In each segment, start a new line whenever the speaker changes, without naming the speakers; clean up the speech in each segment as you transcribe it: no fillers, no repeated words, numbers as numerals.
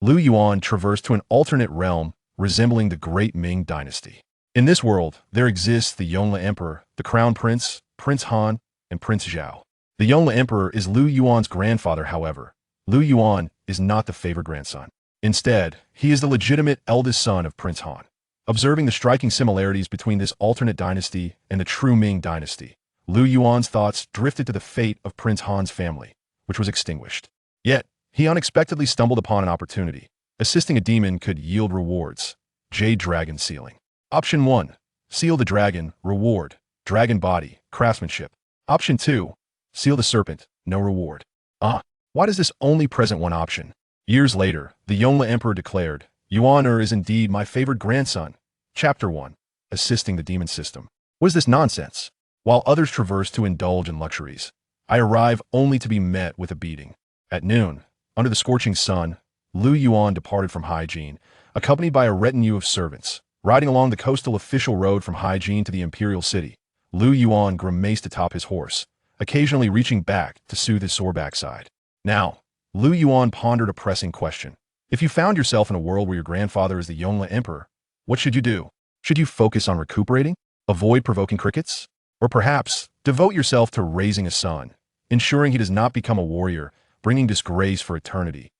Lu Yuan traversed to an alternate realm resembling the great Ming Dynasty. In this world, there exists the Yongle Emperor, the Crown Prince, Prince Han, and Prince Zhao. The Yongle Emperor is Lu Yuan's grandfather, however. Lu Yuan is not the favored grandson. Instead, he is the legitimate eldest son of Prince Han. Observing the striking similarities between this alternate dynasty and the true Ming Dynasty, Lu Yuan's thoughts drifted to the fate of Prince Han's family, which was extinguished. Yet, he unexpectedly stumbled upon an opportunity. Assisting a demon could yield rewards. Jade Dragon Sealing. Option 1. Seal the dragon, reward. Dragon body, craftsmanship. Option 2. Seal the serpent, no reward. Why does this only present one option? Years later, the Yongle Emperor declared, Yuan is indeed my favored grandson. Chapter 1. Assisting the demon system. What is this nonsense? While others traverse to indulge in luxuries, I arrive only to be met with a beating. At noon, under the scorching sun, Lu Yuan departed from Hygiene, accompanied by a retinue of servants. Riding along the coastal official road from Hygiene to the imperial city, Lu Yuan grimaced atop his horse, occasionally reaching back to soothe his sore backside. Now, Lu Yuan pondered a pressing question. If you found yourself in a world where your grandfather is the Yongle Emperor, what should you do? Should you focus on recuperating? Avoid provoking crickets? Or perhaps, devote yourself to raising a son, ensuring he does not become a warrior, bringing disgrace for eternity?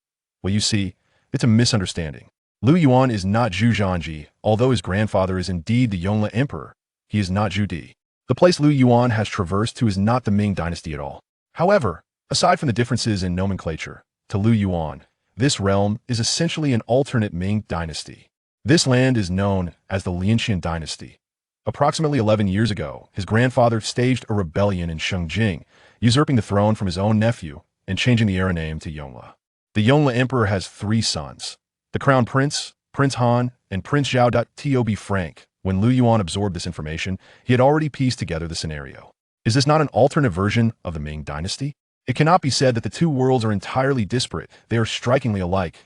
Well, you see, it's a misunderstanding. Lu Yuan is not Zhu Zhangji, although his grandfather is indeed the Yongle Emperor. He is not Zhu Di. The place Lu Yuan has traversed to is not the Ming Dynasty at all. However, aside from the differences in nomenclature, to Lu Yuan, this realm is essentially an alternate Ming Dynasty. This land is known as the Lianqian Dynasty. Approximately 11 years ago, his grandfather staged a rebellion in Shengjing, usurping the throne from his own nephew and changing the era name to Yongle. The Yongle Emperor has 3 sons. The Crown Prince, Prince Han, and Prince Zhao. To be frank, when Lu Yuan absorbed this information, he had already pieced together the scenario. Is this not an alternate version of the Ming Dynasty? It cannot be said that the two worlds are entirely disparate. They are strikingly alike.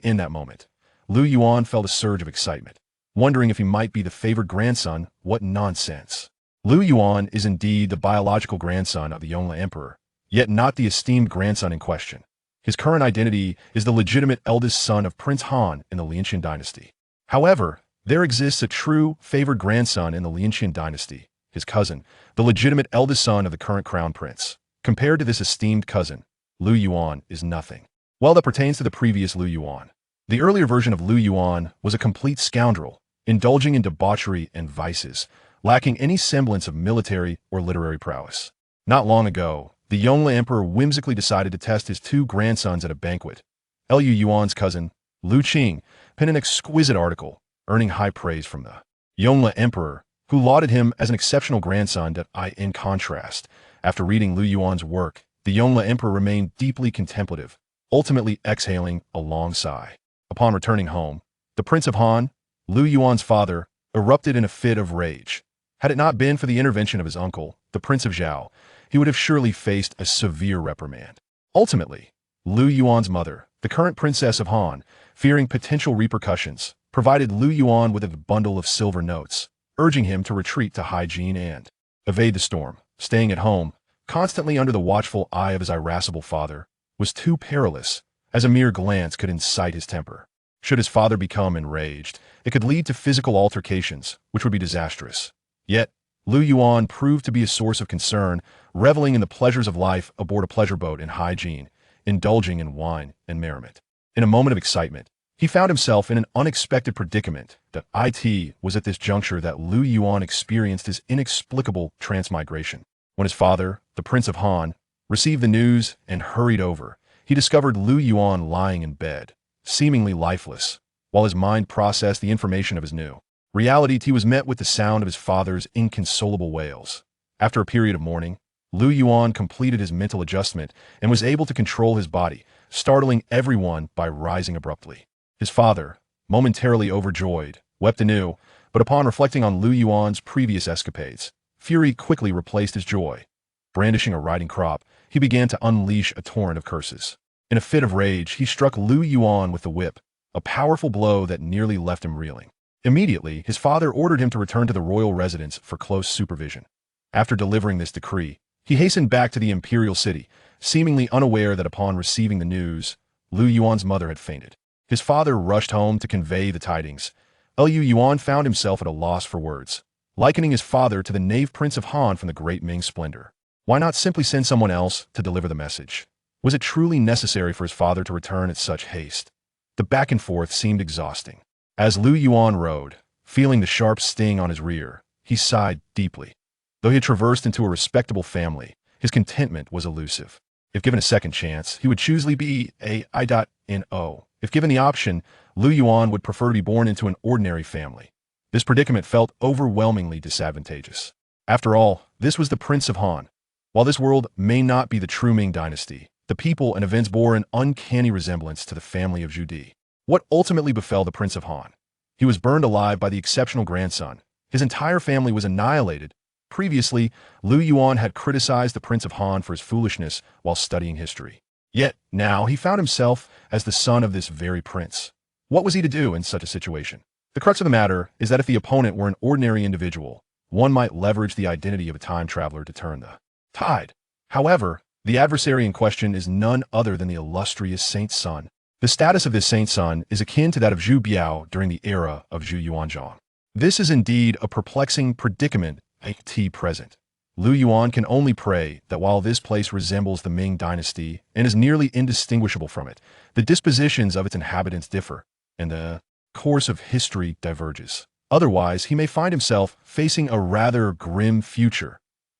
In that moment, Lu Yuan felt a surge of excitement, wondering if he might be the favored grandson. What nonsense. Lu Yuan is indeed the biological grandson of the Yongle Emperor, yet not the esteemed grandson in question. His current identity is the legitimate eldest son of Prince Han in the Lianqian Dynasty. However, there exists a true favored grandson in the Lianqian Dynasty, his cousin, the legitimate eldest son of the current crown prince. Compared to this esteemed cousin, Lu Yuan is nothing. Well, that pertains to the previous Lu Yuan. The earlier version of Lu Yuan was a complete scoundrel, indulging in debauchery and vices, lacking any semblance of military or literary prowess. Not long ago, the Yongle Emperor whimsically decided to test his 2 grandsons at a banquet. Lu Yuan's cousin, Lu Qing, penned an exquisite article, earning high praise from the Yongle Emperor, who lauded him as an exceptional grandson. In contrast, after reading Lu Yuan's work, the Yongle Emperor remained deeply contemplative, ultimately exhaling a long sigh. Upon returning home, the Prince of Han, Lu Yuan's father, erupted in a fit of rage. Had it not been for the intervention of his uncle, the Prince of Zhao, he would have surely faced a severe reprimand. Ultimately, Lu Yuan's mother, the current Princess of Han, fearing potential repercussions, provided Lu Yuan with a bundle of silver notes, urging him to retreat to Hygiene and evade the storm. Staying at home, constantly under the watchful eye of his irascible father, was too perilous, as a mere glance could incite his temper. Should his father become enraged, it could lead to physical altercations, which would be disastrous. Yet, Lu Yuan proved to be a source of concern, reveling in the pleasures of life aboard a pleasure boat in Hygiene, indulging in wine and merriment. In a moment of excitement, he found himself in an unexpected predicament. It was at this juncture that Lu Yuan experienced his inexplicable transmigration. When his father, the Prince of Han, received the news and hurried over, he discovered Lu Yuan lying in bed, seemingly lifeless, while his mind processed the information of his new reality. He was met with the sound of his father's inconsolable wails. After a period of mourning, Lu Yuan completed his mental adjustment and was able to control his body, startling everyone by rising abruptly. His father, momentarily overjoyed, wept anew, but upon reflecting on Lu Yuan's previous escapades, fury quickly replaced his joy. Brandishing a riding crop, he began to unleash a torrent of curses. In a fit of rage, he struck Lu Yuan with the whip, a powerful blow that nearly left him reeling. Immediately, his father ordered him to return to the royal residence for close supervision. After delivering this decree, he hastened back to the imperial city, seemingly unaware that upon receiving the news, Lu Yuan's mother had fainted. His father rushed home to convey the tidings. Lu Yuan found himself at a loss for words, likening his father to the knave Prince of Han from the great Ming splendor. Why not simply send someone else to deliver the message? Was it truly necessary for his father to return at such haste? The back and forth seemed exhausting. As Lu Yuan rode, feeling the sharp sting on his rear, he sighed deeply. Though he had traversed into a respectable family, his contentment was elusive. If given a second chance, he would choose to be a I.N.O. If given the option, Lu Yuan would prefer to be born into an ordinary family. This predicament felt overwhelmingly disadvantageous. After all, this was the Prince of Han. While this world may not be the true Ming Dynasty, the people and events bore an uncanny resemblance to the family of Jade. What ultimately befell the Prince of Han? He was burned alive by the exceptional grandson. His entire family was annihilated. Previously, Lu Yuan had criticized the Prince of Han for his foolishness while studying history. Yet, now he found himself as the son of this very prince. What was he to do in such a situation? The crux of the matter is that if the opponent were an ordinary individual, one might leverage the identity of a time traveler to turn the tide. However, the adversary in question is none other than the illustrious Saint's son. The status of this Saint's son is akin to that of Zhu Biao during the era of Zhu Yuanzhang. This is indeed a perplexing predicament at present. Lu Yuan can only pray that while this place resembles the Ming Dynasty and is nearly indistinguishable from it, the dispositions of its inhabitants differ, and the course of history diverges. Otherwise, he may find himself facing a rather grim future.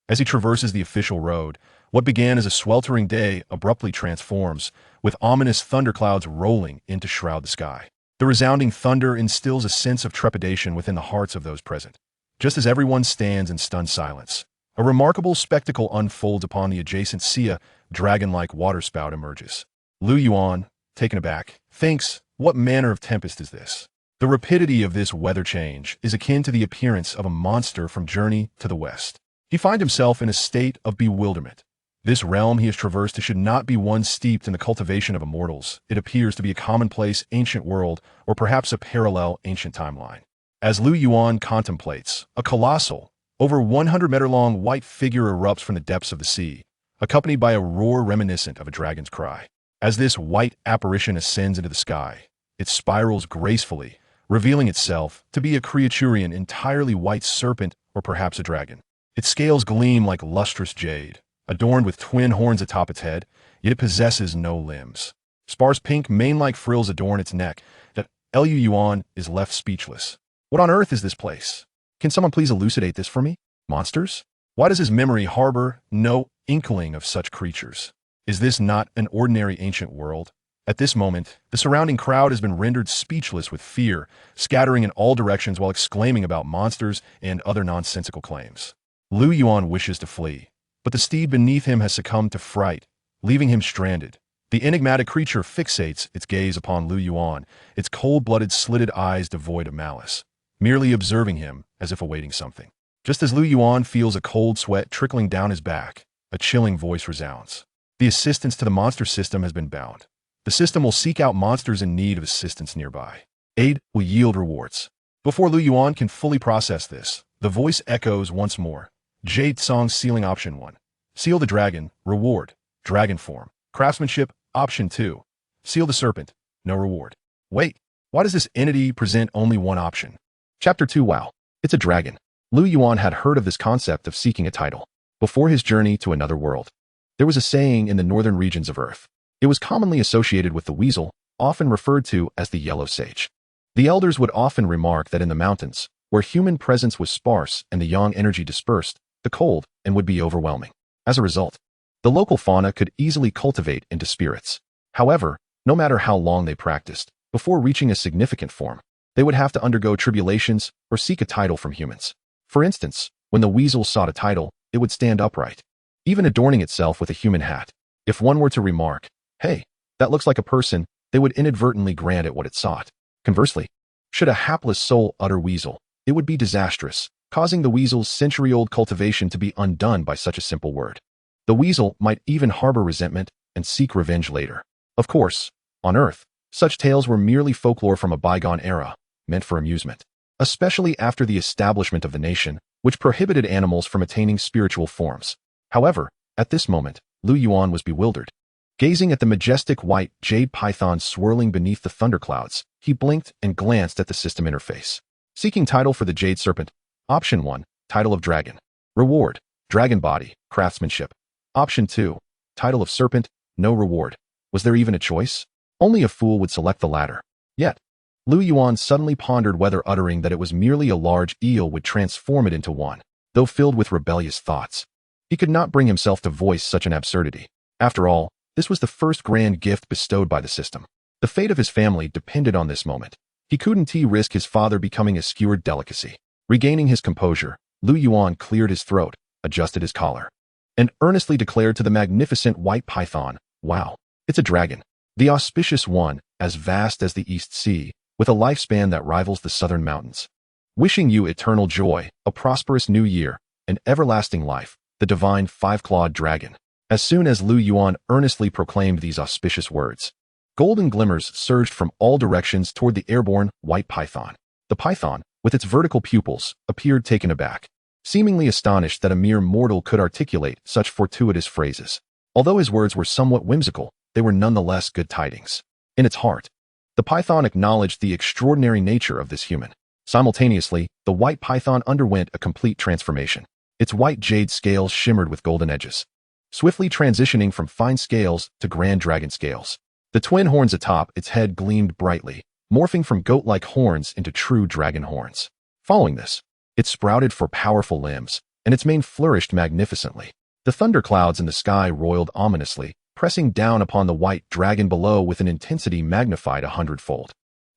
As he traverses the official road, what began as a sweltering day abruptly transforms, with ominous thunderclouds rolling in to shroud the sky. The resounding thunder instills a sense of trepidation within the hearts of those present. Just as everyone stands in stunned silence, a remarkable spectacle unfolds upon the adjacent sea. Dragon-like waterspout emerges. Lu Yuan, taken aback, thinks, what manner of tempest is this? The rapidity of this weather change is akin to the appearance of a monster from Journey to the West. He finds himself in a state of bewilderment. This realm he has traversed should not be one steeped in the cultivation of immortals. It appears to be a commonplace ancient world, or perhaps a parallel ancient timeline. As Lu Yuan contemplates, a colossal, over 100-meter-long white figure erupts from the depths of the sea, accompanied by a roar reminiscent of a dragon's cry. As this white apparition ascends into the sky, it spirals gracefully, revealing itself to be a creaturian entirely white serpent or perhaps a dragon. Its scales gleam like lustrous jade, adorned with twin horns atop its head, yet it possesses no limbs. Sparse pink mane-like frills adorn its neck. That Lu Yuan is left speechless. What on earth is this place? Can someone please elucidate this for me? Monsters? Why does his memory harbor no inkling of such creatures? Is this not an ordinary ancient world? At this moment, the surrounding crowd has been rendered speechless with fear, scattering in all directions while exclaiming about monsters and other nonsensical claims. Lu Yuan wishes to flee, but the steed beneath him has succumbed to fright, leaving him stranded. The enigmatic creature fixates its gaze upon Lu Yuan, its cold-blooded slitted eyes devoid of malice, merely observing him as if awaiting something. Just as Lu Yuan feels a cold sweat trickling down his back, a chilling voice resounds. The assistance to the monster system has been bound. The system will seek out monsters in need of assistance nearby. Aid will yield rewards. Before Lu Yuan can fully process this, the voice echoes once more. Jade Song's sealing option 1. Seal the dragon, reward, dragon form. Craftsmanship, option 2. Seal the serpent, no reward. Wait, why does this entity present only one option? Chapter 2. Wow, it's a dragon. Lu Yuan had heard of this concept of seeking a title. Before his journey to another world, there was a saying in the northern regions of Earth. It was commonly associated with the weasel, often referred to as the yellow sage. The elders would often remark that in the mountains, where human presence was sparse and the yang energy dispersed, the cold and would be overwhelming. As a result, the local fauna could easily cultivate into spirits. However, no matter how long they practiced, before reaching a significant form, they would have to undergo tribulations or seek a title from humans. For instance, when the weasel sought a title, it would stand upright, even adorning itself with a human hat. If one were to remark, "Hey, that looks like a person," they would inadvertently grant it what it sought. Conversely, should a hapless soul utter weasel, it would be disastrous, causing the weasel's century-old cultivation to be undone by such a simple word. The weasel might even harbor resentment and seek revenge later. Of course, on Earth, such tales were merely folklore from a bygone era, meant for amusement, especially after the establishment of the nation, which prohibited animals from attaining spiritual forms. However, at this moment, Lu Yuan was bewildered. Gazing at the majestic white jade python swirling beneath the thunderclouds, he blinked and glanced at the system interface. Seeking title for the Jade Serpent. Option 1. Title of Dragon. Reward. Dragon Body. Craftsmanship. Option 2. Title of Serpent. No reward. Was there even a choice? Only a fool would select the latter. Yet, Lu Yuan suddenly pondered whether uttering that it was merely a large eel would transform it into one. Though filled with rebellious thoughts, he could not bring himself to voice such an absurdity. After all, this was the first grand gift bestowed by the system. The fate of his family depended on this moment. He couldn't risk his father becoming a skewered delicacy. Regaining his composure, Lu Yuan cleared his throat, adjusted his collar, and earnestly declared to the magnificent white python, "Wow, it's a dragon. The auspicious one, as vast as the East Sea, with a lifespan that rivals the southern mountains. Wishing you eternal joy, a prosperous new year, and everlasting life, the divine five-clawed dragon." As soon as Lu Yuan earnestly proclaimed these auspicious words, golden glimmers surged from all directions toward the airborne white python. The python, with its vertical pupils, appeared taken aback, seemingly astonished that a mere mortal could articulate such fortuitous phrases. Although his words were somewhat whimsical, they were nonetheless good tidings. In its heart, the python acknowledged the extraordinary nature of this human. Simultaneously, the white python underwent a complete transformation. Its white jade scales shimmered with golden edges, swiftly transitioning from fine scales to grand dragon scales. The twin horns atop its head gleamed brightly, morphing from goat-like horns into true dragon horns. Following this, it sprouted for powerful limbs, and its mane flourished magnificently. The thunderclouds in the sky roiled ominously, pressing down upon the white dragon below with an intensity magnified 100-fold.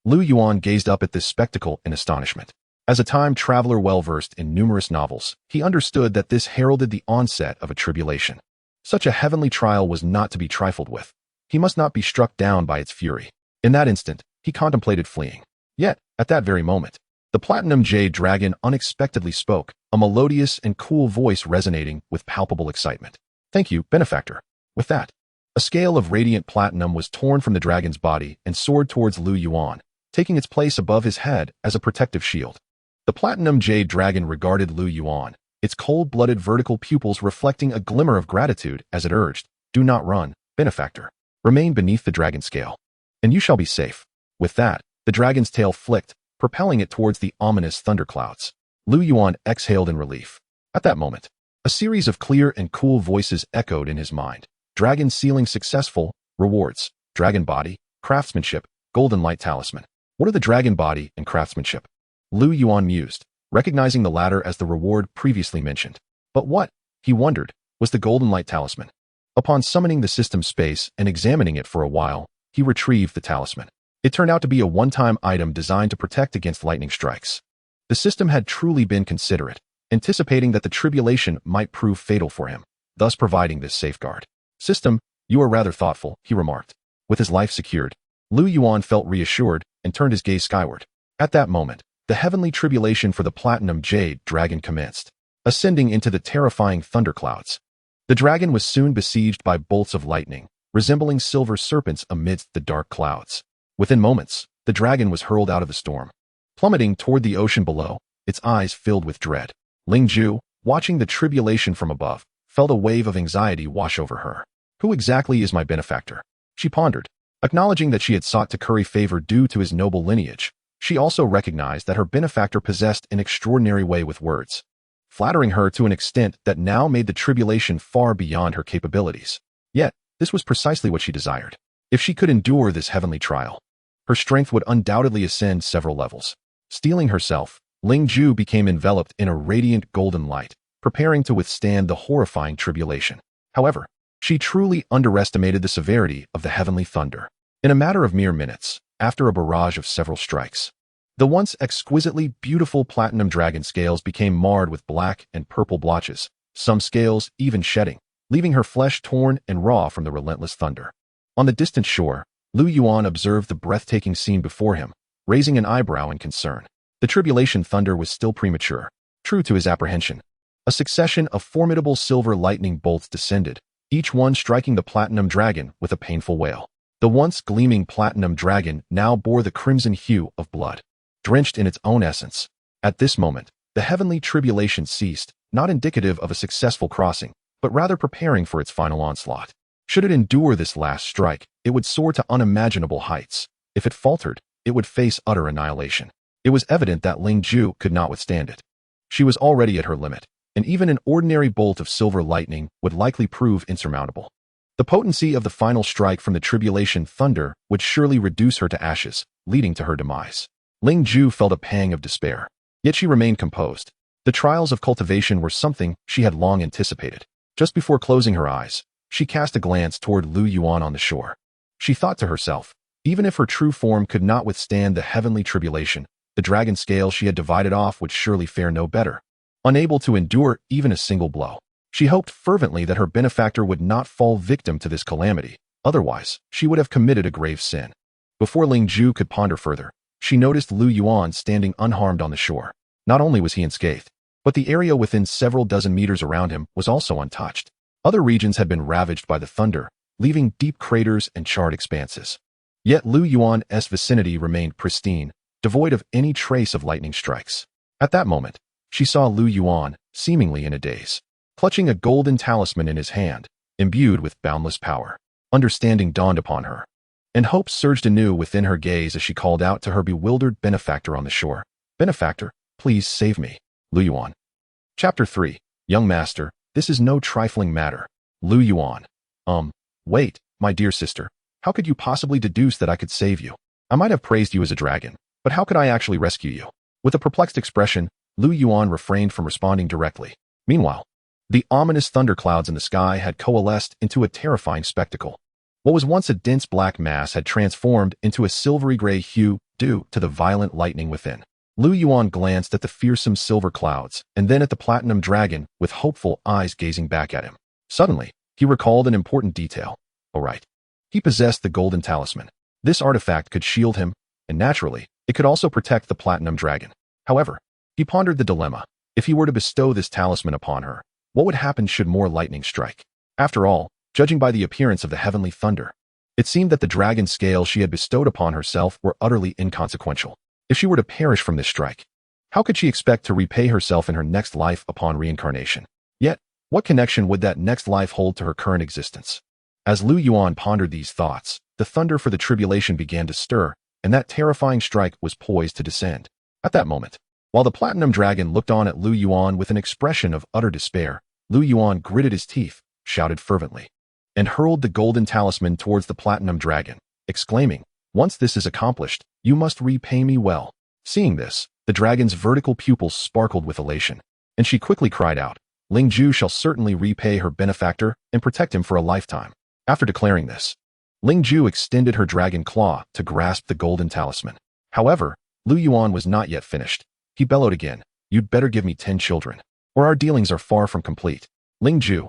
Lu Yuan gazed up at this spectacle in astonishment. As a time traveler well-versed in numerous novels, he understood that this heralded the onset of a tribulation. Such a heavenly trial was not to be trifled with. He must not be struck down by its fury. In that instant, he contemplated fleeing. Yet, at that very moment, the platinum jade dragon unexpectedly spoke, a melodious and cool voice resonating with palpable excitement. "Thank you, benefactor." With that, a scale of radiant platinum was torn from the dragon's body and soared towards Lu Yuan, taking its place above his head as a protective shield. The platinum jade dragon regarded Lu Yuan, its cold-blooded vertical pupils reflecting a glimmer of gratitude as it urged, "Do not run, benefactor. Remain beneath the dragon scale, and you shall be safe." With that, the dragon's tail flicked, propelling it towards the ominous thunderclouds. Lu Yuan exhaled in relief. At that moment, a series of clear and cool voices echoed in his mind. Dragon sealing successful, rewards, dragon body, craftsmanship, golden light talisman. What are the dragon body and craftsmanship? Lu Yuan mused, recognizing the latter as the reward previously mentioned. But what, he wondered, was the golden light talisman? Upon summoning the system space and examining it for a while, he retrieved the talisman. It turned out to be a one-time item designed to protect against lightning strikes. The system had truly been considerate, anticipating that the tribulation might prove fatal for him, thus providing this safeguard. "System, you are rather thoughtful," he remarked. With his life secured, Lu Yuan felt reassured and turned his gaze skyward. At that moment, the heavenly tribulation for the platinum jade dragon commenced, ascending into the terrifying thunderclouds. The dragon was soon besieged by bolts of lightning, resembling silver serpents amidst the dark clouds. Within moments, the dragon was hurled out of the storm, plummeting toward the ocean below, its eyes filled with dread. Ling Ju, watching the tribulation from above, felt a wave of anxiety wash over her. "Who exactly is my benefactor?" she pondered. Acknowledging that she had sought to curry favor due to his noble lineage, she also recognized that her benefactor possessed an extraordinary way with words, flattering her to an extent that now made the tribulation far beyond her capabilities. Yet, this was precisely what she desired. If she could endure this heavenly trial, her strength would undoubtedly ascend several levels. Steeling herself, Ling Ju became enveloped in a radiant golden light, preparing to withstand the horrifying tribulation. However, she truly underestimated the severity of the heavenly thunder. In a matter of mere minutes, after a barrage of several strikes, the once exquisitely beautiful platinum dragon scales became marred with black and purple blotches, some scales even shedding, leaving her flesh torn and raw from the relentless thunder. On the distant shore, Lu Yuan observed the breathtaking scene before him, raising an eyebrow in concern. The tribulation thunder was still premature. True to his apprehension, a succession of formidable silver lightning bolts descended, each one striking the platinum dragon with a painful wail. The once gleaming platinum dragon now bore the crimson hue of blood, drenched in its own essence. At this moment, the heavenly tribulation ceased, not indicative of a successful crossing, but rather preparing for its final onslaught. Should it endure this last strike, it would soar to unimaginable heights. If it faltered, it would face utter annihilation. It was evident that Ling Ju could not withstand it. She was already at her limit, and even an ordinary bolt of silver lightning would likely prove insurmountable. The potency of the final strike from the tribulation thunder would surely reduce her to ashes, leading to her demise. Ling Ju felt a pang of despair, yet she remained composed. The trials of cultivation were something she had long anticipated. Just before closing her eyes, she cast a glance toward Lu Yuan on the shore. She thought to herself, even if her true form could not withstand the heavenly tribulation, the dragon scale she had divided off would surely fare no better. Unable to endure even a single blow, she hoped fervently that her benefactor would not fall victim to this calamity, otherwise she would have committed a grave sin. Before Ling Ju could ponder further, she noticed Lu Yuan standing unharmed on the shore. Not only was he unscathed, but the area within several dozen meters around him was also untouched. Other regions had been ravaged by the thunder, leaving deep craters and charred expanses. Yet Lu Yuan's vicinity remained pristine, devoid of any trace of lightning strikes. At that moment, she saw Lu Yuan, seemingly in a daze, clutching a golden talisman in his hand, imbued with boundless power. Understanding dawned upon her, and hope surged anew within her gaze as she called out to her bewildered benefactor on the shore. "Benefactor, please save me." Lu Yuan. Chapter 3. Young Master, this is no trifling matter. Lu Yuan. Wait, my dear sister, how could you possibly deduce that I could save you? I might have praised you as a dragon, but how could I actually rescue you? With a perplexed expression, Lu Yuan refrained from responding directly. Meanwhile, the ominous thunderclouds in the sky had coalesced into a terrifying spectacle. What was once a dense black mass had transformed into a silvery gray hue due to the violent lightning within. Lu Yuan glanced at the fearsome silver clouds and then at the platinum dragon with hopeful eyes gazing back at him. Suddenly, he recalled an important detail. Oh right. He possessed the golden talisman. This artifact could shield him, and naturally, it could also protect the platinum dragon. However, he pondered the dilemma. If he were to bestow this talisman upon her, what would happen should more lightning strike? After all, judging by the appearance of the heavenly thunder, it seemed that the dragon scale she had bestowed upon herself were utterly inconsequential. If she were to perish from this strike, how could she expect to repay herself in her next life upon reincarnation? Yet, what connection would that next life hold to her current existence? As Lu Yuan pondered these thoughts, the thunder for the tribulation began to stir, and that terrifying strike was poised to descend. At that moment, while the platinum dragon looked on at Lu Yuan with an expression of utter despair, Lu Yuan gritted his teeth, shouted fervently, and hurled the golden talisman towards the platinum dragon, exclaiming, "Once this is accomplished, you must repay me well." Seeing this, the dragon's vertical pupils sparkled with elation, and she quickly cried out, "Ling Ju shall certainly repay her benefactor and protect him for a lifetime." After declaring this, Ling Ju extended her dragon claw to grasp the golden talisman. However, Lu Yuan was not yet finished. He bellowed again, "You'd better give me 10 children, or our dealings are far from complete." Ling Ju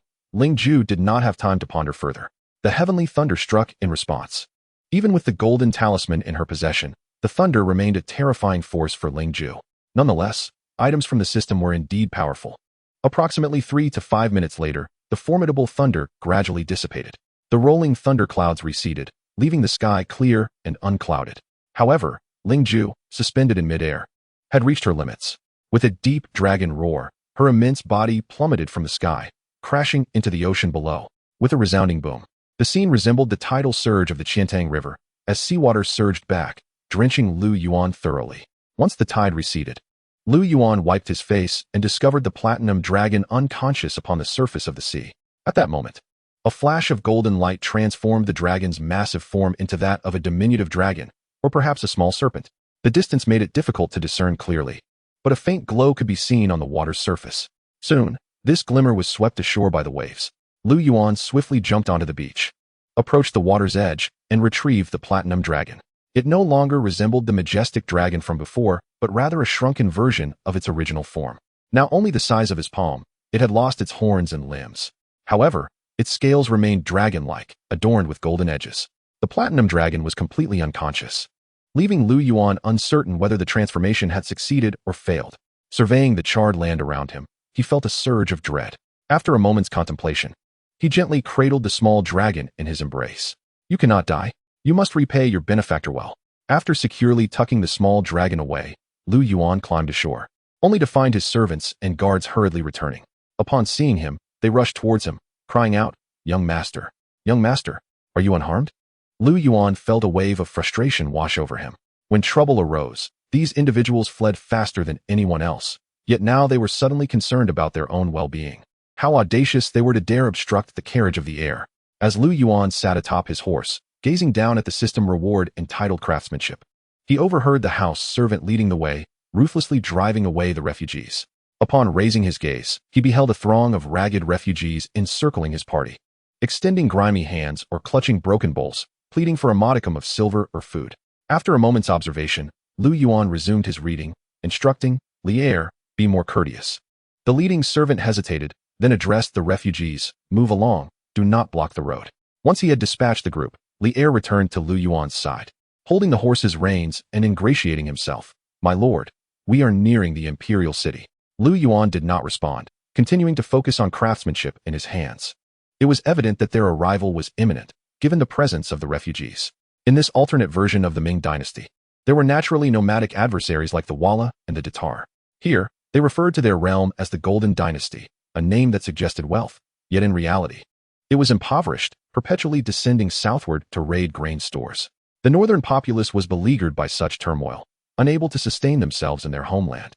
did not have time to ponder further. The heavenly thunder struck in response. Even with the golden talisman in her possession, the thunder remained a terrifying force for Ling Ju. Nonetheless, items from the system were indeed powerful. Approximately 3 to 5 minutes later, the formidable thunder gradually dissipated. The rolling thunderclouds receded, leaving the sky clear and unclouded. However, Ling Ju, suspended in midair, had reached her limits. With a deep dragon roar, her immense body plummeted from the sky, crashing into the ocean below. With a resounding boom, the scene resembled the tidal surge of the Qiantang River, as seawater surged back, drenching Lu Yuan thoroughly. Once the tide receded, Lu Yuan wiped his face and discovered the platinum dragon unconscious upon the surface of the sea. At that moment, a flash of golden light transformed the dragon's massive form into that of a diminutive dragon, or perhaps a small serpent. The distance made it difficult to discern clearly, but a faint glow could be seen on the water's surface. Soon, this glimmer was swept ashore by the waves. Lu Yuan swiftly jumped onto the beach, approached the water's edge, and retrieved the platinum dragon. It no longer resembled the majestic dragon from before, but rather a shrunken version of its original form. Now only the size of his palm, it had lost its horns and limbs. However, its scales remained dragon-like, adorned with golden edges. The platinum dragon was completely unconscious, leaving Lu Yuan uncertain whether the transformation had succeeded or failed. Surveying the charred land around him, he felt a surge of dread. After a moment's contemplation, he gently cradled the small dragon in his embrace. "You cannot die. You must repay your benefactor well." After securely tucking the small dragon away, Lu Yuan climbed ashore, only to find his servants and guards hurriedly returning. Upon seeing him, they rushed towards him, crying out, "Young master, "Young master, are you unharmed?" Lu Yuan felt a wave of frustration wash over him. When trouble arose, these individuals fled faster than anyone else, yet now they were suddenly concerned about their own well-being. How audacious they were to dare obstruct the carriage of the heir. As Lu Yuan sat atop his horse, gazing down at the system reward entitled craftsmanship, he overheard the house servant leading the way, ruthlessly driving away the refugees. Upon raising his gaze, he beheld a throng of ragged refugees encircling his party, extending grimy hands or clutching broken bowls, pleading for a modicum of silver or food. After a moment's observation, Lu Yuan resumed his reading, instructing, "Li'er, be more courteous." The leading servant hesitated, then addressed the refugees, "Move along, do not block the road." Once he had dispatched the group, Li'er returned to Lu Yuan's side, holding the horse's reins and ingratiating himself. "My lord, we are nearing the imperial city." Lu Yuan did not respond, continuing to focus on craftsmanship in his hands. It was evident that their arrival was imminent, given the presence of the refugees. In this alternate version of the Ming Dynasty, there were naturally nomadic adversaries like the Walla and the Datar. Here, they referred to their realm as the Golden Dynasty, a name that suggested wealth, yet in reality, it was impoverished, perpetually descending southward to raid grain stores. The northern populace was beleaguered by such turmoil, unable to sustain themselves in their homeland.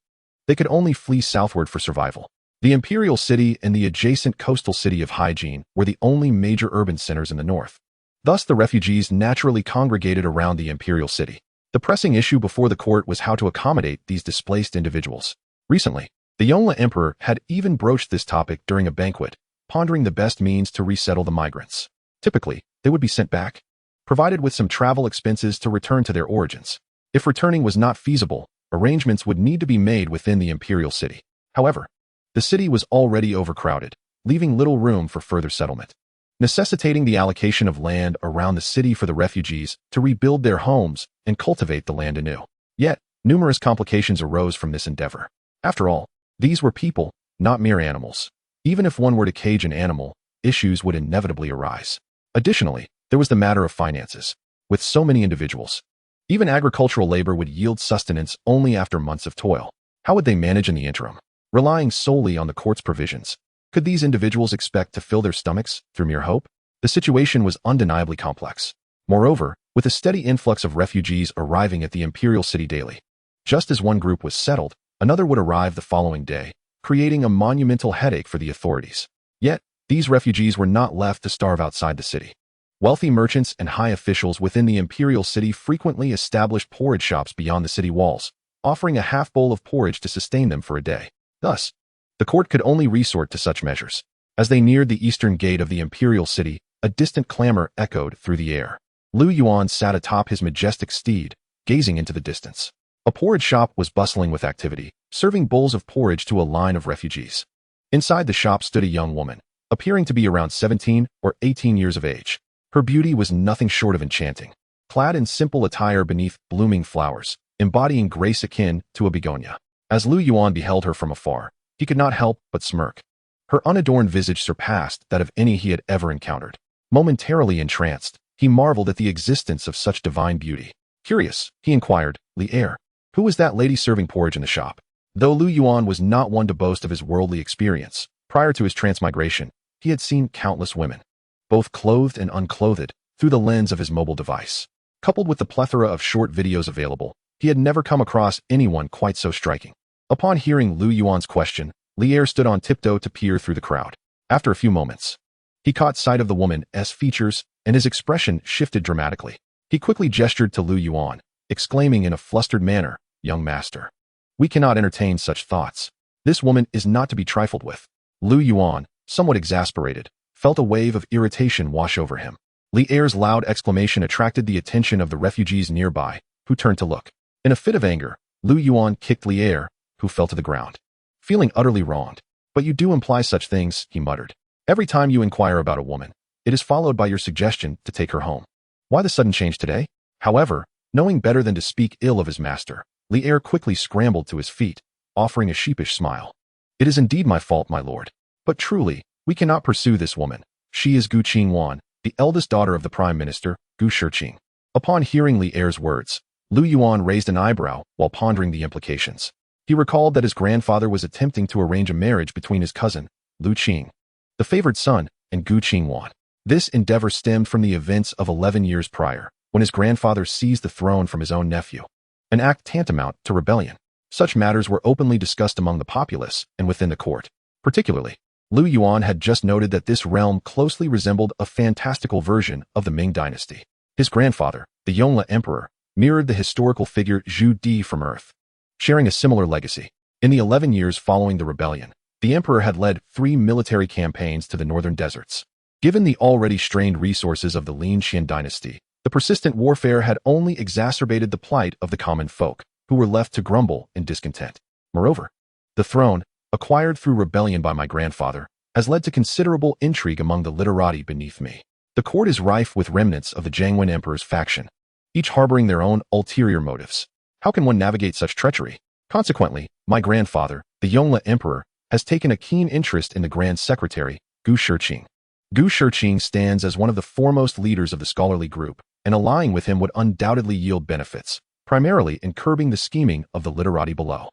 They could only flee southward for survival. The imperial city and the adjacent coastal city of Hygiene were the only major urban centers in the north. Thus, the refugees naturally congregated around the imperial city. The pressing issue before the court was how to accommodate these displaced individuals. Recently, the Yongle Emperor had even broached this topic during a banquet, pondering the best means to resettle the migrants. Typically, they would be sent back, provided with some travel expenses to return to their origins. If returning was not feasible, arrangements would need to be made within the imperial city. However, the city was already overcrowded, leaving little room for further settlement, necessitating the allocation of land around the city for the refugees to rebuild their homes and cultivate the land anew. Yet, numerous complications arose from this endeavor. After all, these were people, not mere animals. Even if one were to cage an animal, issues would inevitably arise. Additionally, there was the matter of finances. With so many individuals, even agricultural labor would yield sustenance only after months of toil. How would they manage in the interim? Relying solely on the court's provisions, could these individuals expect to fill their stomachs through mere hope? The situation was undeniably complex. Moreover, with a steady influx of refugees arriving at the imperial city daily, just as one group was settled, another would arrive the following day, creating a monumental headache for the authorities. Yet, these refugees were not left to starve outside the city. Wealthy merchants and high officials within the imperial city frequently established porridge shops beyond the city walls, offering a half bowl of porridge to sustain them for a day. Thus, the court could only resort to such measures. As they neared the eastern gate of the imperial city, a distant clamor echoed through the air. Lu Yuan sat atop his majestic steed, gazing into the distance. A porridge shop was bustling with activity, serving bowls of porridge to a line of refugees. Inside the shop stood a young woman, appearing to be around 17 or 18 years of age. Her beauty was nothing short of enchanting, clad in simple attire beneath blooming flowers, embodying grace akin to a begonia. As Lu Yuan beheld her from afar, he could not help but smirk. Her unadorned visage surpassed that of any he had ever encountered. Momentarily entranced, he marveled at the existence of such divine beauty. Curious, he inquired, "Li'er, who was that lady serving porridge in the shop?" Though Lu Yuan was not one to boast of his worldly experience, prior to his transmigration, he had seen countless women, both clothed and unclothed, through the lens of his mobile device. Coupled with the plethora of short videos available, he had never come across anyone quite so striking. Upon hearing Lu Yuan's question, Li'er stood on tiptoe to peer through the crowd. After a few moments, he caught sight of the woman's features, and his expression shifted dramatically. He quickly gestured to Lu Yuan, exclaiming in a flustered manner, "Young master, we cannot entertain such thoughts. This woman is not to be trifled with." Lu Yuan, somewhat exasperated, felt a wave of irritation wash over him. Li'er's loud exclamation attracted the attention of the refugees nearby, who turned to look. In a fit of anger, Lu Yuan kicked Li'er, who fell to the ground, feeling utterly wronged. "But you do imply such things," he muttered. "Every time you inquire about a woman, it is followed by your suggestion to take her home. Why the sudden change today?" However, knowing better than to speak ill of his master, Li'er quickly scrambled to his feet, offering a sheepish smile. "It is indeed my fault, my lord. But truly, we cannot pursue this woman. She is Gu Qingwan, the eldest daughter of the Prime Minister, Gu Shiqing." Upon hearing Li'er's words, Lu Yuan raised an eyebrow while pondering the implications. He recalled that his grandfather was attempting to arrange a marriage between his cousin, Lu Qing, the favored son, and Gu Qingwan, This endeavor stemmed from the events of 11 years prior, when his grandfather seized the throne from his own nephew, an act tantamount to rebellion. Such matters were openly discussed among the populace and within the court. Particularly, Lu Yuan had just noted that this realm closely resembled a fantastical version of the Ming Dynasty. His grandfather, the Yongle Emperor, mirrored the historical figure Zhao from Earth, sharing a similar legacy. In the 11 years following the rebellion, the emperor had led 3 military campaigns to the northern deserts. Given the already strained resources of the Lian dynasty, the persistent warfare had only exacerbated the plight of the common folk, who were left to grumble in discontent. Moreover, the throne, acquired through rebellion by my grandfather, has led to considerable intrigue among the literati beneath me. The court is rife with remnants of the Yongle Emperor's faction, each harboring their own ulterior motives. How can one navigate such treachery? Consequently, my grandfather, the Yongle Emperor, has taken a keen interest in the Grand Secretary, Gu Shiqing. Gu Shiqing stands as one of the foremost leaders of the scholarly group, and allying with him would undoubtedly yield benefits, primarily in curbing the scheming of the literati below.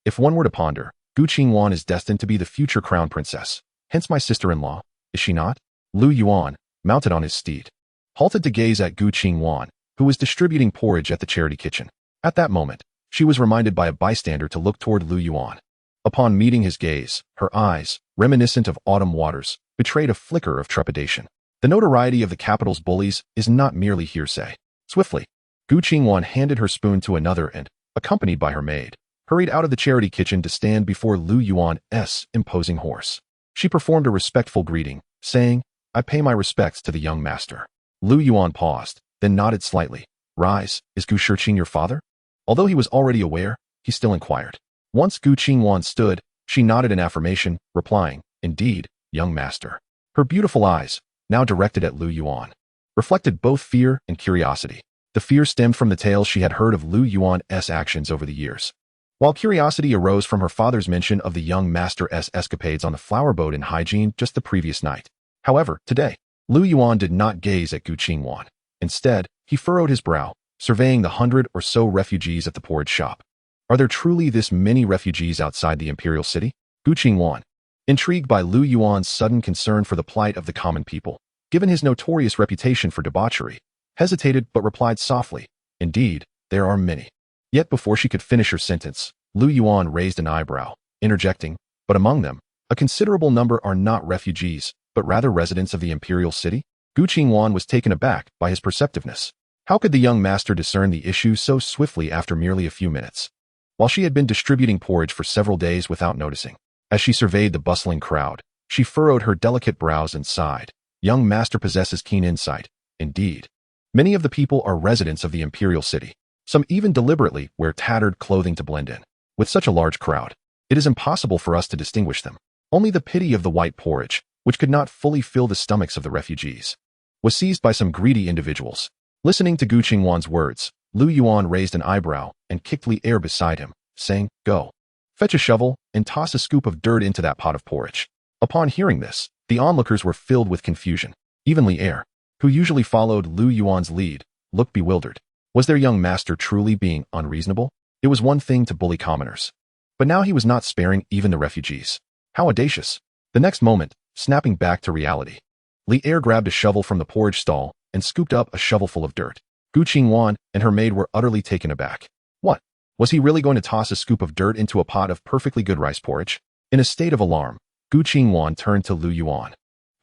If one were to ponder, Gu Qingwan is destined to be the future crown princess, hence my sister-in-law, is she not? Lu Yuan, mounted on his steed, halted to gaze at Gu Qingwan, who was distributing porridge at the charity kitchen. At that moment, she was reminded by a bystander to look toward Lu Yuan. Upon meeting his gaze, her eyes, reminiscent of autumn waters, betrayed a flicker of trepidation. The notoriety of the capital's bullies is not merely hearsay. Swiftly, Gu Qingwan handed her spoon to another and, accompanied by her maid, hurried out of the charity kitchen to stand before Lu Yuan's imposing horse. She performed a respectful greeting, saying, "I pay my respects to the young master." Lu Yuan paused, then nodded slightly. "Rise, is Gu Shiqing your father?" Although he was already aware, he still inquired. Once Gu Qingwan stood, she nodded in affirmation, replying, "Indeed, young master." Her beautiful eyes, now directed at Lu Yuan, reflected both fear and curiosity. The fear stemmed from the tales she had heard of Lu Yuan's actions over the years, while curiosity arose from her father's mention of the young master's escapades on the flower boat in hygiene just the previous night. However, today, Lu Yuan did not gaze at Gu Qingwan. Instead, he furrowed his brow, surveying the 100 or so refugees at the porridge shop. Are there truly this many refugees outside the imperial city? Gu Qingwan, intrigued by Lu Yuan's sudden concern for the plight of the common people, given his notorious reputation for debauchery, hesitated but replied softly, "Indeed, there are many." Yet before she could finish her sentence, Lu Yuan raised an eyebrow, interjecting, "But among them, a considerable number are not refugees, but rather residents of the imperial city?" Gu Qingwan was taken aback by his perceptiveness. How could the young master discern the issue so swiftly after merely a few minutes? While she had been distributing porridge for several days without noticing, as she surveyed the bustling crowd, she furrowed her delicate brows and sighed. Young master possesses keen insight. Indeed, many of the people are residents of the imperial city. Some even deliberately wear tattered clothing to blend in. With such a large crowd, it is impossible for us to distinguish them. Only the pity of the white porridge, which could not fully fill the stomachs of the refugees, was seized by some greedy individuals. Listening to Gu Qingwan's words, Lu Yuan raised an eyebrow and kicked Li Er beside him, saying, "Go. Fetch a shovel and toss a scoop of dirt into that pot of porridge." Upon hearing this, the onlookers were filled with confusion. Even Li Er, who usually followed Lu Yuan's lead, looked bewildered. Was their young master truly being unreasonable? It was one thing to bully commoners, but now he was not sparing even the refugees. How audacious! The next moment, snapping back to reality, Li Er grabbed a shovel from the porridge stall and scooped up a shovelful of dirt. Gu Qingwan and her maid were utterly taken aback. What? Was he really going to toss a scoop of dirt into a pot of perfectly good rice porridge? In a state of alarm, Gu Qingwan turned to Lu Yuan,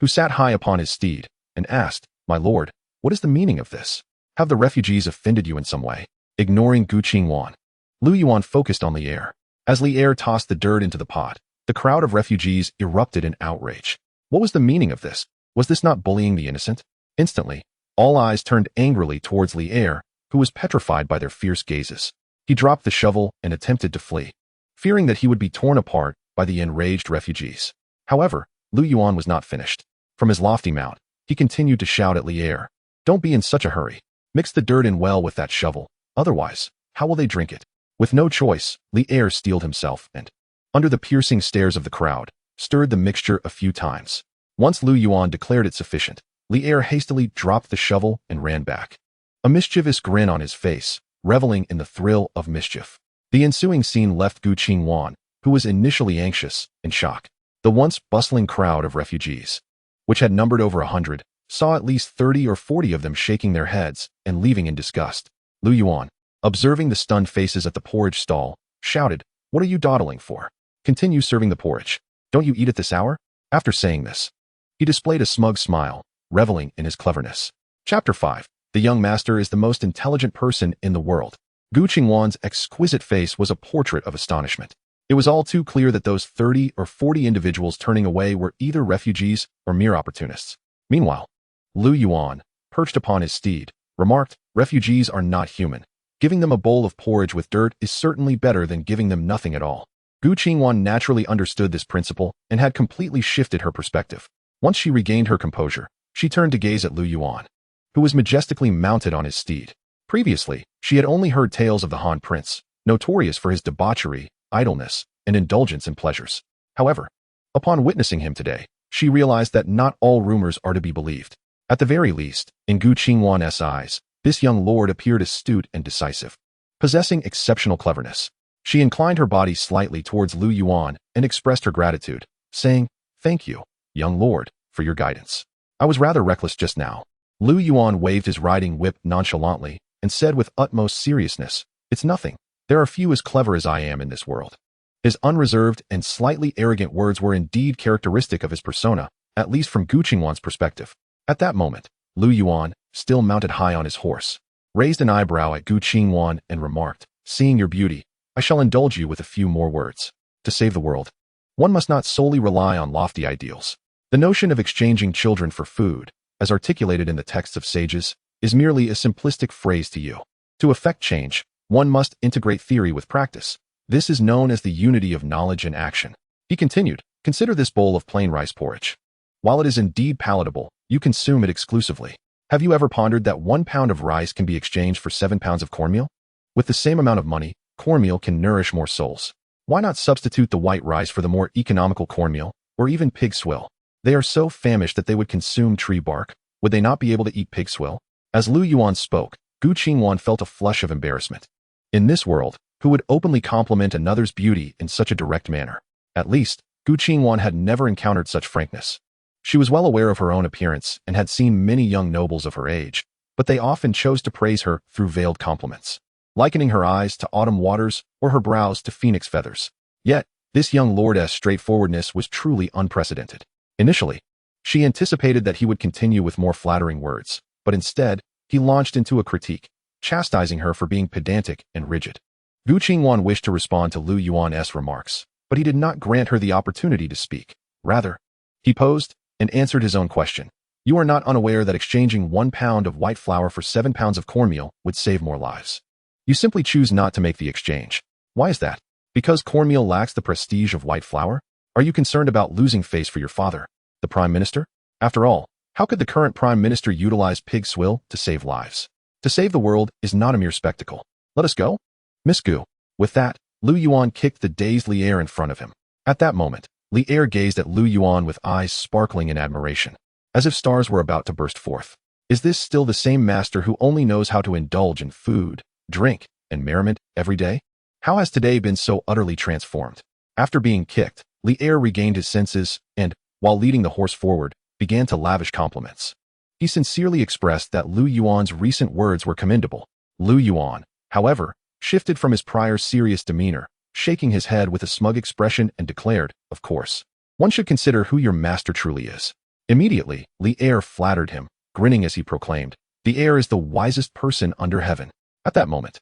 who sat high upon his steed, and asked, "My lord, what is the meaning of this? Have the refugees offended you in some way?" Ignoring Gu Qingwan, Lu Yuan focused on Li Er. As Li Er tossed the dirt into the pot, the crowd of refugees erupted in outrage. What was the meaning of this? Was this not bullying the innocent? Instantly, all eyes turned angrily towards Li Er, who was petrified by their fierce gazes. He dropped the shovel and attempted to flee, fearing that he would be torn apart by the enraged refugees. However, Lu Yuan was not finished. From his lofty mount, he continued to shout at Li Er, "Don't be in such a hurry. Mix the dirt in well with that shovel. Otherwise, how will they drink it?" With no choice, Li Er steeled himself and, under the piercing stares of the crowd, stirred the mixture a few times. Once Lu Yuan declared it sufficient, Li Er hastily dropped the shovel and ran back, a mischievous grin on his face, reveling in the thrill of mischief. The ensuing scene left Gu Qingwan, who was initially anxious, in shock. The once bustling crowd of refugees, which had numbered over 100, saw at least 30 or 40 of them shaking their heads and leaving in disgust. Lu Yuan, observing the stunned faces at the porridge stall, shouted, "What are you dawdling for? Continue serving the porridge. Don't you eat at this hour?" After saying this, he displayed a smug smile, reveling in his cleverness. Chapter 5. The young master is the most intelligent person in the world. Gu Qingwan's exquisite face was a portrait of astonishment. It was all too clear that those 30 or 40 individuals turning away were either refugees or mere opportunists. Meanwhile, Lu Yuan, perched upon his steed, remarked, "Refugees are not human. Giving them a bowl of porridge with dirt is certainly better than giving them nothing at all." Gu Qingwan naturally understood this principle and had completely shifted her perspective. Once she regained her composure, she turned to gaze at Lu Yuan, who was majestically mounted on his steed. Previously, she had only heard tales of the Han Prince, notorious for his debauchery, idleness, and indulgence in pleasures. However, upon witnessing him today, she realized that not all rumors are to be believed. At the very least, in Gu Qingwan's eyes, this young lord appeared astute and decisive, possessing exceptional cleverness. She inclined her body slightly towards Lu Yuan and expressed her gratitude, saying, "Thank you, young lord, for your guidance. I was rather reckless just now." Lu Yuan waved his riding whip nonchalantly and said with utmost seriousness, "It's nothing. There are few as clever as I am in this world." His unreserved and slightly arrogant words were indeed characteristic of his persona, at least from Gu Qingwan's perspective. At that moment, Lu Yuan, still mounted high on his horse, raised an eyebrow at Gu Qingwan and remarked, "Seeing your beauty, I shall indulge you with a few more words. To save the world, one must not solely rely on lofty ideals. The notion of exchanging children for food, as articulated in the texts of sages, is merely a simplistic phrase to you. To effect change, one must integrate theory with practice. This is known as the unity of knowledge and action." He continued, "Consider this bowl of plain rice porridge. While it is indeed palatable, you consume it exclusively. Have you ever pondered that 1 pound of rice can be exchanged for 7 pounds of cornmeal? With the same amount of money, cornmeal can nourish more souls. Why not substitute the white rice for the more economical cornmeal, or even pig swill? They are so famished that they would consume tree bark. Would they not be able to eat pig swill?" As Lu Yuan spoke, Gu Qingwan felt a flush of embarrassment. In this world, who would openly compliment another's beauty in such a direct manner? At least, Gu Qingwan had never encountered such frankness. She was well aware of her own appearance and had seen many young nobles of her age, but they often chose to praise her through veiled compliments, likening her eyes to autumn waters or her brows to phoenix feathers. Yet, this young lordess' straightforwardness was truly unprecedented. Initially, she anticipated that he would continue with more flattering words, but instead, he launched into a critique, chastising her for being pedantic and rigid. Gu Qingwan wished to respond to Lu Yuan's remarks, but he did not grant her the opportunity to speak. Rather, he posed and answered his own question. "You are not unaware that exchanging 1 pound of white flour for 7 pounds of cornmeal would save more lives. You simply choose not to make the exchange. Why is that? Because cornmeal lacks the prestige of white flour? Are you concerned about losing face for your father, the Prime Minister? After all, how could the current Prime Minister utilize pig swill to save lives? To save the world is not a mere spectacle. Let us go, Miss Gu." With that, Lu Yuan kicked the dazed Li Er in front of him. At that moment, Li Er gazed at Lu Yuan with eyes sparkling in admiration, as if stars were about to burst forth. Is this still the same master who only knows how to indulge in food, drink, and merriment every day? How has today been so utterly transformed? After being kicked, Li Er regained his senses and, while leading the horse forward, began to lavish compliments. He sincerely expressed that Lu Yuan's recent words were commendable. Lu Yuan, however, shifted from his prior serious demeanor, shaking his head with a smug expression and declared, "Of course, one should consider who your master truly is." Immediately, Li Er flattered him, grinning as he proclaimed, "The heir is the wisest person under heaven." At that moment,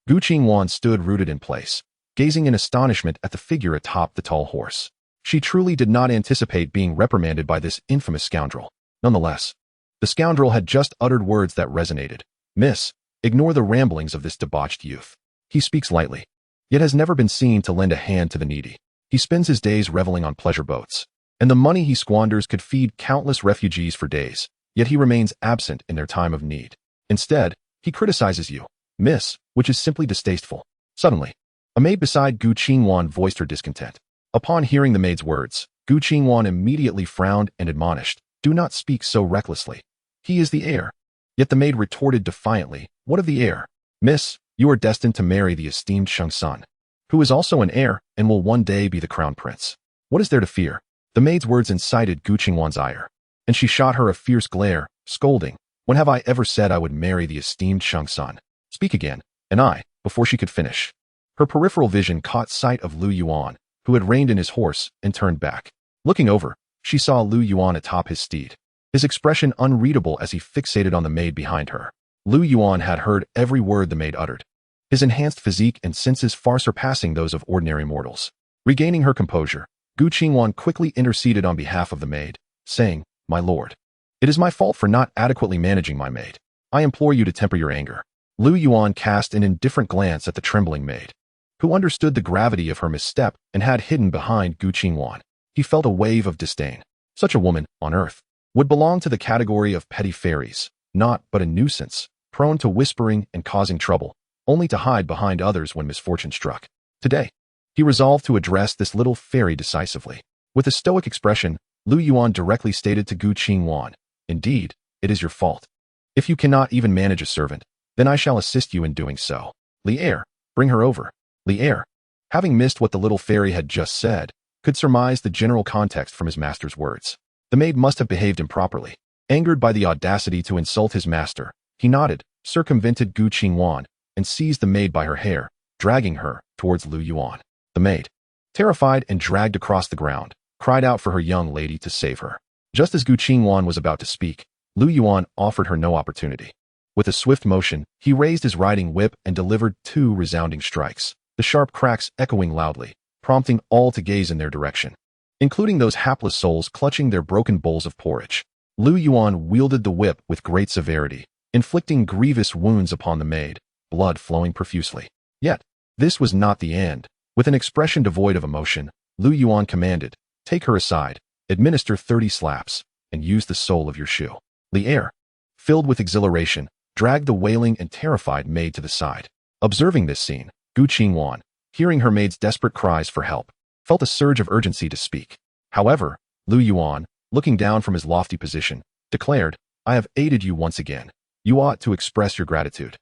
Gu Qingwan stood rooted in place, gazing in astonishment at the figure atop the tall horse. She truly did not anticipate being reprimanded by this infamous scoundrel. Nonetheless, the scoundrel had just uttered words that resonated. "Miss, ignore the ramblings of this debauched youth. He speaks lightly, yet has never been seen to lend a hand to the needy. He spends his days reveling on pleasure boats, and the money he squanders could feed countless refugees for days, yet he remains absent in their time of need. Instead, he criticizes you, Miss, which is simply distasteful." Suddenly, a maid beside Gu Qingwan voiced her discontent. Upon hearing the maid's words, Gu Qingwan immediately frowned and admonished, "Do not speak so recklessly. He is the heir." Yet the maid retorted defiantly, "What of the heir? Miss, you are destined to marry the esteemed Shengsan, who is also an heir and will one day be the crown prince. What is there to fear?" The maid's words incited Gu Qingwan's ire. and she shot her a fierce glare, scolding, "When have I ever said I would marry the esteemed Shang-sun? Speak again." And before she could finish, her peripheral vision caught sight of Lu Yuan, who had reined in his horse and turned back. Looking over, she saw Lu Yuan atop his steed, his expression unreadable as he fixated on the maid behind her. Lu Yuan had heard every word the maid uttered, his enhanced physique and senses far surpassing those of ordinary mortals. Regaining her composure, Gu Qingwan quickly interceded on behalf of the maid, saying, "My lord, it is my fault for not adequately managing my maid. I implore you to temper your anger." Lu Yuan cast an indifferent glance at the trembling maid, who understood the gravity of her misstep and had hidden behind Gu Qingwan. He felt a wave of disdain. Such a woman, on earth, would belong to the category of petty fairies, not but a nuisance, prone to whispering and causing trouble, only to hide behind others when misfortune struck. Today, he resolved to address this little fairy decisively. With a stoic expression, Lu Yuan directly stated to Gu Qingwan, "Indeed, it is your fault. If you cannot even manage a servant, then I shall assist you in doing so. Li'er, bring her over." Li'er, having missed what the little fairy had just said, could surmise the general context from his master's words. The maid must have behaved improperly. Angered by the audacity to insult his master, he nodded, circumvented Gu Qingwan, and seized the maid by her hair, dragging her towards Lu Yuan. The maid, terrified and dragged across the ground, cried out for her young lady to save her. Just as Gu Qingwan was about to speak, Lu Yuan offered her no opportunity. With a swift motion, he raised his riding whip and delivered 2 resounding strikes, the sharp cracks echoing loudly, prompting all to gaze in their direction, including those hapless souls clutching their broken bowls of porridge. Lu Yuan wielded the whip with great severity, inflicting grievous wounds upon the maid, blood flowing profusely. Yet, this was not the end. With an expression devoid of emotion, Lu Yuan commanded, "Take her aside, administer 30 slaps, and use the sole of your shoe." Li'er, filled with exhilaration, dragged the wailing and terrified maid to the side. Observing this scene, Gu Qingwan, hearing her maid's desperate cries for help, felt a surge of urgency to speak. However, Lu Yuan, looking down from his lofty position, declared, "I have aided you once again. You ought to express your gratitude."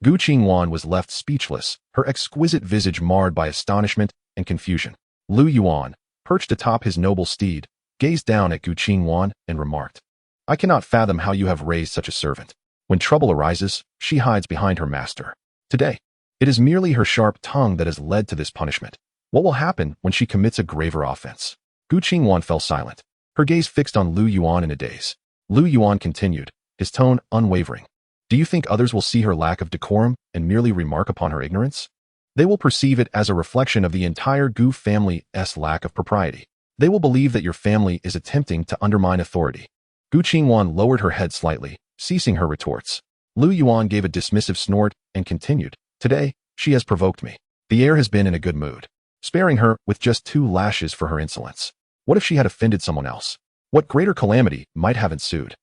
Gu Qingwan was left speechless, her exquisite visage marred by astonishment and confusion. Lu Yuan, perched atop his noble steed, gazed down at Gu Qingwan and remarked, "I cannot fathom how you have raised such a servant. When trouble arises, she hides behind her master. Today, it is merely her sharp tongue that has led to this punishment. What will happen when she commits a graver offense?" Gu Qingwan fell silent, her gaze fixed on Lu Yuan in a daze. Lu Yuan continued, his tone unwavering. "Do you think others will see her lack of decorum and merely remark upon her ignorance? They will perceive it as a reflection of the entire Gu family's lack of propriety. They will believe that your family is attempting to undermine authority." Gu Qingwan lowered her head slightly, ceasing her retorts. Lu Yuan gave a dismissive snort and continued, "Today, she has provoked me. The heir has been in a good mood, sparing her with just 2 lashes for her insolence. What if she had offended someone else? What greater calamity might have ensued?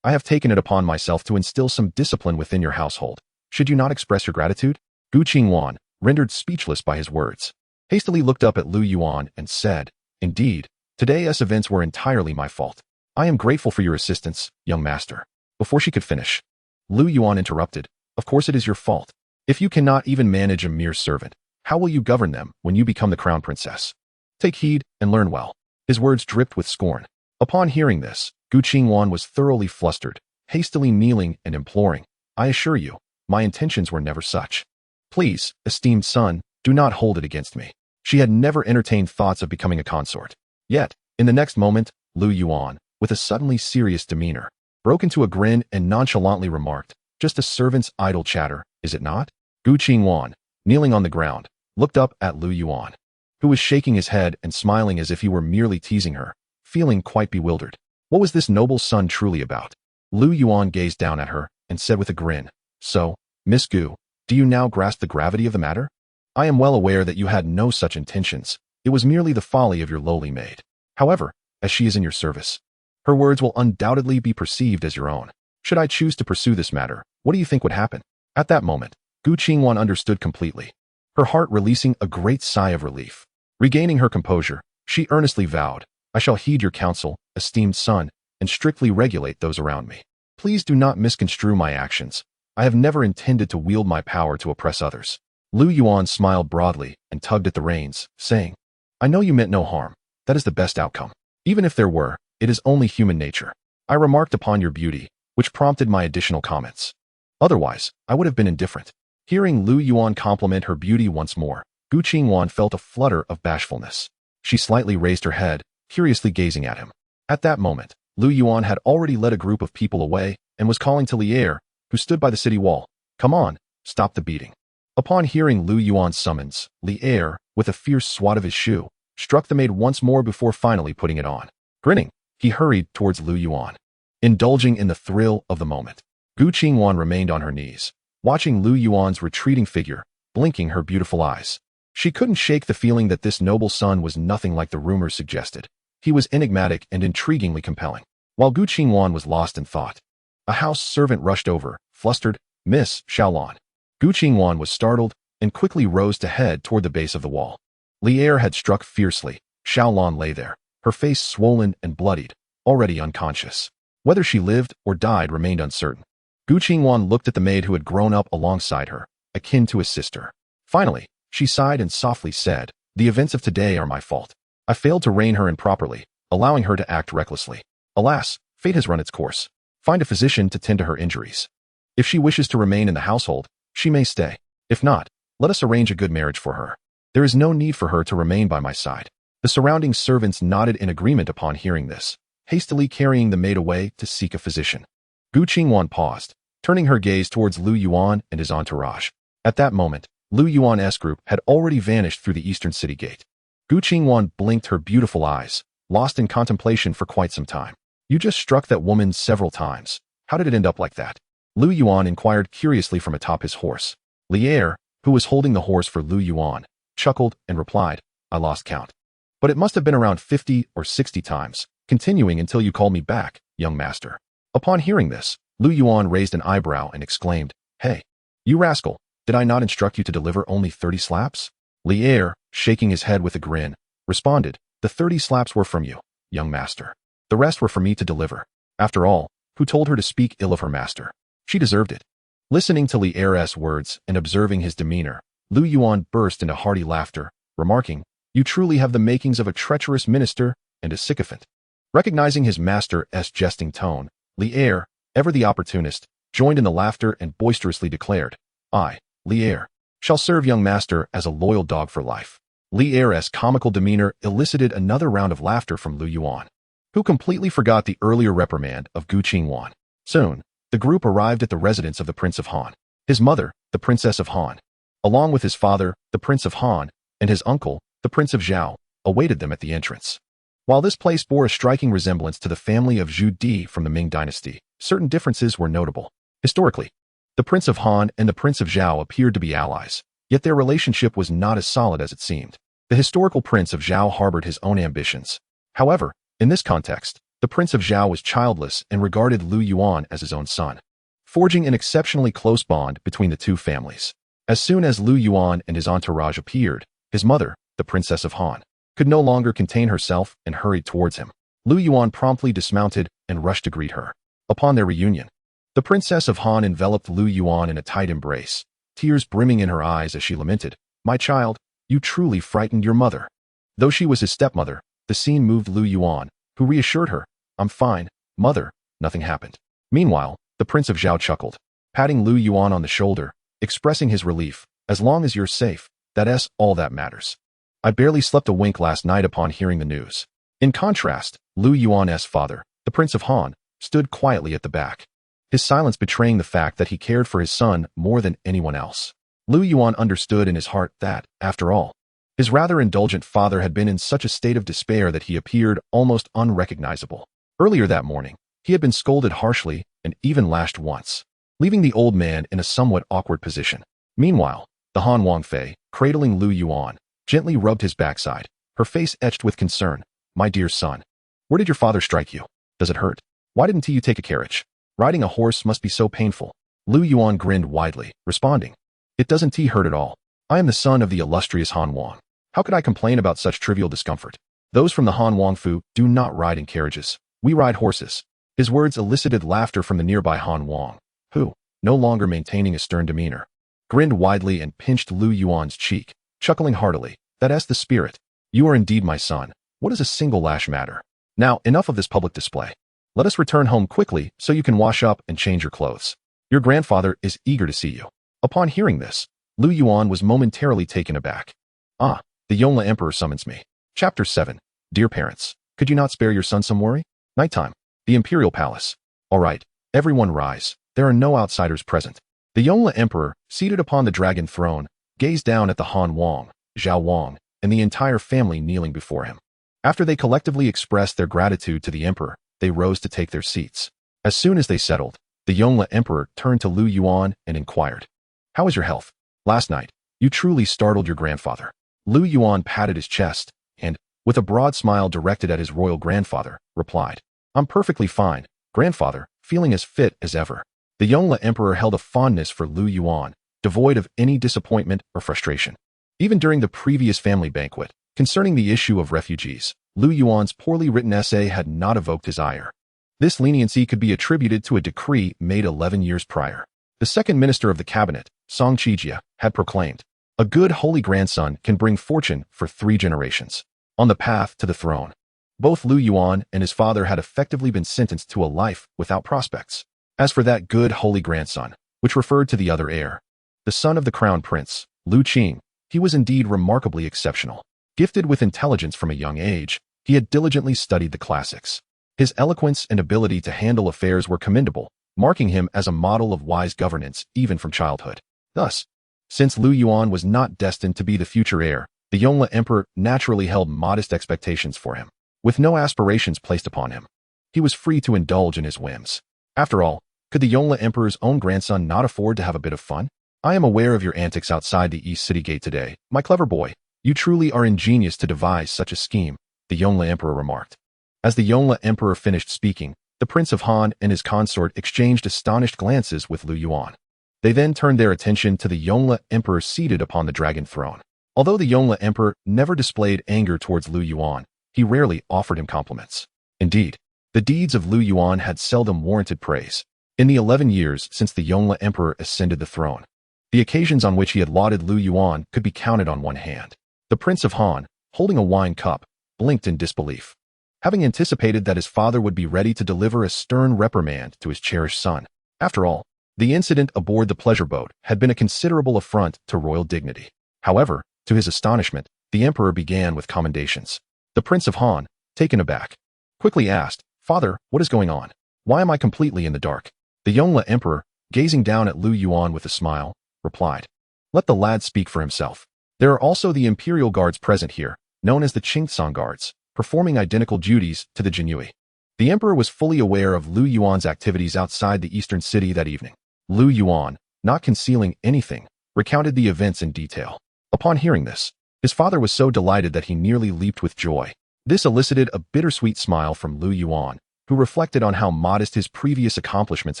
I have taken it upon myself to instill some discipline within your household. Should you not express your gratitude?" Gu Qingwan, rendered speechless by his words, hastily looked up at Lu Yuan and said, "Indeed, today's events were entirely my fault. I am grateful for your assistance, young master." Before she could finish, Lu Yuan interrupted, "Of course it is your fault. If you cannot even manage a mere servant, how will you govern them when you become the crown princess? Take heed and learn well." His words dripped with scorn. Upon hearing this, Gu Qingwan was thoroughly flustered, hastily kneeling and imploring, "I assure you, my intentions were never such. Please, esteemed son, do not hold it against me." She had never entertained thoughts of becoming a consort. Yet, in the next moment, Lu Yuan, with a suddenly serious demeanor, broke into a grin and nonchalantly remarked, "Just a servant's idle chatter, is it not?" Gu Qingwan, kneeling on the ground, looked up at Lu Yuan, who was shaking his head and smiling as if he were merely teasing her, feeling quite bewildered. What was this noble son truly about? Lu Yuan gazed down at her and said with a grin, "So, Miss Gu, do you now grasp the gravity of the matter? I am well aware that you had no such intentions. It was merely the folly of your lowly maid. However, as she is in your service, her words will undoubtedly be perceived as your own. Should I choose to pursue this matter, what do you think would happen?" At that moment, Gu Qingwan understood completely, her heart releasing a great sigh of relief. Regaining her composure, she earnestly vowed, "I shall heed your counsel, esteemed son, and strictly regulate those around me. Please do not misconstrue my actions. I have never intended to wield my power to oppress others." Lu Yuan smiled broadly and tugged at the reins, saying, "I know you meant no harm. That is the best outcome. Even if there were, it is only human nature. I remarked upon your beauty, which prompted my additional comments. Otherwise, I would have been indifferent. Hearing Lu Yuan compliment her beauty once more, Gu Qingwan felt a flutter of bashfulness. She slightly raised her head, curiously gazing at him. At that moment, Lu Yuan had already led a group of people away and was calling to Lier, who stood by the city wall. Come on, stop the beating. Upon hearing Lu Yuan's summons, Lier, with a fierce swat of his shoe, struck the maid once more before finally putting it on. Grinning, he hurried towards Lu Yuan. Indulging in the thrill of the moment, Gu Qingwan remained on her knees, watching Lu Yuan's retreating figure, blinking her beautiful eyes. She couldn't shake the feeling that this noble son was nothing like the rumors suggested. He was enigmatic and intriguingly compelling. While Gu Qingwan was lost in thought, a house servant rushed over, flustered, "Miss Xiaolan." Gu Qingwan was startled and quickly rose to head toward the base of the wall. Lier had struck fiercely. Xiaolan lay there, her face swollen and bloodied, already unconscious. Whether she lived or died remained uncertain. Gu Qingwan looked at the maid who had grown up alongside her, akin to a sister. Finally, she sighed and softly said, "The events of today are my fault. I failed to rein her in properly, allowing her to act recklessly. Alas, fate has run its course. Find a physician to tend to her injuries. If she wishes to remain in the household, she may stay. If not, let us arrange a good marriage for her. There is no need for her to remain by my side." The surrounding servants nodded in agreement upon hearing this, hastily carrying the maid away to seek a physician. Gu Qingwan paused, turning her gaze towards Lu Yuan and his entourage. At that moment, Lu Yuan's group had already vanished through the eastern city gate. Gu Qingwan blinked her beautiful eyes, lost in contemplation for quite some time. "You just struck that woman several times. How did it end up like that?" Lu Yuan inquired curiously from atop his horse. Lier, who was holding the horse for Lu Yuan, chuckled and replied, "I lost count. But it must have been around 50 or 60 times, continuing until you called me back, young master." Upon hearing this, Lu Yuan raised an eyebrow and exclaimed, "Hey, you rascal, did I not instruct you to deliver only 30 slaps?" Lier, shaking his head with a grin, responded, "The 30 slaps were from you, young master. The rest were for me to deliver. After all, who told her to speak ill of her master? She deserved it." Listening to Lier's words and observing his demeanor, Lu Yuan burst into hearty laughter, remarking, "You truly have the makings of a treacherous minister and a sycophant." Recognizing his master's jesting tone, Lier, ever the opportunist, joined in the laughter and boisterously declared, "I, Lier, shall serve young master as a loyal dog for life." Lier's comical demeanor elicited another round of laughter from Lu Yuan, who completely forgot the earlier reprimand of Gu Qingwan. Soon, the group arrived at the residence of the Prince of Han. His mother, the Princess of Han, along with his father, the Prince of Han, and his uncle, the Prince of Zhao, awaited them at the entrance. While this place bore a striking resemblance to the family of Jade from the Ming Dynasty, certain differences were notable. Historically, the Prince of Han and the Prince of Zhao appeared to be allies, yet their relationship was not as solid as it seemed. The historical Prince of Zhao harbored his own ambitions. However, in this context, the Prince of Zhao was childless and regarded Lu Yuan as his own son, forging an exceptionally close bond between the two families. As soon as Lu Yuan and his entourage appeared, his mother, the Princess of Han, could no longer contain herself and hurried towards him. Lu Yuan promptly dismounted and rushed to greet her. Upon their reunion, the Princess of Han enveloped Lu Yuan in a tight embrace, tears brimming in her eyes as she lamented, "My child, you truly frightened your mother." Though she was his stepmother, the scene moved Lu Yuan, who reassured her, "I'm fine, mother, nothing happened." Meanwhile, the Prince of Zhao chuckled, patting Lu Yuan on the shoulder, expressing his relief, "As long as you're safe, that's all that matters. I barely slept a wink last night upon hearing the news." In contrast, Lu Yuan's father, the Prince of Han, stood quietly at the back, his silence betraying the fact that he cared for his son more than anyone else. Lu Yuan understood in his heart that, after all, his rather indulgent father had been in such a state of despair that he appeared almost unrecognizable. Earlier that morning, he had been scolded harshly and even lashed once, leaving the old man in a somewhat awkward position. Meanwhile, the Han Wangfei, cradling Lu Yuan, gently rubbed his backside, her face etched with concern. "My dear son, where did your father strike you? Does it hurt? Why didn't you take a carriage? Riding a horse must be so painful." Lu Yuan grinned widely, responding, "It doesn't hurt at all. I am the son of the illustrious Han Wang. How could I complain about such trivial discomfort? Those from the Han Wangfu do not ride in carriages. We ride horses." His words elicited laughter from the nearby Han Wang, who, no longer maintaining a stern demeanor, grinned widely and pinched Lu Yuan's cheek, chuckling heartily, "That's the spirit. You are indeed my son. What does a single lash matter? Now, enough of this public display. Let us return home quickly so you can wash up and change your clothes. Your grandfather is eager to see you." Upon hearing this, Lu Yuan was momentarily taken aback. "Ah, the Yongle Emperor summons me." Chapter 7. Dear parents, could you not spare your son some worry? Nighttime. The Imperial Palace. All right, everyone rise. There are no outsiders present. The Yongle Emperor, seated upon the dragon throne, gazed down at the Han Wang, Zhao Wang, and the entire family kneeling before him. After they collectively expressed their gratitude to the emperor, they rose to take their seats. As soon as they settled, the Yongle Emperor turned to Lu Yuan and inquired, "How is your health? Last night, you truly startled your grandfather." Lu Yuan patted his chest and, with a broad smile directed at his royal grandfather, replied, "I'm perfectly fine, grandfather, feeling as fit as ever." The Yongle Emperor held a fondness for Lu Yuan, devoid of any disappointment or frustration. Even during the previous family banquet, concerning the issue of refugees, Lu Yuan's poorly written essay had not evoked his ire. This leniency could be attributed to a decree made 11 years prior. The second minister of the cabinet, Song Qijia, had proclaimed, "A good holy grandson can bring fortune for 3 generations." On the path to the throne, both Lu Yuan and his father had effectively been sentenced to a life without prospects. As for that good holy grandson, which referred to the other heir, the son of the crown prince, Lu Qing, he was indeed remarkably exceptional. Gifted with intelligence from a young age, he had diligently studied the classics. His eloquence and ability to handle affairs were commendable, marking him as a model of wise governance even from childhood. Thus, since Lu Yuan was not destined to be the future heir, the Yongle Emperor naturally held modest expectations for him. With no aspirations placed upon him, he was free to indulge in his whims. After all, could the Yongle Emperor's own grandson not afford to have a bit of fun? "I am aware of your antics outside the East City Gate today, my clever boy. You truly are ingenious to devise such a scheme," the Yongle Emperor remarked. As the Yongle Emperor finished speaking, the Prince of Han and his consort exchanged astonished glances with Lu Yuan. They then turned their attention to the Yongle Emperor seated upon the dragon throne. Although the Yongle Emperor never displayed anger towards Lu Yuan, he rarely offered him compliments. Indeed, the deeds of Lu Yuan had seldom warranted praise. In the 11 years since the Yongle Emperor ascended the throne, the occasions on which he had lauded Lu Yuan could be counted on one hand. The Prince of Han, holding a wine cup, blinked in disbelief, having anticipated that his father would be ready to deliver a stern reprimand to his cherished son. After all, the incident aboard the pleasure boat had been a considerable affront to royal dignity. However, to his astonishment, the emperor began with commendations. The Prince of Han, taken aback, quickly asked, "Father, what is going on? Why am I completely in the dark?" The Yongle Emperor, gazing down at Lu Yuan with a smile, replied, "Let the lad speak for himself. There are also the imperial guards present here, known as the Qingtsong guards, performing identical duties to the Jinyue." The emperor was fully aware of Lu Yuan's activities outside the eastern city that evening. Lu Yuan, not concealing anything, recounted the events in detail. Upon hearing this, his father was so delighted that he nearly leaped with joy. This elicited a bittersweet smile from Lu Yuan, who reflected on how modest his previous accomplishments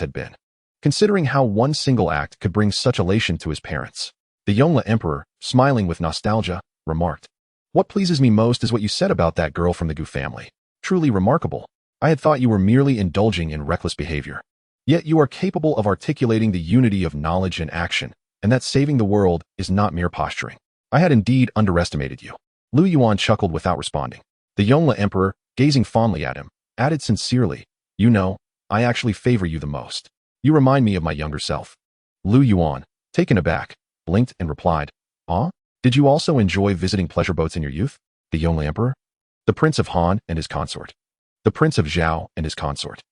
had been, considering how one single act could bring such elation to his parents. The Yongle Emperor, smiling with nostalgia, remarked, "What pleases me most is what you said about that girl from the Gu family. Truly remarkable. I had thought you were merely indulging in reckless behavior. Yet you are capable of articulating the unity of knowledge and action, and that saving the world is not mere posturing. I had indeed underestimated you." Lu Yuan chuckled without responding. The Yongle Emperor, gazing fondly at him, added sincerely, "You know, I actually favor you the most. You remind me of my younger self." Lu Yuan, taken aback, blinked and replied, "Ah? Did you also enjoy visiting pleasure boats in your youth?" The Yongle Emperor, the Prince of Han and his consort, the Prince of Zhao and his consort.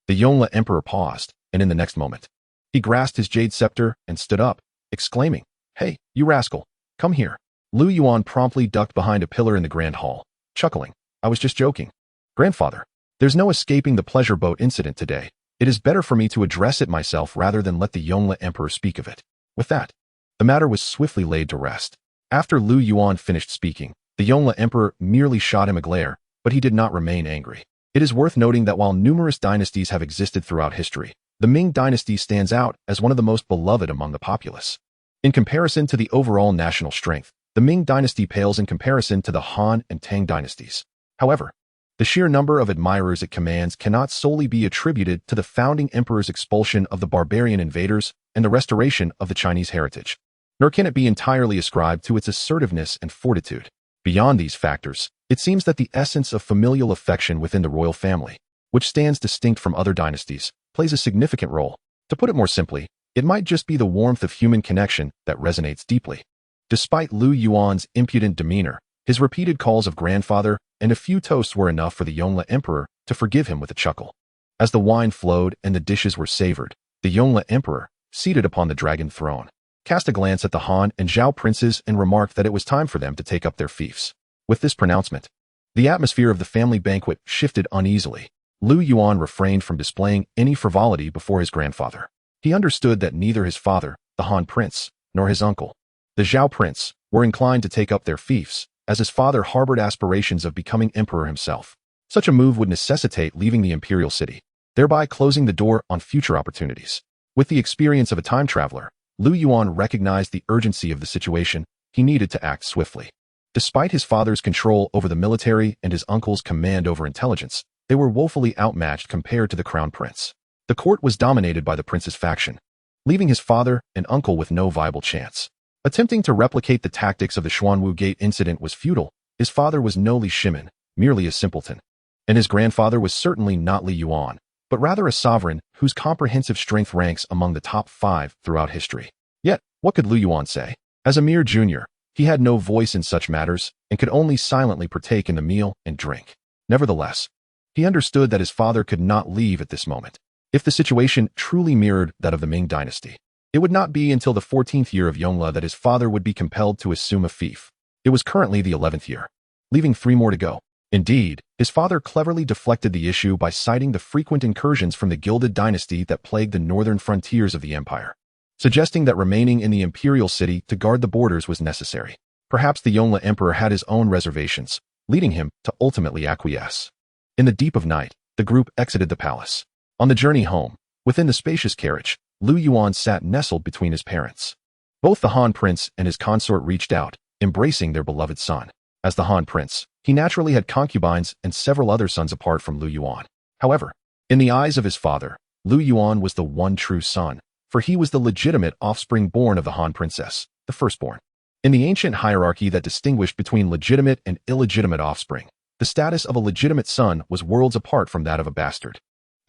The Yongle Emperor paused, and in the next moment, he grasped his jade scepter and stood up, exclaiming, "Hey, you rascal, come here." Lu Yuan promptly ducked behind a pillar in the grand hall, chuckling, "I was just joking. Grandfather, there's no escaping the pleasure boat incident today. It is better for me to address it myself rather than let the Yongle Emperor speak of it." With that, the matter was swiftly laid to rest. After Lu Yuan finished speaking, the Yongle Emperor merely shot him a glare, but he did not remain angry. It is worth noting that while numerous dynasties have existed throughout history, the Ming Dynasty stands out as one of the most beloved among the populace. In comparison to the overall national strength, the Ming Dynasty pales in comparison to the Han and Tang dynasties. However, the sheer number of admirers it commands cannot solely be attributed to the founding emperor's expulsion of the barbarian invaders and the restoration of the Chinese heritage, nor can it be entirely ascribed to its assertiveness and fortitude. Beyond these factors, it seems that the essence of familial affection within the royal family, which stands distinct from other dynasties, plays a significant role. To put it more simply, it might just be the warmth of human connection that resonates deeply. Despite Lu Yuan's impudent demeanor, his repeated calls of grandfather and a few toasts were enough for the Yongle Emperor to forgive him with a chuckle. As the wine flowed and the dishes were savored, the Yongle Emperor, seated upon the dragon throne, cast a glance at the Han and Zhao princes and remarked that it was time for them to take up their fiefs. With this pronouncement, the atmosphere of the family banquet shifted uneasily. Lu Yuan refrained from displaying any frivolity before his grandfather. He understood that neither his father, the Han prince, nor his uncle, the Zhao prince, were inclined to take up their fiefs, as his father harbored aspirations of becoming emperor himself. Such a move would necessitate leaving the imperial city, thereby closing the door on future opportunities. With the experience of a time traveler, Lu Yuan recognized the urgency of the situation. He needed to act swiftly. Despite his father's control over the military and his uncle's command over intelligence, they were woefully outmatched compared to the crown prince. The court was dominated by the prince's faction, leaving his father and uncle with no viable chance. Attempting to replicate the tactics of the Xuanwu Gate incident was futile. His father was no Li Shimin, merely a simpleton. And his grandfather was certainly not Lu Yuan, but rather a sovereign whose comprehensive strength ranks among the top 5 throughout history. Yet, what could Lu Yuan say? As a mere junior, he had no voice in such matters and could only silently partake in the meal and drink. Nevertheless, he understood that his father could not leave at this moment. If the situation truly mirrored that of the Ming Dynasty, it would not be until the 14th year of Yongle that his father would be compelled to assume a fief. It was currently the 11th year, leaving 3 more to go. Indeed, his father cleverly deflected the issue by citing the frequent incursions from the Gilded Dynasty that plagued the northern frontiers of the empire, suggesting that remaining in the imperial city to guard the borders was necessary. Perhaps the Yongle Emperor had his own reservations, leading him to ultimately acquiesce. In the deep of night, the group exited the palace. On the journey home, within the spacious carriage, Lu Yuan sat nestled between his parents. Both the Han prince and his consort reached out, embracing their beloved son. As the Han prince, he naturally had concubines and several other sons apart from Lu Yuan. However, in the eyes of his father, Lu Yuan was the one true son, for he was the legitimate offspring born of the Han princess, the firstborn. In the ancient hierarchy that distinguished between legitimate and illegitimate offspring, the status of a legitimate son was worlds apart from that of a bastard.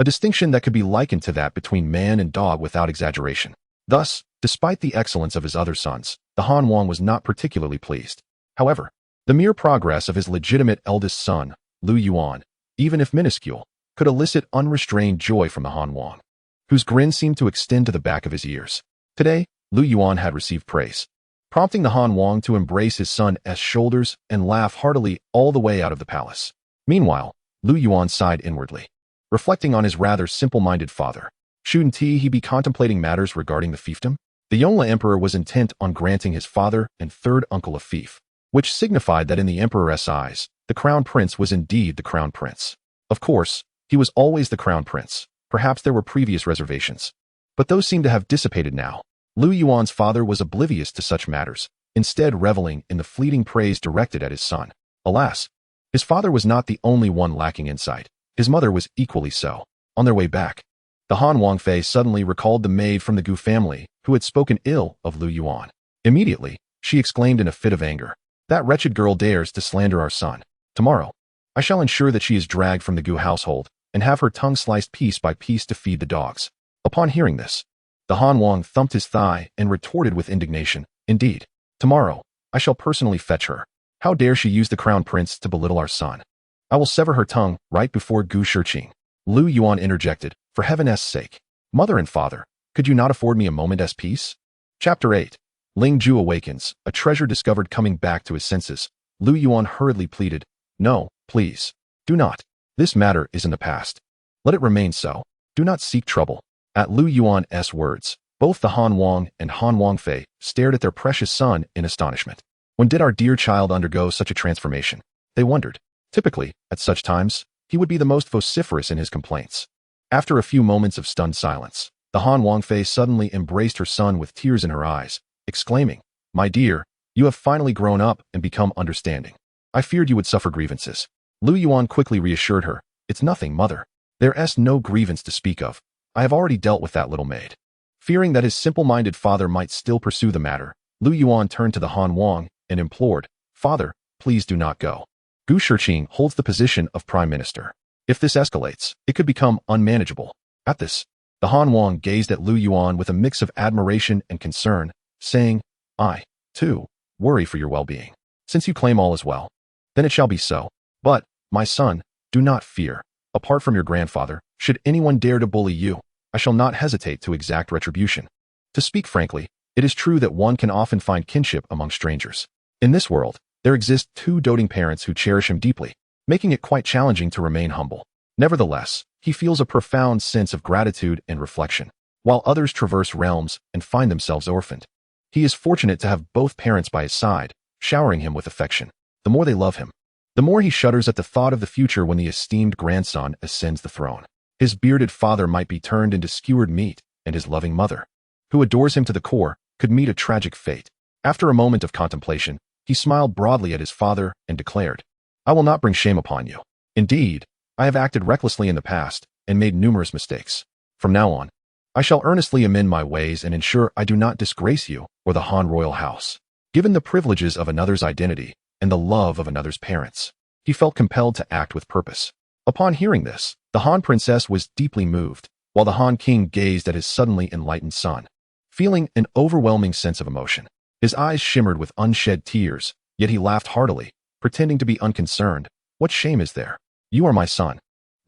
A distinction that could be likened to that between man and dog without exaggeration. Thus, despite the excellence of his other sons, the Han Wang was not particularly pleased. However, the mere progress of his legitimate eldest son, Lu Yuan, even if minuscule, could elicit unrestrained joy from the Han Wang, whose grin seemed to extend to the back of his ears. Today, Lu Yuan had received praise, prompting the Han Wang to embrace his son's shoulders and laugh heartily all the way out of the palace. Meanwhile, Lu Yuan sighed inwardly, reflecting on his rather simple-minded father. Shouldn't he be contemplating matters regarding the fiefdom? The Yongle Emperor was intent on granting his father and third uncle a fief, which signified that in the Emperor's eyes, the crown prince was indeed the crown prince. Of course, he was always the crown prince. Perhaps there were previous reservations, but those seemed to have dissipated now. Lu Yuan's father was oblivious to such matters, instead reveling in the fleeting praise directed at his son. Alas, his father was not the only one lacking insight. His mother was equally so. On their way back, the Han Wangfei suddenly recalled the maid from the Gu family who had spoken ill of Lu Yuan. Immediately, she exclaimed in a fit of anger, "That wretched girl dares to slander our son. Tomorrow, I shall ensure that she is dragged from the Gu household and have her tongue sliced piece by piece to feed the dogs." Upon hearing this, the Han Wang thumped his thigh and retorted with indignation, "Indeed, tomorrow, I shall personally fetch her. How dare she use the crown prince to belittle our son? I will sever her tongue right before Gu Shiqing." Lu Yuan interjected, "For heaven's sake, mother and father, could you not afford me a moment's peace?" Chapter 8. Ling Ju awakens, a treasure discovered. Coming back to his senses, Lu Yuan hurriedly pleaded, "No, please, do not. This matter is in the past. Let it remain so. Do not seek trouble." At Lu Yuan's words, both the Han Wang and Han Wangfei stared at their precious son in astonishment. When did our dear child undergo such a transformation? They wondered. Typically, at such times, he would be the most vociferous in his complaints. After a few moments of stunned silence, the Han Wangfei suddenly embraced her son with tears in her eyes, exclaiming, "My dear, you have finally grown up and become understanding. I feared you would suffer grievances." Lu Yuan quickly reassured her, "It's nothing, mother. There's no grievance to speak of. I have already dealt with that little maid." Fearing that his simple-minded father might still pursue the matter, Lu Yuan turned to the Han Wang and implored, "Father, please do not go. Gu Shiqing holds the position of prime minister. If this escalates, it could become unmanageable. At this, the Han Wang gazed at Lu Yuan with a mix of admiration and concern, saying, I, too, worry for your well-being. Since you claim all is well, then it shall be so. But, my son, do not fear. Apart from your grandfather, should anyone dare to bully you, I shall not hesitate to exact retribution. To speak frankly, it is true that one can often find kinship among strangers. In this world, there exist two doting parents who cherish him deeply, making it quite challenging to remain humble. Nevertheless, he feels a profound sense of gratitude and reflection, while others traverse realms and find themselves orphaned. He is fortunate to have both parents by his side, showering him with affection. The more they love him, the more he shudders at the thought of the future when the esteemed grandson ascends the throne. His bearded father might be turned into skewered meat, and his loving mother, who adores him to the core, could meet a tragic fate. After a moment of contemplation, he smiled broadly at his father and declared, I will not bring shame upon you. Indeed, I have acted recklessly in the past and made numerous mistakes. From now on, I shall earnestly amend my ways and ensure I do not disgrace you or the Han royal house. Given the privileges of another's identity and the love of another's parents, he felt compelled to act with purpose. Upon hearing this, the Han princess was deeply moved, while the Han king gazed at his suddenly enlightened son, feeling an overwhelming sense of emotion. His eyes shimmered with unshed tears, yet he laughed heartily, pretending to be unconcerned. What shame is there? You are my son.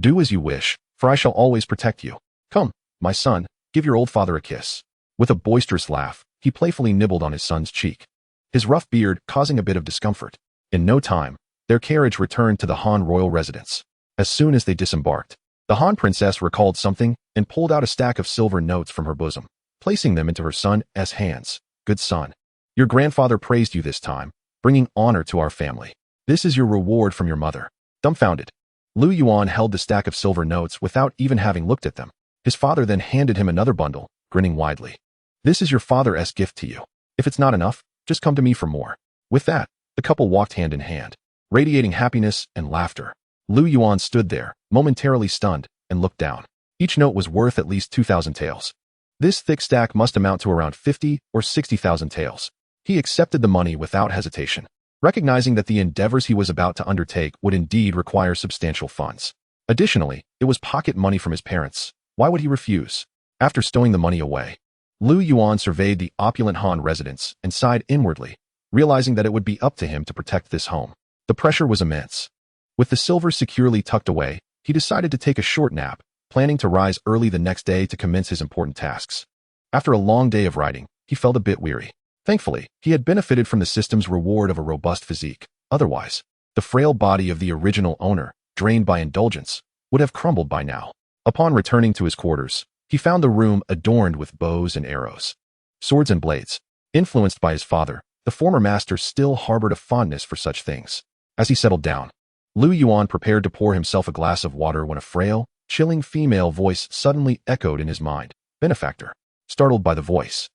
Do as you wish, for I shall always protect you. Come, my son, give your old father a kiss. With a boisterous laugh, he playfully nibbled on his son's cheek, his rough beard causing a bit of discomfort. In no time, their carriage returned to the Han royal residence. As soon as they disembarked, the Han princess recalled something and pulled out a stack of silver notes from her bosom, placing them into her son's hands. Good son, your grandfather praised you this time, bringing honor to our family. This is your reward from your mother. Dumbfounded, Lu Yuan held the stack of silver notes without even having looked at them. His father then handed him another bundle, grinning widely. This is your father's gift to you. If it's not enough, just come to me for more. With that, the couple walked hand in hand, radiating happiness and laughter. Lu Yuan stood there, momentarily stunned, and looked down. Each note was worth at least 2,000 taels. This thick stack must amount to around 50 or 60,000 taels. He accepted the money without hesitation, recognizing that the endeavors he was about to undertake would indeed require substantial funds. Additionally, it was pocket money from his parents. Why would he refuse? After stowing the money away, Lu Yuan surveyed the opulent Han residence and sighed inwardly, realizing that it would be up to him to protect this home. The pressure was immense. With the silver securely tucked away, he decided to take a short nap, planning to rise early the next day to commence his important tasks. After a long day of riding, he felt a bit weary. Thankfully, he had benefited from the system's reward of a robust physique. Otherwise, the frail body of the original owner, drained by indulgence, would have crumbled by now. Upon returning to his quarters, he found the room adorned with bows and arrows, swords and blades. Influenced by his father, the former master still harbored a fondness for such things. As he settled down, Lu Yuan prepared to pour himself a glass of water when a frail, chilling female voice suddenly echoed in his mind. Benefactor. Startled by the voice,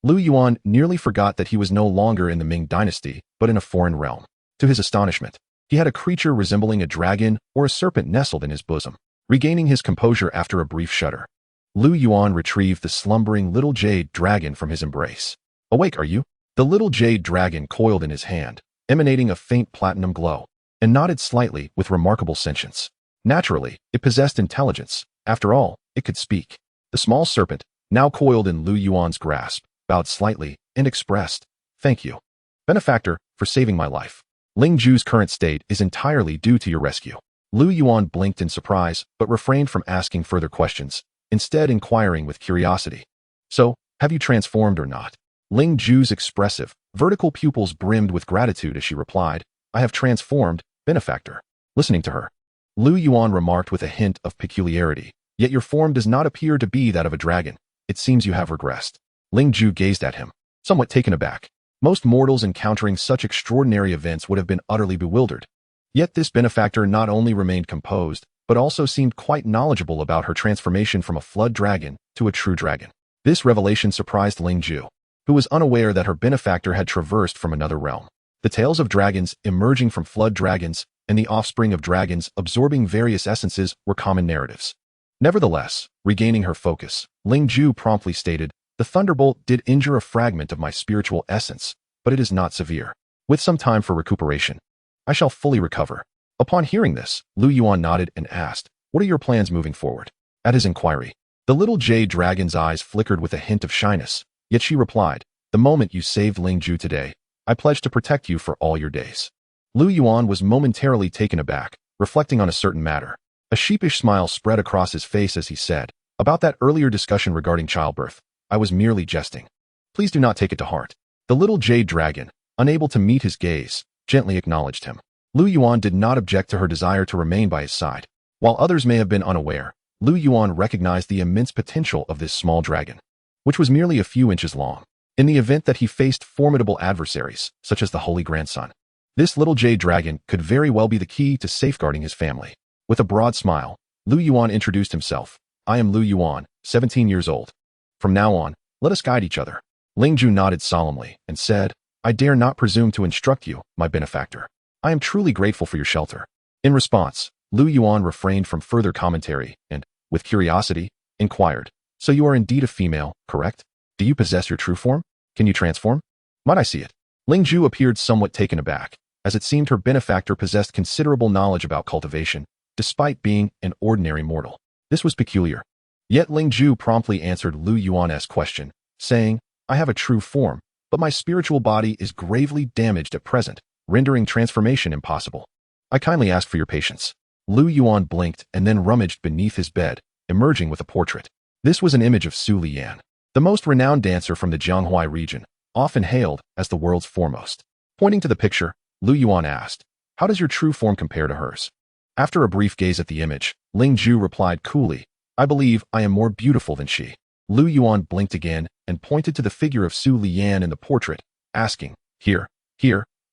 Lu Yuan nearly forgot that he was no longer in the Ming Dynasty, but in a foreign realm. To his astonishment, he had a creature resembling a dragon or a serpent nestled in his bosom. Regaining his composure after a brief shudder, Lu Yuan retrieved the slumbering little jade dragon from his embrace. Awake, are you? The little jade dragon coiled in his hand, emanating a faint platinum glow, and nodded slightly with remarkable sentience. Naturally, it possessed intelligence. After all, it could speak. The small serpent, now coiled in Lu Yuan's grasp, bowed slightly and expressed, "Thank you, benefactor, for saving my life. Ling Ju's current state is entirely due to your rescue." Lu Yuan blinked in surprise, but refrained from asking further questions, instead inquiring with curiosity. "So, have you transformed or not?" Ling Ju's expressive, vertical pupils brimmed with gratitude as she replied, "I have transformed, benefactor." Listening to her, Lu Yuan remarked with a hint of peculiarity, "Yet your form does not appear to be that of a dragon. It seems you have regressed." Ling Ju gazed at him, somewhat taken aback. Most mortals encountering such extraordinary events would have been utterly bewildered. Yet this benefactor not only remained composed, but also seemed quite knowledgeable about her transformation from a flood dragon to a true dragon. This revelation surprised Ling Ju, who was unaware that her benefactor had traversed from another realm. The tales of dragons emerging from flood dragons and the offspring of dragons absorbing various essences were common narratives. Nevertheless, regaining her focus, Ling Ju promptly stated, "The thunderbolt did injure a fragment of my spiritual essence, but it is not severe. With some time for recuperation, I shall fully recover." Upon hearing this, Lu Yuan nodded and asked, What are your plans moving forward? At his inquiry, the little jade dragon's eyes flickered with a hint of shyness, yet she replied, "The moment you saved Ling Ju today, I pledge to protect you for all your days." Lu Yuan was momentarily taken aback, reflecting on a certain matter. A sheepish smile spread across his face as he said, "About that earlier discussion regarding childbirth, I was merely jesting. Please do not take it to heart." The little jade dragon, unable to meet his gaze, gently acknowledged him. Lu Yuan did not object to her desire to remain by his side. While others may have been unaware, Lu Yuan recognized the immense potential of this small dragon, which was merely a few inches long. In the event that he faced formidable adversaries, such as the Holy Grandson, this little jade dragon could very well be the key to safeguarding his family. With a broad smile, Lu Yuan introduced himself. "I am Lu Yuan, 17 years old. From now on, let us guide each other." Ling Ju nodded solemnly and said, "I dare not presume to instruct you, my benefactor. I am truly grateful for your shelter." In response, Lu Yuan refrained from further commentary and, with curiosity, inquired, "So you are indeed a female, correct? Do you possess your true form? Can you transform? Might I see it?" Ling Ju appeared somewhat taken aback, as it seemed her benefactor possessed considerable knowledge about cultivation, despite being an ordinary mortal. This was peculiar. Yet Ling Ju promptly answered Lu Yuan's question, saying, "I have a true form, but my spiritual body is gravely damaged at present, rendering transformation impossible. I kindly ask for your patience." Lu Yuan blinked and then rummaged beneath his bed, emerging with a portrait. This was an image of Su Lian, the most renowned dancer from the Jianghuai region, often hailed as the world's foremost. Pointing to the picture, Lu Yuan asked, "How does your true form compare to hers?" After a brief gaze at the image, Ling Ju replied coolly, "I believe I am more beautiful than she." Lu Yuan blinked again and pointed to the figure of Su Lian in the portrait, asking, Here,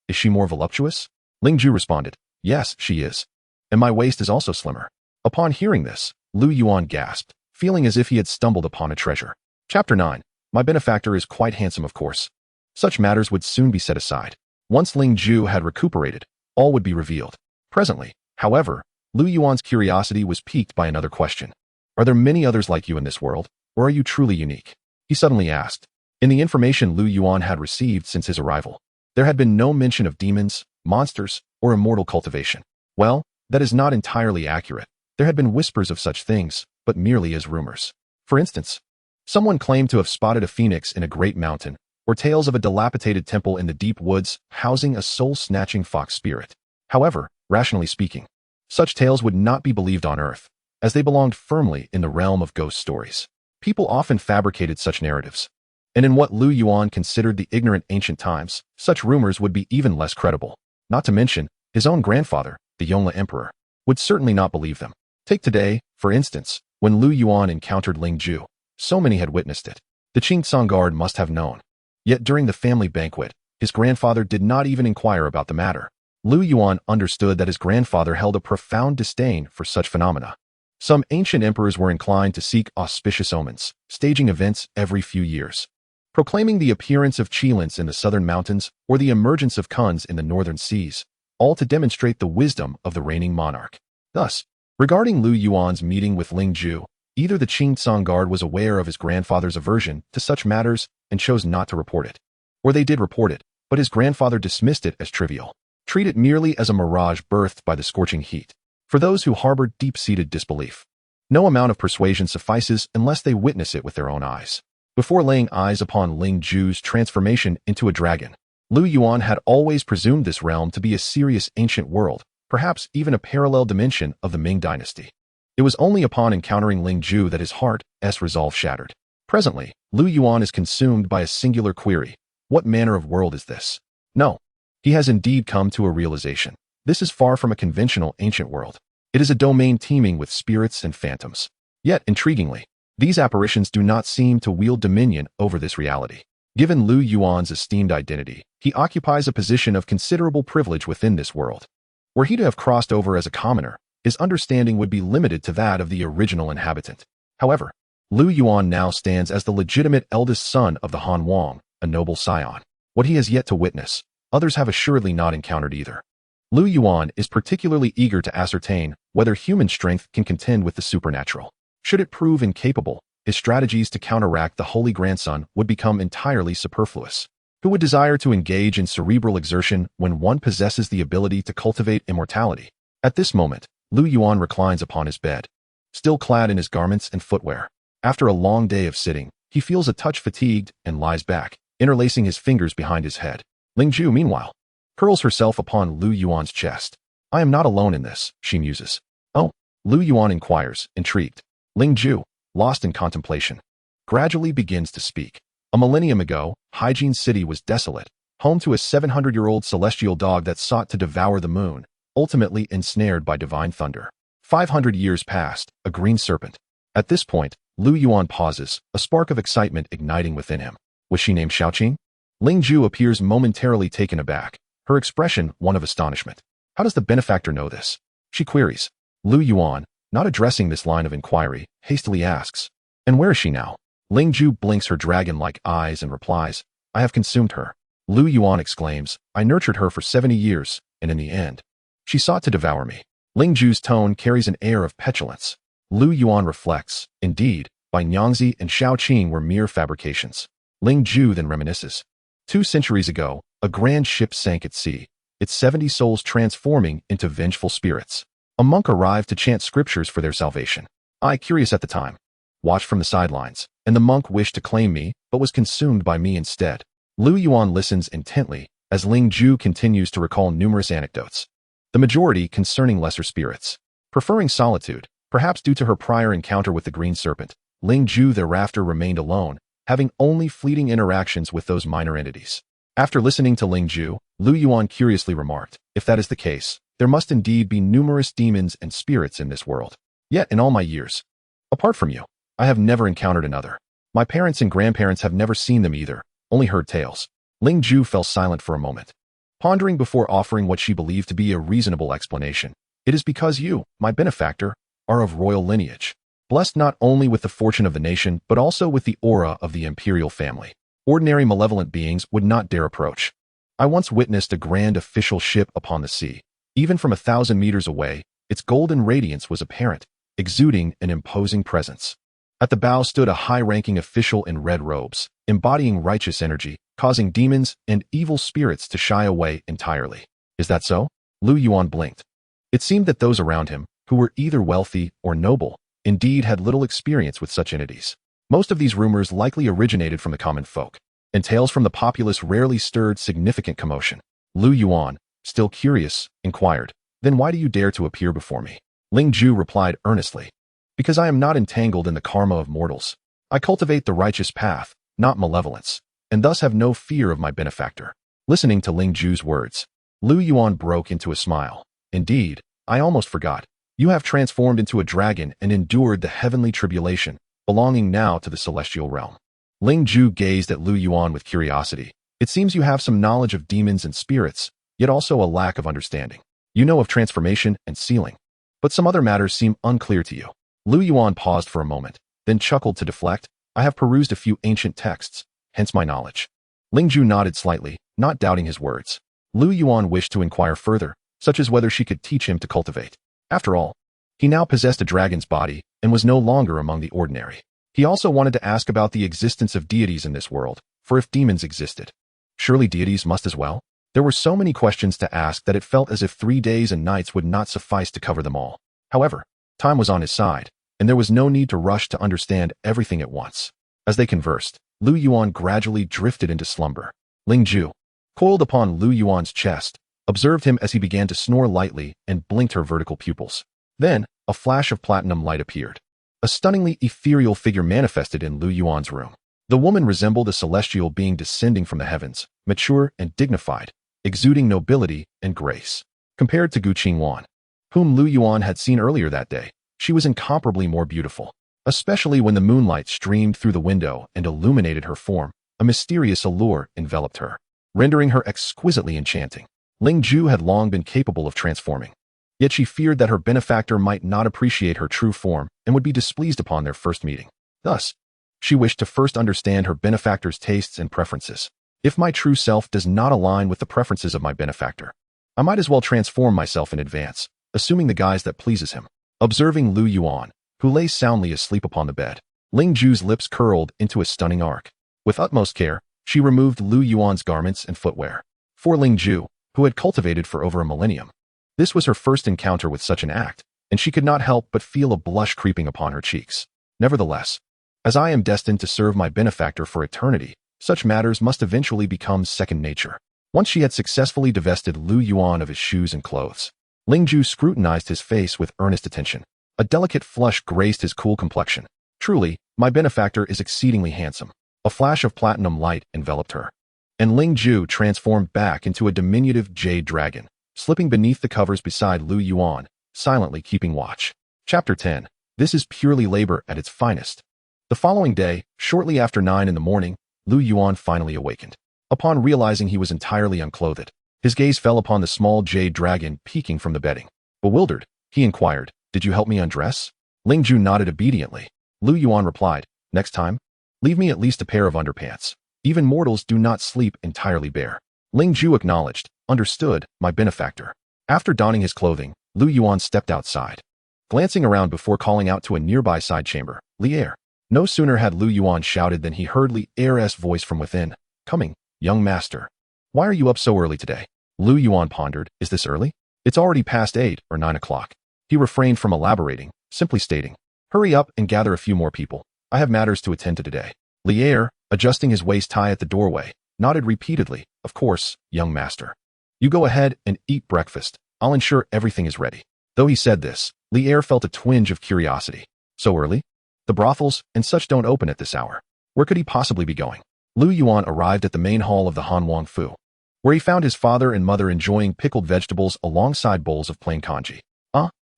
is she more voluptuous?" Ling Ju responded, "Yes, she is. And my waist is also slimmer." Upon hearing this, Lu Yuan gasped, feeling as if he had stumbled upon a treasure. Chapter 9. My benefactor is quite handsome, of course. Such matters would soon be set aside. Once Ling Ju had recuperated, all would be revealed. Presently, however, Lu Yuan's curiosity was piqued by another question. "Are there many others like you in this world, or are you truly unique?" he suddenly asked. In the information Lu Yuan had received since his arrival, there had been no mention of demons, monsters, or immortal cultivation. Well, that is not entirely accurate. There had been whispers of such things, but merely as rumors. For instance, someone claimed to have spotted a phoenix in a great mountain, or tales of a dilapidated temple in the deep woods housing a soul-snatching fox spirit. However, rationally speaking, such tales would not be believed on Earth, as they belonged firmly in the realm of ghost stories. People often fabricated such narratives, and in what Lu Yuan considered the ignorant ancient times, such rumors would be even less credible. Not to mention, his own grandfather, the Yongle Emperor, would certainly not believe them. Take today, for instance, when Lu Yuan encountered Ling Ju. So many had witnessed it. The Qingtsong guard must have known. Yet during the family banquet, his grandfather did not even inquire about the matter. Lu Yuan understood that his grandfather held a profound disdain for such phenomena. Some ancient emperors were inclined to seek auspicious omens, staging events every few years, proclaiming the appearance of Qilins in the southern mountains or the emergence of Kuns in the northern seas, all to demonstrate the wisdom of the reigning monarch. Thus, regarding Lu Yuan's meeting with Ling Ju, either the Qingtsong guard was aware of his grandfather's aversion to such matters and chose not to report it, or they did report it, but his grandfather dismissed it as trivial, treat it merely as a mirage birthed by the scorching heat. For those who harbored deep-seated disbelief, no amount of persuasion suffices unless they witness it with their own eyes. Before laying eyes upon Ling Ju's transformation into a dragon, Lu Yuan had always presumed this realm to be a serious ancient world, perhaps even a parallel dimension of the Ming Dynasty. It was only upon encountering Ling Ju that his heart's resolve shattered. Presently, Lu Yuan is consumed by a singular query. What manner of world is this? No. He has indeed come to a realization. This is far from a conventional ancient world. It is a domain teeming with spirits and phantoms. Yet, intriguingly, these apparitions do not seem to wield dominion over this reality. Given Lu Yuan's esteemed identity, he occupies a position of considerable privilege within this world. Were he to have crossed over as a commoner, his understanding would be limited to that of the original inhabitant. However, Lu Yuan now stands as the legitimate eldest son of the Han Wang, a noble scion. What he has yet to witness, others have assuredly not encountered either. Lu Yuan is particularly eager to ascertain whether human strength can contend with the supernatural. Should it prove incapable, his strategies to counteract the Holy Grandson would become entirely superfluous. Who would desire to engage in cerebral exertion when one possesses the ability to cultivate immortality? At this moment, Lu Yuan reclines upon his bed, still clad in his garments and footwear. After a long day of sitting, he feels a touch fatigued and lies back, interlacing his fingers behind his head. Ling Ju, meanwhile, curls herself upon Lu Yuan's chest. I am not alone in this, she muses. Oh, Lu Yuan inquires, intrigued. Ling Ju, lost in contemplation, gradually begins to speak. A millennium ago, Hygiene City was desolate, home to a 700-year-old celestial dog that sought to devour the moon, ultimately ensnared by divine thunder. 500 years passed, a green serpent. At this point, Lu Yuan pauses, a spark of excitement igniting within him. Was she named Xiaoqing? Ling Ju appears momentarily taken aback, her expression one of astonishment. How does the benefactor know this? She queries. Lu Yuan, not addressing this line of inquiry, hastily asks, and where is she now? Ling Ju blinks her dragon-like eyes and replies, I have consumed her. Lu Yuan exclaims, I nurtured her for 70 years, and in the end, she sought to devour me. Ling Ju's tone carries an air of petulance. Lu Yuan reflects, indeed, Bai Nyangzi and Xiaoqing were mere fabrications. Ling Ju then reminisces. 2 centuries ago, a grand ship sank at sea, its 70 souls transforming into vengeful spirits. A monk arrived to chant scriptures for their salvation. I, curious at the time, watched from the sidelines, and the monk wished to claim me, but was consumed by me instead. Lu Yuan listens intently, as Ling Ju continues to recall numerous anecdotes, the majority concerning lesser spirits. Preferring solitude, perhaps due to her prior encounter with the green serpent, Ling Ju thereafter remained alone, having only fleeting interactions with those minor entities. After listening to Ling Ju, Lu Yuan curiously remarked, if that is the case, there must indeed be numerous demons and spirits in this world. Yet in all my years, apart from you, I have never encountered another. My parents and grandparents have never seen them either, only heard tales. Ling Ju fell silent for a moment, pondering before offering what she believed to be a reasonable explanation. It is because you, my benefactor, are of royal lineage, blessed not only with the fortune of the nation, but also with the aura of the imperial family. Ordinary malevolent beings would not dare approach. I once witnessed a grand official ship upon the sea. Even from 1,000 meters away, its golden radiance was apparent, exuding an imposing presence. At the bow stood a high-ranking official in red robes, embodying righteous energy, causing demons and evil spirits to shy away entirely. Is that so? Lu Yuan blinked. It seemed that those around him, who were either wealthy or noble, indeed had little experience with such entities. Most of these rumors likely originated from the common folk, and tales from the populace rarely stirred significant commotion. Lu Yuan, still curious, inquired, then why do you dare to appear before me? Ling Ju replied earnestly, because I am not entangled in the karma of mortals. I cultivate the righteous path, not malevolence, and thus have no fear of my benefactor. Listening to Ling Ju's words, Lu Yuan broke into a smile. Indeed, I almost forgot. You have transformed into a dragon and endured the heavenly tribulation, belonging now to the celestial realm. Ling Ju gazed at Lu Yuan with curiosity. It seems you have some knowledge of demons and spirits, yet also a lack of understanding. You know of transformation and sealing, but some other matters seem unclear to you. Lu Yuan paused for a moment, then chuckled to deflect. I have perused a few ancient texts, hence my knowledge. Ling Ju nodded slightly, not doubting his words. Lu Yuan wished to inquire further, such as whether she could teach him to cultivate. After all, he now possessed a dragon's body and was no longer among the ordinary. He also wanted to ask about the existence of deities in this world, for if demons existed, surely deities must as well? There were so many questions to ask that it felt as if 3 days and nights would not suffice to cover them all. However, time was on his side, and there was no need to rush to understand everything at once. As they conversed, Lu Yuan gradually drifted into slumber. Ling Ju, coiled upon Lu Yuan's chest, observed him as he began to snore lightly and blinked her vertical pupils. Then, a flash of platinum light appeared. A stunningly ethereal figure manifested in Lu Yuan's room. The woman resembled a celestial being descending from the heavens, mature and dignified, exuding nobility and grace. Compared to Gu Qingwan, whom Lu Yuan had seen earlier that day, she was incomparably more beautiful, especially when the moonlight streamed through the window and illuminated her form. A mysterious allure enveloped her, rendering her exquisitely enchanting. Ling Ju had long been capable of transforming, yet she feared that her benefactor might not appreciate her true form and would be displeased upon their first meeting. Thus, she wished to first understand her benefactor's tastes and preferences. If my true self does not align with the preferences of my benefactor, I might as well transform myself in advance, assuming the guise that pleases him. Observing Lu Yuan, who lay soundly asleep upon the bed, Ling Ju's lips curled into a stunning arc. With utmost care, she removed Lu Yuan's garments and footwear. For Ling Ju, who had cultivated for over a millennium, this was her first encounter with such an act, and she could not help but feel a blush creeping upon her cheeks. Nevertheless, as I am destined to serve my benefactor for eternity, such matters must eventually become second nature. Once she had successfully divested Lu Yuan of his shoes and clothes, Ling Ju scrutinized his face with earnest attention. A delicate flush graced his cool complexion. Truly, my benefactor is exceedingly handsome. A flash of platinum light enveloped her, and Ling Ju transformed back into a diminutive jade dragon, slipping beneath the covers beside Lu Yuan, silently keeping watch. Chapter 10. This is purely labor at its finest. The following day, shortly after 9 in the morning, Lu Yuan finally awakened. Upon realizing he was entirely unclothed, his gaze fell upon the small jade dragon peeking from the bedding. Bewildered, he inquired, "Did you help me undress?" Ling Ju nodded obediently. Lu Yuan replied, "Next time, leave me at least a pair of underpants. Even mortals do not sleep entirely bare." Ling Ju acknowledged, "Understood, my benefactor." After donning his clothing, Lu Yuan stepped outside, glancing around before calling out to a nearby side chamber, "Li'er." No sooner had Lu Yuan shouted than he heard Li'er's voice from within, "Coming, young master. Why are you up so early today?" Lu Yuan pondered, "Is this early? It's already past 8 or 9 o'clock." He refrained from elaborating, simply stating, "Hurry up and gather a few more people. I have matters to attend to today." Li'er, adjusting his waist tie at the doorway, nodded repeatedly, "Of course, young master. You go ahead and eat breakfast. I'll ensure everything is ready." Though he said this, Li'er felt a twinge of curiosity. So early? The brothels and such don't open at this hour. Where could he possibly be going? Lu Yuan arrived at the main hall of the Han Wang Fu, where he found his father and mother enjoying pickled vegetables alongside bowls of plain congee.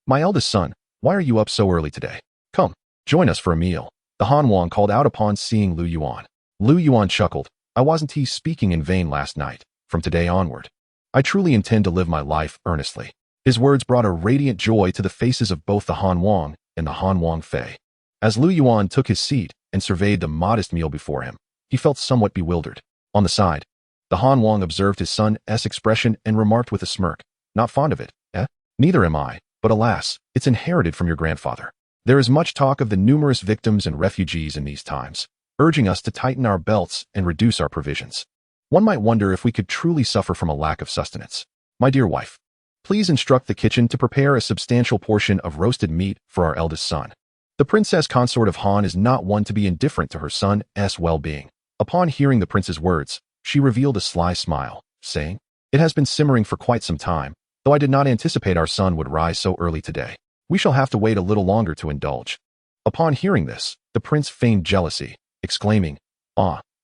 My eldest son, why are you up so early today? Come, join us for a meal," the Han Wang called out upon seeing Lu Yuan. Lu Yuan chuckled, "I wasn't speaking in vain last night. From today onward, I truly intend to live my life earnestly." His words brought a radiant joy to the faces of both the Han Wang and the Han Wang Fei. As Lu Yuan took his seat and surveyed the modest meal before him, he felt somewhat bewildered. On the side, the Han Wang observed his son's expression and remarked with a smirk, "Not fond of it, eh? Neither am I, but alas, it's inherited from your grandfather." There is much talk of the numerous victims and refugees in these times, urging us to tighten our belts and reduce our provisions. One might wonder if we could truly suffer from a lack of sustenance. My dear wife, please instruct the kitchen to prepare a substantial portion of roasted meat for our eldest son. The princess consort of Han is not one to be indifferent to her son's well-being. Upon hearing the prince's words, she revealed a sly smile, saying, "It has been simmering for quite some time, though I did not anticipate our son would rise so early today. We shall have to wait a little longer to indulge." Upon hearing this, the prince feigned jealousy, exclaiming,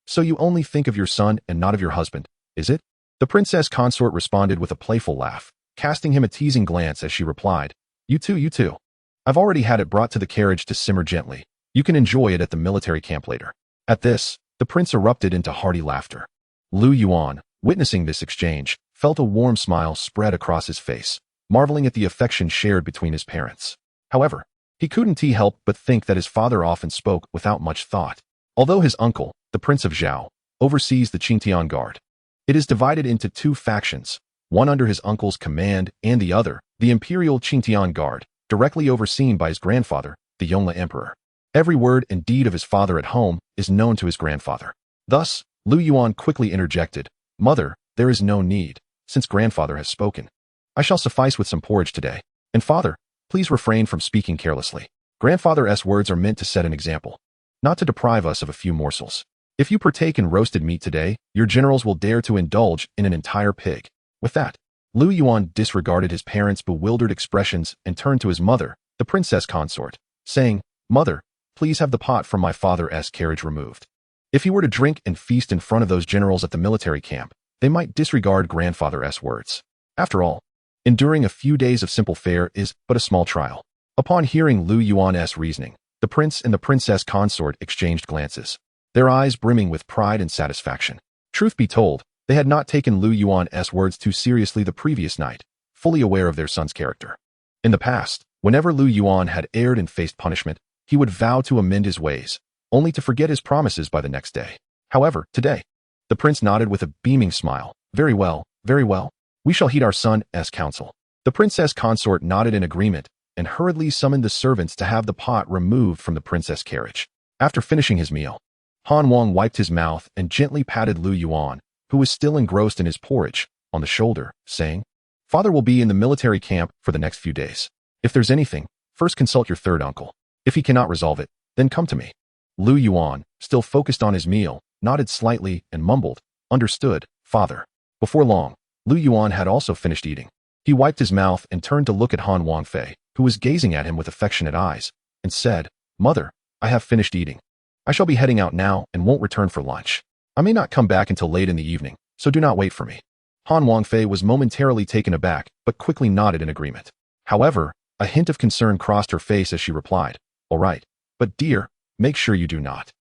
"So you only think of your son and not of your husband, is it?" The princess consort responded with a playful laugh, casting him a teasing glance as she replied, You too. I've already had it brought to the carriage to simmer gently. You can enjoy it at the military camp later." At this, the prince erupted into hearty laughter. Lu Yuan, witnessing this exchange, felt a warm smile spread across his face, marveling at the affection shared between his parents. However, he couldn't help but think that his father often spoke without much thought. Although his uncle, the Prince of Zhao, oversees the Qingtian Guard, it is divided into two factions, one under his uncle's command and the other, the Imperial Qingtian Guard, directly overseen by his grandfather, the Yongle Emperor. Every word and deed of his father at home is known to his grandfather. Thus, Lu Yuan quickly interjected, "Mother, there is no need, since grandfather has spoken. I shall suffice with some porridge today. And father, please refrain from speaking carelessly. Grandfather's words are meant to set an example, not to deprive us of a few morsels. If you partake in roasted meat today, your generals will dare to indulge in an entire pig." With that, Lu Yuan disregarded his parents' bewildered expressions and turned to his mother, the princess consort, saying, "Mother, please have the pot from my father's carriage removed. If he were to drink and feast in front of those generals at the military camp, they might disregard grandfather's words. After all, enduring a few days of simple fare is but a small trial." Upon hearing Lu Yuan's reasoning, the prince and the princess consort exchanged glances, their eyes brimming with pride and satisfaction. Truth be told, they had not taken Lu Yuan's words too seriously the previous night, fully aware of their son's character. In the past, whenever Lu Yuan had erred and faced punishment, he would vow to amend his ways, only to forget his promises by the next day. However, today, the prince nodded with a beaming smile. Very well. We shall heed our son's counsel." The princess consort nodded in agreement and hurriedly summoned the servants to have the pot removed from the princess carriage. After finishing his meal, Han Wang wiped his mouth and gently patted Lu Yuan, who was still engrossed in his porridge, on the shoulder, saying, "Father will be in the military camp for the next few days. If there's anything, first consult your third uncle. If he cannot resolve it, then come to me. Lu Yuan, still focused on his meal, nodded slightly and mumbled, "Understood, father." Before long, Lu Yuan had also finished eating. He wiped his mouth and turned to look at Han Wangfei, who was gazing at him with affectionate eyes, and said, "Mother, I have finished eating. I shall be heading out now and won't return for lunch. I may not come back until late in the evening, so do not wait for me." Han Wangfei was momentarily taken aback, but quickly nodded in agreement. However, a hint of concern crossed her face as she replied, "All right, but dear, make sure you do not."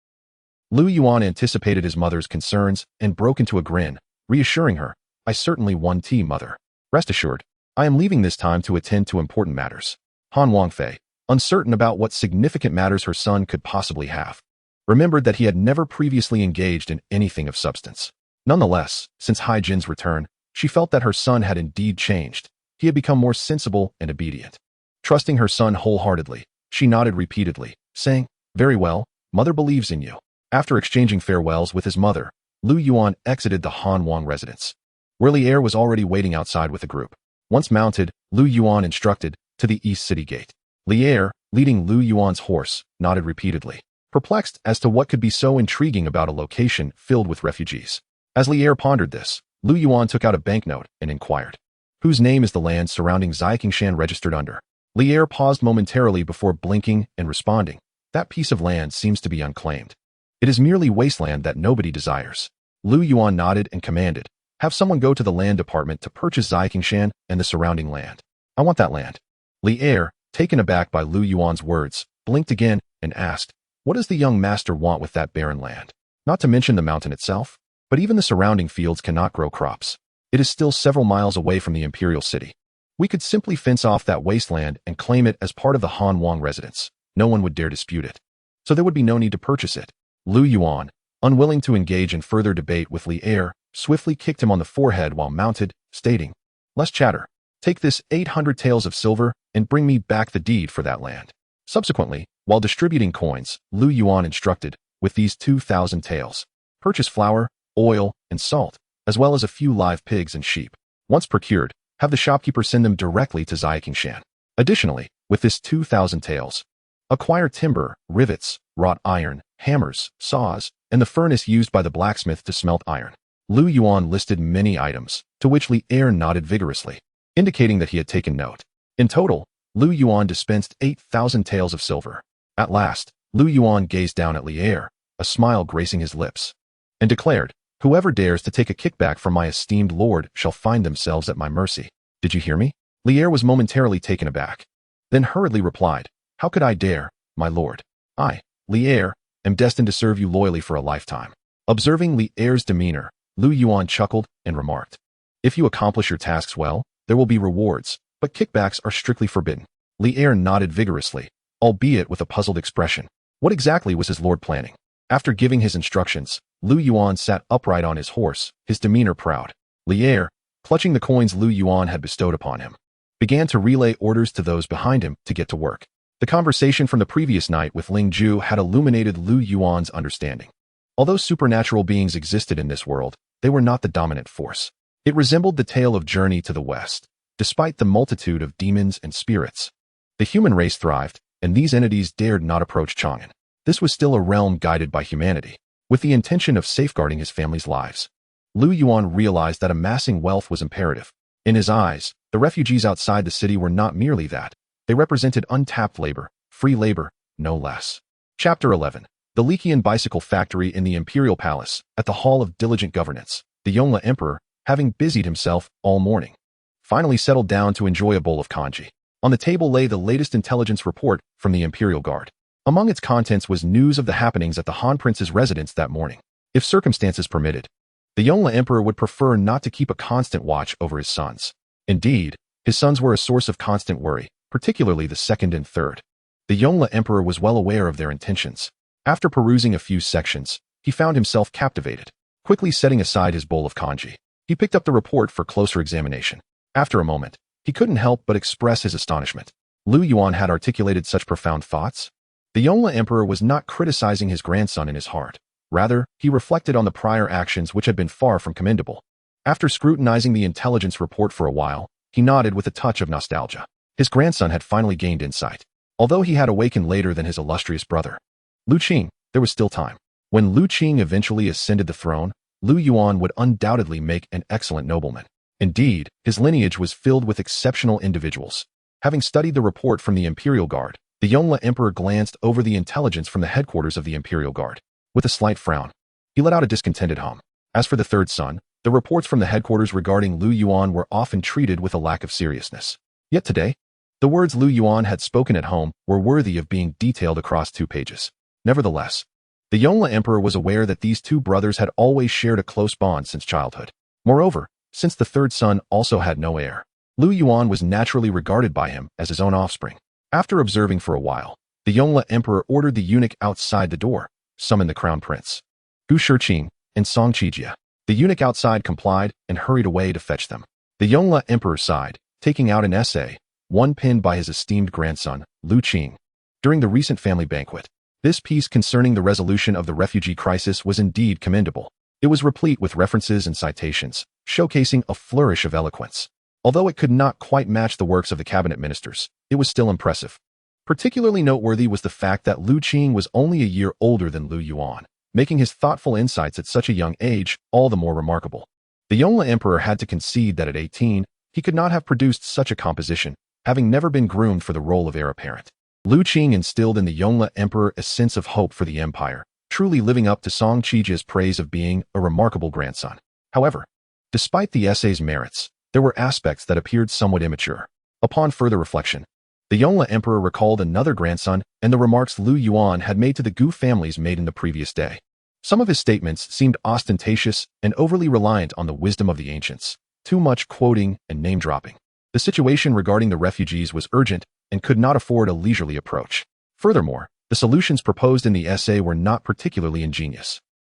Lu Yuan anticipated his mother's concerns and broke into a grin, reassuring her, "I certainly won tea, mother. Rest assured, I am leaving this time to attend to important matters." Han Wangfei, uncertain about what significant matters her son could possibly have, remembered that he had never previously engaged in anything of substance. Nonetheless, since Hai Jin's return, she felt that her son had indeed changed. He had become more sensible and obedient. Trusting her son wholeheartedly, she nodded repeatedly, saying, "Very well, mother believes in you." After exchanging farewells with his mother, Lu Yuan exited the Han Wang residence, where Li Er was already waiting outside with the group. Once mounted, Lu Yuan instructed, "To the East City Gate." Li Er, leading Lu Yuan's horse, nodded repeatedly, perplexed as to what could be so intriguing about a location filled with refugees. As Li Er pondered this, Lu Yuan took out a banknote and inquired, "Whose name is the land surrounding Zaiqingshan registered under?" Li Er paused momentarily before blinking and responding, "That piece of land seems to be unclaimed. It is merely wasteland that nobody desires." Lu Yuan nodded and commanded, "Have someone go to the land department to purchase Zaiqingshan and the surrounding land. I want that land." Li Er, taken aback by Lu Yuan's words, blinked again and asked, "What does the young master want with that barren land? Not to mention the mountain itself? But even the surrounding fields cannot grow crops. It is still several miles away from the imperial city. We could simply fence off that wasteland and claim it as part of the Han Wang residence. No one would dare dispute it. So there would be no need to purchase it." Lu Yuan, unwilling to engage in further debate with Li Er, swiftly kicked him on the forehead while mounted, stating, "Less chatter. Take this 800 taels of silver and bring me back the deed for that land." Subsequently, while distributing coins, Lu Yuan instructed, "With these 2,000 taels, purchase flour, oil, and salt, as well as a few live pigs and sheep. Once procured, have the shopkeeper send them directly to Zaiqingshan. Additionally, with this 2,000 taels, acquire timber, rivets, wrought iron, hammers, saws, and the furnace used by the blacksmith to smelt iron." Lu Yuan listed many items, to which Li Er nodded vigorously, indicating that he had taken note. In total, Lu Yuan dispensed 8,000 taels of silver. At last, Lu Yuan gazed down at Li Er, a smile gracing his lips, and declared, "Whoever dares to take a kickback from my esteemed lord shall find themselves at my mercy." "Did you hear me?" Li Er was momentarily taken aback, then hurriedly replied, "How could I dare, my lord? I, Li Er, am destined to serve you loyally for a lifetime." Observing Li Er's demeanor, Lu Yuan chuckled and remarked, "If you accomplish your tasks well, there will be rewards, but kickbacks are strictly forbidden." Li Er nodded vigorously, albeit with a puzzled expression. What exactly was his lord planning? After giving his instructions, Lu Yuan sat upright on his horse, his demeanor proud. Li Er, clutching the coins Lu Yuan had bestowed upon him, began to relay orders to those behind him to get to work. The conversation from the previous night with Ling Ju had illuminated Lu Yuan's understanding. Although supernatural beings existed in this world, they were not the dominant force. It resembled the tale of Journey to the West. Despite the multitude of demons and spirits, the human race thrived, and these entities dared not approach Chang'an. This was still a realm guided by humanity, with the intention of safeguarding his family's lives. Lu Yuan realized that amassing wealth was imperative. In his eyes, the refugees outside the city were not merely that. They represented untapped labor, free labor, no less. Chapter 11. The Liqian Bicycle Factory in the Imperial Palace, at the Hall of Diligent Governance. The Yongle Emperor, having busied himself all morning, finally settled down to enjoy a bowl of congee. On the table lay the latest intelligence report from the Imperial Guard. Among its contents was news of the happenings at the Han Prince's residence that morning. If circumstances permitted, the Yongle Emperor would prefer not to keep a constant watch over his sons. Indeed, his sons were a source of constant worry, particularly the second and third. The Yongle Emperor was well aware of their intentions. After perusing a few sections, he found himself captivated. Quickly setting aside his bowl of congee, he picked up the report for closer examination. After a moment, he couldn't help but express his astonishment. Lu Yuan had articulated such profound thoughts? The Yongle Emperor was not criticizing his grandson in his heart. Rather, he reflected on the prior actions which had been far from commendable. After scrutinizing the intelligence report for a while, he nodded with a touch of nostalgia. His grandson had finally gained insight. Although he had awakened later than his illustrious brother, Lu Qing, there was still time. When Lu Qing eventually ascended the throne, Lu Yuan would undoubtedly make an excellent nobleman. Indeed, his lineage was filled with exceptional individuals. Having studied the report from the Imperial Guard, the Yongle Emperor glanced over the intelligence from the headquarters of the Imperial Guard. With a slight frown, he let out a discontented hum. As for the third son, the reports from the headquarters regarding Lu Yuan were often treated with a lack of seriousness. Yet today, the words Lu Yuan had spoken at home were worthy of being detailed across 2 pages. Nevertheless, the Yongle Emperor was aware that these 2 brothers had always shared a close bond since childhood. Moreover, since the third son also had no heir, Lu Yuan was naturally regarded by him as his own offspring. After observing for a while, the Yongle Emperor ordered the eunuch outside the door, summon the crown prince, Gu Shiqing, and Song Qijie. The eunuch outside complied and hurried away to fetch them. The Yongle Emperor sighed, taking out an essay, one penned by his esteemed grandson, Lu Qing, during the recent family banquet. This piece concerning the resolution of the refugee crisis was indeed commendable. It was replete with references and citations, showcasing a flourish of eloquence. Although it could not quite match the works of the cabinet ministers, it was still impressive. Particularly noteworthy was the fact that Lu Qing was only a year older than Lu Yuan, making his thoughtful insights at such a young age all the more remarkable. The Yongle Emperor had to concede that at 18, he could not have produced such a composition, having never been groomed for the role of heir apparent. Lu Qing instilled in the Yongle Emperor a sense of hope for the empire, truly living up to Song Qijie's praise of being a remarkable grandson. However, despite the essay's merits, there were aspects that appeared somewhat immature. Upon further reflection, the Yongle Emperor recalled another grandson and the remarks Lu Yuan had made to the Gu families made in the previous day. Some of his statements seemed ostentatious and overly reliant on the wisdom of the ancients, too much quoting and name-dropping. The situation regarding the refugees was urgent and could not afford a leisurely approach. Furthermore, the solutions proposed in the essay were not particularly ingenious.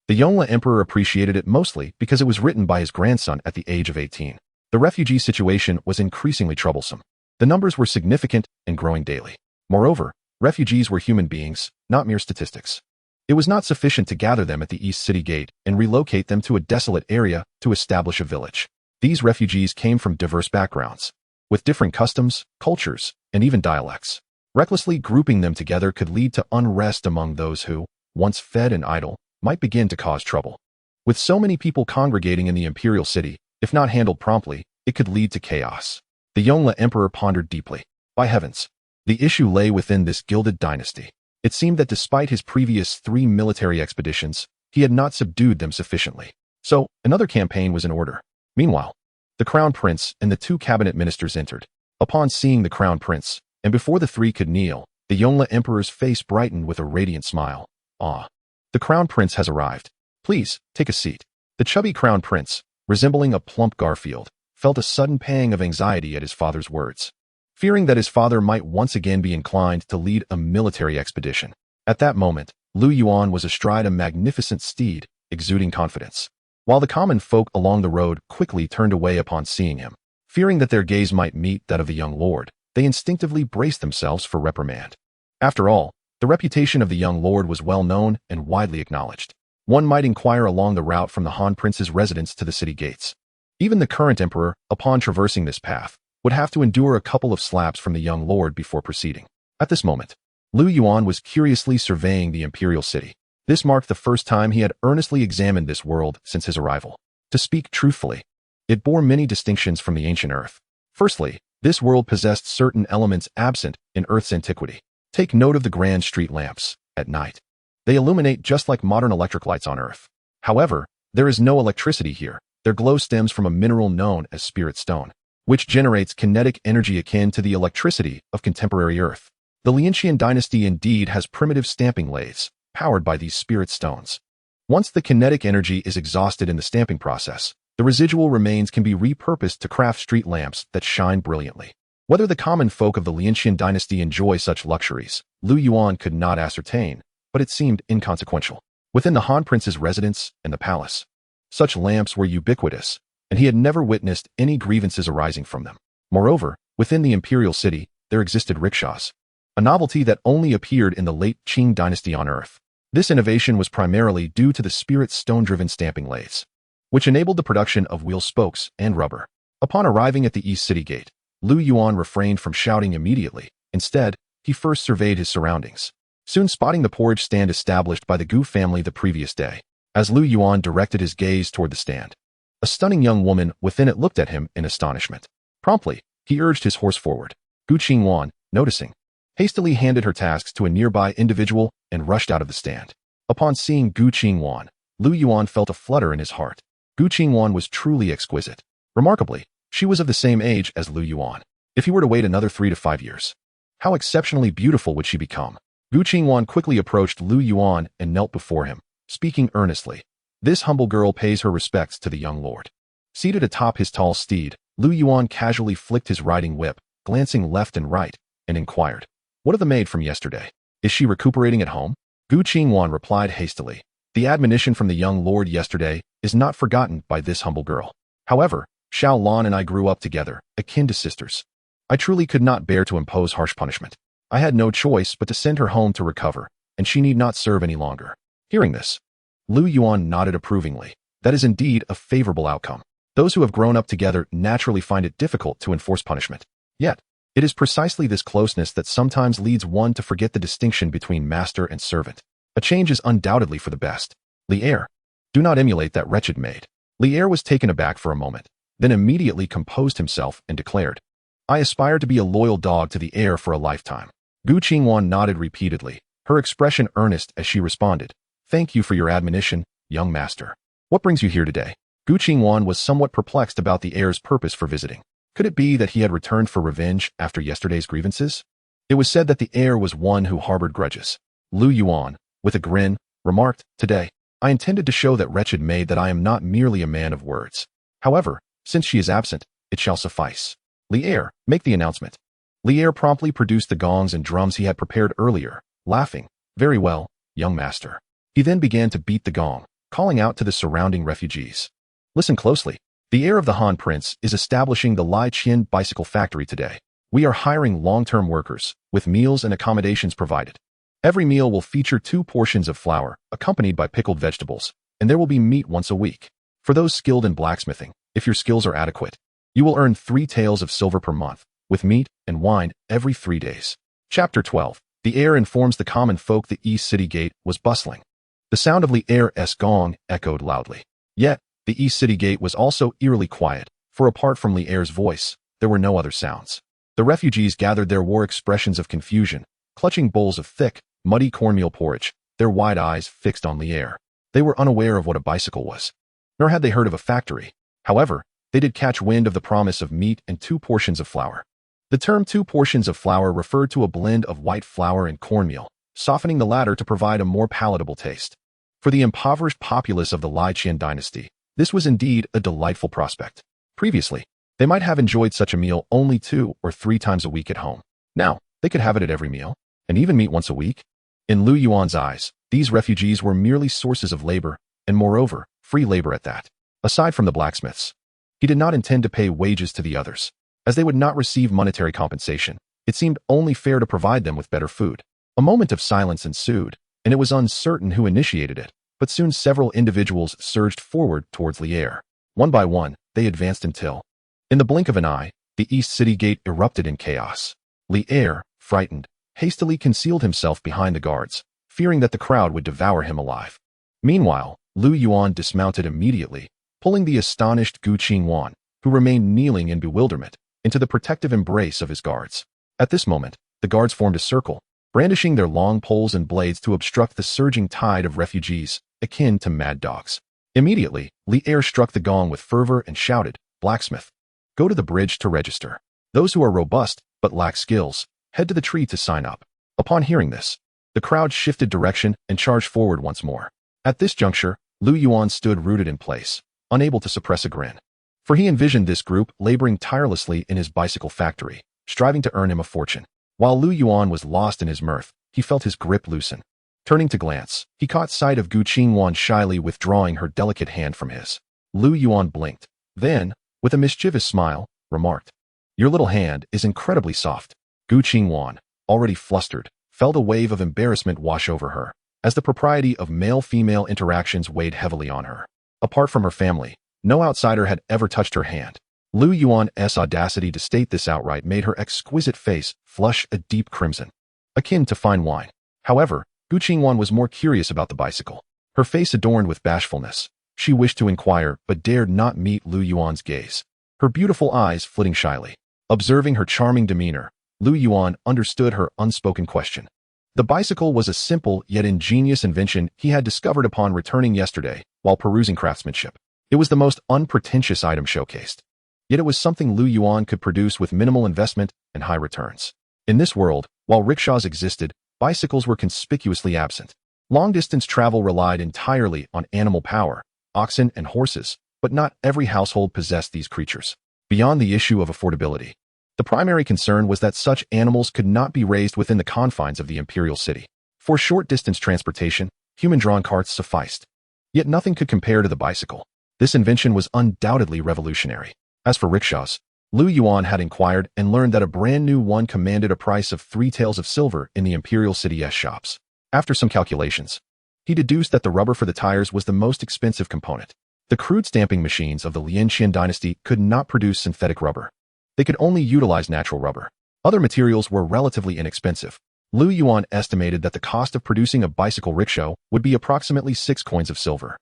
The Yongle Emperor appreciated it mostly because it was written by his grandson at the age of 18. The refugee situation was increasingly troublesome. The numbers were significant and growing daily. Moreover, refugees were human beings, not mere statistics. It was not sufficient to gather them at the East City Gate and relocate them to a desolate area to establish a village. These refugees came from diverse backgrounds, with different customs, cultures, and even dialects. Recklessly grouping them together could lead to unrest among those who, once fed and idle, might begin to cause trouble. With so many people congregating in the imperial city, if not handled promptly, it could lead to chaos. The Yongle Emperor pondered deeply. By heavens, the issue lay within this gilded dynasty. It seemed that despite his previous 3 military expeditions, he had not subdued them sufficiently. So, another campaign was in order. Meanwhile, the crown prince and the 2 cabinet ministers entered. Upon seeing the crown prince, and before the 3 could kneel, the Yongle Emperor's face brightened with a radiant smile. Ah, the crown prince has arrived. Please, take a seat. The chubby crown prince, resembling a plump Garfield, felt a sudden pang of anxiety at his father's words, fearing that his father might once again be inclined to lead a military expedition. At that moment, Lu Yuan was astride a magnificent steed, exuding confidence, while the common folk along the road quickly turned away upon seeing him. Fearing that their gaze might meet that of the young lord, they instinctively braced themselves for reprimand. After all, the reputation of the young lord was well known and widely acknowledged. One might inquire along the route from the Han Prince's residence to the city gates. Even the current emperor, upon traversing this path, would have to endure a couple of slaps from the young lord before proceeding. At this moment, Lu Yuan was curiously surveying the imperial city. This marked the first time he had earnestly examined this world since his arrival. To speak truthfully, it bore many distinctions from the ancient Earth. Firstly, this world possessed certain elements absent in Earth's antiquity. Take note of the grand street lamps at night. They illuminate just like modern electric lights on Earth. However, there is no electricity here. Their glow stems from a mineral known as spirit stone, which generates kinetic energy akin to the electricity of contemporary Earth. The Lianqian dynasty indeed has primitive stamping lathes, powered by these spirit stones. Once the kinetic energy is exhausted in the stamping process, the residual remains can be repurposed to craft street lamps that shine brilliantly. Whether the common folk of the Lianqian dynasty enjoy such luxuries, Lu Yuan could not ascertain, but it seemed inconsequential. Within the Han Prince's residence and the palace, such lamps were ubiquitous, and he had never witnessed any grievances arising from them. Moreover, within the imperial city, there existed rickshaws, a novelty that only appeared in the late Qing dynasty on Earth. This innovation was primarily due to the spirit stone-driven stamping lathes, which enabled the production of wheel spokes and rubber. Upon arriving at the East City Gate, Lu Yuan refrained from shouting immediately. Instead, he first surveyed his surroundings, soon spotting the porridge stand established by the Gu family the previous day. As Lu Yuan directed his gaze toward the stand, a stunning young woman within it looked at him in astonishment. Promptly, he urged his horse forward. Gu Qingwan, noticing, hastily handed her tasks to a nearby individual and rushed out of the stand. Upon seeing Gu Qingwan, Lu Yuan felt a flutter in his heart. Gu Qingwan was truly exquisite. Remarkably, she was of the same age as Lu Yuan. If he were to wait another 3 to 5 years, how exceptionally beautiful would she become? Gu Qingwan quickly approached Lu Yuan and knelt before him, speaking earnestly. This humble girl pays her respects to the young lord. Seated atop his tall steed, Lu Yuan casually flicked his riding whip, glancing left and right, and inquired, "What of the maid from yesterday? Is she recuperating at home?" Gu Qingwan replied hastily. The admonition from the young lord yesterday is not forgotten by this humble girl. However, Xiao Lan and I grew up together, akin to sisters. I truly could not bear to impose harsh punishment. I had no choice but to send her home to recover, and she need not serve any longer. Hearing this, Lu Yuan nodded approvingly. That is indeed a favorable outcome. Those who have grown up together naturally find it difficult to enforce punishment. Yet, it is precisely this closeness that sometimes leads one to forget the distinction between master and servant. A change is undoubtedly for the best. Li Er, do not emulate that wretched maid. Li Er was taken aback for a moment, then immediately composed himself and declared, I aspire to be a loyal dog to the heir for a lifetime. Gu Qingwan nodded repeatedly, her expression earnest as she responded, Thank you for your admonition, young master. What brings you here today? Gu Qingwan was somewhat perplexed about the heir's purpose for visiting. Could it be that he had returned for revenge after yesterday's grievances? It was said that the heir was one who harbored grudges. Lu Yuan, with a grin, remarked, Today, I intended to show that wretched maid that I am not merely a man of words. However, since she is absent, it shall suffice. Li Er, make the announcement. Li Er promptly produced the gongs and drums he had prepared earlier, laughing, Very well, young master. He then began to beat the gong, calling out to the surrounding refugees. Listen closely. The heir of the Han Prince is establishing the Lai Qian bicycle factory today. We are hiring long-term workers, with meals and accommodations provided. Every meal will feature 2 portions of flour, accompanied by pickled vegetables, and there will be meat once a week. For those skilled in blacksmithing, if your skills are adequate, you will earn 3 taels of silver per month, with meat and wine every 3 days. Chapter 12. The heir informs the common folk the East City Gate was bustling. The sound of Li Er's gong echoed loudly. Yet, the East City Gate was also eerily quiet, for apart from Li Er's voice, there were no other sounds. The refugees gathered there wore expressions of confusion, clutching bowls of thick, muddy cornmeal porridge, their wide eyes fixed on Li Er. They were unaware of what a bicycle was, nor had they heard of a factory. However, they did catch wind of the promise of meat and 2 portions of flour. The term 2 portions of flour referred to a blend of white flour and cornmeal, softening the latter to provide a more palatable taste. For the impoverished populace of the Lai Qian dynasty, this was indeed a delightful prospect. Previously, they might have enjoyed such a meal only 2 or 3 times a week at home. Now, they could have it at every meal, and even meat once a week. In Lu Yuan's eyes, these refugees were merely sources of labor, and moreover, free labor at that. Aside from the blacksmiths, he did not intend to pay wages to the others. As they would not receive monetary compensation, it seemed only fair to provide them with better food. A moment of silence ensued, and it was uncertain who initiated it, but soon several individuals surged forward towards Li Er. One by one, they advanced until, in the blink of an eye, the East City Gate erupted in chaos. Li Er, frightened, hastily concealed himself behind the guards, fearing that the crowd would devour him alive. Meanwhile, Lu Yuan dismounted immediately, pulling the astonished Gu Qingwan, who remained kneeling in bewilderment, into the protective embrace of his guards. At this moment, the guards formed a circle, brandishing their long poles and blades to obstruct the surging tide of refugees, akin to mad dogs. Immediately, Li Er struck the gong with fervor and shouted, Blacksmith, go to the bridge to register. Those who are robust, but lack skills, head to the tree to sign up. Upon hearing this, the crowd shifted direction and charged forward once more. At this juncture, Lu Yuan stood rooted in place, unable to suppress a grin. For he envisioned this group laboring tirelessly in his bicycle factory, striving to earn him a fortune. While Lu Yuan was lost in his mirth, he felt his grip loosen. Turning to glance, he caught sight of Gu Qingwan shyly withdrawing her delicate hand from his. Lu Yuan blinked, then, with a mischievous smile, remarked, Your little hand is incredibly soft. Gu Qingwan, already flustered, felt a wave of embarrassment wash over her, as the propriety of male-female interactions weighed heavily on her. Apart from her family, no outsider had ever touched her hand. Lu Yuan's audacity to state this outright made her exquisite face flush a deep crimson, akin to fine wine. However, Gu Qingwan was more curious about the bicycle. Her face adorned with bashfulness, she wished to inquire but dared not meet Lu Yuan's gaze, her beautiful eyes flitting shyly. Observing her charming demeanor, Lu Yuan understood her unspoken question. The bicycle was a simple yet ingenious invention he had discovered upon returning yesterday while perusing craftsmanship. It was the most unpretentious item showcased. Yet it was something Lu Yuan could produce with minimal investment and high returns. In this world, while rickshaws existed, bicycles were conspicuously absent. Long-distance travel relied entirely on animal power, oxen and horses, but not every household possessed these creatures. Beyond the issue of affordability, the primary concern was that such animals could not be raised within the confines of the imperial city. For short-distance transportation, human-drawn carts sufficed. Yet nothing could compare to the bicycle. This invention was undoubtedly revolutionary. As for rickshaws, Lu Yuan had inquired and learned that a brand new one commanded a price of 3 taels of silver in the imperial city's shops. After some calculations, he deduced that the rubber for the tires was the most expensive component. The crude stamping machines of the Ming Dynasty could not produce synthetic rubber. They could only utilize natural rubber. Other materials were relatively inexpensive. Lu Yuan estimated that the cost of producing a bicycle rickshaw would be approximately 6 coins of silver,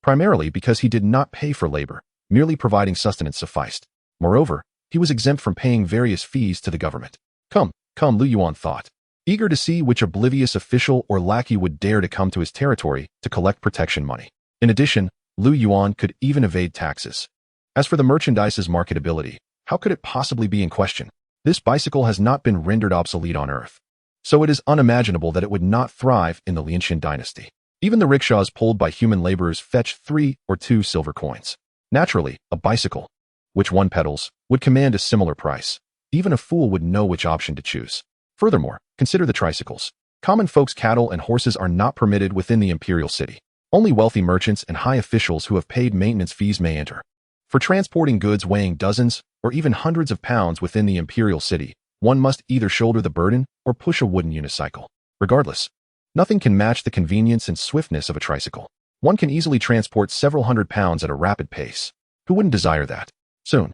primarily because he did not pay for labor, merely providing sustenance sufficed. Moreover, he was exempt from paying various fees to the government. Come, Lu Yuan thought, eager to see which oblivious official or lackey would dare to come to his territory to collect protection money. In addition, Lu Yuan could even evade taxes. As for the merchandise's marketability, how could it possibly be in question? This bicycle has not been rendered obsolete on Earth, so it is unimaginable that it would not thrive in the Ming Dynasty. Even the rickshaws pulled by human laborers fetch 3 or 2 silver coins. Naturally, a bicycle, which one pedals, would command a similar price. Even a fool would know which option to choose. Furthermore, consider the tricycles. Common folks' cattle and horses are not permitted within the imperial city. Only wealthy merchants and high officials who have paid maintenance fees may enter. For transporting goods weighing dozens or even hundreds of pounds within the imperial city, one must either shoulder the burden or push a wooden unicycle. Regardless, nothing can match the convenience and swiftness of a tricycle. One can easily transport several hundred pounds at a rapid pace. Who wouldn't desire that? Soon,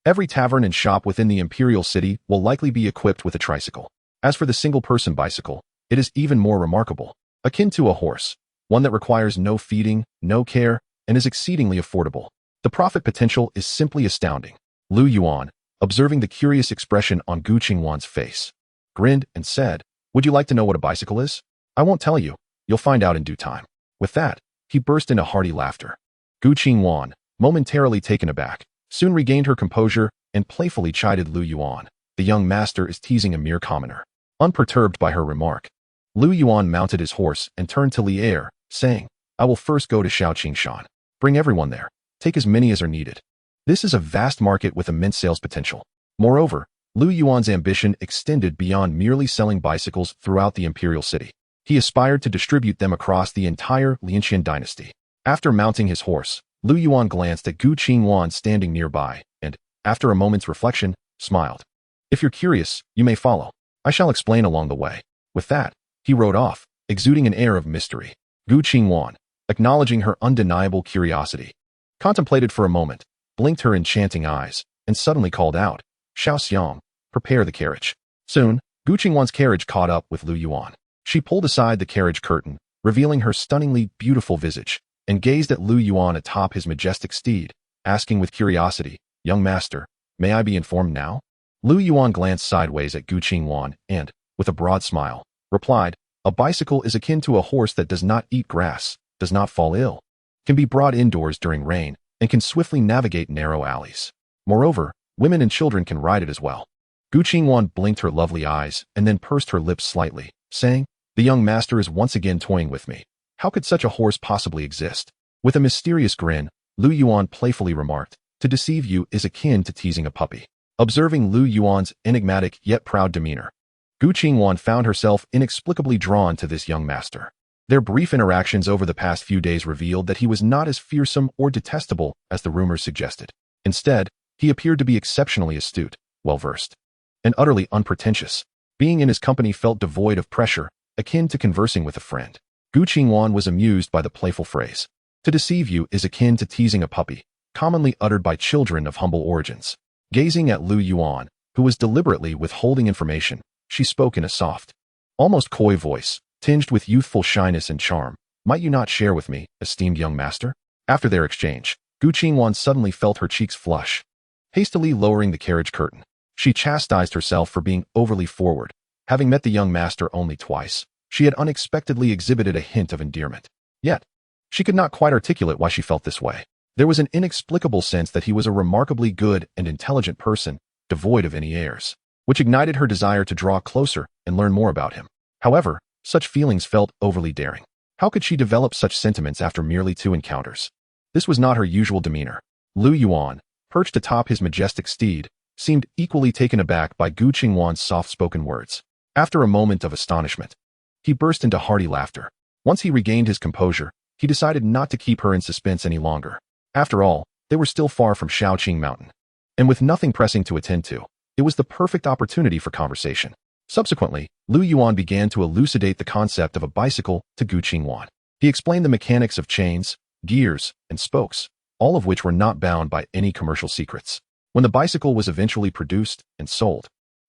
every tavern and shop within the imperial city will likely be equipped with a tricycle. As for the single-person bicycle, it is even more remarkable. Akin to a horse, one that requires no feeding, no care, and is exceedingly affordable. The profit potential is simply astounding. Lu Yuan, observing the curious expression on Gu Qingwan's face, grinned and said, "Would you like to know what a bicycle is? I won't tell you. You'll find out in due time." With that, he burst into hearty laughter. Gu Qingwan, momentarily taken aback, soon regained her composure and playfully chided Lu Yuan. The young master is teasing a mere commoner. Unperturbed by her remark, Lu Yuan mounted his horse and turned to Li'er, saying, "I will first go to Shaoqingshan. Bring everyone there. Take as many as are needed." This is a vast market with immense sales potential. Moreover, Lu Yuan's ambition extended beyond merely selling bicycles throughout the imperial city. He aspired to distribute them across the entire Ming Dynasty. After mounting his horse, Lu Yuan glanced at Gu Qingwan standing nearby and, after a moment's reflection, smiled. "If you're curious, you may follow. I shall explain along the way." With that, he rode off, exuding an air of mystery. Gu Qingwan, acknowledging her undeniable curiosity, contemplated for a moment, blinked her enchanting eyes, and suddenly called out, "Xiao Xiang, prepare the carriage." Soon, Gu Qingwan's carriage caught up with Lu Yuan. She pulled aside the carriage curtain, revealing her stunningly beautiful visage, and gazed at Lu Yuan atop his majestic steed, asking with curiosity, "Young master, may I be informed now?" Lu Yuan glanced sideways at Gu Qingwan and, with a broad smile, replied, "A bicycle is akin to a horse that does not eat grass, does not fall ill, can be brought indoors during rain, and can swiftly navigate narrow alleys. Moreover, women and children can ride it as well." Gu Qingwan blinked her lovely eyes and then pursed her lips slightly, saying, "The young master is once again toying with me. How could such a horse possibly exist?" With a mysterious grin, Lu Yuan playfully remarked, "To deceive you is akin to teasing a puppy." Observing Lu Yuan's enigmatic yet proud demeanor, Gu Qingwan found herself inexplicably drawn to this young master. Their brief interactions over the past few days revealed that he was not as fearsome or detestable as the rumors suggested. Instead, he appeared to be exceptionally astute, well-versed, and utterly unpretentious. Being in his company felt devoid of pressure, akin to conversing with a friend. Gu Qingwan was amused by the playful phrase. To deceive you is akin to teasing a puppy, commonly uttered by children of humble origins. Gazing at Lu Yuan, who was deliberately withholding information, she spoke in a soft, almost coy voice, tinged with youthful shyness and charm. Might you not share with me, esteemed young master? After their exchange, Gu Qingwan suddenly felt her cheeks flush. Hastily lowering the carriage curtain, she chastised herself for being overly forward. Having met the young master only twice, she had unexpectedly exhibited a hint of endearment. Yet, she could not quite articulate why she felt this way. There was an inexplicable sense that he was a remarkably good and intelligent person, devoid of any airs, which ignited her desire to draw closer and learn more about him. However, such feelings felt overly daring. How could she develop such sentiments after merely 2 encounters? This was not her usual demeanor. Lu Yuan, perched atop his majestic steed, seemed equally taken aback by Gu Qingwan's soft-spoken words. After a moment of astonishment, he burst into hearty laughter. Once he regained his composure, he decided not to keep her in suspense any longer. After all, they were still far from Shaoqing Mountain, and with nothing pressing to attend to, it was the perfect opportunity for conversation. Subsequently, Lu Yuan began to elucidate the concept of a bicycle to Gu Qingwan. He explained the mechanics of chains, gears, and spokes, all of which were not bound by any commercial secrets. When the bicycle was eventually produced and sold,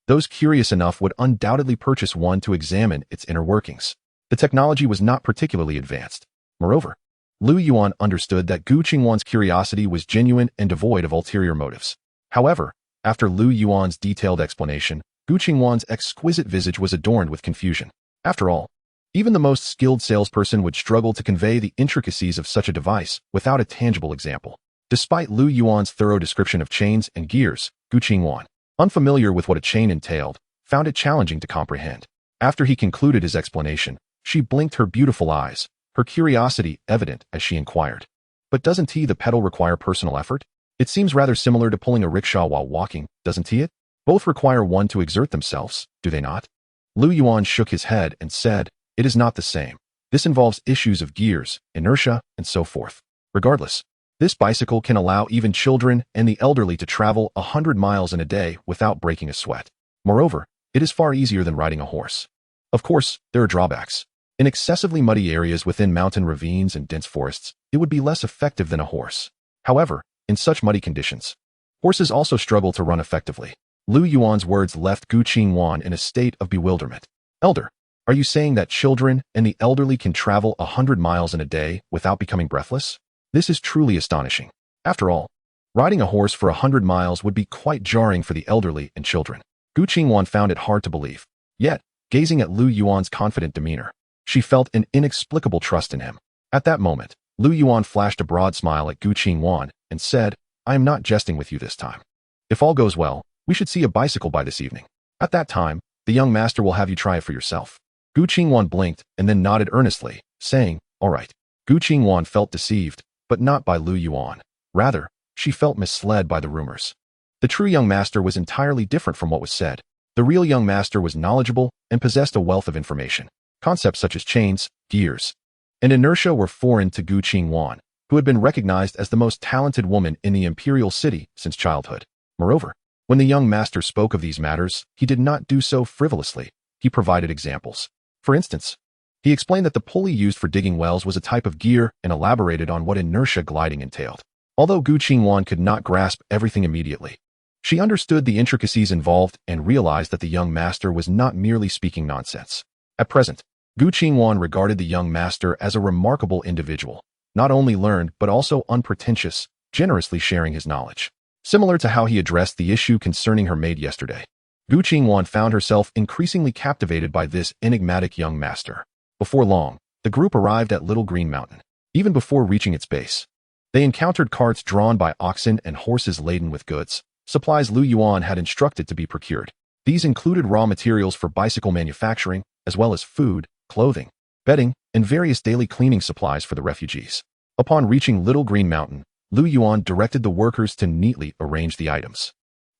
those curious enough would undoubtedly purchase one to examine its inner workings. The technology was not particularly advanced. Moreover, Lu Yuan understood that Gu Qingwan's curiosity was genuine and devoid of ulterior motives. However, after Lu Yuan's detailed explanation, Gu Qingwan's exquisite visage was adorned with confusion. After all, even the most skilled salesperson would struggle to convey the intricacies of such a device without a tangible example. Despite Lu Yuan's thorough description of chains and gears, Gu Qingwan, unfamiliar with what a chain entailed, found it challenging to comprehend. After he concluded his explanation, she blinked her beautiful eyes, her curiosity evident as she inquired. But doesn't the pedal require personal effort? It seems rather similar to pulling a rickshaw while walking, doesn't it? Both require one to exert themselves, do they not? Lu Yuan shook his head and said, it is not the same. This involves issues of gears, inertia, and so forth. Regardless, this bicycle can allow even children and the elderly to travel 100 miles in a day without breaking a sweat. Moreover, it is far easier than riding a horse. Of course, there are drawbacks. In excessively muddy areas within mountain ravines and dense forests, it would be less effective than a horse. However, in such muddy conditions, horses also struggle to run effectively. Lu Yuan's words left Gu Qingwan in a state of bewilderment. Elder, are you saying that children and the elderly can travel 100 miles in a day without becoming breathless? This is truly astonishing. After all, riding a horse for 100 miles would be quite jarring for the elderly and children. Gu Qingwan found it hard to believe. Yet, gazing at Lu Yuan's confident demeanor, she felt an inexplicable trust in him. At that moment, Lu Yuan flashed a broad smile at Gu Qingwan and said, I am not jesting with you this time. If all goes well, we should see a bicycle by this evening. At that time, the young master will have you try it for yourself. Gu Qingwan blinked and then nodded earnestly, saying, all right. Gu Qingwan felt deceived, but not by Lu Yuan. Rather, she felt misled by the rumors. The true young master was entirely different from what was said. The real young master was knowledgeable and possessed a wealth of information. Concepts such as chains, gears, and inertia were foreign to Gu Qingwan, who had been recognized as the most talented woman in the imperial city since childhood. Moreover, when the young master spoke of these matters, he did not do so frivolously. He provided examples. For instance, he explained that the pulley used for digging wells was a type of gear and elaborated on what inertia gliding entailed. Although Gu Qingwan could not grasp everything immediately, she understood the intricacies involved and realized that the young master was not merely speaking nonsense. At present, Gu Qingwan regarded the young master as a remarkable individual, not only learned but also unpretentious, generously sharing his knowledge. Similar to how he addressed the issue concerning her maid yesterday, Gu Qingwan found herself increasingly captivated by this enigmatic young master. Before long, the group arrived at Little Green Mountain. Even before reaching its base, they encountered carts drawn by oxen and horses laden with goods, supplies Lu Yuan had instructed to be procured. These included raw materials for bicycle manufacturing, as well as food, clothing, bedding, and various daily cleaning supplies for the refugees. Upon reaching Little Green Mountain, Lu Yuan directed the workers to neatly arrange the items.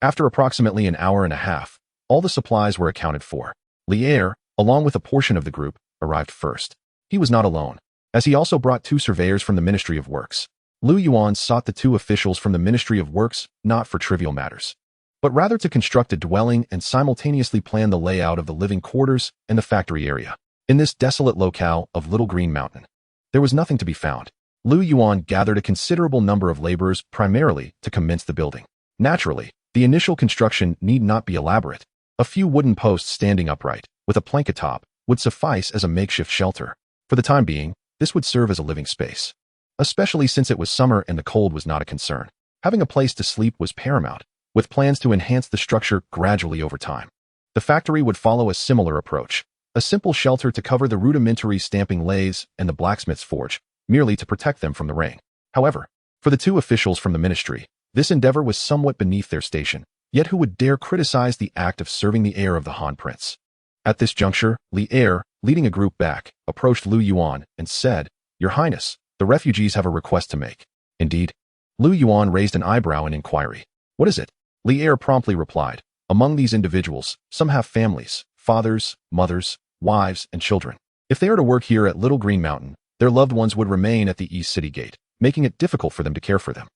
After approximately an hour and a half, all the supplies were accounted for. Lier, along with a portion of the group, arrived first. He was not alone, as he also brought 2 surveyors from the Ministry of Works. Lu Yuan sought the 2 officials from the Ministry of Works not for trivial matters, but rather to construct a dwelling and simultaneously plan the layout of the living quarters and the factory area. In this desolate locale of Little Green Mountain, there was nothing to be found. Lu Yuan gathered a considerable number of laborers primarily to commence the building. Naturally, The initial construction need not be elaborate. A few wooden posts standing upright, with a plank atop, would suffice as a makeshift shelter. For the time being, this would serve as a living space. Especially since it was summer and the cold was not a concern. Having a place to sleep was paramount, with plans to enhance the structure gradually over time. The factory would follow a similar approach. A simple shelter to cover the rudimentary stamping lathes and the blacksmith's forge, merely to protect them from the rain. However, for the two officials from the ministry, this endeavor was somewhat beneath their station, yet who would dare criticize the act of serving the heir of the Han Prince? At this juncture, Li Er, leading a group back, approached Lu Yuan and said, "Your Highness, the refugees have a request to make." Indeed? Lu Yuan raised an eyebrow in inquiry. "What is it?" Li Er promptly replied, "Among these individuals, some have families, fathers, mothers, wives, and children. If they are to work here at Little Green Mountain, their loved ones would remain at the East City Gate, making it difficult for them to care for them.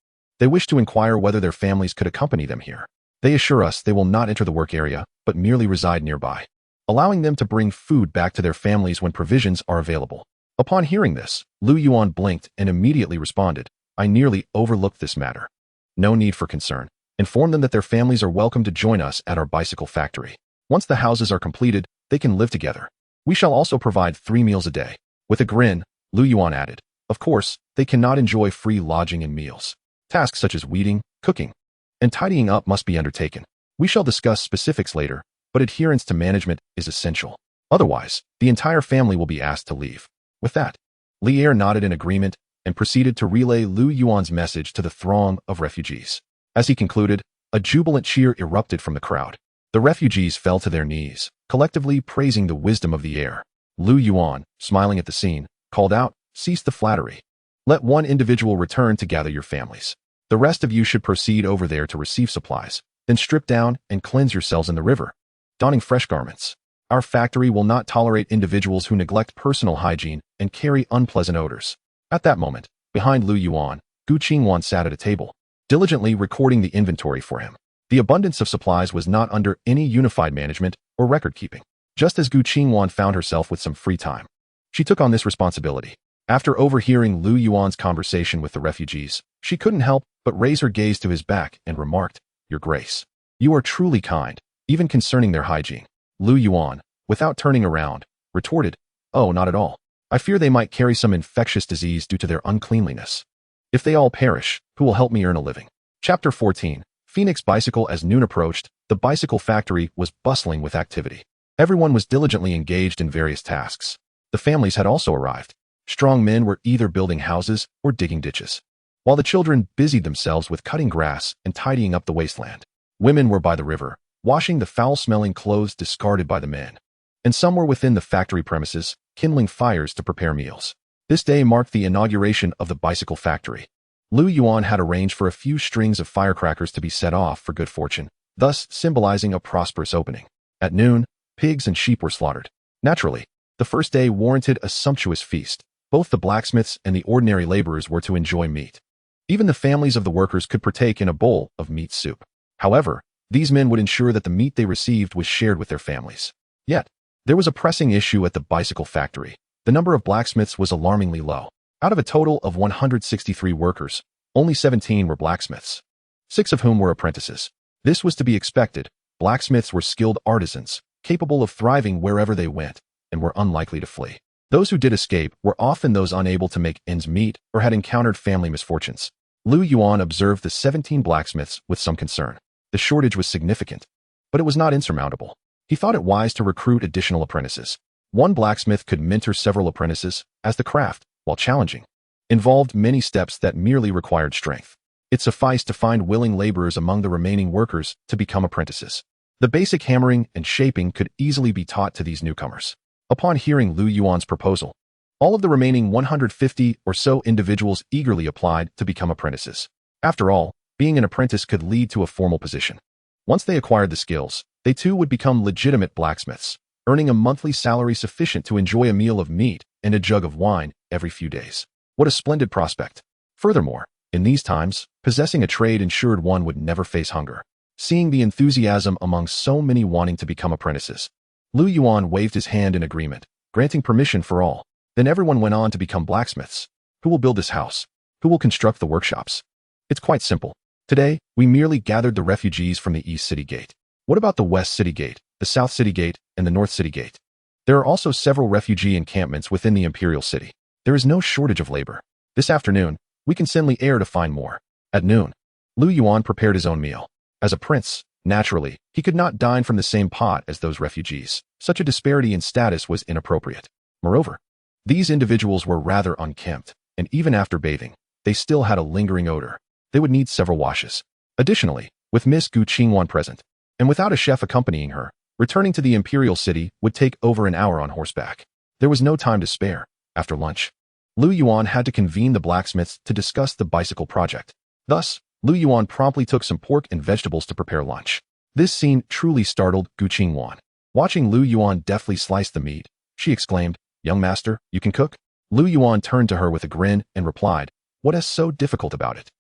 They wish to inquire whether their families could accompany them here. They assure us they will not enter the work area, but merely reside nearby, allowing them to bring food back to their families when provisions are available." Upon hearing this, Lu Yuan blinked and immediately responded, "I nearly overlooked this matter. No need for concern. Inform them that their families are welcome to join us at our bicycle factory. Once the houses are completed, they can live together. We shall also provide 3 meals a day." With a grin, Lu Yuan added, "Of course, they cannot enjoy free lodging and meals. Tasks such as weeding, cooking, and tidying up must be undertaken. We shall discuss specifics later, but adherence to management is essential. Otherwise, the entire family will be asked to leave." With that, Li Er nodded in agreement and proceeded to relay Lu Yuan's message to the throng of refugees. As he concluded, a jubilant cheer erupted from the crowd. The refugees fell to their knees, collectively praising the wisdom of the heir. Lu Yuan, smiling at the scene, called out, "Cease the flattery. Let one individual return to gather your families. The rest of you should proceed over there to receive supplies, then strip down and cleanse yourselves in the river, donning fresh garments. Our factory will not tolerate individuals who neglect personal hygiene and carry unpleasant odors." At that moment, behind Lu Yuan, Gu Qingwan sat at a table, diligently recording the inventory for him. The abundance of supplies was not under any unified management or record-keeping. Just as Gu Qingwan found herself with some free time, she took on this responsibility. After overhearing Lu Yuan's conversation with the refugees, she couldn't help but raise her gaze to his back and remarked, "Your Grace, you are truly kind, even concerning their hygiene." Lu Yuan, without turning around, retorted, "Oh, not at all. I fear they might carry some infectious disease due to their uncleanliness. If they all perish, who will help me earn a living?" Chapter 14. Phoenix Bicycle. As noon approached, the bicycle factory was bustling with activity. Everyone was diligently engaged in various tasks. The families had also arrived. Strong men were either building houses or digging ditches, while the children busied themselves with cutting grass and tidying up the wasteland. Women were by the river, washing the foul-smelling clothes discarded by the men, and some were within the factory premises, kindling fires to prepare meals. This day marked the inauguration of the bicycle factory. Lu Yuan had arranged for a few strings of firecrackers to be set off for good fortune, thus symbolizing a prosperous opening. At noon, pigs and sheep were slaughtered. Naturally, the first day warranted a sumptuous feast. Both the blacksmiths and the ordinary laborers were to enjoy meat. Even the families of the workers could partake in a bowl of meat soup. However, these men would ensure that the meat they received was shared with their families. Yet, there was a pressing issue at the bicycle factory. The number of blacksmiths was alarmingly low. Out of a total of 163 workers, only 17 were blacksmiths, 6 of whom were apprentices. This was to be expected. Blacksmiths were skilled artisans, capable of thriving wherever they went, and were unlikely to flee. Those who did escape were often those unable to make ends meet or had encountered family misfortunes. Lu Yuan observed the 17 blacksmiths with some concern. The shortage was significant, but it was not insurmountable. He thought it wise to recruit additional apprentices. One blacksmith could mentor several apprentices, as the craft, while challenging, involved many steps that merely required strength. It sufficed to find willing laborers among the remaining workers to become apprentices. The basic hammering and shaping could easily be taught to these newcomers. Upon hearing Lu Yuan's proposal, all of the remaining 150 or so individuals eagerly applied to become apprentices. After all, being an apprentice could lead to a formal position. Once they acquired the skills, they too would become legitimate blacksmiths, earning a monthly salary sufficient to enjoy a meal of meat and a jug of wine every few days. What a splendid prospect! Furthermore, in these times, possessing a trade ensured one would never face hunger. Seeing the enthusiasm among so many wanting to become apprentices, Lu Yuan waved his hand in agreement, granting permission for all. Then everyone went on to become blacksmiths. Who will build this house? Who will construct the workshops? It's quite simple. Today, we merely gathered the refugees from the East City Gate. What about the West City Gate, the South City Gate, and the North City Gate? There are also several refugee encampments within the imperial city. There is no shortage of labor. This afternoon, we can send Li Air to find more. At noon, Lu Yuan prepared his own meal. As a prince, naturally, he could not dine from the same pot as those refugees. Such a disparity in status was inappropriate. Moreover, these individuals were rather unkempt, and even after bathing, they still had a lingering odor. They would need several washes. Additionally, with Miss Gu Qingwan present, and without a chef accompanying her, returning to the imperial city would take over an hour on horseback. There was no time to spare. After lunch, Lu Yuan had to convene the blacksmiths to discuss the bicycle project. Thus, Lu Yuan promptly took some pork and vegetables to prepare lunch. This scene truly startled Gu Qingwan. Watching Lu Yuan deftly slice the meat, she exclaimed, "Young master, you can cook?" Lu Yuan turned to her with a grin and replied, "What is so difficult about it?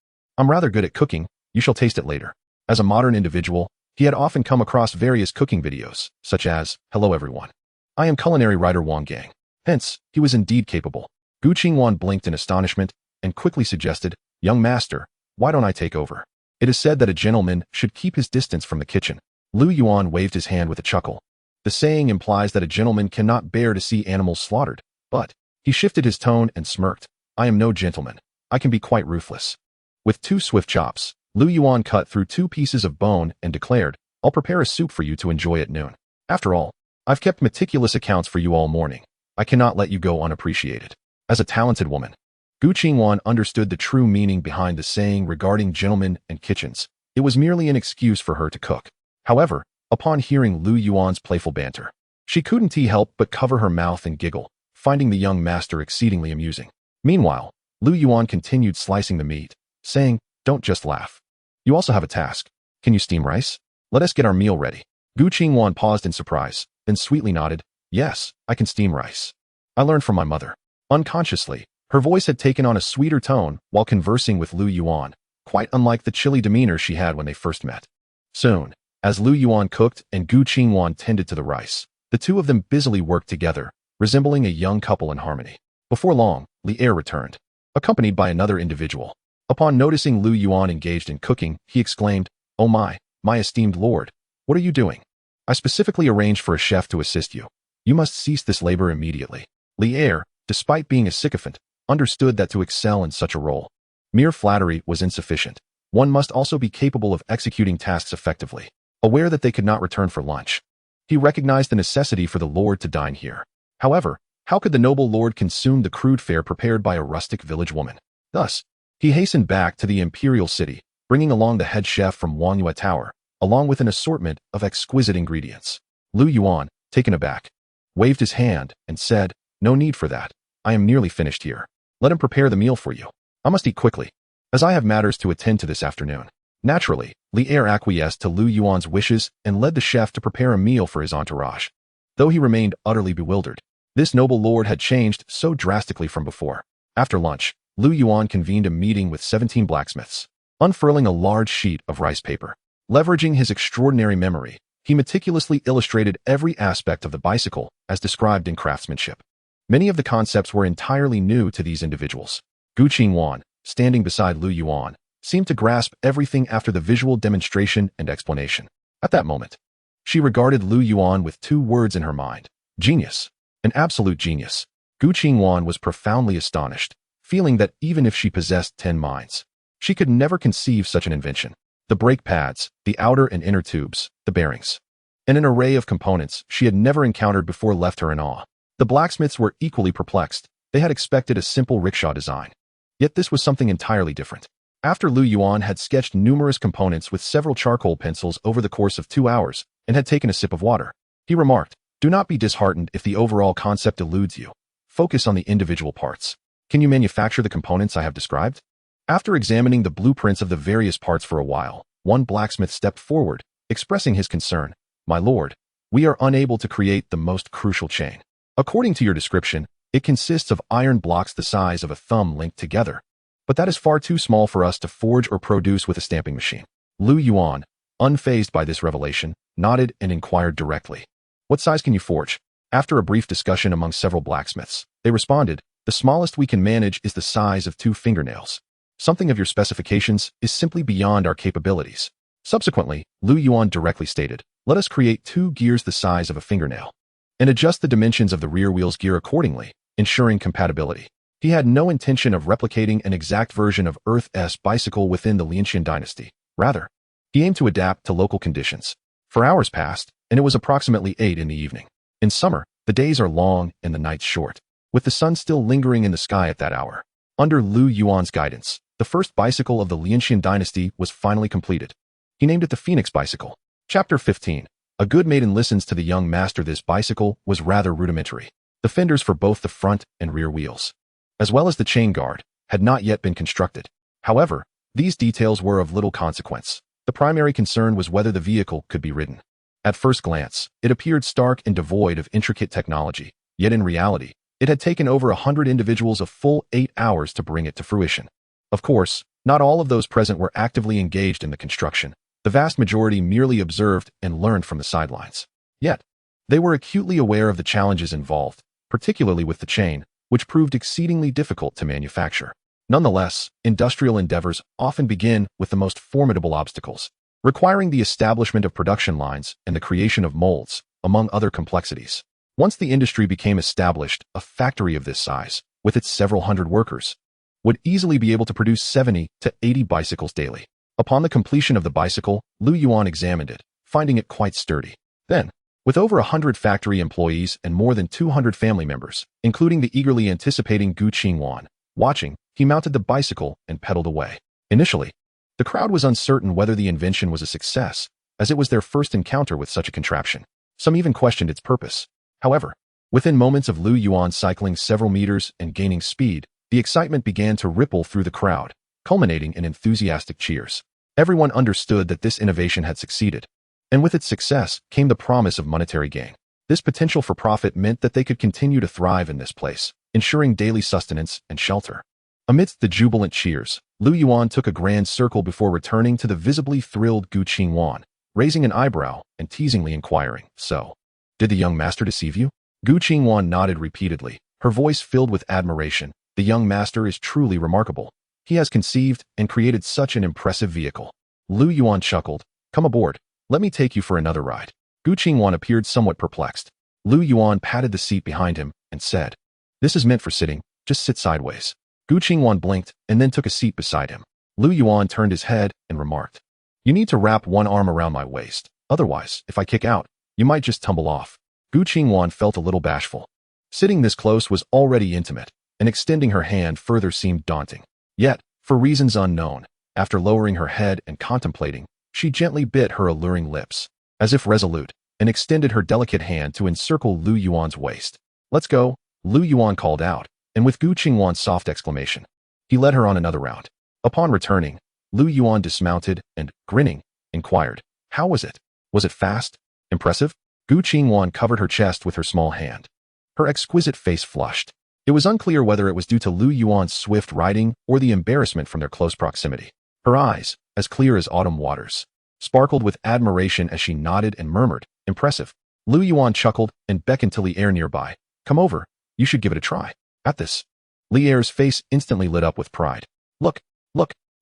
I'm rather good at cooking, you shall taste it later." As a modern individual, he had often come across various cooking videos, such as, "Hello everyone. I am culinary writer Wang Gang." Hence, he was indeed capable. Gu Qingwan blinked in astonishment and quickly suggested, "Young master, why don't I take over? It is said that a gentleman should keep his distance from the kitchen." Lu Yuan waved his hand with a chuckle. The saying implies that a gentleman cannot bear to see animals slaughtered, but he shifted his tone and smirked, "I am no gentleman. I can be quite ruthless." With 2 swift chops, Lu Yuan cut through 2 pieces of bone and declared, "I'll prepare a soup for you to enjoy at noon. After all, I've kept meticulous accounts for you all morning. I cannot let you go unappreciated." As a talented woman, Gu Qingwan understood the true meaning behind the saying regarding gentlemen and kitchens. It was merely an excuse for her to cook. However, upon hearing Lu Yuan's playful banter, she couldn't help but cover her mouth and giggle, finding the young master exceedingly amusing. Meanwhile, Lu Yuan continued slicing the meat, saying, "Don't just laugh. You also have a task. Can you steam rice? Let us get our meal ready." Gu Qingwan paused in surprise, then sweetly nodded, "Yes, I can steam rice. I learned from my mother." Unconsciously, her voice had taken on a sweeter tone while conversing with Lu Yuan, quite unlike the chilly demeanor she had when they first met. Soon, as Lu Yuan cooked and Gu Qingwan tended to the rice, the two of them busily worked together, resembling a young couple in harmony. Before long, Li Air returned, accompanied by another individual. Upon noticing Lu Yuan engaged in cooking, he exclaimed, "Oh my esteemed lord, what are you doing? I specifically arranged for a chef to assist you. You must cease this labor immediately." Li Air, despite being a sycophant, understood that to excel in such a role, mere flattery was insufficient. One must also be capable of executing tasks effectively. Aware that they could not return for lunch, he recognized the necessity for the lord to dine here. However, how could the noble lord consume the crude fare prepared by a rustic village woman? Thus, he hastened back to the imperial city, bringing along the head chef from Wangyue Tower, along with an assortment of exquisite ingredients. Lu Yuan, taken aback, waved his hand and said, "No need for that. I am nearly finished here. Let him prepare the meal for you. I must eat quickly, as I have matters to attend to this afternoon." Naturally, Li Air acquiesced to Lu Yuan's wishes and led the chef to prepare a meal for his entourage. Though he remained utterly bewildered, this noble lord had changed so drastically from before. After lunch, Lu Yuan convened a meeting with 17 blacksmiths, unfurling a large sheet of rice paper. Leveraging his extraordinary memory, he meticulously illustrated every aspect of the bicycle as described in craftsmanship. Many of the concepts were entirely new to these individuals. Gu Qingwan, standing beside Lu Yuan, seemed to grasp everything after the visual demonstration and explanation. At that moment, she regarded Lu Yuan with 2 words in her mind: genius. An absolute genius. Gu Qingwan was profoundly astonished, feeling that even if she possessed 10 minds, she could never conceive such an invention. The brake pads, the outer and inner tubes, the bearings, and an array of components she had never encountered before left her in awe. The blacksmiths were equally perplexed. They had expected a simple rickshaw design. Yet this was something entirely different. After Lu Yuan had sketched numerous components with several charcoal pencils over the course of 2 hours and had taken a sip of water, he remarked, "Do not be disheartened if the overall concept eludes you. Focus on the individual parts. Can you manufacture the components I have described?" After examining the blueprints of the various parts for a while, one blacksmith stepped forward, expressing his concern, "My lord, we are unable to create the most crucial chain. According to your description, it consists of iron blocks the size of a thumb linked together. But that is far too small for us to forge or produce with a stamping machine." Lu Yuan, unfazed by this revelation, nodded and inquired directly, "What size can you forge?" After a brief discussion among several blacksmiths, they responded, "The smallest we can manage is the size of 2 fingernails." Something of your specifications is simply beyond our capabilities. Subsequently, Lu Yuan directly stated, let us create 2 gears the size of a fingernail and adjust the dimensions of the rear wheel's gear accordingly, ensuring compatibility. He had no intention of replicating an exact version of Earth's bicycle within the Lian Dynasty. Rather, he aimed to adapt to local conditions. For hours passed, and it was approximately 8 in the evening. In summer, the days are long and the nights short, with the sun still lingering in the sky at that hour. Under Lu Yuan's guidance, the first bicycle of the Lian Dynasty was finally completed. He named it the Phoenix Bicycle. Chapter 15. A good maiden listens to the young master. This bicycle was rather rudimentary. The fenders for both the front and rear wheels, as well as the chain guard, had not yet been constructed. However, these details were of little consequence. The primary concern was whether the vehicle could be ridden. At first glance, it appeared stark and devoid of intricate technology, yet in reality, it had taken over 100 individuals a full 8 hours to bring it to fruition. Of course, not all of those present were actively engaged in the construction. The vast majority merely observed and learned from the sidelines. Yet, they were acutely aware of the challenges involved, particularly with the chain, which proved exceedingly difficult to manufacture. Nonetheless, industrial endeavors often begin with the most formidable obstacles, requiring the establishment of production lines and the creation of molds, among other complexities. Once the industry became established, a factory of this size, with its several hundred workers, would easily be able to produce 70 to 80 bicycles daily. Upon the completion of the bicycle, Lu Yuan examined it, finding it quite sturdy. Then, with over 100 factory employees and more than 200 family members, including the eagerly anticipating Gu Qingwan, watching, he mounted the bicycle and pedaled away. Initially, the crowd was uncertain whether the invention was a success, as it was their first encounter with such a contraption. Some even questioned its purpose. However, within moments of Lu Yuan cycling several meters and gaining speed, the excitement began to ripple through the crowd, culminating in enthusiastic cheers. Everyone understood that this innovation had succeeded, and with its success came the promise of monetary gain. This potential for profit meant that they could continue to thrive in this place, ensuring daily sustenance and shelter. Amidst the jubilant cheers, Lu Yuan took a grand circle before returning to the visibly thrilled Gu Qingwan, raising an eyebrow and teasingly inquiring, so, did the young master deceive you? Gu Qingwan nodded repeatedly, her voice filled with admiration. The young master is truly remarkable. He has conceived and created such an impressive vehicle. Lu Yuan chuckled, come aboard, let me take you for another ride. Gu Qingwan appeared somewhat perplexed. Lu Yuan patted the seat behind him and said, this is meant for sitting, just sit sideways. Gu Qingwan blinked and then took a seat beside him. Lu Yuan turned his head and remarked, you need to wrap one arm around my waist, otherwise, if I kick out, you might just tumble off. Gu Qingwan felt a little bashful. Sitting this close was already intimate, and extending her hand further seemed daunting. Yet, for reasons unknown, after lowering her head and contemplating, she gently bit her alluring lips, as if resolute, and extended her delicate hand to encircle Lu Yuan's waist. Let's go, Lu Yuan called out, and with Gu Qingwan's soft exclamation, he led her on another round. Upon returning, Lu Yuan dismounted and, grinning, inquired, how was it? Was it fast? Impressive? Gu Qingwan covered her chest with her small hand. Her exquisite face flushed. It was unclear whether it was due to Lu Yuan's swift riding or the embarrassment from their close proximity. Her eyes, as clear as autumn waters, sparkled with admiration as she nodded and murmured, impressive. Lu Yuan chuckled and beckoned to Li Er nearby. Come over, you should give it a try. At this, Li Er's face instantly lit up with pride. Look,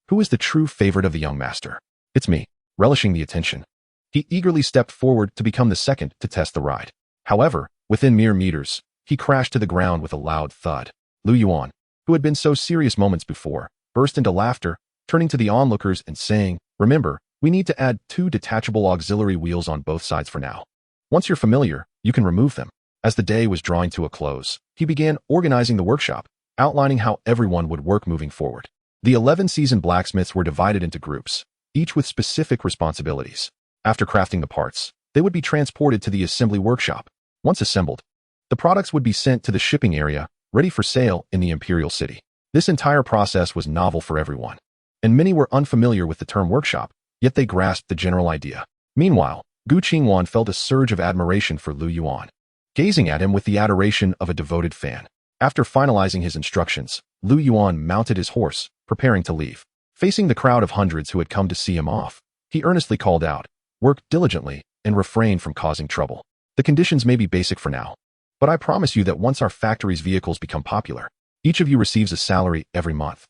who is the true favorite of the young master? It's me. Relishing the attention, he eagerly stepped forward to become the second to test the ride. However, within mere meters, he crashed to the ground with a loud thud. Lu Yuan, who had been so serious moments before, burst into laughter, turning to the onlookers and saying, remember, we need to add 2 detachable auxiliary wheels on both sides for now. Once you're familiar, you can remove them. As the day was drawing to a close, he began organizing the workshop, outlining how everyone would work moving forward. The 11 seasoned blacksmiths were divided into groups, each with specific responsibilities. After crafting the parts, they would be transported to the assembly workshop. Once assembled, the products would be sent to the shipping area, ready for sale in the imperial city. This entire process was novel for everyone, and many were unfamiliar with the term workshop, yet they grasped the general idea. Meanwhile, Gu Qingwan felt a surge of admiration for Lu Yuan, gazing at him with the adoration of a devoted fan. After finalizing his instructions, Lu Yuan mounted his horse, preparing to leave. Facing the crowd of hundreds who had come to see him off, he earnestly called out, work diligently and refrain from causing trouble. The conditions may be basic for now, but I promise you that once our factory's vehicles become popular, each of you receives a salary every month.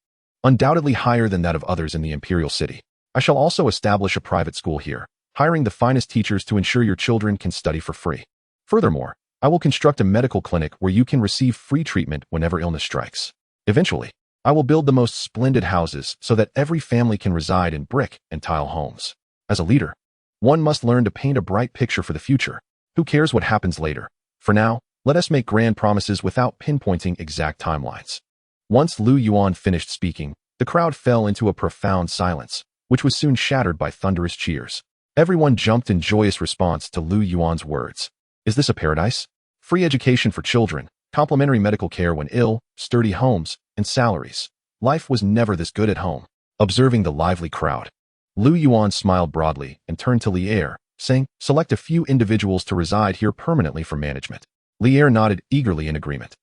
undoubtedly higher than that of others in the imperial city. I shall also establish a private school here, hiring the finest teachers to ensure your children can study for free. Furthermore, I will construct a medical clinic where you can receive free treatment whenever illness strikes. Eventually, I will build the most splendid houses so that every family can reside in brick and tile homes. As a leader, one must learn to paint a bright picture for the future. Who cares what happens later? For now, let us make grand promises without pinpointing exact timelines. Once Lu Yuan finished speaking, the crowd fell into a profound silence, which was soon shattered by thunderous cheers. Everyone jumped in joyous response to Lu Yuan's words. Is this a paradise? Free education for children, complimentary medical care when ill, sturdy homes, and salaries. Life was never this good at home. Observing the lively crowd, Lu Yuan smiled broadly and turned to Lier, saying, select a few individuals to reside here permanently for management. Lier nodded eagerly in agreement.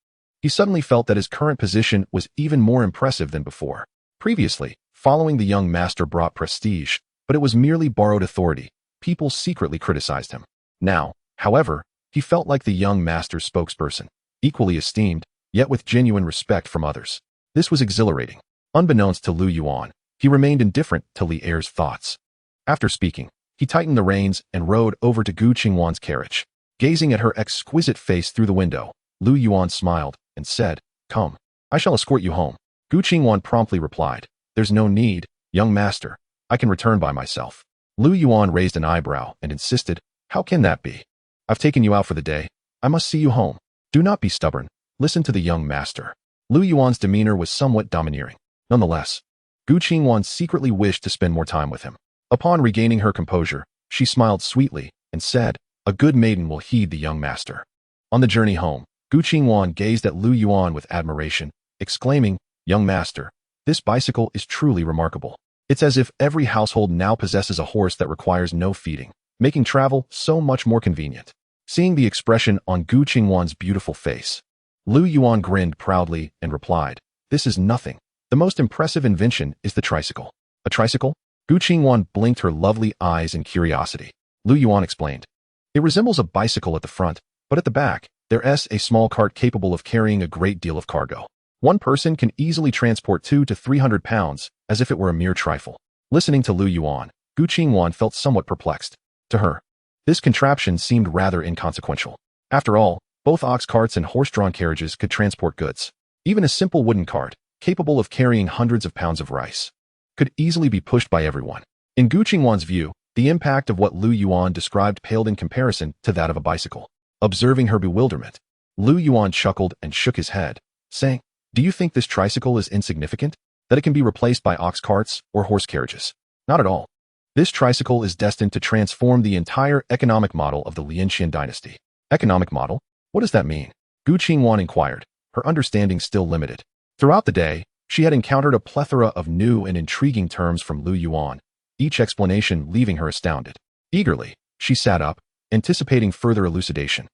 He suddenly felt that his current position was even more impressive than before. Previously, following the young master brought prestige, but it was merely borrowed authority. People secretly criticized him. Now, however, he felt like the young master's spokesperson, equally esteemed, yet with genuine respect from others. This was exhilarating. Unbeknownst to Lu Yuan, he remained indifferent to Lier's thoughts. After speaking, he tightened the reins and rode over to Gu Qingwan's carriage. Gazing at her exquisite face through the window, Lu Yuan smiled and said, come, I shall escort you home. Gu Qingwan promptly replied, there's no need, young master. I can return by myself. Lu Yuan raised an eyebrow and insisted, how can that be? I've taken you out for the day. I must see you home. Do not be stubborn. Listen to the young master. Lu Yuan's demeanor was somewhat domineering. Nonetheless, Gu Qingwan secretly wished to spend more time with him. Upon regaining her composure, she smiled sweetly and said, a good maiden will heed the young master. On the journey home, Gu Qingwan gazed at Lu Yuan with admiration, exclaiming, young master, this bicycle is truly remarkable. It's as if every household now possesses a horse that requires no feeding, making travel so much more convenient. Seeing the expression on Gu Qingwan's beautiful face, Lu Yuan grinned proudly and replied, this is nothing. The most impressive invention is the tricycle. A tricycle? Gu Qingwan blinked her lovely eyes in curiosity. Lu Yuan explained, it resembles a bicycle at the front, but at the back, there's a small cart capable of carrying a great deal of cargo. One person can easily transport 200 to 300 pounds, as if it were a mere trifle. Listening to Lu Yuan, Gu Qingwan felt somewhat perplexed. To her, this contraption seemed rather inconsequential. After all, both ox carts and horse-drawn carriages could transport goods. Even a simple wooden cart, capable of carrying hundreds of pounds of rice, could easily be pushed by everyone. In Gu Qingwan's view, the impact of what Lu Yuan described paled in comparison to that of a bicycle. Observing her bewilderment, Lu Yuan chuckled and shook his head, saying, do you think this tricycle is insignificant? That it can be replaced by ox carts or horse carriages? Not at all. This tricycle is destined to transform the entire economic model of the Lian Dynasty. Economic model? What does that mean? Gu Qingwan inquired, her understanding still limited. Throughout the day, she had encountered a plethora of new and intriguing terms from Lu Yuan, each explanation leaving her astounded. Eagerly, she sat up, anticipating further elucidation.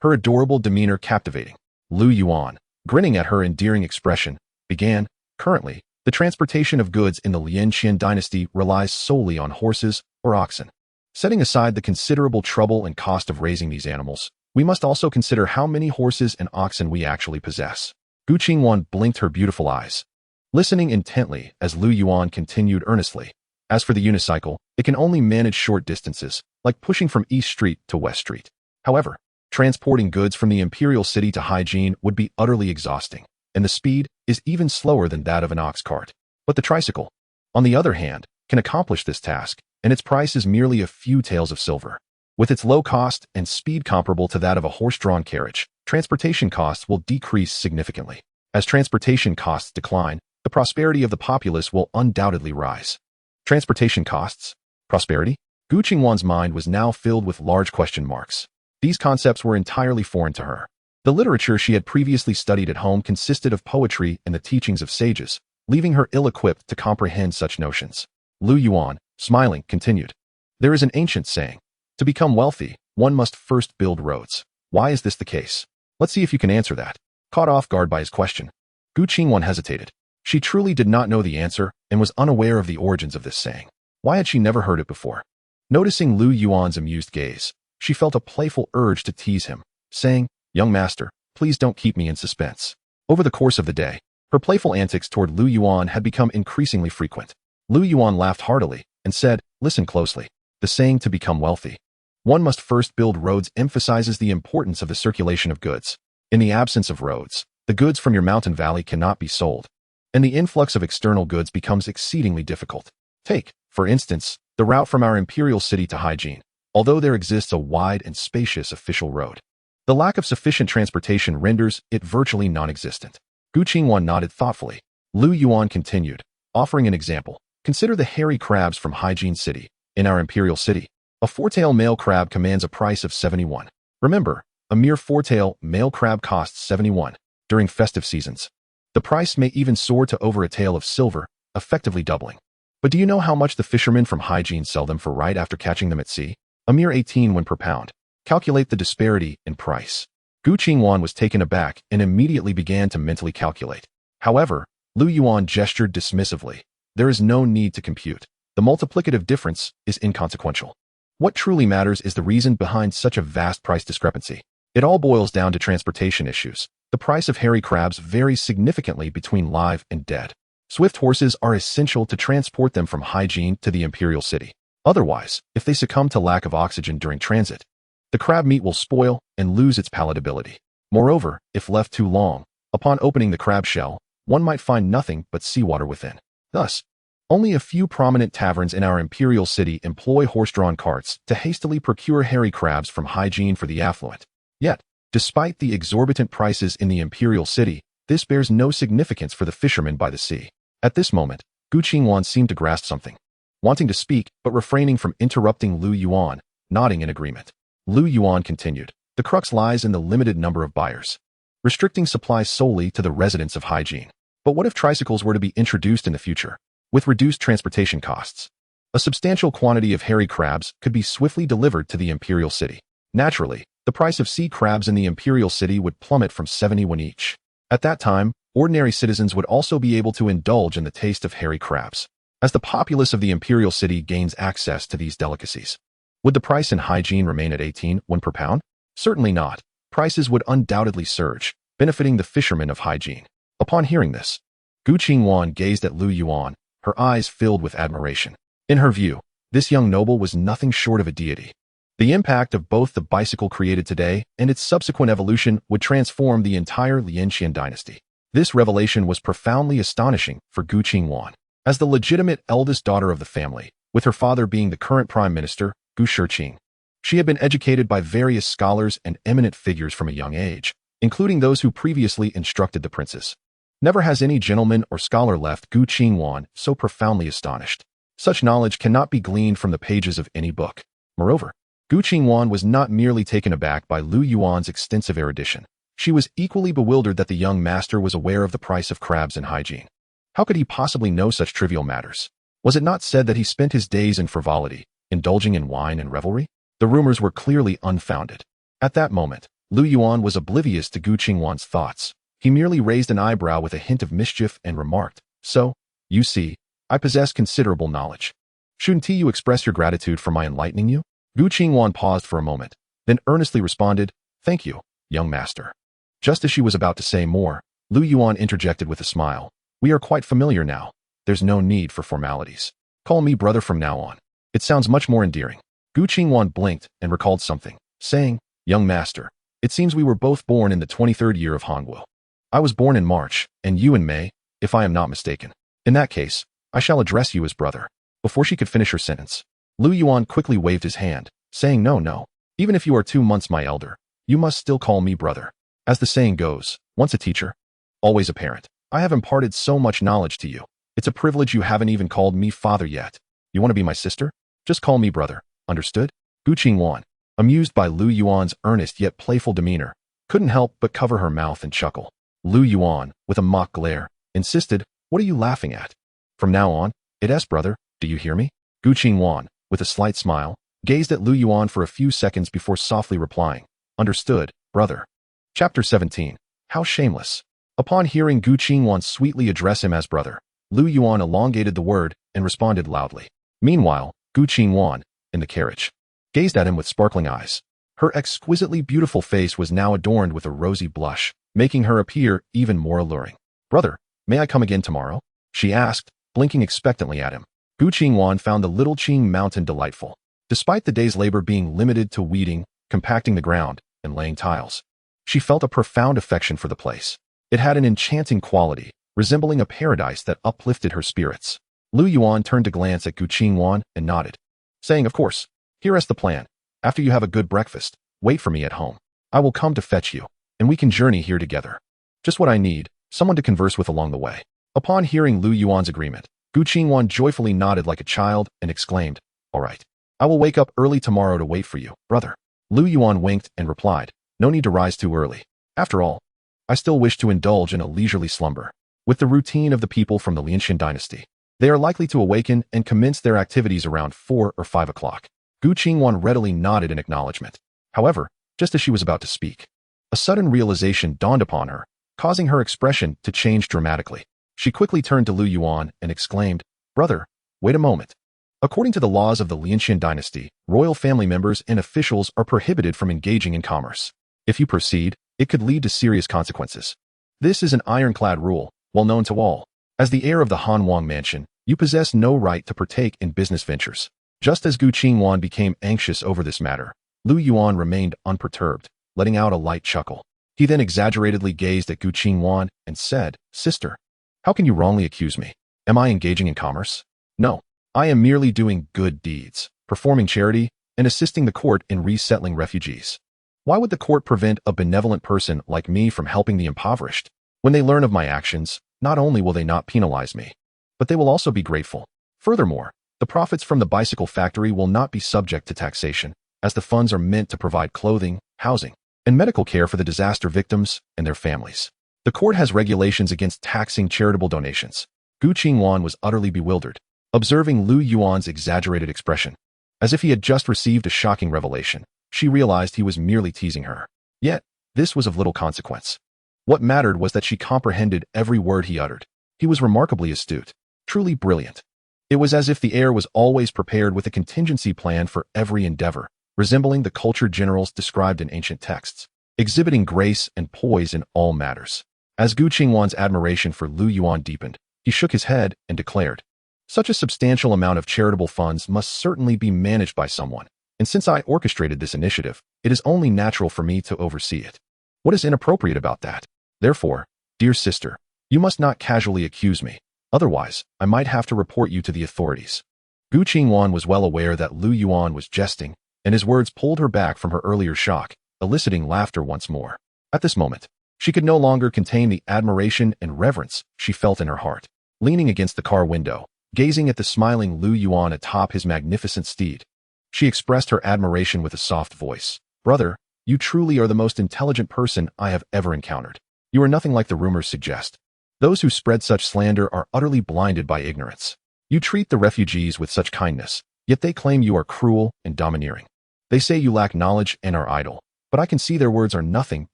Her adorable demeanor captivating. Lu Yuan, grinning at her endearing expression, began, currently, the transportation of goods in the Lian Dynasty relies solely on horses or oxen. Setting aside the considerable trouble and cost of raising these animals, we must also consider how many horses and oxen we actually possess. Gu Qingwan blinked her beautiful eyes, listening intently as Lu Yuan continued earnestly. As for the unicycle, it can only manage short distances, like pushing from East Street to West Street. However, transporting goods from the imperial city to Hygiene would be utterly exhausting, and the speed is even slower than that of an ox cart. But the tricycle, on the other hand, can accomplish this task, and its price is merely a few taels of silver. With its low cost and speed comparable to that of a horse-drawn carriage, transportation costs will decrease significantly. As transportation costs decline, the prosperity of the populace will undoubtedly rise. Transportation costs? Prosperity? Gu Qingwan's mind was now filled with large question marks. These concepts were entirely foreign to her. The literature she had previously studied at home consisted of poetry and the teachings of sages, leaving her ill-equipped to comprehend such notions. Lu Yuan, smiling, continued, there is an ancient saying, to become wealthy, one must first build roads. Why is this the case? Let's see if you can answer that. Caught off guard by his question, Gu Qingwan hesitated. She truly did not know the answer and was unaware of the origins of this saying. Why had she never heard it before? Noticing Lu Yuan's amused gaze, she felt a playful urge to tease him, saying, young master, please don't keep me in suspense. Over the course of the day, Her playful antics toward Lu Yuan had become increasingly frequent. Lu Yuan laughed heartily and said, "Listen closely. The saying to become wealthy, one must first build roads emphasizes the importance of the circulation of goods. In the absence of roads, the goods from your mountain valley cannot be sold, and the influx of external goods becomes exceedingly difficult. Take, for instance, the route from our imperial city to Hygiene. Although there exists a wide and spacious official road, the lack of sufficient transportation renders it virtually non-existent." Gu Qingwan nodded thoughtfully. Lu Yuan continued, offering an example. Consider the hairy crabs from Hygiene City. In our imperial city, a four-tail male crab commands a price of 71. Remember, a mere four-tail male crab costs 71. During festive seasons, the price may even soar to over a tael of silver, effectively doubling. But do you know how much the fishermen from Hygiene sell them for right after catching them at sea? A mere 18 won per pound. Calculate the disparity in price. Gu Qingwan was taken aback and immediately began to mentally calculate. However, Lu Yuan gestured dismissively. There is no need to compute. The multiplicative difference is inconsequential. What truly matters is the reason behind such a vast price discrepancy. It all boils down to transportation issues. The price of hairy crabs varies significantly between live and dead. Swift horses are essential to transport them from Hygiene to the imperial city. Otherwise, if they succumb to lack of oxygen during transit, the crab meat will spoil and lose its palatability. Moreover, if left too long, upon opening the crab shell, one might find nothing but seawater within. Thus, only a few prominent taverns in our imperial city employ horse-drawn carts to hastily procure hairy crabs from Hygiene for the affluent. Yet, despite the exorbitant prices in the imperial city, this bears no significance for the fishermen by the sea. At this moment, Gu Qingwan seemed to grasp something. Wanting to speak, but refraining from interrupting Lu Yuan, nodding in agreement. Lu Yuan continued, "The crux lies in the limited number of buyers, restricting supplies solely to the residents of Hygiene. But what if tricycles were to be introduced in the future? With reduced transportation costs, a substantial quantity of hairy crabs could be swiftly delivered to the imperial city. Naturally, the price of sea crabs in the imperial city would plummet from 70 won each. At that time, ordinary citizens would also be able to indulge in the taste of hairy crabs. As the populace of the imperial city gains access to these delicacies, would the price in Hygiene remain at 18 won per pound? Certainly not. Prices would undoubtedly surge, benefiting the fishermen of Hygiene." Upon hearing this, Gu Qingwan gazed at Lu Yuan, her eyes filled with admiration. In her view, this young noble was nothing short of a deity. The impact of both the bicycle created today and its subsequent evolution would transform the entire Lianqian dynasty. This revelation was profoundly astonishing for Gu Qingwan. As the legitimate eldest daughter of the family, with her father being the current prime minister, Gu Shiqing, she had been educated by various scholars and eminent figures from a young age, including those who previously instructed the princes. Never has any gentleman or scholar left Gu Qingwan so profoundly astonished. Such knowledge cannot be gleaned from the pages of any book. Moreover, Gu Qingwan was not merely taken aback by Lu Yuan's extensive erudition. She was equally bewildered that the young master was aware of the price of crabs in Hygiene. How could he possibly know such trivial matters? Was it not said that he spent his days in frivolity, indulging in wine and revelry? The rumors were clearly unfounded. At that moment, Lu Yuan was oblivious to Gu Qingwan's thoughts. He merely raised an eyebrow with a hint of mischief and remarked, "So, you see, I possess considerable knowledge. Shouldn't you express your gratitude for my enlightening you?" Gu Qingwan paused for a moment, then earnestly responded, "Thank you, young master." Just as she was about to say more, Lu Yuan interjected with a smile, "We are quite familiar now. There's no need for formalities. Call me brother from now on. It sounds much more endearing." Gu Qingwan blinked and recalled something, saying, "Young master, it seems we were both born in the 23rd year of Hongwu. I was born in March, and you in May, if I am not mistaken. In that case, I shall address you as brother." Before she could finish her sentence, Lu Yuan quickly waved his hand, saying, No. Even if you are 2 months my elder, you must still call me brother. As the saying goes, once a teacher, always a parent. I have imparted so much knowledge to you. It's a privilege you haven't even called me father yet. You want to be my sister? Just call me brother. Understood?" Gu Qingwan, amused by Lu Yuan's earnest yet playful demeanor, couldn't help but cover her mouth and chuckle. Lu Yuan, with a mock glare, insisted, "What are you laughing at? From now on, it's brother, do you hear me?" Gu Qingwan, with a slight smile, gazed at Lu Yuan for a few seconds before softly replying, "Understood, brother." Chapter 17. How shameless. Upon hearing Gu Qingwan sweetly address him as brother, Lu Yuan elongated the word and responded loudly. Meanwhile, Gu Qingwan, in the carriage, gazed at him with sparkling eyes. Her exquisitely beautiful face was now adorned with a rosy blush, making her appear even more alluring. "Brother, May I come again tomorrow? She asked, blinking expectantly at him. Gu Qingwan found the little Qing mountain delightful. Despite the day's labor being limited to weeding, compacting the ground, and laying tiles, she felt a profound affection for the place. It had an enchanting quality, resembling a paradise that uplifted her spirits. Lu Yuan turned to glance at Gu Qingwan and nodded, saying, "Of course. Here is the plan. After you have a good breakfast, wait for me at home. I will come to fetch you, and we can journey here together. Just what I need, someone to converse with along the way." Upon hearing Lu Yuan's agreement, Gu Qingwan joyfully nodded like a child and exclaimed, "All right. I will wake up early tomorrow to wait for you, brother." Lu Yuan winked and replied, "No need to rise too early. After all, I still wish to indulge in a leisurely slumber. With the routine of the people from the Lianshan dynasty, they are likely to awaken and commence their activities around 4 or 5 o'clock." Gu Qingwan readily nodded in acknowledgement. However, just as she was about to speak, a sudden realization dawned upon her, causing her expression to change dramatically. She quickly turned to Lu Yuan and exclaimed, "Brother, wait a moment. According to the laws of the Lianshan dynasty, royal family members and officials are prohibited from engaging in commerce. If you proceed, it could lead to serious consequences. This is an ironclad rule, well known to all. As the heir of the Han Wang mansion, you possess no right to partake in business ventures." Just as Gu Qingwan became anxious over this matter, Lu Yuan remained unperturbed, letting out a light chuckle. He then exaggeratedly gazed at Gu Qingwan and said, "Sister, how can you wrongly accuse me? Am I engaging in commerce? No, I am merely doing good deeds, performing charity, and assisting the court in resettling refugees. Why would the court prevent a benevolent person like me from helping the impoverished? When they learn of my actions, not only will they not penalize me, but they will also be grateful. Furthermore, the profits from the bicycle factory will not be subject to taxation, as the funds are meant to provide clothing, housing, and medical care for the disaster victims and their families. The court has regulations against taxing charitable donations." Gu Qingwan was utterly bewildered, observing Lu Yuan's exaggerated expression. As if he had just received a shocking revelation, she realized he was merely teasing her. Yet, this was of little consequence. What mattered was that she comprehended every word he uttered. He was remarkably astute, truly brilliant. It was as if the heir was always prepared with a contingency plan for every endeavor, resembling the cultured generals described in ancient texts, exhibiting grace and poise in all matters. As Gu Qingwan's admiration for Lu Yuan deepened, he shook his head and declared, "Such a substantial amount of charitable funds must certainly be managed by someone, and since I orchestrated this initiative, it is only natural for me to oversee it. What is inappropriate about that? Therefore, dear sister, you must not casually accuse me. Otherwise, I might have to report you to the authorities." Gu Qingwan was well aware that Lu Yuan was jesting, and his words pulled her back from her earlier shock, eliciting laughter once more. At this moment, she could no longer contain the admiration and reverence she felt in her heart. Leaning against the car window, gazing at the smiling Lu Yuan atop his magnificent steed, she expressed her admiration with a soft voice. "Brother, you truly are the most intelligent person I have ever encountered. You are nothing like the rumors suggest. Those who spread such slander are utterly blinded by ignorance. You treat the refugees with such kindness, yet they claim you are cruel and domineering. They say you lack knowledge and are idle, but I can see their words are nothing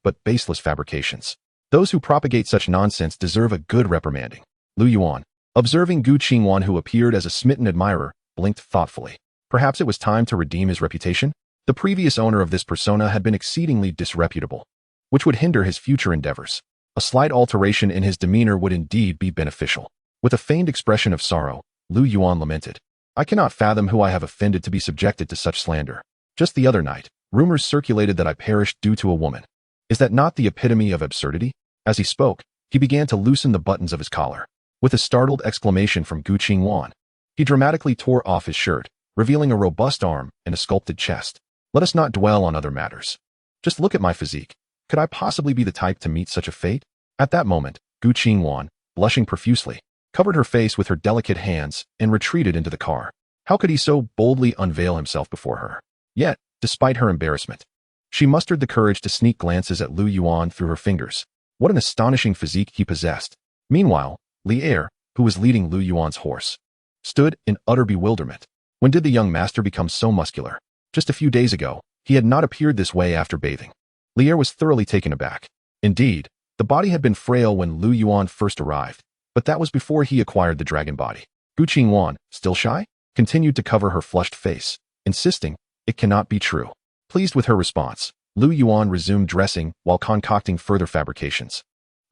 but baseless fabrications. Those who propagate such nonsense deserve a good reprimanding." Lu Yuan, observing Gu Qingwan, who appeared as a smitten admirer, blinked thoughtfully. Perhaps it was time to redeem his reputation? The previous owner of this persona had been exceedingly disreputable, which would hinder his future endeavors. A slight alteration in his demeanor would indeed be beneficial. With a feigned expression of sorrow, Lu Yuan lamented, "I cannot fathom who I have offended to be subjected to such slander. Just the other night, rumors circulated that I perished due to a woman. Is that not the epitome of absurdity?" As he spoke, he began to loosen the buttons of his collar. With a startled exclamation from Gu Qingwan, he dramatically tore off his shirt, revealing a robust arm and a sculpted chest. "Let us not dwell on other matters. Just look at my physique. Could I possibly be the type to meet such a fate?" At that moment, Gu Qingwan, blushing profusely, covered her face with her delicate hands and retreated into the car. How could he so boldly unveil himself before her? Yet, despite her embarrassment, she mustered the courage to sneak glances at Lu Yuan through her fingers. What an astonishing physique he possessed. Meanwhile, Li Er, who was leading Lu Yuan's horse, stood in utter bewilderment. When did the young master become so muscular? Just a few days ago, he had not appeared this way after bathing. Li Er was thoroughly taken aback. Indeed, the body had been frail when Lu Yuan first arrived, but that was before he acquired the dragon body. Gu Qingwan, still shy, continued to cover her flushed face, insisting, "It cannot be true." Pleased with her response, Lu Yuan resumed dressing while concocting further fabrications,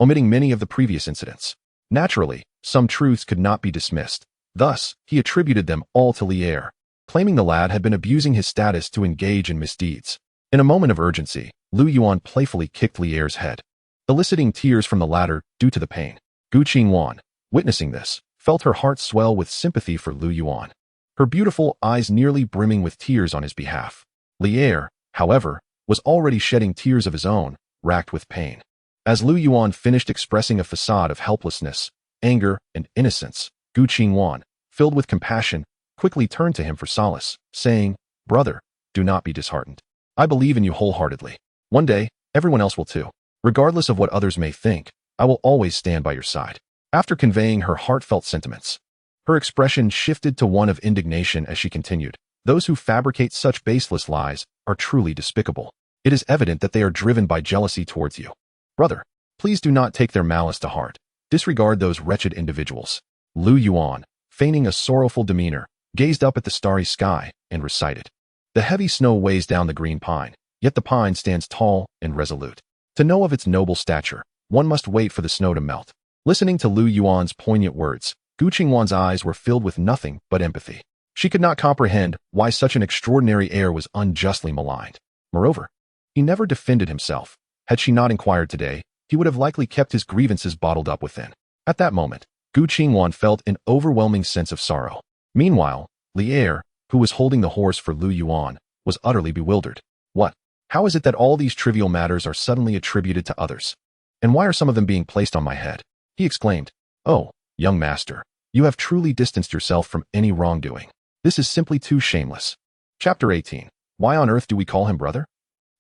omitting many of the previous incidents. Naturally, some truths could not be dismissed. Thus, he attributed them all to Lier, claiming the lad had been abusing his status to engage in misdeeds. In a moment of urgency, Lu Yuan playfully kicked Lier's head, eliciting tears from the latter due to the pain. Gu Qingwan, witnessing this, felt her heart swell with sympathy for Lu Yuan, her beautiful eyes nearly brimming with tears on his behalf. Lier, however, was already shedding tears of his own, racked with pain. As Lu Yuan finished expressing a facade of helplessness, anger, and innocence, Gu Qingwan, filled with compassion, quickly turned to him for solace, saying, "Brother, do not be disheartened. I believe in you wholeheartedly. One day, everyone else will too. Regardless of what others may think, I will always stand by your side." After conveying her heartfelt sentiments, her expression shifted to one of indignation as she continued, "Those who fabricate such baseless lies are truly despicable. It is evident that they are driven by jealousy towards you. Brother, please do not take their malice to heart. Disregard those wretched individuals." Lu Yuan, feigning a sorrowful demeanor, gazed up at the starry sky and recited, "The heavy snow weighs down the green pine, yet the pine stands tall and resolute. To know of its noble stature, one must wait for the snow to melt." Listening to Lu Yuan's poignant words, Gu Qingwan's eyes were filled with nothing but empathy. She could not comprehend why such an extraordinary heir was unjustly maligned. Moreover, he never defended himself. Had she not inquired today, he would have likely kept his grievances bottled up within. At that moment, Gu Qingwan felt an overwhelming sense of sorrow. Meanwhile, Lier, who was holding the horse for Lu Yuan, was utterly bewildered. "What? How is it that all these trivial matters are suddenly attributed to others? And why are some of them being placed on my head?" He exclaimed, "Oh, young master, you have truly distanced yourself from any wrongdoing. This is simply too shameless." Chapter 18. Why on earth do we call him brother?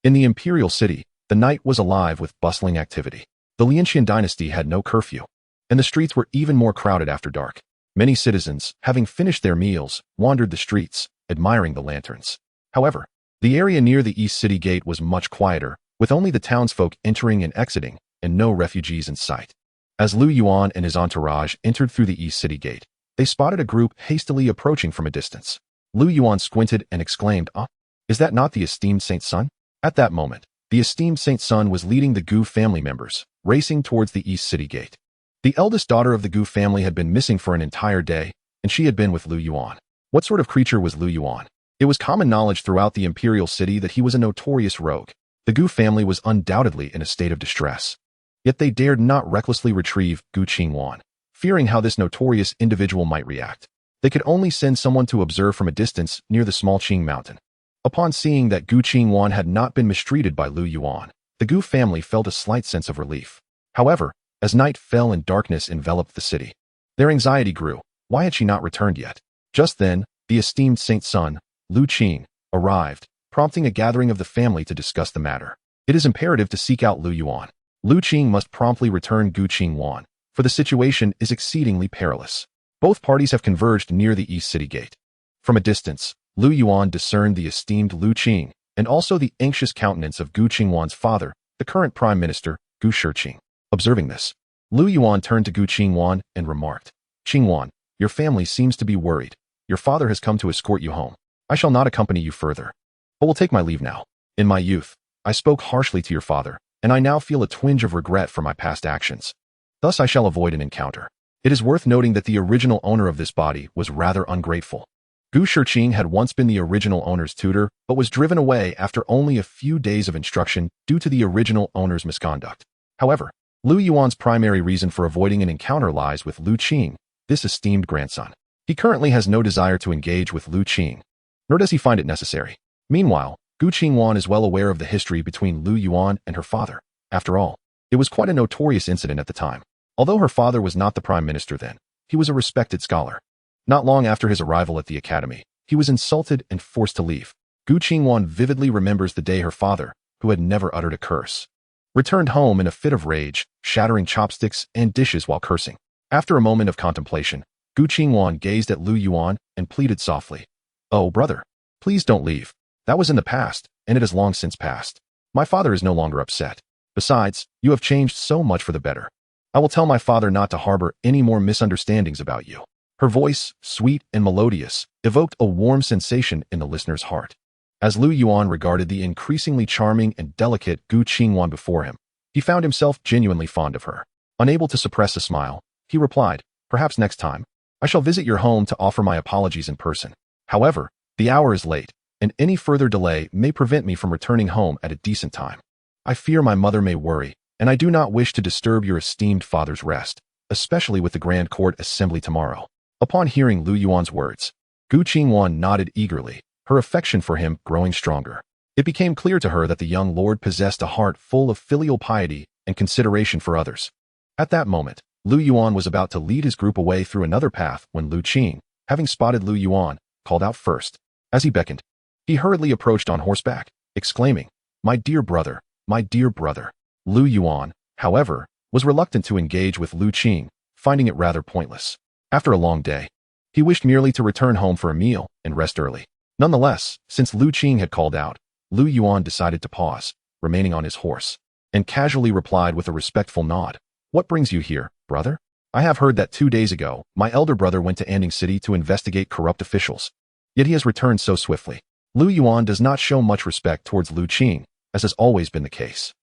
In the imperial city, the night was alive with bustling activity. The Ming Dynasty had no curfew, and the streets were even more crowded after dark. Many citizens, having finished their meals, wandered the streets, admiring the lanterns. However, the area near the East City Gate was much quieter, with only the townsfolk entering and exiting, and no refugees in sight. As Lu Yuan and his entourage entered through the East City Gate, they spotted a group hastily approaching from a distance. Lu Yuan squinted and exclaimed, "Ah, is that not the esteemed Saint Sun?" At that moment, the esteemed Saint Sun was leading the Gu family members, racing towards the East City Gate. The eldest daughter of the Gu family had been missing for an entire day, and she had been with Lu Yuan. What sort of creature was Lu Yuan? It was common knowledge throughout the imperial city that he was a notorious rogue. The Gu family was undoubtedly in a state of distress. Yet they dared not recklessly retrieve Gu Qingwan, fearing how this notorious individual might react. They could only send someone to observe from a distance near the small Qing mountain. Upon seeing that Gu Qingwan had not been mistreated by Lu Yuan, the Gu family felt a slight sense of relief. However, as night fell and darkness enveloped the city, their anxiety grew. Why had she not returned yet? Just then, the esteemed Saint Sun, Lu Qing, arrived, prompting a gathering of the family to discuss the matter. It is imperative to seek out Lu Yuan. Lu Qing must promptly return Gu Qingwan, for the situation is exceedingly perilous. Both parties have converged near the East City Gate. From a distance, Lu Yuan discerned the esteemed Lu Qing, and also the anxious countenance of Gu Qingwan's father, the current Prime Minister, Gu Shiqing. Observing this, Lu Yuan turned to Gu Qingwan and remarked, "Qingwan, your family seems to be worried. Your father has come to escort you home. I shall not accompany you further, but will take my leave now. In my youth, I spoke harshly to your father, and I now feel a twinge of regret for my past actions. Thus I shall avoid an encounter." It is worth noting that the original owner of this body was rather ungrateful. Gu Shiqing had once been the original owner's tutor, but was driven away after only a few days of instruction due to the original owner's misconduct. However, Lu Yuan's primary reason for avoiding an encounter lies with Lu Qing, this esteemed grandson. He currently has no desire to engage with Lu Qing, nor does he find it necessary. Meanwhile, Gu Qingwan is well aware of the history between Lu Yuan and her father. After all, it was quite a notorious incident at the time. Although her father was not the prime minister then, he was a respected scholar. Not long after his arrival at the academy, he was insulted and forced to leave. Gu Qingwan vividly remembers the day her father, who had never uttered a curse, returned home in a fit of rage, shattering chopsticks and dishes while cursing. After a moment of contemplation, Gu Qingwan gazed at Lu Yuan and pleaded softly, "Oh, brother, please don't leave. That was in the past, and it has long since passed. My father is no longer upset. Besides, you have changed so much for the better. I will tell my father not to harbor any more misunderstandings about you." Her voice, sweet and melodious, evoked a warm sensation in the listener's heart. As Lu Yuan regarded the increasingly charming and delicate Gu Qingwan before him, he found himself genuinely fond of her. Unable to suppress a smile, He replied, "Perhaps next time. I shall visit your home to offer my apologies in person. However, the hour is late, and any further delay may prevent me from returning home at a decent time. I fear my mother may worry, and I do not wish to disturb your esteemed father's rest, especially with the Grand Court Assembly tomorrow." Upon hearing Lu Yuan's words, Gu Qingyuan nodded eagerly, her affection for him growing stronger. It became clear to her that the young lord possessed a heart full of filial piety and consideration for others. At that moment, Lu Yuan was about to lead his group away through another path when Lu Qing, having spotted Lu Yuan, called out first. As he beckoned, he hurriedly approached on horseback, exclaiming, "My dear brother, my dear brother." Lu Yuan, however, was reluctant to engage with Lu Qing, finding it rather pointless. After a long day, he wished merely to return home for a meal and rest early. Nonetheless, since Lu Qing had called out, Lu Yuan decided to pause, remaining on his horse, and casually replied with a respectful nod, "What brings you here, brother? I have heard that 2 days ago, my elder brother went to Anding City to investigate corrupt officials. Yet he has returned so swiftly." Lu Yuan does not show much respect towards Lu Qing, as has always been the case.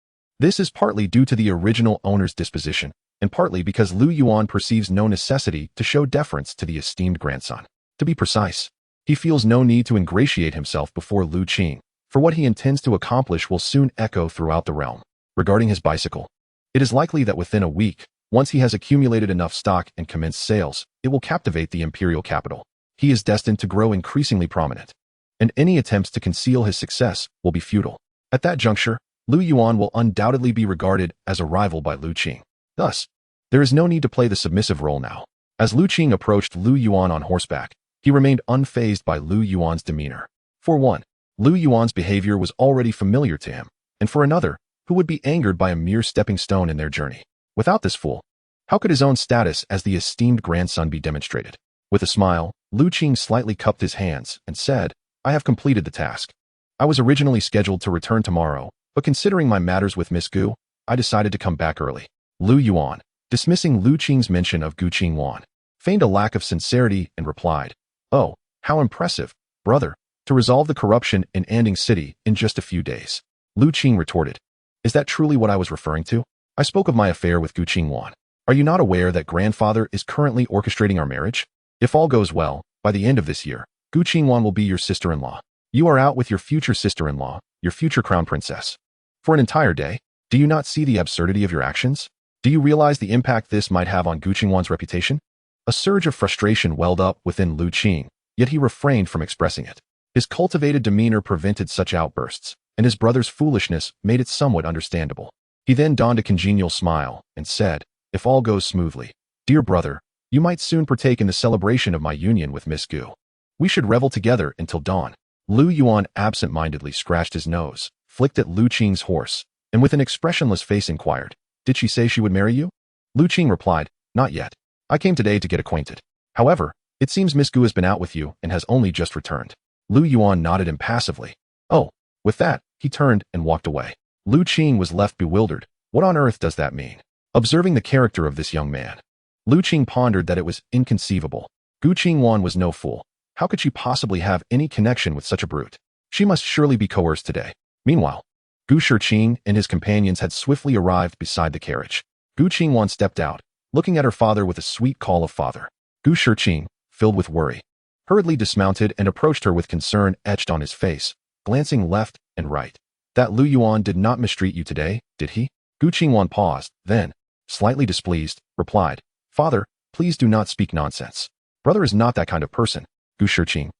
This is partly due to the original owner's disposition, and partly because Lu Yuan perceives no necessity to show deference to the esteemed grandson. To be precise, he feels no need to ingratiate himself before Lu Qing, for what he intends to accomplish will soon echo throughout the realm. Regarding his bicycle, it is likely that within a week, once he has accumulated enough stock and commenced sales, it will captivate the imperial capital. He is destined to grow increasingly prominent, and any attempts to conceal his success will be futile. At that juncture, Lu Yuan will undoubtedly be regarded as a rival by Lu Qing. Thus, there is no need to play the submissive role now. As Lu Qing approached Lu Yuan on horseback, he remained unfazed by Lu Yuan's demeanor. For one, Lu Yuan's behavior was already familiar to him, and for another, who would be angered by a mere stepping stone in their journey. Without this fool, how could his own status as the esteemed grandson be demonstrated? With a smile, Lu Qing slightly cupped his hands and said, "I have completed the task. I was originally scheduled to return tomorrow, but considering my matters with Miss Gu, I decided to come back early." Lu Yuan, dismissing Lu Qing's mention of Gu Qingyuan, feigned a lack of sincerity and replied, "Oh, how impressive, brother, to resolve the corruption in Anding City in just a few days." Lu Qing retorted, "Is that truly what I was referring to? I spoke of my affair with Gu Qingyuan. Are you not aware that grandfather is currently orchestrating our marriage? If all goes well, by the end of this year, Gu Qingyuan will be your sister-in-law. You are out with your future sister-in-law, your future crown princess. For an entire day, do you not see the absurdity of your actions? Do you realize the impact this might have on Gu Qingyuan's reputation?" A surge of frustration welled up within Lu Qing, yet he refrained from expressing it. His cultivated demeanor prevented such outbursts, and his brother's foolishness made it somewhat understandable. He then donned a congenial smile and said, "If all goes smoothly, dear brother, you might soon partake in the celebration of my union with Miss Gu. We should revel together until dawn." Lu Yuan absent-mindedly scratched his nose, flicked at Lu Qing's horse, and with an expressionless face inquired, "Did she say she would marry you?" Lu Qing replied, "Not yet. I came today to get acquainted. However, it seems Miss Gu has been out with you and has only just returned." Lu Yuan nodded impassively. "Oh." With that, he turned and walked away. Lu Qing was left bewildered. What on earth does that mean? Observing the character of this young man, Lu Qing pondered that it was inconceivable. Gu Qingyuan was no fool. How could she possibly have any connection with such a brute? She must surely be coerced today. Meanwhile, Gu Shiqing and his companions had swiftly arrived beside the carriage. Gu Qingyuan stepped out, looking at her father with a sweet call of father. Gu Shiqing, filled with worry, hurriedly dismounted and approached her with concern etched on his face, glancing left and right. "That Lu Yuan did not mistreat you today, did he?" Gu Qingyuan paused, then, slightly displeased, replied, "Father, please do not speak nonsense. Brother is not that kind of person." Gu Shiqing.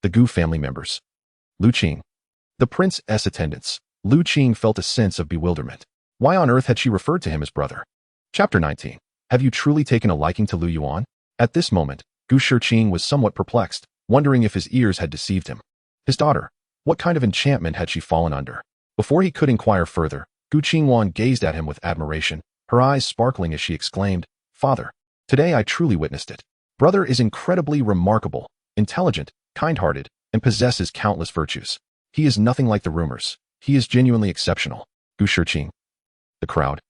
The Gu family members. Lu Qing. The prince's attendants. Lu Qing felt a sense of bewilderment. Why on earth had she referred to him as brother? Chapter 19. Have you truly taken a liking to Lu Yuan? At this moment, Gu Shiqing was somewhat perplexed, wondering if his ears had deceived him. His daughter. What kind of enchantment had she fallen under? Before he could inquire further, Gu Qingyuan gazed at him with admiration, her eyes sparkling as she exclaimed, "Father, today I truly witnessed it. Brother is incredibly remarkable, intelligent, kind-hearted, and possesses countless virtues. He is nothing like the rumors. He is genuinely exceptional." Gu Shiqing. The crowd.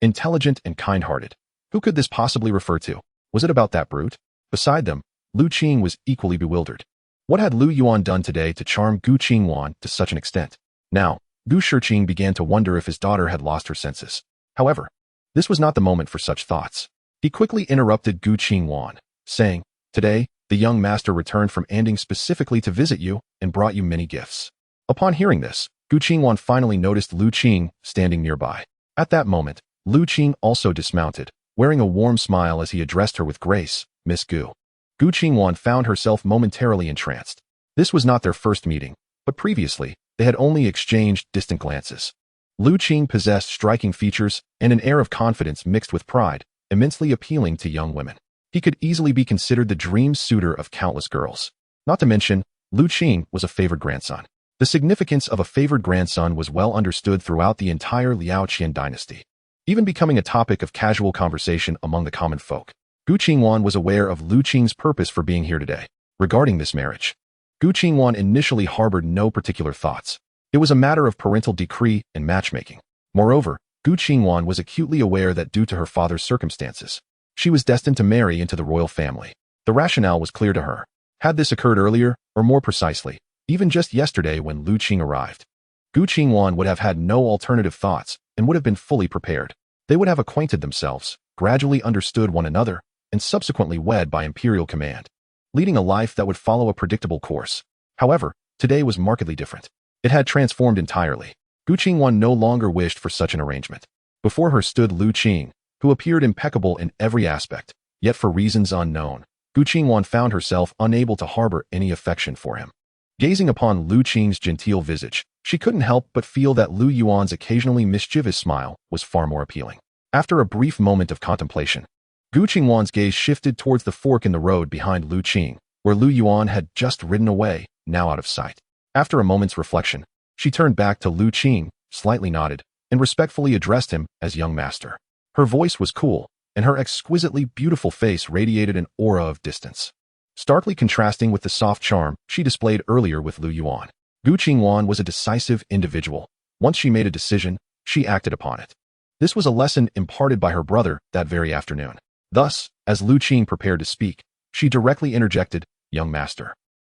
Intelligent and kind-hearted. Who could this possibly refer to? Was it about that brute? Beside them, Lu Qing was equally bewildered. What had Lu Yuan done today to charm Gu Qingyuan to such an extent? Now, Gu Shiqing began to wonder if his daughter had lost her senses. However, this was not the moment for such thoughts. He quickly interrupted Gu Qingwan, saying, "Today, the young master returned from Anding specifically to visit you and brought you many gifts." Upon hearing this, Gu Qingwan finally noticed Lu Qing standing nearby. At that moment, Lu Qing also dismounted, wearing a warm smile as he addressed her with grace, "Miss Gu." Gu Qingwan found herself momentarily entranced. This was not their first meeting, but previously, they had only exchanged distant glances. Lu Qing possessed striking features and an air of confidence mixed with pride, immensely appealing to young women. He could easily be considered the dream suitor of countless girls. Not to mention, Lu Qing was a favored grandson. The significance of a favored grandson was well understood throughout the entire Liaoqian dynasty, even becoming a topic of casual conversation among the common folk. Gu Qingwan was aware of Lu Qing's purpose for being here today. Regarding this marriage, Gu Qingwan initially harbored no particular thoughts. It was a matter of parental decree and matchmaking. Moreover, Gu Qingwan was acutely aware that due to her father's circumstances, she was destined to marry into the royal family. The rationale was clear to her. Had this occurred earlier, or more precisely, even just yesterday when Lu Qing arrived, Gu Qingwan would have had no alternative thoughts and would have been fully prepared. They would have acquainted themselves, gradually understood one another, and subsequently wed by imperial command, leading a life that would follow a predictable course. However, today was markedly different. It had transformed entirely. Gu Qingwan no longer wished for such an arrangement. Before her stood Lu Qing, who appeared impeccable in every aspect, yet for reasons unknown, Gu Qingwan found herself unable to harbor any affection for him. Gazing upon Lu Qing's genteel visage, she couldn't help but feel that Lu Yuan's occasionally mischievous smile was far more appealing. After a brief moment of contemplation, Gu Qingwan's gaze shifted towards the fork in the road behind Lu Qing, where Lu Yuan had just ridden away, now out of sight. After a moment's reflection, she turned back to Lu Qing, slightly nodded, and respectfully addressed him as young master. Her voice was cool, and her exquisitely beautiful face radiated an aura of distance, starkly contrasting with the soft charm she displayed earlier with Lu Yuan. Gu Qingwan was a decisive individual. Once she made a decision, she acted upon it. This was a lesson imparted by her brother that very afternoon. Thus, as Lu Qing prepared to speak, she directly interjected, "Young master,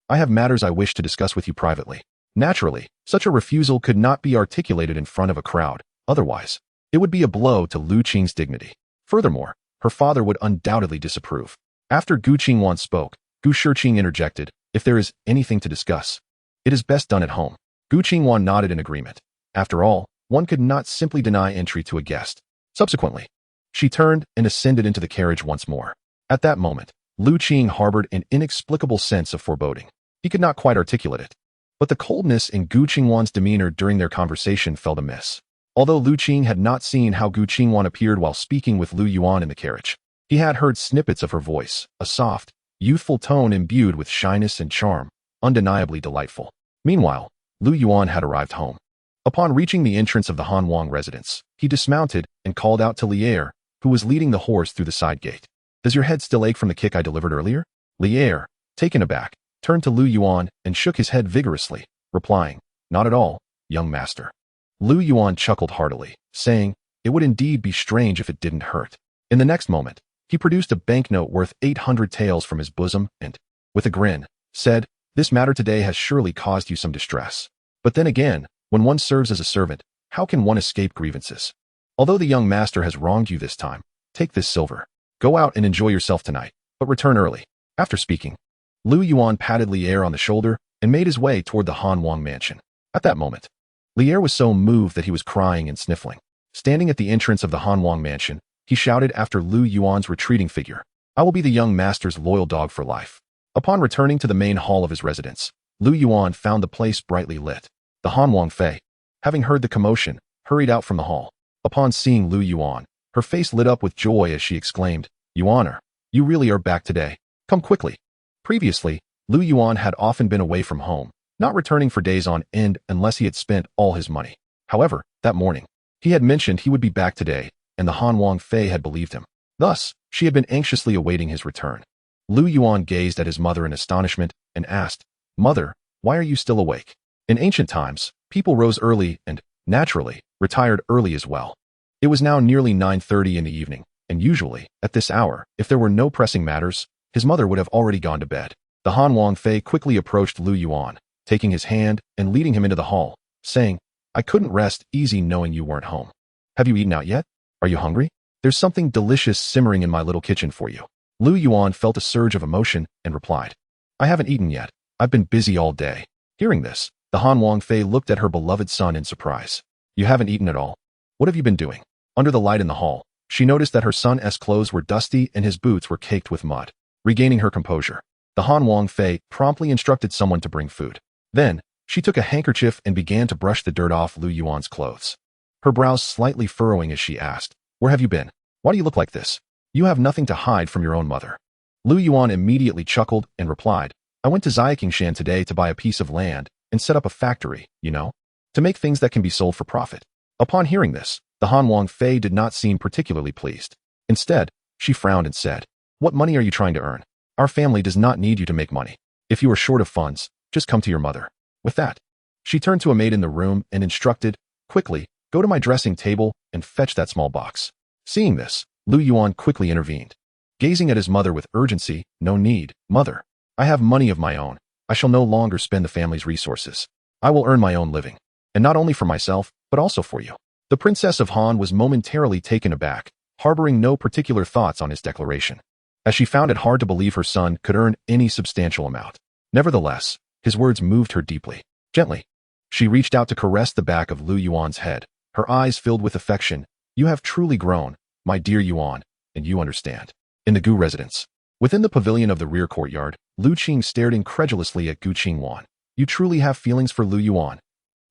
I have matters I wish to discuss with you privately." Naturally, such a refusal could not be articulated in front of a crowd. Otherwise, it would be a blow to Lu Qing's dignity. Furthermore, her father would undoubtedly disapprove. After Gu Qingwan spoke, Gu Shiqing interjected, "If there is anything to discuss, it is best done at home." Gu Qingwan nodded in agreement. After all, one could not simply deny entry to a guest. Subsequently, she turned and ascended into the carriage once more. At that moment, Lu Qing harbored an inexplicable sense of foreboding. He could not quite articulate it, but the coldness in Gu Qingwan's demeanor during their conversation felt amiss. Although Lu Qing had not seen how Gu Qingwan appeared while speaking with Lu Yuan in the carriage, he had heard snippets of her voice, a soft, youthful tone imbued with shyness and charm, undeniably delightful. Meanwhile, Lu Yuan had arrived home. Upon reaching the entrance of the Han Wang residence, he dismounted and called out to Lier, who was leading the horse through the side gate. "Does your head still ache from the kick I delivered earlier?" Lier, taken aback, turned to Lu Yuan and shook his head vigorously, replying, "Not at all, young master." Lu Yuan chuckled heartily, saying, "It would indeed be strange if it didn't hurt." In the next moment, he produced a banknote worth 800 taels from his bosom and, with a grin, said, "This matter today has surely caused you some distress. But then again, when one serves as a servant, how can one escape grievances? Although the young master has wronged you this time, take this silver. Go out and enjoy yourself tonight, but return early." After speaking, Lu Yuan patted Lier on the shoulder and made his way toward the Han Wang mansion. At that moment, Lier was so moved that he was crying and sniffling. Standing at the entrance of the Han Wang mansion, he shouted after Lu Yuan's retreating figure, "I will be the young master's loyal dog for life." Upon returning to the main hall of his residence, Lu Yuan found the place brightly lit. The Han Wang Fei, having heard the commotion, hurried out from the hall. Upon seeing Lu Yuan, her face lit up with joy as she exclaimed, "Yuaner, you really are back today. Come quickly." Previously, Lu Yuan had often been away from home, not returning for days on end unless he had spent all his money. However, that morning, he had mentioned he would be back today, and the Han Wang Fei had believed him. Thus, she had been anxiously awaiting his return. Lu Yuan gazed at his mother in astonishment and asked, "Mother, why are you still awake?" In ancient times, people rose early and, naturally, retired early as well. It was now nearly 9:30 in the evening, and usually, at this hour, if there were no pressing matters, his mother would have already gone to bed. The Han Wang Fei quickly approached Lu Yuan, taking his hand and leading him into the hall, saying, "I couldn't rest easy knowing you weren't home. Have you eaten out yet? Are you hungry?" There's something delicious simmering in my little kitchen for you. Lu Yuan felt a surge of emotion and replied, I haven't eaten yet. I've been busy all day. Hearing this, the Han Wangfei looked at her beloved son in surprise. You haven't eaten at all? What have you been doing? Under the light in the hall, she noticed that her son's clothes were dusty and his boots were caked with mud. Regaining her composure, the Han Wangfei promptly instructed someone to bring food. Then, she took a handkerchief and began to brush the dirt off Lu Yuan's clothes. Her brows slightly furrowing as she asked, Where have you been? Why do you look like this? You have nothing to hide from your own mother. Lu Yuan immediately chuckled and replied, I went to Xiaqingshan today to buy a piece of land and set up a factory, to make things that can be sold for profit. Upon hearing this, the Han Wangfei did not seem particularly pleased. Instead, she frowned and said, What money are you trying to earn? Our family does not need you to make money. If you are short of funds, just come to your mother. With that, she turned to a maid in the room and instructed, Quickly, go to my dressing table and fetch that small box. Seeing this, Lu Yuan quickly intervened. Gazing at his mother with urgency, No need, mother. I have money of my own. I shall no longer spend the family's resources. I will earn my own living. And not only for myself, but also for you. The Princess of Han was momentarily taken aback, harboring no particular thoughts on his declaration, as she found it hard to believe her son could earn any substantial amount. Nevertheless, his words moved her deeply. Gently, she reached out to caress the back of Lu Yuan's head, her eyes filled with affection. You have truly grown, my dear Yuan, and you understand. In the Gu residence, within the pavilion of the rear courtyard, Lu Qing stared incredulously at Gu Qingwan. You truly have feelings for Lu Yuan.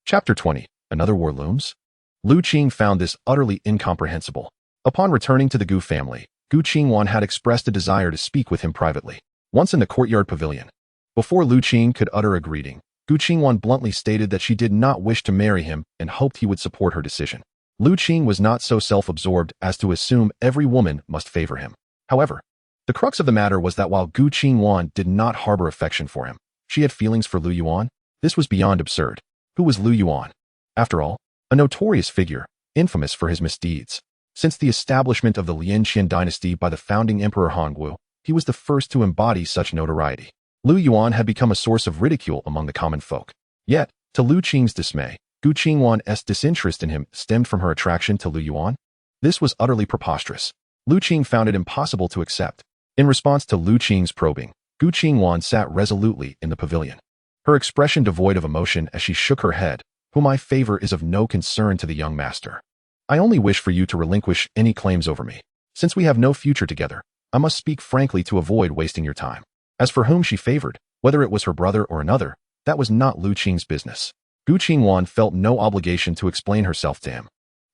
Chapter 20. Another war looms? Lu Qing found this utterly incomprehensible. Upon returning to the Gu family, Gu Qingwan had expressed a desire to speak with him privately. Once in the courtyard pavilion, before Lu Qing could utter a greeting, Gu Qingwan bluntly stated that she did not wish to marry him and hoped he would support her decision. Lu Qing was not so self-absorbed as to assume every woman must favor him. However, the crux of the matter was that while Gu Qingwan did not harbor affection for him, she had feelings for Lu Yuan. This was beyond absurd. Who was Lu Yuan? After all, a notorious figure, infamous for his misdeeds. Since the establishment of the Lianqian dynasty by the founding Emperor Hongwu, he was the first to embody such notoriety. Lu Yuan had become a source of ridicule among the common folk. Yet, to Lu Qing's dismay, Gu Qingwan's disinterest in him stemmed from her attraction to Lu Yuan. This was utterly preposterous. Lu Qing found it impossible to accept. In response to Lu Qing's probing, Gu Qingwan sat resolutely in the pavilion, her expression devoid of emotion as she shook her head. Whom I favor is of no concern to the young master. I only wish for you to relinquish any claims over me. Since we have no future together, I must speak frankly to avoid wasting your time. As for whom she favored, whether it was her brother or another, that was not Lu Qing's business. Gu Qingwan felt no obligation to explain herself to him,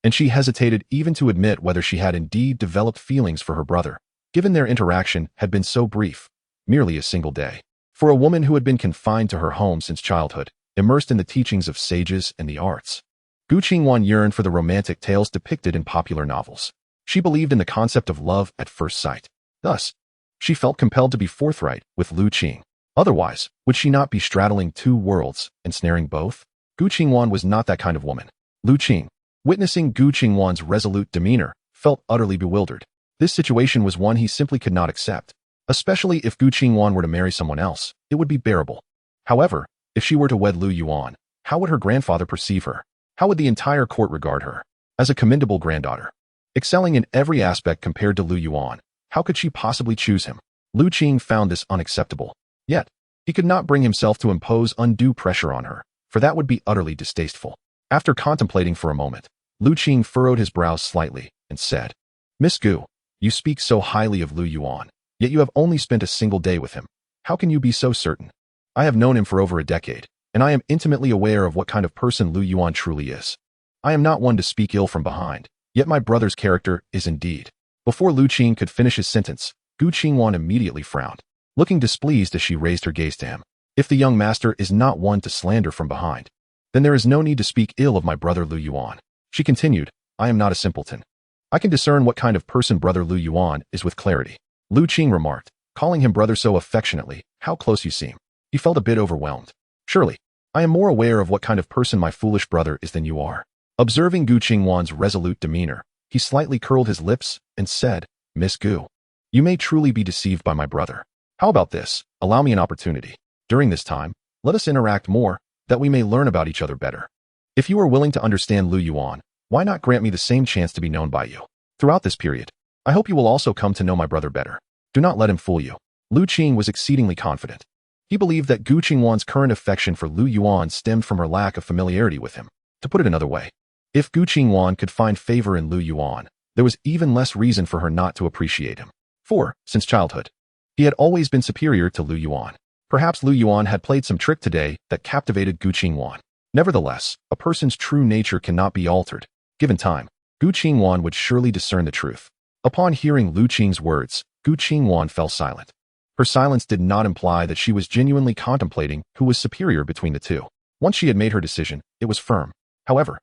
and she hesitated even to admit whether she had indeed developed feelings for her brother, given their interaction had been so brief, merely a single day. For a woman who had been confined to her home since childhood, immersed in the teachings of sages and the arts, Gu Qingwan yearned for the romantic tales depicted in popular novels. She believed in the concept of love at first sight. Thus, she felt compelled to be forthright with Lu Qing. Otherwise, would she not be straddling two worlds, ensnaring both? Gu Qingwan was not that kind of woman. Lu Qing, witnessing Gu Qingwan's resolute demeanor, felt utterly bewildered. This situation was one he simply could not accept. Especially if Gu Qingwan were to marry someone else, it would be bearable. However, if she were to wed Lu Yuan, how would her grandfather perceive her? How would the entire court regard her? As a commendable granddaughter, excelling in every aspect compared to Lu Yuan, how could she possibly choose him? Lu Qing found this unacceptable. Yet, he could not bring himself to impose undue pressure on her, for that would be utterly distasteful. After contemplating for a moment, Lu Qing furrowed his brows slightly and said, Miss Gu, you speak so highly of Lu Yuan, yet you have only spent a single day with him. How can you be so certain? I have known him for over a decade, and I am intimately aware of what kind of person Lu Yuan truly is. I am not one to speak ill from behind, yet my brother's character is indeed. Before Lu Qing could finish his sentence, Gu Qingwan immediately frowned, looking displeased as she raised her gaze to him. If the young master is not one to slander from behind, then there is no need to speak ill of my brother Lu Yuan. She continued, I am not a simpleton. I can discern what kind of person brother Lu Yuan is with clarity. Lu Qing remarked, calling him brother so affectionately, how close you seem. He felt a bit overwhelmed. Surely, I am more aware of what kind of person my foolish brother is than you are. Observing Gu Qingwan's resolute demeanor, he slightly curled his lips and said, Miss Gu, you may truly be deceived by my brother. How about this? Allow me an opportunity. During this time, let us interact more, that we may learn about each other better. If you are willing to understand Lu Yuan, why not grant me the same chance to be known by you? Throughout this period, I hope you will also come to know my brother better. Do not let him fool you. Lu Qing was exceedingly confident. He believed that Gu Qingwan's current affection for Lu Yuan stemmed from her lack of familiarity with him. To put it another way, if Gu Qingwan could find favor in Lu Yuan, there was even less reason for her not to appreciate him. For, since childhood, he had always been superior to Lu Yuan. Perhaps Lu Yuan had played some trick today that captivated Gu Qingwan. Nevertheless, a person's true nature cannot be altered. Given time, Gu Qingwan would surely discern the truth. Upon hearing Lu Qing's words, Gu Qingwan fell silent. Her silence did not imply that she was genuinely contemplating who was superior between the two. Once she had made her decision, it was firm. However,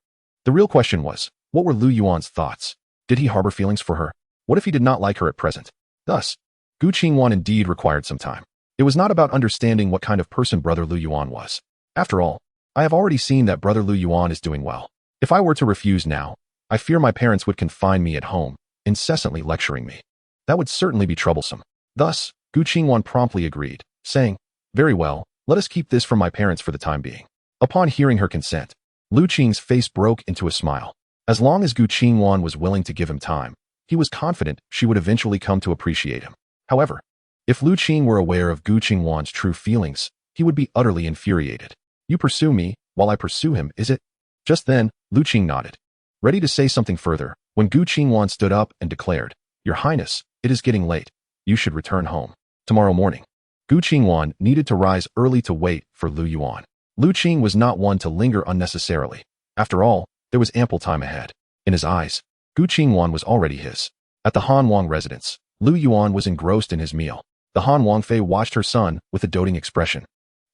the real question was, what were Lu Yuan's thoughts? Did he harbor feelings for her? What if he did not like her at present? Thus, Gu Qingwan indeed required some time. It was not about understanding what kind of person brother Lu Yuan was. After all, I have already seen that brother Lu Yuan is doing well. If I were to refuse now, I fear my parents would confine me at home, incessantly lecturing me. That would certainly be troublesome. Thus, Gu Qingwan promptly agreed, saying, "Very well, let us keep this from my parents for the time being." Upon hearing her consent, Lu Qing's face broke into a smile. As long as Gu Qingwan was willing to give him time, he was confident she would eventually come to appreciate him. However, if Lu Qing were aware of Gu Qingwan's true feelings, he would be utterly infuriated. "You pursue me, while I pursue him, is it?" Just then, Lu Qing nodded, ready to say something further, when Gu Qingwan stood up and declared, "Your Highness, it is getting late. You should return home tomorrow morning." Gu Qingwan needed to rise early to wait for Lu Yuan. Lu Qing was not one to linger unnecessarily. After all, there was ample time ahead. In his eyes, Gu Qingwan was already his. At the Han Wang residence, Lu Yuan was engrossed in his meal. The Han Wangfei watched her son with a doting expression,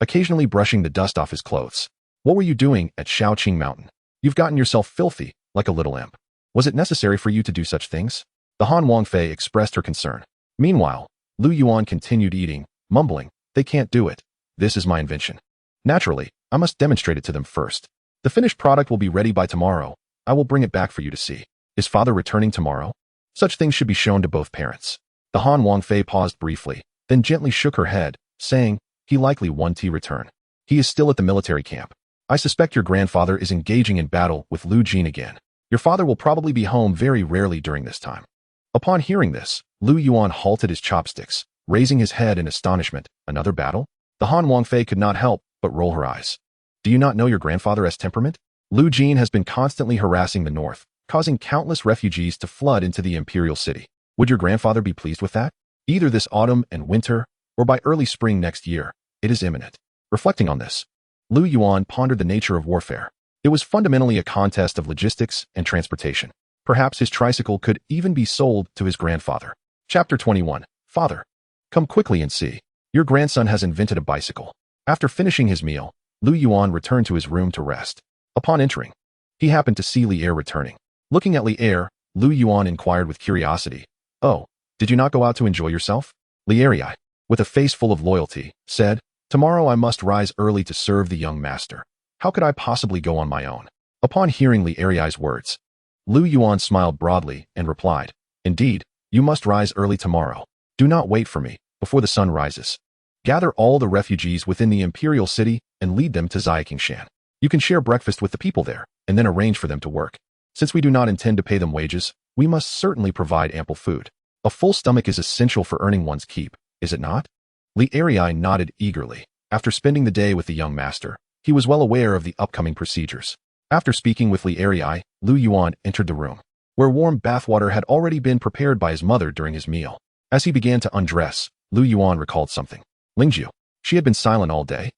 occasionally brushing the dust off his clothes. "What were you doing at Shaoqing Mountain? You've gotten yourself filthy, like a little imp. Was it necessary for you to do such things?" The Han Wangfei expressed her concern. Meanwhile, Lu Yuan continued eating, mumbling, "They can't do it. This is my invention. Naturally, I must demonstrate it to them first. The finished product will be ready by tomorrow. I will bring it back for you to see. Is father returning tomorrow?" Such things should be shown to both parents. The Han Wangfei paused briefly, then gently shook her head, saying, "He likely won't return. He is still at the military camp. I suspect your grandfather is engaging in battle with Lu Jin again. Your father will probably be home very rarely during this time." Upon hearing this, Lu Yuan halted his chopsticks, raising his head in astonishment. "Another battle?" The Han Wangfei could not help but roll her eyes. "Do you not know your grandfather's temperament? Lu Jin has been constantly harassing the north, causing countless refugees to flood into the imperial city. Would your grandfather be pleased with that? Either this autumn and winter, or by early spring next year, it is imminent." Reflecting on this, Lu Yuan pondered the nature of warfare. It was fundamentally a contest of logistics and transportation. Perhaps his tricycle could even be sold to his grandfather. Chapter 21. Father, come quickly and see. Your grandson has invented a bicycle. After finishing his meal, Lu Yuan returned to his room to rest. Upon entering, he happened to see Li Er returning. Looking at Li Er, Lu Yuan inquired with curiosity, "Oh, did you not go out to enjoy yourself?" Li Er, with a face full of loyalty, said, "Tomorrow I must rise early to serve the young master. How could I possibly go on my own?" Upon hearing Li Er's words, Lu Yuan smiled broadly and replied, "Indeed, you must rise early tomorrow. Do not wait for me before the sun rises. Gather all the refugees within the imperial city and lead them to Xiaqingshan. You can share breakfast with the people there and then arrange for them to work. Since we do not intend to pay them wages, we must certainly provide ample food. A full stomach is essential for earning one's keep, is it not?" Li Er nodded eagerly. After spending the day with the young master, he was well aware of the upcoming procedures. After speaking with Li Er, Lu Yuan entered the room, where warm bathwater had already been prepared by his mother during his meal. As he began to undress, Lu Yuan recalled something. Lingju. She had been silent all day.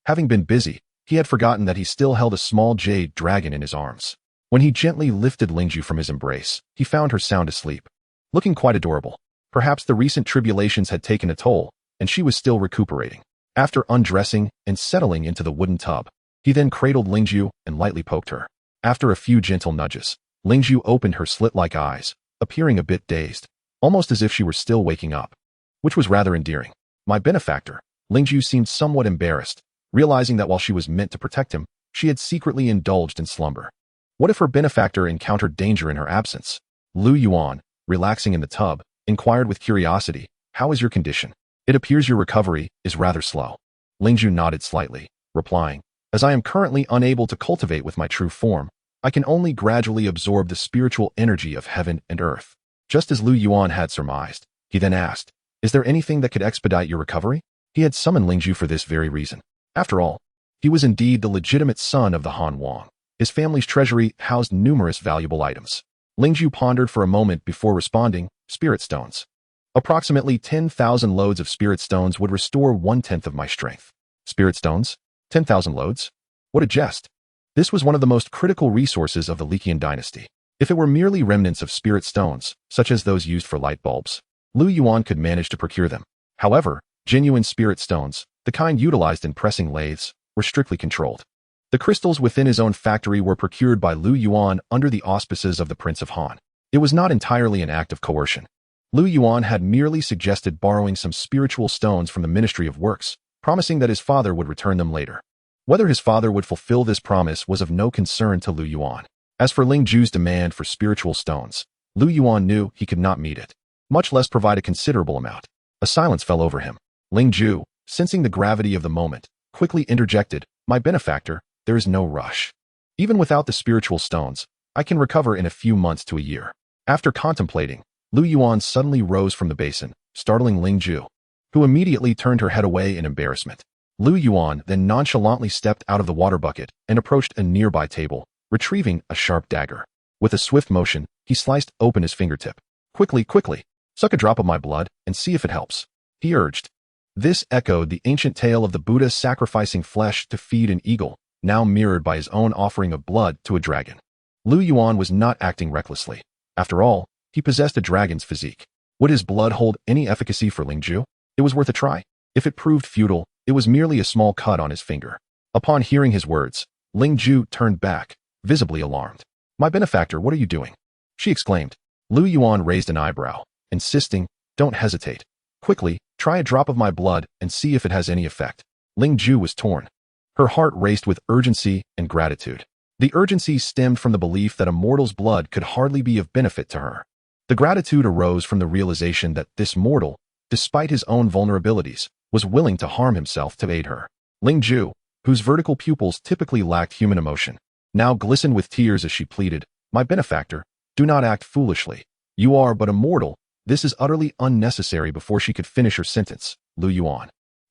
Having been busy, he had forgotten that he still held a small jade dragon in his arms. When he gently lifted Lingju from his embrace, he found her sound asleep, looking quite adorable. Perhaps the recent tribulations had taken a toll, and she was still recuperating. After undressing and settling into the wooden tub, he then cradled Lingju and lightly poked her. After a few gentle nudges, Lingju opened her slit-like eyes, appearing a bit dazed, almost as if she were still waking up, which was rather endearing. "My benefactor." Lingju seemed somewhat embarrassed, realizing that while she was meant to protect him, she had secretly indulged in slumber. What if her benefactor encountered danger in her absence? Lu Yuan, relaxing in the tub, inquired with curiosity, "How is your condition? It appears your recovery is rather slow." Lingju nodded slightly, replying, "As I am currently unable to cultivate with my true form, I can only gradually absorb the spiritual energy of heaven and earth. just as Lu Yuan had surmised. He then asked, "Is there anything that could expedite your recovery?" He had summoned Lingju for this very reason. After all, he was indeed the legitimate son of the Han Wang. His family's treasury housed numerous valuable items. Lingju pondered for a moment before responding, "Spirit stones. Approximately 10,000 loads of spirit stones would restore 1/10 of my strength." Spirit stones? 10,000 loads? What a jest. This was one of the most critical resources of the Liqian dynasty. If it were merely remnants of spirit stones, such as those used for light bulbs, Lu Yuan could manage to procure them. However, genuine spirit stones, the kind utilized in pressing lathes, were strictly controlled. The crystals within his own factory were procured by Lu Yuan under the auspices of the Prince of Han. It was not entirely an act of coercion. Lu Yuan had merely suggested borrowing some spiritual stones from the Ministry of Works, promising that his father would return them later. Whether his father would fulfill this promise was of no concern to Lu Yuan. As for Lingju's demand for spiritual stones, Lu Yuan knew he could not meet it, much less provide a considerable amount. A silence fell over him. Lingju, sensing the gravity of the moment, quickly interjected, "My benefactor, there is no rush. Even without the spiritual stones, I can recover in a few months to a year." After contemplating, Lu Yuan suddenly rose from the basin, startling Lingju, who immediately turned her head away in embarrassment. Lu Yuan then nonchalantly stepped out of the water bucket and approached a nearby table, retrieving a sharp dagger. With a swift motion, he sliced open his fingertip. Quickly, suck a drop of my blood and see if it helps," he urged. This echoed the ancient tale of the Buddha sacrificing flesh to feed an eagle, now mirrored by his own offering of blood to a dragon. Lu Yuan was not acting recklessly. After all, he possessed a dragon's physique. Would his blood hold any efficacy for Lingju? It was worth a try. If it proved futile, it was merely a small cut on his finger. Upon hearing his words, Lingju turned back, visibly alarmed. "My benefactor, what are you doing?" she exclaimed. Lu Yuan raised an eyebrow, insisting, "Don't hesitate. Quickly, try a drop of my blood and see if it has any effect." Lingju was torn. Her heart raced with urgency and gratitude. The urgency stemmed from the belief that a mortal's blood could hardly be of benefit to her. The gratitude arose from the realization that this mortal, despite his own vulnerabilities, was willing to harm himself to aid her. Lingju, whose vertical pupils typically lacked human emotion, now glistened with tears as she pleaded, "My benefactor, do not act foolishly. You are but a mortal. This is utterly unnecessary." Before she could finish her sentence, Lu Yuan,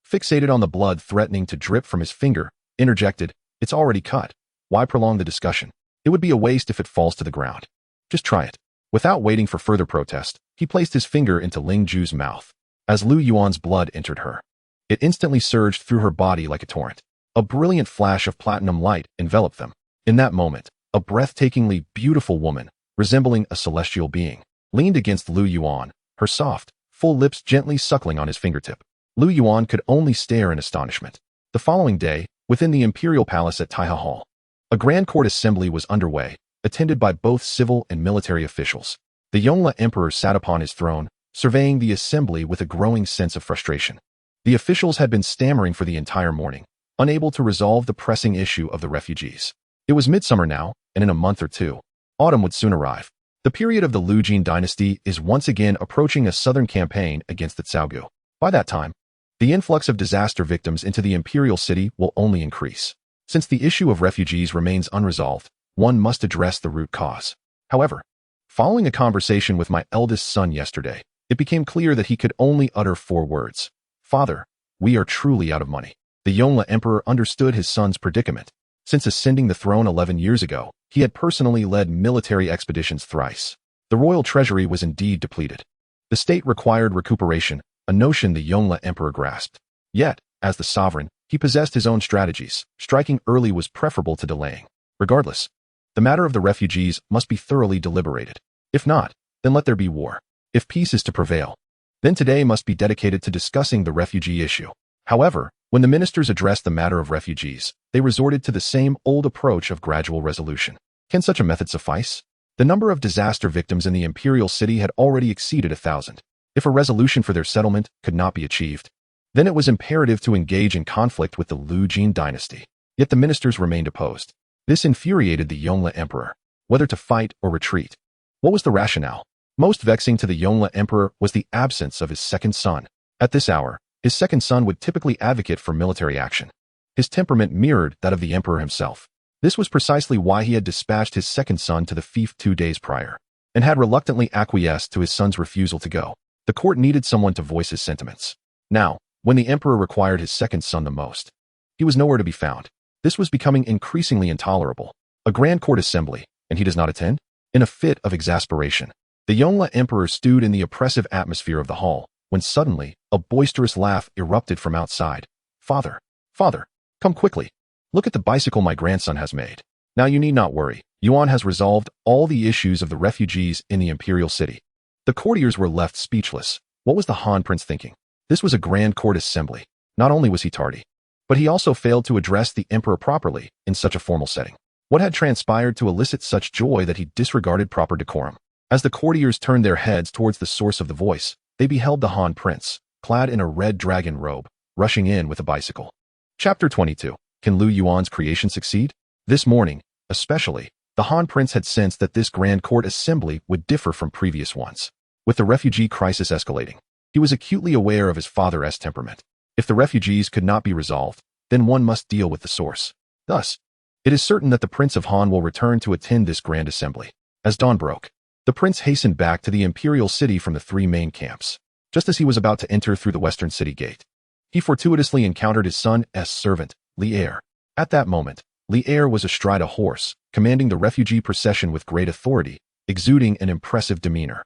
fixated on the blood threatening to drip from his finger, interjected, "It's already cut. Why prolong the discussion? It would be a waste if it falls to the ground. Just try it." Without waiting for further protest, he placed his finger into Lingju's mouth. As Lu Yuan's blood entered her, it instantly surged through her body like a torrent. A brilliant flash of platinum light enveloped them. In that moment, a breathtakingly beautiful woman, resembling a celestial being, leaned against Lu Yuan, her soft, full lips gently suckling on his fingertip. Lu Yuan could only stare in astonishment. The following day, within the imperial palace at Taiha Hall, a grand court assembly was underway, attended by both civil and military officials. The Yongle Emperor sat upon his throne, surveying the assembly with a growing sense of frustration. The officials had been stammering for the entire morning, unable to resolve the pressing issue of the refugees. It was midsummer now, and in a month or two, autumn would soon arrive. The period of the Lu Yuan dynasty is once again approaching a southern campaign against the Cao. By that time, the influx of disaster victims into the imperial city will only increase. Since the issue of refugees remains unresolved, one must address the root cause. However, following a conversation with my eldest son yesterday, it became clear that he could only utter 4 words. "Father, we are truly out of money." The Yongle Emperor understood his son's predicament. Since ascending the throne 11 years ago, he had personally led military expeditions thrice. The royal treasury was indeed depleted. The state required recuperation, a notion the Yongle Emperor grasped. Yet, as the sovereign, he possessed his own strategies. Striking early was preferable to delaying. Regardless, the matter of the refugees must be thoroughly deliberated. If not, then let there be war. If peace is to prevail, then today must be dedicated to discussing the refugee issue. However, when the ministers addressed the matter of refugees, they resorted to the same old approach of gradual resolution. Can such a method suffice? The number of disaster victims in the imperial city had already exceeded 1,000. If a resolution for their settlement could not be achieved, then it was imperative to engage in conflict with the Lu Yuan dynasty. Yet the ministers remained opposed. This infuriated the Yongle Emperor. Whether to fight or retreat, what was the rationale? Most vexing to the Yongle Emperor was the absence of his second son. At this hour, his second son would typically advocate for military action. His temperament mirrored that of the emperor himself. This was precisely why he had dispatched his second son to the fief 2 days prior. and had reluctantly acquiesced to his son's refusal to go. The court needed someone to voice his sentiments. Now, when the emperor required his second son the most, he was nowhere to be found. This was becoming increasingly intolerable. A grand court assembly, and he does not attend? In a fit of exasperation, the Yongle Emperor stewed in the oppressive atmosphere of the hall, when suddenly, a boisterous laugh erupted from outside. Father, father, come quickly. Look at the bicycle my grandson has made. Now you need not worry. Yuan has resolved all the issues of the refugees in the imperial city. The courtiers were left speechless. What was the Han prince thinking? This was a grand court assembly. Not only was he tardy, but he also failed to address the emperor properly in such a formal setting. What had transpired to elicit such joy that he disregarded proper decorum? As the courtiers turned their heads towards the source of the voice, they beheld the Han prince, clad in a red dragon robe, rushing in with a bicycle. Chapter 22. Can Lu Yuan's creation succeed? This morning, especially, the Han prince had sensed that this grand court assembly would differ from previous ones. With the refugee crisis escalating, he was acutely aware of his father's temperament. If the refugees could not be resolved, then one must deal with the source. Thus, it is certain that the Prince of Han will return to attend this grand assembly. As dawn broke, the prince hastened back to the imperial city from the three main camps. Just as he was about to enter through the western city gate, he fortuitously encountered his son's servant, Lu. At that moment, Lu was astride a horse, commanding the refugee procession with great authority, exuding an impressive demeanor.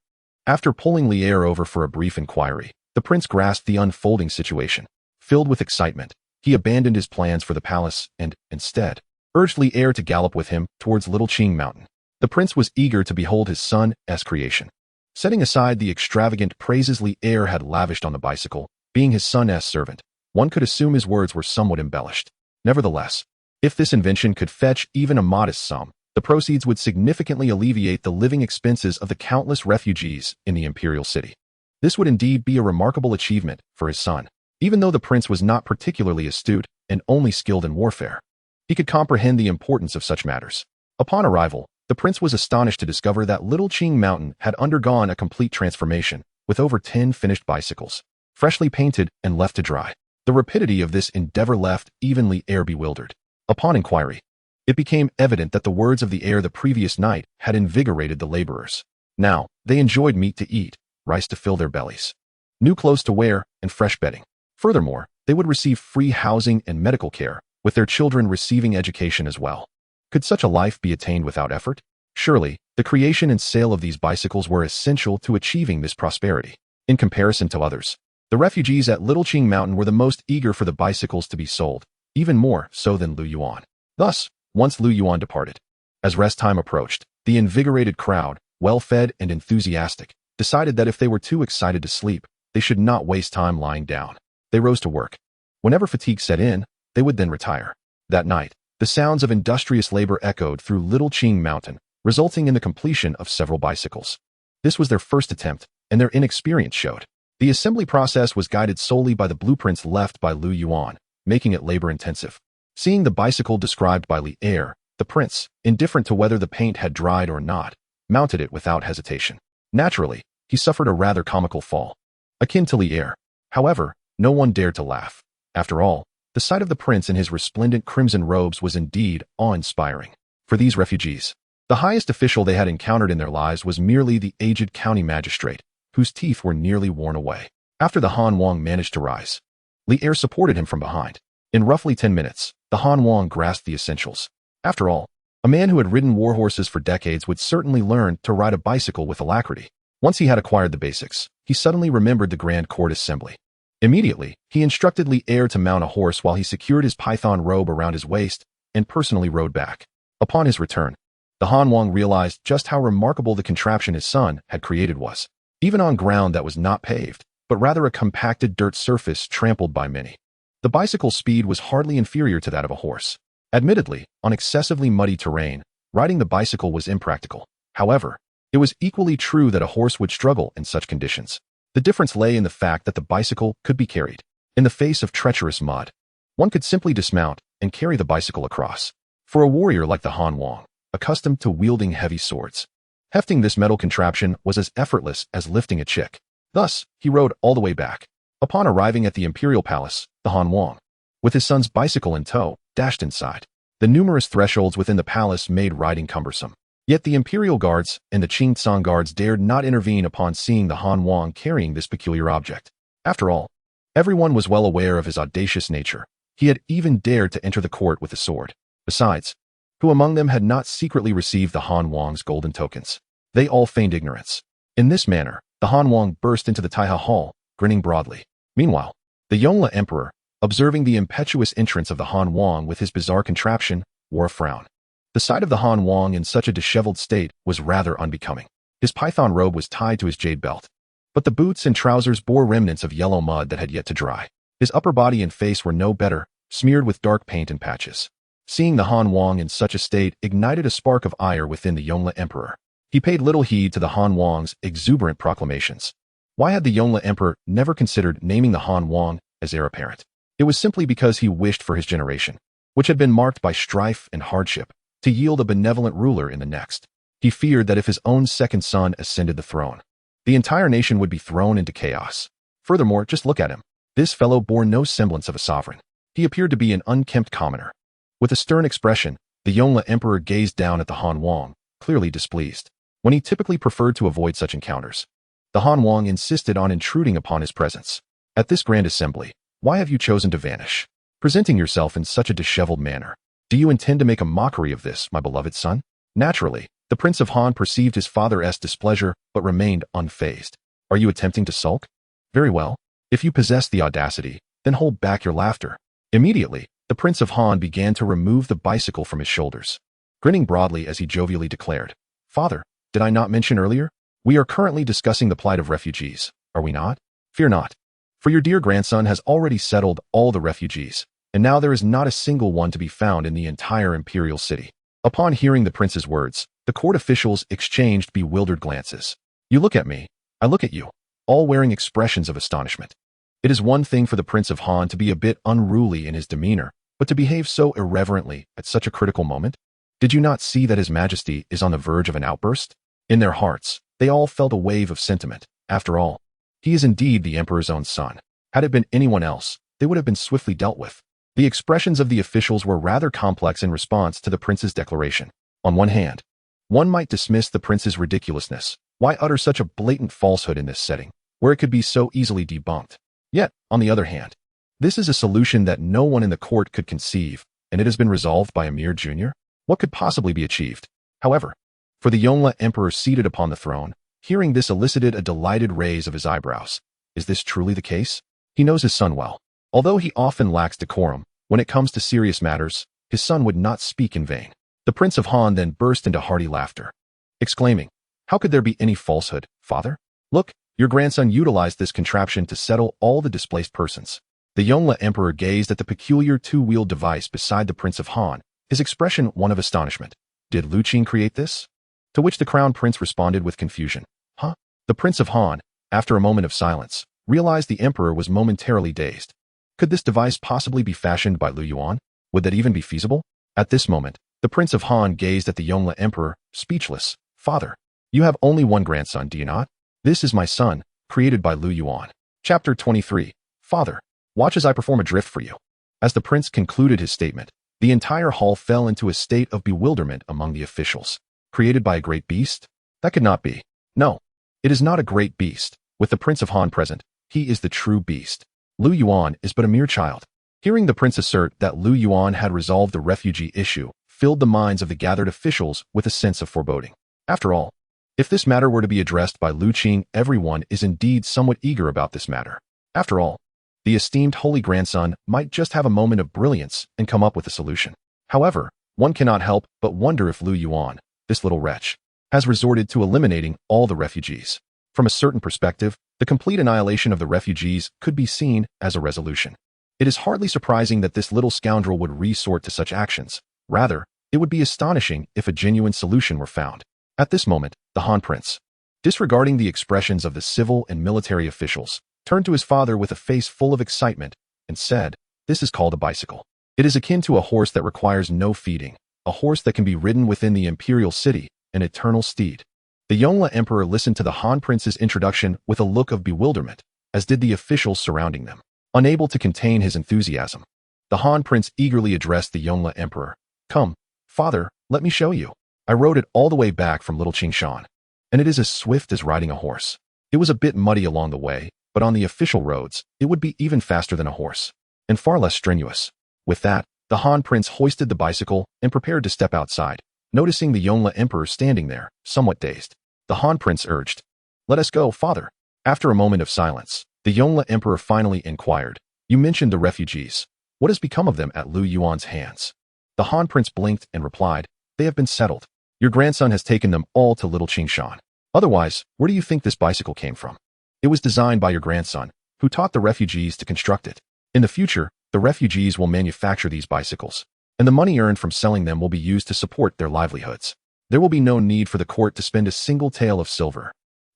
After pulling Lu over for a brief inquiry, the prince grasped the unfolding situation. Filled with excitement, he abandoned his plans for the palace and, instead, urged Lu to gallop with him towards Little Qing Mountain. The prince was eager to behold his son's creation. Setting aside the extravagant praises Lu had lavished on the bicycle, being his son's servant, one could assume his words were somewhat embellished. Nevertheless, if this invention could fetch even a modest sum, the proceeds would significantly alleviate the living expenses of the countless refugees in the imperial city. This would indeed be a remarkable achievement for his son. Even though the prince was not particularly astute and only skilled in warfare, he could comprehend the importance of such matters. Upon arrival, the prince was astonished to discover that Little Qing Mountain had undergone a complete transformation, with over 10 finished bicycles, freshly painted and left to dry. The rapidity of this endeavor left even Lu bewildered. Upon inquiry, it became evident that the words of the heir the previous night had invigorated the laborers. Now, they enjoyed meat to eat, rice to fill their bellies, new clothes to wear, and fresh bedding. Furthermore, they would receive free housing and medical care, with their children receiving education as well. Could such a life be attained without effort? Surely, the creation and sale of these bicycles were essential to achieving this prosperity. In comparison to others, the refugees at Little Qing Mountain were the most eager for the bicycles to be sold, even more so than Lu Yuan. Thus, once Lu Yuan departed, as rest time approached, the invigorated crowd, well-fed and enthusiastic, decided that if they were too excited to sleep, they should not waste time lying down. They rose to work. Whenever fatigue set in, they would then retire. That night, the sounds of industrious labor echoed through Little Qing Mountain, resulting in the completion of several bicycles. This was their first attempt, and their inexperience showed. The assembly process was guided solely by the blueprints left by Lu Yuan, making it labor-intensive. Seeing the bicycle described by Lu, the prince, indifferent to whether the paint had dried or not, mounted it without hesitation. Naturally, he suffered a rather comical fall, akin to Lu. However, no one dared to laugh. After all, the sight of the prince in his resplendent crimson robes was indeed awe-inspiring. For these refugees, the highest official they had encountered in their lives was merely the aged county magistrate, whose teeth were nearly worn away. After the Han Wang managed to rise, Lu supported him from behind. In roughly 10 minutes, the Han Wang grasped the essentials. After all, a man who had ridden war horses for decades would certainly learn to ride a bicycle with alacrity. Once he had acquired the basics, he suddenly remembered the grand court assembly. Immediately, he instructed Lu to mount a horse while he secured his python robe around his waist and personally rode back. Upon his return, the Han Wang realized just how remarkable the contraption his son had created was. Even on ground that was not paved, but rather a compacted dirt surface trampled by many, the bicycle's speed was hardly inferior to that of a horse. Admittedly, on excessively muddy terrain, riding the bicycle was impractical. However, it was equally true that a horse would struggle in such conditions. The difference lay in the fact that the bicycle could be carried. In the face of treacherous mud, one could simply dismount and carry the bicycle across. For a warrior like the Han Wang, accustomed to wielding heavy swords, hefting this metal contraption was as effortless as lifting a chick. Thus, he rode all the way back. Upon arriving at the imperial palace, the Han Wang, with his son's bicycle in tow, dashed inside. The numerous thresholds within the palace made riding cumbersome. Yet the imperial guards and the Qingtsong guards dared not intervene upon seeing the Han Wang carrying this peculiar object. After all, everyone was well aware of his audacious nature. He had even dared to enter the court with a sword. Besides, who among them had not secretly received the Han Wang's golden tokens? They all feigned ignorance. In this manner, the Han Wang burst into the Taiha Hall, grinning broadly. Meanwhile, the Yongle Emperor, observing the impetuous entrance of the Han Wang with his bizarre contraption, wore a frown. The sight of the Han Wang in such a disheveled state was rather unbecoming. His python robe was tied to his jade belt, but the boots and trousers bore remnants of yellow mud that had yet to dry. His upper body and face were no better, smeared with dark paint and patches. Seeing the Han Wang in such a state ignited a spark of ire within the Yongle Emperor. He paid little heed to the Han Wang's exuberant proclamations. Why had the Yongle Emperor never considered naming the Han Wang as heir apparent? It was simply because he wished for his generation, which had been marked by strife and hardship, to yield a benevolent ruler in the next. He feared that if his own second son ascended the throne, the entire nation would be thrown into chaos. Furthermore, just look at him. This fellow bore no semblance of a sovereign. He appeared to be an unkempt commoner. With a stern expression, the Yongle Emperor gazed down at the Han Wang, clearly displeased. When he typically preferred to avoid such encounters, the Han Wang insisted on intruding upon his presence. At this grand assembly, why have you chosen to vanish, presenting yourself in such a disheveled manner? Do you intend to make a mockery of this, my beloved son? Naturally, the Prince of Han perceived his father's displeasure, but remained unfazed. Are you attempting to sulk? Very well. If you possess the audacity, then hold back your laughter. Immediately, the Prince of Han began to remove the bicycle from his shoulders, grinning broadly as he jovially declared, "Father, did I not mention earlier? We are currently discussing the plight of refugees, are we not? Fear not, for your dear grandson has already settled all the refugees, and now there is not a single one to be found in the entire imperial city." Upon hearing the prince's words, the court officials exchanged bewildered glances. You look at me, I look at you, all wearing expressions of astonishment. It is one thing for the Prince of Han to be a bit unruly in his demeanor, but to behave so irreverently at such a critical moment? Did you not see that His Majesty is on the verge of an outburst? In their hearts, they all felt a wave of sentiment. After all, he is indeed the Emperor's own son. Had it been anyone else, they would have been swiftly dealt with. The expressions of the officials were rather complex in response to the prince's declaration. On one hand, one might dismiss the prince's ridiculousness. Why utter such a blatant falsehood in this setting, where it could be so easily debunked? Yet, on the other hand, this is a solution that no one in the court could conceive, and it has been resolved by a mere junior? What could possibly be achieved? However, for the Yongle Emperor seated upon the throne, hearing this elicited a delighted raise of his eyebrows. Is this truly the case? He knows his son well. Although he often lacks decorum, when it comes to serious matters, his son would not speak in vain. The Prince of Han then burst into hearty laughter, exclaiming, "How could there be any falsehood, father? Look, your grandson utilized this contraption to settle all the displaced persons." The Yongle Emperor gazed at the peculiar two-wheeled device beside the Prince of Han, his expression one of astonishment. Did Lu Yuan create this? To which the Crown Prince responded with confusion. Huh? The Prince of Han, after a moment of silence, realized the Emperor was momentarily dazed. Could this device possibly be fashioned by Lu Yuan? Would that even be feasible? At this moment, the Prince of Han gazed at the Yongle Emperor, speechless. Father, you have only one grandson, do you not? This is my son, created by Lu Yuan. Chapter 23. Father, watch as I perform a drift for you. As the prince concluded his statement, the entire hall fell into a state of bewilderment among the officials. Created by a great beast? That could not be. No, it is not a great beast. With the Prince of Han present, he is the true beast. Lu Yuan is but a mere child. Hearing the prince assert that Lu Yuan had resolved the refugee issue, filled the minds of the gathered officials with a sense of foreboding. After all, if this matter were to be addressed by Lu Yuan, everyone is indeed somewhat eager about this matter. After all, the esteemed holy grandson might just have a moment of brilliance and come up with a solution. However, one cannot help but wonder if Lu Yuan, this little wretch, has resorted to eliminating all the refugees. From a certain perspective, the complete annihilation of the refugees could be seen as a resolution. It is hardly surprising that this little scoundrel would resort to such actions. Rather, it would be astonishing if a genuine solution were found. At this moment, the Han Prince, disregarding the expressions of the civil and military officials, turned to his father with a face full of excitement and said, "This is called a bicycle. It is akin to a horse that requires no feeding, a horse that can be ridden within the imperial city, an eternal steed." The Yongle Emperor listened to the Han Prince's introduction with a look of bewilderment, as did the officials surrounding them. Unable to contain his enthusiasm, the Han Prince eagerly addressed the Yongle Emperor. "Come, father, let me show you." I rode it all the way back from Little Qingshan, and it is as swift as riding a horse. It was a bit muddy along the way, but on the official roads, it would be even faster than a horse, and far less strenuous. With that, the Han Prince hoisted the bicycle and prepared to step outside, noticing the Yongle Emperor standing there, somewhat dazed. The Han Prince urged, "Let us go, father." After a moment of silence, the Yongle Emperor finally inquired, "You mentioned the refugees. What has become of them at Lu Yuan's hands?" The Han Prince blinked and replied, "They have been settled. Your grandson has taken them all to Little Qingshan. Otherwise, where do you think this bicycle came from? It was designed by your grandson, who taught the refugees to construct it. In the future, the refugees will manufacture these bicycles, and the money earned from selling them will be used to support their livelihoods. There will be no need for the court to spend a single tael of silver."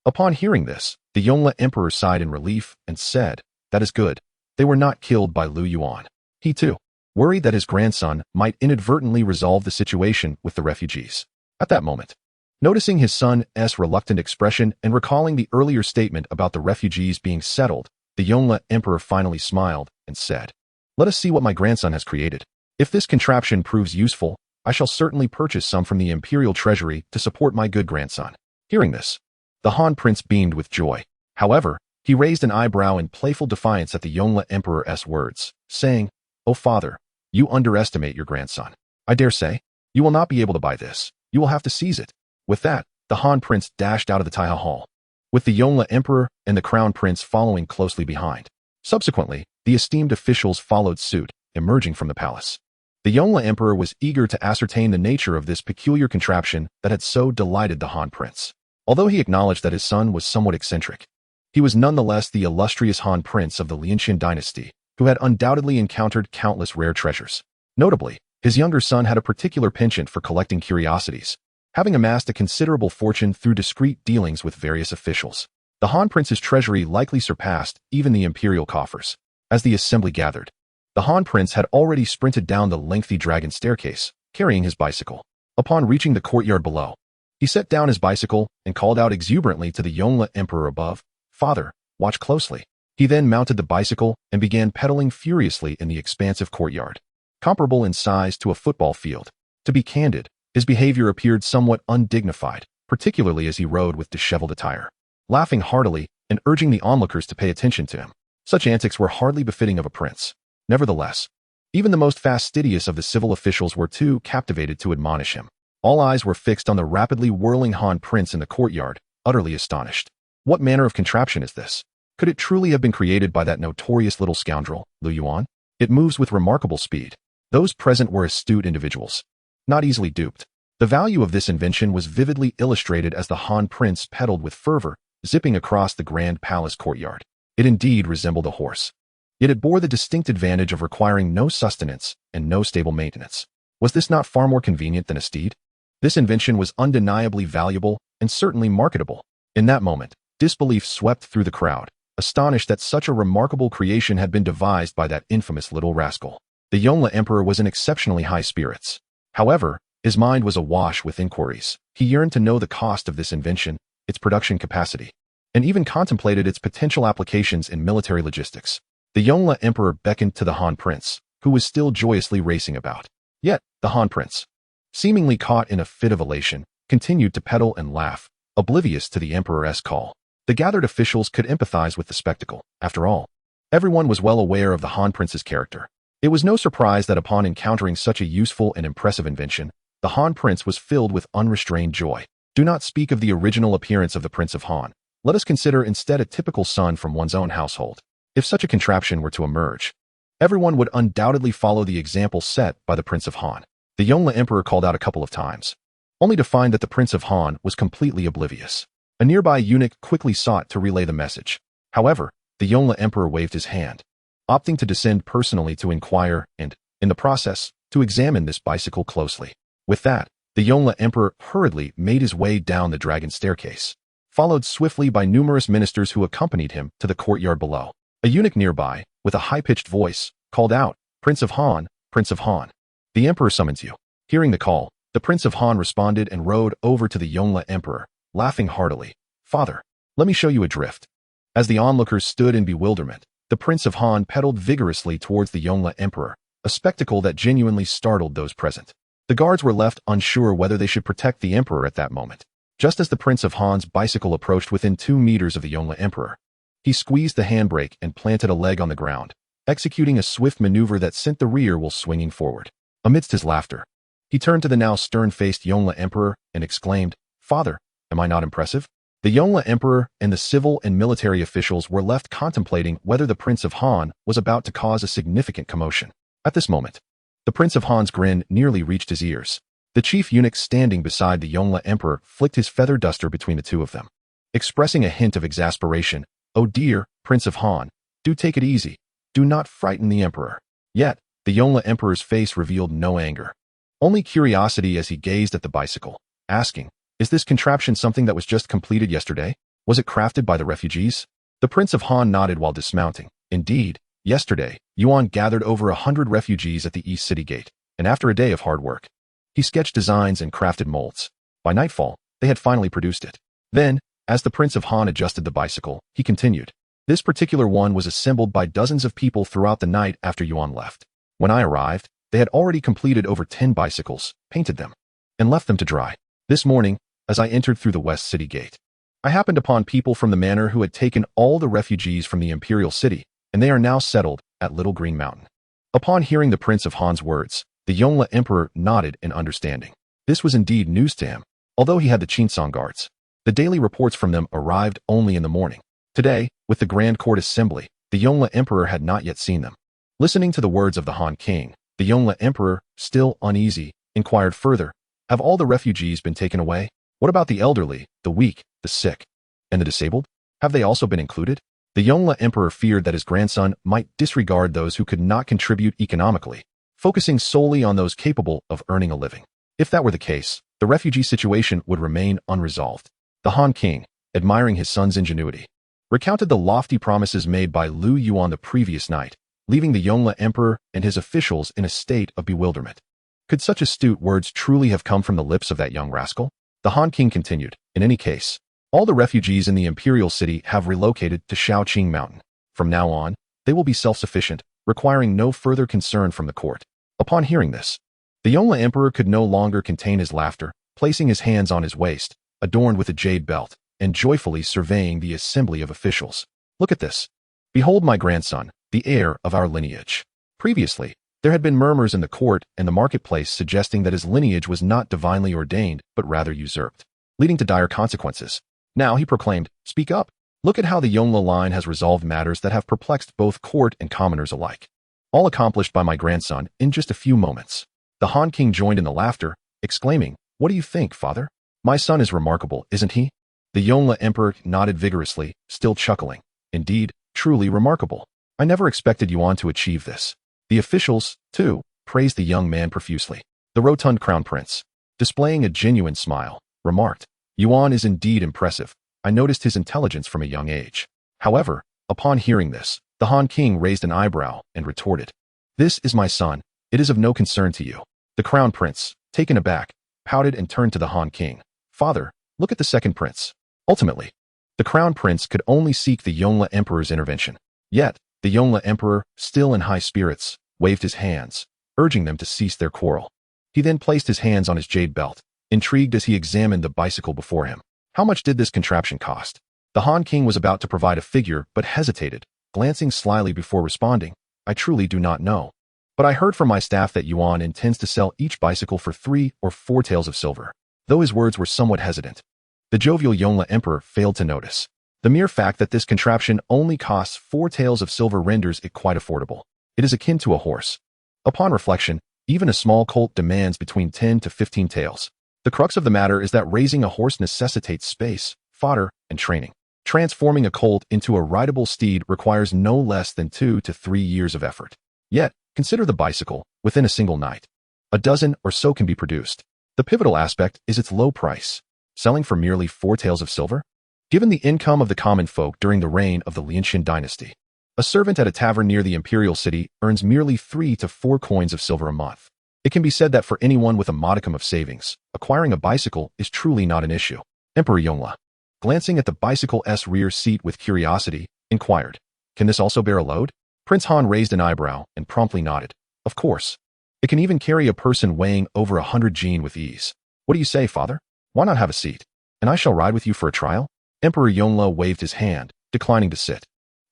Upon hearing this, the Yongle Emperor sighed in relief and said, "That is good. They were not killed by Lu Yuan." He too worried that his grandson might inadvertently resolve the situation with the refugees. At that moment, noticing his son's reluctant expression and recalling the earlier statement about the refugees being settled, the Yongle Emperor finally smiled and said, "Let us see what my grandson has created. If this contraption proves useful, I shall certainly purchase some from the imperial treasury to support my good grandson." Hearing this, the Han Prince beamed with joy. However, he raised an eyebrow in playful defiance at the Yongle Emperor's words, saying, "Oh father, you underestimate your grandson. I dare say, you will not be able to buy this. You will have to seize it." With that, the Han Prince dashed out of the Taiha Hall, with the Yongle Emperor and the Crown Prince following closely behind. Subsequently, the esteemed officials followed suit, emerging from the palace. The Yongle Emperor was eager to ascertain the nature of this peculiar contraption that had so delighted the Han Prince. Although he acknowledged that his son was somewhat eccentric, he was nonetheless the illustrious Han Prince of the Ming Dynasty, who had undoubtedly encountered countless rare treasures. Notably, his younger son had a particular penchant for collecting curiosities, having amassed a considerable fortune through discreet dealings with various officials. The Han Prince's treasury likely surpassed even the imperial coffers. As the assembly gathered, the Han Prince had already sprinted down the lengthy dragon staircase, carrying his bicycle. Upon reaching the courtyard below, he set down his bicycle and called out exuberantly to the Yongle Emperor above, "Father, watch closely." He then mounted the bicycle and began pedaling furiously in the expansive courtyard, comparable in size to a football field. To be candid, his behavior appeared somewhat undignified, particularly as he rode with disheveled attire, laughing heartily and urging the onlookers to pay attention to him. Such antics were hardly befitting of a prince. Nevertheless, even the most fastidious of the civil officials were too captivated to admonish him. All eyes were fixed on the rapidly whirling Han Prince in the courtyard, utterly astonished. What manner of contraption is this? Could it truly have been created by that notorious little scoundrel, Lu Yuan? It moves with remarkable speed. Those present were astute individuals, not easily duped. The value of this invention was vividly illustrated as the Han Prince pedaled with fervor, zipping across the grand palace courtyard. It indeed resembled a horse. Yet it bore the distinct advantage of requiring no sustenance and no stable maintenance. Was this not far more convenient than a steed? This invention was undeniably valuable and certainly marketable. In that moment, disbelief swept through the crowd, astonished that such a remarkable creation had been devised by that infamous little rascal. The Yongle Emperor was in exceptionally high spirits. However, his mind was awash with inquiries. He yearned to know the cost of this invention, its production capacity, and even contemplated its potential applications in military logistics. The Yongle Emperor beckoned to the Han Prince, who was still joyously racing about. Yet, the Han Prince, seemingly caught in a fit of elation, continued to pedal and laugh, oblivious to the Emperor's call. The gathered officials could empathize with the spectacle. After all, everyone was well aware of the Han Prince's character. It was no surprise that upon encountering such a useful and impressive invention, the Han Prince was filled with unrestrained joy. Do not speak of the original appearance of the Prince of Han. Let us consider instead a typical son from one's own household. If such a contraption were to emerge, everyone would undoubtedly follow the example set by the Prince of Han. The Yongle Emperor called out a couple of times, only to find that the Prince of Han was completely oblivious. A nearby eunuch quickly sought to relay the message. However, the Yongle Emperor waved his hand, opting to descend personally to inquire and, in the process, to examine this bicycle closely. With that, the Yongle Emperor hurriedly made his way down the dragon staircase, followed swiftly by numerous ministers who accompanied him to the courtyard below. A eunuch nearby, with a high-pitched voice, called out, "Prince of Han, Prince of Han. The Emperor summons you." Hearing the call, the Prince of Han responded and rode over to the Yongle Emperor, laughing heartily. "Father, let me show you a drift." As the onlookers stood in bewilderment, the Prince of Han pedaled vigorously towards the Yongle Emperor, a spectacle that genuinely startled those present. The guards were left unsure whether they should protect the emperor at that moment. Just as the Prince of Han's bicycle approached within 2 meters of the Yongle Emperor, he squeezed the handbrake and planted a leg on the ground, executing a swift maneuver that sent the rear wheel swinging forward. Amidst his laughter, he turned to the now stern-faced Yongle Emperor and exclaimed, "Father, am I not impressive?" The Yongle Emperor and the civil and military officials were left contemplating whether the Prince of Han was about to cause a significant commotion. At this moment, the Prince of Han's grin nearly reached his ears. The chief eunuch standing beside the Yongle Emperor flicked his feather duster between the two of them, expressing a hint of exasperation. "Oh dear, Prince of Han, do take it easy. Do not frighten the Emperor." Yet, the Yongle Emperor's face revealed no anger, only curiosity as he gazed at the bicycle, asking, "Is this contraption something that was just completed yesterday? Was it crafted by the refugees?" The Prince of Han nodded while dismounting. "Indeed, yesterday, Yuan gathered over 100 refugees at the East City Gate, and after a day of hard work, he sketched designs and crafted molds. By nightfall, they had finally produced it. Then, as the Prince of Han adjusted the bicycle, he continued, "This particular one was assembled by dozens of people throughout the night after Yuan left. When I arrived, they had already completed over 10 bicycles, painted them, and left them to dry. This morning, as I entered through the West City Gate, I happened upon people from the manor who had taken all the refugees from the imperial city, and they are now settled at Little Green Mountain." Upon hearing the Prince of Han's words, the Yongle Emperor nodded in understanding. This was indeed news to him, although he had the Chinsong guards. The daily reports from them arrived only in the morning. Today, with the Grand Court Assembly, the Yongle Emperor had not yet seen them. Listening to the words of the Han King, the Yongle Emperor, still uneasy, inquired further, "Have all the refugees been taken away? What about the elderly, the weak, the sick, and the disabled? Have they also been included?" The Yongle Emperor feared that his grandson might disregard those who could not contribute economically, focusing solely on those capable of earning a living. If that were the case, the refugee situation would remain unresolved. The Han King, admiring his son's ingenuity, recounted the lofty promises made by Lu Yuan the previous night, leaving the Yongle Emperor and his officials in a state of bewilderment. Could such astute words truly have come from the lips of that young rascal? The Han King continued, "In any case, all the refugees in the imperial city have relocated to Shaoqing Mountain. From now on, they will be self-sufficient, requiring no further concern from the court." Upon hearing this, the Yongle Emperor could no longer contain his laughter, placing his hands on his waist, adorned with a jade belt, and joyfully surveying the assembly of officials. "Look at this. Behold my grandson, the heir of our lineage." Previously, there had been murmurs in the court and the marketplace suggesting that his lineage was not divinely ordained, but rather usurped, leading to dire consequences. Now he proclaimed, "Speak up. Look at how the Yongle line has resolved matters that have perplexed both court and commoners alike. All accomplished by my grandson in just a few moments." The Han King joined in the laughter, exclaiming, "What do you think, father? My son is remarkable, isn't he?" The Yongle Emperor nodded vigorously, still chuckling. "Indeed, truly remarkable. I never expected Yuan to achieve this." The officials, too, praised the young man profusely. The rotund crown prince, displaying a genuine smile, remarked, "Yuan is indeed impressive. I noticed his intelligence from a young age." However, upon hearing this, the Han King raised an eyebrow and retorted, "This is my son. It is of no concern to you." The crown prince, taken aback, pouted and turned to the Han King. "Father, look at the second prince." Ultimately, the crown prince could only seek the Yongle Emperor's intervention. Yet, the Yongle Emperor, still in high spirits, waved his hands, urging them to cease their quarrel. He then placed his hands on his jade belt, intrigued as he examined the bicycle before him. How much did this contraption cost? The Han King was about to provide a figure, but hesitated, glancing slyly before responding, "I truly do not know. But I heard from my staff that Yuan intends to sell each bicycle for 3 or 4 taels of silver." Though his words were somewhat hesitant, the jovial Yongle Emperor failed to notice. The mere fact that this contraption only costs 4 taels of silver renders it quite affordable. It is akin to a horse. Upon reflection, even a small colt demands between 10 to 15 taels. The crux of the matter is that raising a horse necessitates space, fodder, and training. Transforming a colt into a rideable steed requires no less than 2 to 3 years of effort. Yet, consider the bicycle, within a single night. A dozen or so can be produced. The pivotal aspect is its low price, selling for merely 4 taels of silver. Given the income of the common folk during the reign of the Ming Dynasty, a servant at a tavern near the imperial city earns merely 3 to 4 coins of silver a month. It can be said that for anyone with a modicum of savings, acquiring a bicycle is truly not an issue. Emperor Yongle, glancing at the bicycle's rear seat with curiosity, inquired, "Can this also bear a load?" Prince Han raised an eyebrow and promptly nodded. "Of course. It can even carry a person weighing over 100 jin with ease. What do you say, father? Why not have a seat? And I shall ride with you for a trial? Emperor Yongle waved his hand, declining to sit.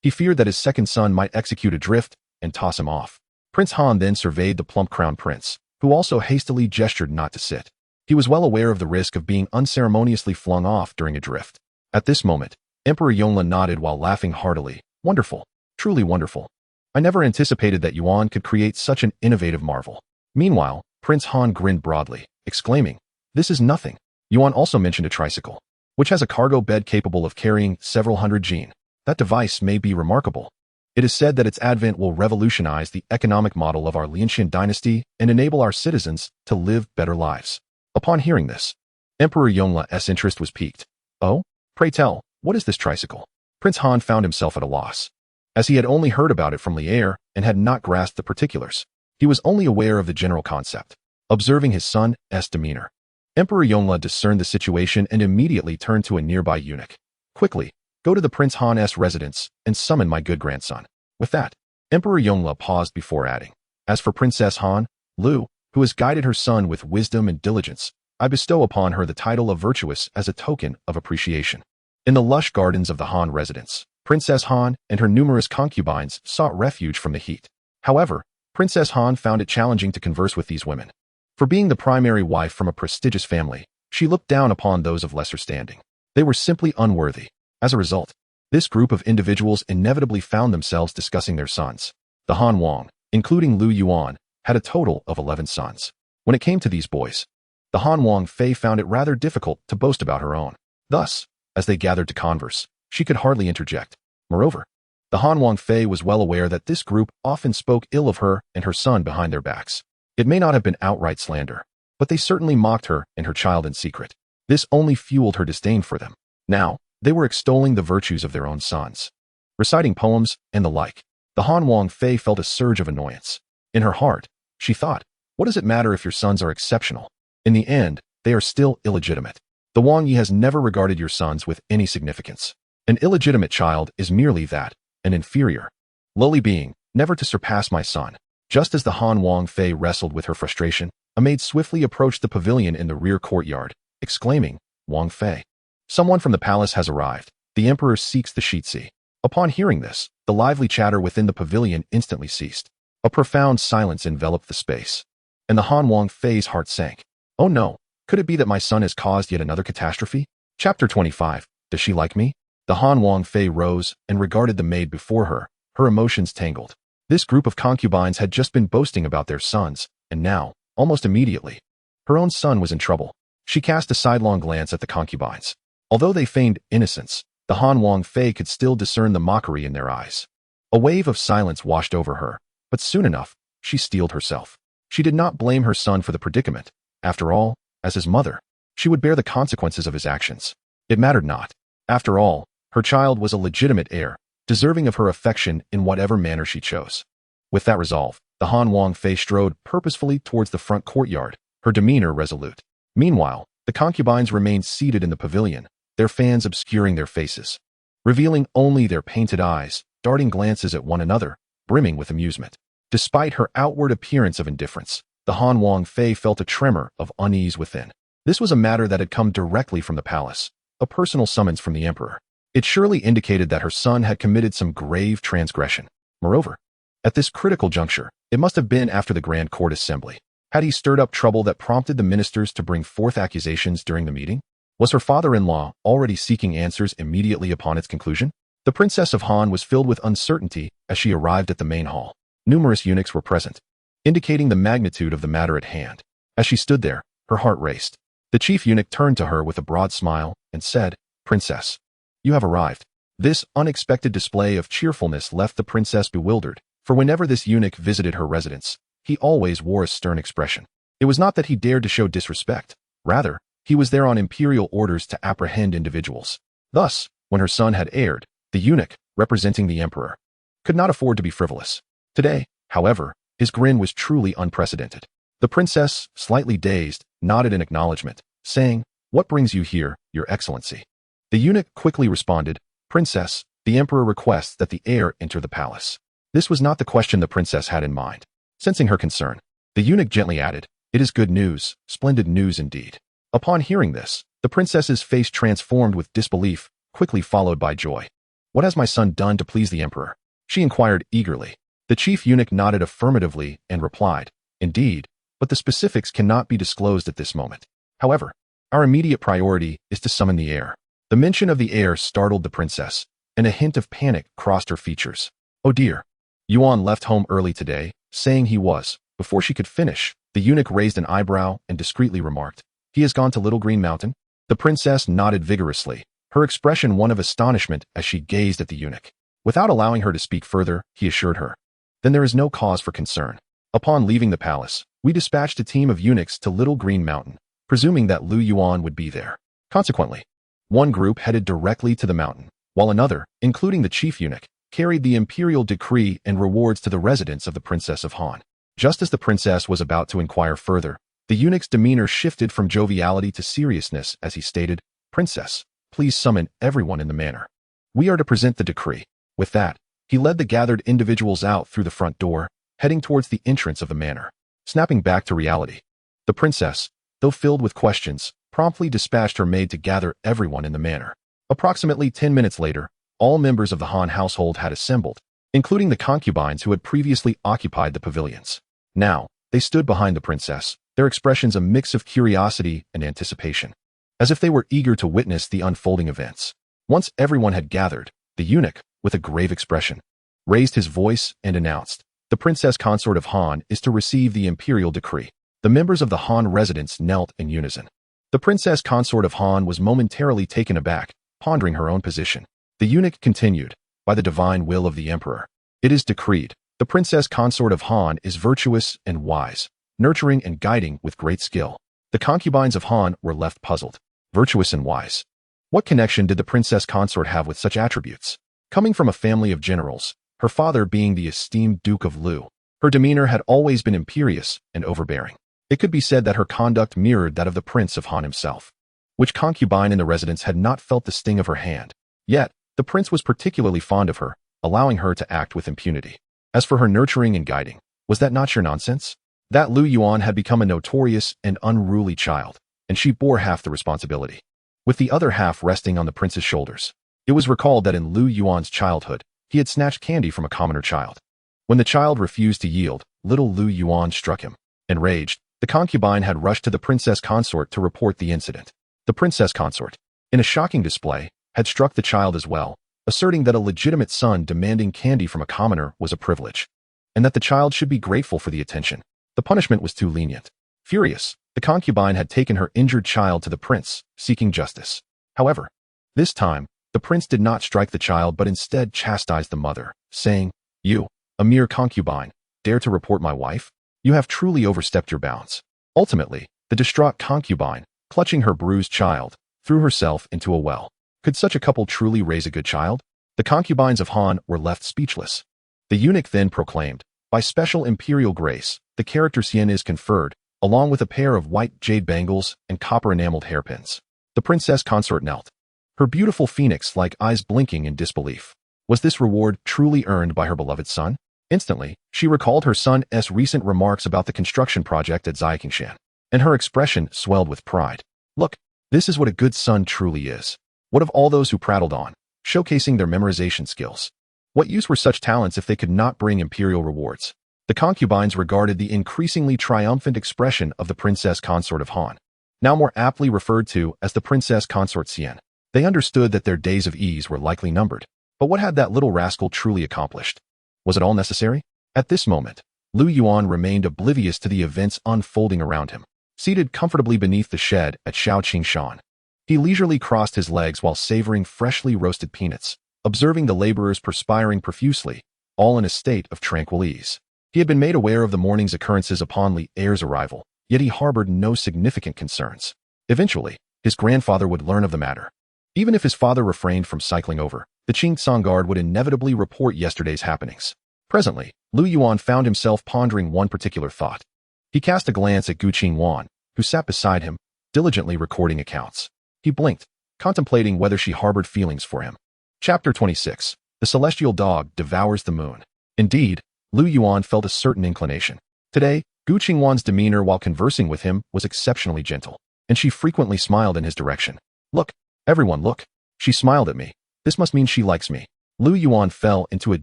He feared that his second son might execute a drift and toss him off. Prince Han then surveyed the plump crown prince, who also hastily gestured not to sit. He was well aware of the risk of being unceremoniously flung off during a drift. At this moment, Emperor Yongle nodded while laughing heartily. Wonderful. Truly wonderful. I never anticipated that Yuan could create such an innovative marvel. Meanwhile, Prince Han grinned broadly, exclaiming, "This is nothing." Yuan also mentioned a tricycle, which has a cargo bed capable of carrying several hundred jin. That device may be remarkable. It is said that its advent will revolutionize the economic model of our Ming Dynasty and enable our citizens to live better lives. Upon hearing this, Emperor Yongle's interest was piqued. Oh? Pray tell, what is this tricycle? Prince Han found himself at a loss, as he had only heard about it from Lier and had not grasped the particulars. He was only aware of the general concept. Observing his son's demeanor, Emperor Yongle discerned the situation and immediately turned to a nearby eunuch. Quickly, go to the Prince Han's residence and summon my good grandson. With that, Emperor Yongle paused before adding, as for Princess Han, Lu, who has guided her son with wisdom and diligence, I bestow upon her the title of virtuous as a token of appreciation. In the lush gardens of the Han residence, Princess Han and her numerous concubines sought refuge from the heat. However, Princess Han found it challenging to converse with these women. For being the primary wife from a prestigious family, she looked down upon those of lesser standing. They were simply unworthy. As a result, this group of individuals inevitably found themselves discussing their sons. The Han Wang, including Lu Yuan, had a total of 11 sons. When it came to these boys, the Han Wang Fei found it rather difficult to boast about her own. Thus, as they gathered to converse, she could hardly interject. Moreover, the Han Wang Fei was well aware that this group often spoke ill of her and her son behind their backs. It may not have been outright slander, but they certainly mocked her and her child in secret. This only fueled her disdain for them. Now, they were extolling the virtues of their own sons, reciting poems and the like. The Han Wang Fei felt a surge of annoyance. In her heart, she thought, what does it matter if your sons are exceptional? In the end, they are still illegitimate. The Wang Yi has never regarded your sons with any significance. An illegitimate child is merely that, an inferior, lowly being, never to surpass my son. Just as the Han Wang Fei wrestled with her frustration, a maid swiftly approached the pavilion in the rear courtyard, exclaiming, Wang Fei, someone from the palace has arrived. The emperor seeks the Shitsi. Upon hearing this, the lively chatter within the pavilion instantly ceased. A profound silence enveloped the space, and the Han Wang Fei's heart sank. Oh no, could it be that my son has caused yet another catastrophe? Chapter 25. Does she like me? The Han Wang Fei rose and regarded the maid before her, her emotions tangled. This group of concubines had just been boasting about their sons, and now, almost immediately, her own son was in trouble. She cast a sidelong glance at the concubines. Although they feigned innocence, the Han Wang Fei could still discern the mockery in their eyes. A wave of silence washed over her, but soon enough, she steeled herself. She did not blame her son for the predicament. After all, as his mother, she would bear the consequences of his actions. It mattered not. After all, her child was a legitimate heir, deserving of her affection in whatever manner she chose. With that resolve, the Han Wang Fei strode purposefully towards the front courtyard, her demeanor resolute. Meanwhile, the concubines remained seated in the pavilion, their fans obscuring their faces, revealing only their painted eyes, darting glances at one another, brimming with amusement. Despite her outward appearance of indifference, the Han Wang Fei felt a tremor of unease within. This was a matter that had come directly from the palace, a personal summons from the emperor. It surely indicated that her son had committed some grave transgression. Moreover, at this critical juncture, it must have been after the Grand Court Assembly. Had he stirred up trouble that prompted the ministers to bring forth accusations during the meeting? Was her father-in-law already seeking answers immediately upon its conclusion? The Princess of Han was filled with uncertainty as she arrived at the main hall. Numerous eunuchs were present, indicating the magnitude of the matter at hand. As she stood there, her heart raced. The chief eunuch turned to her with a broad smile and said, Princess, you have arrived. This unexpected display of cheerfulness left the princess bewildered, for whenever this eunuch visited her residence, he always wore a stern expression. It was not that he dared to show disrespect. Rather, he was there on imperial orders to apprehend individuals. Thus, when her son had erred, the eunuch, representing the emperor, could not afford to be frivolous. Today, however, his grin was truly unprecedented. The princess, slightly dazed, nodded in acknowledgement, saying, What brings you here, your excellency? The eunuch quickly responded, Princess, the emperor requests that the heir enter the palace. This was not the question the princess had in mind. Sensing her concern, The eunuch gently added, "It is good news, splendid news indeed." Upon hearing this, the princess's face transformed with disbelief, quickly followed by joy. "What has my son done to please the emperor?" she inquired eagerly. The chief eunuch nodded affirmatively and replied, "Indeed, but the specifics cannot be disclosed at this moment. However, our immediate priority is to summon the heir." The mention of the heir startled the princess, and a hint of panic crossed her features. "Oh dear. Yuan left home early today, saying he was." Before she could finish, the eunuch raised an eyebrow and discreetly remarked, "He has gone to Little Green Mountain?" The princess nodded vigorously, her expression one of astonishment as she gazed at the eunuch. Without allowing her to speak further, he assured her, "Then there is no cause for concern. Upon leaving the palace, we dispatched a team of eunuchs to Little Green Mountain, presuming that Lu Yuan would be there. Consequently, one group headed directly to the mountain, while another, including the chief eunuch, carried the imperial decree and rewards to the residence of the Princess of Han." Just as the princess was about to inquire further, the eunuch's demeanor shifted from joviality to seriousness as he stated, "Princess, please summon everyone in the manor. We are to present the decree." With that, he led the gathered individuals out through the front door, heading towards the entrance of the manor. Snapping back to reality, the princess, though filled with questions, promptly dispatched her maid to gather everyone in the manor. Approximately 10 minutes later, all members of the Han household had assembled, including the concubines who had previously occupied the pavilions. Now, they stood behind the princess, their expressions a mix of curiosity and anticipation, as if they were eager to witness the unfolding events. Once everyone had gathered, the eunuch, with a grave expression, raised his voice and announced, "The princess consort of Han is to receive the imperial decree." The members of the Han residence knelt in unison. The princess consort of Han was momentarily taken aback, pondering her own position. The eunuch continued, "By the divine will of the emperor, it is decreed, the princess consort of Han is virtuous and wise, nurturing and guiding with great skill." The concubines of Han were left puzzled. Virtuous and wise. What connection did the princess consort have with such attributes? Coming from a family of generals, her father being the esteemed Duke of Lu, her demeanor had always been imperious and overbearing. It could be said that her conduct mirrored that of the Prince of Han himself. Which concubine in the residence had not felt the sting of her hand? Yet, the prince was particularly fond of her, allowing her to act with impunity. As for her nurturing and guiding, was that not sheer nonsense? That Lu Yuan had become a notorious and unruly child, and she bore half the responsibility, with the other half resting on the prince's shoulders. It was recalled that in Lu Yuan's childhood, he had snatched candy from a commoner child. When the child refused to yield, little Lu Yuan struck him. Enraged, the concubine had rushed to the princess consort to report the incident. The princess consort, in a shocking display, had struck the child as well, asserting that a legitimate son demanding candy from a commoner was a privilege, and that the child should be grateful for the attention. The punishment was too lenient. Furious, the concubine had taken her injured child to the prince, seeking justice. However, this time, the prince did not strike the child but instead chastised the mother, saying, "You, a mere concubine, dare to report my wife? You have truly overstepped your bounds." Ultimately, the distraught concubine, clutching her bruised child, threw herself into a well. Could such a couple truly raise a good child? The concubines of Han were left speechless. The eunuch then proclaimed, "By special imperial grace, the character Xian is conferred, along with a pair of white jade bangles and copper-enameled hairpins." The princess consort knelt, her beautiful phoenix-like eyes blinking in disbelief. Was this reward truly earned by her beloved son? Instantly, she recalled her son's recent remarks about the construction project at Xiaqingshan, and her expression swelled with pride. Look, this is what a good son truly is. What of all those who prattled on, showcasing their memorization skills? What use were such talents if they could not bring imperial rewards? The concubines regarded the increasingly triumphant expression of the princess consort of Han, now more aptly referred to as the princess consort Xian. They understood that their days of ease were likely numbered. But what had that little rascal truly accomplished? Was it all necessary? At this moment, Lu Yuan remained oblivious to the events unfolding around him. Seated comfortably beneath the shed at Xiaoqingshan, he leisurely crossed his legs while savoring freshly roasted peanuts, observing the laborers perspiring profusely, all in a state of tranquil ease. He had been made aware of the morning's occurrences upon Li Heir's arrival, yet he harbored no significant concerns. Eventually, his grandfather would learn of the matter. Even if his father refrained from cycling over, the Qing guard would inevitably report yesterday's happenings. Presently, Lu Yuan found himself pondering one particular thought. He cast a glance at Gu Qingwan, who sat beside him, diligently recording accounts. He blinked, contemplating whether she harbored feelings for him. Chapter 26. The Celestial Dog Devours the Moon. Indeed, Lu Yuan felt a certain inclination. Today, Gu Qingwan's demeanor while conversing with him was exceptionally gentle, and she frequently smiled in his direction. Look, everyone look. She smiled at me. This must mean she likes me. Lu Yuan fell into a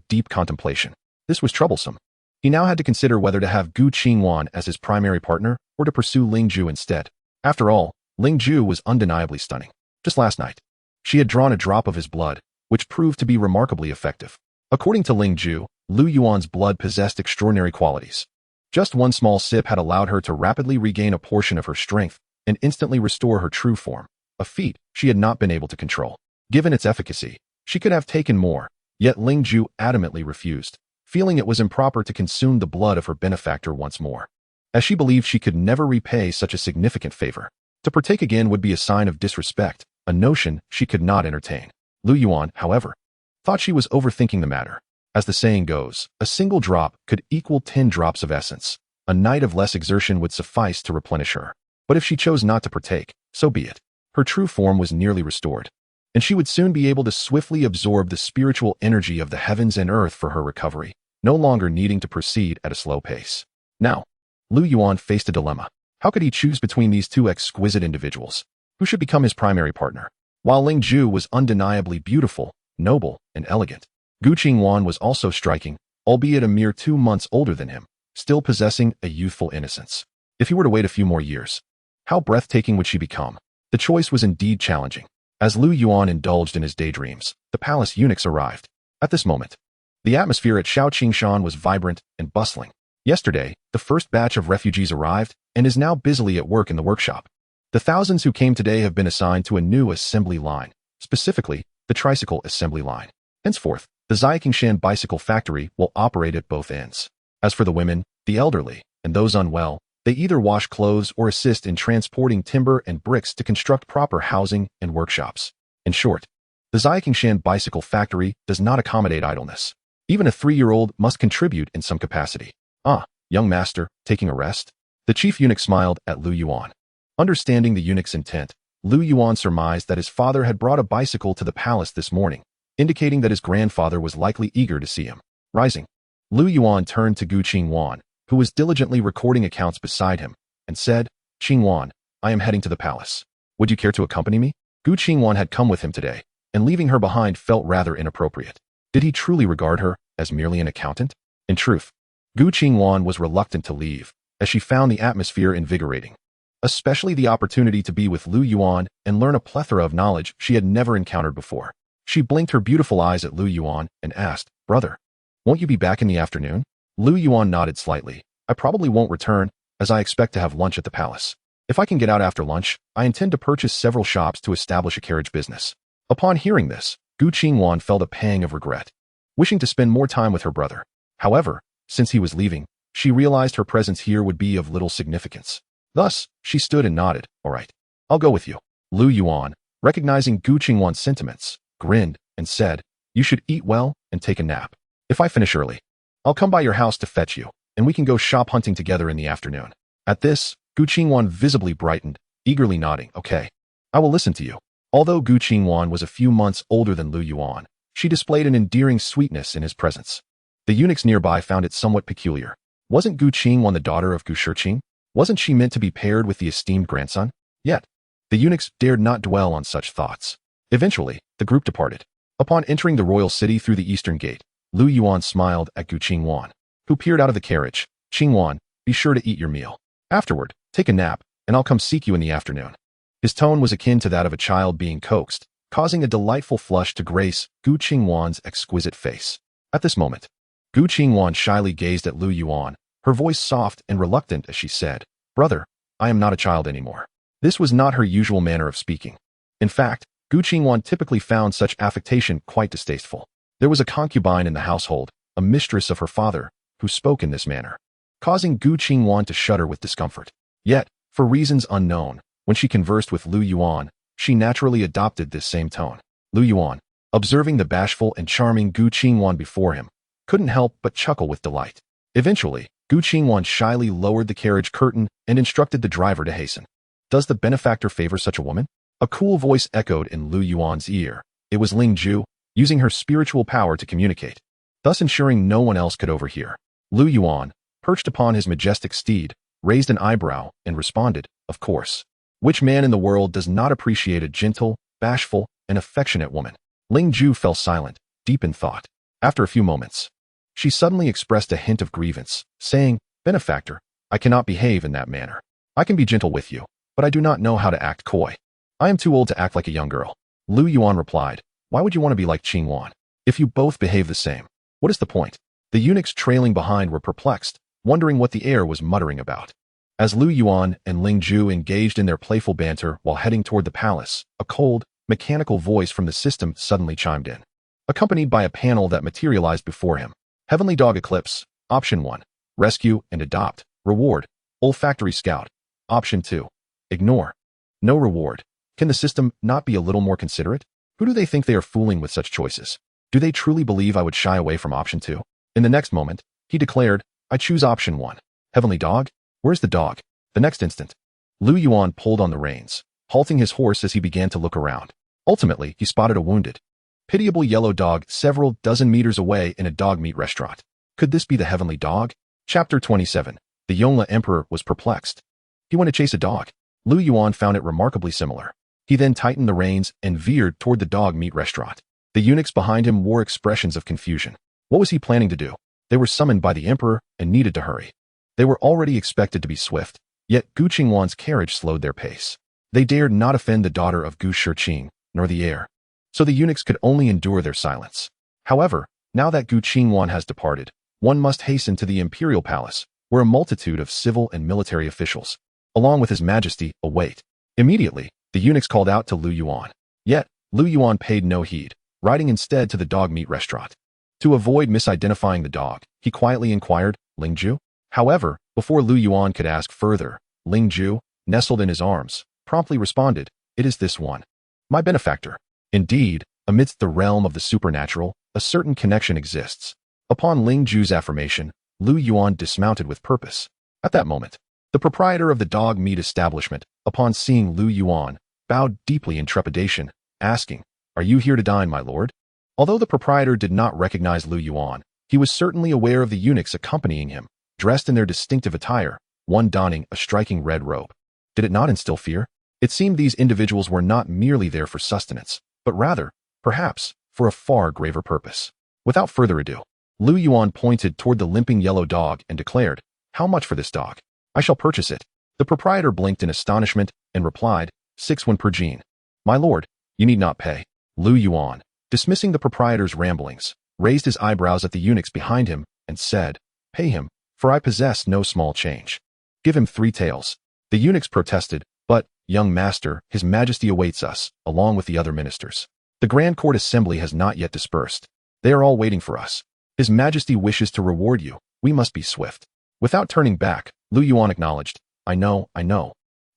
deep contemplation. This was troublesome. He now had to consider whether to have Gu Qingwan as his primary partner or to pursue Ling Ju instead. After all, Ling Ju was undeniably stunning. Just last night, she had drawn a drop of his blood, which proved to be remarkably effective. According to Ling Ju, Lu Yuan's blood possessed extraordinary qualities. Just one small sip had allowed her to rapidly regain a portion of her strength and instantly restore her true form, a feat she had not been able to control. Given its efficacy, she could have taken more, yet Ling Ju adamantly refused, feeling it was improper to consume the blood of her benefactor once more, as she believed she could never repay such a significant favor. To partake again would be a sign of disrespect, a notion she could not entertain. Lu Yuan, however, thought she was overthinking the matter. As the saying goes, a single drop could equal 10 drops of essence. A night of less exertion would suffice to replenish her. But if she chose not to partake, so be it. Her true form was nearly restored, and she would soon be able to swiftly absorb the spiritual energy of the heavens and earth for her recovery, no longer needing to proceed at a slow pace. Now, Lu Yuan faced a dilemma. How could he choose between these two exquisite individuals? Who should become his primary partner? While Ling Ju was undeniably beautiful, noble, and elegant, Gu Qingwan was also striking, albeit a mere 2 months older than him, still possessing a youthful innocence. If he were to wait a few more years, how breathtaking would she become? The choice was indeed challenging. As Lu Yuan indulged in his daydreams, the palace eunuchs arrived. At this moment, the atmosphere at Shaoqingshan was vibrant and bustling. Yesterday, the first batch of refugees arrived and is now busily at work in the workshop. The thousands who came today have been assigned to a new assembly line, specifically, the tricycle assembly line. Henceforth, the Zhao bicycle factory will operate at both ends. As for the women, the elderly, and those unwell, they either wash clothes or assist in transporting timber and bricks to construct proper housing and workshops. In short, the Zhao bicycle factory does not accommodate idleness. Even a 3-year-old must contribute in some capacity. Ah, young master, taking a rest? The chief eunuch smiled at Lu Yuan. Understanding the eunuch's intent, Lu Yuan surmised that his father had brought a bicycle to the palace this morning, indicating that his grandfather was likely eager to see him. Rising, Lu Yuan turned to Gu Qingwan, who was diligently recording accounts beside him, and said, Qingwan, I am heading to the palace. Would you care to accompany me? Gu Qingwan had come with him today, and leaving her behind felt rather inappropriate. Did he truly regard her as merely an accountant? In truth, Gu Qingwan was reluctant to leave, as she found the atmosphere invigorating, especially the opportunity to be with Lu Yuan and learn a plethora of knowledge she had never encountered before. She blinked her beautiful eyes at Lu Yuan and asked, Brother, won't you be back in the afternoon? Lu Yuan nodded slightly. I probably won't return, as I expect to have lunch at the palace. If I can get out after lunch, I intend to purchase several shops to establish a carriage business. Upon hearing this, Gu Qingwan felt a pang of regret, wishing to spend more time with her brother. However, since he was leaving, she realized her presence here would be of little significance. Thus, she stood and nodded. All right, I'll go with you. Lu Yuan, recognizing Gu Qingwan's sentiments, grinned and said, You should eat well and take a nap. If I finish early, I'll come by your house to fetch you, and we can go shop hunting together in the afternoon. At this, Gu Qingwan visibly brightened, eagerly nodding, Okay, I will listen to you. Although Gu Qingwan was a few months older than Lu Yuan, she displayed an endearing sweetness in his presence. The eunuchs nearby found it somewhat peculiar. Wasn't Gu Qingwan the daughter of Gu Shiqing? Wasn't she meant to be paired with the esteemed grandson? Yet, the eunuchs dared not dwell on such thoughts. Eventually, the group departed. Upon entering the royal city through the eastern gate, Lu Yuan smiled at Gu Qingwan, who peered out of the carriage. Qingwan, be sure to eat your meal. Afterward, take a nap, and I'll come seek you in the afternoon. His tone was akin to that of a child being coaxed, causing a delightful flush to grace Gu Qingwan's exquisite face. At this moment, Gu Qingwan shyly gazed at Lu Yuan, her voice soft and reluctant as she said, Brother, I am not a child anymore. This was not her usual manner of speaking. In fact, Gu Qingwan typically found such affectation quite distasteful. There was a concubine in the household, a mistress of her father, who spoke in this manner, causing Gu Qingwan to shudder with discomfort. Yet, for reasons unknown, when she conversed with Lu Yuan, she naturally adopted this same tone. Lu Yuan, observing the bashful and charming Gu Qingwan before him, couldn't help but chuckle with delight. Eventually, Gu Qingwan shyly lowered the carriage curtain and instructed the driver to hasten. Does the benefactor favor such a woman? A cool voice echoed in Lu Yuan's ear. It was Ling Ju, using her spiritual power to communicate, thus ensuring no one else could overhear. Lu Yuan, perched upon his majestic steed, raised an eyebrow, and responded, "Of course. Which man in the world does not appreciate a gentle, bashful, and affectionate woman?" Ling Ju fell silent, deep in thought. After a few moments, she suddenly expressed a hint of grievance, saying, "Benefactor, I cannot behave in that manner. I can be gentle with you, but I do not know how to act coy. I am too old to act like a young girl." Lu Yuan replied, "Why would you want to be like Qing Wan? If you both behave the same, what is the point?" The eunuchs trailing behind were perplexed, wondering what the heir was muttering about. As Lu Yuan and Ling Ju engaged in their playful banter while heading toward the palace, a cold, mechanical voice from the system suddenly chimed in, accompanied by a panel that materialized before him. Heavenly Dog Eclipse, Option 1. Rescue and Adopt. Reward, Olfactory Scout. Option 2. Ignore. No reward. Can the system not be a little more considerate? Who do they think they are fooling with such choices? Do they truly believe I would shy away from Option 2? In the next moment, he declared, "I choose Option 1. Heavenly Dog? Where's the dog?" The next instant, Lu Yuan pulled on the reins, halting his horse as he began to look around. Ultimately, he spotted a wounded, pitiable yellow dog several dozen meters away in a dog meat restaurant. Could this be the Heavenly Dog? Chapter 27. The Yongle Emperor was perplexed. He went to chase a dog. Lu Yuan found it remarkably similar. He then tightened the reins and veered toward the dog meat restaurant. The eunuchs behind him wore expressions of confusion. What was he planning to do? They were summoned by the emperor and needed to hurry. They were already expected to be swift, yet Gu Qingwan's carriage slowed their pace. They dared not offend the daughter of Gu Shiqing, nor the heir, so the eunuchs could only endure their silence. However, now that Gu Qingwan has departed, one must hasten to the imperial palace, where a multitude of civil and military officials, along with His Majesty, await. Immediately, the eunuchs called out to Lu Yuan. Yet, Lu Yuan paid no heed, riding instead to the dog meat restaurant. To avoid misidentifying the dog, he quietly inquired, "Ling Ju?" However, before Lu Yuan could ask further, Ling Ju, nestled in his arms, promptly responded, "It is this one. My benefactor." Indeed, amidst the realm of the supernatural, a certain connection exists. Upon Ling Ju's affirmation, Lu Yuan dismounted with purpose. At that moment, the proprietor of the dog meat establishment, upon seeing Lu Yuan, bowed deeply in trepidation, asking, "Are you here to dine, my lord?" Although the proprietor did not recognize Lu Yuan, he was certainly aware of the eunuchs accompanying him, dressed in their distinctive attire, one donning a striking red robe. Did it not instill fear? It seemed these individuals were not merely there for sustenance, but rather, perhaps, for a far graver purpose. Without further ado, Lu Yuan pointed toward the limping yellow dog and declared, "How much for this dog? I shall purchase it." The proprietor blinked in astonishment and replied, 6 per gene. "My lord, you need not pay." Lu Yuan, dismissing the proprietor's ramblings, raised his eyebrows at the eunuchs behind him and said, "Pay him, for I possess no small change. Give him 3 taels." The eunuchs protested, "But, young master, His Majesty awaits us, along with the other ministers. The Grand Court Assembly has not yet dispersed. They are all waiting for us. His Majesty wishes to reward you. We must be swift." Without turning back, Lu Yuan acknowledged, I know,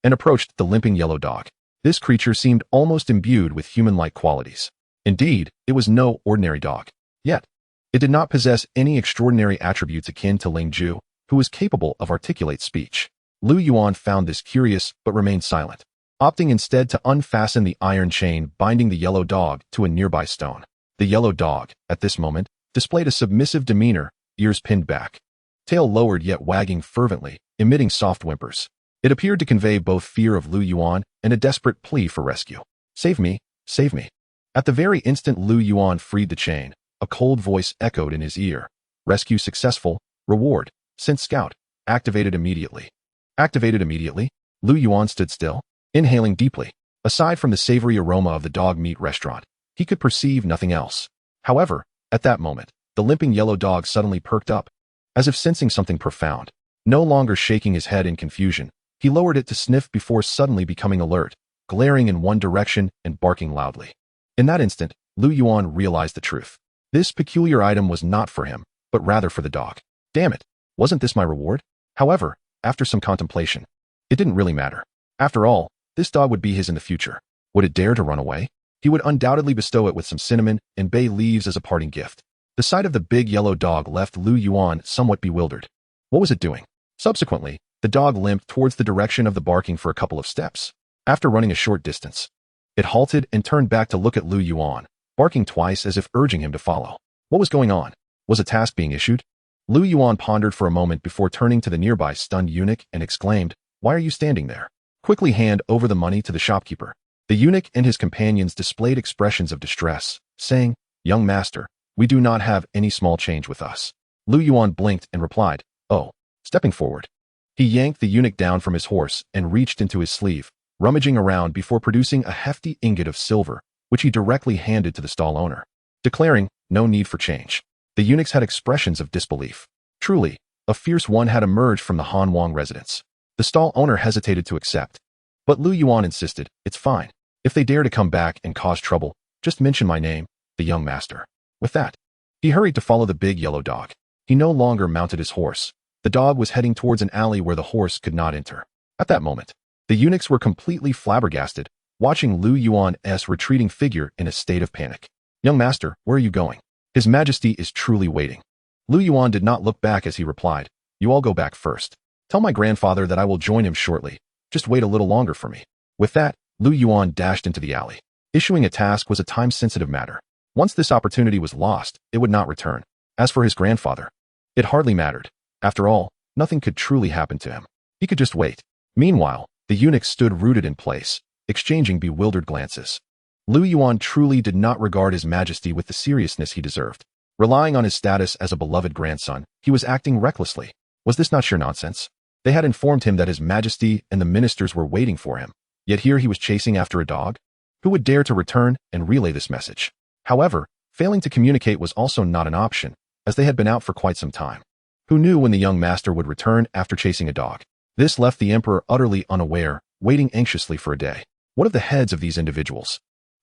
and approached the limping yellow dog. This creature seemed almost imbued with human-like qualities. Indeed, it was no ordinary dog. Yet, it did not possess any extraordinary attributes akin to Ling Ju, who was capable of articulate speech. Lu Yuan found this curious but remained silent, opting instead to unfasten the iron chain binding the yellow dog to a nearby stone. The yellow dog, at this moment, displayed a submissive demeanor, ears pinned back, tail lowered yet wagging fervently, emitting soft whimpers. It appeared to convey both fear of Lu Yuan and a desperate plea for rescue. "Save me, save me." At the very instant Lu Yuan freed the chain, a cold voice echoed in his ear. "Rescue successful. Reward. Sent scout. Activated immediately." Activated immediately? Lu Yuan stood still, inhaling deeply. Aside from the savory aroma of the dog meat restaurant, he could perceive nothing else. However, at that moment, the limping yellow dog suddenly perked up, as if sensing something profound. No longer shaking his head in confusion, he lowered it to sniff before suddenly becoming alert, glaring in one direction and barking loudly. In that instant, Lu Yuan realized the truth. This peculiar item was not for him, but rather for the dog. Damn it, wasn't this my reward? However, after some contemplation, it didn't really matter. After all, this dog would be his in the future. Would it dare to run away? He would undoubtedly bestow it with some cinnamon and bay leaves as a parting gift. The sight of the big yellow dog left Lu Yuan somewhat bewildered. What was it doing? Subsequently, the dog limped towards the direction of the barking for a couple of steps. After running a short distance, it halted and turned back to look at Lu Yuan, barking twice as if urging him to follow. What was going on? Was a task being issued? Lu Yuan pondered for a moment before turning to the nearby stunned eunuch and exclaimed, "Why are you standing there? Quickly hand over the money to the shopkeeper." The eunuch and his companions displayed expressions of distress, saying, "Young master, we do not have any small change with us." Lu Yuan blinked and replied, "Oh." Stepping forward, he yanked the eunuch down from his horse and reached into his sleeve, rummaging around before producing a hefty ingot of silver, which he directly handed to the stall owner, declaring, "No need for change." The eunuchs had expressions of disbelief. Truly, a fierce one had emerged from the Han Wang residence. The stall owner hesitated to accept, but Lu Yuan insisted, "It's fine. If they dare to come back and cause trouble, just mention my name, the young master." With that, he hurried to follow the big yellow dog. He no longer mounted his horse. The dog was heading towards an alley where the horse could not enter. At that moment, the eunuchs were completely flabbergasted, watching Lu Yuan's retreating figure in a state of panic. "Young master, where are you going? His Majesty is truly waiting." Lu Yuan did not look back as he replied, "You all go back first. Tell my grandfather that I will join him shortly. Just wait a little longer for me." With that, Lu Yuan dashed into the alley. Issuing a task was a time-sensitive matter. Once this opportunity was lost, it would not return. As for his grandfather, it hardly mattered. After all, nothing could truly happen to him. He could just wait. Meanwhile, the eunuchs stood rooted in place, exchanging bewildered glances. Lu Yuan truly did not regard His Majesty with the seriousness he deserved. Relying on his status as a beloved grandson, he was acting recklessly. Was this not sheer nonsense? They had informed him that His Majesty and the ministers were waiting for him, yet here he was chasing after a dog? Who would dare to return and relay this message? However, failing to communicate was also not an option, as they had been out for quite some time. Who knew when the young master would return after chasing a dog? This left the emperor utterly unaware, waiting anxiously for a day. What of the heads of these individuals?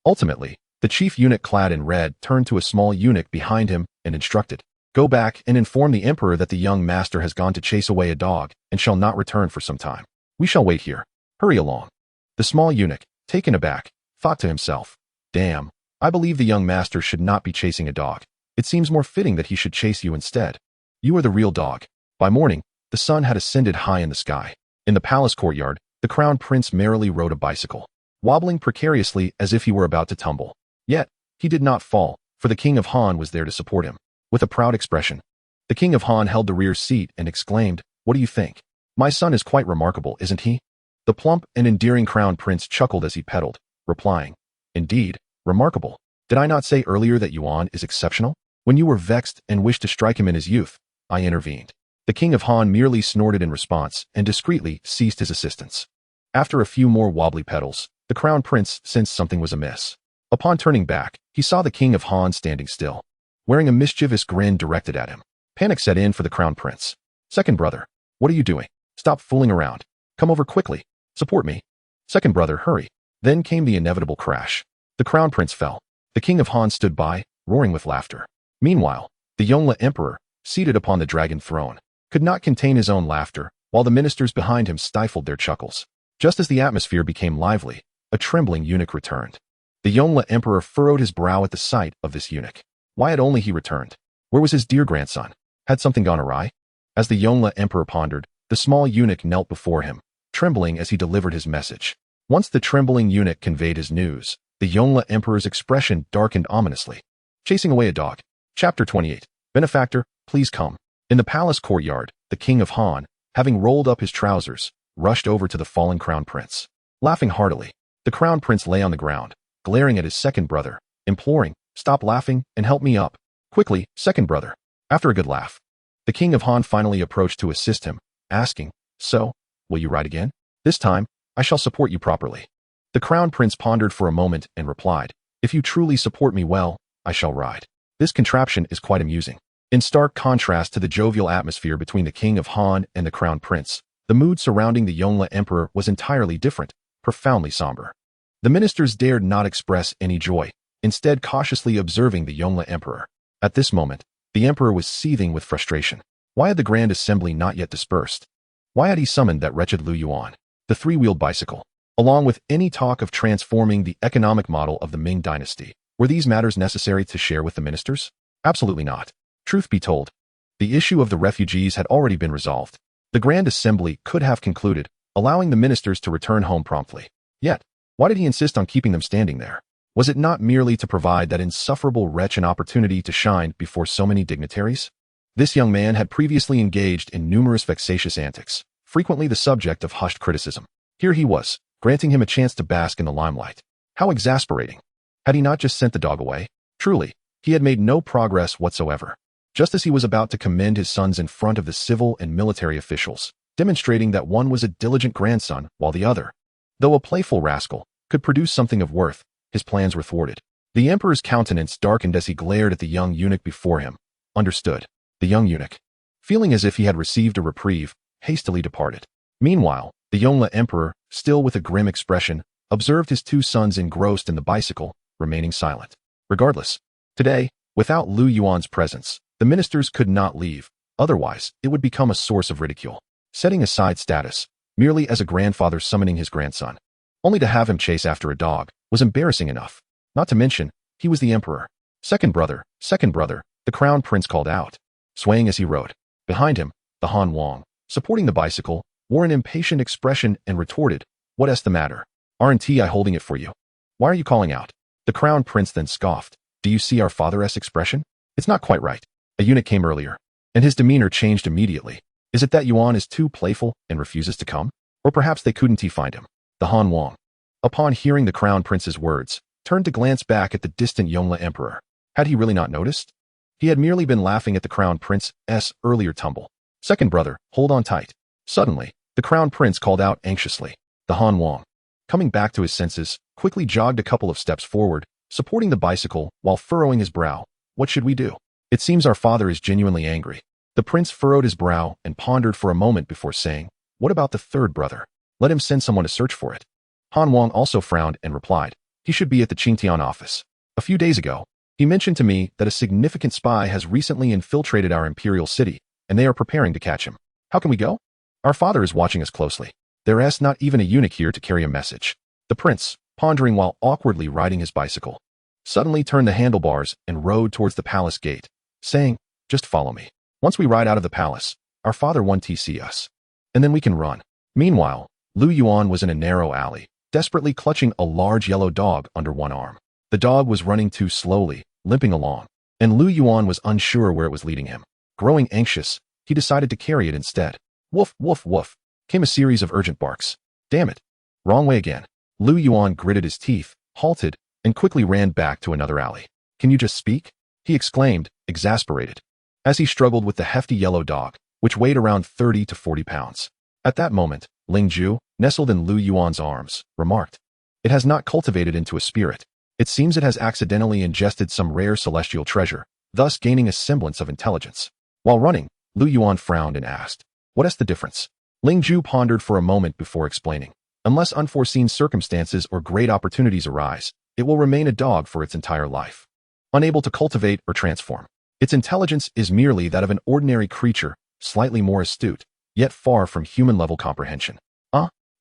Ultimately, the chief eunuch clad in red turned to a small eunuch behind him and instructed, "Go back and inform the emperor that the young master has gone to chase away a dog and shall not return for some time. We shall wait here. Hurry along." The small eunuch, taken aback, thought to himself, "Damn, I believe the young master should not be chasing a dog. It seems more fitting that he should chase you instead. You are the real dog." By morning, the sun had ascended high in the sky. In the palace courtyard, the crown prince merrily rode a bicycle, wobbling precariously as if he were about to tumble. Yet, he did not fall, for the king of Han was there to support him. With a proud expression, the king of Han held the rear seat and exclaimed, "What do you think? My son is quite remarkable, isn't he?" The plump and endearing crown prince chuckled as he pedaled, replying, "Indeed, remarkable. Did I not say earlier that Yuan is exceptional? When you were vexed and wished to strike him in his youth, I intervened." The king of Han merely snorted in response and discreetly ceased his assistance. After a few more wobbly pedals, the crown prince sensed something was amiss. Upon turning back, he saw the king of Han standing still, wearing a mischievous grin directed at him. Panic set in for the crown prince. "Second brother, what are you doing? Stop fooling around. Come over quickly. Support me." "Second brother, hurry." Then came the inevitable crash. The crown prince fell. The king of Han stood by, roaring with laughter. Meanwhile, the Yongle Emperor, seated upon the dragon throne, could not contain his own laughter, while the ministers behind him stifled their chuckles. Just as the atmosphere became lively, a trembling eunuch returned. The Yongle Emperor furrowed his brow at the sight of this eunuch. Why had only he returned? Where was his dear grandson? Had something gone awry? As the Yongle Emperor pondered, the small eunuch knelt before him, trembling as he delivered his message. Once the trembling eunuch conveyed his news, the Yongle Emperor's expression darkened ominously. Chasing away a dog. Chapter 28. Benefactor, please come. In the palace courtyard, the king of Han, having rolled up his trousers, rushed over to the fallen crown prince. Laughing heartily, the crown prince lay on the ground, glaring at his second brother, imploring, "Stop laughing and help me up. Quickly, second brother." After a good laugh, the king of Han finally approached to assist him, asking, "So, will you ride again? This time, I shall support you properly." The crown prince pondered for a moment and replied, "If you truly support me well, I shall ride." This contraption is quite amusing. In stark contrast to the jovial atmosphere between the king of Han and the crown prince, the mood surrounding the Yongle Emperor was entirely different, profoundly somber. The ministers dared not express any joy, instead cautiously observing the Yongle Emperor. At this moment, the emperor was seething with frustration. Why had the grand assembly not yet dispersed? Why had he summoned that wretched Lu Yuan, the three-wheeled bicycle, along with any talk of transforming the economic model of the Ming Dynasty? Were these matters necessary to share with the ministers? Absolutely not. Truth be told, the issue of the refugees had already been resolved. The Grand Assembly could have concluded, allowing the ministers to return home promptly. Yet, why did he insist on keeping them standing there? Was it not merely to provide that insufferable wretch an opportunity to shine before so many dignitaries? This young man had previously engaged in numerous vexatious antics, frequently the subject of hushed criticism. Here he was, granting him a chance to bask in the limelight. How exasperating. Had he not just sent the dog away? Truly, he had made no progress whatsoever. Just as he was about to commend his sons in front of the civil and military officials, demonstrating that one was a diligent grandson while the other, though a playful rascal, could produce something of worth, his plans were thwarted. The emperor's countenance darkened as he glared at the young eunuch before him. Understood. The young eunuch, feeling as if he had received a reprieve, hastily departed. Meanwhile, the Yongle Emperor, still with a grim expression, observed his two sons engrossed in the bicycle, remaining silent. Regardless, today, without Lu Yuan's presence, the ministers could not leave, otherwise it would become a source of ridicule. Setting aside status, merely as a grandfather summoning his grandson, only to have him chase after a dog, was embarrassing enough. Not to mention, he was the emperor. Second brother, the crown prince called out, swaying as he rode. Behind him, the Han Wang, supporting the bicycle, wore an impatient expression and retorted, "What's the matter? Aren't I holding it for you? Why are you calling out?" The crown prince then scoffed, "Do you see our father's expression? It's not quite right. A eunuch came earlier, and his demeanor changed immediately. Is it that Yuan is too playful and refuses to come? Or perhaps they couldn't find him?" The Han Wang, upon hearing the crown prince's words, turned to glance back at the distant Yongle Emperor. Had he really not noticed? He had merely been laughing at the crown prince's earlier tumble. "Second brother, hold on tight." Suddenly, the crown prince called out anxiously. The Han Wang, coming back to his senses, quickly jogged a couple of steps forward, supporting the bicycle while furrowing his brow. "What should we do? It seems our father is genuinely angry." The prince furrowed his brow and pondered for a moment before saying, "What about the third brother? Let him send someone to search for it." Han Wang also frowned and replied, "He should be at the Qingtian office. A few days ago, he mentioned to me that a significant spy has recently infiltrated our imperial city, and they are preparing to catch him. How can we go? Our father is watching us closely. There's not even a eunuch here to carry a message." The prince, pondering while awkwardly riding his bicycle, suddenly turned the handlebars and rode towards the palace gate, saying, "Just follow me. Once we ride out of the palace, our father won't see us, and then we can run." Meanwhile, Lu Yuan was in a narrow alley, desperately clutching a large yellow dog under one arm. The dog was running too slowly, limping along, and Lu Yuan was unsure where it was leading him. Growing anxious, he decided to carry it instead. Woof, woof, woof, came a series of urgent barks. "Damn it. Wrong way again." Lu Yuan gritted his teeth, halted, and quickly ran back to another alley. "Can you just speak?" he exclaimed, exasperated, as he struggled with the hefty yellow dog, which weighed around 30 to 40 pounds. At that moment, Ling Ju, nestled in Lu Yuan's arms, remarked, "It has not cultivated into a spirit. It seems it has accidentally ingested some rare celestial treasure, thus gaining a semblance of intelligence." While running, Lu Yuan frowned and asked, "What's the difference?" Ling Ju pondered for a moment before explaining, "Unless unforeseen circumstances or great opportunities arise, it will remain a dog for its entire life, unable to cultivate or transform. Its intelligence is merely that of an ordinary creature, slightly more astute, yet far from human-level comprehension."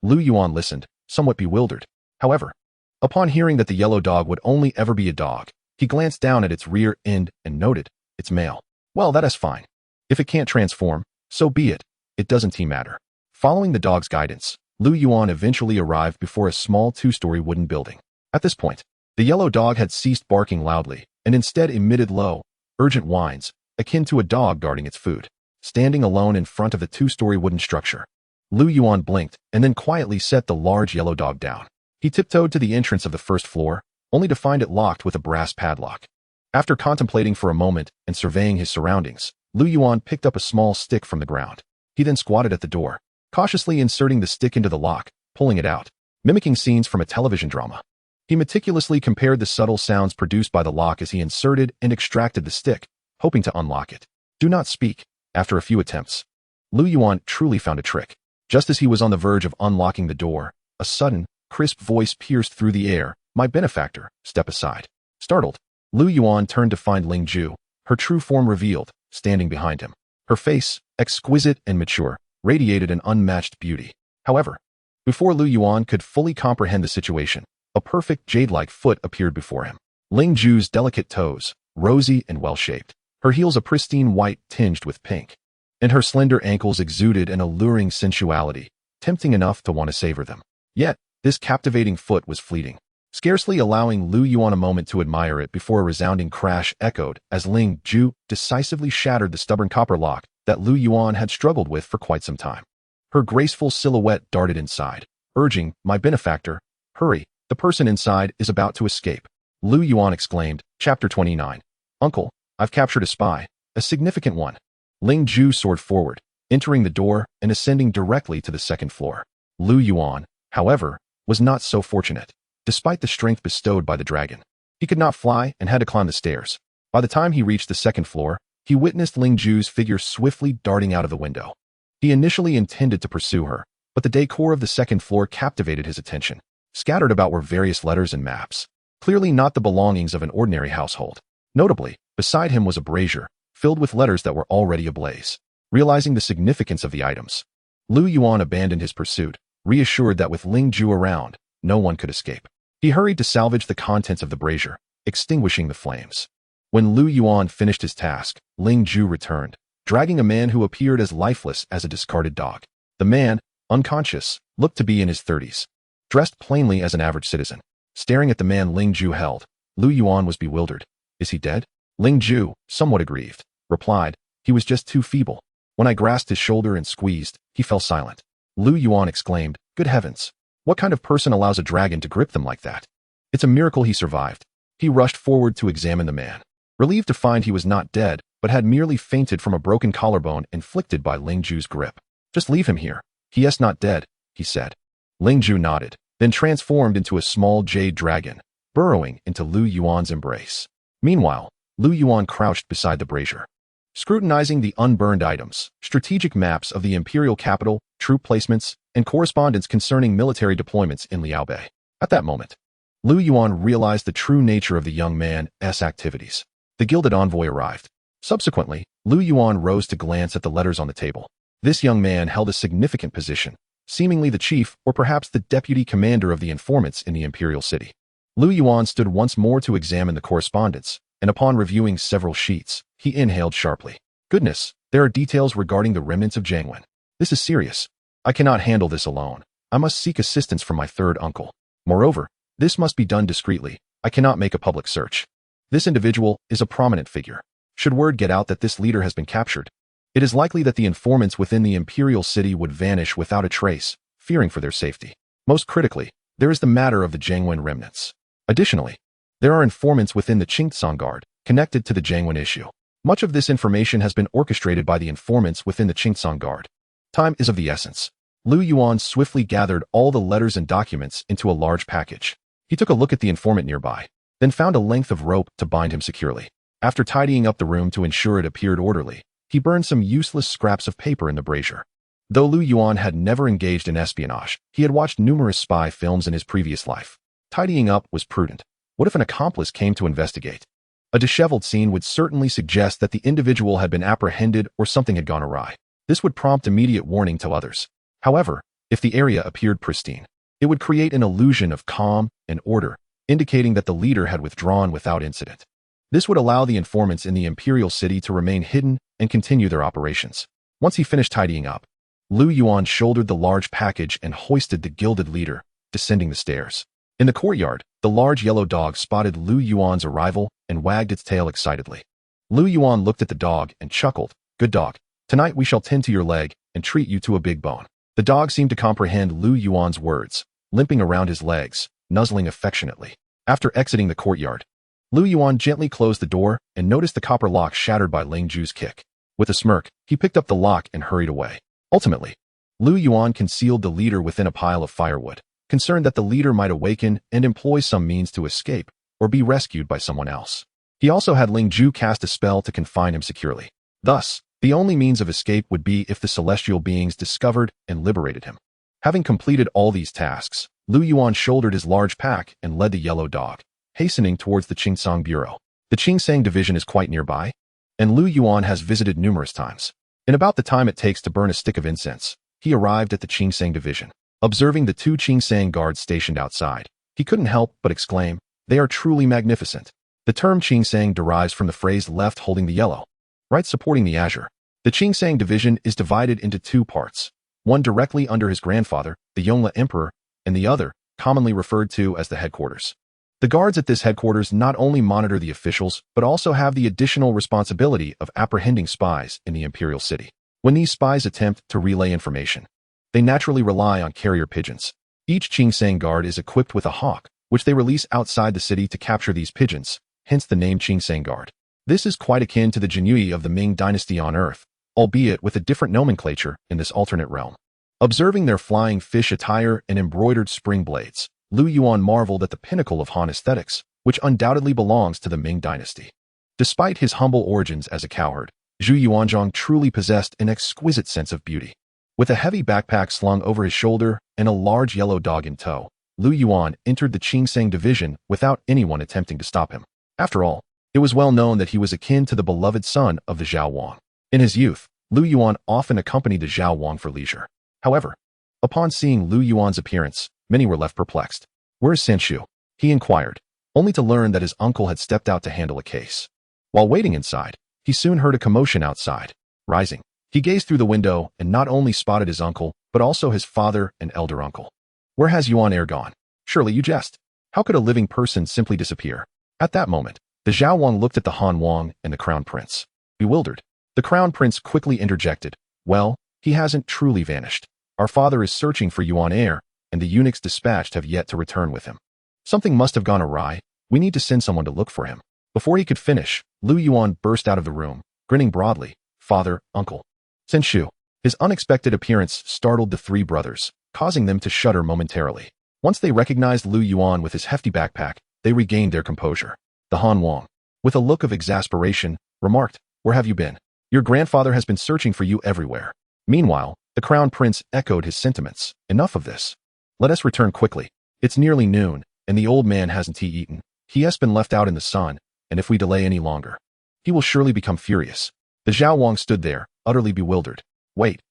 Lu Yuan listened, somewhat bewildered. However, upon hearing that the yellow dog would only ever be a dog, he glanced down at its rear end and noted, "It's male. Well, that is fine. If it can't transform, so be it. It doesn't matter." Following the dog's guidance, Lu Yuan eventually arrived before a small two-story wooden building. At this point, the yellow dog had ceased barking loudly and instead emitted low, urgent whines, akin to a dog guarding its food. Standing alone in front of the two-story wooden structure, Lu Yuan blinked and then quietly set the large yellow dog down. He tiptoed to the entrance of the first floor, only to find it locked with a brass padlock. After contemplating for a moment and surveying his surroundings, Lu Yuan picked up a small stick from the ground. He then squatted at the door, cautiously inserting the stick into the lock, pulling it out, mimicking scenes from a television drama. He meticulously compared the subtle sounds produced by the lock as he inserted and extracted the stick, hoping to unlock it. "Do not speak." After a few attempts, Lu Yuan truly found a trick. Just as he was on the verge of unlocking the door, a sudden, crisp voice pierced through the air. "My benefactor, step aside." Startled, Lu Yuan turned to find Ling Ju, her true form revealed, standing behind him. Her face, exquisite and mature, radiated an unmatched beauty. However, before Lu Yuan could fully comprehend the situation, a perfect jade-like foot appeared before him. Ling Ju's delicate toes, rosy and well-shaped, her heels a pristine white tinged with pink, and her slender ankles exuded an alluring sensuality, tempting enough to want to savor them. Yet, this captivating foot was fleeting. scarcely allowing Lu Yuan a moment to admire it before a resounding crash echoed as Ling Ju decisively shattered the stubborn copper lock that Lu Yuan had struggled with for quite some time. Her graceful silhouette darted inside, urging, "My benefactor, hurry, the person inside is about to escape." Lu Yuan exclaimed, Chapter 29. Uncle, I've captured a spy, a significant one. Ling Ju soared forward, entering the door and ascending directly to the second floor. Lu Yuan, however, was not so fortunate. Despite the strength bestowed by the dragon, he could not fly and had to climb the stairs. By the time he reached the second floor, he witnessed Ling Ju's figure swiftly darting out of the window. He initially intended to pursue her, but the decor of the second floor captivated his attention. Scattered about were various letters and maps, clearly not the belongings of an ordinary household. Notably, beside him was a brazier, filled with letters that were already ablaze. Realizing the significance of the items, Lu Yuan abandoned his pursuit, reassured that with Ling Ju around, no one could escape. He hurried to salvage the contents of the brazier, extinguishing the flames. When Lu Yuan finished his task, Ling Ju returned, dragging a man who appeared as lifeless as a discarded dog. The man, unconscious, looked to be in his 30s, dressed plainly as an average citizen. Staring at the man Ling Ju held, Lu Yuan was bewildered. Is he dead? Ling Ju, somewhat aggrieved, replied, he was just too feeble. When I grasped his shoulder and squeezed, he fell silent. Lu Yuan exclaimed, good heavens! What kind of person allows a dragon to grip them like that? It's a miracle he survived. He rushed forward to examine the man, relieved to find he was not dead, but had merely fainted from a broken collarbone inflicted by Ling Ju's grip. Just leave him here. He is not dead, he said. Ling Ju nodded, then transformed into a small jade dragon, burrowing into Lu Yuan's embrace. Meanwhile, Lu Yuan crouched beside the brazier, scrutinizing the unburned items, strategic maps of the imperial capital, troop placements, and correspondence concerning military deployments in Liaobei. At that moment, Lu Yuan realized the true nature of the young man's activities. The gilded envoy arrived. Subsequently, Lu Yuan rose to glance at the letters on the table. This young man held a significant position, seemingly the chief or perhaps the deputy commander of the informants in the imperial city. Lu Yuan stood once more to examine the correspondence, and upon reviewing several sheets, he inhaled sharply. Goodness, there are details regarding the remnants of Jiangwen. This is serious. I cannot handle this alone. I must seek assistance from my third uncle. Moreover, this must be done discreetly. I cannot make a public search. This individual is a prominent figure. Should word get out that this leader has been captured, it is likely that the informants within the imperial city would vanish without a trace, fearing for their safety. Most critically, there is the matter of the Jiangwen remnants. Additionally, there are informants within the Qingtsong Guard, connected to the Jiangwen issue. Much of this information has been orchestrated by the informants within the Qingtsong Guard. Time is of the essence. Lu Yuan swiftly gathered all the letters and documents into a large package. He took a look at the informant nearby, then found a length of rope to bind him securely. After tidying up the room to ensure it appeared orderly, he burned some useless scraps of paper in the brazier. Though Lu Yuan had never engaged in espionage, he had watched numerous spy films in his previous life. Tidying up was prudent. What if an accomplice came to investigate? A disheveled scene would certainly suggest that the individual had been apprehended or something had gone awry. This would prompt immediate warning to others. However, if the area appeared pristine, it would create an illusion of calm and order, indicating that the leader had withdrawn without incident. This would allow the informants in the imperial city to remain hidden and continue their operations. Once he finished tidying up, Lu Yuan shouldered the large package and hoisted the gilded leader, descending the stairs. In the courtyard, the large yellow dog spotted Lu Yuan's arrival and wagged its tail excitedly. Lu Yuan looked at the dog and chuckled, "Good dog. Tonight we shall tend to your leg and treat you to a big bone." The dog seemed to comprehend Lu Yuan's words, limping around his legs, nuzzling affectionately. After exiting the courtyard, Lu Yuan gently closed the door and noticed the copper lock shattered by Ling Ju's kick. With a smirk, he picked up the lock and hurried away. Ultimately, Lu Yuan concealed the leader within a pile of firewood, concerned that the leader might awaken and employ some means to escape or be rescued by someone else. He also had Ling Ju cast a spell to confine him securely. Thus, the only means of escape would be if the celestial beings discovered and liberated him. Having completed all these tasks, Lu Yuan shouldered his large pack and led the yellow dog, hastening towards the Qingtsong Bureau. The Qingsang division is quite nearby, and Lu Yuan has visited numerous times. In about the time it takes to burn a stick of incense, he arrived at the Qingsang division. Observing the two Qingsang guards stationed outside, he couldn't help but exclaim, "They are truly magnificent." The term Qingsang derives from the phrase left holding the yellow, right supporting the azure. The Qingsang division is divided into two parts, one directly under his grandfather, the Yongle Emperor, and the other, commonly referred to as the headquarters. The guards at this headquarters not only monitor the officials, but also have the additional responsibility of apprehending spies in the imperial city. When these spies attempt to relay information, they naturally rely on carrier pigeons. Each Qingsang guard is equipped with a hawk, which they release outside the city to capture these pigeons, hence the name Qingsang Guard. This is quite akin to the Jinyui of the Ming Dynasty on Earth, albeit with a different nomenclature in this alternate realm. Observing their flying fish attire and embroidered spring blades, Lu Yuan marveled at the pinnacle of Han aesthetics, which undoubtedly belongs to the Ming Dynasty. Despite his humble origins as a cowherd, Zhu Yuanzhang truly possessed an exquisite sense of beauty. With a heavy backpack slung over his shoulder and a large yellow dog in tow, Lu Yuan entered the Qingsang division without anyone attempting to stop him. After all, it was well known that he was akin to the beloved son of the Zhao Wang. In his youth, Lu Yuan often accompanied the Zhao Wang for leisure. However, upon seeing Lu Yuan's appearance, many were left perplexed. "Where's Senshu?" he inquired, only to learn that his uncle had stepped out to handle a case. While waiting inside, he soon heard a commotion outside. Rising, he gazed through the window and not only spotted his uncle, but also his father and elder uncle. "Where has Yuan Air gone? Surely you jest. How could a living person simply disappear?" At that moment, the Zhao Wang looked at the Han Wang and the Crown Prince. Bewildered, the Crown Prince quickly interjected, "Well, he hasn't truly vanished. Our father is searching for Yuan Air, and the eunuchs dispatched have yet to return with him. Something must have gone awry. We need to send someone to look for him." Before he could finish, Lu Yuan burst out of the room, grinning broadly. "Father, uncle." Senshu. His unexpected appearance startled the three brothers, causing them to shudder momentarily. Once they recognized Lu Yuan with his hefty backpack, they regained their composure. The Han Wang, with a look of exasperation, remarked, "Where have you been? Your grandfather has been searching for you everywhere." Meanwhile, the Crown Prince echoed his sentiments. "Enough of this. Let us return quickly. It's nearly noon, and the old man hasn't eaten. He has been left out in the sun, and if we delay any longer, he will surely become furious." The Zhao Wang stood there, utterly bewildered. Wait,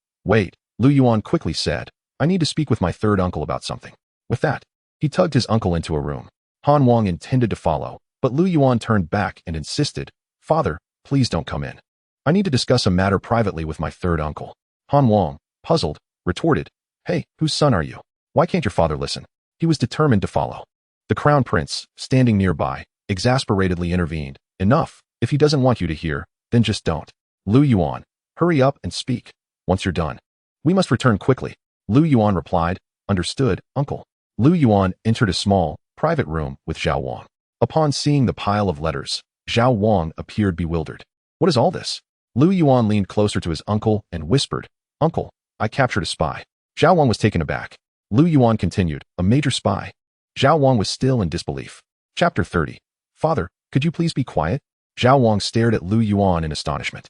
Lu Yuan quickly said, "I need to speak with my third uncle about something." With that, he tugged his uncle into a room. Han Wang intended to follow, but Lu Yuan turned back and insisted, "Father, please don't come in. I need to discuss a matter privately with my third uncle." Han Wang, puzzled, retorted, "Hey, whose son are you? Why can't your father listen?" He was determined to follow. The Crown Prince, standing nearby, exasperatedly intervened. "Enough. If he doesn't want you to hear, then just don't. Lu Yuan, hurry up and speak. Once you're done, we must return quickly." Lu Yuan replied, "Understood, uncle." Lu Yuan entered a small, private room with Zhao Wang. Upon seeing the pile of letters, Zhao Wang appeared bewildered. "What is all this?" Lu Yuan leaned closer to his uncle and whispered, "Uncle, I captured a spy." Zhao Wang was taken aback. Lu Yuan continued, "A major spy?" Zhao Wang was still in disbelief. Chapter 30. "Father, could you please be quiet?" Zhao Wang stared at Lu Yuan in astonishment.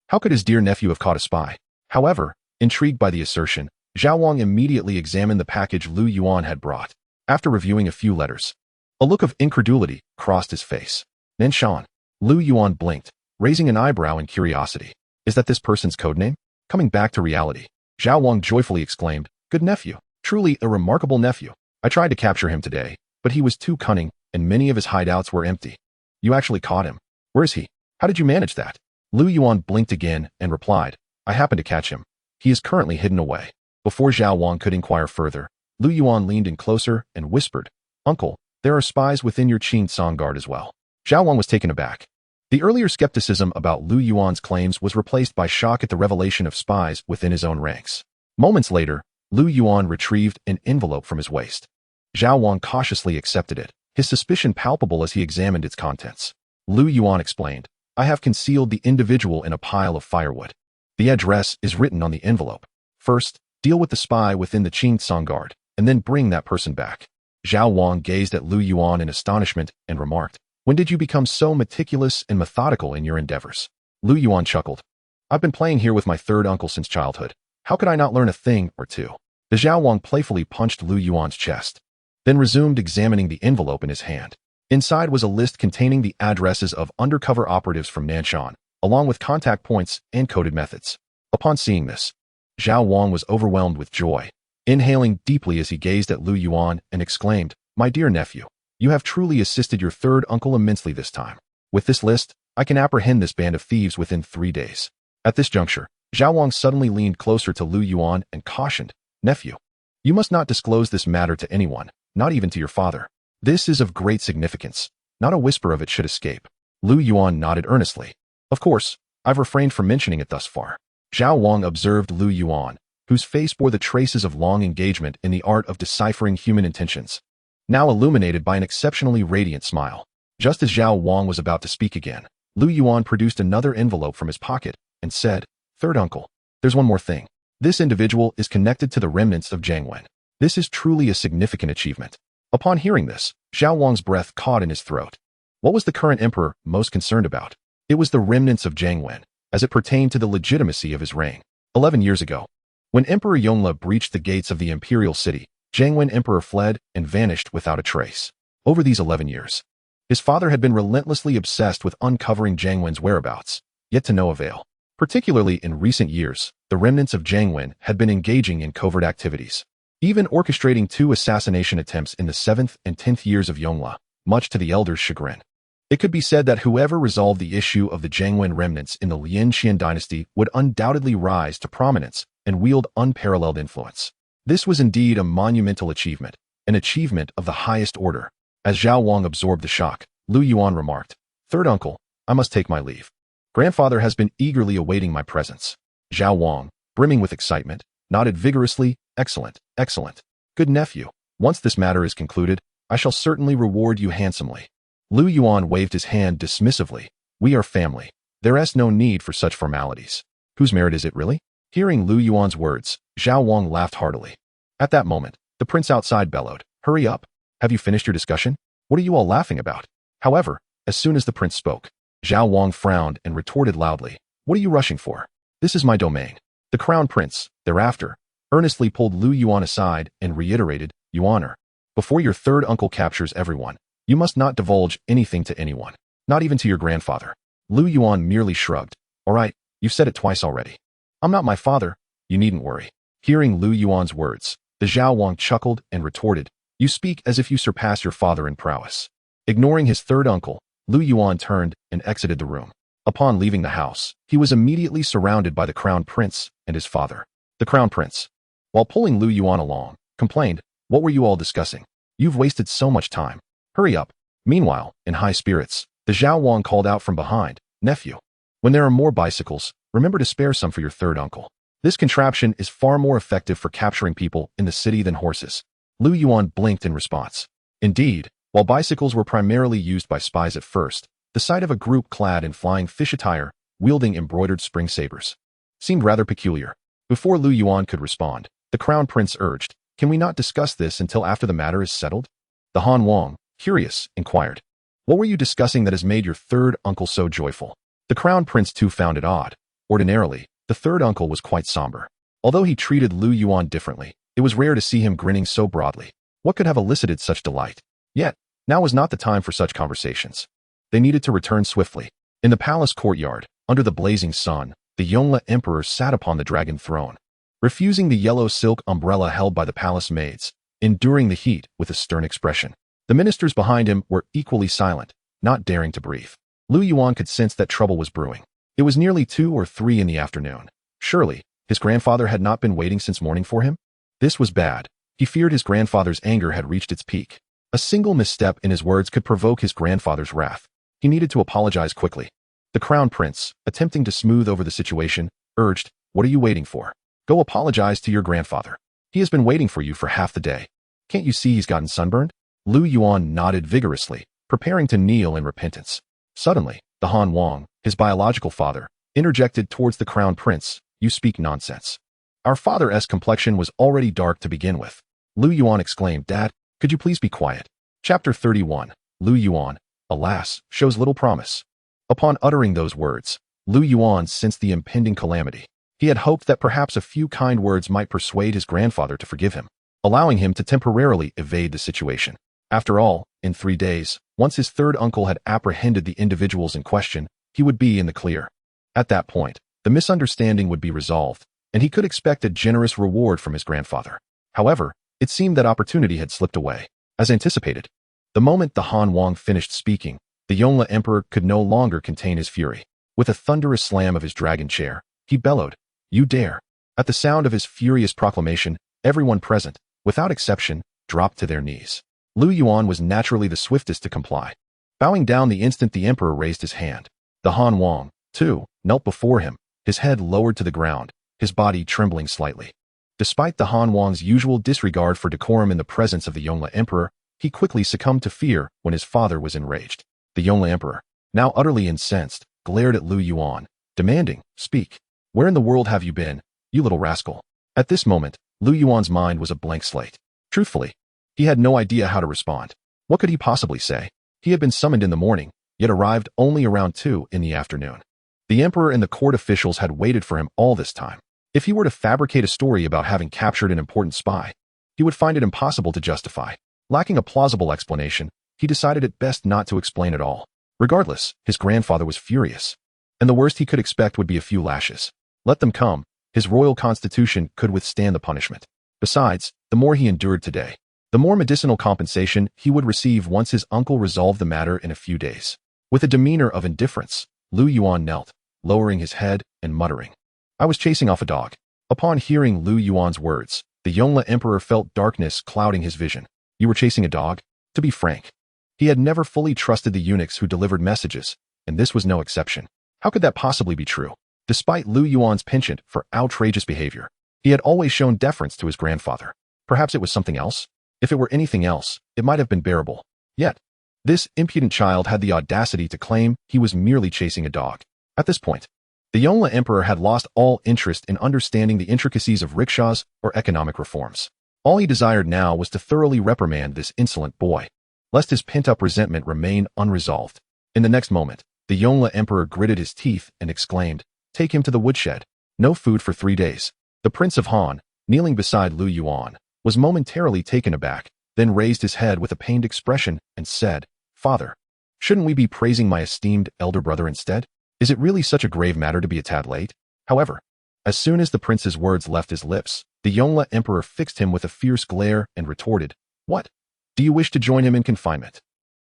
How could his dear nephew have caught a spy? However, intrigued by the assertion, Zhao Wang immediately examined the package Lu Yuan had brought. After reviewing a few letters, a look of incredulity crossed his face. "Nanshan." Lu Yuan blinked, raising an eyebrow in curiosity. "Is that this person's codename?" Coming back to reality, Zhao Wang joyfully exclaimed, "Good nephew. Truly a remarkable nephew. I tried to capture him today, but he was too cunning, and many of his hideouts were empty." "You actually caught him. Where is he? How did you manage that?" Lu Yuan blinked again and replied, "I happened to catch him. He is currently hidden away." Before Zhao Wang could inquire further, Lu Yuan leaned in closer and whispered, "Uncle, there are spies within your Qingsang Guard as well." Zhao Wang was taken aback. The earlier skepticism about Lu Yuan's claims was replaced by shock at the revelation of spies within his own ranks. Moments later, Lu Yuan retrieved an envelope from his waist. Zhao Wang cautiously accepted it, his suspicion palpable as he examined its contents. Lu Yuan explained, "I have concealed the individual in a pile of firewood. The address is written on the envelope. First, deal with the spy within the Qingsang Guard, and then bring that person back." Zhao Wang gazed at Lu Yuan in astonishment and remarked, "When did you become so meticulous and methodical in your endeavors?" Lu Yuan chuckled, "I've been playing here with my third uncle since childhood. How could I not learn a thing or two?" The Zhao Wang playfully punched Lu Yuan's chest, then resumed examining the envelope in his hand. Inside was a list containing the addresses of undercover operatives from Nanshan, along with contact points and coded methods. Upon seeing this, Zhao Wang was overwhelmed with joy, inhaling deeply as he gazed at Lu Yuan and exclaimed, "My dear nephew, you have truly assisted your third uncle immensely this time. With this list, I can apprehend this band of thieves within 3 days." At this juncture, Zhao Wang suddenly leaned closer to Lu Yuan and cautioned, "Nephew, you must not disclose this matter to anyone, not even to your father." This is of great significance. Not a whisper of it should escape. Lu Yuan nodded earnestly. Of course, I've refrained from mentioning it thus far. Zhao Wang observed Lu Yuan, whose face bore the traces of long engagement in the art of deciphering human intentions, now illuminated by an exceptionally radiant smile. Just as Zhao Wang was about to speak again, Lu Yuan produced another envelope from his pocket and said, "Third uncle, there's one more thing. This individual is connected to the remnants of Jiangwen. This is truly a significant achievement." Upon hearing this, Zhao Wang's breath caught in his throat. What was the current emperor most concerned about? It was the remnants of Jiangwen, as it pertained to the legitimacy of his reign. 11 years ago, when Emperor Yongle breached the gates of the imperial city, Jiangwen Emperor fled and vanished without a trace. Over these 11 years, his father had been relentlessly obsessed with uncovering Jiangwen's whereabouts, yet to no avail. Particularly in recent years, the remnants of Jiangwen had been engaging in covert activities, even orchestrating 2 assassination attempts in the 7th and 10th years of Yongle, much to the elder's chagrin. It could be said that whoever resolved the issue of the Jiangwen remnants in the Ming Dynasty would undoubtedly rise to prominence and wield unparalleled influence. This was indeed a monumental achievement, an achievement of the highest order. As Zhao Wang absorbed the shock, Lu Yuan remarked, "Third uncle, I must take my leave. Grandfather has been eagerly awaiting my presence." Zhao Wang, brimming with excitement, nodded vigorously, "Excellent, excellent. Good nephew, once this matter is concluded, I shall certainly reward you handsomely." Lu Yuan waved his hand dismissively. "We are family. There is no need for such formalities." "Whose merit is it really?" Hearing Lu Yuan's words, Zhao Wang laughed heartily. At that moment, the prince outside bellowed, "Hurry up. Have you finished your discussion? What are you all laughing about?" However, as soon as the prince spoke, Zhao Wang frowned and retorted loudly, "What are you rushing for? This is my domain." The crown prince, thereafter, earnestly pulled Lu Yuan aside and reiterated, "Yuaner, before your third uncle captures everyone, you must not divulge anything to anyone, not even to your grandfather." Lu Yuan merely shrugged. "All right, you've said it twice already. I'm not my father, you needn't worry." Hearing Lu Yuan's words, the Zhao Wang chuckled and retorted, "You speak as if you surpass your father in prowess." Ignoring his third uncle, Lu Yuan turned and exited the room. Upon leaving the house, he was immediately surrounded by the crown prince and his father. The crown prince, while pulling Lu Yuan along, complained, "What were you all discussing? You've wasted so much time. Hurry up." Meanwhile, in high spirits, the Zhao Wang called out from behind, "Nephew, when there are more bicycles, remember to spare some for your third uncle. This contraption is far more effective for capturing people in the city than horses." Lu Yuan blinked in response. Indeed, while bicycles were primarily used by spies at first, the sight of a group clad in flying fish attire, wielding embroidered spring sabers, seemed rather peculiar. Before Lu Yuan could respond, the crown prince urged, "Can we not discuss this until after the matter is settled?" The Han Wang, curious, inquired, "What were you discussing that has made your third uncle so joyful?" The crown prince too found it odd. Ordinarily, the third uncle was quite somber. Although he treated Lu Yuan differently, it was rare to see him grinning so broadly. What could have elicited such delight? Yet, now was not the time for such conversations. They needed to return swiftly. In the palace courtyard, under the blazing sun, the Yongle Emperor sat upon the dragon throne, refusing the yellow silk umbrella held by the palace maids, enduring the heat with a stern expression. The ministers behind him were equally silent, not daring to breathe. Lu Yuan could sense that trouble was brewing. It was nearly 2 or 3 in the afternoon. Surely, his grandfather had not been waiting since morning for him? This was bad. He feared his grandfather's anger had reached its peak. A single misstep in his words could provoke his grandfather's wrath. He needed to apologize quickly. The crown prince, attempting to smooth over the situation, urged, "What are you waiting for? Go apologize to your grandfather. He has been waiting for you for half the day. Can't you see he's gotten sunburned?" Lu Yuan nodded vigorously, preparing to kneel in repentance. Suddenly, the Han Wang, his biological father, interjected towards the crown prince, "You speak nonsense. Our father's complexion was already dark to begin with." Lu Yuan exclaimed, "Dad, could you please be quiet?" Chapter 31. Lu Yuan, alas, shows little promise. Upon uttering those words, Lu Yuan sensed the impending calamity. He had hoped that perhaps a few kind words might persuade his grandfather to forgive him, allowing him to temporarily evade the situation. After all, in 3 days, once his third uncle had apprehended the individuals in question, he would be in the clear. At that point, the misunderstanding would be resolved, and he could expect a generous reward from his grandfather. However, it seemed that opportunity had slipped away. As anticipated, the moment the Han Wang finished speaking, the Yongle Emperor could no longer contain his fury. With a thunderous slam of his dragon chair, he bellowed, "You dare!" At the sound of his furious proclamation, everyone present, without exception, dropped to their knees. Lu Yuan was naturally the swiftest to comply. Bowing down the instant the emperor raised his hand. The Han Wang, too, knelt before him, his head lowered to the ground, his body trembling slightly. Despite the Han Wang's usual disregard for decorum in the presence of the Yongle Emperor, he quickly succumbed to fear when his father was enraged. The Yongle Emperor, now utterly incensed, glared at Lu Yuan, demanding, "Speak. Where in the world have you been, you little rascal?" At this moment, Lu Yuan's mind was a blank slate. Truthfully, he had no idea how to respond. What could he possibly say? He had been summoned in the morning, yet arrived only around 2 in the afternoon. The emperor and the court officials had waited for him all this time. If he were to fabricate a story about having captured an important spy, he would find it impossible to justify. Lacking a plausible explanation, he decided it best not to explain at all. Regardless, his grandfather was furious, and the worst he could expect would be a few lashes. Let them come. His royal constitution could withstand the punishment. Besides, the more he endured today, the more medicinal compensation he would receive once his uncle resolved the matter in a few days. With a demeanor of indifference, Lu Yuan knelt, lowering his head and muttering, "I was chasing off a dog." Upon hearing Lu Yuan's words, the Yongle Emperor felt darkness clouding his vision. You were chasing a dog? To be frank, he had never fully trusted the eunuchs who delivered messages, and this was no exception. How could that possibly be true? Despite Lu Yuan's penchant for outrageous behavior, he had always shown deference to his grandfather. Perhaps it was something else? If it were anything else, it might have been bearable. Yet, this impudent child had the audacity to claim he was merely chasing a dog. At this point, the Yongle Emperor had lost all interest in understanding the intricacies of rickshaws or economic reforms. All he desired now was to thoroughly reprimand this insolent boy, lest his pent-up resentment remain unresolved. In the next moment, the Yongle Emperor gritted his teeth and exclaimed, "Take him to the woodshed. No food for 3 days." The Prince of Han, kneeling beside Lu Yuan, was momentarily taken aback, then raised his head with a pained expression and said, "Father, shouldn't we be praising my esteemed elder brother instead? Is it really such a grave matter to be a tad late?" However, as soon as the prince's words left his lips, the Yongle Emperor fixed him with a fierce glare and retorted, "What? Do you wish to join him in confinement?"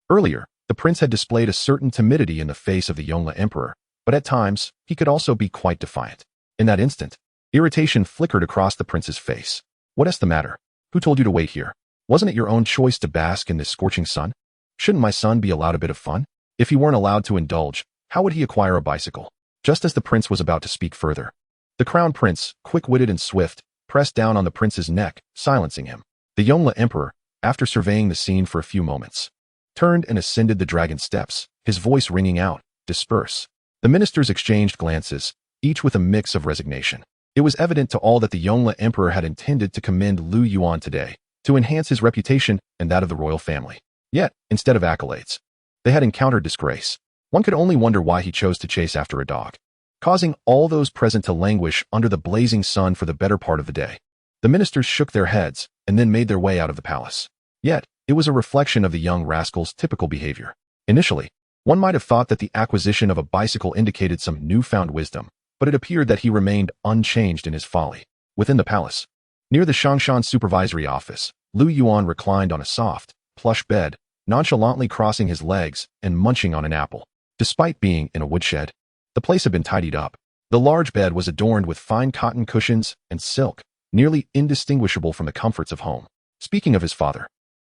Earlier, the prince had displayed a certain timidity in the face of the Yongle Emperor, but at times, he could also be quite defiant. In that instant, irritation flickered across the prince's face. "What's the matter? Who told you to wait here? Wasn't it your own choice to bask in this scorching sun? Shouldn't my son be allowed a bit of fun? If he weren't allowed to indulge, how would he acquire a bicycle?" Just as the prince was about to speak further, the crown prince, quick-witted and swift, pressed down on the prince's neck, silencing him. The Yongle Emperor, after surveying the scene for a few moments, turned and ascended the dragon steps, his voice ringing out, "Disperse." The ministers exchanged glances, each with a mix of resignation. It was evident to all that the Yongle Emperor had intended to commend Lu Yuan today, to enhance his reputation and that of the royal family. Yet, instead of accolades, they had encountered disgrace. One could only wonder why he chose to chase after a dog, causing all those present to languish under the blazing sun for the better part of the day. The ministers shook their heads and then made their way out of the palace. Yet, it was a reflection of the young rascal's typical behavior. Initially, one might have thought that the acquisition of a bicycle indicated some newfound wisdom, but it appeared that he remained unchanged in his folly. Within the palace, near the Shangshan supervisory office, Lu Yuan reclined on a soft, plush bed, nonchalantly crossing his legs and munching on an apple. Despite being in a woodshed, the place had been tidied up. The large bed was adorned with fine cotton cushions and silk, nearly indistinguishable from the comforts of home. Speaking of his father,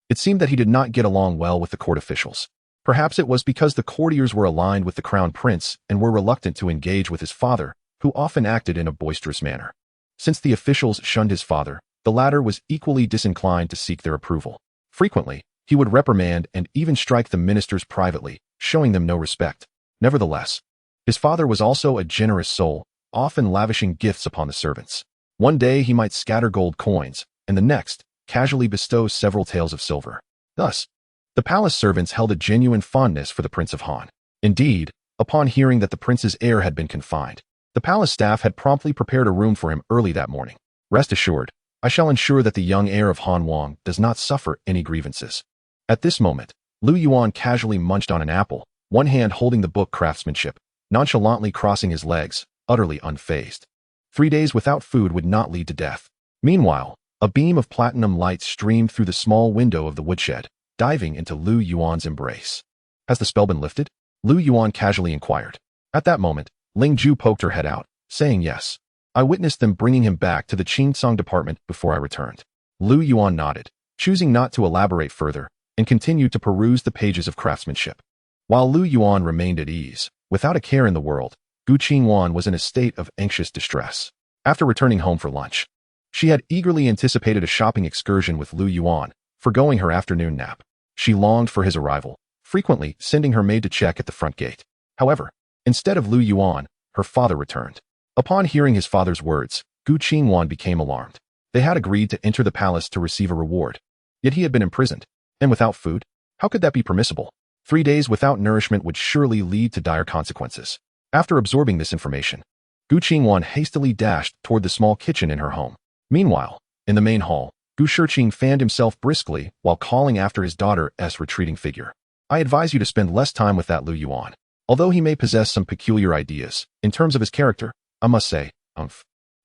it seemed that he did not get along well with the court officials. Perhaps it was because the courtiers were aligned with the crown prince and were reluctant to engage with his father, who often acted in a boisterous manner. Since the officials shunned his father, the latter was equally disinclined to seek their approval. Frequently, he would reprimand and even strike the ministers privately, showing them no respect. Nevertheless, his father was also a generous soul, often lavishing gifts upon the servants. One day he might scatter gold coins, and the next, casually bestow several taels of silver. Thus, the palace servants held a genuine fondness for the Prince of Han. Indeed, upon hearing that the prince's heir had been confined, the palace staff had promptly prepared a room for him early that morning. "Rest assured, I shall ensure that the young heir of Han Wang does not suffer any grievances." At this moment, Lu Yuan casually munched on an apple, one hand holding the book Craftsmanship, nonchalantly crossing his legs, utterly unfazed. 3 days without food would not lead to death. Meanwhile, a beam of platinum light streamed through the small window of the woodshed, diving into Lu Yuan's embrace. "Has the spell been lifted?" Lu Yuan casually inquired. At that moment, Ling Ju poked her head out, saying yes. "I witnessed them bringing him back to the Qingsong department before I returned." Lu Yuan nodded. Choosing not to elaborate further, and continued to peruse the pages of craftsmanship. While Lu Yuan remained at ease, without a care in the world, Gu Qingwan was in a state of anxious distress. After returning home for lunch, she had eagerly anticipated a shopping excursion with Lu Yuan, forgoing her afternoon nap. She longed for his arrival, frequently sending her maid to check at the front gate. However, instead of Lu Yuan, her father returned. Upon hearing his father's words, Gu Qingwan became alarmed. They had agreed to enter the palace to receive a reward. Yet he had been imprisoned, and without food? How could that be permissible? 3 days without nourishment would surely lead to dire consequences. After absorbing this information, Gu Qingwan hastily dashed toward the small kitchen in her home. Meanwhile, in the main hall, Gu Shiqing fanned himself briskly while calling after his daughter's retreating figure. I advise you to spend less time with that Lu Yuan. Although he may possess some peculiar ideas, in terms of his character, I must say,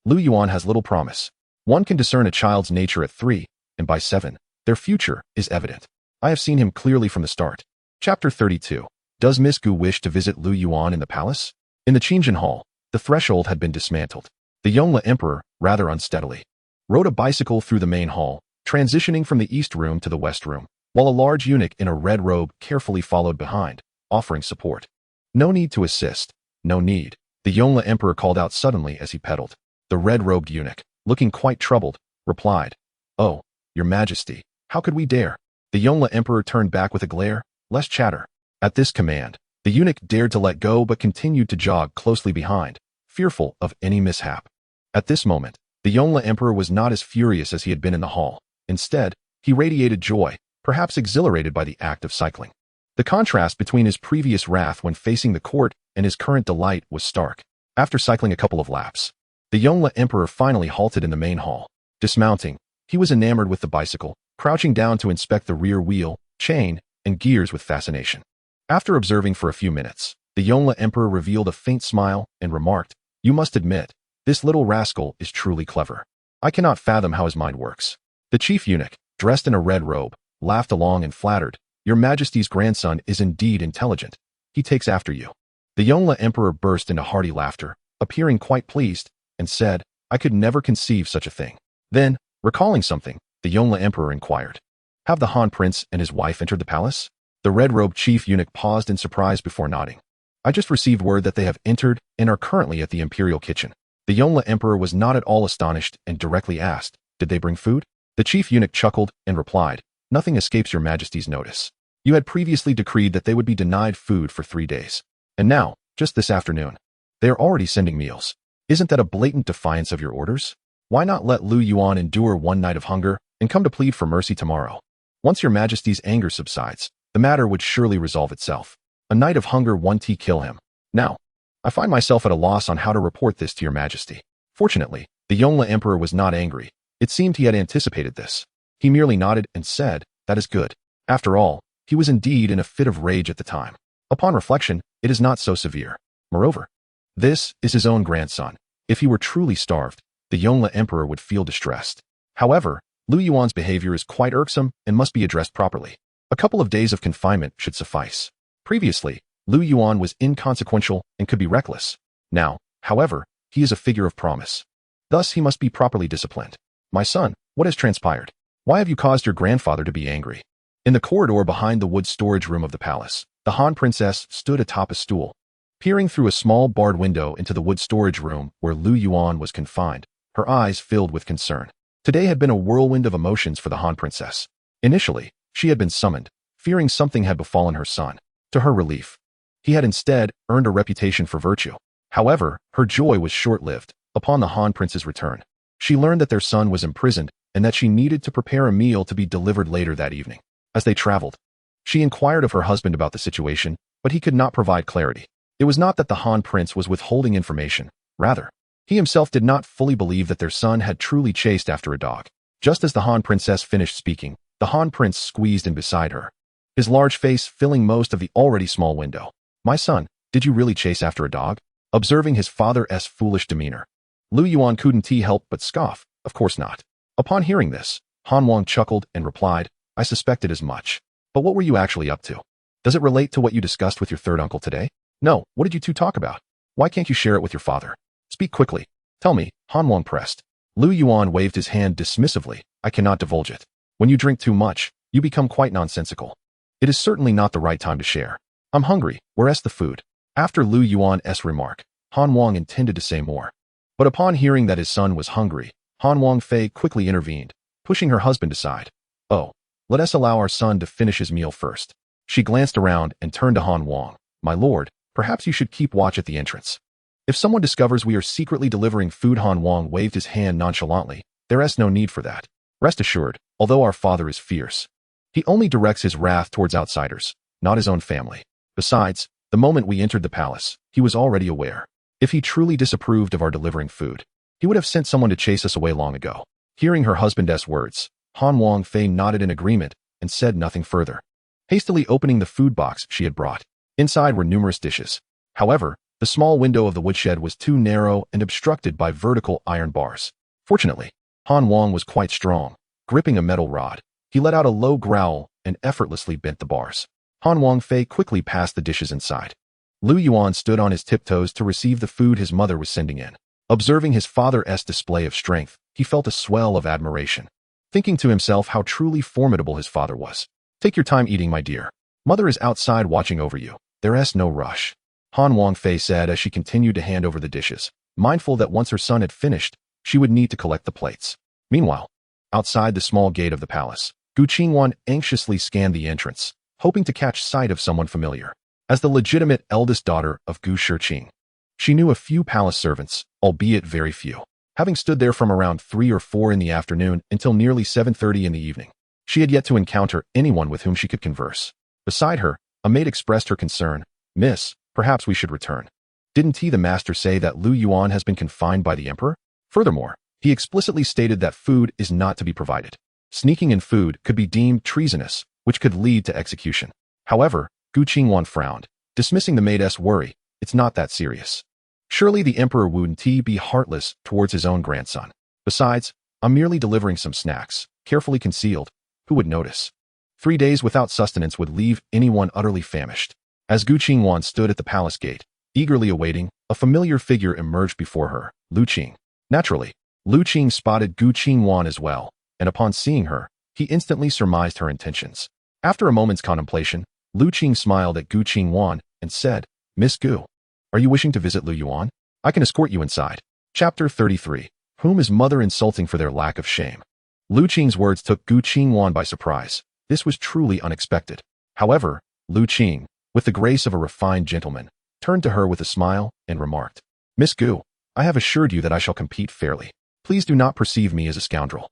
Lu Yuan has little promise. One can discern a child's nature at 3, and by 7, their future is evident. I have seen him clearly from the start. Chapter 32. Does Miss Gu wish to visit Lu Yuan in the palace? In the Qingjin Hall, the threshold had been dismantled. The Yongle Emperor, rather unsteadily, rode a bicycle through the main hall, transitioning from the east room to the west room, while a large eunuch in a red robe carefully followed behind, offering support. No need to assist. No need, the Yongle Emperor called out suddenly as he pedaled. The red-robed eunuch, looking quite troubled, replied, "Oh, your majesty, how could we dare?" The Yongle Emperor turned back with a glare. "Less chatter." At this command, the eunuch dared to let go but continued to jog closely behind, fearful of any mishap. At this moment, the Yongle Emperor was not as furious as he had been in the hall. Instead, he radiated joy, perhaps exhilarated by the act of cycling. The contrast between his previous wrath when facing the court and his current delight was stark. After cycling a couple of laps, the Yongle Emperor finally halted in the main hall. Dismounting, he was enamored with the bicycle, crouching down to inspect the rear wheel, chain, and gears with fascination. After observing for a few minutes, the Yongle Emperor revealed a faint smile and remarked, "You must admit, this little rascal is truly clever. I cannot fathom how his mind works." The chief eunuch, dressed in a red robe, laughed along and flattered, "Your Majesty's grandson is indeed intelligent. He takes after you." The Yongle Emperor burst into hearty laughter, appearing quite pleased, and said, "I could never conceive such a thing." Then, recalling something, the Yongle Emperor inquired, "Have the Han Prince and his wife entered the palace?" The red-robed chief eunuch paused in surprise before nodding. "I just received word that they have entered and are currently at the imperial kitchen." The Yongle Emperor was not at all astonished and directly asked, "Did they bring food?" The chief eunuch chuckled and replied, "Nothing escapes your majesty's notice. You had previously decreed that they would be denied food for 3 days. And now, just this afternoon, they are already sending meals. Isn't that a blatant defiance of your orders? Why not let Lu Yuan endure 1 night of hunger and come to plead for mercy tomorrow? Once your majesty's anger subsides, the matter would surely resolve itself. A night of hunger won't kill him. Now, I find myself at a loss on how to report this to your majesty." Fortunately, the Yongle Emperor was not angry. It seemed he had anticipated this. He merely nodded and said, "That is good." After all, he was indeed in a fit of rage at the time. Upon reflection, it is not so severe. Moreover, this is his own grandson. If he were truly starved, the Yongle Emperor would feel distressed. However, Lu Yuan's behavior is quite irksome and must be addressed properly. A couple of days of confinement should suffice. Previously, Lu Yuan was inconsequential and could be reckless. Now, however, he is a figure of promise. Thus he must be properly disciplined. "My son, what has transpired? Why have you caused your grandfather to be angry?" In the corridor behind the wood storage room of the palace, the Han Princess stood atop a stool. Peering through a small barred window into the wood storage room where Lu Yuan was confined, her eyes filled with concern. Today had been a whirlwind of emotions for the Han Princess. Initially, she had been summoned, fearing something had befallen her son. To her relief, he had instead earned a reputation for virtue. However, her joy was short-lived. Upon the Han Prince's return, she learned that their son was imprisoned and that she needed to prepare a meal to be delivered later that evening. As they traveled, she inquired of her husband about the situation, but he could not provide clarity. It was not that the Han Prince was withholding information. Rather, he himself did not fully believe that their son had truly chased after a dog. Just as the Han Princess finished speaking, the Han Prince squeezed in beside her, his large face filling most of the already small window. "My son, did you really chase after a dog?" Observing his father's foolish demeanor, Lu Yuan couldn't help but scoff. "Of course not." Upon hearing this, Han Wang chuckled and replied, "I suspected as much. But what were you actually up to? Does it relate to what you discussed with your third uncle today?" "No, what did you two talk about? Why can't you share it with your father? Speak quickly. Tell me," Han Wang pressed. Lu Yuan waved his hand dismissively. "I cannot divulge it. When you drink too much, you become quite nonsensical. It is certainly not the right time to share. I'm hungry, where's the food? After Lu Yuan's remark, Han Wang intended to say more. But upon hearing that his son was hungry, Han Wangfei quickly intervened, pushing her husband aside. Oh, let us allow our son to finish his meal first. She glanced around and turned to Han Wang. My lord, perhaps you should keep watch at the entrance. If someone discovers we are secretly delivering food, Han Wang waved his hand nonchalantly. There is no need for that. Rest assured, although our father is fierce, he only directs his wrath towards outsiders, not his own family. Besides, the moment we entered the palace, he was already aware. If he truly disapproved of our delivering food, he would have sent someone to chase us away long ago. Hearing her husband's words, Han Wangfei nodded in agreement and said nothing further. Hastily opening the food box she had brought, inside were numerous dishes. However, the small window of the woodshed was too narrow and obstructed by vertical iron bars. Fortunately, Han Wang was quite strong. Gripping a metal rod, he let out a low growl and effortlessly bent the bars. Han Wangfei quickly passed the dishes inside. Lu Yuan stood on his tiptoes to receive the food his mother was sending in. Observing his father's display of strength, he felt a swell of admiration, thinking to himself how truly formidable his father was. Take your time eating, my dear. Mother is outside watching over you. There is no rush. Han Wangfei said as she continued to hand over the dishes, mindful that once her son had finished, she would need to collect the plates. Meanwhile, outside the small gate of the palace, Gu Qingwan anxiously scanned the entrance, hoping to catch sight of someone familiar. As the legitimate eldest daughter of Gu Shiqing, she knew a few palace servants, albeit very few. Having stood there from around 3 or 4 in the afternoon until nearly 7:30 in the evening, she had yet to encounter anyone with whom she could converse. Beside her, a maid expressed her concern. Miss, perhaps we should return. Didn't the master say that Lu Yuan has been confined by the emperor? Furthermore, he explicitly stated that food is not to be provided. Sneaking in food could be deemed treasonous, which could lead to execution. However, Gu Qingwan frowned, dismissing the maid's worry. It's not that serious. Surely the emperor wouldn't be heartless towards his own grandson. Besides, I'm merely delivering some snacks, carefully concealed. Who would notice? 3 days without sustenance would leave anyone utterly famished. As Gu Qingwan stood at the palace gate, eagerly awaiting, a familiar figure emerged before her, Lu Qing. Naturally, Lu Qing spotted Gu Qingwan as well, and upon seeing her, he instantly surmised her intentions. After a moment's contemplation, Lu Qing smiled at Gu Qingwan and said, Miss Gu, are you wishing to visit Lu Yuan? I can escort you inside. Chapter 33. Whom is mother insulting for their lack of shame? Lu Qing's words took Gu Qingwan by surprise. This was truly unexpected. However, Lu Qing, with the grace of a refined gentleman, turned to her with a smile and remarked, Miss Gu, I have assured you that I shall compete fairly. Please do not perceive me as a scoundrel.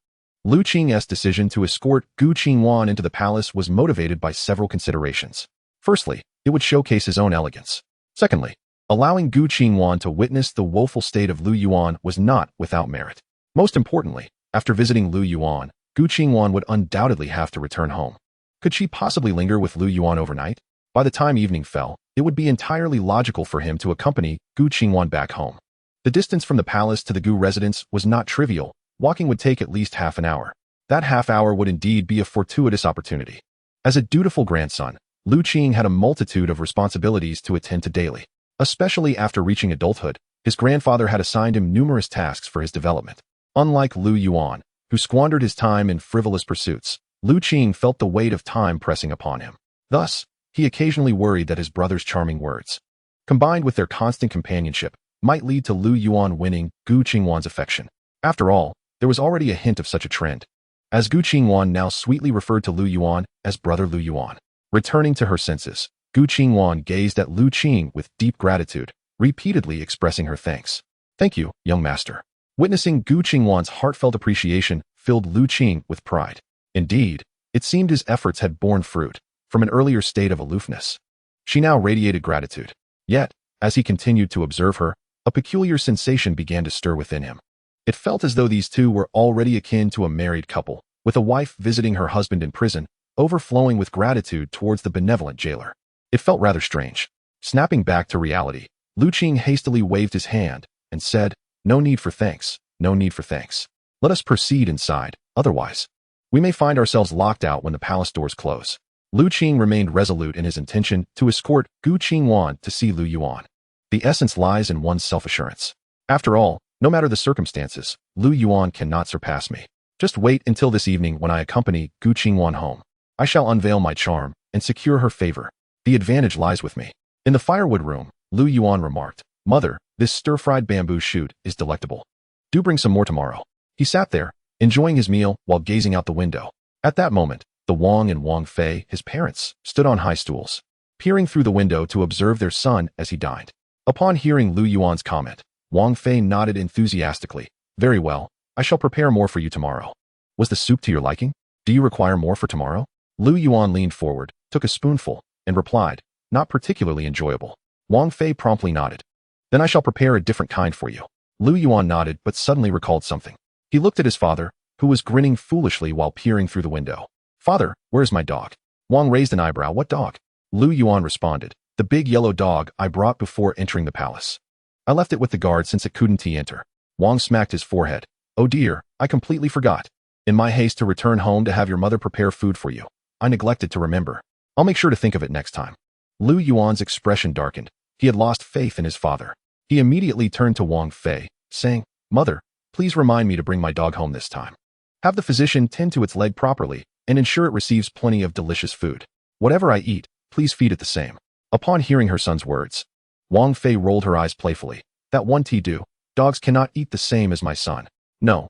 Lu Qing's decision to escort Gu Qingwan into the palace was motivated by several considerations. Firstly, it would showcase his own elegance. Secondly, allowing Gu Qingwan to witness the woeful state of Lu Yuan was not without merit. Most importantly, after visiting Lu Yuan, Gu Qingwan would undoubtedly have to return home. Could she possibly linger with Lu Yuan overnight? By the time evening fell, it would be entirely logical for him to accompany Gu Qingwan back home. The distance from the palace to the Gu residence was not trivial. Walking would take at least half an hour. That half hour would indeed be a fortuitous opportunity. As a dutiful grandson, Lu Qing had a multitude of responsibilities to attend to daily. Especially after reaching adulthood, his grandfather had assigned him numerous tasks for his development. Unlike Lu Yuan, who squandered his time in frivolous pursuits, Lu Qing felt the weight of time pressing upon him. Thus, he occasionally worried that his brother's charming words, combined with their constant companionship, might lead to Lu Yuan winning Gu Qingwan's affection. After all, there was already a hint of such a trend, as Gu Qingwan now sweetly referred to Lu Yuan as brother Lu Yuan. Returning to her senses, Gu Qingwan gazed at Lu Qing with deep gratitude, repeatedly expressing her thanks. Thank you, young master. Witnessing Gu Qingwan's heartfelt appreciation filled Lu Qing with pride. Indeed, it seemed his efforts had borne fruit. From an earlier state of aloofness, she now radiated gratitude. Yet, as he continued to observe her, a peculiar sensation began to stir within him. It felt as though these two were already akin to a married couple, with a wife visiting her husband in prison, overflowing with gratitude towards the benevolent jailer. It felt rather strange. Snapping back to reality, Lu Qing hastily waved his hand and said, No need for thanks, no need for thanks. Let us proceed inside, otherwise, we may find ourselves locked out when the palace doors close. Lu Qing remained resolute in his intention to escort Gu Qingwan to see Lu Yuan. The essence lies in one's self-assurance. After all, no matter the circumstances, Lu Yuan cannot surpass me. Just wait until this evening when I accompany Gu Qingwan home. I shall unveil my charm and secure her favor. The advantage lies with me. In the firewood room, Lu Yuan remarked, Mother, this stir-fried bamboo shoot is delectable. Do bring some more tomorrow. He sat there, enjoying his meal while gazing out the window. At that moment, the Wang and Wang Fei, his parents, stood on high stools, peering through the window to observe their son as he dined. Upon hearing Lu Yuan's comment, Wang Fei nodded enthusiastically. Very well, I shall prepare more for you tomorrow. Was the soup to your liking? Do you require more for tomorrow? Lu Yuan leaned forward, took a spoonful, and replied, Not particularly enjoyable. Wang Fei promptly nodded. Then I shall prepare a different kind for you. Lu Yuan nodded but suddenly recalled something. He looked at his father, who was grinning foolishly while peering through the window. Father, where's my dog? Wang raised an eyebrow. What dog? Lu Yuan responded, The big yellow dog I brought before entering the palace. I left it with the guard since it couldn't enter. Wang smacked his forehead. Oh dear, I completely forgot. In my haste to return home to have your mother prepare food for you, I neglected to remember. I'll make sure to think of it next time. Lu Yuan's expression darkened. He had lost faith in his father. He immediately turned to Wang Fei, saying, Mother, please remind me to bring my dog home this time. Have the physician tend to its leg properly and ensure it receives plenty of delicious food. Whatever I eat, please feed it the same. Upon hearing her son's words, Wang Fei rolled her eyes playfully. That one tea do. Dogs cannot eat the same as my son. No,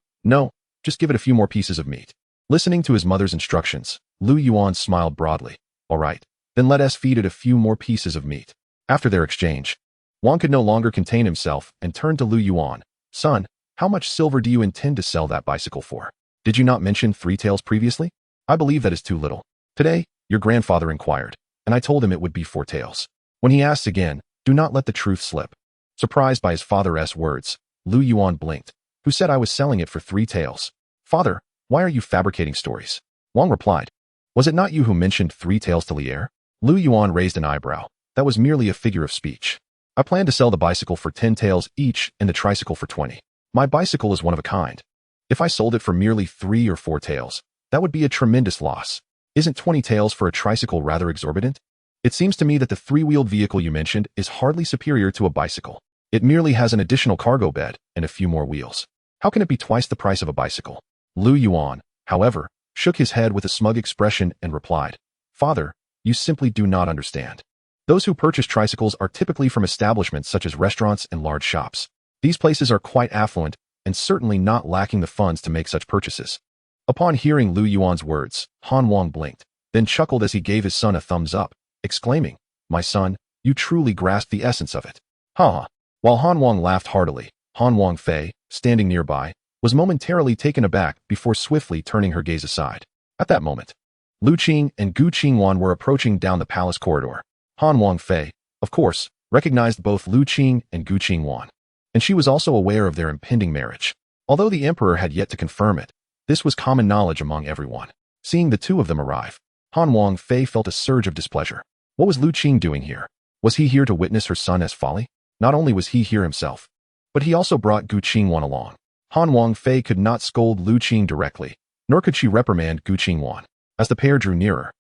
just give it a few more pieces of meat. Listening to his mother's instructions, Lu Yuan smiled broadly. All right, then let us feed it a few more pieces of meat. After their exchange, Wang could no longer contain himself and turned to Lu Yuan. Son, how much silver do you intend to sell that bicycle for? Did you not mention 3 taels previously? I believe that is too little. Today, your grandfather inquired, and I told him it would be 4 taels. When he asks again, do not let the truth slip. Surprised by his father's words, Lu Yuan blinked. Who said I was selling it for 3 taels? Father, why are you fabricating stories? Wang replied. Was it not you who mentioned 3 taels to Lier? Lu Yuan raised an eyebrow. That was merely a figure of speech. I plan to sell the bicycle for 10 taels each and the tricycle for 20. My bicycle is one of a kind. If I sold it for merely 3 or 4 taels, that would be a tremendous loss. Isn't 20 taels for a tricycle rather exorbitant? It seems to me that the 3-wheeled vehicle you mentioned is hardly superior to a bicycle. It merely has an additional cargo bed and a few more wheels. How can it be twice the price of a bicycle? Lu Yuan, however, shook his head with a smug expression and replied, Father, you simply do not understand. Those who purchase tricycles are typically from establishments such as restaurants and large shops. These places are quite affluent and certainly not lacking the funds to make such purchases. Upon hearing Lu Yuan's words, Han Wang blinked, then chuckled as he gave his son a thumbs up, exclaiming, My son, you truly grasped the essence of it. Ha ha. While Han Wang laughed heartily, Han Wang Fei, standing nearby, was momentarily taken aback before swiftly turning her gaze aside. At that moment, Lu Qing and Gu Qingwan were approaching down the palace corridor. Han Wang Fei, of course, recognized both Lu Qing and Gu Qingwan, and she was also aware of their impending marriage. Although the emperor had yet to confirm it, this was common knowledge among everyone. Seeing the two of them arrive, Han Wang Fei felt a surge of displeasure. What was Lu Qing doing here? Was he here to witness her son's folly? Not only was he here himself, but he also brought Gu Qingwan along. Han Wang Fei could not scold Lu Qing directly, nor could she reprimand Gu Qingwan. As the pair drew nearer,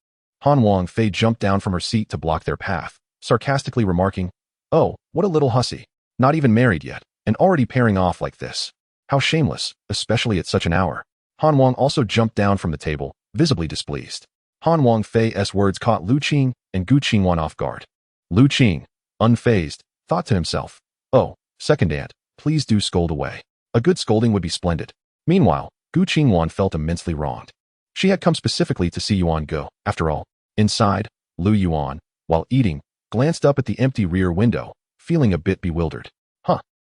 Han Wang Fei jumped down from her seat to block their path, sarcastically remarking, Oh, what a little hussy. Not even married yet, and already pairing off like this. How shameless, especially at such an hour. Han Wang also jumped down from the table, visibly displeased. Han Wang Fei's words caught Lu Qing and Gu Qingwan off guard. Lu Qing, unfazed, thought to himself, Oh, second aunt, please do scold away. A good scolding would be splendid. Meanwhile, Gu Qingwan felt immensely wronged. She had come specifically to see Yuan go. After all, inside, Lu Yuan, while eating, glanced up at the empty rear window, feeling a bit bewildered.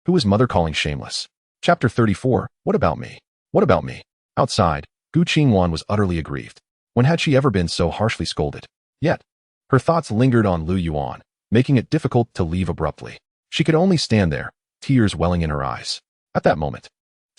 Who is mother calling shameless? Chapter 34, What about me? What about me? Outside, Gu Qingwan was utterly aggrieved. When had she ever been so harshly scolded? Yet, her thoughts lingered on Lu Yuan, making it difficult to leave abruptly. She could only stand there, tears welling in her eyes. At that moment,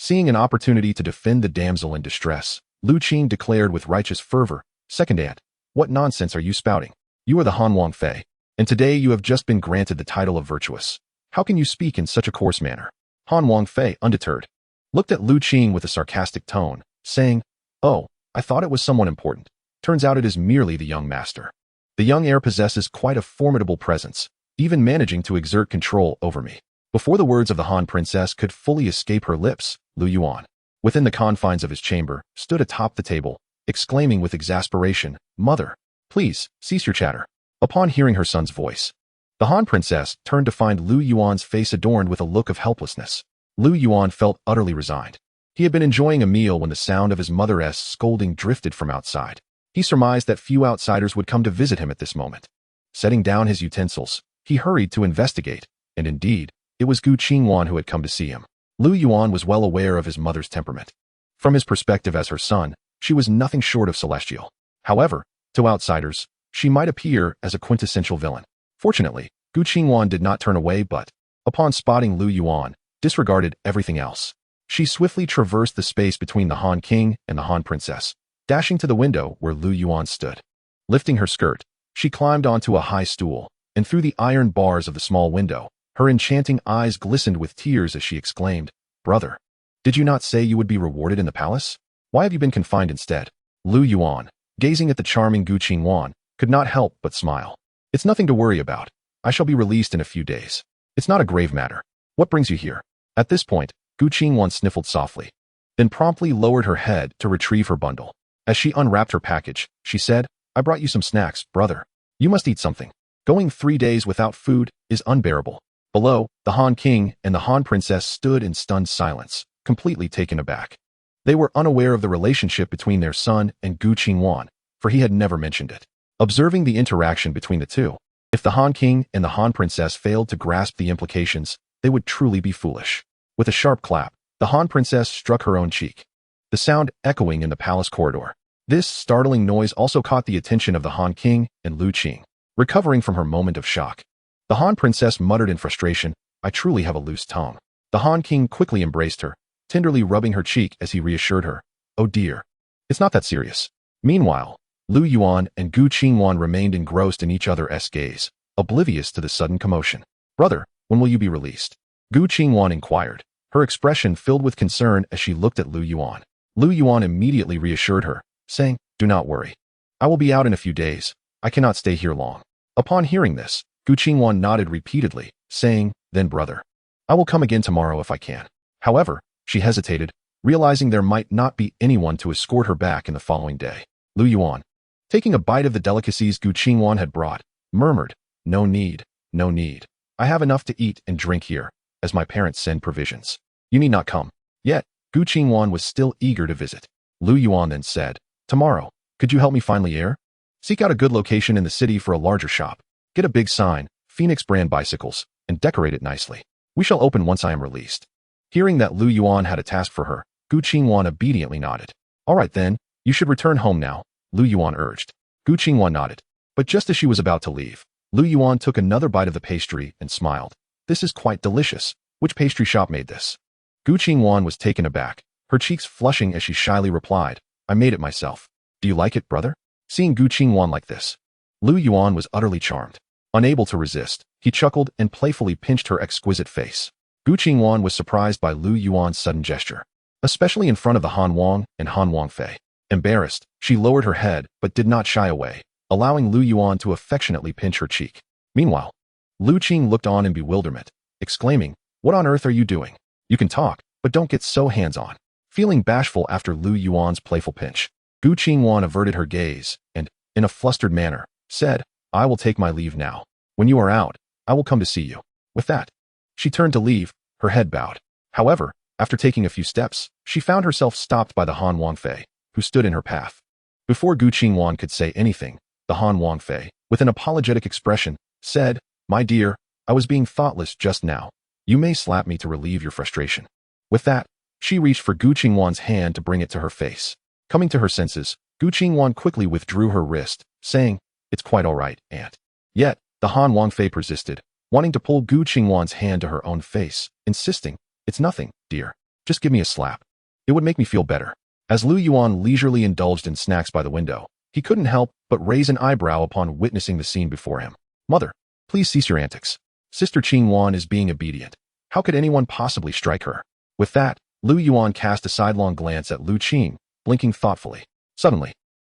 seeing an opportunity to defend the damsel in distress, Lu Qing declared with righteous fervor, Second aunt, what nonsense are you spouting? You are the Han Wang Fei, and today you have just been granted the title of virtuous. How can you speak in such a coarse manner? Han Wang Fei, undeterred, looked at Lu Qing with a sarcastic tone, saying, Oh, I thought it was someone important. Turns out it is merely the young master. The young heir possesses quite a formidable presence, even managing to exert control over me. Before the words of the Han princess could fully escape her lips, Lu Yuan, within the confines of his chamber, stood atop the table, exclaiming with exasperation, "Mother, please, cease your chatter." Upon hearing her son's voice, the Han princess turned to find Lu Yuan's face adorned with a look of helplessness. Lu Yuan felt utterly resigned. He had been enjoying a meal when the sound of his mother's scolding drifted from outside. He surmised that few outsiders would come to visit him at this moment. Setting down his utensils, he hurried to investigate, and indeed, it was Gu Qingwan who had come to see him. Lu Yuan was well aware of his mother's temperament. From his perspective as her son, she was nothing short of celestial. However, to outsiders, she might appear as a quintessential villain. Fortunately, Gu Qingwan did not turn away but, upon spotting Lu Yuan, disregarded everything else. She swiftly traversed the space between the Han King and the Han Princess, dashing to the window where Lu Yuan stood. Lifting her skirt, she climbed onto a high stool, and through the iron bars of the small window, her enchanting eyes glistened with tears as she exclaimed, "Brother, did you not say you would be rewarded in the palace? Why have you been confined instead?" Lu Yuan, gazing at the charming Gu Qingwan, could not help but smile. "It's nothing to worry about. I shall be released in a few days. It's not a grave matter. What brings you here?" At this point, Gu Qingwan sniffled softly, then promptly lowered her head to retrieve her bundle. As she unwrapped her package, she said, "I brought you some snacks, brother. You must eat something. Going 3 days without food is unbearable." Below, the Han King and the Han Princess stood in stunned silence, completely taken aback. They were unaware of the relationship between their son and Gu Qingwan, for he had never mentioned it. Observing the interaction between the two, if the Han King and the Han Princess failed to grasp the implications, they would truly be foolish. With a sharp clap, the Han Princess struck her own cheek, the sound echoing in the palace corridor. This startling noise also caught the attention of the Han King and Lu Qing. Recovering from her moment of shock, the Han Princess muttered in frustration, "I truly have a loose tongue." The Han King quickly embraced her, tenderly rubbing her cheek as he reassured her, "Oh dear, it's not that serious." Meanwhile, Lu Yuan and Gu Qingwan remained engrossed in each other's gaze, oblivious to the sudden commotion. "Brother, when will you be released?" Gu Qingwan inquired, her expression filled with concern as she looked at Lu Yuan. Lu Yuan immediately reassured her, saying, "Do not worry. I will be out in a few days. I cannot stay here long." Upon hearing this, Gu Qingwan nodded repeatedly, saying, "Then brother, I will come again tomorrow if I can." However, she hesitated, realizing there might not be anyone to escort her back in the following day. Lu Yuan, taking a bite of the delicacies Gu Qingwan had brought, murmured, "No need, no need. I have enough to eat and drink here, as my parents send provisions. You need not come." Yet, Gu Qingwan was still eager to visit. Lu Yuan then said, "Tomorrow, could you help me find Lier? Seek out a good location in the city for a larger shop. Get a big sign, Phoenix brand bicycles, and decorate it nicely. We shall open once I am released." Hearing that Lu Yuan had a task for her, Gu Qingwan obediently nodded. "All right then, you should return home now," Lu Yuan urged. Gu Qingwan nodded. But just as she was about to leave, Lu Yuan took another bite of the pastry and smiled. "This is quite delicious. Which pastry shop made this?" Gu Qingwan was taken aback, her cheeks flushing as she shyly replied, "I made it myself. Do you like it, brother?" Seeing Gu Qingwan like this, Lu Yuan was utterly charmed. Unable to resist, he chuckled and playfully pinched her exquisite face. Gu Qingwan was surprised by Lu Yuan's sudden gesture, especially in front of the Han Wang and Han Wangfei. Embarrassed, she lowered her head but did not shy away, allowing Lu Yuan to affectionately pinch her cheek. Meanwhile, Lu Qing looked on in bewilderment, exclaiming, "What on earth are you doing? You can talk, but don't get so hands-on." Feeling bashful after Lu Yuan's playful pinch, Gu Qingwan averted her gaze and, in a flustered manner, said, "I will take my leave now. When you are out, I will come to see you." With that, she turned to leave, her head bowed. However, after taking a few steps, she found herself stopped by the Han Wangfei, who stood in her path. Before Gu Qingwan could say anything, the Han Wangfei, with an apologetic expression, said, "My dear, I was being thoughtless just now. You may slap me to relieve your frustration." With that, she reached for Gu Qingwan's hand to bring it to her face. Coming to her senses, Gu Qingwan quickly withdrew her wrist, saying, "It's quite all right, aunt." Yet, the Han Wangfei persisted, wanting to pull Gu Qingwan's hand to her own face, insisting, "It's nothing, dear. Just give me a slap. It would make me feel better." As Lu Yuan leisurely indulged in snacks by the window, he couldn't help but raise an eyebrow upon witnessing the scene before him. "Mother, please cease your antics. Sister Qingwan is being obedient. How could anyone possibly strike her?" With that, Lu Yuan cast a sidelong glance at Lu Qing, blinking thoughtfully. Suddenly,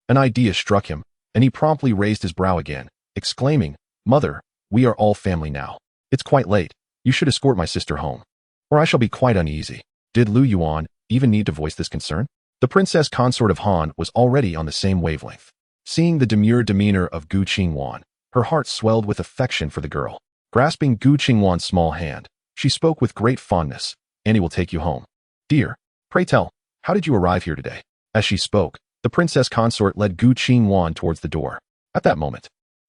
an idea struck him, and he promptly raised his brow again, exclaiming, "Mother, we are all family now. It's quite late. You should escort my sister home, or I shall be quite uneasy." Did Lu Yuan even need to voice this concern? The princess consort of Han was already on the same wavelength. Seeing the demure demeanor of Gu Qingwan, her heart swelled with affection for the girl. Grasping Gu Qingwan's small hand, she spoke with great fondness. "Annie will take you home. Dear, pray tell, how did you arrive here today?" As she spoke, the princess consort led Gu Qingwan towards the door. At that moment,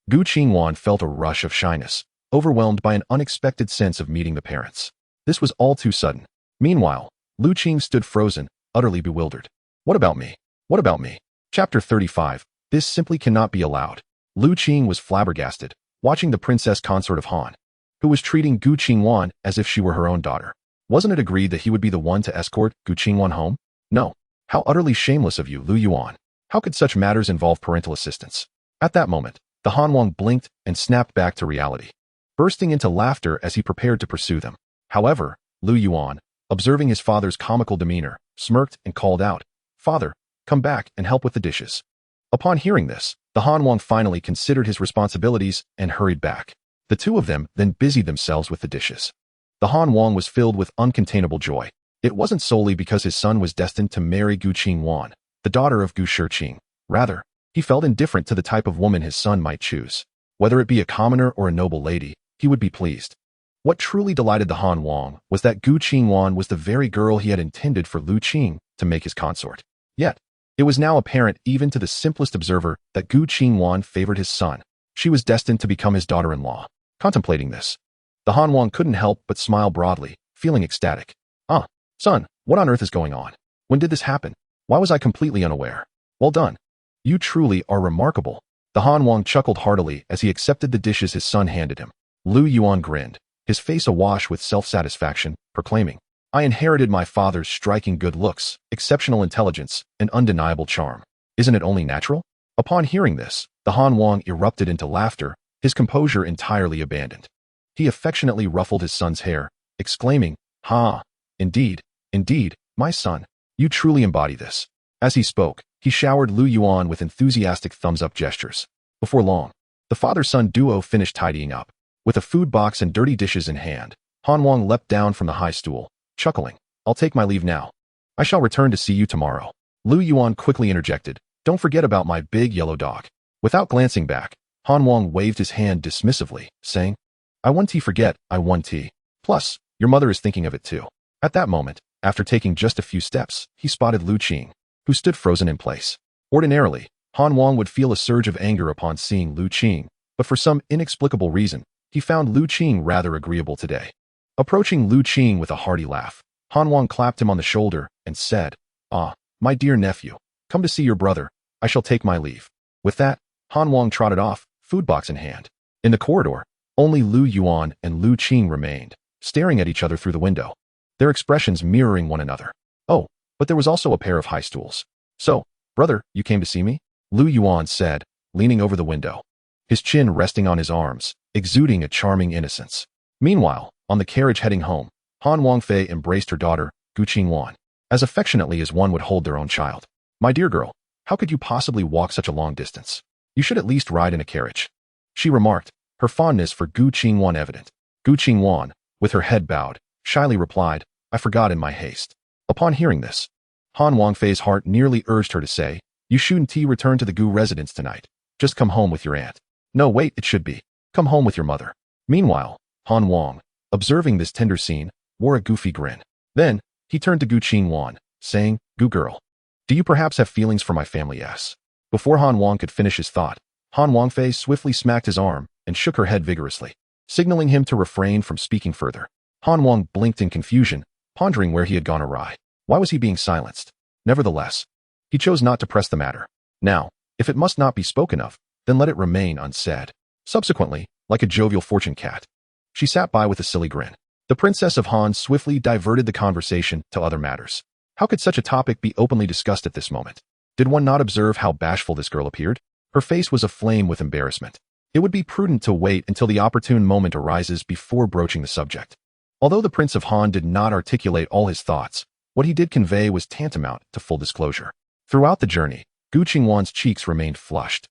Gu Qingwan felt a rush of shyness, overwhelmed by an unexpected sense of meeting the parents. This was all too sudden. Meanwhile, Lu Qing stood frozen, utterly bewildered. What about me? What about me? Chapter 35. This simply cannot be allowed. Lu Qing was flabbergasted, watching the princess consort of Han, who was treating Gu Qingwan as if she were her own daughter. Wasn't it agreed that he would be the one to escort Gu Qingwan home? No. How utterly shameless of you, Lu Yuan. How could such matters involve parental assistance? At that moment, the Han Wang blinked and snapped back to reality, bursting into laughter as he prepared to pursue them. However, Lu Yuan, observing his father's comical demeanor, smirked and called out, "Father, come back and help with the dishes." Upon hearing this, the Han Wang finally considered his responsibilities and hurried back. The two of them then busied themselves with the dishes. The Han Wang was filled with uncontainable joy. It wasn't solely because his son was destined to marry Gu Qingwan, the daughter of Gu Shiqing. Rather, he felt indifferent to the type of woman his son might choose. Whether it be a commoner or a noble lady, he would be pleased. What truly delighted the Han Wang was that Gu Qingwan was the very girl he had intended for Lu Qing to make his consort. Yet, it was now apparent even to the simplest observer that Gu Qingwan favored his son. She was destined to become his daughter-in-law. Contemplating this, the Han Wang couldn't help but smile broadly, feeling ecstatic. "Ah, son, what on earth is going on? When did this happen? Why was I completely unaware? Well done. You truly are remarkable." The Han Wang chuckled heartily as he accepted the dishes his son handed him. Lu Yuan grinned, his face awash with self-satisfaction, proclaiming, "I inherited my father's striking good looks, exceptional intelligence, and undeniable charm. Isn't it only natural?" Upon hearing this, the Han Wang erupted into laughter, his composure entirely abandoned. He affectionately ruffled his son's hair, exclaiming, "Ha! Indeed, indeed, my son, you truly embody this." As he spoke, he showered Lu Yuan with enthusiastic thumbs-up gestures. Before long, the father-son duo finished tidying up. With a food box and dirty dishes in hand, Han Wang leapt down from the high stool, chuckling, "I'll take my leave now. I shall return to see you tomorrow." Lu Yuan quickly interjected, "Don't forget about my big yellow dog." Without glancing back, Han Wang waved his hand dismissively, saying, "I won't forget, I won't. Plus, your mother is thinking of it too." At that moment, after taking just a few steps, he spotted Lu Qing, who stood frozen in place. Ordinarily, Han Wang would feel a surge of anger upon seeing Lu Qing, but for some inexplicable reason, he found Lu Qing rather agreeable today. Approaching Lu Qing with a hearty laugh, Han Wang clapped him on the shoulder and said, "Ah, my dear nephew, come to see your brother. I shall take my leave." With that, Han Wang trotted off, food box in hand. In the corridor, only Lu Yuan and Lu Qing remained, staring at each other through the window, their expressions mirroring one another. Oh, but there was also a pair of high stools. "So, brother, you came to see me?" Lu Yuan said, leaning over the window, his chin resting on his arms, exuding a charming innocence. Meanwhile, on the carriage heading home, Han Wangfei embraced her daughter, Gu Qingwan, as affectionately as one would hold their own child. "My dear girl, how could you possibly walk such a long distance? You should at least ride in a carriage," she remarked, her fondness for Gu Qingwan evident. Gu Qingwan, with her head bowed, shyly replied, "I forgot in my haste." Upon hearing this, Han Wangfei's heart nearly urged her to say, "You shouldn't return to the Gu residence tonight. Just come home with your aunt. No, wait, it should be, come home with your mother." Meanwhile, Han Wang, observing this tender scene, wore a goofy grin. Then, he turned to Gu Qingwan, saying, "Gu girl, do you perhaps have feelings for my family?" Yes. Before Han Wang could finish his thought, Han Wangfei swiftly smacked his arm and shook her head vigorously, signaling him to refrain from speaking further. Han Wang blinked in confusion, pondering where he had gone awry. Why was he being silenced? Nevertheless, he chose not to press the matter. Now, if it must not be spoken of, then let it remain unsaid. Subsequently, like a jovial fortune cat, she sat by with a silly grin. The princess of Han swiftly diverted the conversation to other matters. How could such a topic be openly discussed at this moment? Did one not observe how bashful this girl appeared? Her face was aflame with embarrassment. It would be prudent to wait until the opportune moment arises before broaching the subject. Although the Prince of Han did not articulate all his thoughts, what he did convey was tantamount to full disclosure. Throughout the journey, Gu Qingwan's cheeks remained flushed.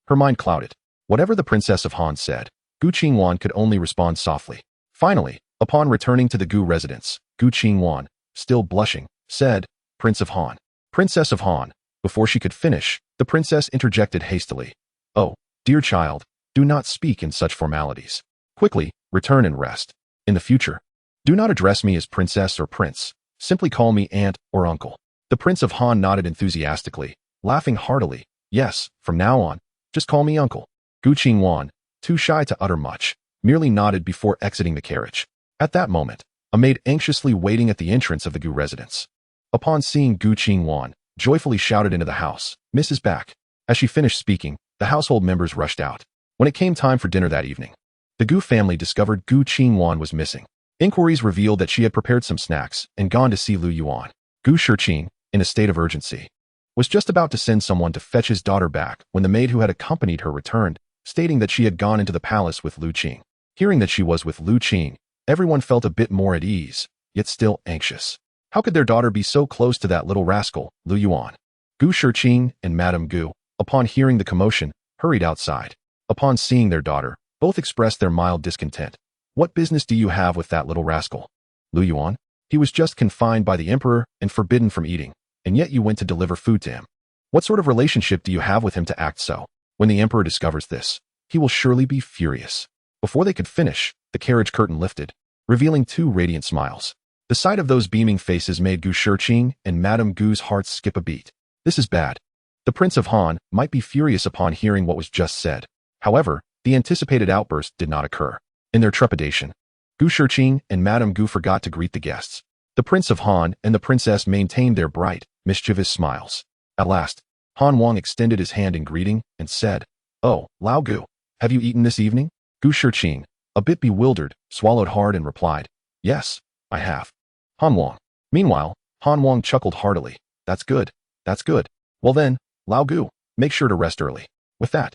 Her mind clouded. Whatever the Princess of Han said, Gu Qingwan could only respond softly. Finally, upon returning to the Gu residence, Gu Qingwan, still blushing, said, "Prince of Han, Princess of Han. Before she could finish, the princess interjected hastily. Oh, dear child, do not speak in such formalities. Quickly, return and rest. In the future, do not address me as princess or prince. Simply call me aunt or uncle. The Prince of Han nodded enthusiastically, laughing heartily. Yes, from now on, just call me uncle. Gu Qingwan, too shy to utter much, merely nodded before exiting the carriage. At that moment, a maid anxiously waiting at the entrance of the Gu residence. Upon seeing Gu Qingwan, joyfully shouted into the house, Mrs. back. As she finished speaking, the household members rushed out. When it came time for dinner that evening, the Gu family discovered Gu Qingwan was missing. Inquiries revealed that she had prepared some snacks and gone to see Lu Yuan. Gu Shiqing, in a state of urgency, was just about to send someone to fetch his daughter back when the maid who had accompanied her returned, stating that she had gone into the palace with Lu Qing. Hearing that she was with Lu Qing, everyone felt a bit more at ease, yet still anxious. How could their daughter be so close to that little rascal, Lu Yuan? Gu Shiqing and Madame Gu, upon hearing the commotion, hurried outside. Upon seeing their daughter, both expressed their mild discontent. What business do you have with that little rascal? Lu Yuan? He was just confined by the emperor and forbidden from eating, and yet you went to deliver food to him. What sort of relationship do you have with him to act so? When the emperor discovers this, he will surely be furious. Before they could finish, the carriage curtain lifted, revealing two radiant smiles. The sight of those beaming faces made Gu Shiqing and Madame Gu's hearts skip a beat. This is bad. The Prince of Han might be furious upon hearing what was just said. However, the anticipated outburst did not occur. In their trepidation, Gu Shiqing and Madame Gu forgot to greet the guests. The Prince of Han and the princess maintained their bright, mischievous smiles. At last, Han Wang extended his hand in greeting and said, Oh, Lao Gu, have you eaten this evening? Gu Shiqing, a bit bewildered, swallowed hard and replied, Yes, I have. Han Wang. Meanwhile, Han Wang chuckled heartily. That's good. That's good. Well then, Lao Gu, make sure to rest early. With that,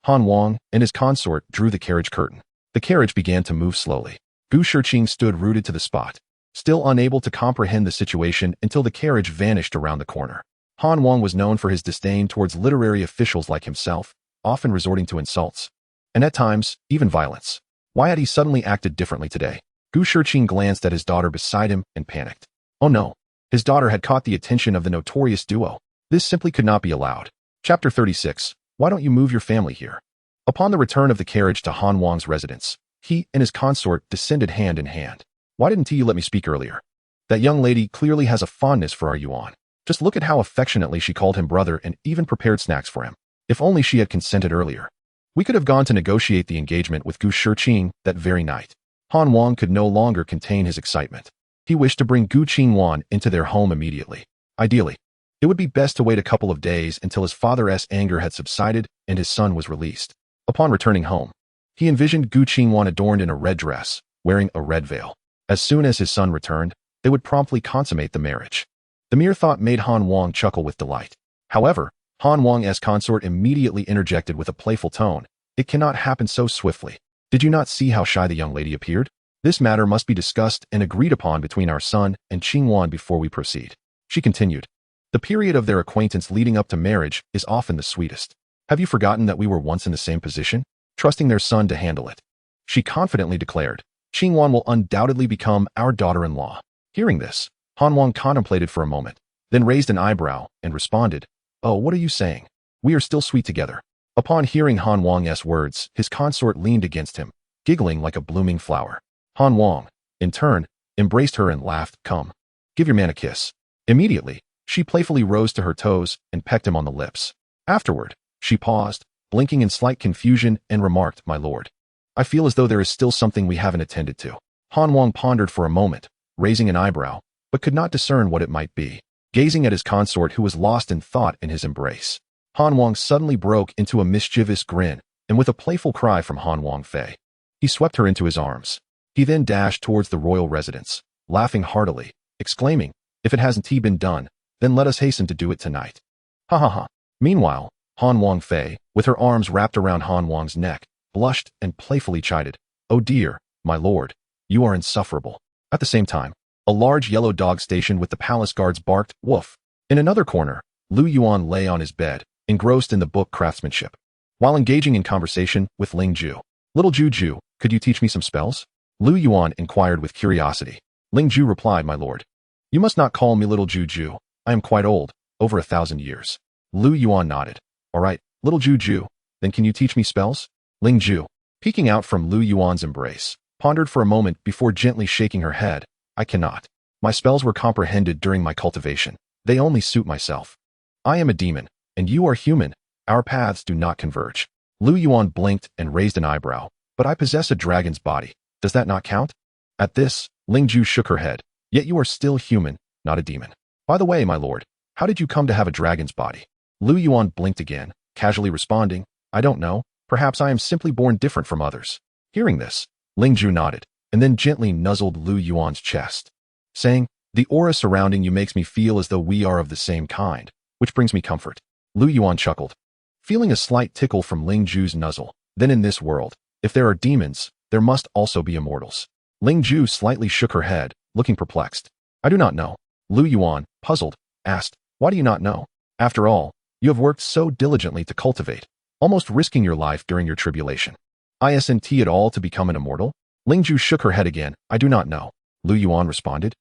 Han Wang and his consort drew the carriage curtain. The carriage began to move slowly. Gu Shiqing stood rooted to the spot, still unable to comprehend the situation until the carriage vanished around the corner. Han Wang was known for his disdain towards literary officials like himself, often resorting to insults, and at times, even violence. Why had he suddenly acted differently today? Gu Shiqing glanced at his daughter beside him and panicked. Oh no, his daughter had caught the attention of the notorious duo. This simply could not be allowed. Chapter 36. Why don't you move your family here? Upon the return of the carriage to Han Wang's residence, he and his consort descended hand in hand. Why didn't you let me speak earlier? That young lady clearly has a fondness for our Yuan. Just look at how affectionately she called him brother and even prepared snacks for him. If only she had consented earlier. We could have gone to negotiate the engagement with Gu Shiqing that very night. Han Wang could no longer contain his excitement. He wished to bring Gu Qingwan into their home immediately. Ideally, it would be best to wait a couple of days until his father's anger had subsided and his son was released. Upon returning home, he envisioned Gu Qingwan adorned in a red dress, wearing a red veil. As soon as his son returned, they would promptly consummate the marriage. The mere thought made Han Wang chuckle with delight. However, Han Wang's consort immediately interjected with a playful tone. It cannot happen so swiftly. Did you not see how shy the young lady appeared? This matter must be discussed and agreed upon between our son and Qingwan before we proceed. She continued. The period of their acquaintance leading up to marriage is often the sweetest. Have you forgotten that we were once in the same position? Trusting their son to handle it. She confidently declared, Qingwan will undoubtedly become our daughter-in-law. Hearing this, Han Wang contemplated for a moment, then raised an eyebrow and responded, Oh, what are you saying? We are still sweet together. Upon hearing Han Wang's words, his consort leaned against him, giggling like a blooming flower. Han Wang, in turn, embraced her and laughed, Come, give your man a kiss. Immediately, she playfully rose to her toes and pecked him on the lips. Afterward, she paused, blinking in slight confusion, and remarked, My lord, I feel as though there is still something we haven't attended to. Han Wang pondered for a moment, raising an eyebrow, but could not discern what it might be. Gazing at his consort who was lost in thought in his embrace, Han Wang suddenly broke into a mischievous grin, and with a playful cry from Han Wang Fei, he swept her into his arms. He then dashed towards the royal residence, laughing heartily, exclaiming, If it hasn't been done, then let us hasten to do it tonight. Ha ha ha. Meanwhile, Han Wang Fei, with her arms wrapped around Han Wang's neck, blushed and playfully chided, Oh dear, my lord, you are insufferable. At the same time, a large yellow dog stationed with the palace guards barked, Woof. In another corner, Lu Yuan lay on his bed, engrossed in the book craftsmanship, while engaging in conversation with Ling Ju. Little Ju, could you teach me some spells? Lu Yuan inquired with curiosity. Ling Ju replied, My lord, you must not call me little Ju. I am quite old, over 1,000 years. Lu Yuan nodded. All right, little Ju, then can you teach me spells? Ling Ju, peeking out from Lu Yuan's embrace, pondered for a moment before gently shaking her head. I cannot. My spells were comprehended during my cultivation. They only suit myself. I am a demon, and you are human. Our paths do not converge. Lu Yuan blinked and raised an eyebrow. But I possess a dragon's body. Does that not count? At this, Ling Ju shook her head. Yet you are still human, not a demon. By the way, my lord, how did you come to have a dragon's body? Lu Yuan blinked again, casually responding, I don't know. Perhaps I am simply born different from others. Hearing this, Ling Ju nodded, and then gently nuzzled Lu Yuan's chest, saying, the aura surrounding you makes me feel as though we are of the same kind, which brings me comfort. Lu Yuan chuckled, feeling a slight tickle from Ling Ju's nuzzle. Then in this world, if there are demons, there must also be immortals. Ling Ju slightly shook her head, looking perplexed. I do not know. Lu Yuan, puzzled, asked, why do you not know? After all, you have worked so diligently to cultivate, almost risking your life during your tribulation. Isn't it all to become an immortal? Ling Ju shook her head again. I do not know. Lu Yuan responded.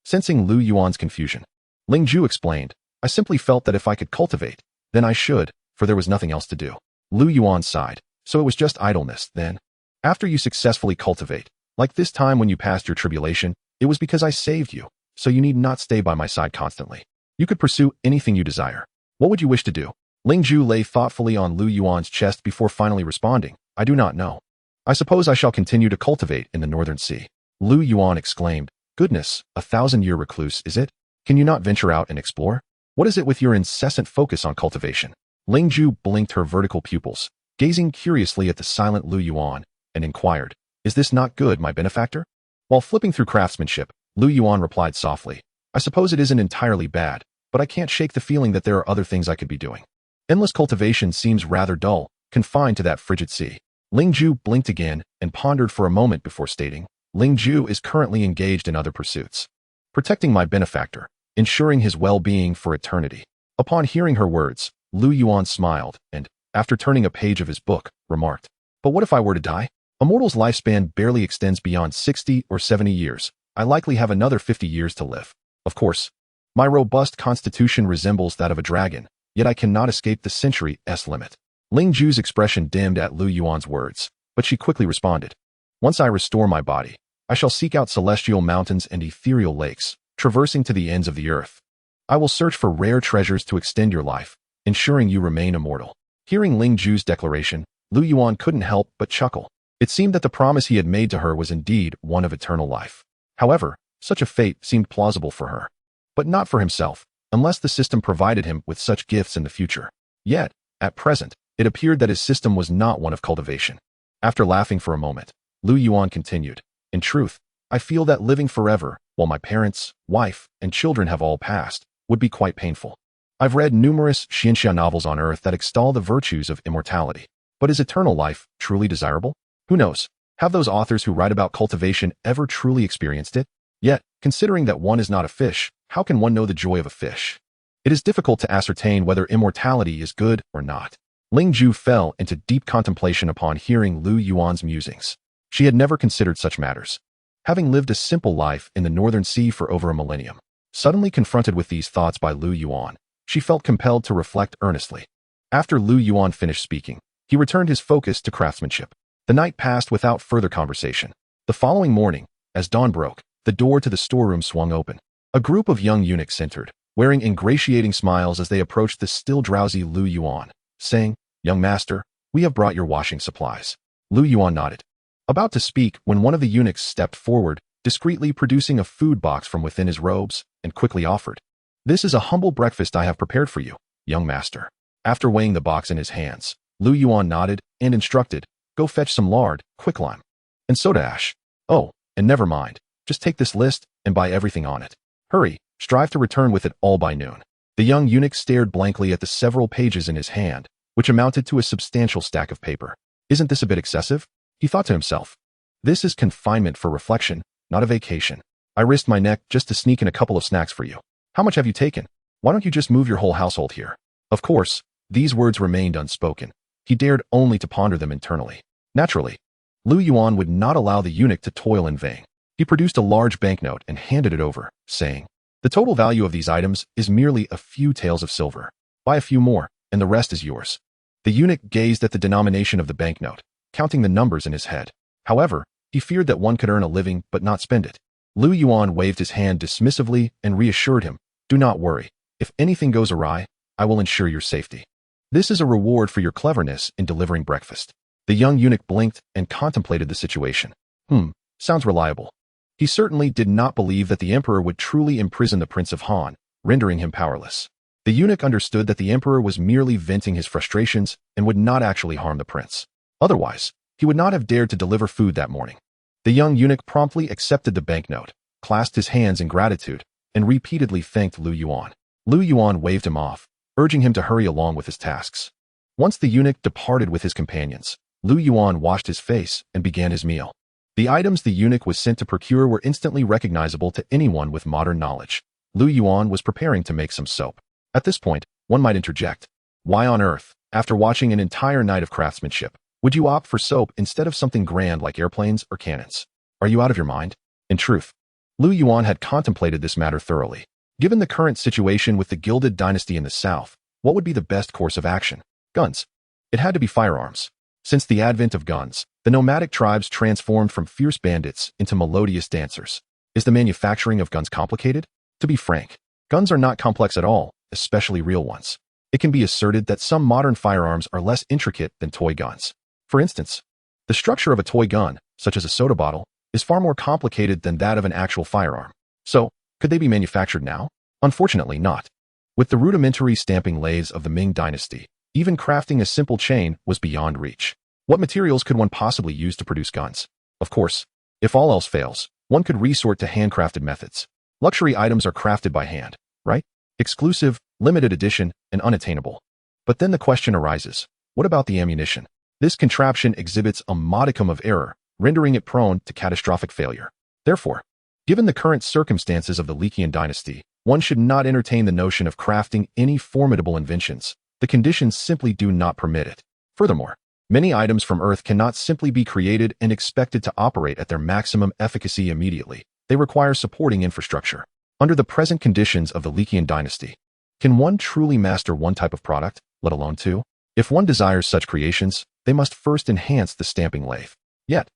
Sensing Lu Yuan's confusion, Ling Ju explained, I simply felt that if I could cultivate, then I should, for there was nothing else to do. Lu Yuan sighed. So it was just idleness, then? After you successfully cultivate, like this time when you passed your tribulation, it was because I saved you, so you need not stay by my side constantly. You could pursue anything you desire. What would you wish to do? Ling Ju lay thoughtfully on Lu Yuan's chest before finally responding, I do not know. I suppose I shall continue to cultivate in the Northern Sea. Lu Yuan exclaimed, goodness, 1,000-year recluse, is it? Can you not venture out and explore? What is it with your incessant focus on cultivation? Ling Ju blinked her vertical pupils, gazing curiously at the silent Lu Yuan, and inquired, is this not good, my benefactor? While flipping through craftsmanship, Lu Yuan replied softly, I suppose it isn't entirely bad, but I can't shake the feeling that there are other things I could be doing. Endless cultivation seems rather dull, confined to that frigid sea. Ling Ju blinked again and pondered for a moment before stating, Ling Ju is currently engaged in other pursuits. Protecting my benefactor, ensuring his well-being for eternity. Upon hearing her words, Lu Yuan smiled and, after turning a page of his book, remarked, but what if I were to die? A mortal's lifespan barely extends beyond 60 or 70 years. I likely have another 50 years to live. Of course, my robust constitution resembles that of a dragon, yet I cannot escape the century's limit. Ling Ju's expression dimmed at Lu Yuan's words, but she quickly responded, once I restore my body, I shall seek out celestial mountains and ethereal lakes, traversing to the ends of the earth. I will search for rare treasures to extend your life, ensuring you remain immortal. Hearing Ling Ju's declaration, Lu Yuan couldn't help but chuckle. It seemed that the promise he had made to her was indeed one of eternal life. However, such a fate seemed plausible for her. But not for himself, unless the system provided him with such gifts in the future. Yet, at present, it appeared that his system was not one of cultivation. After laughing for a moment, Lu Yuan continued, in truth, I feel that living forever, while my parents, wife, and children have all passed, would be quite painful. I've read numerous Xianxia novels on Earth that extol the virtues of immortality. But is eternal life truly desirable? Who knows? Have those authors who write about cultivation ever truly experienced it? Yet, considering that one is not a fish, how can one know the joy of a fish? It is difficult to ascertain whether immortality is good or not. Ling Ju fell into deep contemplation upon hearing Lu Yuan's musings. She had never considered such matters. Having lived a simple life in the Northern Sea for over a millennium, suddenly confronted with these thoughts by Lu Yuan, she felt compelled to reflect earnestly. After Lu Yuan finished speaking, he returned his focus to craftsmanship. The night passed without further conversation. The following morning, as dawn broke, the door to the storeroom swung open. A group of young eunuchs entered, wearing ingratiating smiles as they approached the still drowsy Lu Yuan, saying, Young master, we have brought your washing supplies. Lu Yuan nodded, about to speak when one of the eunuchs stepped forward, discreetly producing a food box from within his robes, and quickly offered, This is a humble breakfast I have prepared for you, young master. After weighing the box in his hands, Lu Yuan nodded and instructed, Go fetch some lard, quicklime, and soda ash. Oh, and never mind, just take this list and buy everything on it. Hurry, strive to return with it all by noon. The young eunuch stared blankly at the several pages in his hand, which amounted to a substantial stack of paper. Isn't this a bit excessive? He thought to himself. This is confinement for reflection, not a vacation. I risked my neck just to sneak in a couple of snacks for you. How much have you taken? Why don't you just move your whole household here? Of course, these words remained unspoken. He dared only to ponder them internally. Naturally, Lu Yuan would not allow the eunuch to toil in vain. He produced a large banknote and handed it over, saying, The total value of these items is merely a few taels of silver. Buy a few more, and the rest is yours. The eunuch gazed at the denomination of the banknote, counting the numbers in his head. However, he feared that one could earn a living but not spend it. Lu Yuan waved his hand dismissively and reassured him, "Do not worry. If anything goes awry, I will ensure your safety. This is a reward for your cleverness in delivering breakfast." The young eunuch blinked and contemplated the situation. Sounds reliable. He certainly did not believe that the emperor would truly imprison the Prince of Han, rendering him powerless. The eunuch understood that the emperor was merely venting his frustrations and would not actually harm the prince. Otherwise, he would not have dared to deliver food that morning. The young eunuch promptly accepted the banknote, clasped his hands in gratitude, and repeatedly thanked Lu Yuan. Lu Yuan waved him off, urging him to hurry along with his tasks. Once the eunuch departed with his companions, Lu Yuan washed his face and began his meal. The items the eunuch was sent to procure were instantly recognizable to anyone with modern knowledge. Lu Yuan was preparing to make some soap. At this point, one might interject, why on earth, after watching an entire night of craftsmanship, would you opt for soap instead of something grand like airplanes or cannons? Are you out of your mind? In truth, Lu Yuan had contemplated this matter thoroughly. Given the current situation with the Gilded Dynasty in the south, what would be the best course of action? Guns. It had to be firearms. Since the advent of guns, the nomadic tribes transformed from fierce bandits into melodious dancers. Is the manufacturing of guns complicated? To be frank, guns are not complex at all, especially real ones. It can be asserted that some modern firearms are less intricate than toy guns. For instance, the structure of a toy gun, such as a soda bottle, is far more complicated than that of an actual firearm. So, could they be manufactured now? Unfortunately not. With the rudimentary stamping lathes of the Ming Dynasty, even crafting a simple chain was beyond reach. What materials could one possibly use to produce guns? Of course, if all else fails, one could resort to handcrafted methods. Luxury items are crafted by hand, right? Exclusive, limited edition, and unattainable. But then the question arises, what about the ammunition? This contraption exhibits a modicum of error, rendering it prone to catastrophic failure. Therefore, given the current circumstances of the Lycian dynasty, one should not entertain the notion of crafting any formidable inventions. The conditions simply do not permit it. Furthermore, many items from Earth cannot simply be created and expected to operate at their maximum efficacy immediately. They require supporting infrastructure. Under the present conditions of the Lycian dynasty, can one truly master one type of product, let alone two? If one desires such creations, they must first enhance the stamping lathe. Yet,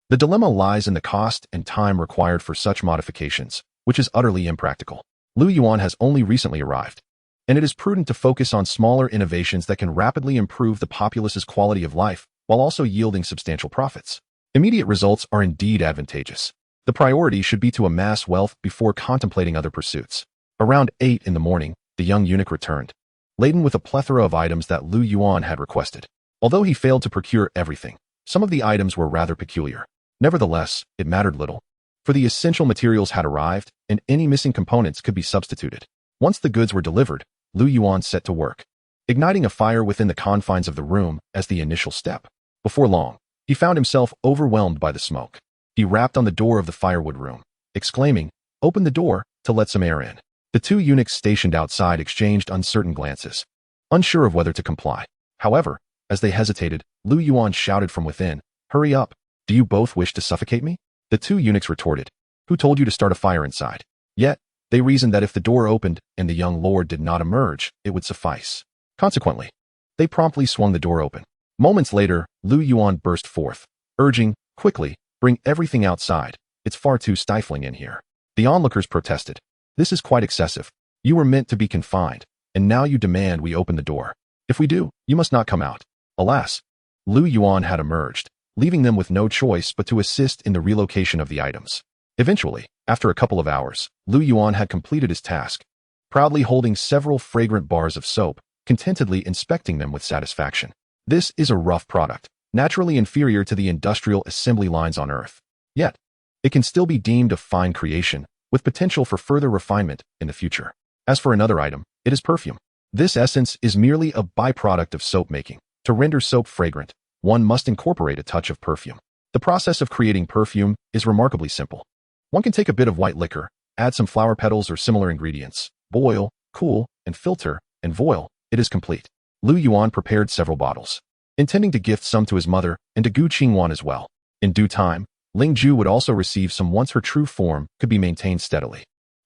the dilemma lies in the cost and time required for such modifications, which is utterly impractical. Lu Yuan has only recently arrived, and it is prudent to focus on smaller innovations that can rapidly improve the populace's quality of life while also yielding substantial profits. Immediate results are indeed advantageous. The priority should be to amass wealth before contemplating other pursuits. Around 8 in the morning, the young eunuch returned, laden with a plethora of items that Lu Yuan had requested. Although he failed to procure everything, some of the items were rather peculiar. Nevertheless, it mattered little, for the essential materials had arrived, and any missing components could be substituted. Once the goods were delivered, Lu Yuan set to work, igniting a fire within the confines of the room as the initial step. Before long, he found himself overwhelmed by the smoke. He rapped on the door of the firewood room, exclaiming, "Open the door to let some air in." The two eunuchs stationed outside exchanged uncertain glances, unsure of whether to comply. However, as they hesitated, Lu Yuan shouted from within, "Hurry up! Do you both wish to suffocate me?" The two eunuchs retorted, "Who told you to start a fire inside?" Yet, they reasoned that if the door opened and the young lord did not emerge, it would suffice. Consequently, they promptly swung the door open. Moments later, Lu Yuan burst forth, urging, "Quickly, bring everything outside. It's far too stifling in here." The onlookers protested. "This is quite excessive. You were meant to be confined, and now you demand we open the door. If we do, you must not come out." Alas, Lu Yuan had emerged, leaving them with no choice but to assist in the relocation of the items. Eventually, after a couple of hours, Lu Yuan had completed his task, proudly holding several fragrant bars of soap, contentedly inspecting them with satisfaction. This is a rough product, naturally inferior to the industrial assembly lines on Earth. Yet, it can still be deemed a fine creation, with potential for further refinement in the future. As for another item, it is perfume. This essence is merely a byproduct of soap making. To render soap fragrant, one must incorporate a touch of perfume. The process of creating perfume is remarkably simple. One can take a bit of white liquor, add some flower petals or similar ingredients, boil, cool, and filter, and voila, it is complete. Lu Yuan prepared several bottles, intending to gift some to his mother and to Gu Qingwan as well. In due time, Ling Ju would also receive some once her true form could be maintained steadily.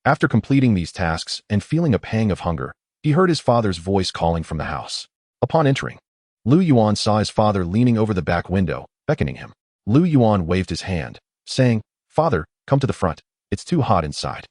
After completing these tasks and feeling a pang of hunger, he heard his father's voice calling from the house. Upon entering, Lu Yuan saw his father leaning over the back window, beckoning him. Lu Yuan waved his hand, saying, "Father, come to the front. It's too hot inside."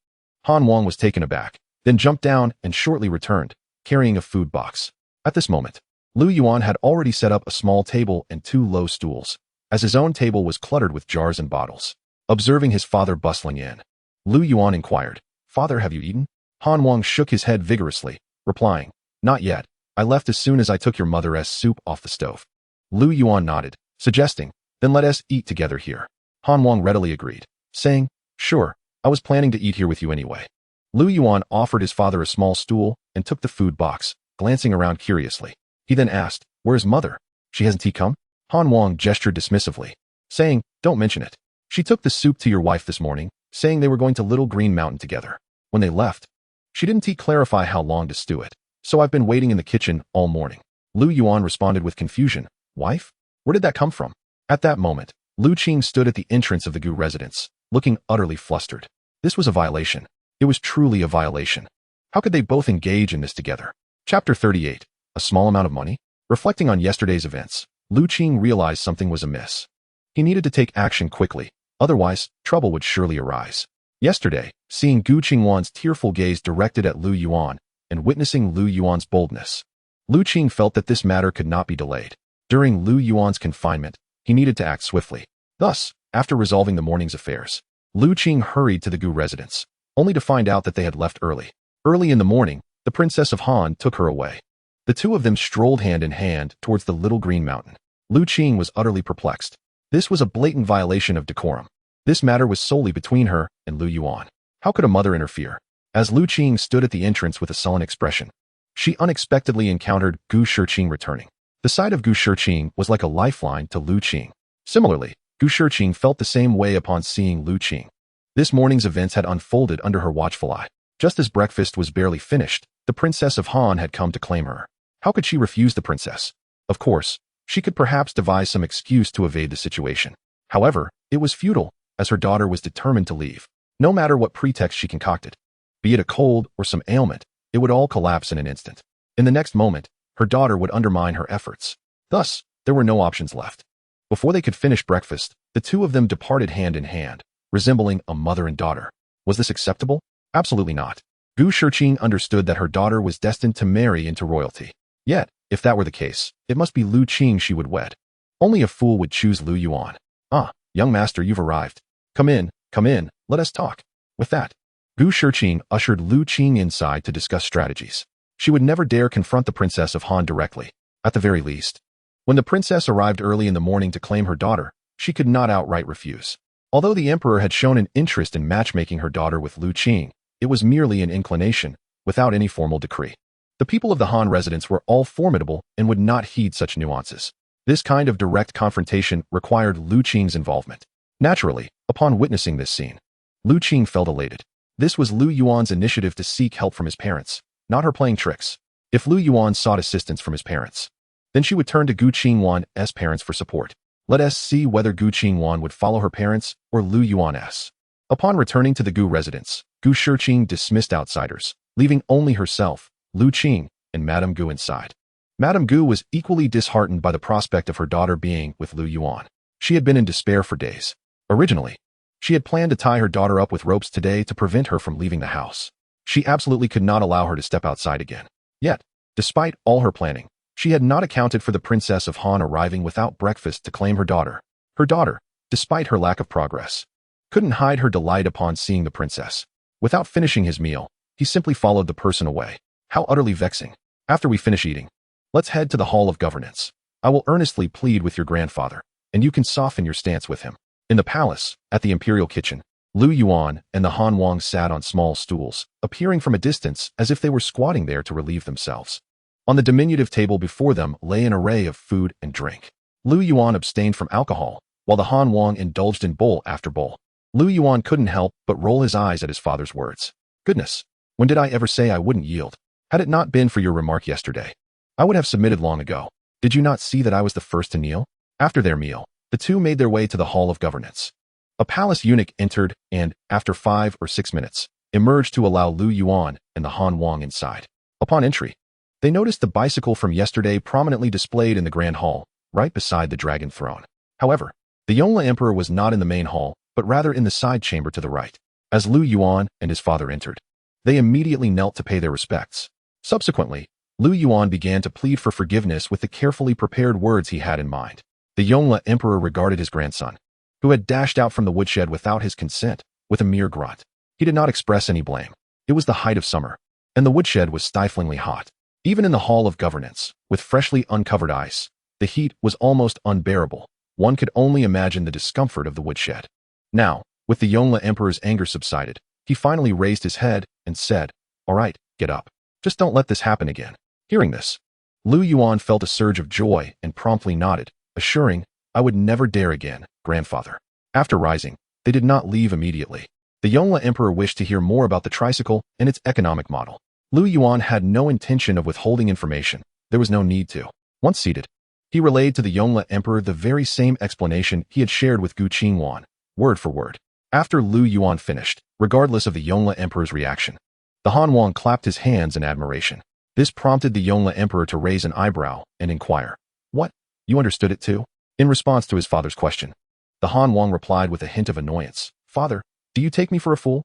Han Wang was taken aback, then jumped down and shortly returned, carrying a food box. At this moment, Lu Yuan had already set up a small table and 2 low stools, as his own table was cluttered with jars and bottles. Observing his father bustling in, Lu Yuan inquired, "Father, have you eaten?" Han Wang shook his head vigorously, replying, "Not yet. I left as soon as I took your mother's soup off the stove." Lu Yuan nodded, suggesting, "Then let us eat together here." Han Wang readily agreed, saying, "Sure, I was planning to eat here with you anyway." Lu Yuan offered his father a small stool and took the food box, glancing around curiously. He then asked, "Where's mother? She hasn't come?" Han Wang gestured dismissively, saying, "Don't mention it. She took the soup to your wife this morning, saying they were going to Little Green Mountain together. When they left, she didn't clarify how long to stew it, so I've been waiting in the kitchen all morning." Lu Yuan responded with confusion, "Wife? Where did that come from?" At that moment, Lu Qing stood at the entrance of the Gu residence, looking utterly flustered. This was a violation. It was truly a violation. How could they both engage in this together? Chapter 38. A small amount of money? Reflecting on yesterday's events, Lu Qing realized something was amiss. He needed to take action quickly, otherwise, trouble would surely arise. Yesterday, seeing Gu Qingwan's tearful gaze directed at Lu Yuan, and witnessing Lu Yuan's boldness, Lu Qing felt that this matter could not be delayed. During Lu Yuan's confinement, he needed to act swiftly. Thus, after resolving the morning's affairs, Lu Qing hurried to the Gu residence, only to find out that they had left early. Early in the morning, the Princess of Han took her away. The two of them strolled hand in hand towards the Little Green Mountain. Lu Qing was utterly perplexed. This was a blatant violation of decorum. This matter was solely between her and Lu Yuan. How could a mother interfere? As Lu Qing stood at the entrance with a sullen expression, she unexpectedly encountered Gu Shiqing returning. The sight of Gu Shiqing was like a lifeline to Lu Qing. Similarly, Gu Shiqing felt the same way upon seeing Lu Qing. This morning's events had unfolded under her watchful eye. Just as breakfast was barely finished, the Princess of Han had come to claim her. How could she refuse the princess? Of course, she could perhaps devise some excuse to evade the situation. However, it was futile, as her daughter was determined to leave. No matter what pretext she concocted, be it a cold or some ailment, it would all collapse in an instant. In the next moment, her daughter would undermine her efforts. Thus, there were no options left. Before they could finish breakfast, the two of them departed hand in hand, resembling a mother and daughter. Was this acceptable? Absolutely not. Gu Shiqing understood that her daughter was destined to marry into royalty. Yet, if that were the case, it must be Lu Qing she would wed. Only a fool would choose Lu Yuan. "Ah, young master, you've arrived. Come in, let us talk." With that, Gu Shiqing ushered Lu Qing inside to discuss strategies. She would never dare confront the Princess of Han directly, at the very least. When the princess arrived early in the morning to claim her daughter, she could not outright refuse. Although the emperor had shown an interest in matchmaking her daughter with Lu Qing, it was merely an inclination, without any formal decree. The people of the Han residence were all formidable and would not heed such nuances. This kind of direct confrontation required Lu Qing's involvement. Naturally, upon witnessing this scene, Lu Qing felt elated. This was Lu Yuan's initiative to seek help from his parents, not her playing tricks. If Lu Yuan sought assistance from his parents, then she would turn to Gu Qingwan's parents for support. Let us see whether Gu Qingwan would follow her parents or Lu Yuan's. Upon returning to the Gu residence, Gu Shiqing dismissed outsiders, leaving only herself, Lu Qing, and Madame Gu inside. Madame Gu was equally disheartened by the prospect of her daughter being with Lu Yuan. She had been in despair for days. Originally, she had planned to tie her daughter up with ropes today to prevent her from leaving the house. She absolutely could not allow her to step outside again. Yet, despite all her planning, she had not accounted for the Princess of Han arriving without breakfast to claim her daughter. Her daughter, despite her lack of progress, couldn't hide her delight upon seeing the princess. Without finishing his meal, he simply followed the person away. How utterly vexing. After we finish eating, let's head to the Hall of Governance. I will earnestly plead with your grandfather, and you can soften your stance with him. In the palace, at the imperial kitchen, Lu Yuan and the Han Wang sat on small stools, appearing from a distance as if they were squatting there to relieve themselves. On the diminutive table before them lay an array of food and drink. Lu Yuan abstained from alcohol, while the Han Wang indulged in bowl after bowl. Lu Yuan couldn't help but roll his eyes at his father's words. Goodness, when did I ever say I wouldn't yield? Had it not been for your remark yesterday, I would have submitted long ago. Did you not see that I was the first to kneel? After their meal, the two made their way to the Hall of Governance. A palace eunuch entered and, after 5 or 6 minutes, emerged to allow Lu Yuan and the Han Wang inside. Upon entry, they noticed the bicycle from yesterday prominently displayed in the Grand Hall, right beside the Dragon Throne. However, the Yongle Emperor was not in the main hall, but rather in the side chamber to the right. As Lu Yuan and his father entered, they immediately knelt to pay their respects. Subsequently, Lu Yuan began to plead for forgiveness with the carefully prepared words he had in mind. The Yongle Emperor regarded his grandson, who had dashed out from the woodshed without his consent, with a mere grunt. He did not express any blame. It was the height of summer, and the woodshed was stiflingly hot. Even in the Hall of Governance, with freshly uncovered ice, the heat was almost unbearable. One could only imagine the discomfort of the woodshed. Now, with the Yongle Emperor's anger subsided, he finally raised his head and said, "All right, get up. Just don't let this happen again." Hearing this, Lu Yuan felt a surge of joy and promptly nodded, assuring, "I would never dare again, grandfather." After rising, they did not leave immediately. The Yongle Emperor wished to hear more about the tricycle and its economic model. Lu Yuan had no intention of withholding information. There was no need to. Once seated, he relayed to the Yongle Emperor the very same explanation he had shared with Gu Qingwan, word for word. After Lu Yuan finished, regardless of the Yongle Emperor's reaction, the Han Wang clapped his hands in admiration. This prompted the Yongle Emperor to raise an eyebrow and inquire, "What? You understood it too?" In response to his father's question, the Han Wang replied with a hint of annoyance, "Father, do you take me for a fool?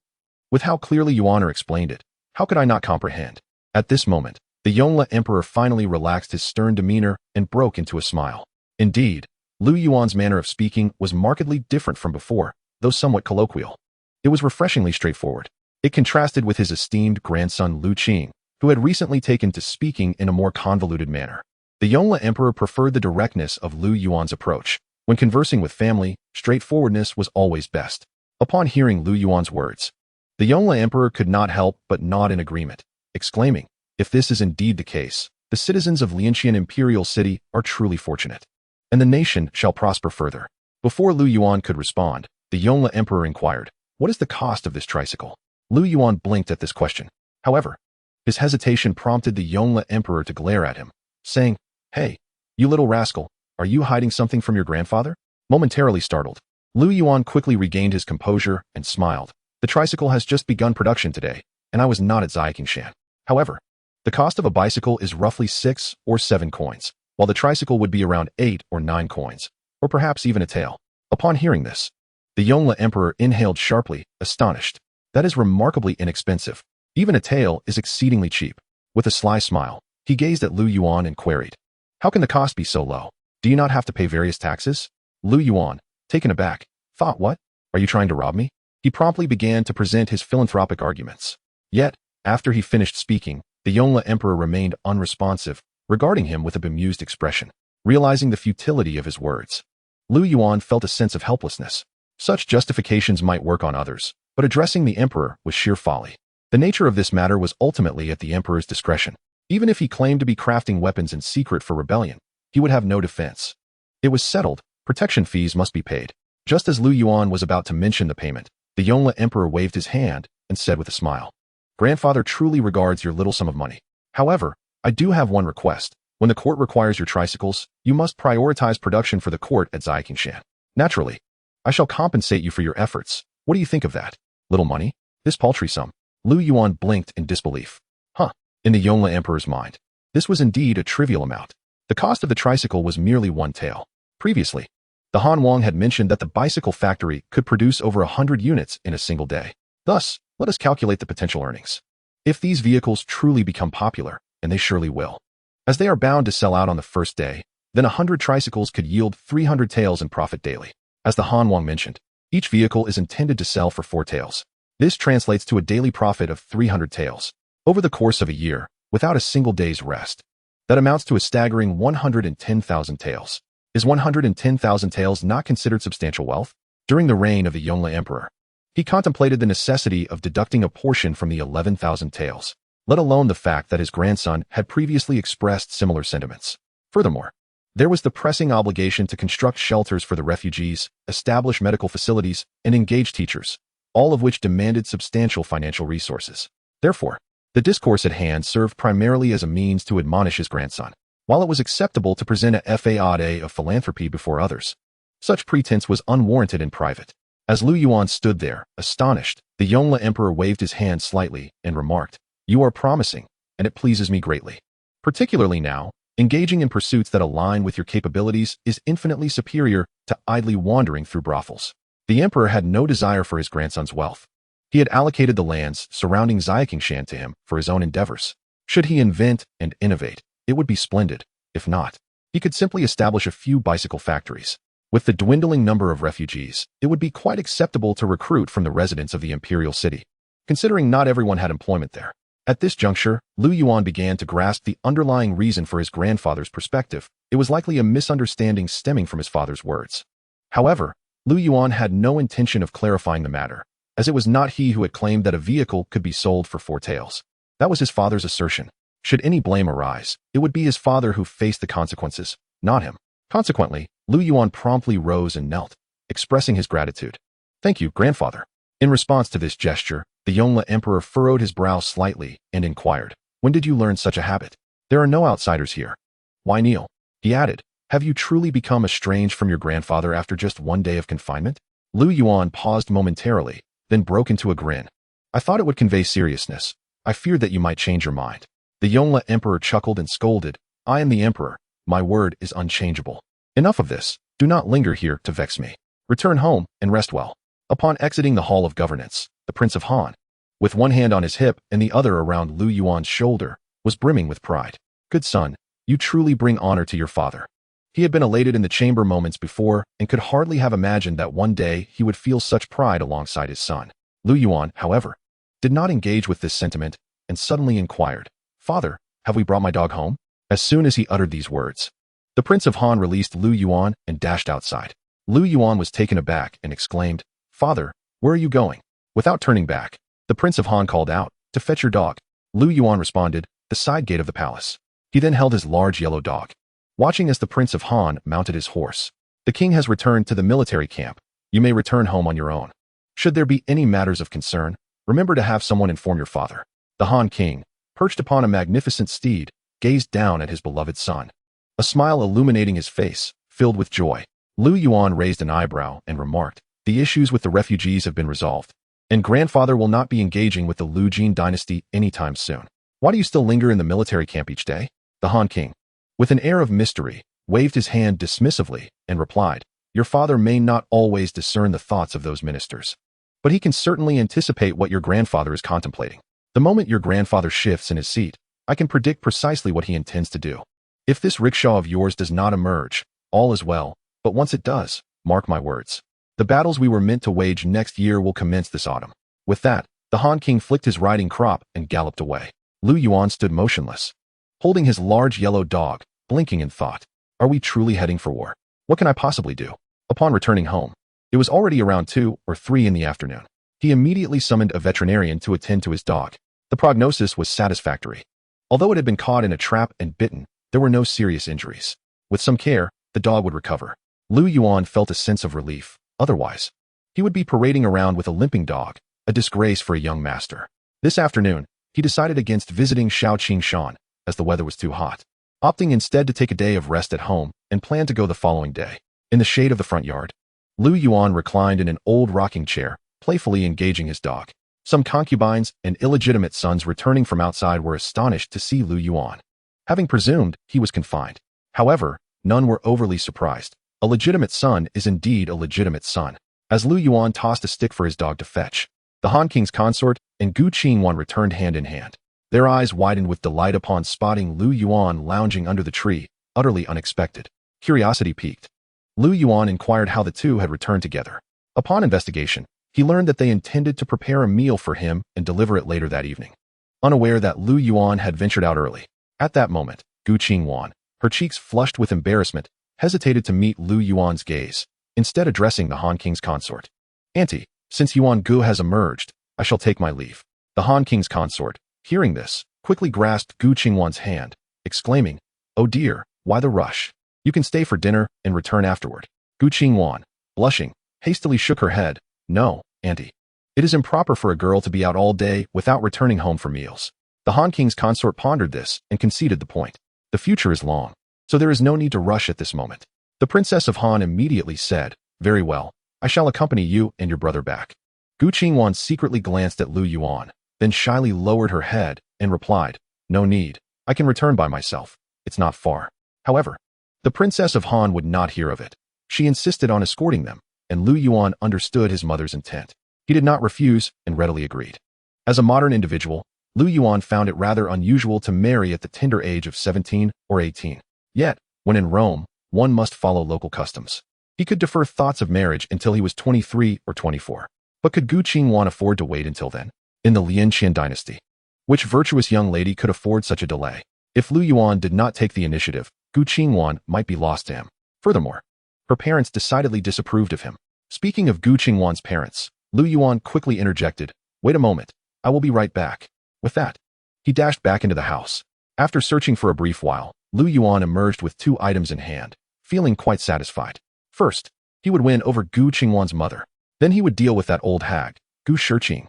With how clearly you explained it, how could I not comprehend?" At this moment, the Yongle Emperor finally relaxed his stern demeanor and broke into a smile. Indeed, Lu Yuan's manner of speaking was markedly different from before, though somewhat colloquial. It was refreshingly straightforward. It contrasted with his esteemed grandson Lu Qing, who had recently taken to speaking in a more convoluted manner. The Yongle Emperor preferred the directness of Lu Yuan's approach. When conversing with family, straightforwardness was always best. Upon hearing Lu Yuan's words, the Yongle Emperor could not help but nod in agreement, exclaiming, "If this is indeed the case, the citizens of Lianqian Imperial City are truly fortunate, and the nation shall prosper further." Before Lu Yuan could respond, the Yongle Emperor inquired, "What is the cost of this tricycle?" Lu Yuan blinked at this question. However, his hesitation prompted the Yongle Emperor to glare at him, saying, "Hey, you little rascal, are you hiding something from your grandfather?" Momentarily startled, Lu Yuan quickly regained his composure and smiled. "The tricycle has just begun production today, and I was not at Zhao. However, the cost of a bicycle is roughly 6 or 7 coins, while the tricycle would be around 8 or 9 coins, or perhaps even a tael." Upon hearing this, the Yongle Emperor inhaled sharply, astonished. "That is remarkably inexpensive. Even a tael is exceedingly cheap." With a sly smile, he gazed at Lu Yuan and queried, "How can the cost be so low? Do you not have to pay various taxes?" Lu Yuan, taken aback, thought, "What? Are you trying to rob me?" He promptly began to present his philanthropic arguments. Yet, after he finished speaking, the Yongle Emperor remained unresponsive, regarding him with a bemused expression. Realizing the futility of his words, Lu Yuan felt a sense of helplessness. Such justifications might work on others, but addressing the emperor was sheer folly. The nature of this matter was ultimately at the emperor's discretion. Even if he claimed to be crafting weapons in secret for rebellion, he would have no defense. It was settled, protection fees must be paid. Just as Lu Yuan was about to mention the payment, the Yongle Emperor waved his hand and said with a smile, "Grandfather truly regards your little sum of money. However, I do have one request. When the court requires your tricycles, you must prioritize production for the court at Zhao. Naturally, I shall compensate you for your efforts. What do you think of that? Little money? This paltry sum?" Lu Yuan blinked in disbelief. In the Yongle Emperor's mind, this was indeed a trivial amount. The cost of the tricycle was merely 1 tael. Previously, the Han Wang had mentioned that the bicycle factory could produce over 100 units in a single day. Thus, let us calculate the potential earnings. If these vehicles truly become popular, and they surely will, as they are bound to sell out on the first day, then 100 tricycles could yield 300 taels in profit daily. As the Han Wang mentioned, each vehicle is intended to sell for 4 taels. This translates to a daily profit of 300 taels. Over the course of a year, without a single day's rest, that amounts to a staggering 110,000 taels. Is 110,000 taels not considered substantial wealth? During the reign of the Yongle Emperor, he contemplated the necessity of deducting a portion from the 11,000 taels, let alone the fact that his grandson had previously expressed similar sentiments. Furthermore, there was the pressing obligation to construct shelters for the refugees, establish medical facilities, and engage teachers, all of which demanded substantial financial resources. Therefore, the discourse at hand served primarily as a means to admonish his grandson. While it was acceptable to present a facade of philanthropy before others, such pretense was unwarranted in private. As Lu Yuan stood there, astonished, the Yongle Emperor waved his hand slightly and remarked, "You are promising, and it pleases me greatly. Particularly now, engaging in pursuits that align with your capabilities is infinitely superior to idly wandering through brothels." The emperor had no desire for his grandson's wealth. He had allocated the lands surrounding Xiaqingshan to him for his own endeavors. Should he invent and innovate, it would be splendid. If not, he could simply establish a few bicycle factories. With the dwindling number of refugees, it would be quite acceptable to recruit from the residents of the imperial city, considering not everyone had employment there. At this juncture, Lu Yuan began to grasp the underlying reason for his grandfather's perspective. It was likely a misunderstanding stemming from his father's words. However, Lu Yuan had no intention of clarifying the matter, as it was not he who had claimed that a vehicle could be sold for 4 taels. That was his father's assertion. Should any blame arise, it would be his father who faced the consequences, not him. Consequently, Lu Yuan promptly rose and knelt, expressing his gratitude. "Thank you, grandfather." In response to this gesture, the Yongle Emperor furrowed his brow slightly and inquired, "When did you learn such a habit? There are no outsiders here." "Why kneel?" he added. "Have you truly become estranged from your grandfather after just 1 day of confinement?" Lu Yuan paused momentarily, then broke into a grin. "I thought it would convey seriousness. I feared that you might change your mind." The Yongle Emperor chuckled and scolded, "I am the emperor. My word is unchangeable. Enough of this. Do not linger here to vex me. Return home and rest well." Upon exiting the Hall of Governance, the Prince of Han, with one hand on his hip and the other around Lu Yuan's shoulder, was brimming with pride. "Good son, you truly bring honor to your father." He had been elated in the chamber moments before and could hardly have imagined that one day he would feel such pride alongside his son. Lu Yuan, however, did not engage with this sentiment and suddenly inquired, "Father, have we brought my dog home?" As soon as he uttered these words, the Prince of Han released Lu Yuan and dashed outside. Lu Yuan was taken aback and exclaimed, "Father, where are you going?" Without turning back, the Prince of Han called out, "To fetch your dog." Lu Yuan responded, "The side gate of the palace." He then held his large yellow dog, watching as the Prince of Han mounted his horse. "The king has returned to the military camp. You may return home on your own. Should there be any matters of concern, remember to have someone inform your father." The Han king, perched upon a magnificent steed, gazed down at his beloved son. A smile illuminating his face, filled with joy. Lu Yuan raised an eyebrow and remarked, "The issues with the refugees have been resolved, and grandfather will not be engaging with the Lu Dynasty anytime soon. Why do you still linger in the military camp each day?" The Han king, with an air of mystery, waved his hand dismissively and replied, "Your father may not always discern the thoughts of those ministers, but he can certainly anticipate what your grandfather is contemplating. The moment your grandfather shifts in his seat, I can predict precisely what he intends to do. If this rickshaw of yours does not emerge, all is well, but once it does, mark my words, the battles we were meant to wage next year will commence this autumn." With that, the Han king flicked his riding crop and galloped away. Lu Yuan stood motionless, holding his large yellow dog, blinking in thought. Are we truly heading for war? What can I possibly do? Upon returning home, it was already around 2 or 3 in the afternoon. He immediately summoned a veterinarian to attend to his dog. The prognosis was satisfactory. Although it had been caught in a trap and bitten, there were no serious injuries. With some care, the dog would recover. Lu Yuan felt a sense of relief. Otherwise, he would be parading around with a limping dog, a disgrace for a young master. This afternoon, he decided against visiting Xiaqingshan, as the weather was too hot, opting instead to take a day of rest at home and planned to go the following day. In the shade of the front yard, Lu Yuan reclined in an old rocking chair, playfully engaging his dog. Some concubines and illegitimate sons returning from outside were astonished to see Lu Yuan, having presumed he was confined. However, none were overly surprised. A legitimate son is indeed a legitimate son. As Lu Yuan tossed a stick for his dog to fetch, the Han King's consort and Gu Qingwan returned hand in hand. Their eyes widened with delight upon spotting Lu Yuan lounging under the tree, utterly unexpected. Curiosity piqued. Lu Yuan inquired how the two had returned together. Upon investigation, he learned that they intended to prepare a meal for him and deliver it later that evening, unaware that Lu Yuan had ventured out early. At that moment, Gu Qingwan, her cheeks flushed with embarrassment, hesitated to meet Lu Yuan's gaze, instead addressing the Han King's consort. "Auntie, since Yuan Gu has emerged, I shall take my leave." The Han King's consort, hearing this, quickly grasped Gu Qingwan's hand, exclaiming, "Oh dear, why the rush? You can stay for dinner and return afterward." Gu Qingwan, blushing, hastily shook her head. "No, auntie. It is improper for a girl to be out all day without returning home for meals." The Han King's consort pondered this and conceded the point. "The future is long, so there is no need to rush at this moment." The Princess of Han immediately said, "Very well, I shall accompany you and your brother back. Gu Qingwan secretly glanced at Lu Yuan, then shyly lowered her head and replied, no need. I can return by myself. It's not far. However, the Princess of Han would not hear of it. She insisted on escorting them, and Lu Yuan understood his mother's intent. He did not refuse and readily agreed. As a modern individual, Lu Yuan found it rather unusual to marry at the tender age of 17 or 18. Yet, when in Rome, one must follow local customs. He could defer thoughts of marriage until he was 23 or 24. But could Gu Qingwan afford to wait until then? In the Ming Dynasty, which virtuous young lady could afford such a delay? If Lu Yuan did not take the initiative, Gu Qingwan might be lost to him. Furthermore, her parents decidedly disapproved of him. Speaking of Gu Qingwan's parents, Lu Yuan quickly interjected, wait a moment, I will be right back. With that, he dashed back into the house. After searching for a brief while, Lu Yuan emerged with 2 items in hand, feeling quite satisfied. First, he would win over Gu Qingwan's mother. Then he would deal with that old hag, Gu Shiqing.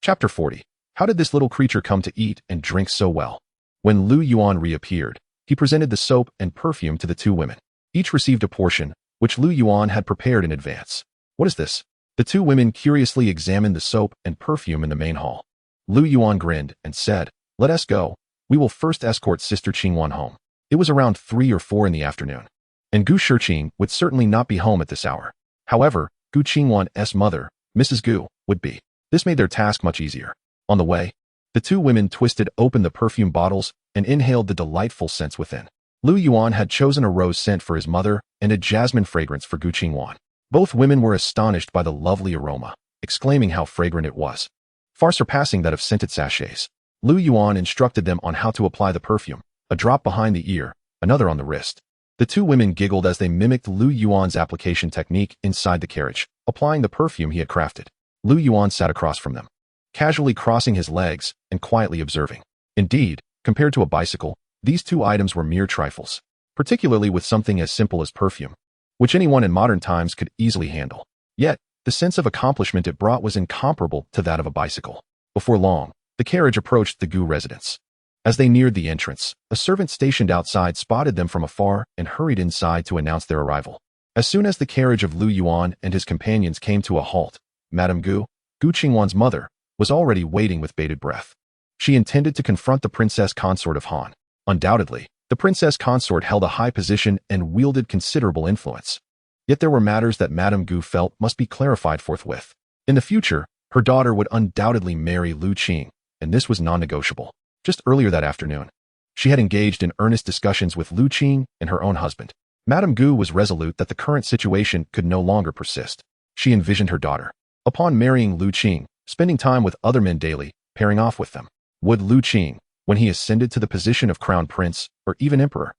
Chapter 40. How did this little creature come to eat and drink so well? When Lu Yuan reappeared, he presented the soap and perfume to the 2 women. Each received a portion, which Lu Yuan had prepared in advance. What is this? The 2 women curiously examined the soap and perfume in the main hall. Lu Yuan grinned and said, let us go. We will first escort Sister Qingwan home. It was around 3 or 4 in the afternoon, and Gu Shiqing would certainly not be home at this hour. However, Gu Qingwan's mother, Mrs. Gu, would be. This made their task much easier. On the way, the 2 women twisted open the perfume bottles and inhaled the delightful scents within. Lu Yuan had chosen a rose scent for his mother and a jasmine fragrance for Gu Qingwan. Both women were astonished by the lovely aroma, exclaiming how fragrant it was, far surpassing that of scented sachets. Lu Yuan instructed them on how to apply the perfume, a drop behind the ear, another on the wrist. The 2 women giggled as they mimicked Lu Yuan's application technique inside the carriage, applying the perfume he had crafted. Lu Yuan sat across from them, casually crossing his legs and quietly observing. Indeed, compared to a bicycle, these 2 items were mere trifles, particularly with something as simple as perfume, which anyone in modern times could easily handle. Yet, the sense of accomplishment it brought was incomparable to that of a bicycle. Before long, the carriage approached the Gu residence. As they neared the entrance, a servant stationed outside spotted them from afar and hurried inside to announce their arrival. As soon as the carriage of Lu Yuan and his companions came to a halt, Madame Gu, Gu Qingwan's mother, was already waiting with bated breath. She intended to confront the princess consort of Han. Undoubtedly, the princess consort held a high position and wielded considerable influence. Yet there were matters that Madame Gu felt must be clarified forthwith. In the future, her daughter would undoubtedly marry Lu Qing, and this was non-negotiable. Just earlier that afternoon, she had engaged in earnest discussions with Lu Qing and her own husband. Madame Gu was resolute that the current situation could no longer persist. She envisioned her daughter, upon marrying Lu Qing, spending time with other men daily, pairing off with them. Would Lu Qing, when he ascended to the position of crown prince or even emperor,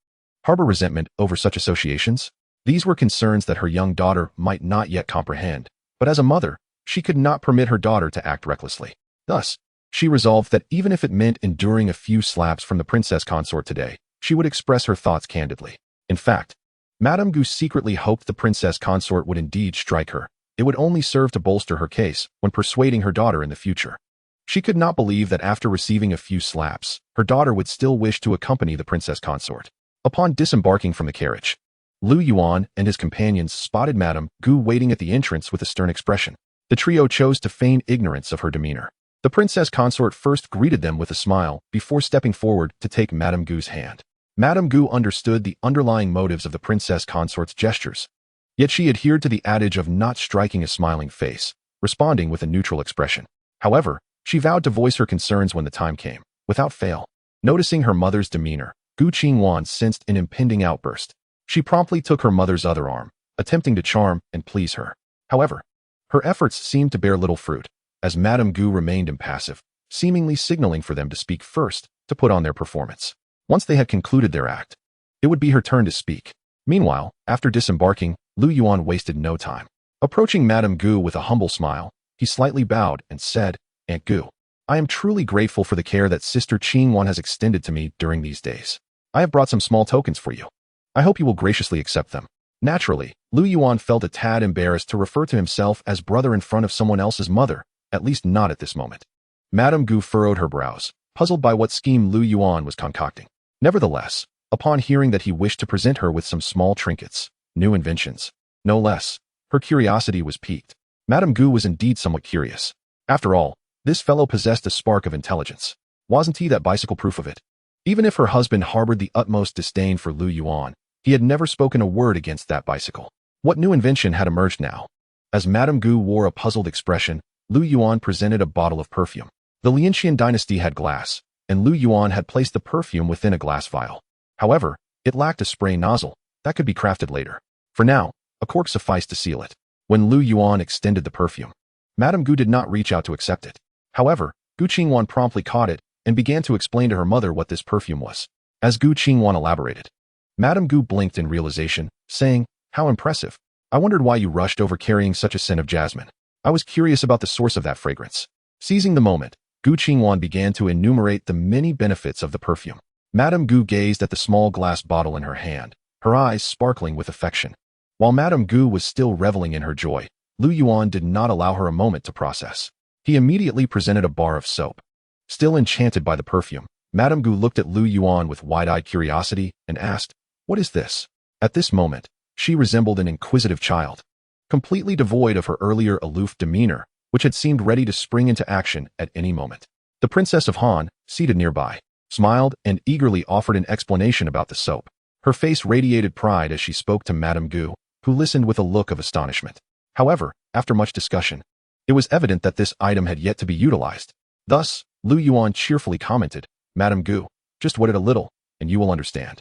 harbor resentment over such associations? These were concerns that her young daughter might not yet comprehend, but as a mother, she could not permit her daughter to act recklessly. Thus, she resolved that even if it meant enduring a few slaps from the princess consort today, she would express her thoughts candidly. In fact, Madame Gu secretly hoped the princess consort would indeed strike her. It would only serve to bolster her case when persuading her daughter in the future. She could not believe that after receiving a few slaps, her daughter would still wish to accompany the princess consort. Upon disembarking from the carriage, Lu Yuan and his companions spotted Madame Gu waiting at the entrance with a stern expression. The trio chose to feign ignorance of her demeanor. The princess consort first greeted them with a smile before stepping forward to take Madame Gu's hand. Madame Gu understood the underlying motives of the princess consort's gestures, yet she adhered to the adage of not striking a smiling face, responding with a neutral expression. However, she vowed to voice her concerns when the time came, without fail. Noticing her mother's demeanor, Gu Qingwan sensed an impending outburst. She promptly took her mother's other arm, attempting to charm and please her. However, her efforts seemed to bear little fruit, as Madame Gu remained impassive, seemingly signaling for them to speak first to put on their performance. Once they had concluded their act, it would be her turn to speak. Meanwhile, after disembarking, Lu Yuan wasted no time. Approaching Madame Gu with a humble smile, he slightly bowed and said, Aunt Gu, I am truly grateful for the care that Sister Qingwan has extended to me during these days. I have brought some small tokens for you. I hope you will graciously accept them. Naturally, Lu Yuan felt a tad embarrassed to refer to himself as brother in front of someone else's mother, at least not at this moment. Madame Gu furrowed her brows, puzzled by what scheme Lu Yuan was concocting. Nevertheless, upon hearing that he wished to present her with some small trinkets, new inventions, no less, Her curiosity was piqued. Madame Gu was indeed somewhat curious. After all, this fellow possessed a spark of intelligence. Wasn't he that bicycle proof of it? Even if her husband harbored the utmost disdain for Lu Yuan, he had never spoken a word against that bicycle. What new invention had emerged now? As Madame Gu wore a puzzled expression, Lu Yuan presented a bottle of perfume. The Lianqian dynasty had glass, and Lu Yuan had placed the perfume within a glass vial. However, it lacked a spray nozzle that could be crafted later. For now, a cork sufficed to seal it. When Lu Yuan extended the perfume, Madame Gu did not reach out to accept it. However, Gu Qingwan promptly caught it and began to explain to her mother what this perfume was. As Gu Qingwan elaborated, Madame Gu blinked in realization, saying, "How impressive. I wondered why you rushed over carrying such a scent of jasmine. I was curious about the source of that fragrance." Seizing the moment, Gu Qingwan began to enumerate the many benefits of the perfume. Madame Gu gazed at the small glass bottle in her hand, her eyes sparkling with affection. While Madame Gu was still reveling in her joy, Lu Yuan did not allow her a moment to process. He immediately presented a bar of soap. Still enchanted by the perfume, Madame Gu looked at Lu Yuan with wide-eyed curiosity and asked, "What is this?" At this moment, she resembled an inquisitive child, completely devoid of her earlier aloof demeanor, which had seemed ready to spring into action at any moment. The Princess of Han, seated nearby, smiled and eagerly offered an explanation about the soap. Her face radiated pride as she spoke to Madame Gu, who listened with a look of astonishment. However, after much discussion, it was evident that this item had yet to be utilized. Thus, Lu Yuan cheerfully commented, "Madame Gu, just wet it a little, and you will understand.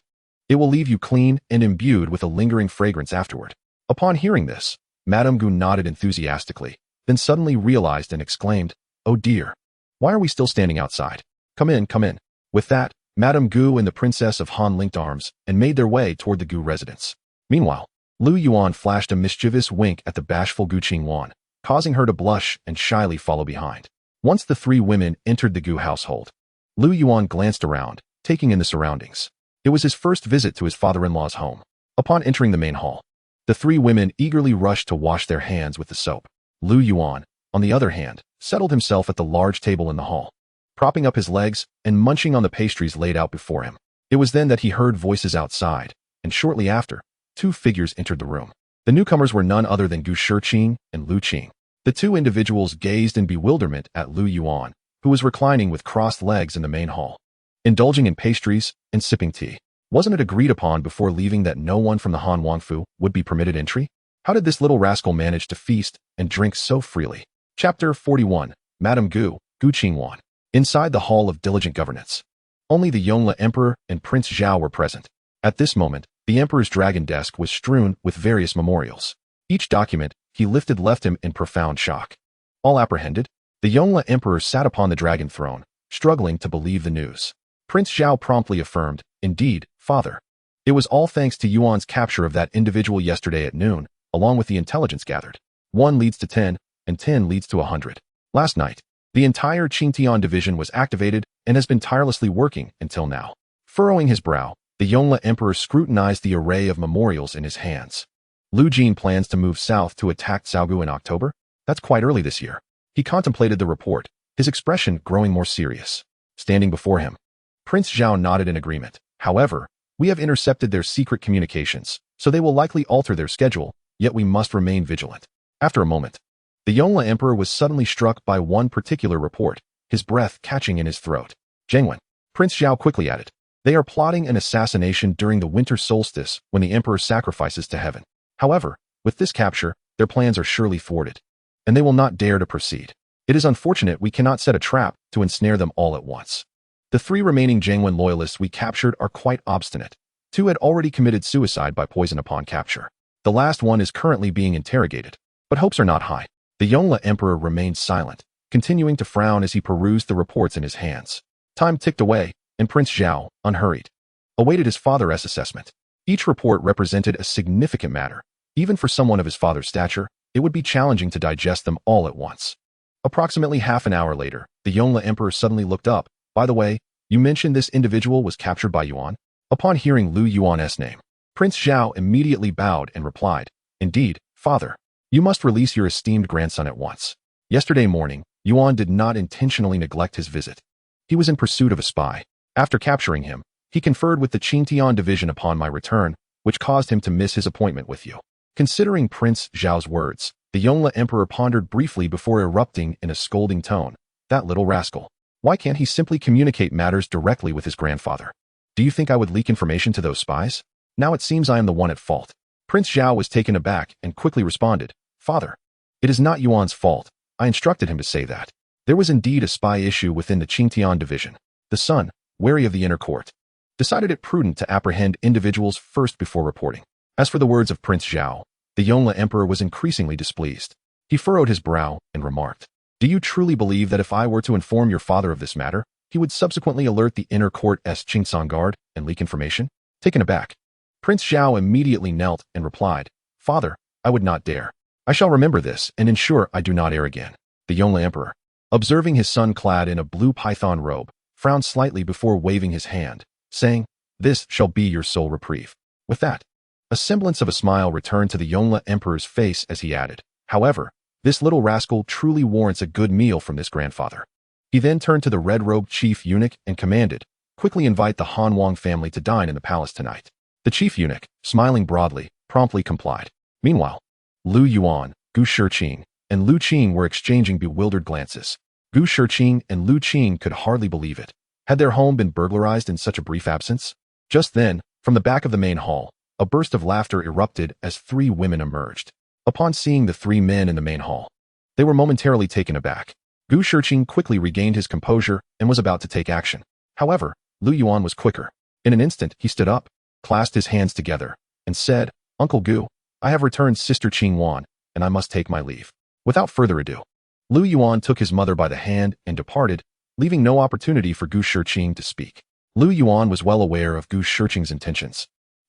It will leave you clean and imbued with a lingering fragrance afterward." Upon hearing this, Madame Gu nodded enthusiastically, then suddenly realized and exclaimed, "Oh dear! Why are we still standing outside? Come in, come in." With that, Madame Gu and the Princess of Han linked arms and made their way toward the Gu residence. Meanwhile, Lu Yuan flashed a mischievous wink at the bashful Gu Qingwan, causing her to blush and shyly follow behind. Once the three women entered the Gu household, Lu Yuan glanced around, taking in the surroundings. It was his first visit to his father-in-law's home. Upon entering the main hall, the three women eagerly rushed to wash their hands with the soap. Lu Yuan, on the other hand, settled himself at the large table in the hall, propping up his legs and munching on the pastries laid out before him. It was then that he heard voices outside, and shortly after, two figures entered the room. The newcomers were none other than Gu Shiqing and Lu Qing. The two individuals gazed in bewilderment at Lu Yuan, who was reclining with crossed legs in the main hall, indulging in pastries and sipping tea. Wasn't it agreed upon before leaving that no one from the Han Wangfu would be permitted entry? How did this little rascal manage to feast and drink so freely? Chapter 41, Madame Gu, Gu Qingwan. Inside the Hall of Diligent Governance, only the Yongle Emperor and Prince Zhao were present. At this moment, the Emperor's dragon desk was strewn with various memorials. Each document he lifted left him in profound shock. All apprehended, the Yongle Emperor sat upon the dragon throne, struggling to believe the news. Prince Zhao promptly affirmed, "Indeed, father. It was all thanks to Yuan's capture of that individual yesterday at noon, along with the intelligence gathered. 1 leads to 10, and 10 leads to 100. Last night, the entire Qingtian division was activated and has been tirelessly working until now." Furrowing his brow, the Yongle Emperor scrutinized the array of memorials in his hands. Lu Jin plans to move south to attack Caogu in October? That's quite early this year. He contemplated the report, his expression growing more serious. Standing before him, Prince Zhao nodded in agreement. "However, we have intercepted their secret communications, so they will likely alter their schedule, yet we must remain vigilant." After a moment, the Yongle Emperor was suddenly struck by one particular report, his breath catching in his throat. "Zhengwen," Prince Zhao quickly added, "they are plotting an assassination during the winter solstice when the Emperor sacrifices to heaven. However, with this capture, their plans are surely thwarted, and they will not dare to proceed. It is unfortunate we cannot set a trap to ensnare them all at once. The 3 remaining Zhengwen loyalists we captured are quite obstinate. 2 had already committed suicide by poison upon capture. The last one is currently being interrogated, but hopes are not high." The Yongle Emperor remained silent, continuing to frown as he perused the reports in his hands. Time ticked away, and Prince Zhao, unhurried, awaited his father's assessment. Each report represented a significant matter. Even for someone of his father's stature, it would be challenging to digest them all at once. Approximately half an hour later, the Yongle Emperor suddenly looked up. "By the way, you mentioned this individual was captured by Yuan?" Upon hearing Lu Yuan's name, Prince Zhao immediately bowed and replied, "Indeed, father. You must release your esteemed grandson at once. Yesterday morning, Yuan did not intentionally neglect his visit. He was in pursuit of a spy. After capturing him, he conferred with the Qingtian division upon my return, which caused him to miss his appointment with you. Considering Prince Zhao's words, the Yongle Emperor pondered briefly before erupting in a scolding tone. That little rascal. Why can't he simply communicate matters directly with his grandfather? Do you think I would leak information to those spies? Now it seems I am the one at fault. Prince Zhao was taken aback and quickly responded, Father, it is not Yuan's fault. I instructed him to say that. There was indeed a spy issue within the Qingtian division. The son, wary of the inner court, decided it prudent to apprehend individuals first before reporting. As for the words of Prince Zhao, the Yongle Emperor was increasingly displeased. He furrowed his brow and remarked, Do you truly believe that if I were to inform your father of this matter, he would subsequently alert the inner court's Qingtian guard and leak information? Taken aback, Prince Zhao immediately knelt and replied, Father, I would not dare. I shall remember this and ensure I do not err again. The Yongle Emperor, observing his son clad in a blue python robe, frowned slightly before waving his hand, saying, This shall be your sole reprieve. With that, a semblance of a smile returned to the Yongle Emperor's face as he added, However, this little rascal truly warrants a good meal from this grandfather. He then turned to the red-robed chief eunuch and commanded, Quickly invite the Han Wang family to dine in the palace tonight. The chief eunuch, smiling broadly, promptly complied. Meanwhile, Lu Yuan, Gu Shiqing, and Lu Qing were exchanging bewildered glances. Gu Shiqing and Lu Qing could hardly believe it. Had their home been burglarized in such a brief absence? Just then, from the back of the main hall, a burst of laughter erupted as three women emerged. Upon seeing the three men in the main hall, they were momentarily taken aback. Gu Shiqing quickly regained his composure and was about to take action. However, Lu Yuan was quicker. In an instant, he stood up, clasped his hands together, and said, Uncle Gu, I have returned Sister Qing Wan, and I must take my leave. Without further ado, Lu Yuan took his mother by the hand and departed, leaving no opportunity for Gu Shiqing to speak. Lu Yuan was well aware of Gu Shiqing's intentions.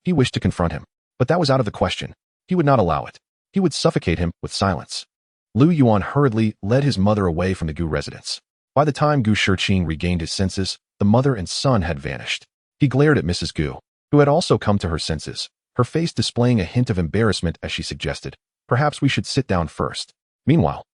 He wished to confront him, but that was out of the question. He would not allow it. He would suffocate him with silence. Lu Yuan hurriedly led his mother away from the Gu residence. By the time Gu Shiqing regained his senses, the mother and son had vanished. He glared at Mrs. Gu, who had also come to her senses, her face displaying a hint of embarrassment as she suggested, Perhaps we should sit down first. Meanwhile,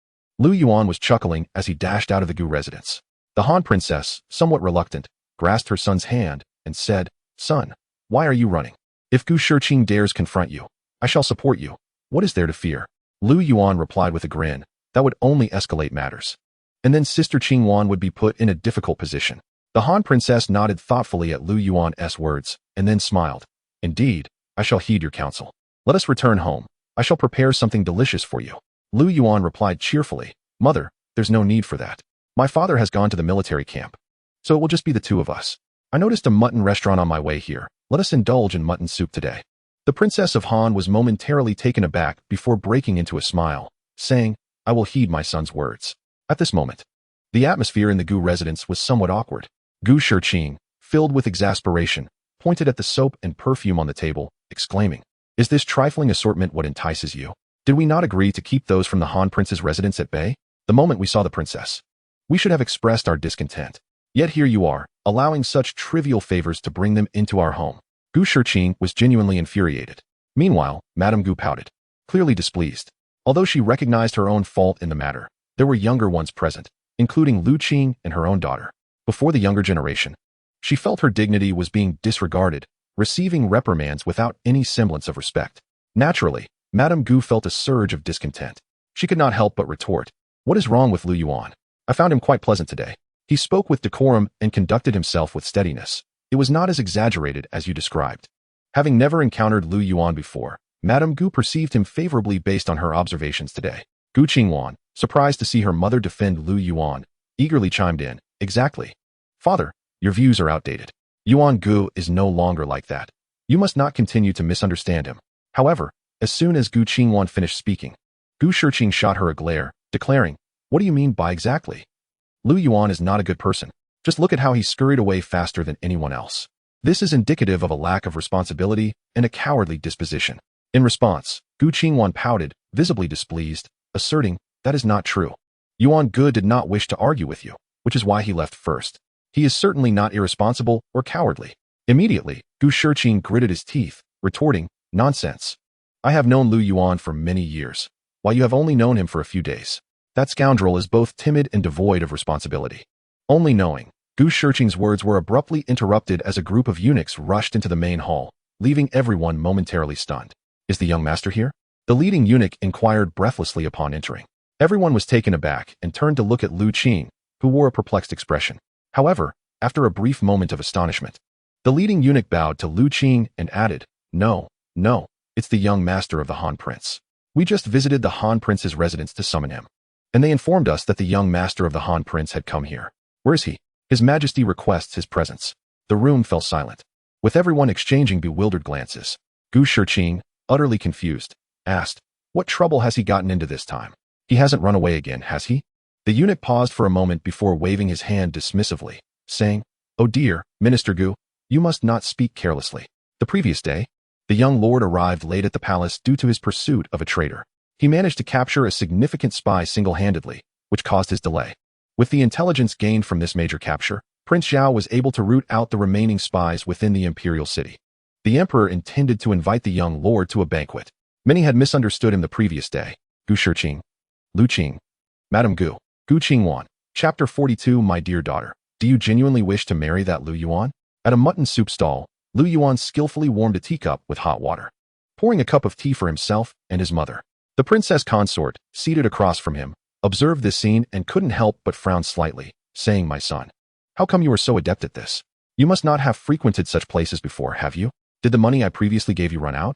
Lu Yuan was chuckling as he dashed out of the Gu residence. The Han princess, somewhat reluctant, grasped her son's hand and said, Son, why are you running? If Gu Shiqing dares confront you, I shall support you. What is there to fear? Lu Yuan replied with a grin. That would only escalate matters. And then Sister Qing Wan would be put in a difficult position. The Han princess nodded thoughtfully at Lu Yuan's words, and then smiled. Indeed, I shall heed your counsel. Let us return home. I shall prepare something delicious for you. Lu Yuan replied cheerfully, Mother, there's no need for that. My father has gone to the military camp, so it will just be the two of us. I noticed a mutton restaurant on my way here. Let us indulge in mutton soup today. The Princess of Han was momentarily taken aback before breaking into a smile, saying, I will heed my son's words. At this moment, the atmosphere in the Gu residence was somewhat awkward. Gu Shiqing, filled with exasperation, pointed at the soap and perfume on the table, exclaiming, Is this trifling assortment what entices you? Did we not agree to keep those from the Han prince's residence at bay? The moment we saw the princess, we should have expressed our discontent. Yet here you are, allowing such trivial favors to bring them into our home. Gu Shiqing was genuinely infuriated. Meanwhile, Madame Gu pouted, clearly displeased. Although she recognized her own fault in the matter, there were younger ones present, including Lu Qing and her own daughter. Before the younger generation, she felt her dignity was being disregarded, receiving reprimands without any semblance of respect. Naturally, Madame Gu felt a surge of discontent. She could not help but retort, What is wrong with Lu Yuan? I found him quite pleasant today. He spoke with decorum and conducted himself with steadiness. It was not as exaggerated as you described. Having never encountered Lu Yuan before, Madame Gu perceived him favorably based on her observations today. Gu Qingwan, surprised to see her mother defend Lu Yuan, eagerly chimed in, Exactly. Father, your views are outdated. Yuan Gu is no longer like that. You must not continue to misunderstand him. However, as soon as Gu Qingwan finished speaking, Gu Shiqing shot her a glare, declaring, What do you mean by exactly? Lu Yuan is not a good person. Just look at how he scurried away faster than anyone else. This is indicative of a lack of responsibility and a cowardly disposition. In response, Gu Qingwan pouted, visibly displeased, asserting, That is not true. Yuan Gu did not wish to argue with you, which is why he left first. He is certainly not irresponsible or cowardly. Immediately, Gu Shiqing gritted his teeth, retorting, Nonsense. I have known Lu Yuan for many years, while you have only known him for a few days. That scoundrel is both timid and devoid of responsibility. Only knowing, Gu Shiqing's words were abruptly interrupted as a group of eunuchs rushed into the main hall, leaving everyone momentarily stunned. Is the young master here? The leading eunuch inquired breathlessly upon entering. Everyone was taken aback and turned to look at Lu Qing, who wore a perplexed expression. However, after a brief moment of astonishment, the leading eunuch bowed to Lu Qing and added, No, it's the young master of the Han Prince. We just visited the Han Prince's residence to summon him, and they informed us that the young master of the Han Prince had come here. Where is he? His Majesty requests his presence. The room fell silent, with everyone exchanging bewildered glances. Gu Shiqing, utterly confused, asked, What trouble has he gotten into this time? He hasn't run away again, has he? The eunuch paused for a moment before waving his hand dismissively, saying, Oh dear, Minister Gu, you must not speak carelessly. The previous day, the young lord arrived late at the palace due to his pursuit of a traitor. He managed to capture a significant spy single-handedly, which caused his delay. With the intelligence gained from this major capture, Prince Zhao was able to root out the remaining spies within the imperial city. The emperor intended to invite the young lord to a banquet. Many had misunderstood him the previous day. Gu Shiqing, Lu Qing, Madam Gu, Gu Qingwan. Chapter 42. My dear daughter, do you genuinely wish to marry that Lu Yuan? At a mutton soup stall, Lu Yuan skillfully warmed a teacup with hot water, pouring a cup of tea for himself and his mother. The princess consort, seated across from him, observed this scene and couldn't help but frown slightly, saying, My son, how come you are so adept at this? You must not have frequented such places before, have you? Did the money I previously gave you run out?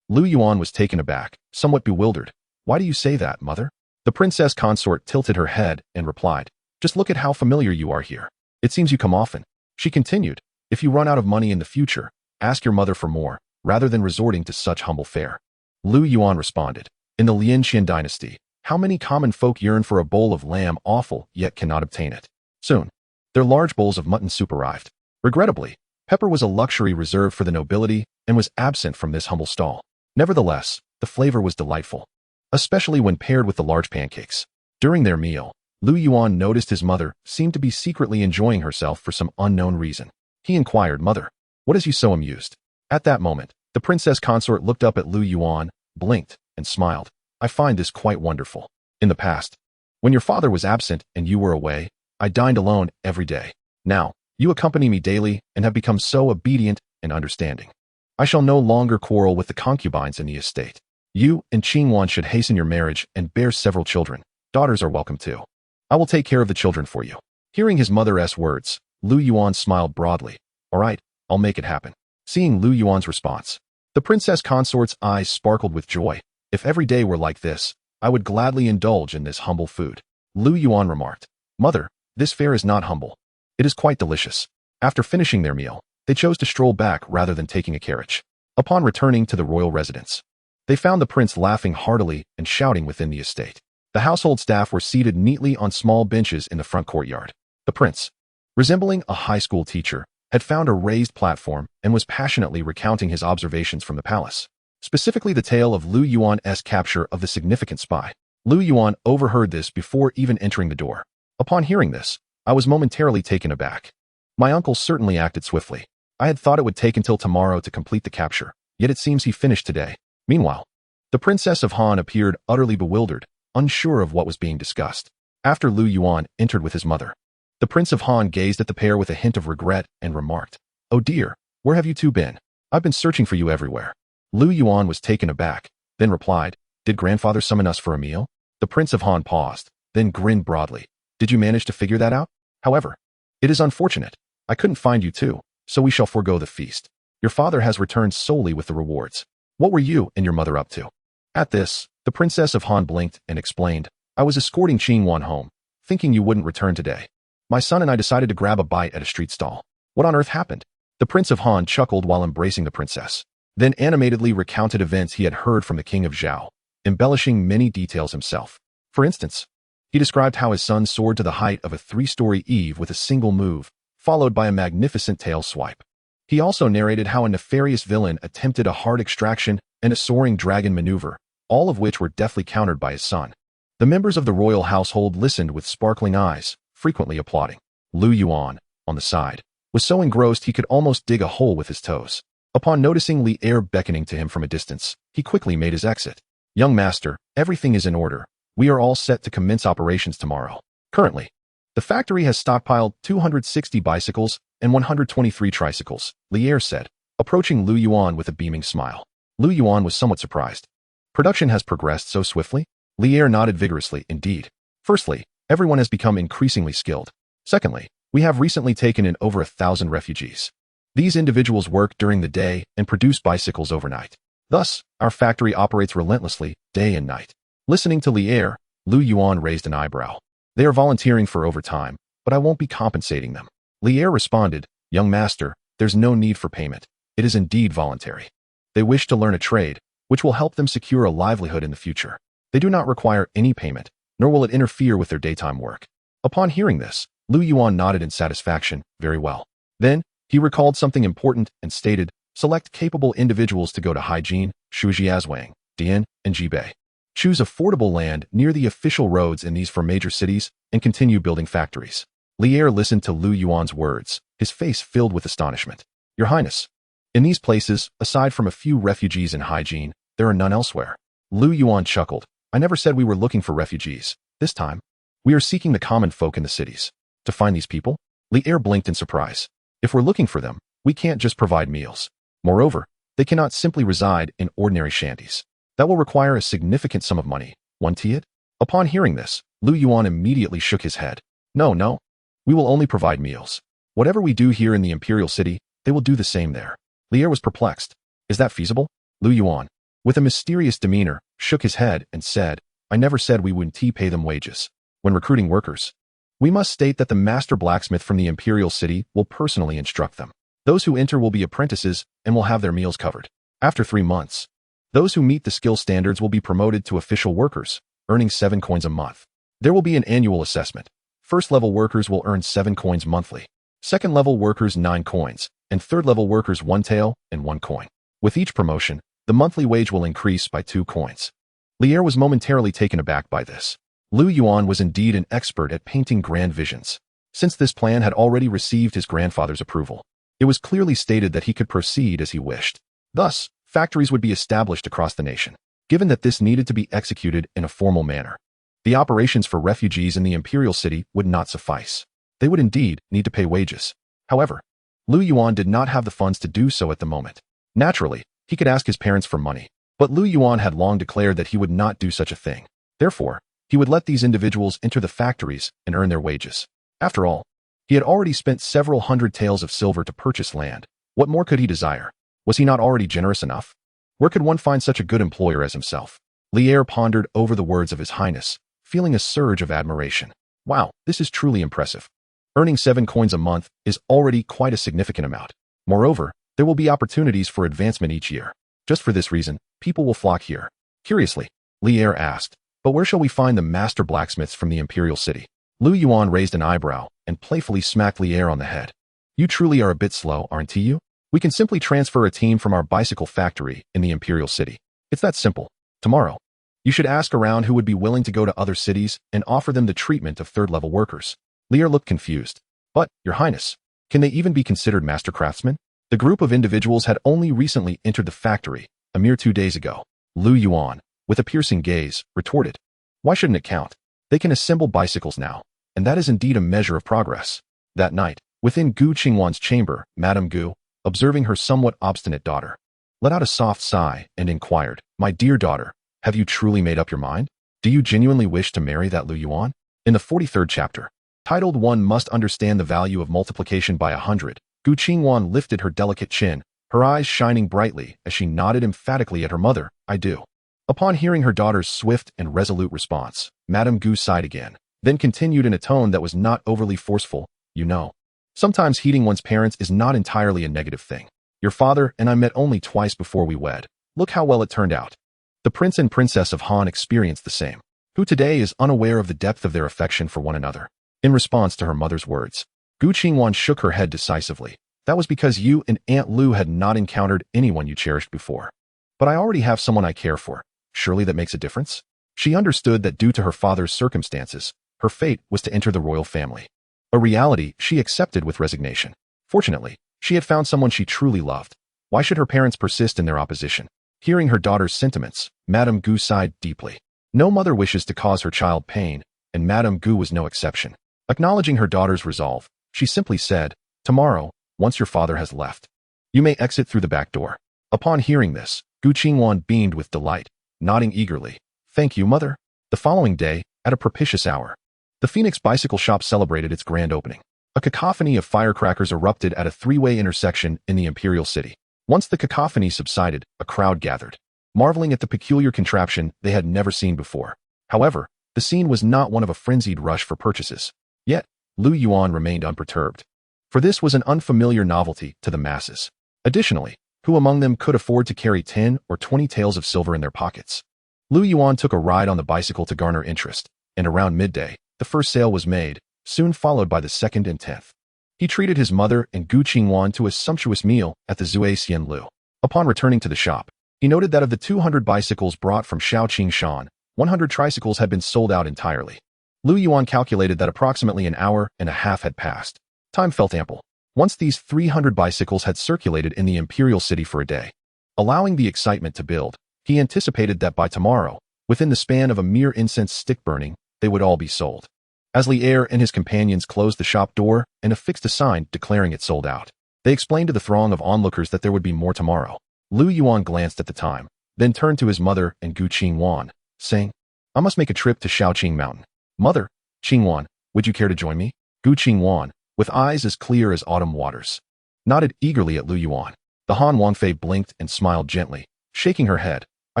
Lu Yuan was taken aback, somewhat bewildered. Why do you say that, mother? The princess consort tilted her head and replied, Just look at how familiar you are here. It seems you come often. She continued, If you run out of money in the future, ask your mother for more, rather than resorting to such humble fare. Lu Yuan responded, In the Lianqian dynasty, how many common folk yearn for a bowl of lamb offal yet cannot obtain it? Soon, their large bowls of mutton soup arrived. Regrettably, pepper was a luxury reserved for the nobility and was absent from this humble stall. Nevertheless, the flavor was delightful, especially when paired with the large pancakes. During their meal, Lu Yuan noticed his mother seemed to be secretly enjoying herself for some unknown reason. He inquired, Mother, what has you so amused? At that moment, the princess consort looked up at Lu Yuan, blinked, and smiled. I find this quite wonderful. In the past, when your father was absent and you were away, I dined alone every day. Now, you accompany me daily and have become so obedient and understanding. I shall no longer quarrel with the concubines in the estate. You and Qingwan should hasten your marriage and bear several children. Daughters are welcome too. I will take care of the children for you. Hearing his mother's words, Lu Yuan smiled broadly. All right, I'll make it happen. Seeing Lu Yuan's response, the princess consort's eyes sparkled with joy. If every day were like this, I would gladly indulge in this humble food. Lu Yuan remarked, Mother, this fare is not humble. It is quite delicious. After finishing their meal, they chose to stroll back rather than taking a carriage. Upon returning to the royal residence, they found the prince laughing heartily and shouting within the estate. The household staff were seated neatly on small benches in the front courtyard. The prince, resembling a high school teacher, had found a raised platform and was passionately recounting his observations from the palace, specifically the tale of Lu Yuan's capture of the significant spy. Lu Yuan overheard this before even entering the door. Upon hearing this, I was momentarily taken aback. My uncle certainly acted swiftly. I had thought it would take until tomorrow to complete the capture, yet it seems he finished today. Meanwhile, the Princess of Han appeared utterly bewildered, unsure of what was being discussed. After Lu Yuan entered with his mother, the Prince of Han gazed at the pair with a hint of regret and remarked, Oh dear, where have you two been? I've been searching for you everywhere. Lu Yuan was taken aback, then replied, Did grandfather summon us for a meal? The Prince of Han paused, then grinned broadly. Did you manage to figure that out? However, it is unfortunate. I couldn't find you too, so we shall forego the feast. Your father has returned solely with the rewards. What were you and your mother up to? At this, the Princess of Han blinked and explained, I was escorting Qingwan home, thinking you wouldn't return today. My son and I decided to grab a bite at a street stall. What on earth happened? The Prince of Han chuckled while embracing the princess, then animatedly recounted events he had heard from the King of Zhao, embellishing many details himself. For instance, he described how his son soared to the height of a 3-story eave with a single move, followed by a magnificent tail swipe. He also narrated how a nefarious villain attempted a heart extraction and a soaring dragon maneuver, all of which were deftly countered by his son. The members of the royal household listened with sparkling eyes, frequently applauding. Lu Yuan, on the side, was so engrossed he could almost dig a hole with his toes. Upon noticing Li Er beckoning to him from a distance, he quickly made his exit. Young master, everything is in order. We are all set to commence operations tomorrow. Currently, the factory has stockpiled 260 bicycles and 123 tricycles, Li Er said, approaching Lu Yuan with a beaming smile. Lu Yuan was somewhat surprised. Production has progressed so swiftly? Lier nodded vigorously, indeed. Firstly, everyone has become increasingly skilled. Secondly, we have recently taken in over 1,000 refugees. These individuals work during the day and produce bicycles overnight. Thus, our factory operates relentlessly, day and night. Listening to Lier, Lu Yuan raised an eyebrow. They are volunteering for overtime, but I won't be compensating them. Lier responded, young master, there's no need for payment. It is indeed voluntary. They wish to learn a trade, which will help them secure a livelihood in the future. They do not require any payment, nor will it interfere with their daytime work. Upon hearing this, Lu Yuan nodded in satisfaction, very well. Then, he recalled something important and stated, select capable individuals to go to Haijin, Shujiazwang, Dian, and Jibei. Choose affordable land near the official roads in these four major cities and continue building factories. Lier listened to Lu Yuan's words, his face filled with astonishment. Your Highness, in these places, aside from a few refugees in Haijin, there are none elsewhere. Lu Yuan chuckled. I never said we were looking for refugees. This time, we are seeking the common folk in the cities. To find these people? Lier blinked in surprise. If we're looking for them, we can't just provide meals. Moreover, they cannot simply reside in ordinary shanties. That will require a significant sum of money. One tiet? Upon hearing this, Lu Yuan immediately shook his head. No. We will only provide meals. Whatever we do here in the imperial city, they will do the same there. Lier was perplexed. Is that feasible? Lu Yuan, with a mysterious demeanor, shook his head and said, I never said we wouldn't pay them wages. When recruiting workers, we must state that the master blacksmith from the imperial city will personally instruct them. Those who enter will be apprentices and will have their meals covered. After 3 months, those who meet the skill standards will be promoted to official workers, earning 7 coins a month. There will be an annual assessment. First-level workers will earn 7 coins monthly. Second-level workers 9 coins, and third-level workers 1 tael and 1 coin. With each promotion, the monthly wage will increase by 2 coins. Lier was momentarily taken aback by this. Lu Yuan was indeed an expert at painting grand visions. Since this plan had already received his grandfather's approval, it was clearly stated that he could proceed as he wished. Thus, factories would be established across the nation. Given that this needed to be executed in a formal manner, the operations for refugees in the imperial city would not suffice. They would indeed need to pay wages. However, Lu Yuan did not have the funds to do so at the moment. Naturally, he could ask his parents for money, but Lu Yuan had long declared that he would not do such a thing. Therefore, he would let these individuals enter the factories and earn their wages. After all, he had already spent several hundred taels of silver to purchase land. What more could he desire? Was he not already generous enough? Where could one find such a good employer as himself? Lier pondered over the words of His Highness, feeling a surge of admiration. Wow, this is truly impressive. Earning 7 coins a month is already quite a significant amount. Moreover, there will be opportunities for advancement each year. Just for this reason, people will flock here. Curiously, Lier asked, but where shall we find the master blacksmiths from the imperial city? Lu Yuan raised an eyebrow and playfully smacked Lier on the head. You truly are a bit slow, aren't you? We can simply transfer a team from our bicycle factory in the imperial city. It's that simple. Tomorrow, you should ask around who would be willing to go to other cities and offer them the treatment of third-level workers. Lier looked confused. But, Your Highness, can they even be considered master craftsmen? The group of individuals had only recently entered the factory, a mere 2 days ago. Lu Yuan, with a piercing gaze, retorted. Why shouldn't it count? They can assemble bicycles now, and that is indeed a measure of progress. That night, within Gu Qingwan's chamber, Madame Gu, observing her somewhat obstinate daughter, let out a soft sigh and inquired, My dear daughter, have you truly made up your mind? Do you genuinely wish to marry that Lu Yuan? In the 43rd chapter, titled One Must Understand the Value of Multiplication by 100, Gu Qingwan lifted her delicate chin, her eyes shining brightly as she nodded emphatically at her mother, I do. Upon hearing her daughter's swift and resolute response, Madame Gu sighed again, then continued in a tone that was not overly forceful, You know, sometimes heeding one's parents is not entirely a negative thing. Your father and I met only twice before we wed. Look how well it turned out. The prince and princess of Han experienced the same, who today is unaware of the depth of their affection for one another. In response to her mother's words, Gu Qingwan shook her head decisively. That was because you and Aunt Lu had not encountered anyone you cherished before. But I already have someone I care for. Surely that makes a difference? She understood that due to her father's circumstances, her fate was to enter the royal family. A reality she accepted with resignation. Fortunately, she had found someone she truly loved. Why should her parents persist in their opposition? Hearing her daughter's sentiments, Madame Gu sighed deeply. No mother wishes to cause her child pain, and Madame Gu was no exception. Acknowledging her daughter's resolve, she simply said, Tomorrow, once your father has left, you may exit through the back door. Upon hearing this, Gu Qingwan beamed with delight. nodding eagerly. Thank you, mother. The following day, at a propitious hour, the Phoenix Bicycle Shop celebrated its grand opening. A cacophony of firecrackers erupted at a three-way intersection in the imperial city. Once the cacophony subsided, a crowd gathered, marveling at the peculiar contraption they had never seen before. However, the scene was not one of a frenzied rush for purchases. Yet, Lu Yuan remained unperturbed, for this was an unfamiliar novelty to the masses. Additionally, who among them could afford to carry 10 or 20 taels of silver in their pockets? Lu Yuan took a ride on the bicycle to garner interest, and around midday, the first sale was made, soon followed by the second and 10th. He treated his mother and Gu Qingwan to a sumptuous meal at the Zui Xian Lu. Upon returning to the shop, he noted that of the 200 bicycles brought from Shaoqing Shan, 100 tricycles had been sold out entirely. Lu Yuan calculated that approximately an hour and a half had passed. Time felt ample. Once these 300 bicycles had circulated in the imperial city for a day, allowing the excitement to build, he anticipated that by tomorrow, within the span of a mere incense stick burning, they would all be sold. As Li Er and his companions closed the shop door and affixed a sign declaring it sold out, they explained to the throng of onlookers that there would be more tomorrow. Lu Yuan glanced at the time, then turned to his mother and Gu Qingwan, saying, I must make a trip to Shaoqing Mountain. Mother, Qingwan, would you care to join me? Gu Qingwan, with eyes as clear as autumn waters, nodded eagerly at Lu Yuan. The Han Wangfei blinked and smiled gently, shaking her head. I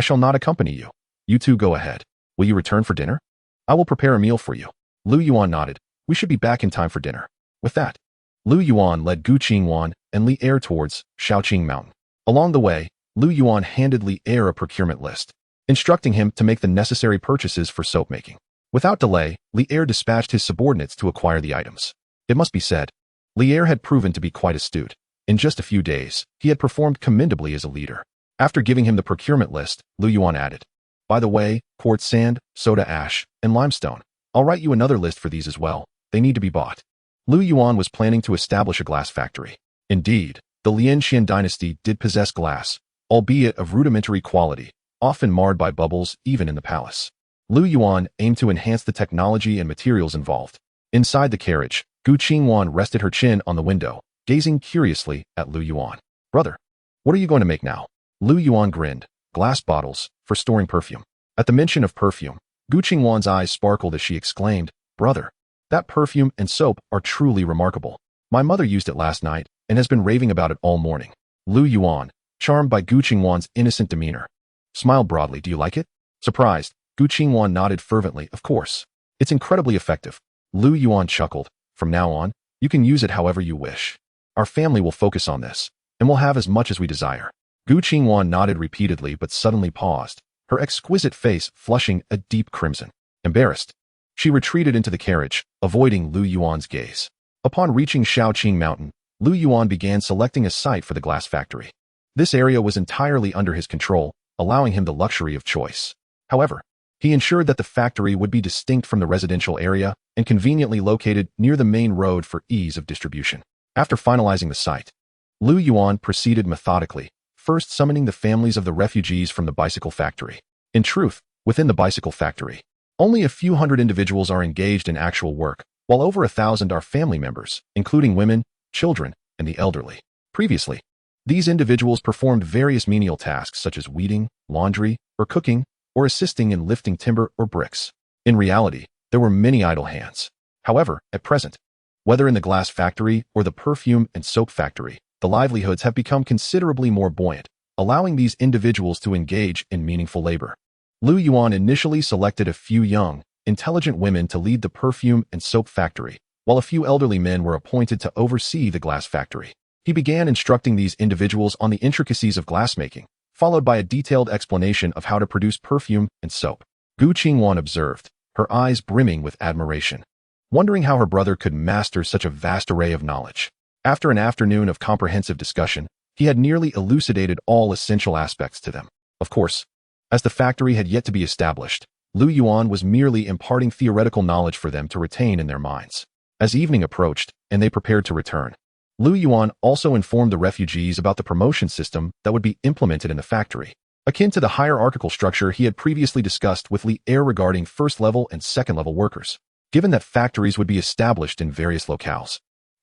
shall not accompany you. You two go ahead. Will you return for dinner? I will prepare a meal for you. Lu Yuan nodded. We should be back in time for dinner. With that, Lu Yuan led Gu Qingwan and Li Er towards Shaoqing Mountain. Along the way, Lu Yuan handed Li Er a procurement list, instructing him to make the necessary purchases for soap making. Without delay, Li Er dispatched his subordinates to acquire the items. It must be said, Li Er had proven to be quite astute. In just a few days, he had performed commendably as a leader. After giving him the procurement list, Lu Yuan added, by the way, quartz sand, soda ash, and limestone. I'll write you another list for these as well. They need to be bought. Lu Yuan was planning to establish a glass factory. Indeed, the Lianxian dynasty did possess glass, albeit of rudimentary quality, often marred by bubbles even in the palace. Lu Yuan aimed to enhance the technology and materials involved. Inside the carriage, Gu Qingwan rested her chin on the window, gazing curiously at Lu Yuan. Brother, what are you going to make now? Lu Yuan grinned. Glass bottles, for storing perfume. At the mention of perfume, Gu Qingwan's eyes sparkled as she exclaimed, Brother, that perfume and soap are truly remarkable. My mother used it last night and has been raving about it all morning. Lu Yuan, charmed by Gu Qingwan's innocent demeanor, smiled broadly. Do you like it? Surprised, Gu Qingwan nodded fervently. Of course. It's incredibly effective. Lu Yuan chuckled. From now on, you can use it however you wish. Our family will focus on this, and we'll have as much as we desire. Gu Qingwan nodded repeatedly but suddenly paused, her exquisite face flushing a deep crimson. Embarrassed, she retreated into the carriage, avoiding Lu Yuan's gaze. Upon reaching Shaoqing Mountain, Lu Yuan began selecting a site for the glass factory. This area was entirely under his control, allowing him the luxury of choice. However, he ensured that the factory would be distinct from the residential area and conveniently located near the main road for ease of distribution. After finalizing the site, Lu Yuan proceeded methodically, first summoning the families of the refugees from the bicycle factory. In truth, within the bicycle factory, only a few hundred individuals are engaged in actual work, while over 1,000 are family members, including women, children, and the elderly. Previously, these individuals performed various menial tasks such as weeding, laundry, or cooking, or assisting in lifting timber or bricks. In reality, there were many idle hands. However, at present, whether in the glass factory or the perfume and soap factory, the livelihoods have become considerably more buoyant, allowing these individuals to engage in meaningful labor. Lu Yuan initially selected a few young, intelligent women to lead the perfume and soap factory, while a few elderly men were appointed to oversee the glass factory. He began instructing these individuals on the intricacies of glassmaking, followed by a detailed explanation of how to produce perfume and soap. Gu Qingwan observed, her eyes brimming with admiration, wondering how her brother could master such a vast array of knowledge. After an afternoon of comprehensive discussion, he had nearly elucidated all essential aspects to them. Of course, as the factory had yet to be established, Lu Yuan was merely imparting theoretical knowledge for them to retain in their minds. As evening approached, and they prepared to return, Lu Yuan also informed the refugees about the promotion system that would be implemented in the factory, akin to the hierarchical structure he had previously discussed with Li Er regarding first-level and second-level workers. Given that factories would be established in various locales,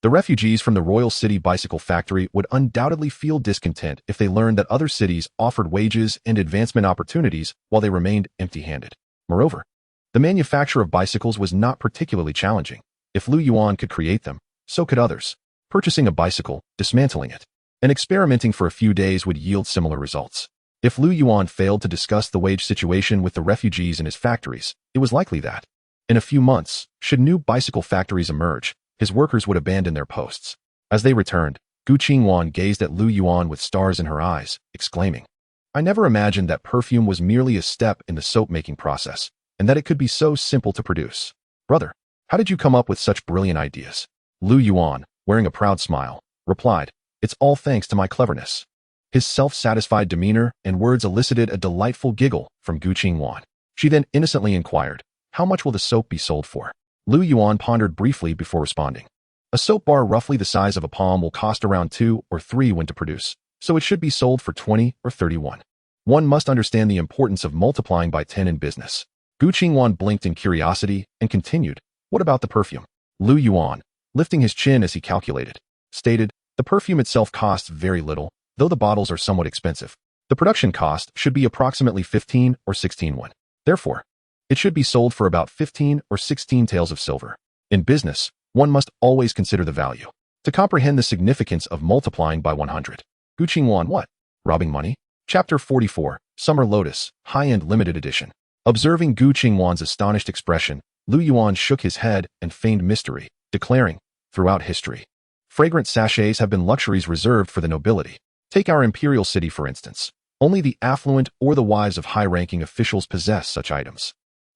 The refugees from the Royal City Bicycle Factory would undoubtedly feel discontent if they learned that other cities offered wages and advancement opportunities while they remained empty-handed. Moreover, the manufacture of bicycles was not particularly challenging. If Lu Yuan could create them, so could others. Purchasing a bicycle, dismantling it, and experimenting for a few days would yield similar results. If Lu Yuan failed to discuss the wage situation with the refugees in his factories, it was likely that, in a few months, should new bicycle factories emerge, his workers would abandon their posts. As they returned, Gu Qingwan gazed at Lu Yuan with stars in her eyes, exclaiming, "I never imagined that perfume was merely a step in the soap-making process, and that it could be so simple to produce. Brother, how did you come up with such brilliant ideas?" Lu Yuan, wearing a proud smile, replied, "It's all thanks to my cleverness." His self-satisfied demeanor and words elicited a delightful giggle from Gu Qingwan. She then innocently inquired, "How much will the soap be sold for?" Lu Yuan pondered briefly before responding. "A soap bar roughly the size of a palm will cost around 2 or 3 when to produce, so it should be sold for 20 or 31. One must understand the importance of multiplying by 10 in business." Gu Qingwan blinked in curiosity and continued, "What about the perfume?" Lu Yuan, lifting his chin as he calculated, stated, "The perfume itself costs very little, though the bottles are somewhat expensive. The production cost should be approximately 15 or 16 won. Therefore, it should be sold for about 15 or 16 taels of silver. In business, one must always consider the value. To comprehend the significance of multiplying by 100. Gu Qingwan, what? Robbing money? Chapter 44, Summer Lotus, High-End Limited Edition. Observing Gu Qingwan's astonished expression, Lu Yuan shook his head and feigned mystery, declaring, "Throughout history, fragrant sachets have been luxuries reserved for the nobility. Take our imperial city, for instance. Only the affluent or the wives of high-ranking officials possess such items.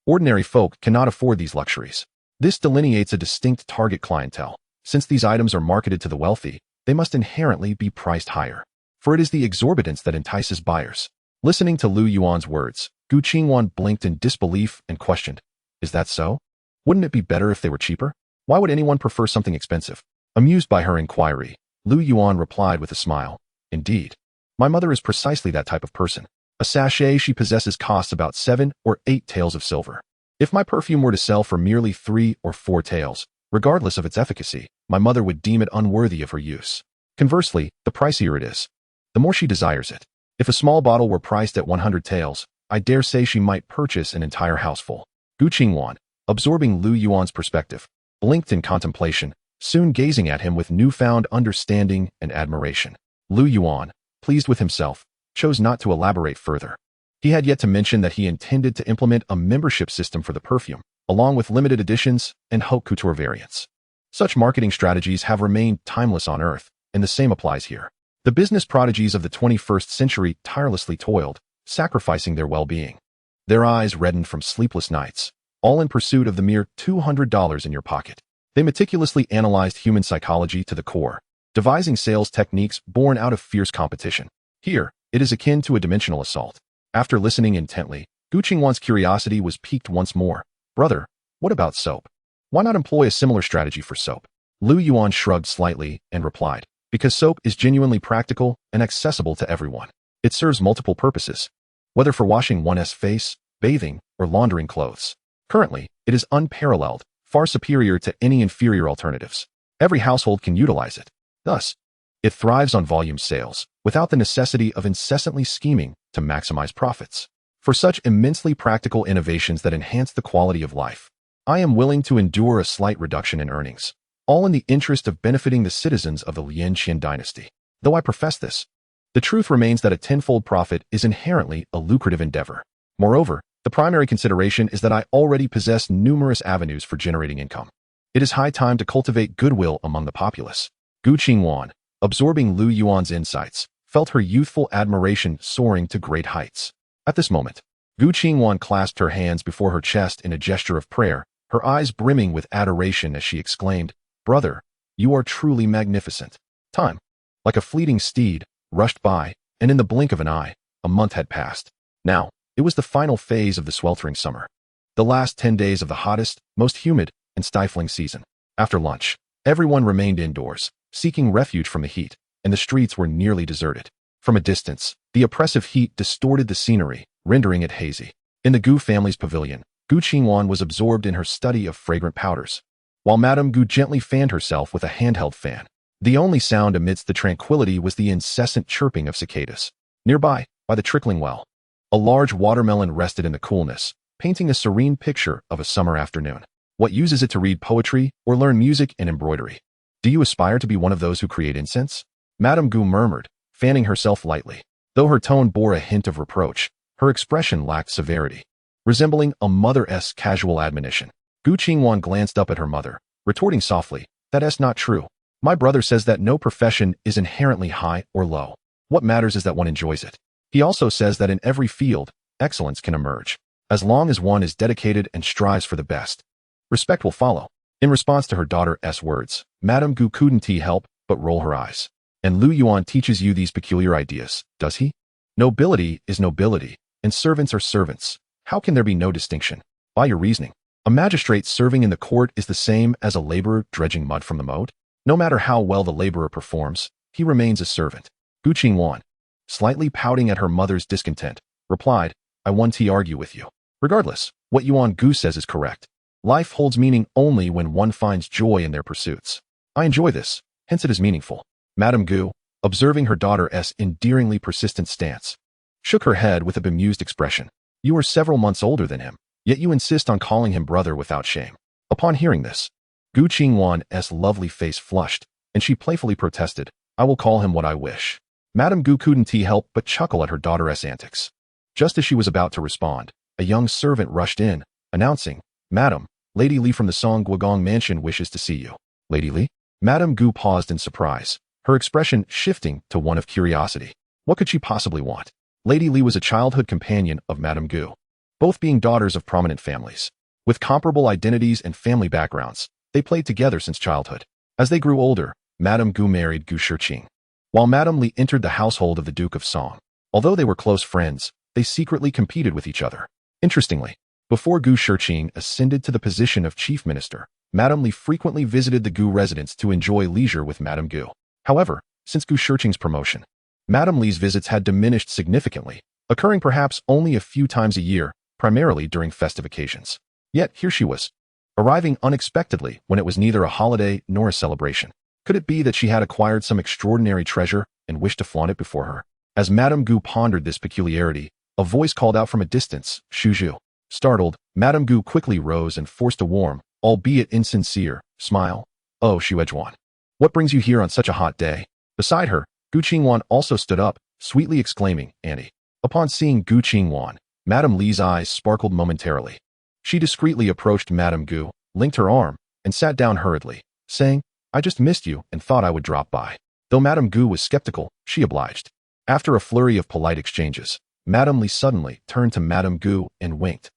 Ordinary folk cannot afford these luxuries. This delineates a distinct target clientele. Since these items are marketed to the wealthy, they must inherently be priced higher. For it is the exorbitance that entices buyers." Listening to Lu Yuan's words, Gu Qingwan blinked in disbelief and questioned, "Is that so? Wouldn't it be better if they were cheaper? Why would anyone prefer something expensive?" Amused by her inquiry, Lu Yuan replied with a smile, "Indeed. My mother is precisely that type of person. A sachet she possesses costs about 7 or 8 taels of silver. If my perfume were to sell for merely 3 or 4 taels, regardless of its efficacy, my mother would deem it unworthy of her use. Conversely, the pricier it is, the more she desires it. If a small bottle were priced at 100 taels, I dare say she might purchase an entire houseful." Gu Qingwan, absorbing Lu Yuan's perspective, blinked in contemplation, soon gazing at him with newfound understanding and admiration. Lu Yuan, pleased with himself, chose not to elaborate further. He had yet to mention that he intended to implement a membership system for the perfume, along with limited editions and haute couture variants. Such marketing strategies have remained timeless on Earth, and the same applies here. The business prodigies of the 21st century tirelessly toiled, sacrificing their well-being. Their eyes reddened from sleepless nights, all in pursuit of the mere $200 in your pocket. They meticulously analyzed human psychology to the core, devising sales techniques born out of fierce competition. Here, it is akin to a dimensional assault. After listening intently, Gu Qingwan's curiosity was piqued once more. "Brother, what about soap? Why not employ a similar strategy for soap?" Lu Yuan shrugged slightly and replied, "Because soap is genuinely practical and accessible to everyone. It serves multiple purposes, whether for washing one's face, bathing, or laundering clothes. Currently, it is unparalleled, far superior to any inferior alternatives. Every household can utilize it. Thus, it thrives on volume sales, without the necessity of incessantly scheming to maximize profits. For such immensely practical innovations that enhance the quality of life, I am willing to endure a slight reduction in earnings, all in the interest of benefiting the citizens of the Lian dynasty. Though I profess this, the truth remains that a tenfold profit is inherently a lucrative endeavor. Moreover, the primary consideration is that I already possess numerous avenues for generating income. It is high time to cultivate goodwill among the populace." Gu Qingwan, absorbing Lu Yuan's insights, felt her youthful admiration soaring to great heights. At this moment, Gu Qingwan clasped her hands before her chest in a gesture of prayer, her eyes brimming with adoration as she exclaimed, "Brother, you are truly magnificent." Time, like a fleeting steed, rushed by, and in the blink of an eye, a month had passed. Now, it was the final phase of the sweltering summer. The last 10 days of the hottest, most humid, and stifling season. After lunch, everyone remained indoors, seeking refuge from the heat, and the streets were nearly deserted. From a distance, the oppressive heat distorted the scenery, rendering it hazy. In the Gu family's pavilion, Gu Qingwan was absorbed in her study of fragrant powders. while Madame Gu gently fanned herself with a handheld fan. The only sound amidst the tranquility was the incessant chirping of cicadas. Nearby, by the trickling well, a large watermelon rested in the coolness, painting a serene picture of a summer afternoon. What uses it to read poetry or learn music and embroidery? Do you aspire to be one of those who create incense? Madame Gu murmured, fanning herself lightly. Though her tone bore a hint of reproach, her expression lacked severity, resembling a mother-esque casual admonition. Gu Qingwan glanced up at her mother, retorting softly, "That's not true. My brother says that no profession is inherently high or low. What matters is that one enjoys it. He also says that in every field, excellence can emerge, as long as one is dedicated and strives for the best. Respect will follow." In response to her daughter's words, Madame Gu couldn't help but roll her eyes. "And Lu Yuan teaches you these peculiar ideas, does he? Nobility is nobility, and servants are servants. How can there be no distinction? By your reasoning, a magistrate serving in the court is the same as a laborer dredging mud from the moat? No matter how well the laborer performs, he remains a servant." Gu Qingwan, slightly pouting at her mother's discontent, replied, "I won't argue with you. Regardless, what Yuan Gu says is correct. Life holds meaning only when one finds joy in their pursuits. I enjoy this, hence it is meaningful." Madame Gu, observing her daughter's endearingly persistent stance, shook her head with a bemused expression. "You are several months older than him, yet you insist on calling him brother without shame." Upon hearing this, Gu Qingwan's lovely face flushed, and she playfully protested, "I will call him what I wish." Madame Gu couldn't help but chuckle at her daughter's antics. Just as she was about to respond, a young servant rushed in, announcing, "Madam, Lady Li from the Song Guogong Mansion wishes to see you." Lady Li? Madame Gu paused in surprise, her expression shifting to one of curiosity. What could she possibly want? Lady Li was a childhood companion of Madame Gu, both being daughters of prominent families. With comparable identities and family backgrounds, they played together since childhood. As they grew older, Madame Gu married Gu Shiqing, while Madame Li entered the household of the Duke of Song. Although they were close friends, they secretly competed with each other. Interestingly, before Gu Shiqing ascended to the position of chief minister, Madame Li frequently visited the Gu residence to enjoy leisure with Madame Gu. However, since Gu Shiqing's promotion, Madame Li's visits had diminished significantly, occurring perhaps only a few times a year, primarily during festive occasions. Yet here she was, arriving unexpectedly when it was neither a holiday nor a celebration. Could it be that she had acquired some extraordinary treasure and wished to flaunt it before her? As Madame Gu pondered this peculiarity, a voice called out from a distance, "Shuju." Startled, Madame Gu quickly rose and forced a warm, albeit insincere, smile. "Oh, Xuejuan. What brings you here on such a hot day?" Beside her, Gu Qingwan also stood up, sweetly exclaiming, "Auntie." Upon seeing Gu Qingwan, Madame Li's eyes sparkled momentarily. She discreetly approached Madame Gu, linked her arm, and sat down hurriedly, saying, "I just missed you and thought I would drop by." Though Madame Gu was skeptical, she obliged. After a flurry of polite exchanges, Madame Li suddenly turned to Madame Gu and winked.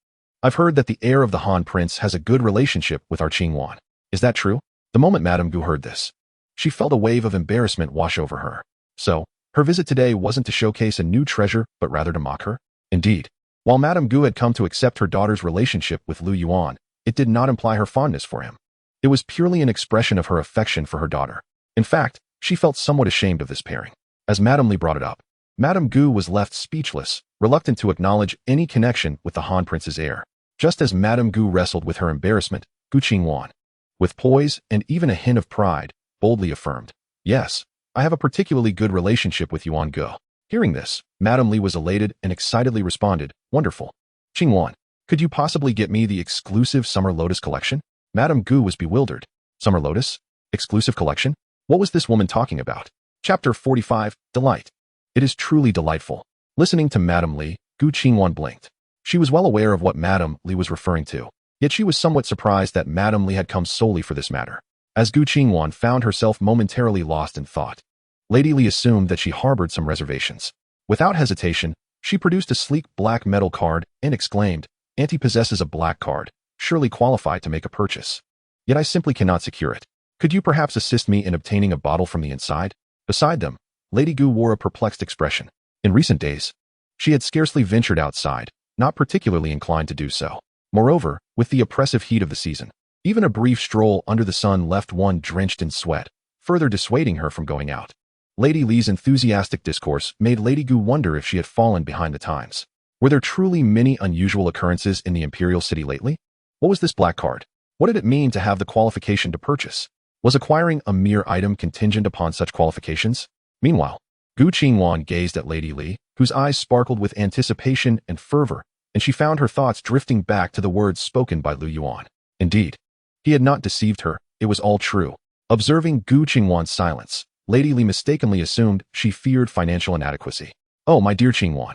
"I've heard that the heir of the Han Prince has a good relationship with our Qingwan. Is that true?" The moment Madame Gu heard this, she felt a wave of embarrassment wash over her. So, her visit today wasn't to showcase a new treasure, but rather to mock her? Indeed, while Madame Gu had come to accept her daughter's relationship with Lu Yuan, it did not imply her fondness for him. It was purely an expression of her affection for her daughter. In fact, she felt somewhat ashamed of this pairing. As Madame Li brought it up, Madame Gu was left speechless, reluctant to acknowledge any connection with the Han Prince's heir. Just as Madame Gu wrestled with her embarrassment, Gu Qingwan, with poise and even a hint of pride, boldly affirmed, "Yes, I have a particularly good relationship with Yuan Gu." Hearing this, Madame Li was elated and excitedly responded, "Wonderful. Qingwan, could you possibly get me the exclusive Summer Lotus collection?" Madame Gu was bewildered. Summer Lotus? Exclusive collection? What was this woman talking about? Chapter 45, Delight. It is truly delightful. Listening to Madame Li, Gu Qingwan blinked. She was well aware of what Madame Li was referring to, yet she was somewhat surprised that Madame Li had come solely for this matter. As Gu Qingwan found herself momentarily lost in thought, Lady Li assumed that she harbored some reservations. Without hesitation, she produced a sleek black metal card and exclaimed, "Auntie possesses a black card, surely qualified to make a purchase. Yet I simply cannot secure it. Could you perhaps assist me in obtaining a bottle from the inside?" Beside them, Lady Gu wore a perplexed expression. In recent days, she had scarcely ventured outside, not particularly inclined to do so. Moreover, with the oppressive heat of the season, even a brief stroll under the sun left one drenched in sweat, further dissuading her from going out. Lady Li's enthusiastic discourse made Lady Gu wonder if she had fallen behind the times. Were there truly many unusual occurrences in the imperial city lately? What was this black card? What did it mean to have the qualification to purchase? Was acquiring a mere item contingent upon such qualifications? Meanwhile, Gu Qingwan gazed at Lady Li, whose eyes sparkled with anticipation and fervor, and she found her thoughts drifting back to the words spoken by Lu Yuan. Indeed, he had not deceived her, it was all true. Observing Gu Qingwan's silence, Lady Li mistakenly assumed she feared financial inadequacy. Oh, my dear Qingwan,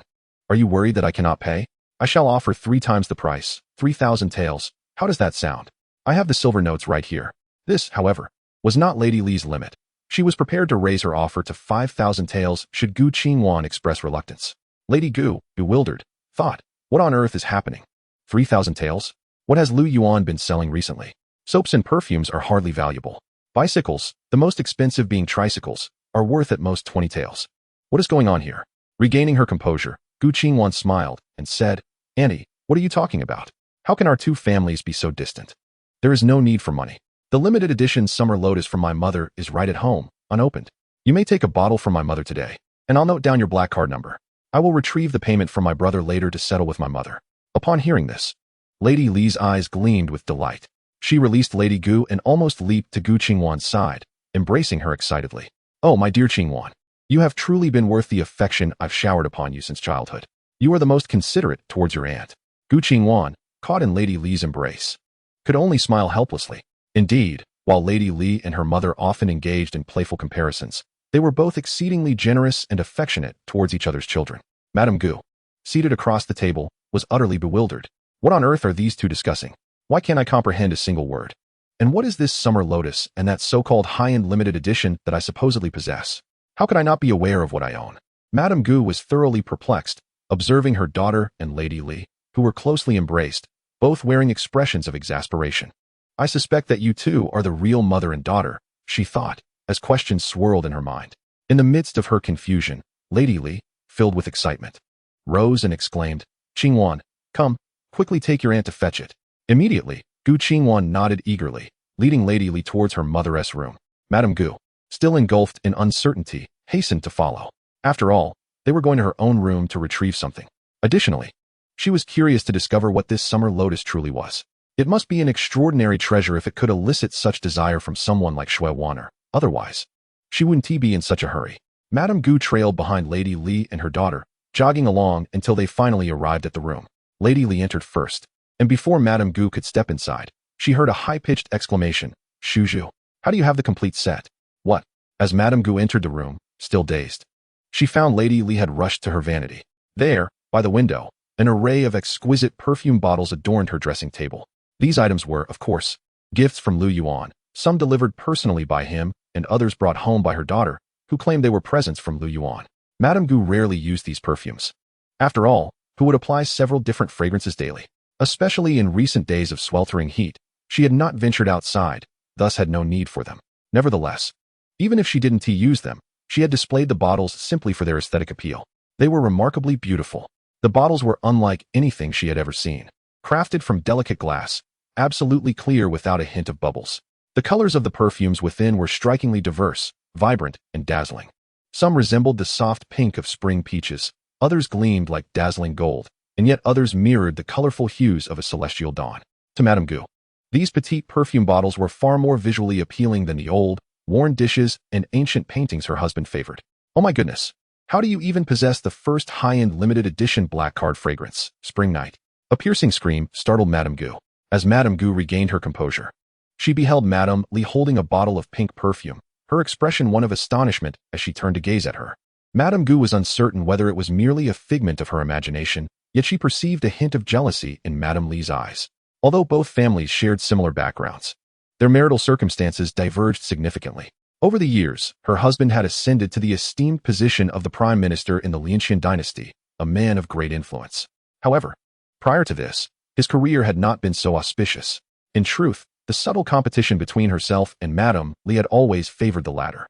are you worried that I cannot pay? I shall offer 3 times the price, 3,000 taels. How does that sound? I have the silver notes right here. This, however, was not Lady Li's limit. She was prepared to raise her offer to 5,000 taels should Gu Qingwan express reluctance. Lady Gu, bewildered, thought, what on earth is happening? 3,000 taels? What has Lu Yuan been selling recently? Soaps and perfumes are hardly valuable. Bicycles, the most expensive being tricycles, are worth at most 20 taels. What is going on here? Regaining her composure, Gu Qingwan smiled and said, Auntie, what are you talking about? How can our two families be so distant? There is no need for money. The limited edition summer lotus from my mother is right at home, unopened. You may take a bottle from my mother today, and I'll note down your black card number. I will retrieve the payment from my brother later to settle with my mother. Upon hearing this, Lady Li's eyes gleamed with delight. She released Lady Gu and almost leaped to Gu Qingwan's side, embracing her excitedly. Oh, my dear Qingwan, you have truly been worth the affection I've showered upon you since childhood. You are the most considerate towards your aunt. Gu Qingwan, caught in Lady Li's embrace, could only smile helplessly. Indeed, while Lady Li and her mother often engaged in playful comparisons, they were both exceedingly generous and affectionate towards each other's children. Madame Gu, seated across the table, was utterly bewildered. What on earth are these two discussing? Why can't I comprehend a single word? And what is this summer lotus and that so-called high-end limited edition that I supposedly possess? How could I not be aware of what I own? Madame Gu was thoroughly perplexed, observing her daughter and Lady Li, who were closely embraced, both wearing expressions of exasperation. I suspect that you two are the real mother and daughter, she thought, as questions swirled in her mind. In the midst of her confusion, Lady Li, filled with excitement, rose and exclaimed, Qingwan, come, quickly take your aunt to fetch it. Immediately, Gu Qingwan nodded eagerly, leading Lady Li towards her mother's room. Madame Gu, still engulfed in uncertainty, hastened to follow. After all, they were going to her own room to retrieve something. Additionally, she was curious to discover what this summer lotus truly was. It must be an extraordinary treasure if it could elicit such desire from someone like Shui Wanner. Otherwise, she wouldn't be in such a hurry. Madame Gu trailed behind Lady Li and her daughter, jogging along until they finally arrived at the room. Lady Li entered first, and before Madame Gu could step inside, she heard a high-pitched exclamation, Shuju, how do you have the complete set? What? As Madame Gu entered the room, still dazed, she found Lady Li had rushed to her vanity. There, by the window, an array of exquisite perfume bottles adorned her dressing table. These items were, of course, gifts from Lu Yuan, some delivered personally by him and others brought home by her daughter, who claimed they were presents from Lu Yuan. Madame Gu rarely used these perfumes. After all, who would apply several different fragrances daily? Especially in recent days of sweltering heat, she had not ventured outside, thus had no need for them. Nevertheless, even if she didn't use them, she had displayed the bottles simply for their aesthetic appeal. They were remarkably beautiful. The bottles were unlike anything she had ever seen. Crafted from delicate glass, absolutely clear without a hint of bubbles. The colors of the perfumes within were strikingly diverse, vibrant, and dazzling. Some resembled the soft pink of spring peaches, others gleamed like dazzling gold, and yet others mirrored the colorful hues of a celestial dawn. To Madame Gu, these petite perfume bottles were far more visually appealing than the old, worn dishes and ancient paintings her husband favored. Oh my goodness, how do you even possess the first high-end limited edition black card fragrance, Spring Night? A piercing scream startled Madame Gu. As Madame Gu regained her composure, she beheld Madame Li holding a bottle of pink perfume, her expression one of astonishment as she turned to gaze at her. Madame Gu was uncertain whether it was merely a figment of her imagination, yet she perceived a hint of jealousy in Madame Li's eyes. Although both families shared similar backgrounds, their marital circumstances diverged significantly. Over the years, her husband had ascended to the esteemed position of the prime minister in the Ming Dynasty, a man of great influence. However, prior to this, his career had not been so auspicious. In truth, the subtle competition between herself and Madame Li had always favored the latter.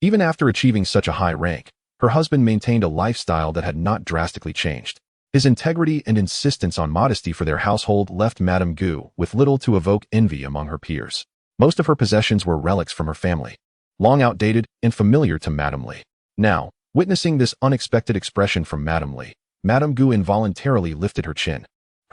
Even after achieving such a high rank, her husband maintained a lifestyle that had not drastically changed. His integrity and insistence on modesty for their household left Madame Gu with little to evoke envy among her peers. Most of her possessions were relics from her family, long outdated and familiar to Madame Li. Now, witnessing this unexpected expression from Madame Li, Madame Gu involuntarily lifted her chin.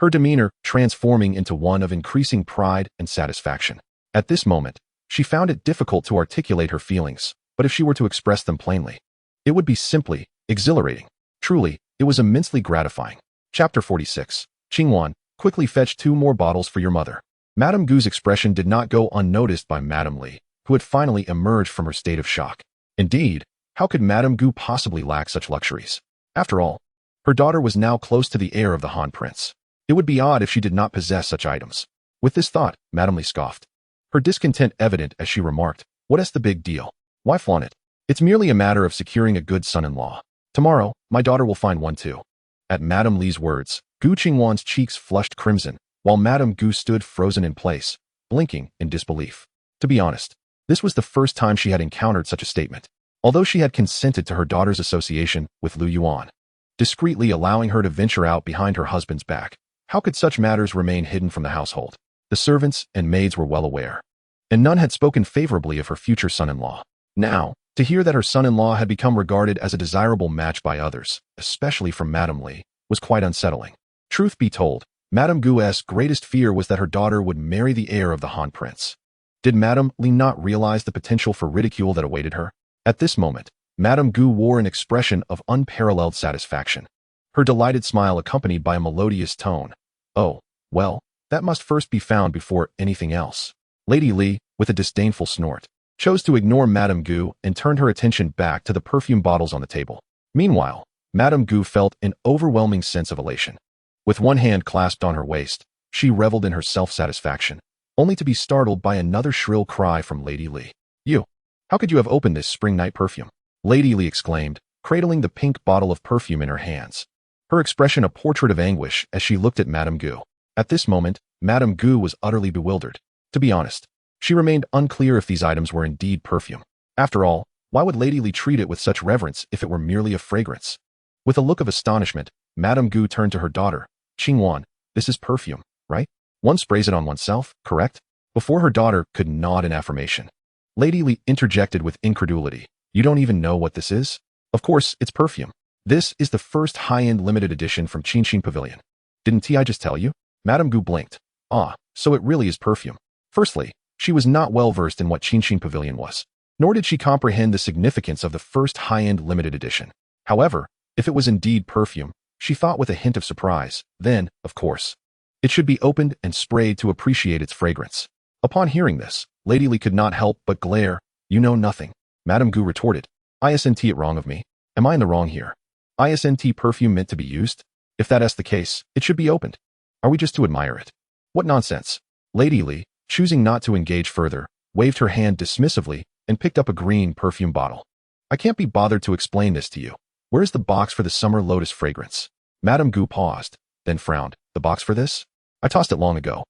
her demeanor transforming into one of increasing pride and satisfaction. At this moment, she found it difficult to articulate her feelings, but if she were to express them plainly, it would be simply exhilarating. Truly, it was immensely gratifying. Chapter 46. Qingwan, quickly fetch 2 more bottles for your mother. Madame Gu's expression did not go unnoticed by Madame Li, who had finally emerged from her state of shock. Indeed, how could Madame Gu possibly lack such luxuries? After all, her daughter was now close to the heir of the Han Prince. It would be odd if she did not possess such items. With this thought, Madame Li scoffed. Her discontent evident as she remarked, "What's the big deal? Why flaunt it? It's merely a matter of securing a good son-in-law. Tomorrow, my daughter will find one too." At Madame Li's words, Gu Qingwan's cheeks flushed crimson, while Madame Gu stood frozen in place, blinking in disbelief. To be honest, this was the first time she had encountered such a statement. Although she had consented to her daughter's association with Lu Yuan, discreetly allowing her to venture out behind her husband's back, how could such matters remain hidden from the household? The servants and maids were well aware, and none had spoken favorably of her future son-in-law. Now, to hear that her son-in-law had become regarded as a desirable match by others, especially from Madame Li, was quite unsettling. Truth be told, Madame Gu's greatest fear was that her daughter would marry the heir of the Han Prince. Did Madame Li not realize the potential for ridicule that awaited her? At this moment, Madame Gu wore an expression of unparalleled satisfaction, her delighted smile accompanied by a melodious tone. "Oh, well, that must first be found before anything else." Lady Li, with a disdainful snort, chose to ignore Madame Gu and turned her attention back to the perfume bottles on the table. Meanwhile, Madame Gu felt an overwhelming sense of elation. With one hand clasped on her waist, she reveled in her self-satisfaction, only to be startled by another shrill cry from Lady Li. "You! How could you have opened this spring night perfume?" Lady Li exclaimed, cradling the pink bottle of perfume in her hands, her expression a portrait of anguish as she looked at Madame Gu. At this moment, Madame Gu was utterly bewildered. To be honest, she remained unclear if these items were indeed perfume. After all, why would Lady Li treat it with such reverence if it were merely a fragrance? With a look of astonishment, Madame Gu turned to her daughter. "Qingwan, this is perfume, right? One sprays it on oneself, correct?" Before her daughter could nod in affirmation, Lady Li interjected with incredulity. "You don't even know what this is?" "Of course, it's perfume. This is the first high-end limited edition from Qinxin Pavilion. Didn't I just tell you?" Madame Gu blinked. "Ah, so it really is perfume." Firstly, she was not well versed in what Qinxin Pavilion was, nor did she comprehend the significance of the first high-end limited edition. However, if it was indeed perfume, she thought with a hint of surprise, then, of course, it should be opened and sprayed to appreciate its fragrance. Upon hearing this, Lady Li could not help but glare. "You know nothing," Madame Gu retorted. "Isn't it wrong of me? Am I in the wrong here? Isn't perfume meant to be used? If that is the case, it should be opened. Are we just to admire it? What nonsense." Lady Li, choosing not to engage further, waved her hand dismissively and picked up a green perfume bottle. "I can't be bothered to explain this to you. Where's the box for the summer lotus fragrance?" Madame Gu paused, then frowned. "The box for this? I tossed it long ago."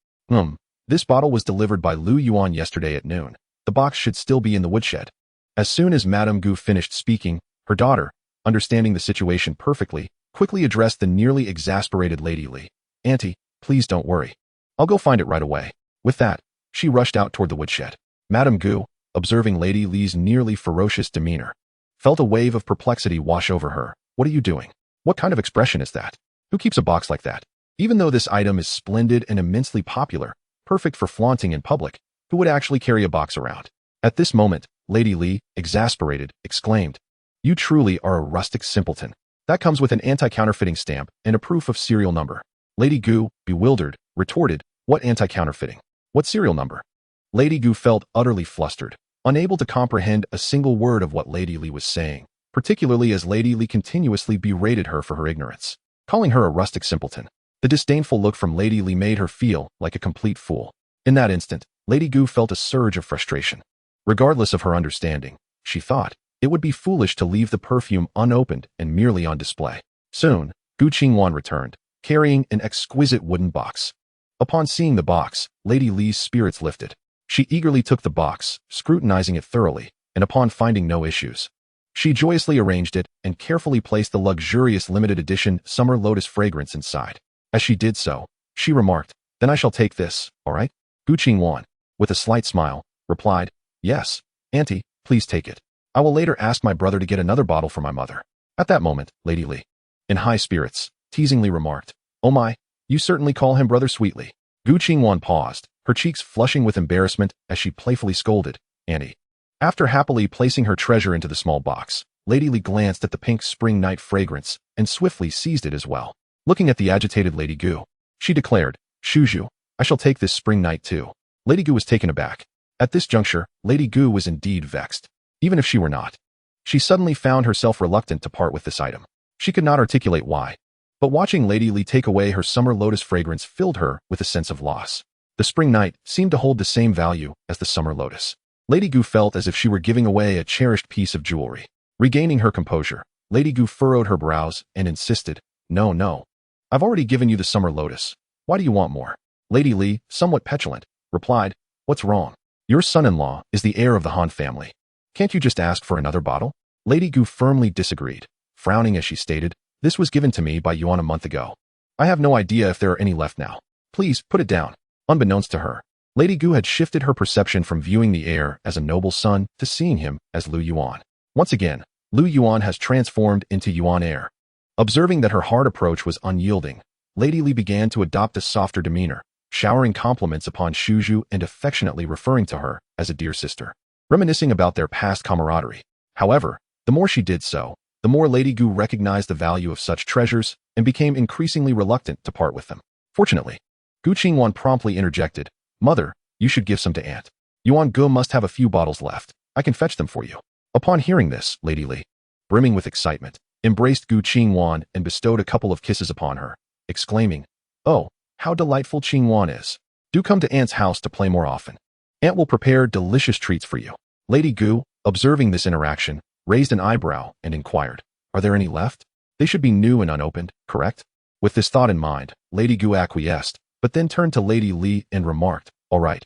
This bottle was delivered by Lu Yuan yesterday at noon. The box should still be in the woodshed." As soon as Madame Gu finished speaking, her daughter, understanding the situation perfectly, quickly addressed the nearly exasperated Lady Li. "Auntie, please don't worry. I'll go find it right away." With that, she rushed out toward the woodshed. Madame Gu, observing Lady Li's nearly ferocious demeanor, felt a wave of perplexity wash over her. "What are you doing? What kind of expression is that? Who keeps a box like that? Even though this item is splendid and immensely popular, perfect for flaunting in public, who would actually carry a box around?" At this moment, Lady Li, exasperated, exclaimed, "You truly are a rustic simpleton. That comes with an anti-counterfeiting stamp and a proof of serial number." Lady Gu, bewildered, retorted, "What anti-counterfeiting? What serial number?" Lady Gu felt utterly flustered, unable to comprehend a single word of what Lady Li was saying, particularly as Lady Li continuously berated her for her ignorance, calling her a rustic simpleton. The disdainful look from Lady Li made her feel like a complete fool. In that instant, Lady Gu felt a surge of frustration. Regardless of her understanding, she thought it would be foolish to leave the perfume unopened and merely on display. Soon, Gu Qingwan returned, carrying an exquisite wooden box. Upon seeing the box, Lady Li's spirits lifted. She eagerly took the box, scrutinizing it thoroughly, and upon finding no issues, she joyously arranged it and carefully placed the luxurious limited edition summer lotus fragrance inside. As she did so, she remarked, "Then I shall take this, all right?" Gu Qingwan, with a slight smile, replied, "Yes, Auntie, please take it. I will later ask my brother to get another bottle for my mother." At that moment, Lady Li, in high spirits, teasingly remarked, "Oh my, You certainly call him brother sweetly. Gu Qingwan paused, her cheeks flushing with embarrassment as she playfully scolded, Annie. After happily placing her treasure into the small box, Lady Li glanced at the pink spring night fragrance and swiftly seized it as well. Looking at the agitated Lady Gu, she declared, Shuju, I shall take this spring night too. Lady Gu was taken aback. At this juncture, Lady Gu was indeed vexed. Even if she were not. She suddenly found herself reluctant to part with this item. She could not articulate why. But watching Lady Li take away her summer lotus fragrance filled her with a sense of loss. The spring night seemed to hold the same value as the summer lotus. Lady Gu felt as if she were giving away a cherished piece of jewelry. Regaining her composure, Lady Gu furrowed her brows and insisted, No. I've already given you the summer lotus. Why do you want more? Lady Li, somewhat petulant, replied, What's wrong? Your son-in-law is the heir of the Han family. Can't you just ask for another bottle? Lady Gu firmly disagreed, frowning as she stated, This was given to me by Yuan a month ago. I have no idea if there are any left now. Please, put it down. Unbeknownst to her, Lady Gu had shifted her perception from viewing the heir as a noble son to seeing him as Lu Yuan. Once again, Lu Yuan has transformed into Yuan heir. Observing that her hard approach was unyielding, Lady Li began to adopt a softer demeanor, showering compliments upon Shuju and affectionately referring to her as a dear sister, reminiscing about their past camaraderie. However, the more she did so, the more Lady Gu recognized the value of such treasures and became increasingly reluctant to part with them. Fortunately, Gu Qingwan promptly interjected, Mother, you should give some to Aunt. Yuan Gu must have a few bottles left. I can fetch them for you. Upon hearing this, Lady Li, brimming with excitement, embraced Gu Qingwan and bestowed a couple of kisses upon her, exclaiming, Oh, how delightful Qingwan is. Do come to Aunt's house to play more often. Aunt will prepare delicious treats for you. Lady Gu, observing this interaction, raised an eyebrow and inquired, Are there any left? They should be new and unopened, correct? With this thought in mind, Lady Gu acquiesced, but then turned to Lady Li and remarked, All right,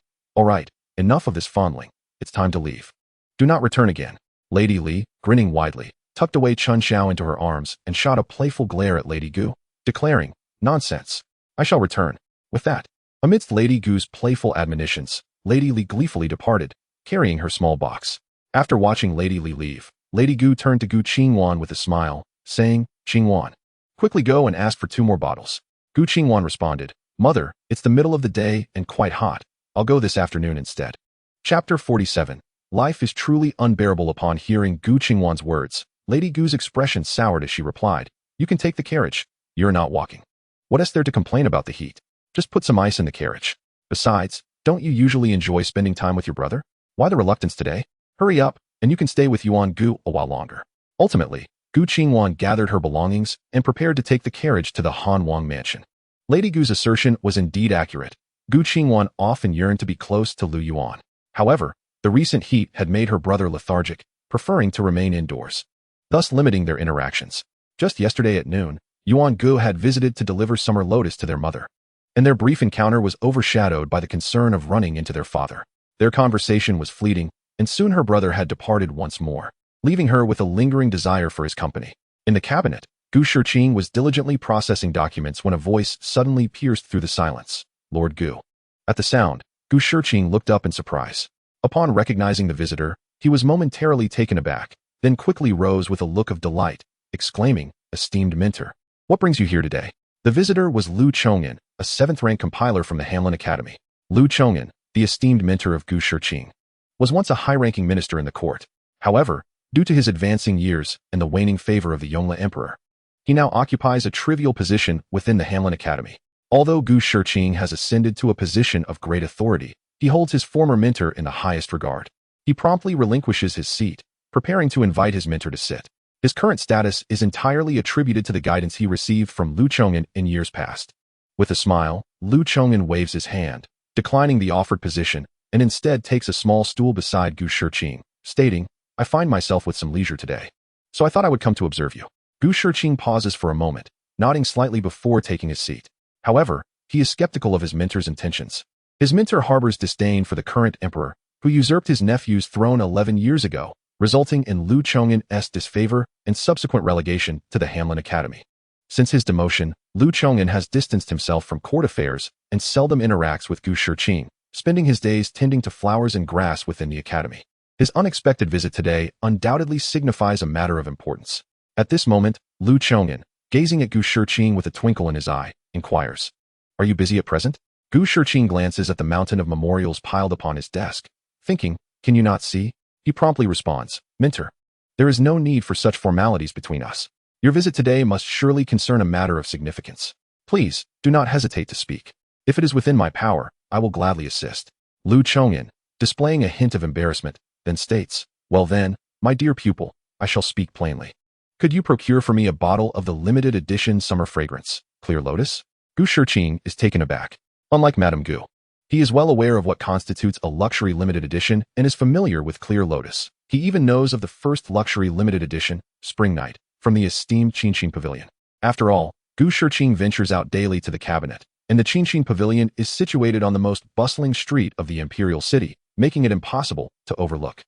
enough of this fondling. It's time to leave. Do not return again. Lady Li, grinning widely, tucked away Chun Xiao into her arms and shot a playful glare at Lady Gu, declaring, Nonsense. I shall return. With that, amidst Lady Gu's playful admonitions, Lady Li gleefully departed, carrying her small box. After watching Lady Li leave, Lady Gu turned to Gu Qingwan with a smile, saying, Qingwan, quickly go and ask for 2 more bottles. Gu Qingwan responded, Mother, it's the middle of the day and quite hot. I'll go this afternoon instead. Chapter 47. Life is truly unbearable. Upon hearing Gu Qingwan's words, Lady Gu's expression soured as she replied, You can take the carriage. You're not walking. What is there to complain about the heat? Just put some ice in the carriage. Besides, don't you usually enjoy spending time with your brother? Why the reluctance today? Hurry up, and you can stay with Yuan Gu a while longer. Ultimately, Gu Qingwan gathered her belongings and prepared to take the carriage to the Han Wang mansion. Lady Gu's assertion was indeed accurate. Gu Qingwan often yearned to be close to Lu Yuan. However, the recent heat had made her brother lethargic, preferring to remain indoors, thus limiting their interactions. Just yesterday at noon, Yuan Gu had visited to deliver summer lotus to their mother, and their brief encounter was overshadowed by the concern of running into their father. Their conversation was fleeting, and soon her brother had departed once more, leaving her with a lingering desire for his company. In the cabinet, Gu Shiqing was diligently processing documents when a voice suddenly pierced through the silence. Lord Gu. At the sound, Gu Shiqing looked up in surprise. Upon recognizing the visitor, he was momentarily taken aback, then quickly rose with a look of delight, exclaiming, Esteemed Mentor, what brings you here today? The visitor was Lu Chong'an, a 7th-rank compiler from the Hanlin Academy. Lu Chong'an, the esteemed mentor of Gu Shiqing, was once a high-ranking minister in the court. However, due to his advancing years and the waning favor of the Yongle Emperor, he now occupies a trivial position within the Hanlin Academy. Although Gu Shiqing has ascended to a position of great authority, he holds his former mentor in the highest regard. He promptly relinquishes his seat, preparing to invite his mentor to sit. His current status is entirely attributed to the guidance he received from Lu Chong'an in years past. With a smile, Lu Chong'an waves his hand, declining the offered position, and instead takes a small stool beside Gu Shiqing, stating, I find myself with some leisure today, so I thought I would come to observe you. Gu Shiqing pauses for a moment, nodding slightly before taking his seat. However, he is skeptical of his mentor's intentions. His mentor harbors disdain for the current emperor, who usurped his nephew's throne 11 years ago, resulting in Lu Chong'an's disfavor and subsequent relegation to the Hanlin Academy. Since his demotion, Lu Chong'an has distanced himself from court affairs and seldom interacts with Gu Shiqing, spending his days tending to flowers and grass within the academy. His unexpected visit today undoubtedly signifies a matter of importance. At this moment, Lu Chong'an, gazing at Gu Shiqing with a twinkle in his eye, inquires, Are you busy at present? Gu Shiqing glances at the mountain of memorials piled upon his desk, thinking, can you not see? He promptly responds, Minter. There is no need for such formalities between us. Your visit today must surely concern a matter of significance. Please, do not hesitate to speak. If it is within my power, I will gladly assist. Lu Chongyin, displaying a hint of embarrassment, then states, well then, my dear pupil, I shall speak plainly. Could you procure for me a bottle of the limited edition summer fragrance, Clear Lotus? Gu Shiqing is taken aback. Unlike Madame Gu, he is well aware of what constitutes a luxury limited edition and is familiar with Clear Lotus. He even knows of the first luxury limited edition, Spring Night, from the esteemed Qinxin Pavilion. After all, Gu Shiqing ventures out daily to the cabinet, and the Qinxin Pavilion is situated on the most bustling street of the imperial city, making it impossible to overlook.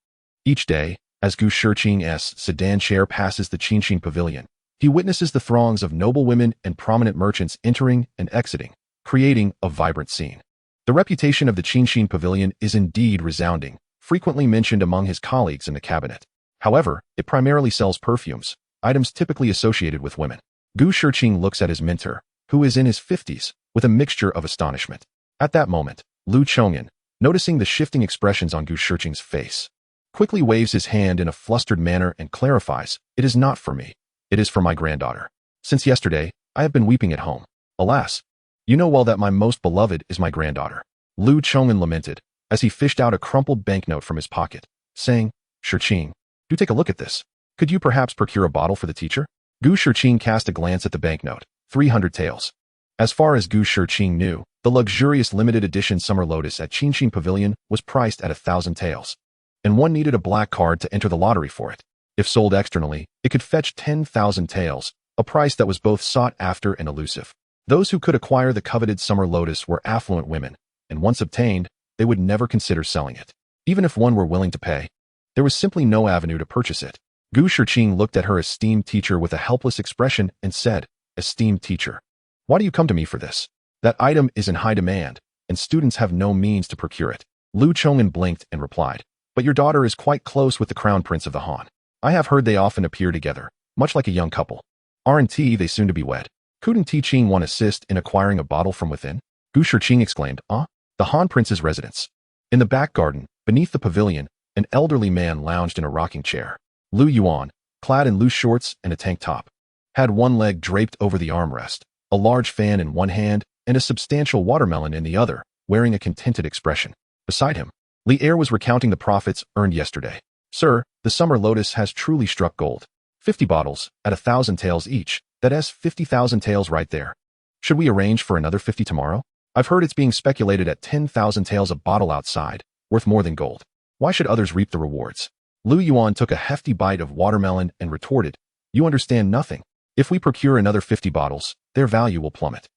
Each day, as Gu Shiqing's sedan chair passes the Qinxin Pavilion, he witnesses the throngs of noble women and prominent merchants entering and exiting, creating a vibrant scene. The reputation of the Qinxin Pavilion is indeed resounding, frequently mentioned among his colleagues in the cabinet. However, it primarily sells perfumes, items typically associated with women. Gu Shiqing looks at his mentor, who is in his 50s, with a mixture of astonishment. At that moment, Lu Chongyin, noticing the shifting expressions on Gu Shiqing's face, quickly waves his hand in a flustered manner and clarifies, it is not for me. It is for my granddaughter. Since yesterday, I have been weeping at home. Alas, you know well that my most beloved is my granddaughter. Lu Chongyin lamented, as he fished out a crumpled banknote from his pocket, saying, Shiqing, do take a look at this. Could you perhaps procure a bottle for the teacher? Gu Shiqing cast a glance at the banknote, 300 taels. As far as Gu Shiqing knew, the luxurious limited edition Summer Lotus at Qinxin Pavilion was priced at 1,000 taels, and one needed a black card to enter the lottery for it. If sold externally, it could fetch 10,000 taels, a price that was both sought after and elusive. Those who could acquire the coveted Summer Lotus were affluent women, and once obtained, they would never consider selling it. Even if one were willing to pay, there was simply no avenue to purchase it. Gu Shiqing looked at her esteemed teacher with a helpless expression and said, Esteemed teacher, why do you come to me for this? That item is in high demand, and students have no means to procure it. Lu Chongyin blinked and replied, But your daughter is quite close with the crown prince of the Han. I have heard they often appear together, much like a young couple. Aren't they soon to be wed? Couldn't Qing want assist in acquiring a bottle from within? Gu Shiqing exclaimed, The Han prince's residence. In the back garden, beneath the pavilion, an elderly man lounged in a rocking chair. Lu Yuan, clad in loose shorts and a tank top, had one leg draped over the armrest, a large fan in one hand, and a substantial watermelon in the other, wearing a contented expression. Beside him, Li Er was recounting the profits earned yesterday. Sir, the Summer Lotus has truly struck gold. 50 bottles, at 1,000 taels each, that's 50,000 taels right there. Should we arrange for another 50 tomorrow? I've heard it's being speculated at 10,000 taels a bottle outside, worth more than gold. Why should others reap the rewards? Lu Yuan took a hefty bite of watermelon and retorted, You understand nothing. If we procure another 50 bottles, their value will plummet.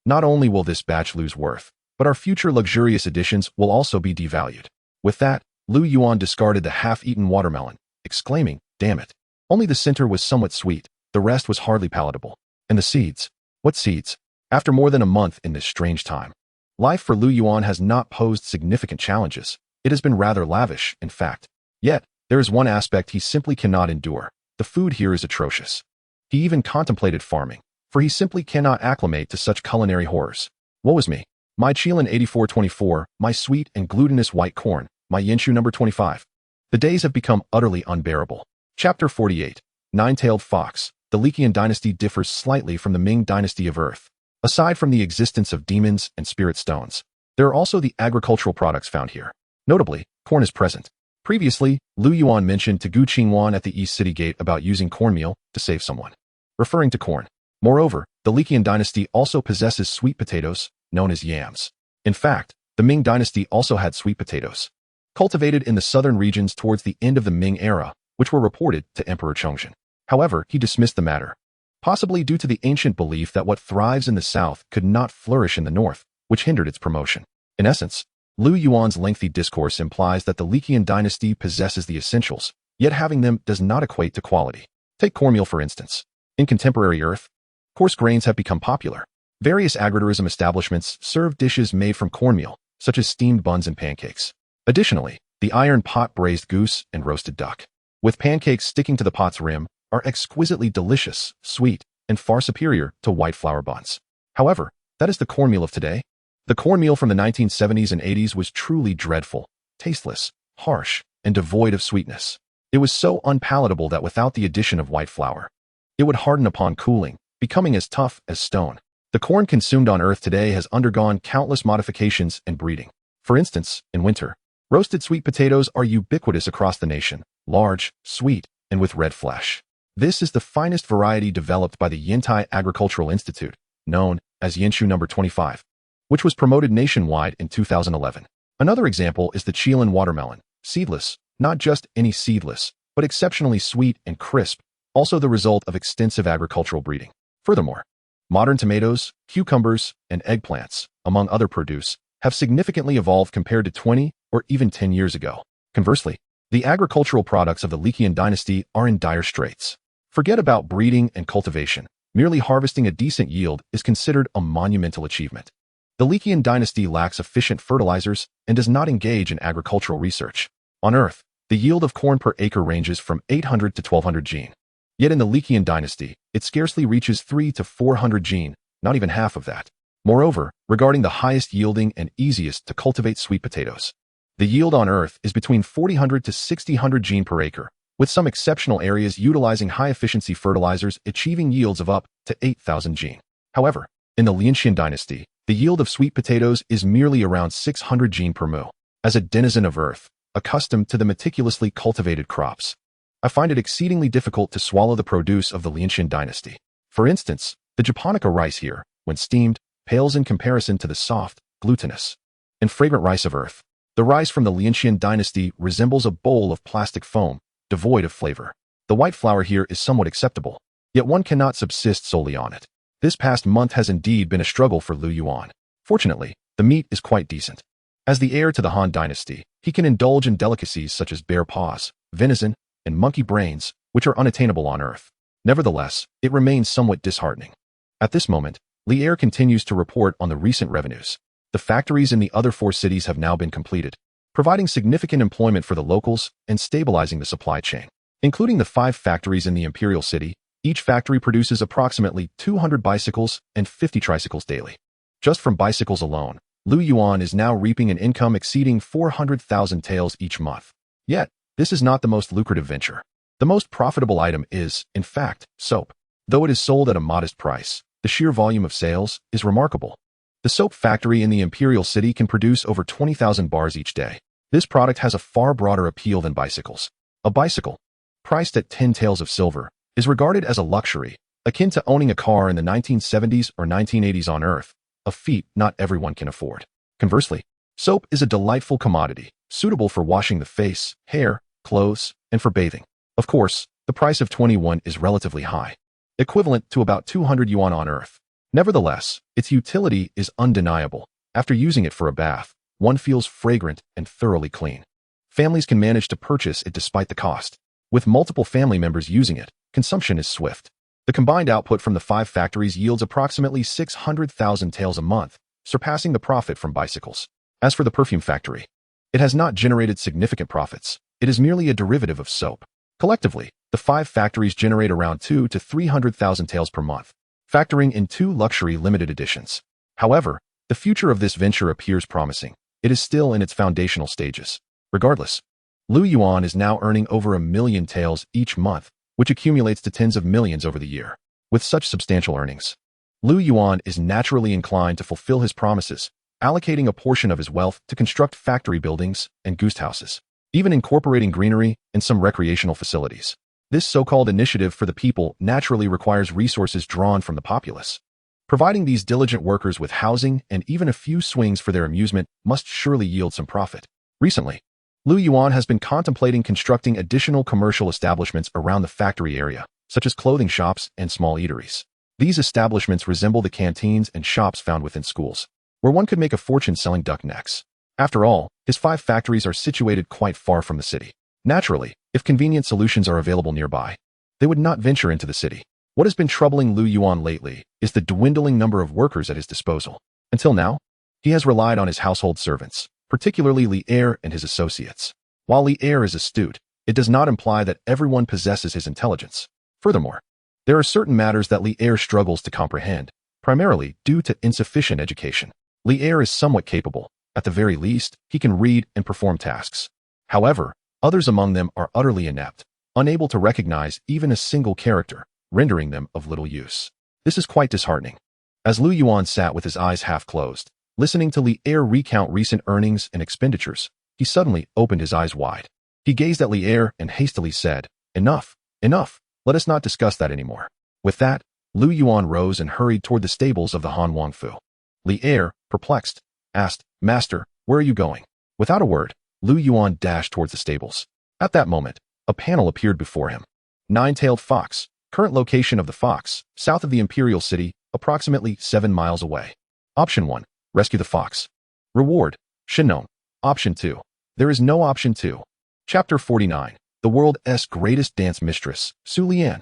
Not only will this batch lose worth, but our future luxurious editions will also be devalued. With that, Lu Yuan discarded the half-eaten watermelon, exclaiming, Damn it. Only the center was somewhat sweet, the rest was hardly palatable. And the seeds? What seeds? After more than a month in this strange time, life for Lu Yuan has not posed significant challenges. It has been rather lavish, in fact. Yet, there is one aspect he simply cannot endure. The food here is atrocious. He even contemplated farming, for he simply cannot acclimate to such culinary horrors. Woe is me. My Qilin 8424, my sweet and glutinous white corn, my Yenshu number 25. The days have become utterly unbearable. Chapter 48. Nine-tailed Fox. The Liqian dynasty differs slightly from the Ming Dynasty of Earth. Aside from the existence of demons and spirit stones, there are also the agricultural products found here. Notably, corn is present. Previously, Lu Yuan mentioned to Gu Qingwan at the East City Gate about using cornmeal to save someone, referring to corn. Moreover, the Liqian dynasty also possesses sweet potatoes, known as yams. In fact, the Ming Dynasty also had sweet potatoes, cultivated in the southern regions towards the end of the Ming era, which were reported to Emperor Chongzhen. However, he dismissed the matter, possibly due to the ancient belief that what thrives in the south could not flourish in the north, which hindered its promotion. In essence, Lu Yuan's lengthy discourse implies that the Liqian dynasty possesses the essentials, yet having them does not equate to quality. Take cornmeal for instance. In contemporary Earth, coarse grains have become popular. Various agritourism establishments serve dishes made from cornmeal, such as steamed buns and pancakes. Additionally, the iron pot braised goose and roasted duck, with pancakes sticking to the pot's rim, are exquisitely delicious, sweet, and far superior to white flour buns. However, That is the cornmeal of today. The cornmeal from the 1970s and 80s was truly dreadful, tasteless, harsh, and devoid of sweetness. It was so unpalatable that without the addition of white flour, it would harden upon cooling, becoming as tough as stone. The corn consumed on Earth today has undergone countless modifications and breeding. For instance, in winter, roasted sweet potatoes are ubiquitous across the nation, large, sweet, and with red flesh. This is the finest variety developed by the Yintai Agricultural Institute, known as Yinshu No. 25, which was promoted nationwide in 2011. Another example is the Chilean watermelon, seedless, not just any seedless, but exceptionally sweet and crisp, also the result of extensive agricultural breeding. Furthermore, modern tomatoes, cucumbers, and eggplants, among other produce, have significantly evolved compared to 20 or even 10 years ago. Conversely, the agricultural products of the Liqian dynasty are in dire straits. Forget about breeding and cultivation. Merely harvesting a decent yield is considered a monumental achievement. The Liqian dynasty lacks efficient fertilizers and does not engage in agricultural research. On Earth, the yield of corn per acre ranges from 800 to 1200 gene. Yet in the Liqian dynasty, it scarcely reaches 3 to 400 gene, not even half of that. Moreover, regarding the highest yielding and easiest to cultivate sweet potatoes, the yield on Earth is between 400 to 600 gene per acre, with some exceptional areas utilizing high-efficiency fertilizers achieving yields of up to 8,000 gene. However, in the Liqian dynasty, the yield of sweet potatoes is merely around 600 gene per mu. As a denizen of Earth, accustomed to the meticulously cultivated crops, I find it exceedingly difficult to swallow the produce of the Liqian dynasty. For instance, the japonica rice here, when steamed, pales in comparison to the soft, glutinous, and fragrant rice of Earth. The rice from the Liqian dynasty resembles a bowl of plastic foam, devoid of flavor. The white flour here is somewhat acceptable, yet one cannot subsist solely on it. This past month has indeed been a struggle for Lu Yuan. Fortunately, the meat is quite decent. As the heir to the Han dynasty, he can indulge in delicacies such as bear paws, venison, and monkey brains, which are unattainable on Earth. Nevertheless, it remains somewhat disheartening. At this moment, Li Heir continues to report on the recent revenues. The factories in the other 4 cities have now been completed, providing significant employment for the locals and stabilizing the supply chain. Including the 5 factories in the imperial city, each factory produces approximately 200 bicycles and 50 tricycles daily. Just from bicycles alone, Lu Yuan is now reaping an income exceeding 400,000 taels each month. Yet, this is not the most lucrative venture. The most profitable item is, in fact, soap. Though it is sold at a modest price, the sheer volume of sales is remarkable. The soap factory in the imperial city can produce over 20,000 bars each day. This product has a far broader appeal than bicycles. A bicycle, priced at 10 taels of silver, is regarded as a luxury, akin to owning a car in the 1970s or 1980s on Earth, a feat not everyone can afford. Conversely, soap is a delightful commodity, suitable for washing the face, hair, clothes, and for bathing. Of course, the price of 21 is relatively high, equivalent to about 200 yuan on Earth. Nevertheless, its utility is undeniable. After using it for a bath, one feels fragrant and thoroughly clean. Families can manage to purchase it despite the cost. With multiple family members using it, consumption is swift. The combined output from the 5 factories yields approximately 600,000 taels a month, surpassing the profit from bicycles. As for the perfume factory, it has not generated significant profits. It is merely a derivative of soap. Collectively, the 5 factories generate around 200 to 300,000 taels per month, factoring in 2 luxury limited editions. However, the future of this venture appears promising. It is still in its foundational stages. Regardless, Lu Yuan is now earning over 1 million taels each month, which accumulates to tens of millions over the year. With such substantial earnings, Lu Yuan is naturally inclined to fulfill his promises, allocating a portion of his wealth to construct factory buildings and goose houses, even incorporating greenery and some recreational facilities. This so-called initiative for the people naturally requires resources drawn from the populace. Providing these diligent workers with housing and even a few swings for their amusement must surely yield some profit. Recently, Lu Yuan has been contemplating constructing additional commercial establishments around the factory area, such as clothing shops and small eateries. These establishments resemble the canteens and shops found within schools, where one could make a fortune selling duck necks. After all, his 5 factories are situated quite far from the city. Naturally, if convenient solutions are available nearby, they would not venture into the city. What has been troubling Lu Yuan lately is the dwindling number of workers at his disposal. Until now, he has relied on his household servants, particularly Li Heir and his associates. While Li Heir is astute, it does not imply that everyone possesses his intelligence. Furthermore, there are certain matters that Li Heir struggles to comprehend, primarily due to insufficient education. Li Er is somewhat capable. At the very least, he can read and perform tasks. However, others among them are utterly inept, unable to recognize even a single character, rendering them of little use. This is quite disheartening. As Lu Yuan sat with his eyes half closed, listening to Li Er recount recent earnings and expenditures, he suddenly opened his eyes wide. He gazed at Li Er and hastily said, "Enough, enough, let us not discuss that anymore." With that, Lu Yuan rose and hurried toward the stables of the Han Wangfu. Li Er, perplexed, asked, "Master, where are you going?" Without a word, Lu Yuan dashed towards the stables. At that moment, a panel appeared before him. Nine-tailed fox, current location of the fox, south of the imperial city, approximately 7 miles away. Option 1, rescue the fox. Reward, Shinnong. Option 2, there is no option 2. Chapter 49, the world's greatest dance mistress, Su Lian.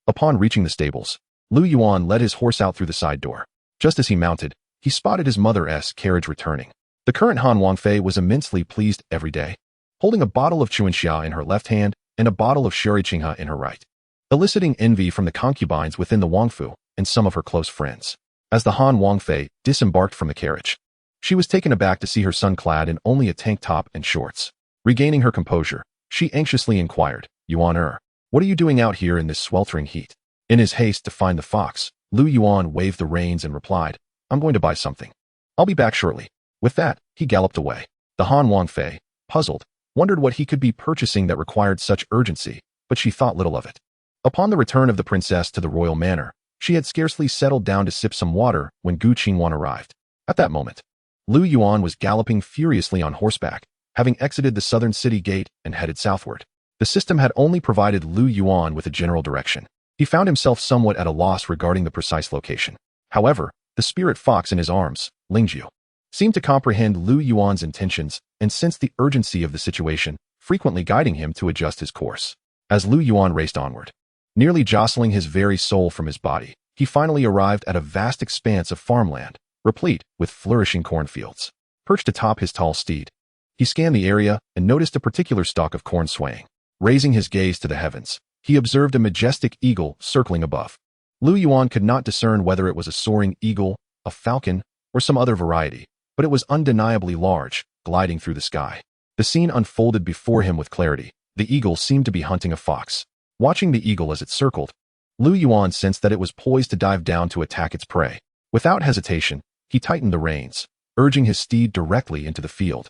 Upon reaching the stables, Lu Yuan led his horse out through the side door. Just as he mounted, he spotted his mother's carriage returning. The current Han Wangfei was immensely pleased every day, holding a bottle of Chuanxia in her left hand and a bottle of Sherry Qinghe in her right, eliciting envy from the concubines within the Wangfu and some of her close friends. As the Han Wangfei disembarked from the carriage, she was taken aback to see her son clad in only a tank top and shorts. Regaining her composure, she anxiously inquired, "Yuan, what are you doing out here in this sweltering heat?" In his haste to find the fox, Lu Yuan waved the reins and replied, "I'm going to buy something. I'll be back shortly." With that, he galloped away. The Han Wangfei, puzzled, wondered what he could be purchasing that required such urgency, but she thought little of it. Upon the return of the princess to the royal manor, she had scarcely settled down to sip some water when Gu Qingwan arrived. At that moment, Lu Yuan was galloping furiously on horseback, having exited the southern city gate and headed southward. The system had only provided Lu Yuan with a general direction. He found himself somewhat at a loss regarding the precise location. However, the spirit fox in his arms, Lingzhu, seemed to comprehend Lu Yuan's intentions and sensed the urgency of the situation, frequently guiding him to adjust his course. As Lu Yuan raced onward, nearly jostling his very soul from his body, he finally arrived at a vast expanse of farmland, replete with flourishing cornfields. Perched atop his tall steed, he scanned the area and noticed a particular stalk of corn swaying. Raising his gaze to the heavens, he observed a majestic eagle circling above. Lu Yuan could not discern whether it was a soaring eagle, a falcon, or some other variety, but it was undeniably large, gliding through the sky. The scene unfolded before him with clarity. The eagle seemed to be hunting a fox. Watching the eagle as it circled, Lu Yuan sensed that it was poised to dive down to attack its prey. Without hesitation, he tightened the reins, urging his steed directly into the field,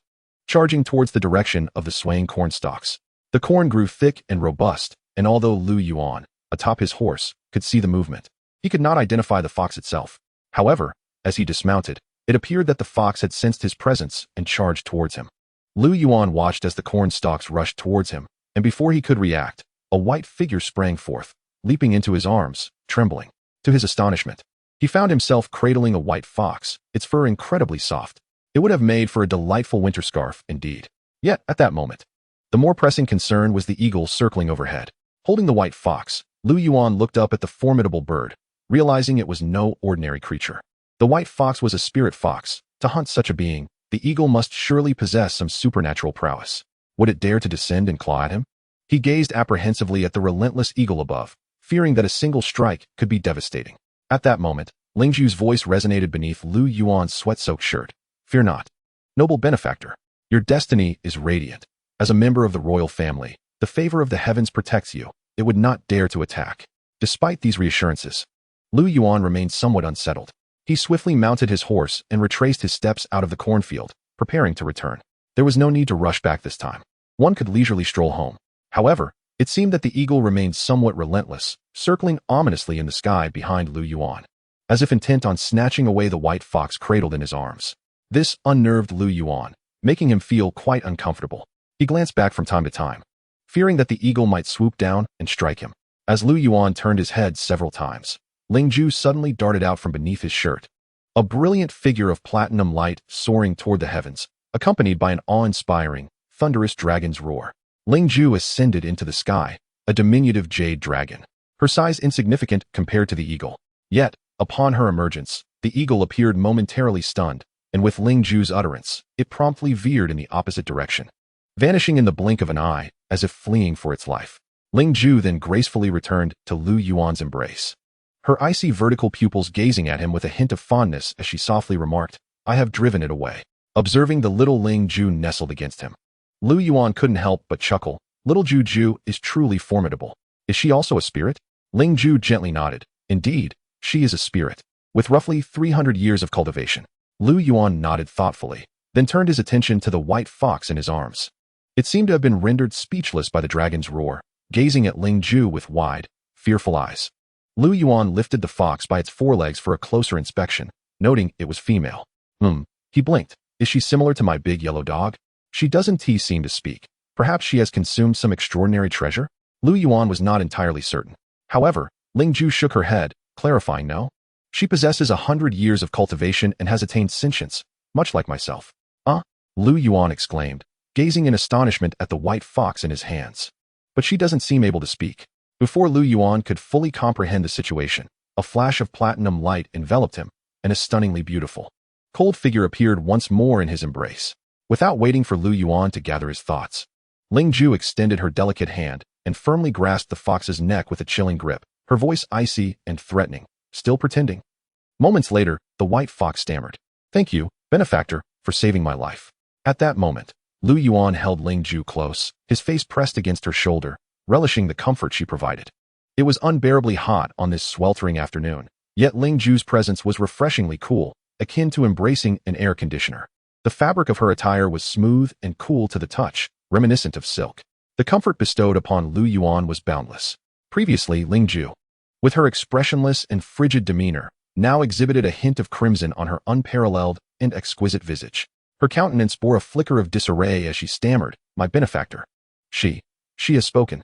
charging towards the direction of the swaying corn stalks. The corn grew thick and robust, and although Lu Yuan, atop his horse, could see the movement, he could not identify the fox itself. However, as he dismounted, it appeared that the fox had sensed his presence and charged towards him. Lu Yuan watched as the corn stalks rushed towards him, and before he could react, a white figure sprang forth, leaping into his arms, trembling. To his astonishment, he found himself cradling a white fox, its fur incredibly soft. It would have made for a delightful winter scarf, indeed. Yet, at that moment, the more pressing concern was the eagle circling overhead. Holding the white fox, Lu Yuan looked up at the formidable bird, realizing it was no ordinary creature. The white fox was a spirit fox. To hunt such a being, the eagle must surely possess some supernatural prowess. Would it dare to descend and claw at him? He gazed apprehensively at the relentless eagle above, fearing that a single strike could be devastating. At that moment, Lingzhu's voice resonated beneath Lu Yuan's sweat-soaked shirt. "Fear not, noble benefactor. Your destiny is radiant. As a member of the royal family, the favor of the heavens protects you. It would not dare to attack." Despite these reassurances, Lu Yuan remained somewhat unsettled. He swiftly mounted his horse and retraced his steps out of the cornfield, preparing to return. There was no need to rush back this time. One could leisurely stroll home. However, it seemed that the eagle remained somewhat relentless, circling ominously in the sky behind Lu Yuan, as if intent on snatching away the white fox cradled in his arms. This unnerved Lu Yuan, making him feel quite uncomfortable. He glanced back from time to time, fearing that the eagle might swoop down and strike him. As Lu Yuan turned his head several times, Lingzhu suddenly darted out from beneath his shirt. A brilliant figure of platinum light soaring toward the heavens, accompanied by an awe-inspiring, thunderous dragon's roar. Lingzhu ascended into the sky, a diminutive jade dragon, her size insignificant compared to the eagle. Yet, upon her emergence, the eagle appeared momentarily stunned, and with Lingzhu's utterance, it promptly veered in the opposite direction, vanishing in the blink of an eye, as if fleeing for its life. Lingzhu then gracefully returned to Lu Yuan's embrace. her icy vertical pupils gazing at him with a hint of fondness as she softly remarked, "I have driven it away." Observing the little Ling Ju nestled against him, Lu Yuan couldn't help but chuckle. Little Ju is truly formidable. Is she also a spirit? Ling Ju gently nodded. Indeed, she is a spirit. With roughly 300 years of cultivation. Lu Yuan nodded thoughtfully, then turned his attention to the white fox in his arms. It seemed to have been rendered speechless by the dragon's roar, gazing at Ling Ju with wide, fearful eyes. Lu Yuan lifted the fox by its forelegs for a closer inspection, noting it was female. He blinked. Is she similar to my big yellow dog? She doesn't seem to speak. Perhaps she has consumed some extraordinary treasure? Lu Yuan was not entirely certain. However, Ling Ju shook her head, clarifying no. She possesses 100 years of cultivation and has attained sentience, much like myself. Lu Yuan exclaimed, gazing in astonishment at the white fox in his hands. But she doesn't seem able to speak. Before Lu Yuan could fully comprehend the situation, a flash of platinum light enveloped him, and a stunningly beautiful, cold figure appeared once more in his embrace. Without waiting for Lu Yuan to gather his thoughts, Ling Ju extended her delicate hand and firmly grasped the fox's neck with a chilling grip, her voice icy and threatening, still pretending. Moments later, the white fox stammered, "Thank you, benefactor, for saving my life." At that moment, Lu Yuan held Ling Ju close, his face pressed against her shoulder, relishing the comfort she provided. It was unbearably hot on this sweltering afternoon, yet Ling Ju's presence was refreshingly cool, akin to embracing an air conditioner. The fabric of her attire was smooth and cool to the touch, reminiscent of silk. The comfort bestowed upon Lu Yuan was boundless. Previously, Ling Ju, with her expressionless and frigid demeanor, now exhibited a hint of crimson on her unparalleled and exquisite visage. Her countenance bore a flicker of disarray as she stammered, "My benefactor. She has spoken."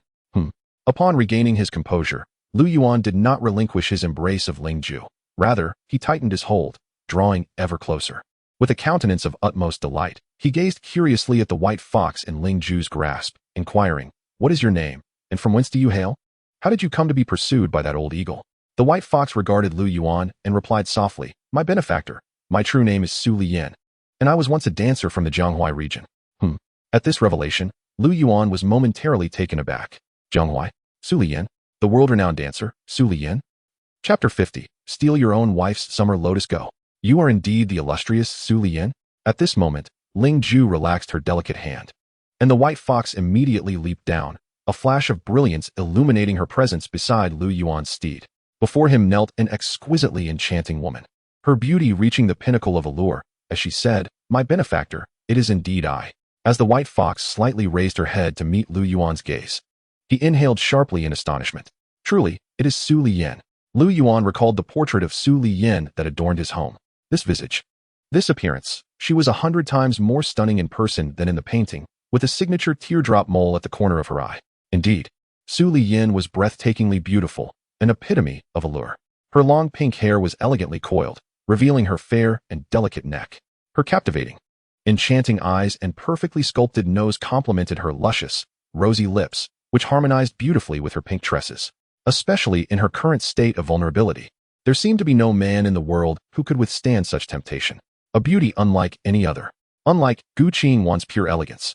Upon regaining his composure, Lu Yuan did not relinquish his embrace of Ling Ju. Rather, he tightened his hold, drawing ever closer. With a countenance of utmost delight, he gazed curiously at the white fox in Ling Ju's grasp, inquiring, "What is your name, and from whence do you hail? How did you come to be pursued by that old eagle?" The white fox regarded Lu Yuan and replied softly, "My benefactor, my true name is Su Liyan, and I was once a dancer from the Zhonghua region." At this revelation, Lu Yuan was momentarily taken aback. Zhonghua? Su Liyan? The world-renowned dancer, Su Liyan? Chapter 50. Steal your own wife's summer lotus go. You are indeed the illustrious Su Liyan? At this moment, Ling Ju relaxed her delicate hand, and the white fox immediately leaped down, a flash of brilliance illuminating her presence beside Lu Yuan's steed. Before him knelt an exquisitely enchanting woman, her beauty reaching the pinnacle of allure, as she said, "My benefactor, it is indeed I." As the white fox slightly raised her head to meet Lu Yuan's gaze, he inhaled sharply in astonishment. Truly, it is Su Liyan. Lu Yuan recalled the portrait of Su Liyan that adorned his home. This visage, this appearance, she was 100 times more stunning in person than in the painting, with a signature teardrop mole at the corner of her eye. Indeed, Su Liyan was breathtakingly beautiful, an epitome of allure. Her long pink hair was elegantly coiled, revealing her fair and delicate neck. Her captivating, enchanting eyes and perfectly sculpted nose complemented her luscious, rosy lips, which harmonized beautifully with her pink tresses. Especially in her current state of vulnerability, there seemed to be no man in the world who could withstand such temptation. A beauty unlike any other. Unlike Gu Qingwan's pure elegance,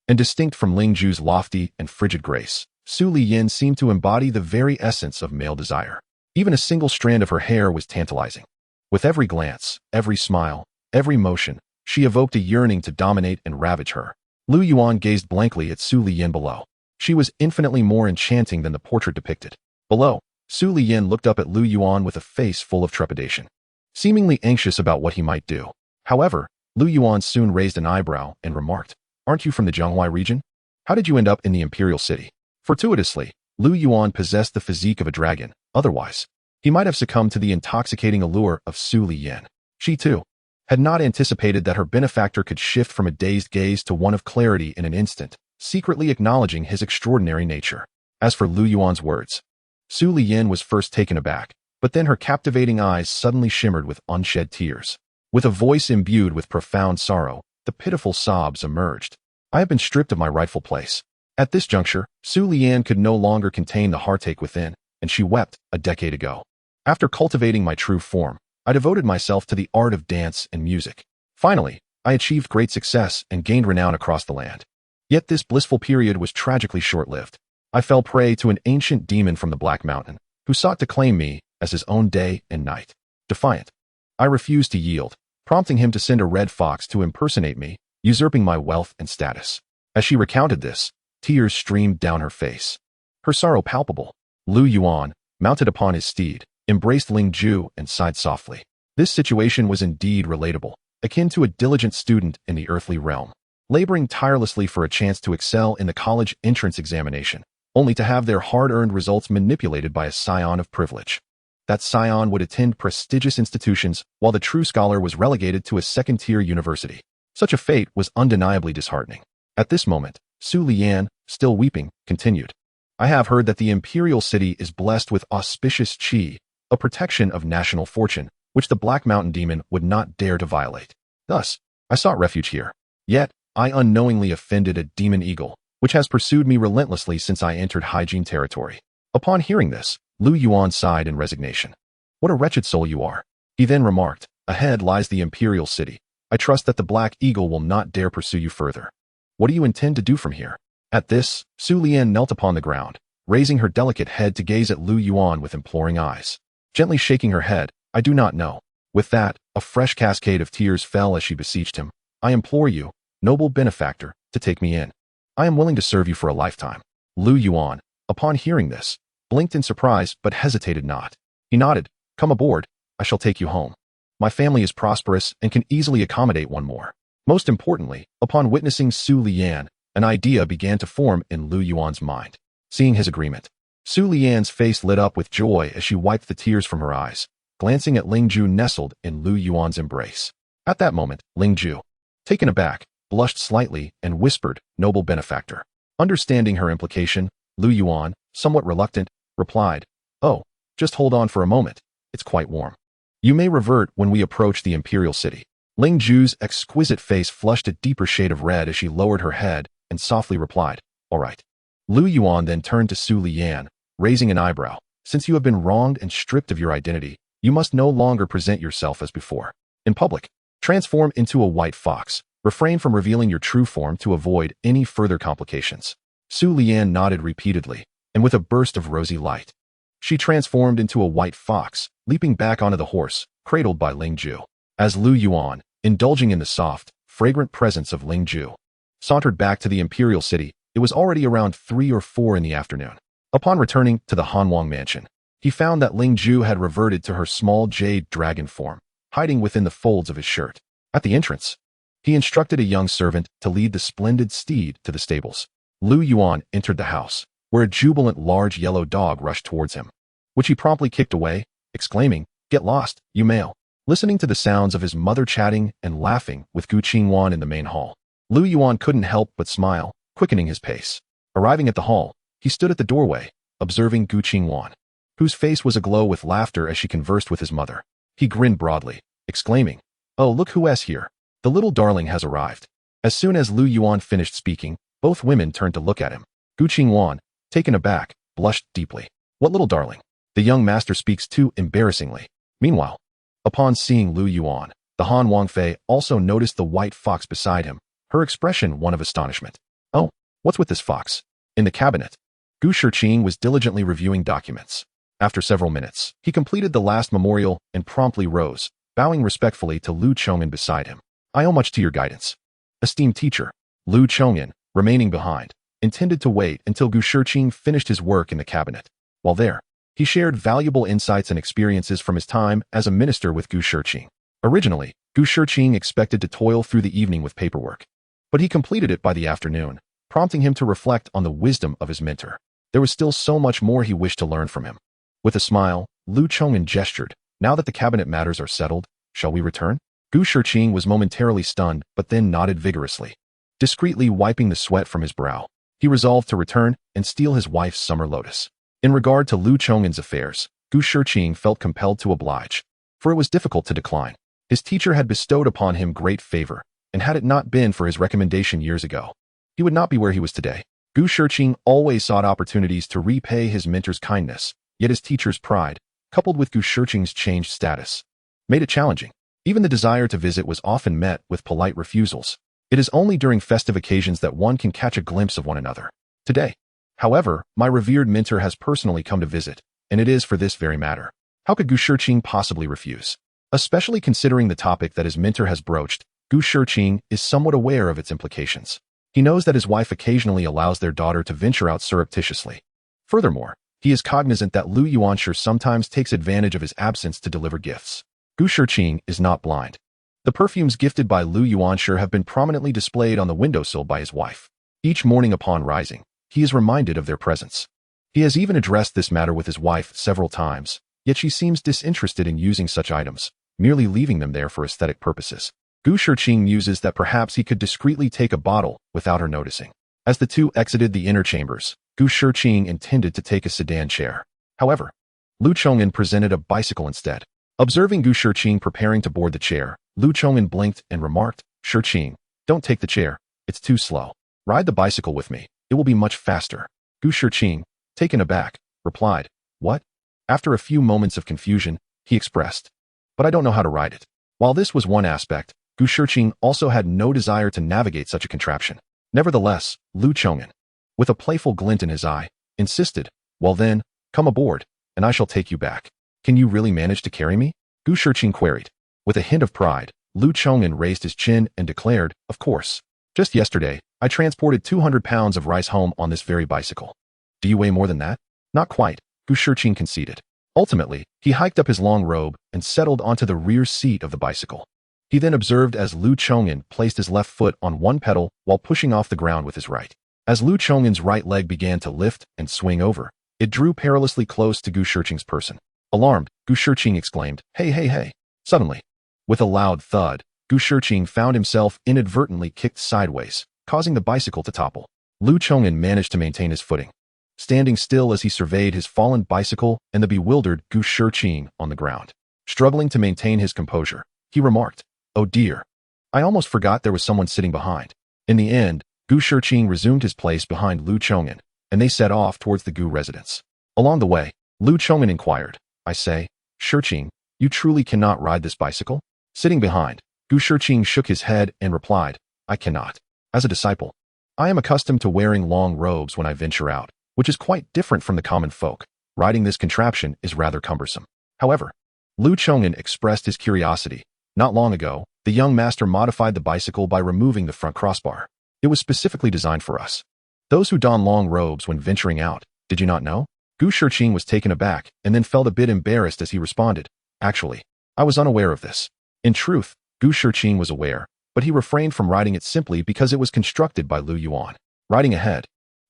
and distinct from Ling Ju's lofty and frigid grace, Su Liyan seemed to embody the very essence of male desire. Even a single strand of her hair was tantalizing. With every glance, every smile, every motion, she evoked a yearning to dominate and ravage her. Lu Yuan gazed blankly at Su Liyan below. She was infinitely more enchanting than the portrait depicted. Below, Su Liyan looked up at Lu Yuan with a face full of trepidation, seemingly anxious about what he might do. However, Lu Yuan soon raised an eyebrow and remarked, "Aren't you from the Zhonghua region? How did you end up in the imperial city?" Fortuitously, Lu Yuan possessed the physique of a dragon. Otherwise, he might have succumbed to the intoxicating allure of Su Liyan. She, too, had not anticipated that her benefactor could shift from a dazed gaze to one of clarity in an instant, secretly acknowledging his extraordinary nature. As for Lu Yuan's words, Su Liyan was first taken aback, but then her captivating eyes suddenly shimmered with unshed tears. With a voice imbued with profound sorrow, the pitiful sobs emerged. "I have been stripped of my rightful place." At this juncture, Su Liyan could no longer contain the heartache within, and she wept a decade ago. "After cultivating my true form, I devoted myself to the art of dance and music. Finally, I achieved great success and gained renown across the land. Yet this blissful period was tragically short-lived. I fell prey to an ancient demon from the Black Mountain, who sought to claim me as his own day and night. Defiant. I refused to yield, prompting him to send a red fox to impersonate me, usurping my wealth and status. As she recounted this, tears streamed down her face, her sorrow palpable. Lu Yuan, mounted upon his steed, embraced Ling Ju and sighed softly. This situation was indeed relatable, akin to a diligent student in the earthly realm, laboring tirelessly for a chance to excel in the college entrance examination, only to have their hard-earned results manipulated by a scion of privilege. That scion would attend prestigious institutions while the true scholar was relegated to a second-tier university. Such a fate was undeniably disheartening. At this moment, Su Lian, still weeping, continued. I have heard that the imperial city is blessed with auspicious qi, a protection of national fortune, which the Black Mountain demon would not dare to violate. Thus, I sought refuge here. Yet, I unknowingly offended a demon eagle, which has pursued me relentlessly since I entered hygiene territory. Upon hearing this, Lu Yuan sighed in resignation. What a wretched soul you are. He then remarked, ahead lies the imperial city. I trust that the Black Eagle will not dare pursue you further. What do you intend to do from here? At this, Su Lian knelt upon the ground, raising her delicate head to gaze at Lu Yuan with imploring eyes. Gently shaking her head, I do not know. With that, a fresh cascade of tears fell as she beseeched him. I implore you, noble benefactor, to take me in. I am willing to serve you for a lifetime. Lu Yuan, upon hearing this, blinked in surprise but hesitated not. He nodded, come aboard, I shall take you home. My family is prosperous and can easily accommodate one more. Most importantly, upon witnessing Su Lian, an idea began to form in Lu Yuan's mind. Seeing his agreement, Su Lian's face lit up with joy as she wiped the tears from her eyes, glancing at Ling Ju nestled in Lu Yuan's embrace. At that moment, Ling Ju, taken aback, blushed slightly and whispered, noble benefactor. Understanding her implication, Lu Yuan, somewhat reluctant, replied, oh, just hold on for a moment, it's quite warm. You may revert when we approach the imperial city. Ling Ju's exquisite face flushed a deeper shade of red as she lowered her head and softly replied, all right. Lu Yuan then turned to Su Lian, raising an eyebrow. Since you have been wronged and stripped of your identity, you must no longer present yourself as before. In public, transform into a white fox. Refrain from revealing your true form to avoid any further complications. Su Lian nodded repeatedly, and with a burst of rosy light, she transformed into a white fox, leaping back onto the horse, cradled by Ling Ju. As Lu Yuan, indulging in the soft, fragrant presence of Ling Ju, sauntered back to the imperial city, it was already around 3 or 4 in the afternoon. Upon returning to the Hanwang mansion, he found that Ling Ju had reverted to her small jade dragon form, hiding within the folds of his shirt. At the entrance, he instructed a young servant to lead the splendid steed to the stables. Lu Yuan entered the house, where a jubilant large yellow dog rushed towards him, which he promptly kicked away, exclaiming, get lost, you male. Listening to the sounds of his mother chatting and laughing with Gu Qingwan in the main hall, Lu Yuan couldn't help but smile, quickening his pace. Arriving at the hall, he stood at the doorway, observing Gu Qingwan, whose face was aglow with laughter as she conversed with his mother. He grinned broadly, exclaiming, oh, look who is here. The little darling has arrived. As soon as Lu Yuan finished speaking, both women turned to look at him. Gu Qingwan, taken aback, blushed deeply. What little darling? The young master speaks too embarrassingly. Meanwhile, upon seeing Lu Yuan, the Han Wangfei also noticed the white fox beside him, her expression one of astonishment. Oh, what's with this fox? In the cabinet, Gu Shiqing was diligently reviewing documents. After several minutes, he completed the last memorial and promptly rose, bowing respectfully to Lu Chong'an beside him. I owe much to your guidance. Esteemed teacher, Lu Chong'an, remaining behind, intended to wait until Gu Shiqing finished his work in the cabinet. While there, he shared valuable insights and experiences from his time as a minister with Gu Shiqing. Originally, Gu Shiqing expected to toil through the evening with paperwork, but he completed it by the afternoon, prompting him to reflect on the wisdom of his mentor. There was still so much more he wished to learn from him. With a smile, Lu Chong'an gestured, now that the cabinet matters are settled, shall we return? Gu Shiqing was momentarily stunned, but then nodded vigorously. Discreetly wiping the sweat from his brow, he resolved to return and steal his wife's summer lotus. In regard to Lu Chong'an's affairs, Gu Shiqing felt compelled to oblige, for it was difficult to decline. His teacher had bestowed upon him great favor, and had it not been for his recommendation years ago, he would not be where he was today. Gu Shiqing always sought opportunities to repay his mentor's kindness, yet his teacher's pride, coupled with Gu Shiqing's changed status, made it challenging. Even the desire to visit was often met with polite refusals. It is only during festive occasions that one can catch a glimpse of one another. Today, however, my revered mentor has personally come to visit, and it is for this very matter. How could Gu Shiqing possibly refuse? Especially considering the topic that his mentor has broached, Gu Shiqing is somewhat aware of its implications. He knows that his wife occasionally allows their daughter to venture out surreptitiously. Furthermore, he is cognizant that Lu Yuan sometimes takes advantage of his absence to deliver gifts. Gu Shiqing is not blind. The perfumes gifted by Lu Yuan have been prominently displayed on the windowsill by his wife. Each morning upon rising, he is reminded of their presence. He has even addressed this matter with his wife several times, yet she seems disinterested in using such items, merely leaving them there for aesthetic purposes. Gu Shiqing muses that perhaps he could discreetly take a bottle without her noticing. As the two exited the inner chambers, Gu Shiqing intended to take a sedan chair. However, Lu Chong'an presented a bicycle instead. Observing Gu Shiqing preparing to board the chair, Lu Chong'an blinked and remarked, "Shiqing, don't take the chair, it's too slow. Ride the bicycle with me, it will be much faster." Gu Shiqing, taken aback, replied, "What?" After a few moments of confusion, he expressed, "But I don't know how to ride it." While this was one aspect, Gu Shiqing also had no desire to navigate such a contraption. Nevertheless, Lu Chong'an, with a playful glint in his eye, insisted, "Well then, come aboard, and I shall take you back. Can you really manage to carry me?" Gu Shiqing queried. With a hint of pride, Lu Chong'an raised his chin and declared, "Of course. Just yesterday, I transported 200 pounds of rice home on this very bicycle." "Do you weigh more than that?" "Not quite," Gu Shiqing conceded. Ultimately, he hiked up his long robe and settled onto the rear seat of the bicycle. He then observed as Lu Chong'an placed his left foot on one pedal while pushing off the ground with his right. As Lu Chong'an's right leg began to lift and swing over, it drew perilously close to Gu Shiqing's person. Alarmed, Gu Shiqing exclaimed, "Hey, hey, hey!" Suddenly, with a loud thud, Gu Shiqing found himself inadvertently kicked sideways, causing the bicycle to topple. Lu Chong'an managed to maintain his footing, standing still as he surveyed his fallen bicycle and the bewildered Gu Shiqing on the ground. Struggling to maintain his composure, he remarked, "Oh dear, I almost forgot there was someone sitting behind." In the end, Gu Shiqing resumed his place behind Lu Chong'an, and they set off towards the Gu residence. Along the way, Lu Chong'an inquired, "I say, Shiqing, you truly cannot ride this bicycle?" Sitting behind, Gu Shiqing shook his head and replied, "I cannot. As a disciple, I am accustomed to wearing long robes when I venture out, which is quite different from the common folk. Riding this contraption is rather cumbersome." However, Lu Chong'an expressed his curiosity. Not long ago, the young master modified the bicycle by removing the front crossbar. It was specifically designed for us, those who don long robes when venturing out. Did you not know? Gu Shiqing was taken aback and then felt a bit embarrassed as he responded, "Actually, I was unaware of this." In truth, Gu Shiqing was aware, but he refrained from riding it simply because it was constructed by Lu Yuan. Riding ahead,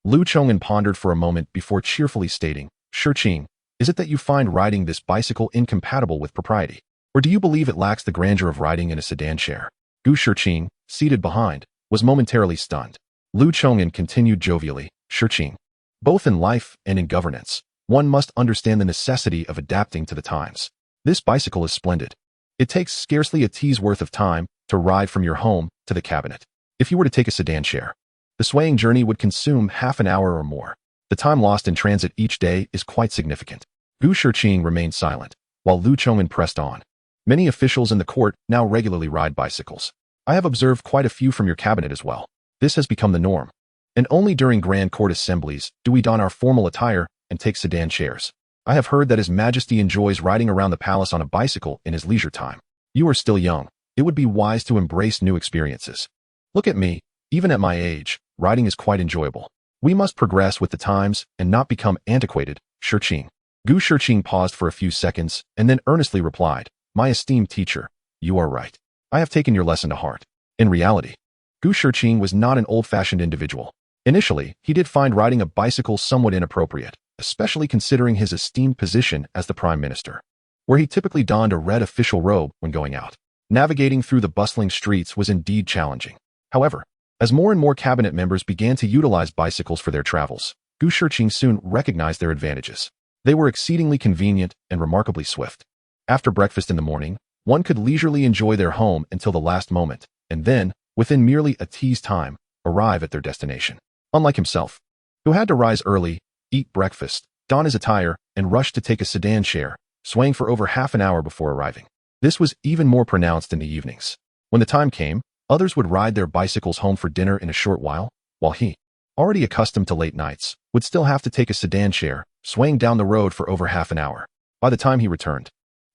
Lu Chong'an pondered for a moment before cheerfully stating, "Shiqing, is it that you find riding this bicycle incompatible with propriety? Or do you believe it lacks the grandeur of riding in a sedan chair?" Gu Shiqing, seated behind, was momentarily stunned. Lu Chong'an continued jovially, "Shiqing, both in life and in governance, one must understand the necessity of adapting to the times. This bicycle is splendid. It takes scarcely a tea's worth of time to ride from your home to the cabinet. If you were to take a sedan chair, the swaying journey would consume half an hour or more. The time lost in transit each day is quite significant." Gu Shiqing remained silent, while Lu Chong'an pressed on. "Many officials in the court now regularly ride bicycles. I have observed quite a few from your cabinet as well. This has become the norm. And only during grand court assemblies do we don our formal attire and take sedan chairs. I have heard that His Majesty enjoys riding around the palace on a bicycle in his leisure time. You are still young. It would be wise to embrace new experiences. Look at me. Even at my age, riding is quite enjoyable. We must progress with the times and not become antiquated, Shiqing." Gu Shiqing paused for a few seconds and then earnestly replied, "My esteemed teacher, you are right. I have taken your lesson to heart." In reality, Gu Shiqing was not an old-fashioned individual. Initially, he did find riding a bicycle somewhat inappropriate, especially considering his esteemed position as the prime minister, where he typically donned a red official robe when going out. Navigating through the bustling streets was indeed challenging. However, as more and more cabinet members began to utilize bicycles for their travels, Gu Shiqing soon recognized their advantages. They were exceedingly convenient and remarkably swift. After breakfast in the morning, one could leisurely enjoy their home until the last moment, and then, within merely a tea's time, arrive at their destination. Unlike himself, who had to rise early, eat breakfast, don his attire, and rush to take a sedan chair, swaying for over half an hour before arriving. This was even more pronounced in the evenings. When the time came, others would ride their bicycles home for dinner in a short while he, already accustomed to late nights, would still have to take a sedan chair, swaying down the road for over half an hour. By the time he returned,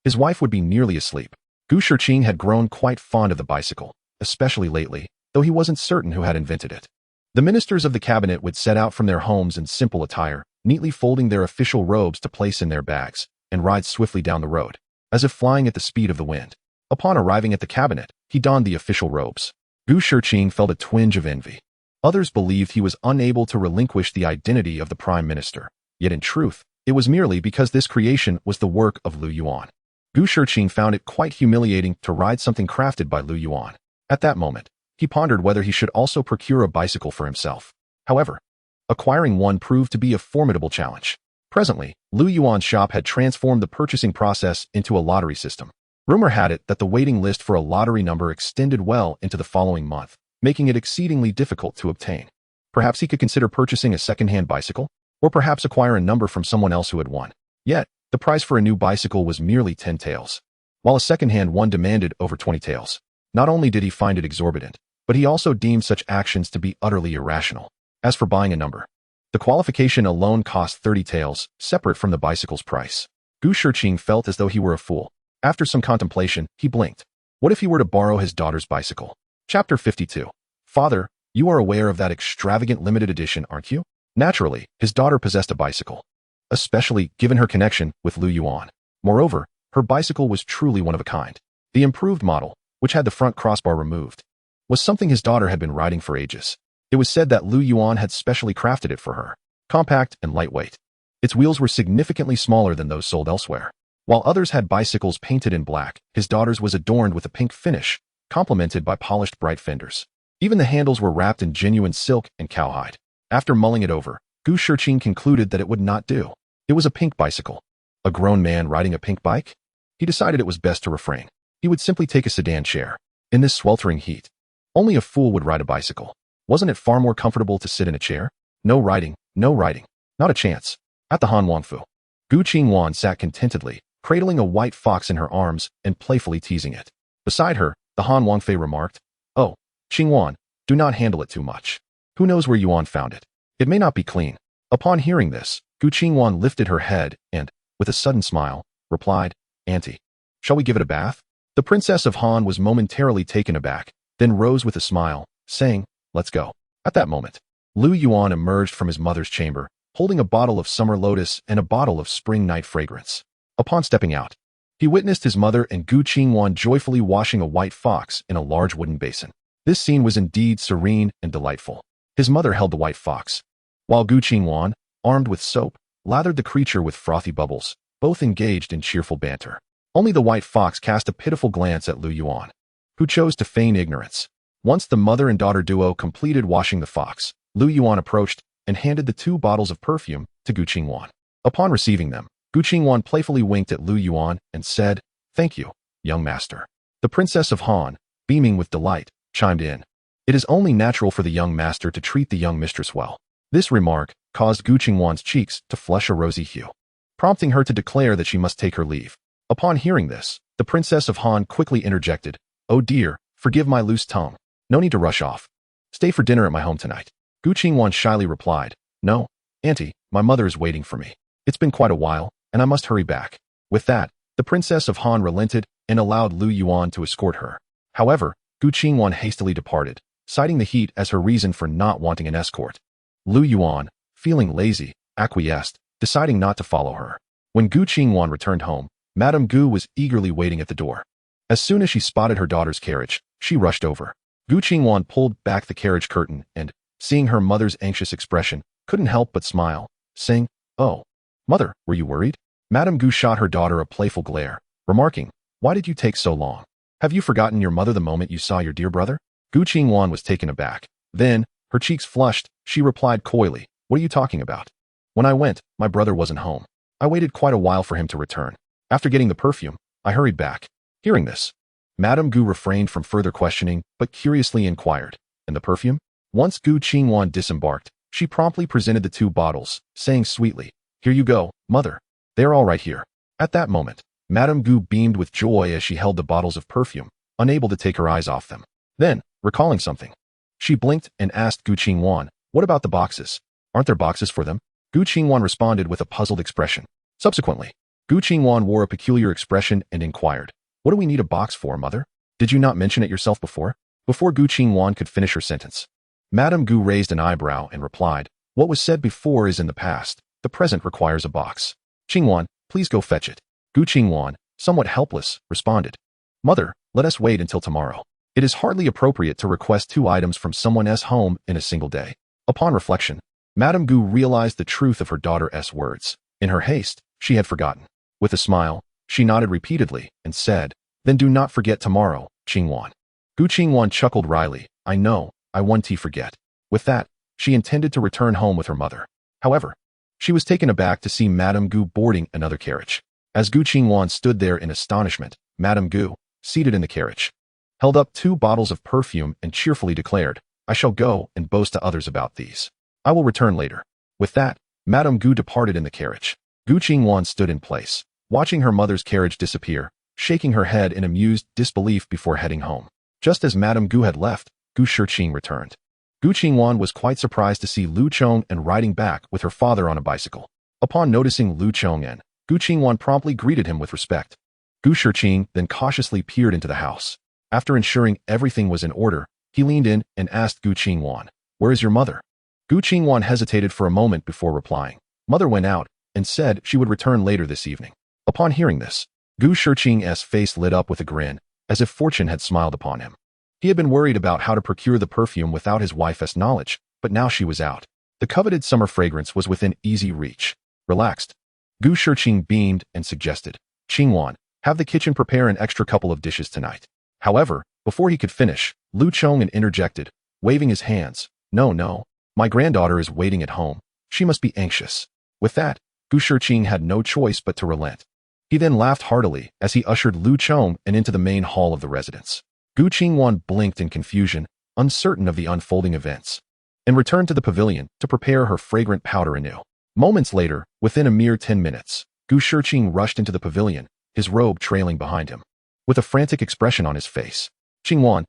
his wife would be nearly asleep. Gu Shiqing had grown quite fond of the bicycle, especially lately, though he wasn't certain who had invented it. The ministers of the cabinet would set out from their homes in simple attire, neatly folding their official robes to place in their bags, and ride swiftly down the road, as if flying at the speed of the wind. Upon arriving at the cabinet, he donned the official robes. Gu Shiqing felt a twinge of envy. Others believed he was unable to relinquish the identity of the prime minister, yet in truth, it was merely because this creation was the work of Lu Yuan. Gu Shiqing found it quite humiliating to ride something crafted by Lu Yuan. At that moment, he pondered whether he should also procure a bicycle for himself. However, acquiring one proved to be a formidable challenge. Presently, Lu Yuan's shop had transformed the purchasing process into a lottery system. Rumor had it that the waiting list for a lottery number extended well into the following month, making it exceedingly difficult to obtain. Perhaps he could consider purchasing a second-hand bicycle, or perhaps acquire a number from someone else who had won. Yet, the price for a new bicycle was merely 10 taels, while a second-hand one demanded over 20 taels. Not only did he find it exorbitant, but he also deemed such actions to be utterly irrational. As for buying a number, the qualification alone cost 30 taels, separate from the bicycle's price. Gu Shiqing felt as though he were a fool. After some contemplation, he blinked. What if he were to borrow his daughter's bicycle? Chapter 52. Father, you are aware of that extravagant limited edition, aren't you? Naturally, his daughter possessed a bicycle, especially given her connection with Lu Yuan. Moreover, her bicycle was truly one of a kind. The improved model, which had the front crossbar removed, was something his daughter had been riding for ages. It was said that Lu Yuan had specially crafted it for her, compact and lightweight. Its wheels were significantly smaller than those sold elsewhere. While others had bicycles painted in black, his daughter's was adorned with a pink finish, complemented by polished bright fenders. Even the handles were wrapped in genuine silk and cowhide. After mulling it over, Gu Shiqing concluded that it would not do. It was a pink bicycle. A grown man riding a pink bike? He decided it was best to refrain. He would simply take a sedan chair. In this sweltering heat, only a fool would ride a bicycle. Wasn't it far more comfortable to sit in a chair? No riding, no riding. Not a chance. At the Han Wangfu, Gu Qingwan sat contentedly, cradling a white fox in her arms and playfully teasing it. Beside her, the Han Wangfei remarked, "Oh, Qingwan, do not handle it too much. Who knows where Yuan found it? It may not be clean." Upon hearing this, Gu Qingwan lifted her head and, with a sudden smile, replied, "Auntie, shall we give it a bath?" The Princess of Han was momentarily taken aback, then rose with a smile, saying, "Let's go." At that moment, Lu Yuan emerged from his mother's chamber, holding a bottle of summer lotus and a bottle of spring night fragrance. Upon stepping out, he witnessed his mother and Gu Qingwan joyfully washing a white fox in a large wooden basin. This scene was indeed serene and delightful. His mother held the white fox, while Gu Qingwan, armed with soap, lathered the creature with frothy bubbles, both engaged in cheerful banter. Only the white fox cast a pitiful glance at Lu Yuan, who chose to feign ignorance. Once the mother and daughter duo completed washing the fox, Lu Yuan approached and handed the 2 bottles of perfume to Gu Qingwan. Upon receiving them, Gu Qingwan playfully winked at Lu Yuan and said, "Thank you, young master." The Princess of Han, beaming with delight, chimed in. It is only natural for the young master to treat the young mistress well. This remark caused Gu Qingwan's cheeks to flush a rosy hue, prompting her to declare that she must take her leave. Upon hearing this, the Princess of Han quickly interjected, "Oh dear, forgive my loose tongue. No need to rush off. Stay for dinner at my home tonight." Gu Qingwan shyly replied, "No, Auntie, my mother is waiting for me. It's been quite a while, and I must hurry back." With that, the Princess of Han relented and allowed Lu Yuan to escort her. However, Gu Qingwan hastily departed, citing the heat as her reason for not wanting an escort. Lu Yuan, feeling lazy, acquiesced, deciding not to follow her. When Gu Qingwan returned home, Madame Gu was eagerly waiting at the door. As soon as she spotted her daughter's carriage, she rushed over. Gu Qingwan pulled back the carriage curtain and, seeing her mother's anxious expression, couldn't help but smile, saying, "Oh, mother, were you worried?" Madame Gu shot her daughter a playful glare, remarking, "Why did you take so long? Have you forgotten your mother the moment you saw your dear brother?" Gu Qingwan was taken aback. Then, her cheeks flushed, she replied coyly, "What are you talking about? When I went, my brother wasn't home. I waited quite a while for him to return. After getting the perfume, I hurried back." Hearing this, Madame Gu refrained from further questioning, but curiously inquired, "And the perfume?" Once Gu Qingwan disembarked, she promptly presented the 2 bottles, saying sweetly, "Here you go, mother. They are all right here." At that moment, Madame Gu beamed with joy as she held the bottles of perfume, unable to take her eyes off them. Then, recalling something, she blinked and asked Gu Qingwan, "What about the boxes? Aren't there boxes for them?" Gu Qingwan responded with a puzzled expression. Subsequently, Gu Qingwan wore a peculiar expression and inquired, "What do we need a box for, mother? Did you not mention it yourself before?" Before Gu Qingwan could finish her sentence, Madame Gu raised an eyebrow and replied, "What was said before is in the past. The present requires a box. Qingwan, please go fetch it." Gu Qingwan, somewhat helpless, responded, "Mother, let us wait until tomorrow. It is hardly appropriate to request 2 items from someone's home in a single day." Upon reflection, Madame Gu realized the truth of her daughter's words. In her haste, she had forgotten. With a smile, she nodded repeatedly and said, "Then do not forget tomorrow, Qingwan." Gu Qingwan chuckled wryly, "I know, I won't forget." With that, she intended to return home with her mother. However, she was taken aback to see Madame Gu boarding another carriage. As Gu Qingwan stood there in astonishment, Madame Gu, seated in the carriage, held up 2 bottles of perfume and cheerfully declared, "I shall go and boast to others about these. I will return later." With that, Madame Gu departed in the carriage. Gu Qingwan stood in place, watching her mother's carriage disappear, shaking her head in amused disbelief before heading home. Just as Madame Gu had left, Gu Shiqing returned. Gu Qingwan was quite surprised to see Lu Chong'an riding back with her father on a bicycle. Upon noticing Lu Chong'an, Gu Qingwan promptly greeted him with respect. Gu Shiqing then cautiously peered into the house. After ensuring everything was in order, he leaned in and asked Gu Qingwan, "Where is your mother?" Gu Qingwan hesitated for a moment before replying. "Mother went out and said she would return later this evening." Upon hearing this, Gu Shiqing's face lit up with a grin, as if fortune had smiled upon him. He had been worried about how to procure the perfume without his wife's knowledge, but now she was out. The coveted summer fragrance was within easy reach. Relaxed, Gu Shiqing beamed and suggested, "Qingwan, have the kitchen prepare an extra couple of dishes tonight." However, before he could finish, Lu Chong'an interjected, waving his hands, No, my granddaughter is waiting at home. She must be anxious." With that, Gu Shiqing had no choice but to relent. He then laughed heartily as he ushered Lu Chong'an into the main hall of the residence. Gu Qingwan blinked in confusion, uncertain of the unfolding events, and returned to the pavilion to prepare her fragrant powder anew. Moments later, within a mere 10 minutes, Gu Shiqing rushed into the pavilion, his robe trailing behind him. With a frantic expression on his face, Qingwan,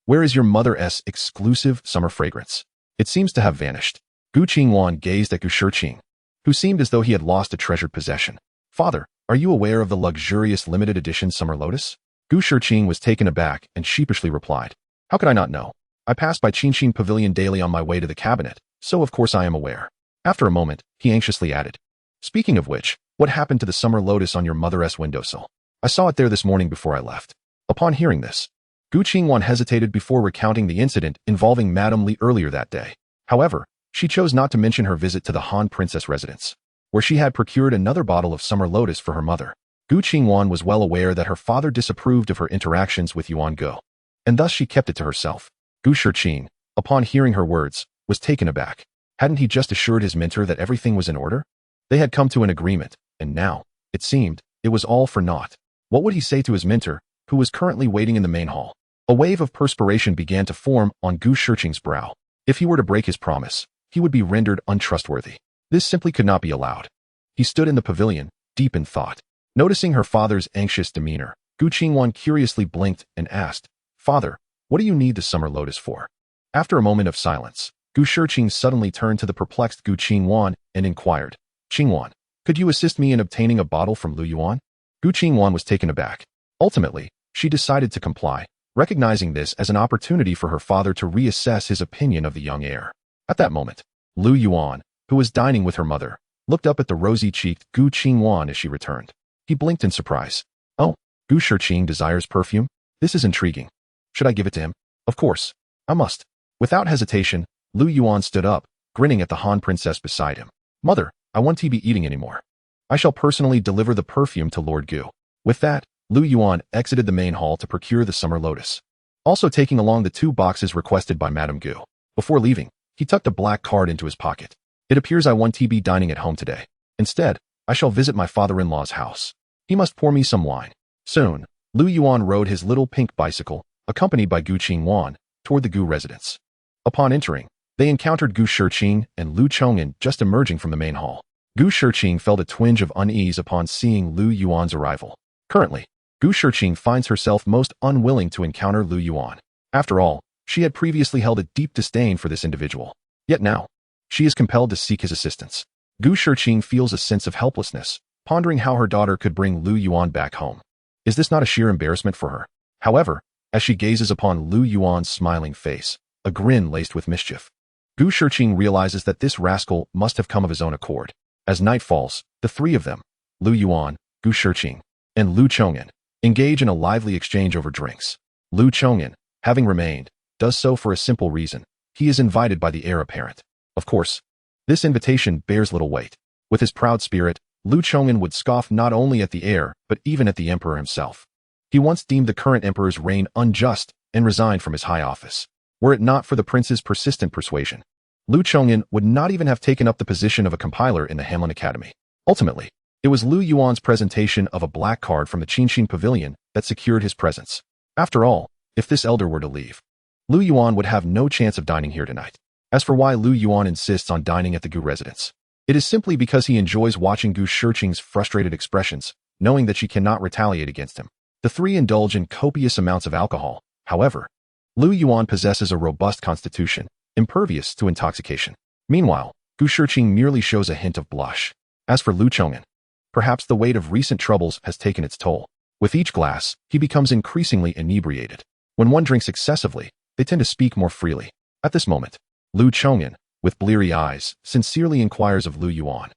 where is your mother's exclusive summer fragrance? It seems to have vanished." Gu Qingwan gazed at Gu Shiqing, who seemed as though he had lost a treasured possession. "Father, are you aware of the luxurious limited edition summer lotus?" Gu Shiqing was taken aback and sheepishly replied, "How could I not know? I pass by Qingqing Pavilion daily on my way to the cabinet, so of course I am aware." After a moment, he anxiously added, "Speaking of which, what happened to the summer lotus on your mother's windowsill? I saw it there this morning before I left." Upon hearing this, Gu Qingwan hesitated before recounting the incident involving Madame Li earlier that day. However, she chose not to mention her visit to the Han Princess residence, where she had procured another bottle of summer lotus for her mother. Gu Qingwan was well aware that her father disapproved of her interactions with Yuan Go, and thus she kept it to herself. Gu Shiqing, upon hearing her words, was taken aback. Hadn't he just assured his mentor that everything was in order? They had come to an agreement, and now, it seemed, it was all for naught. What would he say to his mentor, who was currently waiting in the main hall? A wave of perspiration began to form on Gu Shiqing's brow. If he were to break his promise, he would be rendered untrustworthy. This simply could not be allowed. He stood in the pavilion, deep in thought. Noticing her father's anxious demeanor, Gu Qingwan curiously blinked and asked, "Father, what do you need the summer lotus for?" After a moment of silence, Gu Shiqing suddenly turned to the perplexed Gu Qingwan and inquired, "Qingwan, could you assist me in obtaining a bottle from Lu Yuan?" Gu Qingwan was taken aback. Ultimately, she decided to comply, recognizing this as an opportunity for her father to reassess his opinion of the young heir. At that moment, Lu Yuan, who was dining with her mother, looked up at the rosy-cheeked Gu Qingwan as she returned. He blinked in surprise. "Oh, Gu Shiqing desires perfume? This is intriguing. Should I give it to him? Of course, I must." Without hesitation, Lu Yuan stood up, grinning at the Han Princess beside him. "Mother, I won't be eating anymore. I shall personally deliver the perfume to Lord Gu." With that, Lu Yuan exited the main hall to procure the summer lotus, also taking along the 2 boxes requested by Madame Gu. Before leaving, he tucked a black card into his pocket. "It appears I won't be dining at home today. Instead, I shall visit my father-in-law's house. He must pour me some wine." Soon, Lu Yuan rode his little pink bicycle, accompanied by Gu Qingwan, toward the Gu residence. Upon entering, they encountered Gu Shiqing and Lu Chong'an just emerging from the main hall. Gu Shiqing felt a twinge of unease upon seeing Lu Yuan's arrival. Currently, Gu Shiqing finds herself most unwilling to encounter Lu Yuan. After all, she had previously held a deep disdain for this individual. Yet now, she is compelled to seek his assistance. Gu Shiqing feels a sense of helplessness, pondering how her daughter could bring Lu Yuan back home. Is this not a sheer embarrassment for her? However, as she gazes upon Lu Yuan's smiling face, a grin laced with mischief, Gu Shiqing realizes that this rascal must have come of his own accord. As night falls, the three of them, Lu Yuan, Gu Shiqing, and Lu Chong'an, engage in a lively exchange over drinks. Lu Chong'an, having remained, does so for a simple reason. He is invited by the heir apparent. Of course, this invitation bears little weight. With his proud spirit, Lu Chong'an would scoff not only at the heir, but even at the emperor himself. He once deemed the current emperor's reign unjust and resigned from his high office. Were it not for the prince's persistent persuasion, Lu Chong'an would not even have taken up the position of a compiler in the Hamlin Academy. Ultimately, it was Lu Yuan's presentation of a black card from the Qinxin Pavilion that secured his presence. After all, if this elder were to leave, Lu Yuan would have no chance of dining here tonight. As for why Lu Yuan insists on dining at the Gu residence, it is simply because he enjoys watching Gu Shiqing's frustrated expressions, knowing that she cannot retaliate against him. The three indulge in copious amounts of alcohol. However, Lu Yuan possesses a robust constitution, impervious to intoxication. Meanwhile, Gu Shiqing merely shows a hint of blush. As for Lu Chong'an, perhaps the weight of recent troubles has taken its toll. With each glass, he becomes increasingly inebriated. When one drinks excessively, they tend to speak more freely. At this moment, Lu Chong'an, with bleary eyes, sincerely inquires of Lu Yuan.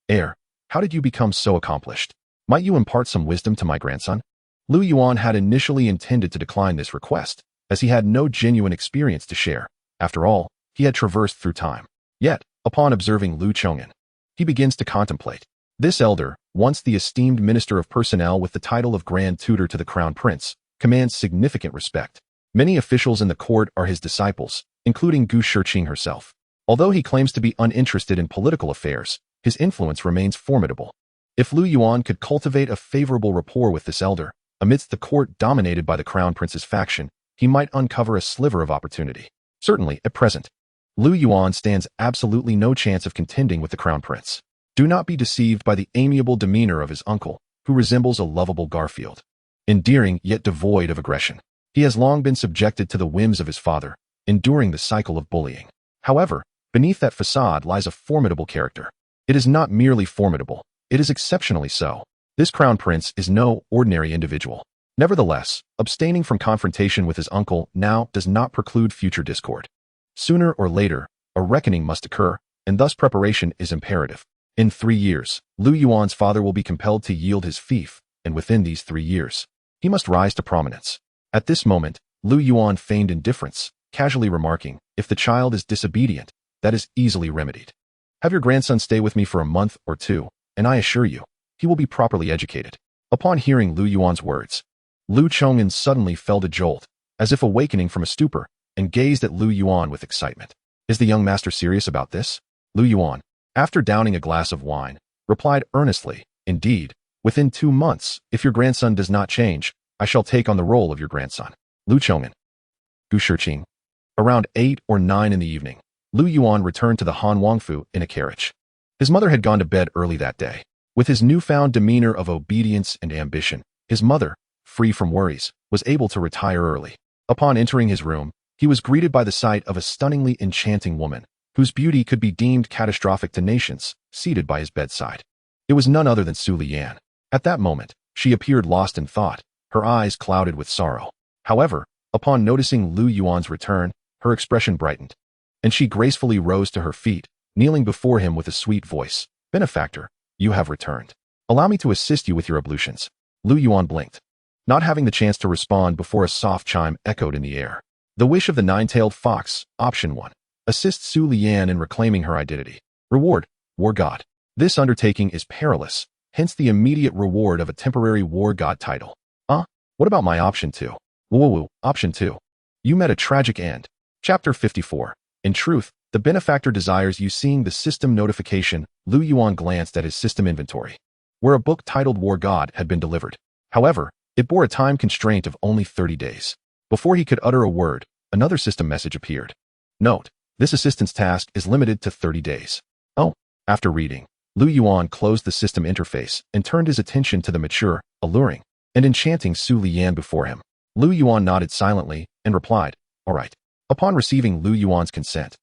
Heir, how did you become so accomplished? Might you impart some wisdom to my grandson? Lu Yuan had initially intended to decline this request, as he had no genuine experience to share. After all, he had traversed through time. Yet, upon observing Lu Chong'an, he begins to contemplate. This elder, once the esteemed minister of personnel with the title of Grand Tutor to the Crown Prince, commands significant respect. Many officials in the court are his disciples, including Gu Shiqing herself. Although he claims to be uninterested in political affairs, his influence remains formidable. If Lu Yuan could cultivate a favorable rapport with this elder, amidst the court dominated by the Crown Prince's faction, he might uncover a sliver of opportunity. Certainly, at present, Lu Yuan stands absolutely no chance of contending with the Crown Prince. Do not be deceived by the amiable demeanor of his uncle, who resembles a lovable Garfield. Endearing yet devoid of aggression. He has long been subjected to the whims of his father, enduring the cycle of bullying. However, beneath that facade lies a formidable character. It is not merely formidable, it is exceptionally so. This Crown Prince is no ordinary individual. Nevertheless, abstaining from confrontation with his uncle now does not preclude future discord. Sooner or later, a reckoning must occur, and thus preparation is imperative. In 3 years, Lu Yuan's father will be compelled to yield his fief, and within these 3 years, he must rise to prominence. At this moment, Lu Yuan feigned indifference, casually remarking, "If the child is disobedient, that is easily remedied. Have your grandson stay with me for a month or 2, and I assure you, he will be properly educated." Upon hearing Lu Yuan's words, Lu Chong'an suddenly felt a jolt, as if awakening from a stupor, and gazed at Lu Yuan with excitement. Is the young master serious about this? Lu Yuan, after downing a glass of wine, replied earnestly, "Indeed, within 2 months, if your grandson does not change, I shall take on the role of your grandson." Lu Chong'an. Gu Shiqing. Around 8 or 9 in the evening, Lu Yuan returned to the Han Wangfu in a carriage. His mother had gone to bed early that day. With his newfound demeanor of obedience and ambition, his mother, free from worries, was able to retire early. Upon entering his room, he was greeted by the sight of a stunningly enchanting woman, whose beauty could be deemed catastrophic to nations, seated by his bedside. It was none other than Lu Yuan. At that moment, she appeared lost in thought, her eyes clouded with sorrow. However, upon noticing Lu Yuan's return, her expression brightened, and she gracefully rose to her feet, kneeling before him with a sweet voice. "Benefactor, you have returned. Allow me to assist you with your ablutions." Lu Yuan blinked, not having the chance to respond before a soft chime echoed in the air. The wish of the nine-tailed fox, option 1. Assist Lu Yuan in reclaiming her identity. Reward, War God. This undertaking is perilous, hence the immediate reward of a temporary War God title. What about my option 2? Woo, option 2. You met a tragic end. Chapter 54. In truth, the benefactor desires you. Seeing the system notification, Lu Yuan glanced at his system inventory, where a book titled War God had been delivered. However, it bore a time constraint of only 30 days. Before he could utter a word, another system message appeared. Note, this assistance task is limited to 30 days. After reading, Lu Yuan closed the system interface and turned his attention to the mature, alluring, and enchanting Lu Yuan before him. Lu Yuan nodded silently and replied, "All right." Upon receiving Lu Yuan's consent,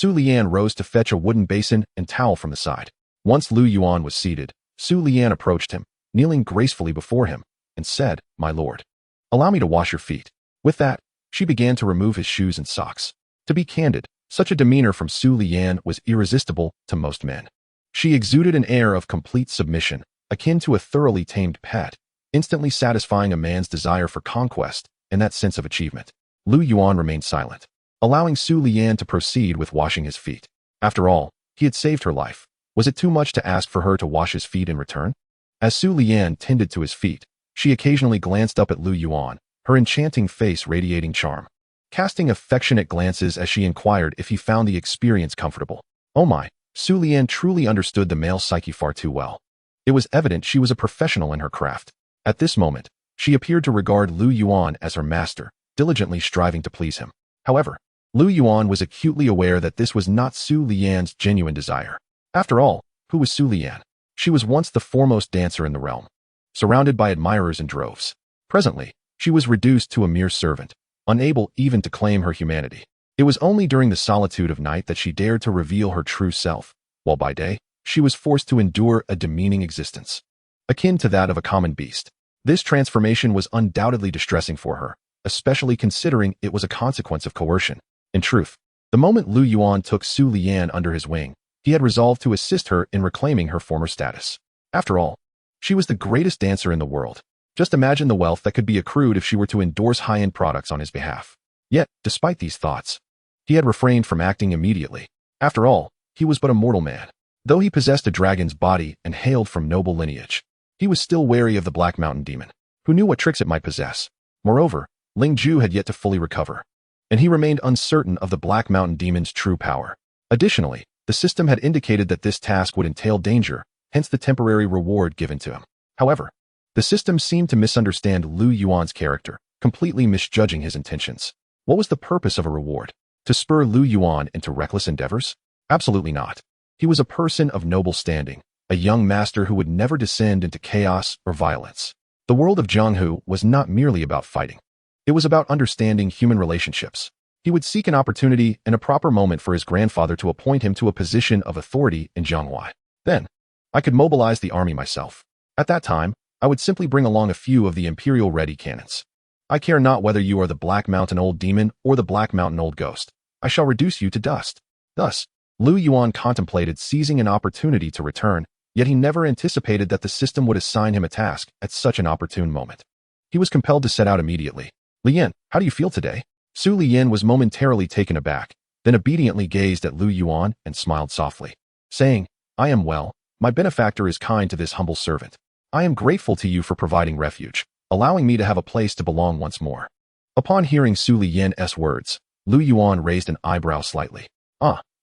Lu Yuan rose to fetch a wooden basin and towel from the side. Once Lu Yuan was seated, Su Lian approached him, kneeling gracefully before him, and said, "My lord, allow me to wash your feet." With that, she began to remove his shoes and socks. To be candid, such a demeanor from Su Lian was irresistible to most men. She exuded an air of complete submission, akin to a thoroughly tamed pet, instantly satisfying a man's desire for conquest and that sense of achievement. Lu Yuan remained silent, allowing Su Lian to proceed with washing his feet. After all, he had saved her life. Was it too much to ask for her to wash his feet in return? As Su Lian tended to his feet, she occasionally glanced up at Lu Yuan, her enchanting face radiating charm, casting affectionate glances as she inquired if he found the experience comfortable. Oh my, Su Lian truly understood the male psyche far too well. It was evident she was a professional in her craft. At this moment, she appeared to regard Lu Yuan as her master, diligently striving to please him. However, Lu Yuan was acutely aware that this was not Su Lian's genuine desire. After all, who was Su Lian? She was once the foremost dancer in the realm, surrounded by admirers in droves. Presently, she was reduced to a mere servant, unable even to claim her humanity. It was only during the solitude of night that she dared to reveal her true self, while by day, she was forced to endure a demeaning existence, akin to that of a common beast. This transformation was undoubtedly distressing for her, especially considering it was a consequence of coercion. In truth, the moment Lu Yuan took Su Lian under his wing, he had resolved to assist her in reclaiming her former status. After all, she was the greatest dancer in the world. Just imagine the wealth that could be accrued if she were to endorse high-end products on his behalf. Yet, despite these thoughts, he had refrained from acting immediately. After all, he was but a mortal man. Though he possessed a dragon's body and hailed from noble lineage, he was still wary of the Black Mountain Demon, who knew what tricks it might possess. Moreover, Ling Ju had yet to fully recover, and he remained uncertain of the Black Mountain Demon's true power. Additionally, the system had indicated that this task would entail danger, hence the temporary reward given to him. However, the system seemed to misunderstand Lu Yuan's character, completely misjudging his intentions. What was the purpose of a reward? To spur Lu Yuan into reckless endeavors? Absolutely not. He was a person of noble standing, a young master who would never descend into chaos or violence. The world of Jianghu was not merely about fighting. It was about understanding human relationships. He would seek an opportunity and a proper moment for his grandfather to appoint him to a position of authority in Jianghuai. Then, I could mobilize the army myself. At that time, I would simply bring along a few of the imperial ready cannons. I care not whether you are the Black Mountain Old Demon or the Black Mountain Old Ghost. I shall reduce you to dust. Thus, Lu Yuan contemplated seizing an opportunity to return, yet he never anticipated that the system would assign him a task at such an opportune moment. He was compelled to set out immediately. "Lian, how do you feel today?" Su Lian was momentarily taken aback, then obediently gazed at Lu Yuan and smiled softly, saying, "I am well. My benefactor is kind to this humble servant. I am grateful to you for providing refuge, allowing me to have a place to belong once more." Upon hearing Su Lian's words, Lu Yuan raised an eyebrow slightly.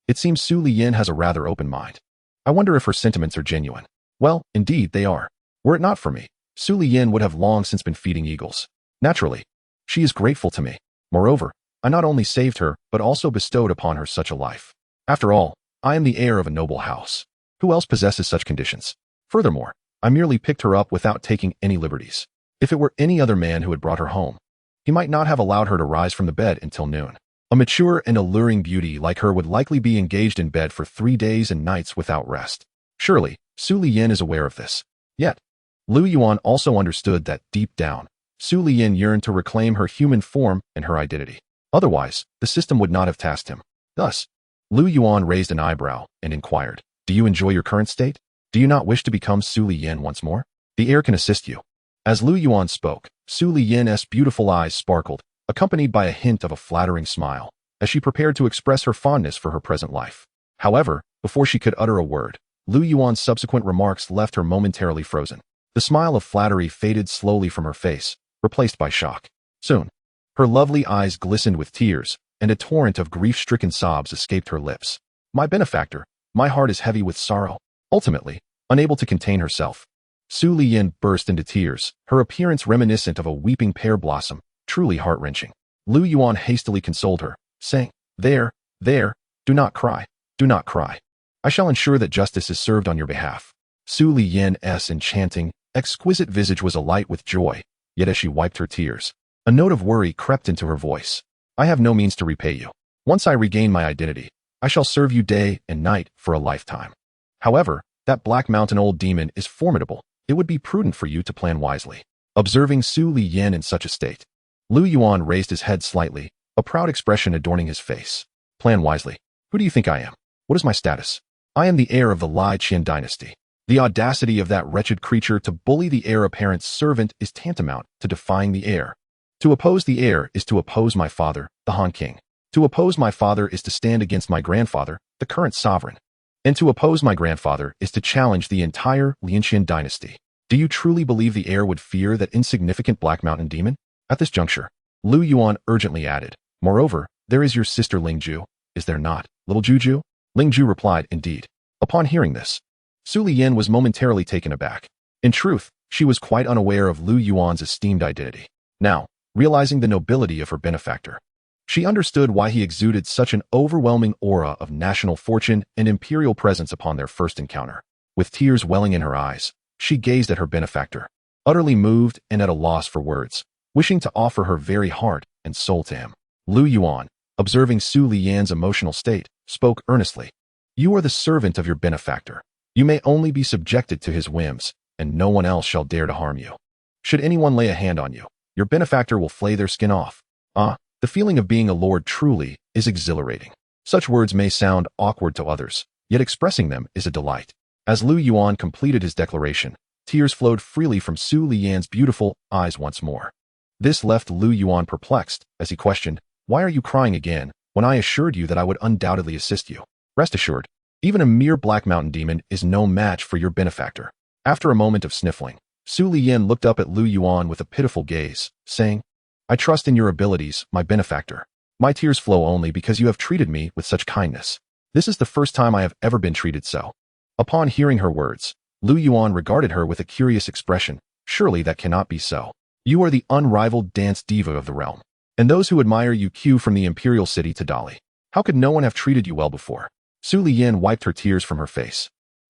It seems Su Lian has a rather open mind. I wonder if her sentiments are genuine. Well, indeed they are. Were it not for me, Su Lian would have long since been feeding eagles. Naturally, she is grateful to me. Moreover, I not only saved her, but also bestowed upon her such a life. After all, I am the heir of a noble house. Who else possesses such conditions? Furthermore, I merely picked her up without taking any liberties. If it were any other man who had brought her home, he might not have allowed her to rise from the bed until noon. A mature and alluring beauty like her would likely be engaged in bed for 3 days and nights without rest. Surely, Su Lian is aware of this. Yet, Lu Yuan also understood that, deep down, Su Lian yearned to reclaim her human form and her identity. Otherwise, the system would not have tasked him. Thus, Lu Yuan raised an eyebrow and inquired, "Do you enjoy your current state? Do you not wish to become Su Lian once more? The heir can assist you." As Lu Yuan spoke, Su Lian's beautiful eyes sparkled, accompanied by a hint of a flattering smile, as she prepared to express her fondness for her present life. However, before she could utter a word, Lu Yuan's subsequent remarks left her momentarily frozen. The smile of flattery faded slowly from her face, replaced by shock. Soon, her lovely eyes glistened with tears, and a torrent of grief-stricken sobs escaped her lips. "My benefactor, my heart is heavy with sorrow." Ultimately, unable to contain herself, Su Lian burst into tears, her appearance reminiscent of a weeping pear blossom, truly heart-wrenching. Lu Yuan hastily consoled her, saying, There, do not cry, do not cry. I shall ensure that justice is served on your behalf." Su Lian's enchanting, exquisite visage was alight with joy, yet as she wiped her tears, a note of worry crept into her voice. "I have no means to repay you. Once I regain my identity, I shall serve you day and night for a lifetime. However, That Black Mountain old demon is formidable. It would be prudent for you to plan wisely. Observing Su Liyan in such a state, Lu Yuan raised his head slightly, a proud expression adorning his face. Plan wisely. Who do you think I am? What is my status? I am the heir of the Li Qian dynasty. The audacity of that wretched creature to bully the heir apparent's servant is tantamount to defying the heir. To oppose the heir is to oppose my father, the Han King. To oppose my father is to stand against my grandfather, the current sovereign. And to oppose my grandfather is to challenge the entire Lianqian dynasty. Do you truly believe the heir would fear that insignificant Black Mountain demon? At this juncture, Lu Yuan urgently added, moreover, there is your sister Lingju, is there not, little Juju? Lingju replied, indeed. Upon hearing this, Su Liyan was momentarily taken aback. In truth, she was quite unaware of Lu Yuan's esteemed identity. Now, realizing the nobility of her benefactor, she understood why he exuded such an overwhelming aura of national fortune and imperial presence upon their first encounter. With tears welling in her eyes, she gazed at her benefactor, utterly moved and at a loss for words, wishing to offer her very heart and soul to him. Lu Yuan, observing Su Liyan's emotional state, spoke earnestly. You are the servant of your benefactor. You may only be subjected to his whims, and no one else shall dare to harm you. Should anyone lay a hand on you, your benefactor will flay their skin off. The feeling of being a lord truly is exhilarating. Such words may sound awkward to others, yet expressing them is a delight. As Lu Yuan completed his declaration, tears flowed freely from Su Liyan's beautiful eyes once more. This left Lu Yuan perplexed as he questioned, why are you crying again when I assured you that I would undoubtedly assist you? Rest assured, even a mere Black Mountain demon is no match for your benefactor. After a moment of sniffling, Su Liyan looked up at Lu Yuan with a pitiful gaze, saying, I trust in your abilities, my benefactor. My tears flow only because you have treated me with such kindness. This is the first time I have ever been treated so. Upon hearing her words, Lu Yuan regarded her with a curious expression. Surely that cannot be so. You are the unrivaled dance diva of the realm, and those who admire you queue from the imperial city to Dali. How could no one have treated you well before? Su Liyan wiped her tears from her face,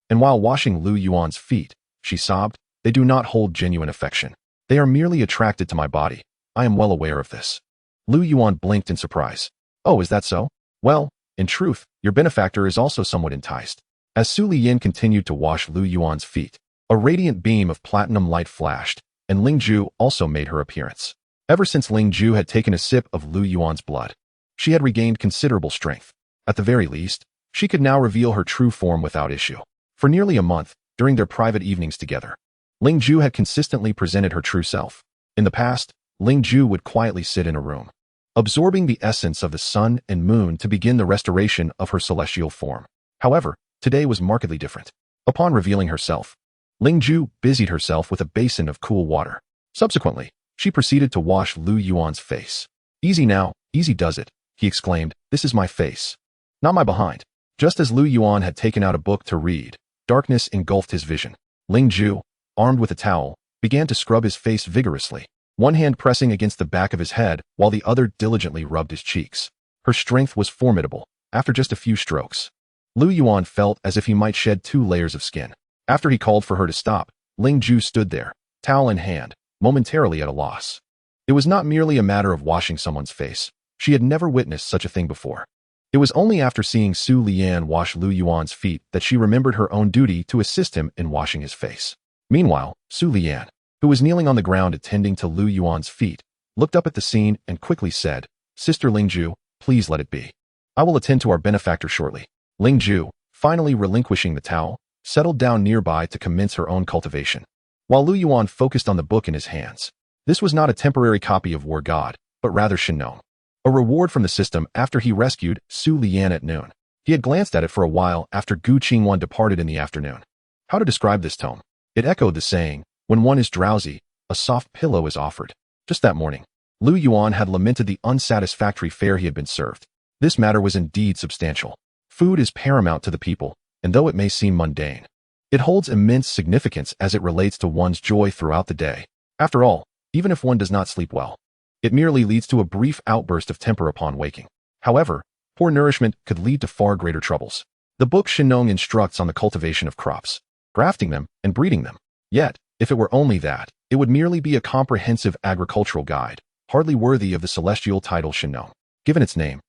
and while washing Lu Yuan's feet, she sobbed, they do not hold genuine affection. They are merely attracted to my body. I am well aware of this. Lu Yuan blinked in surprise. Oh, is that so? Well, in truth, your benefactor is also somewhat enticed. As Su Liyan continued to wash Lu Yuan's feet, a radiant beam of platinum light flashed, and Lingju also made her appearance. Ever since Lingju had taken a sip of Lu Yuan's blood, she had regained considerable strength. At the very least, she could now reveal her true form without issue. For nearly a month, during their private evenings together, Lingju had consistently presented her true self. In the past, Lingju would quietly sit in a room, absorbing the essence of the sun and moon to begin the restoration of her celestial form. However, today was markedly different. Upon revealing herself, Lingju busied herself with a basin of cool water. Subsequently, she proceeded to wash Lu Yuan's face. Easy now, easy does it, he exclaimed, this is my face, not my behind. Just as Lu Yuan had taken out a book to read, darkness engulfed his vision. Lingju, armed with a towel, began to scrub his face vigorously, one hand pressing against the back of his head while the other diligently rubbed his cheeks. Her strength was formidable. After just a few strokes, Lu Yuan felt as if he might shed 2 layers of skin. After he called for her to stop, Lingju stood there, towel in hand, momentarily at a loss. It was not merely a matter of washing someone's face. She had never witnessed such a thing before. It was only after seeing Su Liyan wash Lu Yuan's feet that she remembered her own duty to assist him in washing his face. Meanwhile, Su Liyan, who was kneeling on the ground attending to Lu Yuan's feet, looked up at the scene and quickly said, Sister Lingju, please let it be. I will attend to our benefactor shortly. Lingju, finally relinquishing the towel, settled down nearby to commence her own cultivation, while Lu Yuan focused on the book in his hands. This was not a temporary copy of War God, but rather Shinnong, a reward from the system after he rescued Su Liyan at noon. He had glanced at it for a while after Gu Qingwan departed in the afternoon. How to describe this tome? It echoed the saying, when one is drowsy, a soft pillow is offered. Just that morning, Lu Yuan had lamented the unsatisfactory fare he had been served. This matter was indeed substantial. Food is paramount to the people, and though it may seem mundane, it holds immense significance as it relates to one's joy throughout the day. After all, even if one does not sleep well, it merely leads to a brief outburst of temper upon waking. However, poor nourishment could lead to far greater troubles. The book Shinnong instructs on the cultivation of crops, grafting them, and breeding them. Yet, if it were only that, it would merely be a comprehensive agricultural guide, hardly worthy of the celestial title Shinnong. Given its name,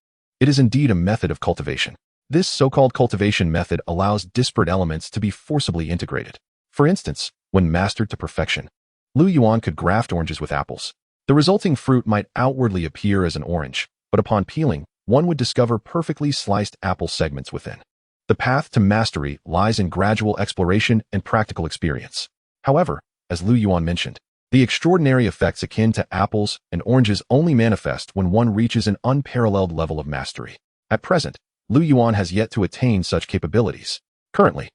it is indeed a method of cultivation. This so-called cultivation method allows disparate elements to be forcibly integrated. For instance, when mastered to perfection, Lu Yuan could graft oranges with apples. The resulting fruit might outwardly appear as an orange, but upon peeling, one would discover perfectly sliced apple segments within. The path to mastery lies in gradual exploration and practical experience. However, as Lu Yuan mentioned, the extraordinary effects akin to apples and oranges only manifest when one reaches an unparalleled level of mastery. At present, Lu Yuan has yet to attain such capabilities. Currently,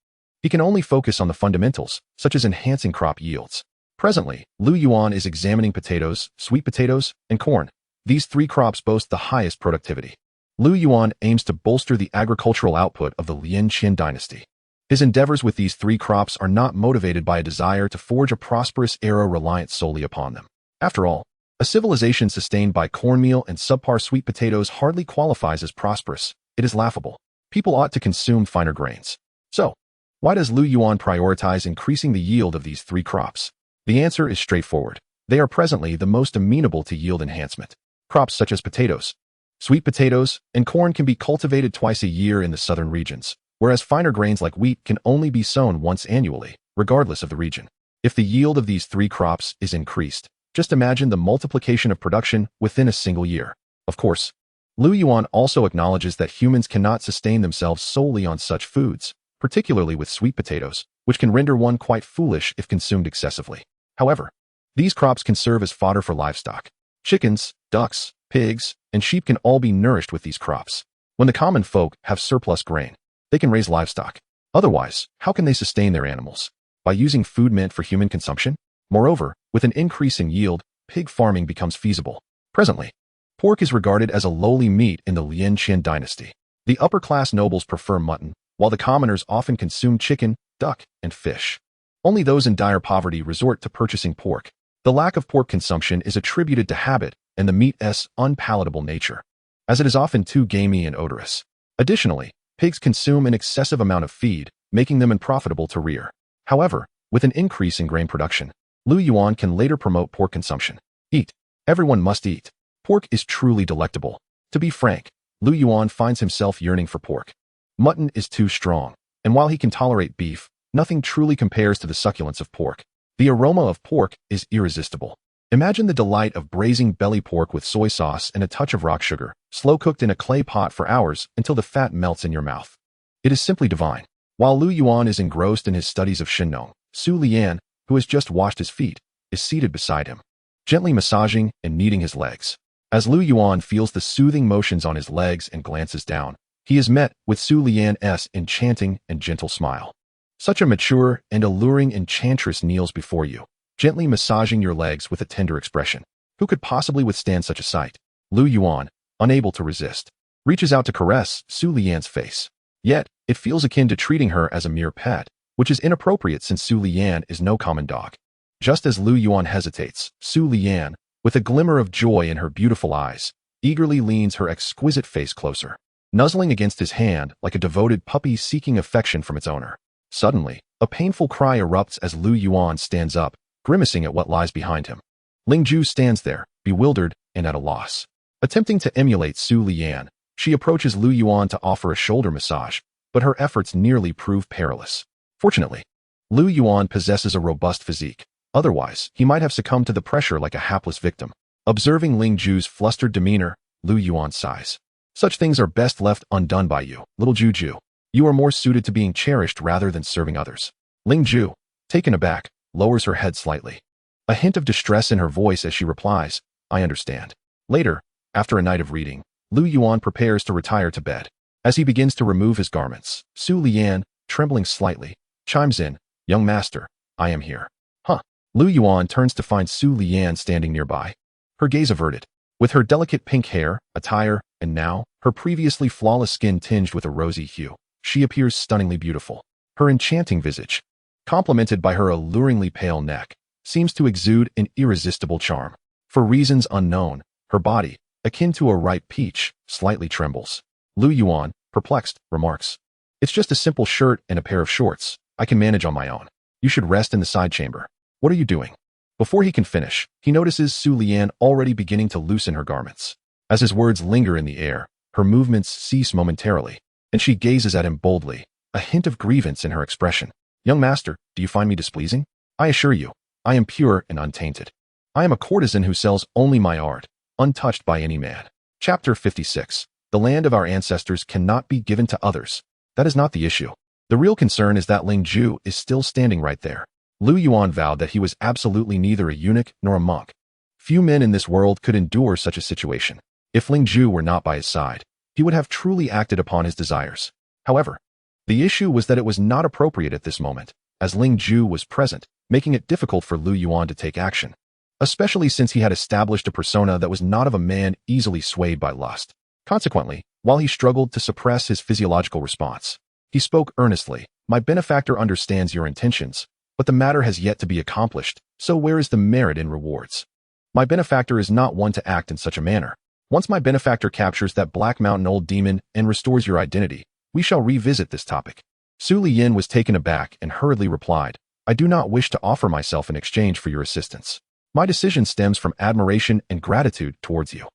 he can only focus on the fundamentals, such as enhancing crop yields. Presently, Lu Yuan is examining potatoes, sweet potatoes, and corn. These three crops boast the highest productivity. Lu Yuan aims to bolster the agricultural output of the Lian Dynasty. His endeavors with these three crops are not motivated by a desire to forge a prosperous era reliant solely upon them. After all, a civilization sustained by cornmeal and subpar sweet potatoes hardly qualifies as prosperous. It is laughable. People ought to consume finer grains. So, why does Lu Yuan prioritize increasing the yield of these three crops? The answer is straightforward. They are presently the most amenable to yield enhancement. Crops such as potatoes, sweet potatoes, and corn can be cultivated twice a year in the southern regions, whereas finer grains like wheat can only be sown once annually, regardless of the region. If the yield of these three crops is increased, just imagine the multiplication of production within a single year. Of course, Lu Yuan also acknowledges that humans cannot sustain themselves solely on such foods, particularly with sweet potatoes, which can render one quite foolish if consumed excessively. However, these crops can serve as fodder for livestock. Chickens, ducks, pigs, and sheep can all be nourished with these crops. When the common folk have surplus grain, they can raise livestock. Otherwise, how can they sustain their animals? By using food meant for human consumption? Moreover, with an increase in yield, pig farming becomes feasible. Presently, pork is regarded as a lowly meat in the Lian Dynasty. The upper-class nobles prefer mutton, while the commoners often consume chicken, duck, and fish. Only those in dire poverty resort to purchasing pork. The lack of pork consumption is attributed to habit and the meat's unpalatable nature, as it is often too gamey and odorous. Additionally, pigs consume an excessive amount of feed, making them unprofitable to rear. However, with an increase in grain production, Lu Yuan can later promote pork consumption. Eat. Everyone must eat. Pork is truly delectable. To be frank, Lu Yuan finds himself yearning for pork. Mutton is too strong, and while he can tolerate beef, nothing truly compares to the succulence of pork. The aroma of pork is irresistible. Imagine the delight of braising belly pork with soy sauce and a touch of rock sugar, slow-cooked in a clay pot for hours until the fat melts in your mouth. It is simply divine. While Lu Yuan is engrossed in his studies of Shinnong, Su Lian, who has just washed his feet, is seated beside him, gently massaging and kneading his legs. As Lu Yuan feels the soothing motions on his legs and glances down, he is met with Su Lian's enchanting and gentle smile. Such a mature and alluring enchantress kneels before you, gently massaging your legs with a tender expression. Who could possibly withstand such a sight? Lu Yuan, unable to resist, reaches out to caress Su Lian's face. Yet, it feels akin to treating her as a mere pet, which is inappropriate since Su Lian is no common dog. Just as Lu Yuan hesitates, Su Lian, with a glimmer of joy in her beautiful eyes, eagerly leans her exquisite face closer, nuzzling against his hand like a devoted puppy seeking affection from its owner. Suddenly, a painful cry erupts as Lu Yuan stands up, grimacing at what lies behind him. Ling Ju stands there, bewildered and at a loss. Attempting to emulate Su Lian, she approaches Lu Yuan to offer a shoulder massage, but her efforts nearly prove perilous. Fortunately, Lu Yuan possesses a robust physique. Otherwise, he might have succumbed to the pressure like a hapless victim. Observing Ling Ju's flustered demeanor, Lu Yuan sighs. Such things are best left undone by you, little Juju. You are more suited to being cherished rather than serving others. Ling Ju, taken aback, lowers her head slightly. A hint of distress in her voice as she replies, I understand. Later, after a night of reading, Lu Yuan prepares to retire to bed. As he begins to remove his garments, Su Lian, trembling slightly, chimes in, Young master, I am here. Huh. Lu Yuan turns to find Su Lian standing nearby, her gaze averted. With her delicate pink hair, attire, and now, her previously flawless skin tinged with a rosy hue, she appears stunningly beautiful. Her enchanting visage, complemented by her alluringly pale neck, seems to exude an irresistible charm. For reasons unknown, her body, akin to a ripe peach, slightly trembles. Lu Yuan, perplexed, remarks, It's just a simple shirt and a pair of shorts. I can manage on my own. You should rest in the side chamber. What are you doing? Before he can finish, he notices Su Lian already beginning to loosen her garments. As his words linger in the air, her movements cease momentarily. and she gazes at him boldly, a hint of grievance in her expression. Young master, do you find me displeasing? I assure you, I am pure and untainted. I am a courtesan who sells only my art, untouched by any man. Chapter 56. The land of our ancestors cannot be given to others. That is not the issue. The real concern is that Ling Ju is still standing right there. Lu Yuan vowed that he was absolutely neither a eunuch nor a monk. Few men in this world could endure such a situation. If Ling Ju were not by his side, he would have truly acted upon his desires. However, the issue was that it was not appropriate at this moment, as Ling Ju was present, making it difficult for Lu Yuan to take action, especially since he had established a persona that was not of a man easily swayed by lust. Consequently, while he struggled to suppress his physiological response, he spoke earnestly. My benefactor understands your intentions, but the matter has yet to be accomplished, so where is the merit in rewards? My benefactor is not one to act in such a manner. Once my benefactor captures that Black Mountain old demon and restores your identity, we shall revisit this topic. Su Liyin was taken aback and hurriedly replied, I do not wish to offer myself in exchange for your assistance. My decision stems from admiration and gratitude towards you.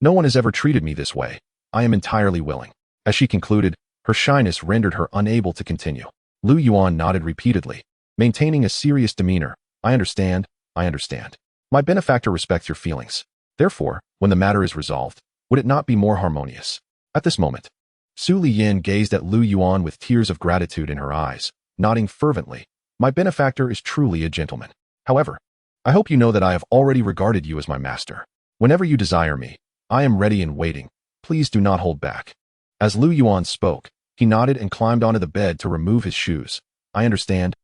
No one has ever treated me this way. I am entirely willing. As she concluded, her shyness rendered her unable to continue. Lu Yuan nodded repeatedly, maintaining a serious demeanor. I understand. My benefactor respects your feelings. Therefore, when the matter is resolved, would it not be more harmonious? At this moment, Su Liyin gazed at Lu Yuan with tears of gratitude in her eyes, nodding fervently. My benefactor is truly a gentleman. However, I hope you know that I have already regarded you as my master. Whenever you desire me, I am ready and waiting. Please do not hold back. As Lu Yuan spoke, he nodded and climbed onto the bed to remove his shoes. I understand.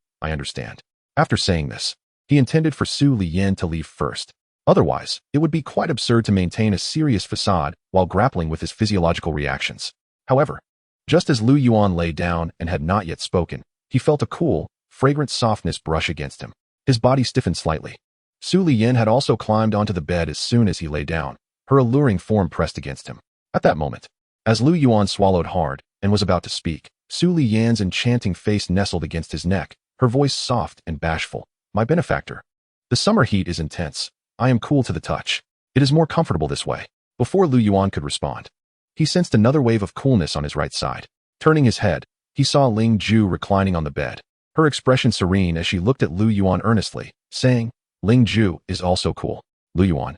After saying this, he intended for Su Liyin to leave first. Otherwise, it would be quite absurd to maintain a serious facade while grappling with his physiological reactions. However, just as Lu Yuan lay down and had not yet spoken, he felt a cool, fragrant softness brush against him. His body stiffened slightly. Su Liyin had also climbed onto the bed as soon as he lay down, her alluring form pressed against him. At that moment, as Lu Yuan swallowed hard and was about to speak, Su Liyin's enchanting face nestled against his neck, her voice soft and bashful. My benefactor, the summer heat is intense. I am cool to the touch. It is more comfortable this way. Before Lu Yuan could respond, he sensed another wave of coolness on his right side. Turning his head, he saw Ling Ju reclining on the bed, her expression serene as she looked at Lu Yuan earnestly, saying, Ling Ju is also cool. Lu Yuan,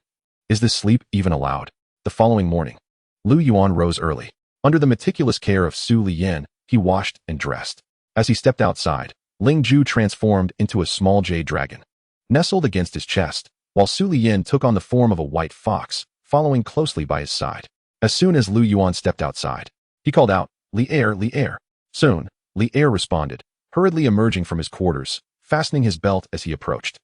is this sleep even allowed? The following morning, Lu Yuan rose early. Under the meticulous care of Su Liyin, he washed and dressed. As he stepped outside, Ling Ju transformed into a small jade dragon, nestled against his chest, while Su Liyin took on the form of a white fox, following closely by his side. As soon as Lu Yuan stepped outside, he called out, Li Er. Soon, Li Er responded, hurriedly emerging from his quarters, fastening his belt as he approached.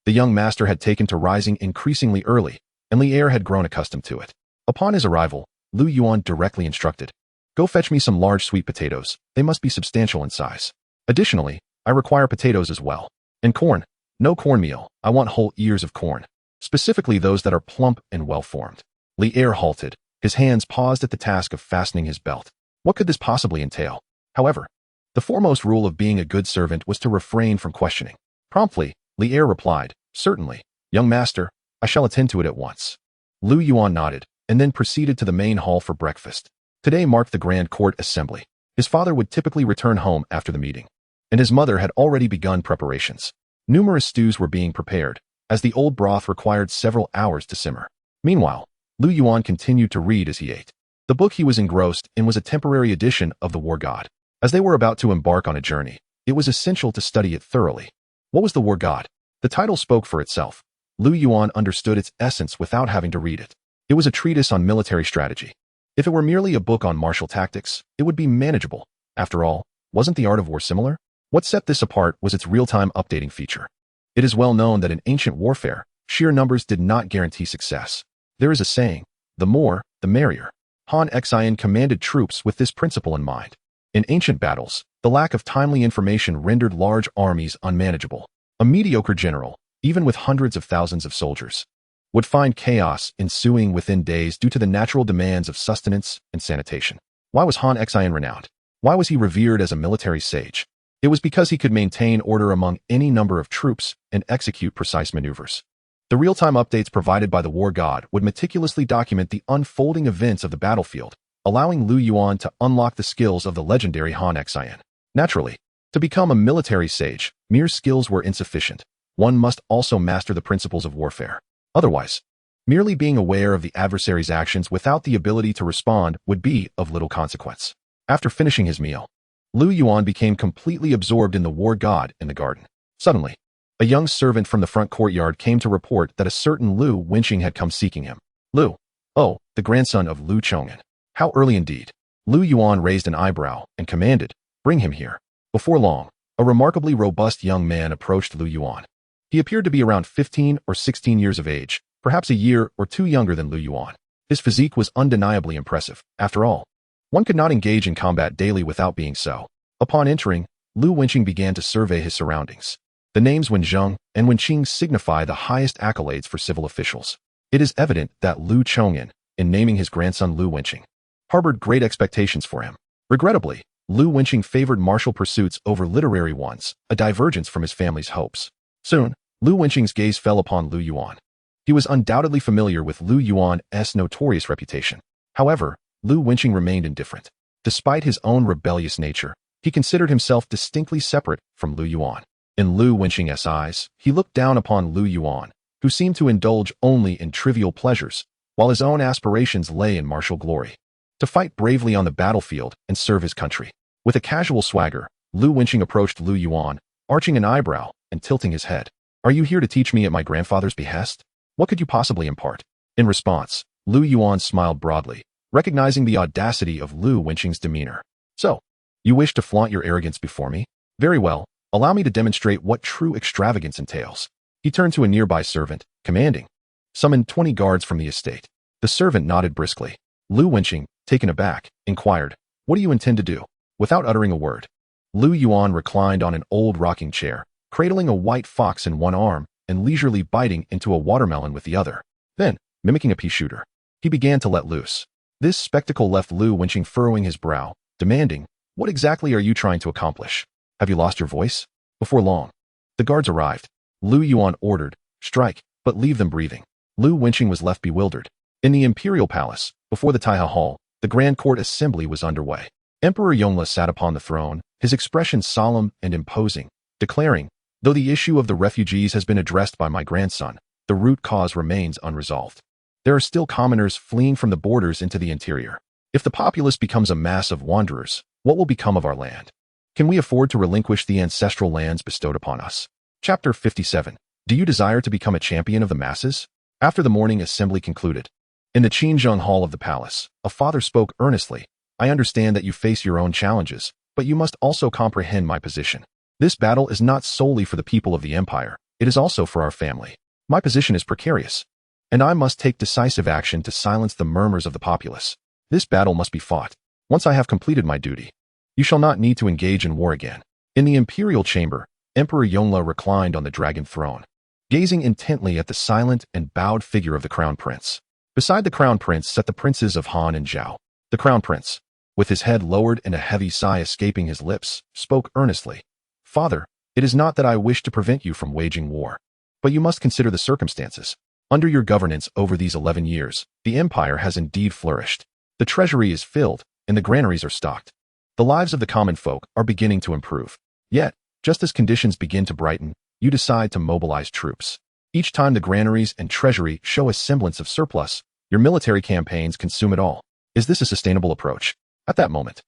The young master had taken to rising increasingly early, and Li Er had grown accustomed to it. Upon his arrival, Lu Yuan directly instructed, Go fetch me some large sweet potatoes. They must be substantial in size. Additionally, I require potatoes as well. And corn. No cornmeal. I want whole ears of corn. Specifically those that are plump and well-formed. Li Er halted, his hands paused at the task of fastening his belt. What could this possibly entail? However, the foremost rule of being a good servant was to refrain from questioning. Promptly, Li Er replied, Certainly, young master, I shall attend to it at once. Lu Yuan nodded, and then proceeded to the main hall for breakfast. Today marked the Grand Court Assembly. His father would typically return home after the meeting, and his mother had already begun preparations. Numerous stews were being prepared, as the old broth required several hours to simmer. Meanwhile, Lu Yuan continued to read as he ate. The book he was engrossed in was a temporary edition of the War God. As they were about to embark on a journey, it was essential to study it thoroughly. What was the War God? The title spoke for itself. Lu Yuan understood its essence without having to read it. It was a treatise on military strategy. If it were merely a book on martial tactics, it would be manageable. After all, wasn't the art of war similar? What set this apart was its real-time updating feature. It is well known that in ancient warfare, sheer numbers did not guarantee success. There is a saying, the more, the merrier. Han Xian commanded troops with this principle in mind. In ancient battles, the lack of timely information rendered large armies unmanageable. A mediocre general, even with hundreds of thousands of soldiers, would find chaos ensuing within days due to the natural demands of sustenance and sanitation. Why was Han Xian renowned? Why was he revered as a military sage? It was because he could maintain order among any number of troops and execute precise maneuvers. The real-time updates provided by the War God would meticulously document the unfolding events of the battlefield, allowing Lu Yuan to unlock the skills of the legendary Han Xian. Naturally, to become a military sage, mere skills were insufficient. One must also master the principles of warfare. Otherwise, merely being aware of the adversary's actions without the ability to respond would be of little consequence. After finishing his meal, Lu Yuan became completely absorbed in the war god in the garden. Suddenly, a young servant from the front courtyard came to report that a certain Lu Wenqing had come seeking him. Lu. Oh, the grandson of Lu Chong'an. How early indeed. Lu Yuan raised an eyebrow and commanded, "Bring him here." Before long, a remarkably robust young man approached Lu Yuan. He appeared to be around 15 or 16 years of age, perhaps a year or two younger than Lu Yuan. His physique was undeniably impressive. After all, one could not engage in combat daily without being so. Upon entering, Lu Wenqing began to survey his surroundings. The names Wenzheng and Wenqing signify the highest accolades for civil officials. It is evident that Lu Chong'an, in naming his grandson Lu Wenqing, harbored great expectations for him. Regrettably, Lu Wenqing favored martial pursuits over literary ones, a divergence from his family's hopes. Soon, Lu Wenqing's gaze fell upon Lu Yuan. He was undoubtedly familiar with Lu Yuan's notorious reputation. However, Lu Wenqing remained indifferent. Despite his own rebellious nature, he considered himself distinctly separate from Lu Yuan. In Lu Wenqing's eyes, he looked down upon Lu Yuan, who seemed to indulge only in trivial pleasures, while his own aspirations lay in martial glory. To fight bravely on the battlefield and serve his country. With a casual swagger, Lu Wenqing approached Lu Yuan, arching an eyebrow and tilting his head. "Are you here to teach me at my grandfather's behest? What could you possibly impart?" In response, Lu Yuan smiled broadly, recognizing the audacity of Lu Wenqing's demeanor. "So, you wish to flaunt your arrogance before me? Very well, allow me to demonstrate what true extravagance entails." He turned to a nearby servant, commanding, "Summon 20 guards from the estate." The servant nodded briskly. Lu Wenqing, taken aback, inquired, "What do you intend to do?" Without uttering a word, Lu Yuan reclined on an old rocking chair, cradling a white fox in one arm and leisurely biting into a watermelon with the other. Then, mimicking a pea shooter, he began to let loose. This spectacle left Lu Wenqing furrowing his brow, demanding, "What exactly are you trying to accomplish? Have you lost your voice?" Before long, the guards arrived. Lu Yuan ordered, "Strike, but leave them breathing." Lu Wenqing was left bewildered. In the imperial palace, before the Taiha Hall, the grand court assembly was underway. Emperor Yongle sat upon the throne, his expression solemn and imposing, declaring, "Though the issue of the refugees has been addressed by my grandson, the root cause remains unresolved. There are still commoners fleeing from the borders into the interior. If the populace becomes a mass of wanderers, what will become of our land? Can we afford to relinquish the ancestral lands bestowed upon us?" Chapter 57. Do you desire to become a champion of the masses? After the morning assembly concluded, in the Qinzheng Hall of the palace, a father spoke earnestly. "I understand that you face your own challenges, but you must also comprehend my position. This battle is not solely for the people of the empire, it is also for our family. My position is precarious, and I must take decisive action to silence the murmurs of the populace. This battle must be fought. Once I have completed my duty, you shall not need to engage in war again." In the imperial chamber, Emperor Yongle reclined on the dragon throne, gazing intently at the silent and bowed figure of the crown prince. Beside the crown prince sat the princes of Han and Zhao. The crown prince, with his head lowered and a heavy sigh escaping his lips, spoke earnestly. "Father, it is not that I wish to prevent you from waging war, but you must consider the circumstances. Under your governance over these 11 years, the empire has indeed flourished. The treasury is filled, and the granaries are stocked. The lives of the common folk are beginning to improve. Yet, just as conditions begin to brighten, you decide to mobilize troops. Each time the granaries and treasury show a semblance of surplus, your military campaigns consume it all. Is this a sustainable approach?" At that moment,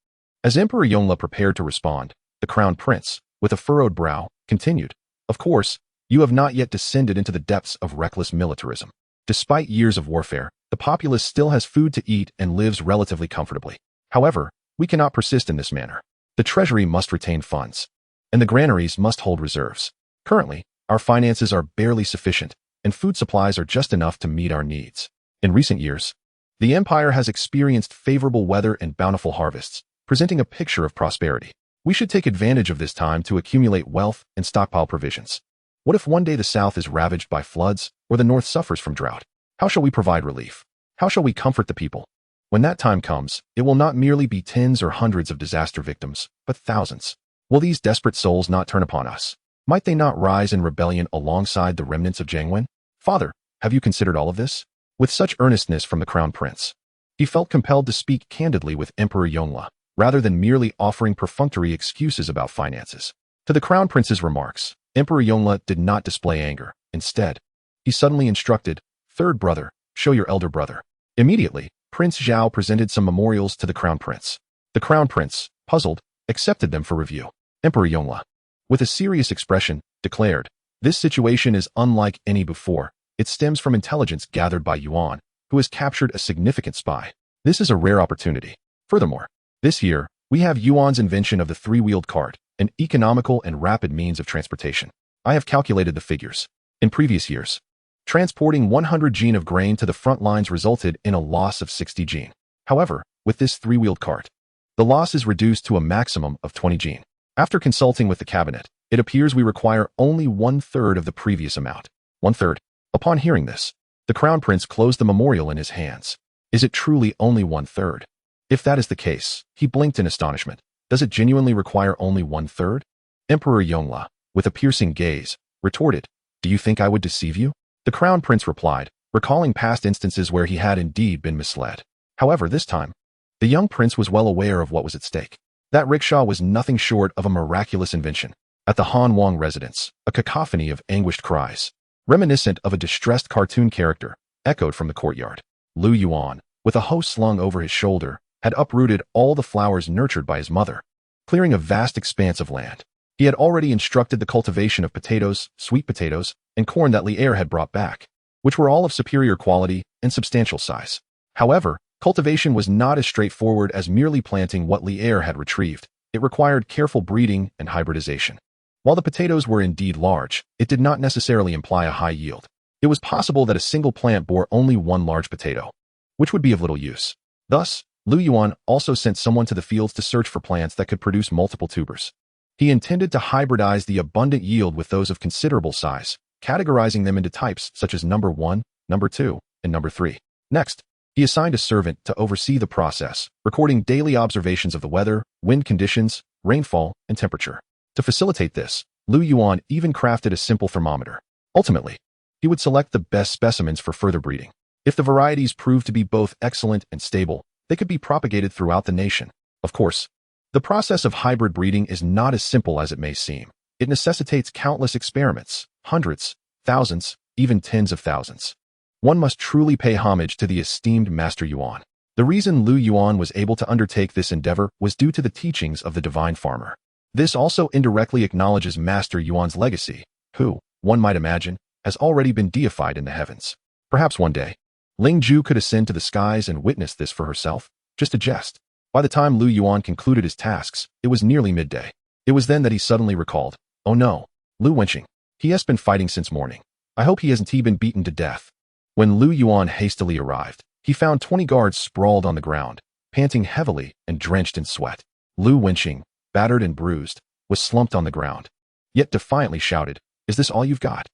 as Emperor Yongle prepared to respond, the crown prince, with a furrowed brow, continued, "Of course, you have not yet descended into the depths of reckless militarism. Despite years of warfare, the populace still has food to eat and lives relatively comfortably. However, we cannot persist in this manner. The treasury must retain funds, and the granaries must hold reserves. Currently, our finances are barely sufficient, and food supplies are just enough to meet our needs. In recent years, the empire has experienced favorable weather and bountiful harvests, presenting a picture of prosperity. We should take advantage of this time to accumulate wealth and stockpile provisions. What if one day the south is ravaged by floods or the north suffers from drought? How shall we provide relief? How shall we comfort the people? When that time comes, it will not merely be tens or hundreds of disaster victims, but thousands. Will these desperate souls not turn upon us? Might they not rise in rebellion alongside the remnants of Jiangwen? Father, have you considered all of this?" With such earnestness from the crown prince, He felt compelled to speak candidly with Emperor Yongle, rather than merely offering perfunctory excuses about finances. To the Crown Prince's remarks, Emperor Yongle did not display anger. Instead, he suddenly instructed, "Third brother, show your elder brother." Immediately, Prince Zhao presented some memorials to the Crown Prince. The Crown Prince, puzzled, accepted them for review. Emperor Yongle, with a serious expression, declared, "This situation is unlike any before. It stems from intelligence gathered by Yuan, who has captured a significant spy. This is a rare opportunity. Furthermore, this year, we have Yuan's invention of the three-wheeled cart, an economical and rapid means of transportation. I have calculated the figures. In previous years, transporting 100 jin of grain to the front lines resulted in a loss of 60 jin. However, with this three-wheeled cart, the loss is reduced to a maximum of 20 jin. After consulting with the cabinet, it appears we require only 1/3 of the previous amount. 1/3. Upon hearing this, the Crown Prince closed the memorial in his hands. Is it truly only 1/3? If that is the case, he blinked in astonishment. Does it genuinely require only 1/3? Emperor Yongle, with a piercing gaze, retorted, "Do you think I would deceive you?" The Crown Prince replied, recalling past instances where he had indeed been misled. However, this time, the young prince was well aware of what was at stake. That rickshaw was nothing short of a miraculous invention. At the Han Wang residence, a cacophony of anguished cries, reminiscent of a distressed cartoon character, echoed from the courtyard. Lu Yuan, with a hoe slung over his shoulder, had uprooted all the flowers nurtured by his mother, clearing a vast expanse of land. He had already instructed the cultivation of potatoes, sweet potatoes, and corn that Li had brought back, which were all of superior quality and substantial size. However, cultivation was not as straightforward as merely planting what Li had retrieved. It required careful breeding and hybridization. While the potatoes were indeed large, it did not necessarily imply a high yield. It was possible that a single plant bore only one large potato, which would be of little use. Thus, Lu Yuan also sent someone to the fields to search for plants that could produce multiple tubers. He intended to hybridize the abundant yield with those of considerable size, categorizing them into types such as number 1, number 2, and number 3. Next, he assigned a servant to oversee the process, recording daily observations of the weather, wind conditions, rainfall, and temperature. To facilitate this, Lu Yuan even crafted a simple thermometer. Ultimately, he would select the best specimens for further breeding. If the varieties proved to be both excellent and stable, they could be propagated throughout the nation. Of course, the process of hybrid breeding is not as simple as it may seem. It necessitates countless experiments, hundreds, thousands, even tens of thousands. One must truly pay homage to the esteemed Master Yuan. The reason Lu Yuan was able to undertake this endeavor was due to the teachings of the divine farmer. This also indirectly acknowledges Master Yuan's legacy, who, one might imagine, has already been deified in the heavens. Perhaps one day, Ling Ju could ascend to the skies and witness this for herself. Just a jest. By the time Lu Yuan concluded his tasks, it was nearly midday. It was then that he suddenly recalled, "Oh no, Lu Wenqing. He has been fighting since morning. I hope he hasn't been beaten to death." When Lu Yuan hastily arrived, he found 20 guards sprawled on the ground, panting heavily and drenched in sweat. Lu Wenqing, battered and bruised, was slumped on the ground, yet defiantly shouted, "Is this all you've got?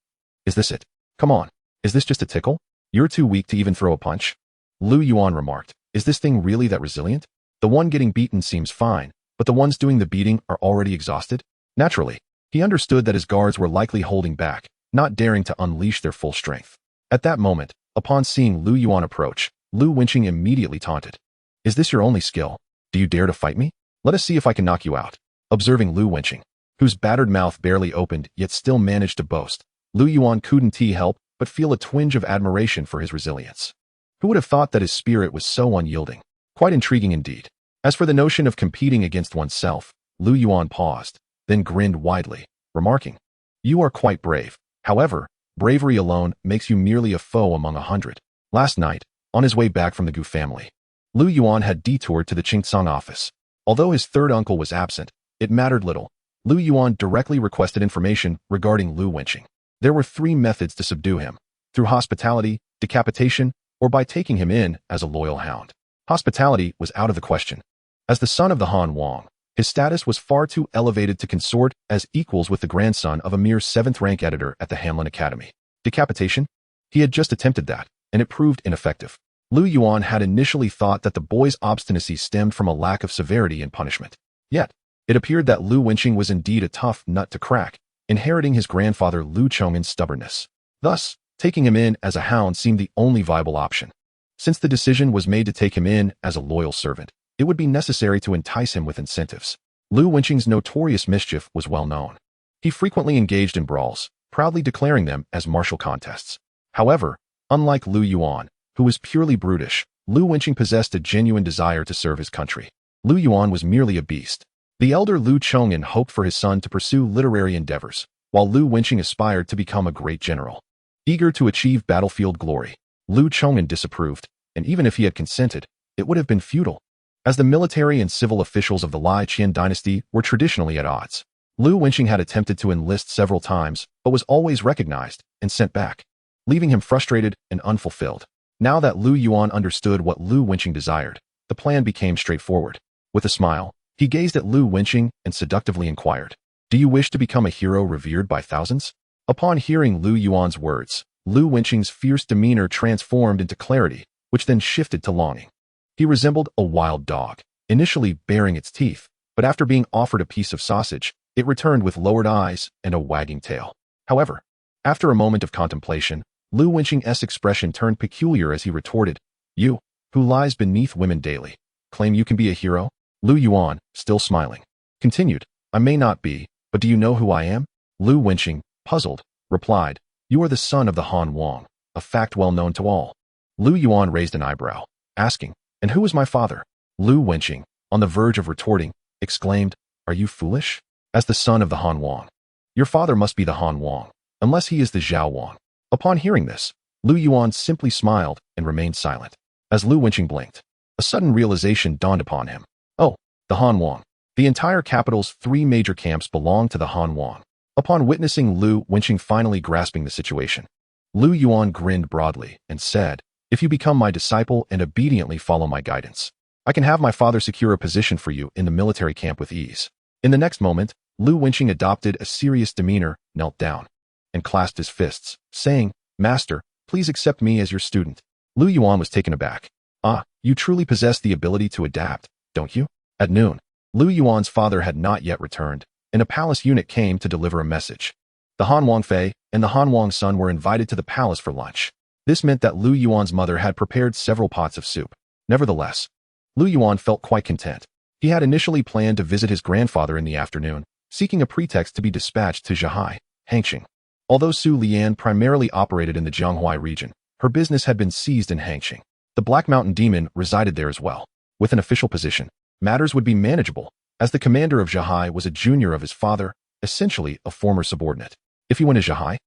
Is this it? Come on, is this just a tickle? You're too weak to even throw a punch." Lu Yuan remarked, "Is this thing really that resilient? The one getting beaten seems fine, but the ones doing the beating are already exhausted." Naturally, he understood that his guards were likely holding back, not daring to unleash their full strength. At that moment, upon seeing Lu Yuan approach, Lu Wenqing immediately taunted, "Is this your only skill? Do you dare to fight me? Let us see if I can knock you out." Observing Lu Wenqing, whose battered mouth barely opened yet still managed to boast, Lu Yuan couldn't help but feel a twinge of admiration for his resilience. Who would have thought that his spirit was so unyielding? Quite intriguing indeed. As for the notion of competing against oneself, Lu Yuan paused, then grinned widely, remarking, "You are quite brave. However, bravery alone makes you merely a foe among 100. Last night, on his way back from the Gu family, Lu Yuan had detoured to the Qingcang office. Although his third uncle was absent, it mattered little. Lu Yuan directly requested information regarding Lu Wenqing. There were 3 methods to subdue him: through hospitality, decapitation, or by taking him in as a loyal hound. Hospitality was out of the question. As the son of the Han Wang, his status was far too elevated to consort as equals with the grandson of a mere 7th-rank editor at the Hanlin Academy. Decapitation? He had just attempted that, and it proved ineffective. Lu Yuan had initially thought that the boy's obstinacy stemmed from a lack of severity in punishment. Yet, it appeared that Lu Wenqing was indeed a tough nut to crack, inheriting his grandfather Lu Chong'an's stubbornness. Thus, taking him in as a hound seemed the only viable option. Since the decision was made to take him in as a loyal servant, it would be necessary to entice him with incentives. Lu Wenqing's notorious mischief was well known. He frequently engaged in brawls, proudly declaring them as martial contests. However, unlike Lu Yuan, who was purely brutish, Lu Wenqing possessed a genuine desire to serve his country. Lu Yuan was merely a beast. The elder Lu Chong'an hoped for his son to pursue literary endeavors, while Lu Wenqing aspired to become a great general. Eager to achieve battlefield glory, Lu Chong'an disapproved, and even if he had consented, it would have been futile, as the military and civil officials of the Lai Qian dynasty were traditionally at odds. Lu Wenqing had attempted to enlist several times, but was always recognized and sent back, leaving him frustrated and unfulfilled. Now that Lu Yuan understood what Lu Wenqing desired, the plan became straightforward. With a smile, he gazed at Lu Wenqing and seductively inquired, "Do you wish to become a hero revered by thousands?" Upon hearing Lu Yuan's words, Lu Wenqing's fierce demeanor transformed into clarity, which then shifted to longing. He resembled a wild dog, initially baring its teeth, but after being offered a piece of sausage, it returned with lowered eyes and a wagging tail. However, after a moment of contemplation, Lu Wenqing's expression turned peculiar as he retorted, "You, who lies beneath women daily, claim you can be a hero?" Lu Yuan, still smiling, continued, "I may not be, but do you know who I am?" Lu Wenqing, puzzled, replied, "You are the son of the Han Wang, a fact well known to all." Lu Yuan raised an eyebrow, asking, "And who is my father?" Lu Wenqing, on the verge of retorting, exclaimed, "Are you foolish? As the son of the Han Wang, your father must be the Han Wang, unless he is the Zhao Wang." Upon hearing this, Lu Yuan simply smiled and remained silent. As Lu Wenqing blinked, a sudden realization dawned upon him. Oh, the Han Wang. The entire capital's 3 major camps belonged to the Han Wang. Upon witnessing Lu Wenqing finally grasping the situation, Lu Yuan grinned broadly and said, "If you become my disciple and obediently follow my guidance, I can have my father secure a position for you in the military camp with ease." In the next moment, Lu Wenqing adopted a serious demeanor, knelt down, and clasped his fists, saying, "Master, please accept me as your student." Lu Yuan was taken aback. "Ah, you truly possess the ability to adapt, don't you?" At noon, Lu Yuan's father had not yet returned, and a palace eunuch came to deliver a message. The Han Wang Fei and the Han Wang son were invited to the palace for lunch. This meant that Lu Yuan's mother had prepared several pots of soup. Nevertheless, Lu Yuan felt quite content. He had initially planned to visit his grandfather in the afternoon, seeking a pretext to be dispatched to Zhahai, Hangqing. Although Su Lian primarily operated in the Jianghuai region, her business had been seized in Hangqing. The Black Mountain Demon resided there as well. With an official position, matters would be manageable, as the commander of Zhahai was a junior of his father, essentially a former subordinate. If he went to Zhahai,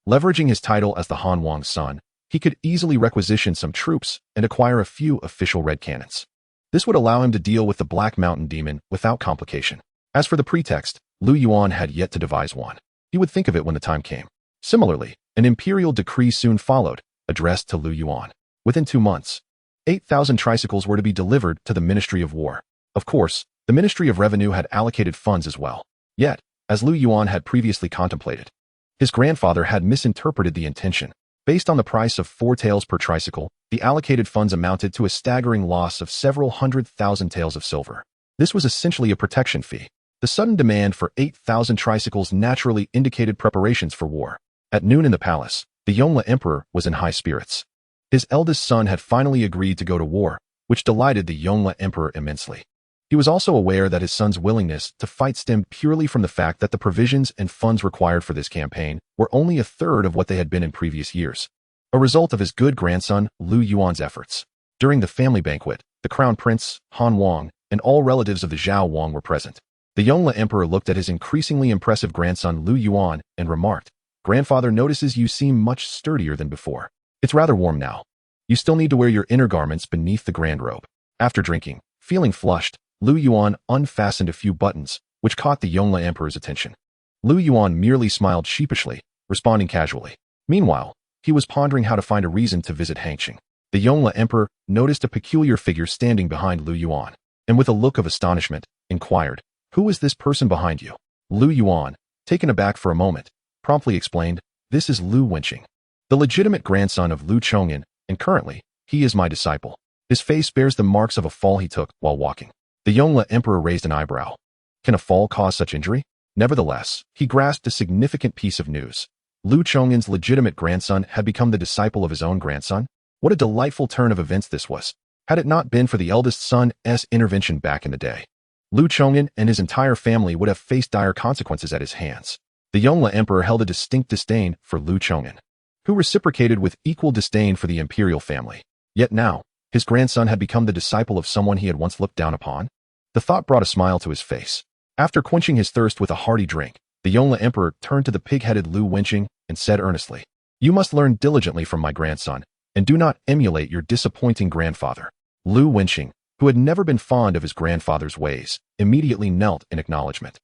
leveraging his title as the Han Wang's son, he could easily requisition some troops and acquire a few official red cannons. This would allow him to deal with the Black Mountain Demon without complication. As for the pretext, Lu Yuan had yet to devise one. He would think of it when the time came. Similarly, an imperial decree soon followed, addressed to Lu Yuan. Within 2 months, 8,000 tricycles were to be delivered to the Ministry of War. Of course, the Ministry of Revenue had allocated funds as well. Yet, as Lu Yuan had previously contemplated, his grandfather had misinterpreted the intention. Based on the price of 4 taels per tricycle, the allocated funds amounted to a staggering loss of several 100,000 taels of silver. This was essentially a protection fee. The sudden demand for 8,000 tricycles naturally indicated preparations for war. At noon in the palace, the Yongle Emperor was in high spirits. His eldest son had finally agreed to go to war, which delighted the Yongle Emperor immensely. He was also aware that his son's willingness to fight stemmed purely from the fact that the provisions and funds required for this campaign were only a third of what they had been in previous years, a result of his good grandson Lu Yuan's efforts. During the family banquet, the crown prince, Han Wang, and all relatives of the Zhao Wang were present. The Yongle Emperor looked at his increasingly impressive grandson Lu Yuan and remarked, "Grandfather notices you seem much sturdier than before. It's rather warm now. You still need to wear your inner garments beneath the grand robe." After drinking, feeling flushed, Lu Yuan unfastened a few buttons, which caught the Yongle Emperor's attention. Lu Yuan merely smiled sheepishly, responding casually. Meanwhile, he was pondering how to find a reason to visit Hangqing. The Yongle Emperor noticed a peculiar figure standing behind Lu Yuan, and with a look of astonishment, inquired, "Who is this person behind you?" Lu Yuan, taken aback for a moment, promptly explained, "This is Lu Wenqing, the legitimate grandson of Lu Chong'an, and currently, he is my disciple. His face bears the marks of a fall he took while walking." The Yongle Emperor raised an eyebrow. Can a fall cause such injury? Nevertheless, he grasped a significant piece of news. Lu Chong'an's legitimate grandson had become the disciple of his own grandson. What a delightful turn of events this was. Had it not been for the eldest son's intervention back in the day, Lu Yuan and his entire family would have faced dire consequences at his hands. The Yongle Emperor held a distinct disdain for Lu Yuan, who reciprocated with equal disdain for the imperial family. Yet now, his grandson had become the disciple of someone he had once looked down upon. The thought brought a smile to his face. After quenching his thirst with a hearty drink, the Yongle Emperor turned to the pig-headed Lu Yuan and said earnestly, "You must learn diligently from my grandson, and do not emulate your disappointing grandfather." Lu Yuan, who had never been fond of his grandfather's ways, immediately knelt in acknowledgement.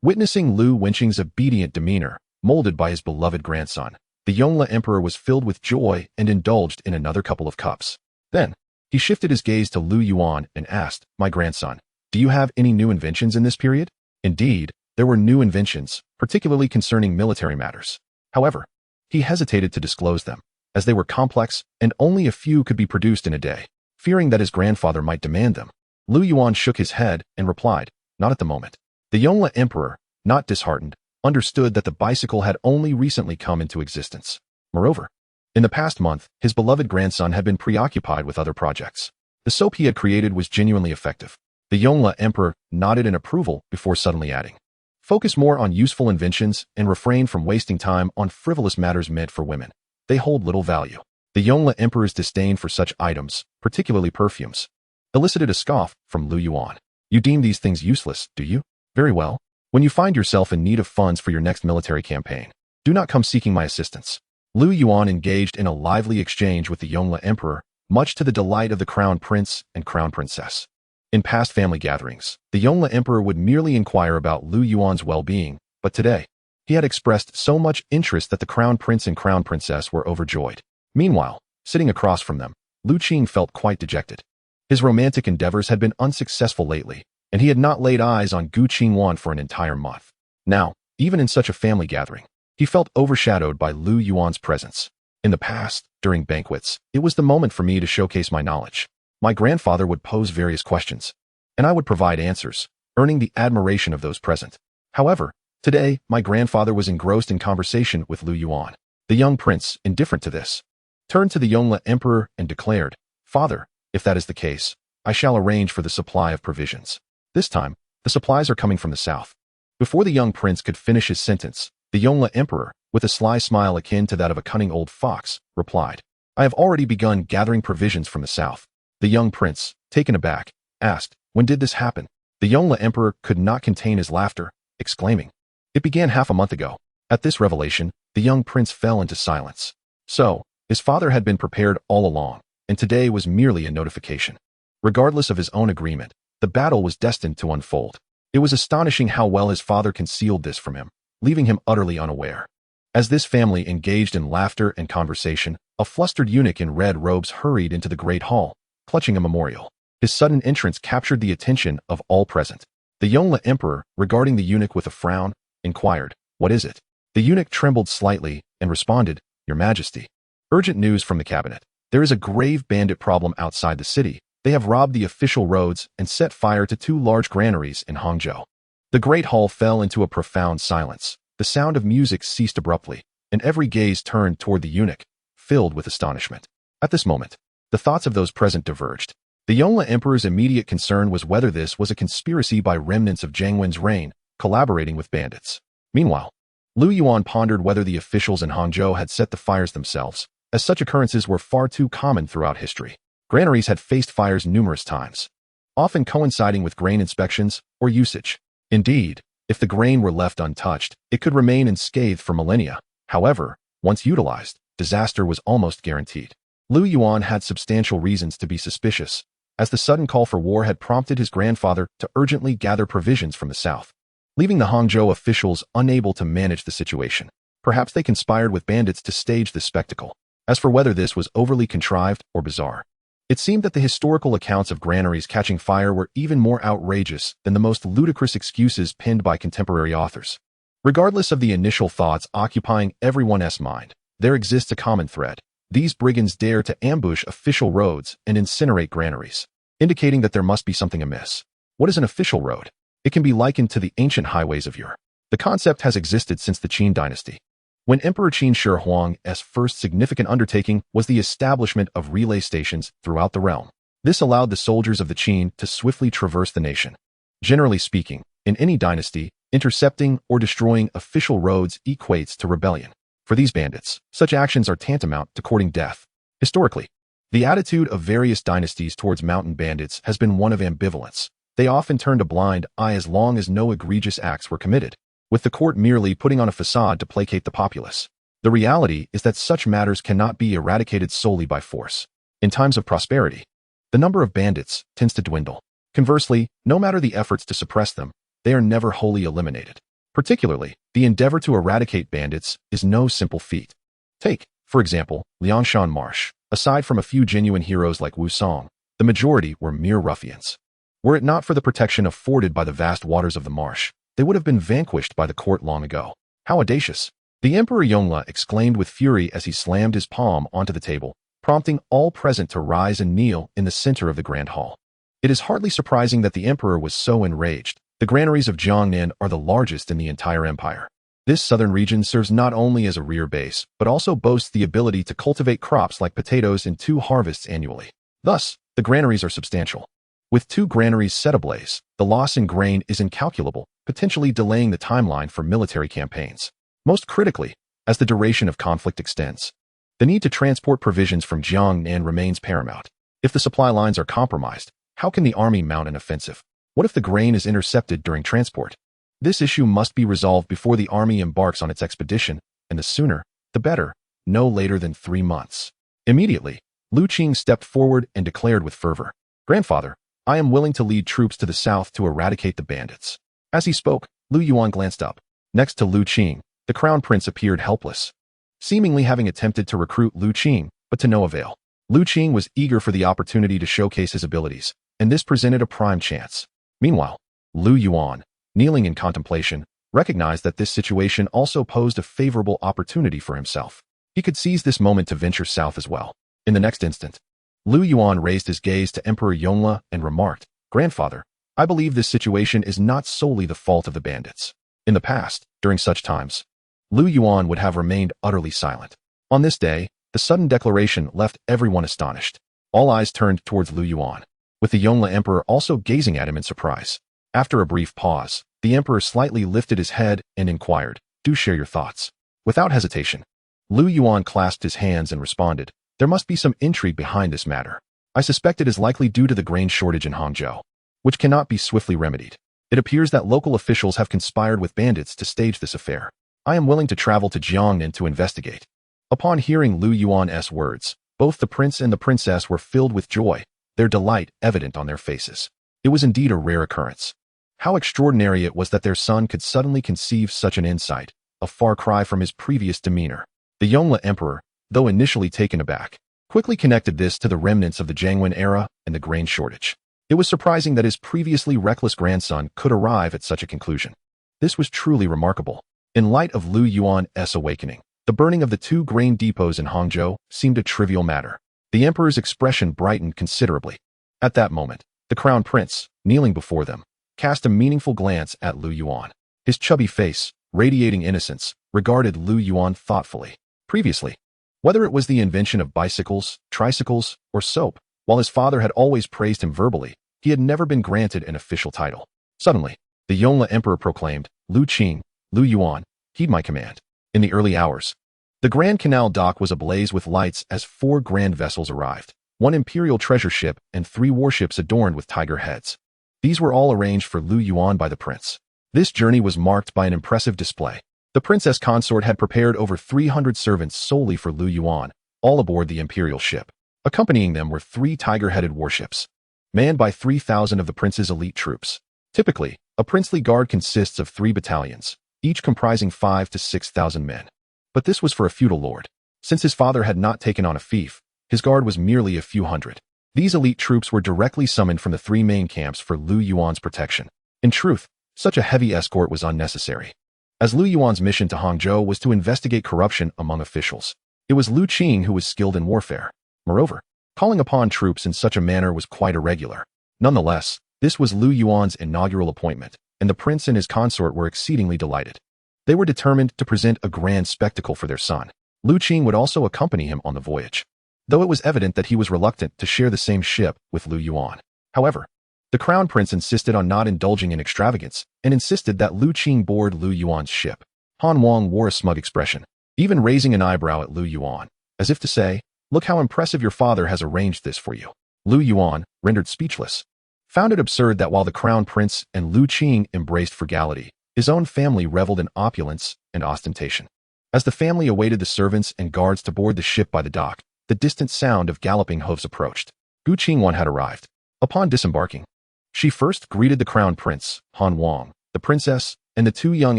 Witnessing Lu Yuan's obedient demeanor, molded by his beloved grandson, the Yongle Emperor was filled with joy and indulged in another couple of cups. Then, he shifted his gaze to Lu Yuan and asked, "My grandson, do you have any new inventions in this period?" Indeed, there were new inventions, particularly concerning military matters. However, he hesitated to disclose them, as they were complex and only a few could be produced in a day. Fearing that his grandfather might demand them, Lu Yuan shook his head and replied, "Not at the moment." The Yongle Emperor, not disheartened, understood that the bicycle had only recently come into existence. Moreover, in the past month, his beloved grandson had been preoccupied with other projects. The soap he had created was genuinely effective. The Yongle Emperor nodded in approval before suddenly adding, "Focus more on useful inventions and refrain from wasting time on frivolous matters meant for women. They hold little value." The Yongle Emperor's disdain for such items, particularly perfumes, elicited a scoff from Lu Yuan. "You deem these things useless, do you? Very well. When you find yourself in need of funds for your next military campaign, do not come seeking my assistance." Lu Yuan engaged in a lively exchange with the Yongle Emperor, much to the delight of the Crown Prince and Crown Princess. In past family gatherings, the Yongle Emperor would merely inquire about Lu Yuan's well-being, but today, he had expressed so much interest that the Crown Prince and Crown Princess were overjoyed. Meanwhile, sitting across from them, Lu Yuan felt quite dejected. His romantic endeavors had been unsuccessful lately, and he had not laid eyes on Gu Qingwan for an entire month. Now, even in such a family gathering, he felt overshadowed by Lu Yuan's presence. In the past, during banquets, it was the moment for me to showcase my knowledge. My grandfather would pose various questions, and I would provide answers, earning the admiration of those present. However, today, my grandfather was engrossed in conversation with Lu Yuan. The young prince, indifferent to this, turned to the Yongle Emperor and declared, "Father, if that is the case, I shall arrange for the supply of provisions. This time, the supplies are coming from the south." Before the young prince could finish his sentence, the Yongle Emperor, with a sly smile akin to that of a cunning old fox, replied, "I have already begun gathering provisions from the south." The young prince, taken aback, asked, "When did this happen?" The Yongle Emperor could not contain his laughter, exclaiming, "It began half a month ago." At this revelation, the young prince fell into silence. So, his father had been prepared all along, and today was merely a notification. Regardless of his own agreement, the battle was destined to unfold. It was astonishing how well his father concealed this from him, leaving him utterly unaware. As this family engaged in laughter and conversation, a flustered eunuch in red robes hurried into the great hall, clutching a memorial. His sudden entrance captured the attention of all present. The Yongle Emperor, regarding the eunuch with a frown, inquired, "What is it?" The eunuch trembled slightly and responded, "Your Majesty. Urgent news from the cabinet. There is a grave bandit problem outside the city. They have robbed the official roads and set fire to 2 large granaries in Hangzhou." The great hall fell into a profound silence. The sound of music ceased abruptly, and every gaze turned toward the eunuch, filled with astonishment. At this moment, the thoughts of those present diverged. The Yongle Emperor's immediate concern was whether this was a conspiracy by remnants of Jiang Wen's reign, collaborating with bandits. Meanwhile, Lu Yuan pondered whether the officials in Hangzhou had set the fires themselves, as such occurrences were far too common throughout history. Granaries had faced fires numerous times, often coinciding with grain inspections or usage. Indeed, if the grain were left untouched, it could remain unscathed for millennia. However, once utilized, disaster was almost guaranteed. Lu Yuan had substantial reasons to be suspicious, as the sudden call for war had prompted his grandfather to urgently gather provisions from the south, leaving the Hangzhou officials unable to manage the situation. Perhaps they conspired with bandits to stage this spectacle. As for whether this was overly contrived or bizarre, it seemed that the historical accounts of granaries catching fire were even more outrageous than the most ludicrous excuses penned by contemporary authors. Regardless of the initial thoughts occupying everyone's mind, there exists a common thread. These brigands dare to ambush official roads and incinerate granaries, indicating that there must be something amiss. What is an official road? It can be likened to the ancient highways of Europe. The concept has existed since the Qin Dynasty. when Emperor Qin Shi Huang's first significant undertaking was the establishment of relay stations throughout the realm. This allowed the soldiers of the Qin to swiftly traverse the nation. Generally speaking, in any dynasty, intercepting or destroying official roads equates to rebellion. For these bandits, such actions are tantamount to courting death. Historically, the attitude of various dynasties towards mountain bandits has been one of ambivalence. They often turned a blind eye as long as no egregious acts were committed, with the court merely putting on a facade to placate the populace. The reality is that such matters cannot be eradicated solely by force. In times of prosperity, the number of bandits tends to dwindle. Conversely, no matter the efforts to suppress them, they are never wholly eliminated. Particularly, the endeavor to eradicate bandits is no simple feat. Take, for example, Liangshan Marsh. Aside from a few genuine heroes like Wu Song, the majority were mere ruffians. Were it not for the protection afforded by the vast waters of the marsh, they would have been vanquished by the court long ago. How audacious! The Emperor Yongle exclaimed with fury as he slammed his palm onto the table, prompting all present to rise and kneel in the center of the grand hall. It is hardly surprising that the emperor was so enraged. The granaries of Jiangnan are the largest in the entire empire. This southern region serves not only as a rear base, but also boasts the ability to cultivate crops like potatoes in 2 harvests annually. Thus, the granaries are substantial. With 2 granaries set ablaze, the loss in grain is incalculable, potentially delaying the timeline for military campaigns. Most critically, as the duration of conflict extends, the need to transport provisions from Jiangnan remains paramount. If the supply lines are compromised, how can the army mount an offensive? What if the grain is intercepted during transport? This issue must be resolved before the army embarks on its expedition, and the sooner, the better, no later than 3 months. Immediately, Lu Qing stepped forward and declared with fervor, "Grandfather, I am willing to lead troops to the south to eradicate the bandits." As he spoke, Lu Yuan glanced up. Next to Lu Qing, the crown prince appeared helpless, seemingly having attempted to recruit Lu Qing, but to no avail. Lu Qing was eager for the opportunity to showcase his abilities, and this presented a prime chance. Meanwhile, Lu Yuan, kneeling in contemplation, recognized that this situation also posed a favorable opportunity for himself. He could seize this moment to venture south as well. In the next instant, Lu Yuan raised his gaze to Emperor Yongle and remarked, "Grandfather, I believe this situation is not solely the fault of the bandits." In the past, during such times, Lu Yuan would have remained utterly silent. On this day, the sudden declaration left everyone astonished. All eyes turned towards Lu Yuan, with the Yongle Emperor also gazing at him in surprise. After a brief pause, the emperor slightly lifted his head and inquired, "Do share your thoughts." Without hesitation, Lu Yuan clasped his hands and responded, "There must be some intrigue behind this matter. I suspect it is likely due to the grain shortage in Hangzhou, which cannot be swiftly remedied. It appears that local officials have conspired with bandits to stage this affair. I am willing to travel to Jiangnan to investigate." Upon hearing Lu Yuan's words, both the prince and the princess were filled with joy, their delight evident on their faces. It was indeed a rare occurrence. How extraordinary it was that their son could suddenly conceive such an insight, a far cry from his previous demeanor. The Yongle Emperor, though initially taken aback, quickly connected this to the remnants of the Jiangwen era and the grain shortage. It was surprising that his previously reckless grandson could arrive at such a conclusion. This was truly remarkable. In light of Lu Yuan's awakening, the burning of the 2 grain depots in Hangzhou seemed a trivial matter. The emperor's expression brightened considerably. At that moment, the crown prince, kneeling before them, cast a meaningful glance at Lu Yuan. His chubby face, radiating innocence, regarded Lu Yuan thoughtfully. Previously, whether it was the invention of bicycles, tricycles, or soap, while his father had always praised him verbally, he had never been granted an official title. Suddenly, the Yongle Emperor proclaimed, "Lu Qing, Lu Yuan, heed my command." In the early hours, the Grand Canal dock was ablaze with lights as 4 grand vessels arrived, 1 imperial treasure ship and 3 warships adorned with tiger heads. These were all arranged for Lu Yuan by the prince. This journey was marked by an impressive display. The princess consort had prepared over 300 servants solely for Lu Yuan, all aboard the imperial ship. Accompanying them were 3 tiger-headed warships, manned by 3,000 of the prince's elite troops. Typically, a princely guard consists of 3 battalions, each comprising 5,000 to 6,000 men. But this was for a feudal lord. Since his father had not taken on a fief, his guard was merely a few hundred. These elite troops were directly summoned from the 3 main camps for Lu Yuan's protection. In truth, such a heavy escort was unnecessary, as Lu Yuan's mission to Hangzhou was to investigate corruption among officials. It was Lu Qing who was skilled in warfare. Moreover, calling upon troops in such a manner was quite irregular. Nonetheless, this was Lu Yuan's inaugural appointment, and the prince and his consort were exceedingly delighted. They were determined to present a grand spectacle for their son. Lu Qing would also accompany him on the voyage, though it was evident that he was reluctant to share the same ship with Lu Yuan. However, the crown prince insisted on not indulging in extravagance and insisted that Lu Qing board Lu Yuan's ship. Han Wang wore a smug expression, even raising an eyebrow at Lu Yuan, as if to say, "Look how impressive your father has arranged this for you." Lu Yuan, rendered speechless, found it absurd that while the crown prince and Lu Qing embraced frugality, his own family reveled in opulence and ostentation. As the family awaited the servants and guards to board the ship by the dock, the distant sound of galloping hooves approached. Gu Qingwan had arrived. Upon disembarking, she first greeted the crown prince, Han Wang, the princess, and the two young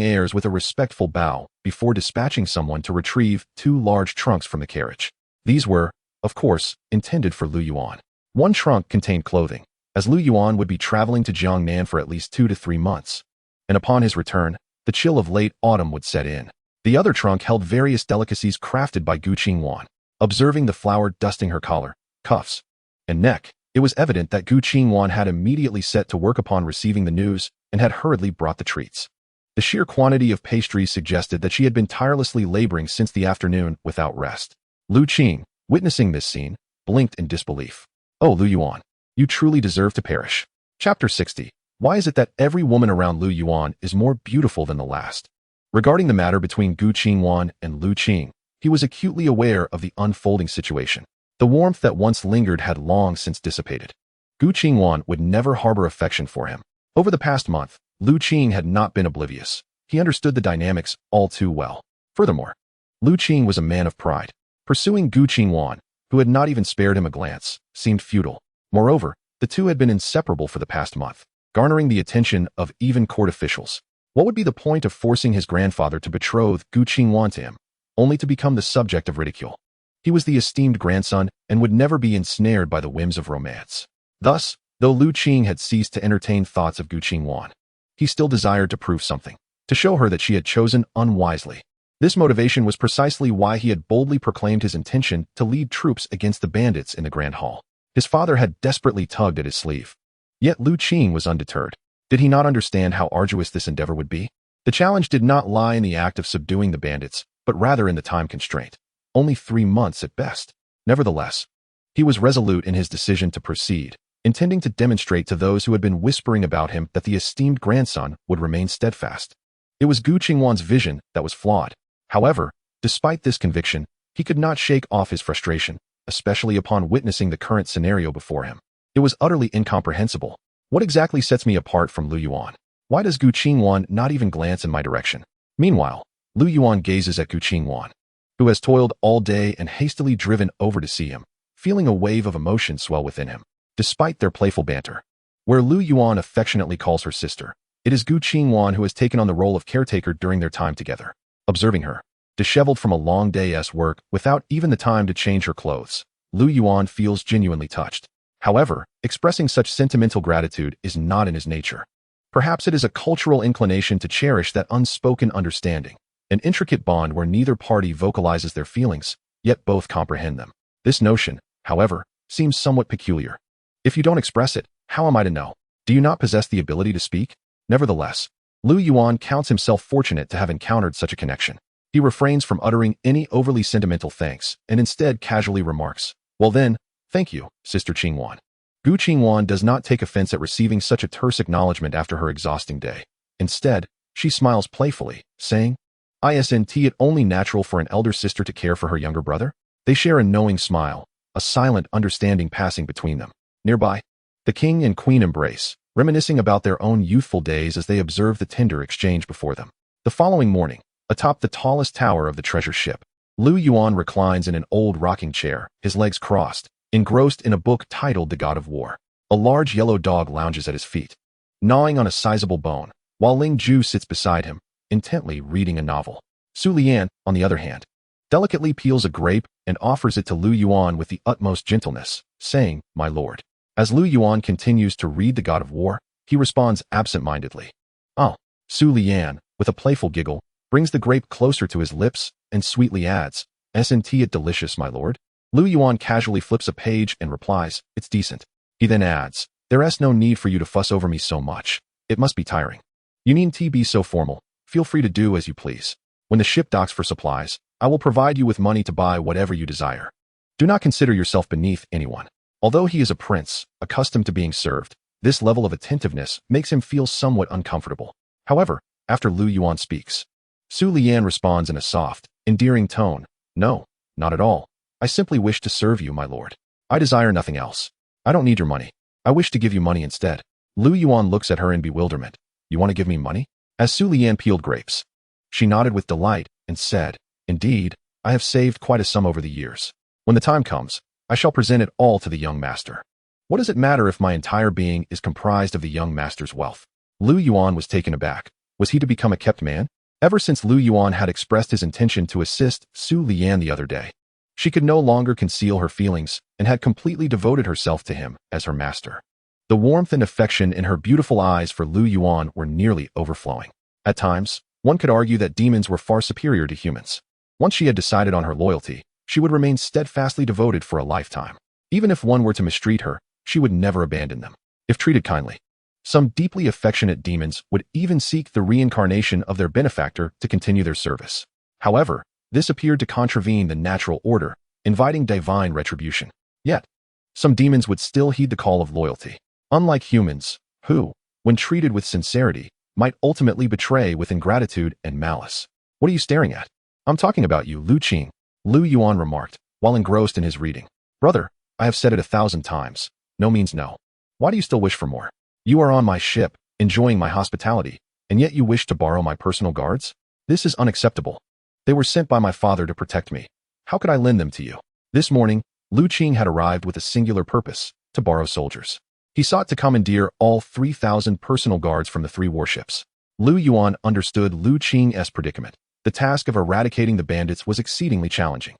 heirs with a respectful bow before dispatching someone to retrieve two large trunks from the carriage. These were, of course, intended for Lu Yuan. One trunk contained clothing, as Lu Yuan would be traveling to Jiangnan for at least 2 to 3 months, and upon his return, the chill of late autumn would set in. The other trunk held various delicacies crafted by Gu Qingwan. Observing the flower dusting her collar, cuffs, and neck, it was evident that Gu Qingwan had immediately set to work upon receiving the news and had hurriedly brought the treats. The sheer quantity of pastries suggested that she had been tirelessly laboring since the afternoon without rest. Lu Qing, witnessing this scene, blinked in disbelief. "Oh, Lu Yuan, you truly deserve to perish." Chapter 60. Why is it that every woman around Lu Yuan is more beautiful than the last? Regarding the matter between Gu Qingwan and Lu Qing, he was acutely aware of the unfolding situation. The warmth that once lingered had long since dissipated. Gu Qingwan would never harbor affection for him. Over the past month, Lu Qing had not been oblivious. He understood the dynamics all too well. Furthermore, Lu Qing was a man of pride. Pursuing Gu Qingwan, who had not even spared him a glance, seemed futile. Moreover, the two had been inseparable for the past month, garnering the attention of even court officials. What would be the point of forcing his grandfather to betroth Gu Qingwan to him, only to become the subject of ridicule? He was the esteemed grandson and would never be ensnared by the whims of romance. Thus, though Lu Qing had ceased to entertain thoughts of Gu Qingwan, he still desired to prove something, to show her that she had chosen unwisely. This motivation was precisely why he had boldly proclaimed his intention to lead troops against the bandits in the Grand Hall. His father had desperately tugged at his sleeve. Yet Lu Qing was undeterred. Did he not understand how arduous this endeavor would be? The challenge did not lie in the act of subduing the bandits, but rather in the time constraint. Only 3 months at best. Nevertheless, he was resolute in his decision to proceed, intending to demonstrate to those who had been whispering about him that the esteemed grandson would remain steadfast. It was Gu Qingwan's vision that was flawed. However, despite this conviction, he could not shake off his frustration, especially upon witnessing the current scenario before him. It was utterly incomprehensible. What exactly sets me apart from Lu Yuan? Why does Gu Qingwan not even glance in my direction? Meanwhile, Lu Yuan gazes at Gu Qingwan, who has toiled all day and hastily driven over to see him, feeling a wave of emotion swell within him. Despite their playful banter, where Lu Yuan affectionately calls her sister, it is Gu Qingwan who has taken on the role of caretaker during their time together. Observing her, disheveled from a long day's work without even the time to change her clothes, Lu Yuan feels genuinely touched. However, expressing such sentimental gratitude is not in his nature. Perhaps it is a cultural inclination to cherish that unspoken understanding, an intricate bond where neither party vocalizes their feelings, yet both comprehend them. This notion, however, seems somewhat peculiar. If you don't express it, how am I to know? Do you not possess the ability to speak? Nevertheless, Lu Yuan counts himself fortunate to have encountered such a connection. He refrains from uttering any overly sentimental thanks and instead casually remarks, "Well then, thank you, Sister Qingwan." Gu Qingwan does not take offense at receiving such a terse acknowledgement after her exhausting day. Instead, she smiles playfully, saying, "Isn't it only natural for an elder sister to care for her younger brother?" They share a knowing smile, a silent understanding passing between them. Nearby, the king and queen embrace, reminiscing about their own youthful days as they observe the tender exchange before them. The following morning, atop the tallest tower of the treasure ship, Lu Yuan reclines in an old rocking chair, his legs crossed, engrossed in a book titled The God of War. A large yellow dog lounges at his feet, gnawing on a sizable bone, while Ling Ju sits beside him, intently reading a novel. Su Lian, on the other hand, delicately peels a grape and offers it to Lu Yuan with the utmost gentleness, saying, "My lord." As Lu Yuan continues to read The God of War, he responds absent-mindedly, "Oh." Su Lian, with a playful giggle, brings the grape closer to his lips and sweetly adds, "Isn't it delicious, my lord?" Lu Yuan casually flips a page and replies, "It's decent." He then adds, "There's no need for you to fuss over me so much. It must be tiring. You needn't be so formal. feel free to do as you please. When the ship docks for supplies, I will provide you with money to buy whatever you desire. Do not consider yourself beneath anyone. Although he is a prince, accustomed to being served, this level of attentiveness makes him feel somewhat uncomfortable. However, after Lu Yuan speaks, Su Lian responds in a soft, endearing tone, "No, not at all. I simply wish to serve you, my lord. I desire nothing else. I don't need your money. I wish to give you money instead." Lu Yuan looks at her in bewilderment. "You want to give me money?" As Su Lian peeled grapes, she nodded with delight and said, "Indeed, I have saved quite a sum over the years. When the time comes, I shall present it all to the young master. What does it matter if my entire being is comprised of the young master's wealth?" Lu Yuan was taken aback. Was he to become a kept man? Ever since Lu Yuan had expressed his intention to assist Su Lian the other day, she could no longer conceal her feelings and had completely devoted herself to him as her master. The warmth and affection in her beautiful eyes for Lu Yuan were nearly overflowing. At times, one could argue that demons were far superior to humans. Once she had decided on her loyalty, she would remain steadfastly devoted for a lifetime. Even if one were to mistreat her, she would never abandon them. If treated kindly, some deeply affectionate demons would even seek the reincarnation of their benefactor to continue their service. However, this appeared to contravene the natural order, inviting divine retribution. Yet, some demons would still heed the call of loyalty. Unlike humans, who, when treated with sincerity, might ultimately betray with ingratitude and malice. "What are you staring at?" "I'm talking about you, Lu Qing," Lu Yuan remarked, while engrossed in his reading. "Brother, I have said it 1,000 times. No means no. Why do you still wish for more? You are on my ship, enjoying my hospitality, and yet you wish to borrow my personal guards? This is unacceptable. They were sent by my father to protect me. How could I lend them to you?" This morning, Lu Qing had arrived with a singular purpose: to borrow soldiers. He sought to commandeer all 3,000 personal guards from the 3 warships. Lu Yuan understood Lu Qing's predicament. The task of eradicating the bandits was exceedingly challenging.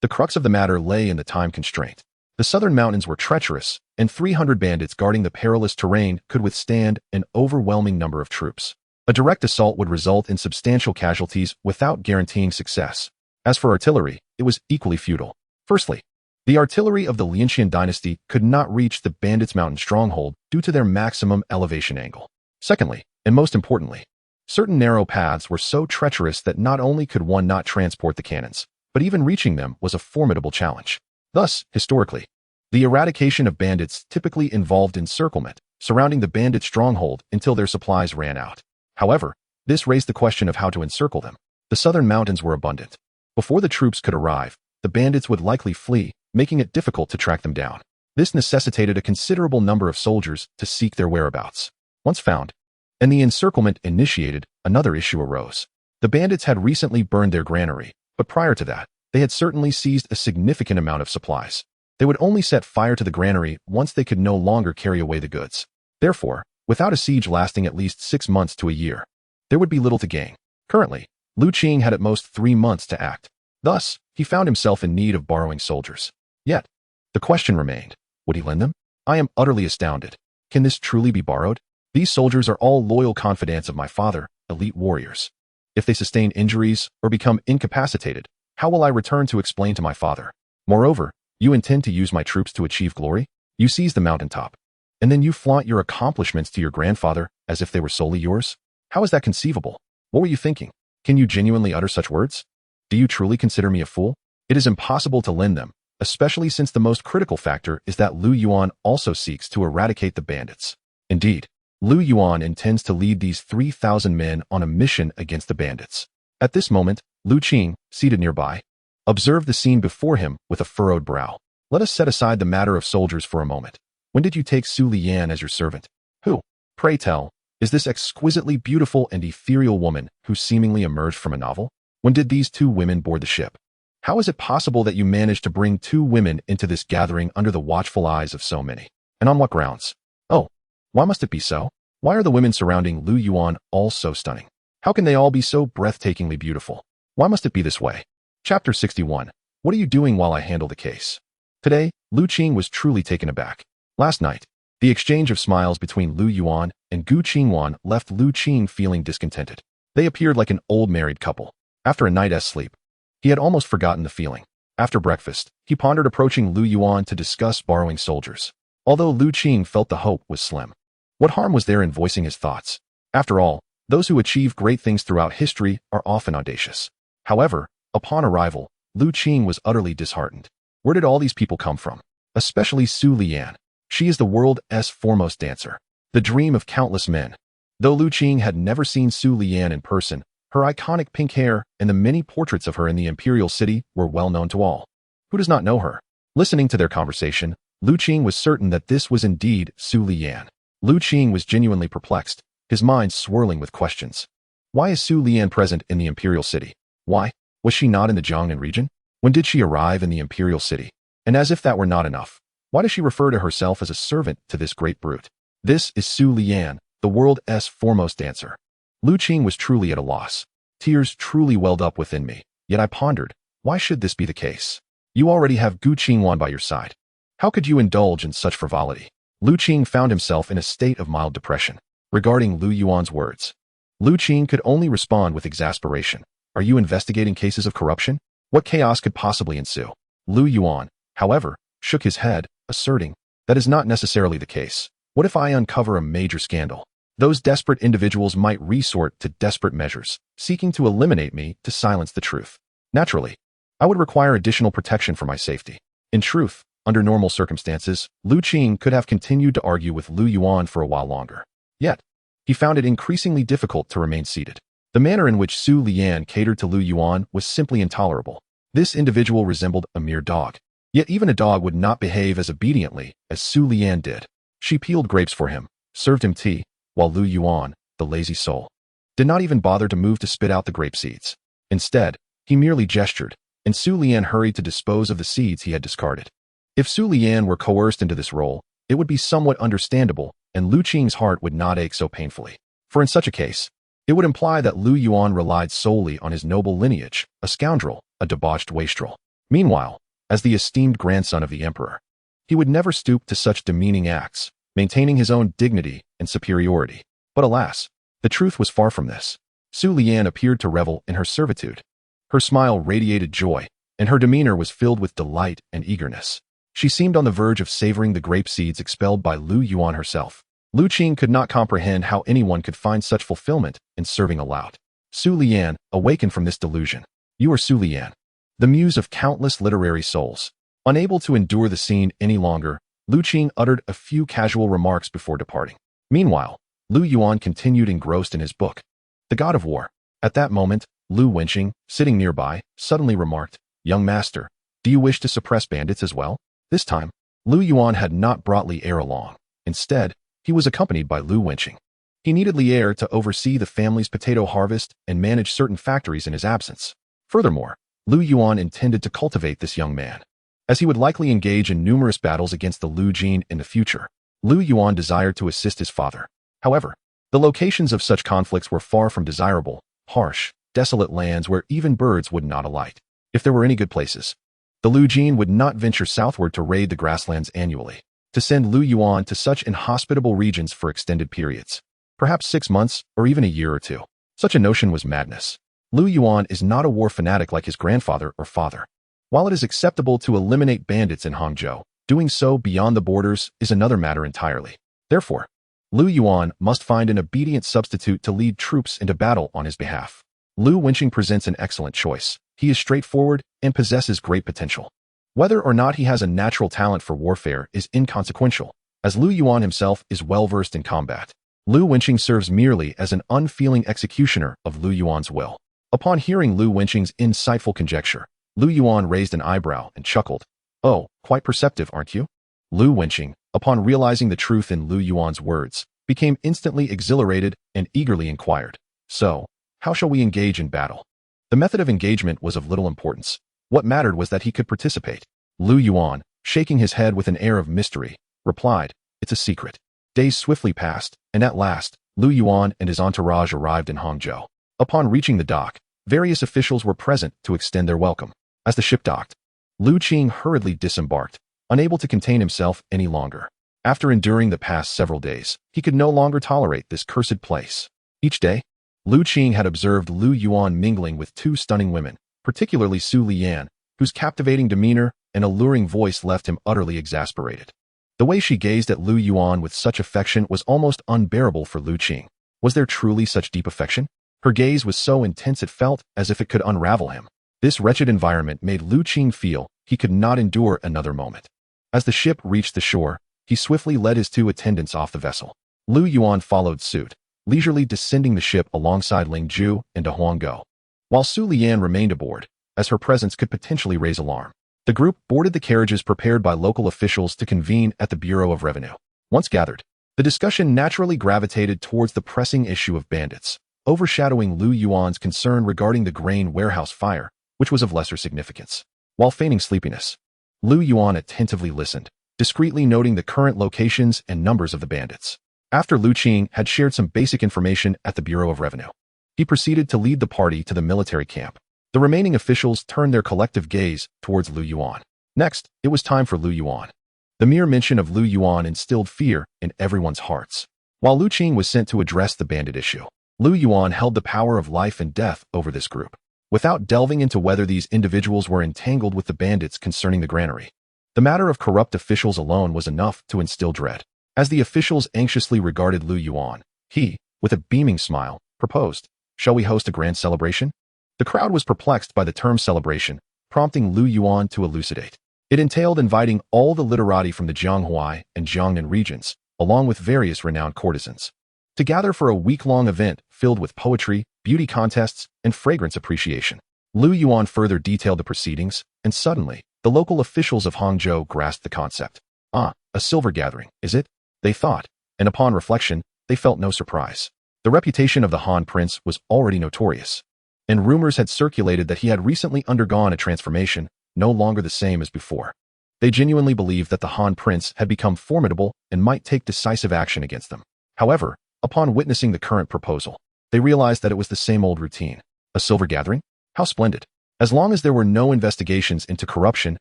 The crux of the matter lay in the time constraint. The southern mountains were treacherous, and 300 bandits guarding the perilous terrain could withstand an overwhelming number of troops. A direct assault would result in substantial casualties without guaranteeing success. As for artillery, it was equally futile. Firstly, the artillery of the Ming Dynasty could not reach the bandits' mountain stronghold due to their maximum elevation angle. Secondly, and most importantly, certain narrow paths were so treacherous that not only could one not transport the cannons, but even reaching them was a formidable challenge. Thus, historically, the eradication of bandits typically involved encirclement, surrounding the bandit stronghold until their supplies ran out. However, this raised the question of how to encircle them. The southern mountains were abundant. Before the troops could arrive, the bandits would likely flee, making it difficult to track them down. This necessitated a considerable number of soldiers to seek their whereabouts. Once found, and the encirclement initiated, another issue arose. The bandits had recently burned their granary, but prior to that, they had certainly seized a significant amount of supplies. They would only set fire to the granary once they could no longer carry away the goods. Therefore, without a siege lasting at least 6 months to a year, there would be little to gain. Currently, Lu Qing had at most 3 months to act. Thus, he found himself in need of borrowing soldiers. Yet, the question remained, would he lend them? I am utterly astounded. Can this truly be borrowed? These soldiers are all loyal confidants of my father, elite warriors. If they sustain injuries or become incapacitated, how will I return to explain to my father? Moreover, you intend to use my troops to achieve glory? You seize the mountaintop, and then you flaunt your accomplishments to your grandfather as if they were solely yours? How is that conceivable? What were you thinking? Can you genuinely utter such words? Do you truly consider me a fool? It is impossible to lend them, especially since the most critical factor is that Lu Yuan also seeks to eradicate the bandits. Indeed, Lu Yuan intends to lead these 3,000 men on a mission against the bandits. At this moment, Lu Qing, seated nearby, observed the scene before him with a furrowed brow. Let us set aside the matter of soldiers for a moment. When did you take Su Lian as your servant? Who, pray tell, is this exquisitely beautiful and ethereal woman who seemingly emerged from a novel? When did these 2 women board the ship? How is it possible that you managed to bring 2 women into this gathering under the watchful eyes of so many? And on what grounds? Oh, why must it be so? Why are the women surrounding Lu Yuan all so stunning? How can they all be so breathtakingly beautiful? Why must it be this way? Chapter 61. What are you doing while I handle the case? Today, Lu Qing was truly taken aback. Last night, the exchange of smiles between Lu Yuan and Gu Qingwan left Lu Qing feeling discontented. They appeared like an old married couple. After a night's sleep, he had almost forgotten the feeling. After breakfast, he pondered approaching Lu Yuan to discuss borrowing soldiers. Although Lu Qing felt the hope was slim. What harm was there in voicing his thoughts? After all, Those who achieve great things throughout history are often audacious. However, upon arrival, Lu Qing was utterly disheartened. Where did all these people come from? Especially Su Lian. She is the world's foremost dancer, the dream of countless men. Though Lu Qing had never seen Su Lian in person, her iconic pink hair and the many portraits of her in the imperial city were well known to all. Who does not know her? Listening to their conversation, Lu Qing was certain that this was indeed Su Lian. Lu Qing was genuinely perplexed, his mind swirling with questions. Why is Su Lian present in the imperial city? Why? Was she not in the Jiangnan region? When did she arrive in the imperial city? And as if that were not enough, why does she refer to herself as a servant to this great brute? This is Su Lian, the world's foremost dancer. Lu Qing was truly at a loss. Tears truly welled up within me, yet I pondered, why should this be the case? You already have Gu Qingwan by your side. How could you indulge in such frivolity? Lu Qing found himself in a state of mild depression. Regarding Lu Yuan's words, Lu Qing could only respond with exasperation. Are you investigating cases of corruption? What chaos could possibly ensue? Lu Yuan, however, shook his head, asserting, that is not necessarily the case. What if I uncover a major scandal? Those desperate individuals might resort to desperate measures, seeking to eliminate me to silence the truth. Naturally, I would require additional protection for my safety. In truth, under normal circumstances, Lu Qing could have continued to argue with Lu Yuan for a while longer. Yet, he found it increasingly difficult to remain seated. The manner in which Su Lian catered to Lu Yuan was simply intolerable. This individual resembled a mere dog. Yet even a dog would not behave as obediently as Su Lian did. She peeled grapes for him, served him tea, while Lu Yuan, the lazy soul, did not even bother to move to spit out the grape seeds. Instead, he merely gestured, and Su Lian hurried to dispose of the seeds he had discarded. If Su Lian were coerced into this role, it would be somewhat understandable, and Lu Qing's heart would not ache so painfully. For in such a case, it would imply that Lu Yuan relied solely on his noble lineage, a scoundrel, a debauched wastrel. Meanwhile, as the esteemed grandson of the emperor, he would never stoop to such demeaning acts, maintaining his own dignity and superiority. But alas, the truth was far from this. Su Lian appeared to revel in her servitude. Her smile radiated joy, and her demeanor was filled with delight and eagerness. She seemed on the verge of savoring the grape seeds expelled by Lu Yuan herself. Lu Qing could not comprehend how anyone could find such fulfillment in serving a lout. Su Lian awakened from this delusion. You are Su Lian, the muse of countless literary souls. Unable to endure the scene any longer, Lu Qing uttered a few casual remarks before departing. Meanwhile, Lu Yuan continued engrossed in his book, The God of War. At that moment, Lu Wenqing, sitting nearby, suddenly remarked, Young master, do you wish to suppress bandits as well? This time, Lu Yuan had not brought Li Er along. Instead, he was accompanied by Lu Wenqing. He needed Li Er to oversee the family's potato harvest and manage certain factories in his absence. Furthermore, Lu Yuan intended to cultivate this young man, as he would likely engage in numerous battles against the Lu Jin in the future. Lu Yuan desired to assist his father. However, the locations of such conflicts were far from desirable, harsh, desolate lands where even birds would not alight. If there were any good places, the Lu Jin would not venture southward to raid the grasslands annually. To send Lu Yuan to such inhospitable regions for extended periods, perhaps 6 months or even a year or two, such a notion was madness. Lu Yuan is not a war fanatic like his grandfather or father. While it is acceptable to eliminate bandits in Hangzhou, doing so beyond the borders is another matter entirely. Therefore, Lu Yuan must find an obedient substitute to lead troops into battle on his behalf. Lu Wenqing presents an excellent choice. He is straightforward and possesses great potential. Whether or not he has a natural talent for warfare is inconsequential, as Lu Yuan himself is well-versed in combat. Lu Wenqing serves merely as an unfeeling executioner of Lu Yuan's will. Upon hearing Lu Wenqing's insightful conjecture, Lu Yuan raised an eyebrow and chuckled. Oh, quite perceptive, aren't you? Lu Wenqing, upon realizing the truth in Lu Yuan's words, became instantly exhilarated and eagerly inquired. So, how shall we engage in battle? The method of engagement was of little importance. What mattered was that he could participate. Lu Yuan, shaking his head with an air of mystery, replied, It's a secret. Days swiftly passed, and at last, Lu Yuan and his entourage arrived in Hangzhou. Upon reaching the dock, various officials were present to extend their welcome. As the ship docked, Lu Qing hurriedly disembarked, unable to contain himself any longer. After enduring the past several days, he could no longer tolerate this cursed place. Each day, Lu Qing had observed Lu Yuan mingling with 2 stunning women, particularly Su Lian, whose captivating demeanor and alluring voice left him utterly exasperated. The way she gazed at Lu Yuan with such affection was almost unbearable for Lu Qing. Was there truly such deep affection? Her gaze was so intense it felt as if it could unravel him. This wretched environment made Lu Qing feel he could not endure another moment. As the ship reached the shore, he swiftly led his 2 attendants off the vessel. Lu Yuan followed suit, leisurely descending the ship alongside Ling Ju and Huang Go, while Su Lian remained aboard, as her presence could potentially raise alarm. The group boarded the carriages prepared by local officials to convene at the Bureau of Revenue. Once gathered, the discussion naturally gravitated towards the pressing issue of bandits, overshadowing Lu Yuan's concern regarding the grain warehouse fire, which was of lesser significance. While feigning sleepiness, Lu Yuan attentively listened, discreetly noting the current locations and numbers of the bandits. After Lu Qing had shared some basic information at the Bureau of Revenue, he proceeded to lead the party to the military camp. The remaining officials turned their collective gaze towards Lu Yuan. Next, it was time for Lu Yuan. The mere mention of Lu Yuan instilled fear in everyone's hearts. While Lu Qing was sent to address the bandit issue, Lu Yuan held the power of life and death over this group. Without delving into whether these individuals were entangled with the bandits concerning the granary, the matter of corrupt officials alone was enough to instill dread. As the officials anxiously regarded Lu Yuan, he, with a beaming smile, proposed, "Shall we host a grand celebration?" The crowd was perplexed by the term celebration, prompting Lu Yuan to elucidate. It entailed inviting all the literati from the Jianghuai and Jiangnan regions, along with various renowned courtesans, to gather for a week-long event filled with poetry, beauty contests, and fragrance appreciation. Lu Yuan further detailed the proceedings, and suddenly, the local officials of Hangzhou grasped the concept. "Ah, a silver gathering, is it?" they thought, and upon reflection, they felt no surprise. The reputation of the Han Prince was already notorious, and rumors had circulated that he had recently undergone a transformation, no longer the same as before. They genuinely believed that the Han Prince had become formidable and might take decisive action against them. However, upon witnessing the current proposal, they realized that it was the same old routine. A silver gathering? How splendid! As long as there were no investigations into corruption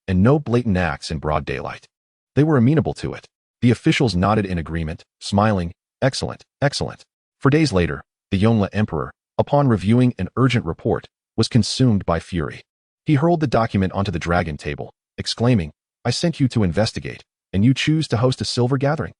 and no blatant acts in broad daylight, they were amenable to it. The officials nodded in agreement, smiling, "Excellent, excellent." For days later, the Yongle Emperor, upon reviewing an urgent report, was consumed by fury. He hurled the document onto the dragon table, exclaiming, "I sent you to investigate, and you choose to host a silver gathering."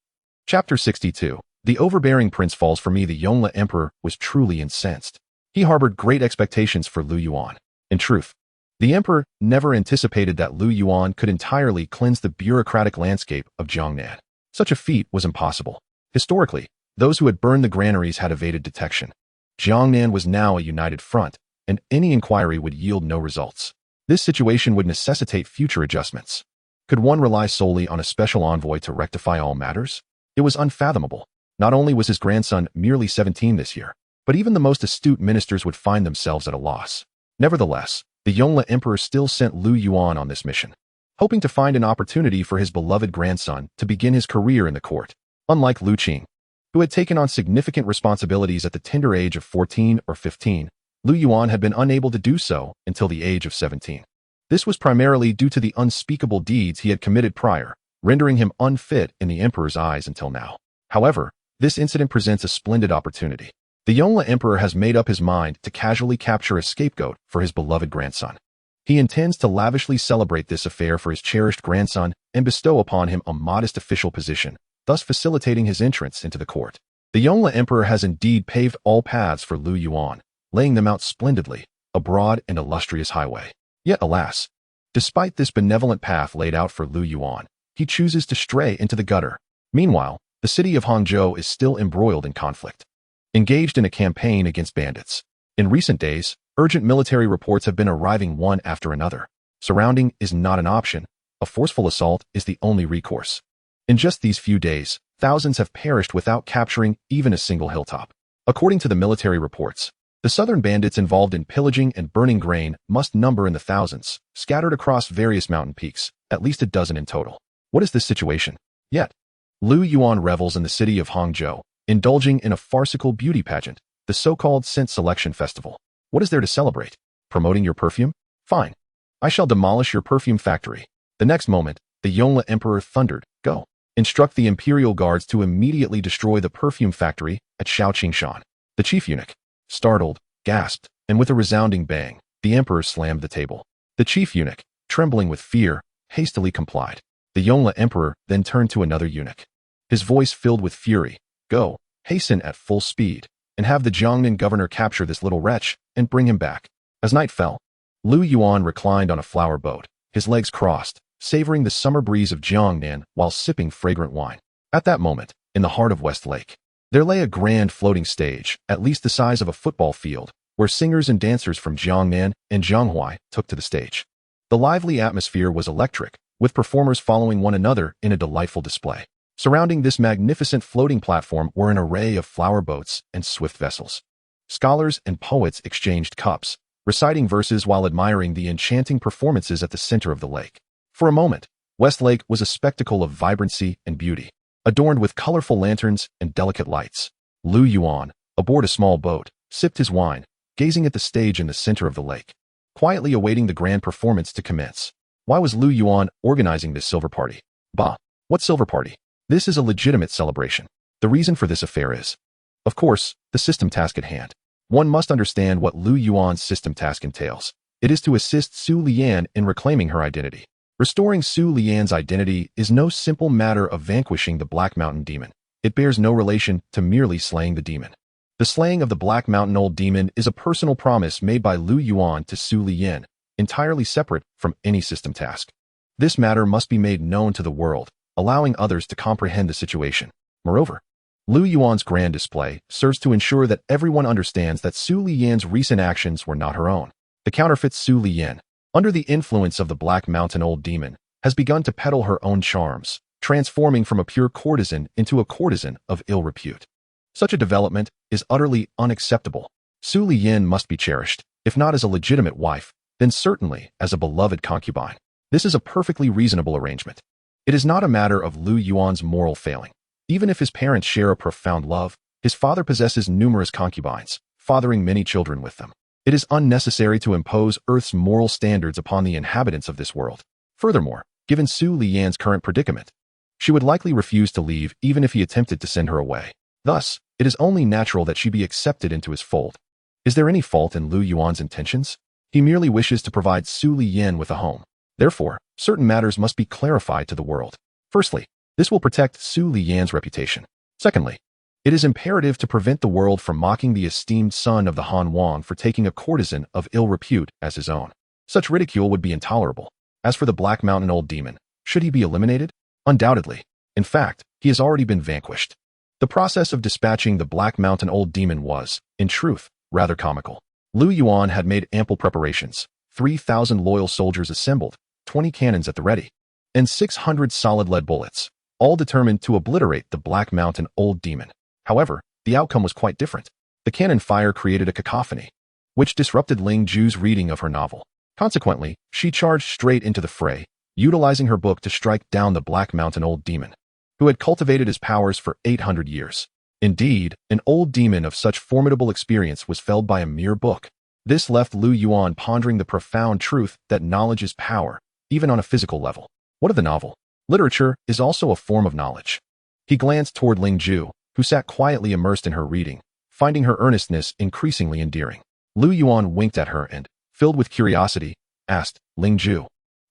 Chapter 62. The overbearing prince falls for me. The Yongle Emperor was truly incensed. He harbored great expectations for Lu Yuan. In truth, the emperor never anticipated that Lu Yuan could entirely cleanse the bureaucratic landscape of Jiangnan. Such a feat was impossible. Historically, those who had burned the granaries had evaded detection. Jiangnan was now a united front, and any inquiry would yield no results. This situation would necessitate future adjustments. Could one rely solely on a special envoy to rectify all matters? It was unfathomable. Not only was his grandson merely 17 this year, but even the most astute ministers would find themselves at a loss. Nevertheless, the Yongle Emperor still sent Lu Yuan on this mission, hoping to find an opportunity for his beloved grandson to begin his career in the court. Unlike Lu Qing, who had taken on significant responsibilities at the tender age of 14 or 15, Lu Yuan had been unable to do so until the age of 17. This was primarily due to the unspeakable deeds he had committed prior, rendering him unfit in the emperor's eyes until now. However, this incident presents a splendid opportunity. The Yongle Emperor has made up his mind to casually capture a scapegoat for his beloved grandson. He intends to lavishly celebrate this affair for his cherished grandson and bestow upon him a modest official position, thus facilitating his entrance into the court. The Yongle Emperor has indeed paved all paths for Lu Yuan, laying them out splendidly, a broad and illustrious highway. Yet alas, despite this benevolent path laid out for Lu Yuan, he chooses to stray into the gutter. Meanwhile, the city of Hangzhou is still embroiled in conflict, engaged in a campaign against bandits. In recent days, urgent military reports have been arriving one after another. Surrounding is not an option. A forceful assault is the only recourse. In just these few days, thousands have perished without capturing even a single hilltop. According to the military reports, the southern bandits involved in pillaging and burning grain must number in the thousands, scattered across various mountain peaks, at least a dozen in total. What is this situation? Yet, Lu Yuan revels in the city of Hangzhou, indulging in a farcical beauty pageant, the so-called scent selection festival. What is there to celebrate? Promoting your perfume? Fine. I shall demolish your perfume factory. The next moment, the Yongle Emperor thundered, "Go! Instruct the imperial guards to immediately destroy the perfume factory at Shaoqingshan." The chief eunuch, startled, gasped, and with a resounding bang, the emperor slammed the table. The chief eunuch, trembling with fear, hastily complied. The Yongle Emperor then turned to another eunuch. His voice filled with fury, "Go, hasten at full speed. and have the Jiangnan governor capture this little wretch and bring him back. As night fell, Lu Yuan reclined on a flower boat, his legs crossed, savoring the summer breeze of Jiangnan while sipping fragrant wine. At that moment, in the heart of West Lake, there lay a grand floating stage, at least the size of a football field, where singers and dancers from Jiangnan and Jianghuai took to the stage. The lively atmosphere was electric, with performers following one another in a delightful display. Surrounding this magnificent floating platform were an array of flower boats and swift vessels. Scholars and poets exchanged cups, reciting verses while admiring the enchanting performances at the center of the lake. For a moment, West Lake was a spectacle of vibrancy and beauty, adorned with colorful lanterns and delicate lights. Lu Yuan, aboard a small boat, sipped his wine, gazing at the stage in the center of the lake, quietly awaiting the grand performance to commence. Why was Lu Yuan organizing this silver party? Bah! What silver party? This is a legitimate celebration. The reason for this affair is, of course, the system task at hand. One must understand what Lu Yuan's system task entails. It is to assist Su Lian in reclaiming her identity. Restoring Su Lian's identity is no simple matter of vanquishing the Black Mountain demon. It bears no relation to merely slaying the demon. The slaying of the Black Mountain Old Demon is a personal promise made by Lu Yuan to Su Lian, entirely separate from any system task. This matter must be made known to the world, allowing others to comprehend the situation. Moreover, Lu Yuan's grand display serves to ensure that everyone understands that Su Lian's recent actions were not her own. The counterfeit Su Lian, under the influence of the Black Mountain Old Demon, has begun to peddle her own charms, transforming from a pure courtesan into a courtesan of ill repute. Such a development is utterly unacceptable. Su Lian must be cherished, if not as a legitimate wife, then certainly as a beloved concubine. This is a perfectly reasonable arrangement. It is not a matter of Lu Yuan's moral failing. Even if his parents share a profound love, his father possesses numerous concubines, fathering many children with them. It is unnecessary to impose Earth's moral standards upon the inhabitants of this world. Furthermore, given Su Lian's current predicament, she would likely refuse to leave even if he attempted to send her away. Thus, it is only natural that she be accepted into his fold. Is there any fault in Lu Yuan's intentions? He merely wishes to provide Su Lian with a home. Therefore, certain matters must be clarified to the world. Firstly, this will protect Su Lian's reputation. Secondly, it is imperative to prevent the world from mocking the esteemed son of the Han Wang for taking a courtesan of ill repute as his own. Such ridicule would be intolerable. As for the Black Mountain Old Demon, should he be eliminated? Undoubtedly. In fact, he has already been vanquished. The process of dispatching the Black Mountain Old Demon was, in truth, rather comical. Lu Yuan had made ample preparations, 3,000 loyal soldiers assembled, 20 cannons at the ready, and 600 solid lead bullets, all determined to obliterate the Black Mountain Old Demon. However, the outcome was quite different. The cannon fire created a cacophony, which disrupted Ling Ju's reading of her novel. Consequently, she charged straight into the fray, utilizing her book to strike down the Black Mountain Old Demon, who had cultivated his powers for 800 years. Indeed, an old demon of such formidable experience was felled by a mere book. This left Lu Yuan pondering the profound truth that knowledge is power, even on a physical level. What of the novel? Literature is also a form of knowledge. He glanced toward Ling Ju, who sat quietly immersed in her reading, finding her earnestness increasingly endearing. Lu Yuan winked at her and, filled with curiosity, asked, Ling Ju,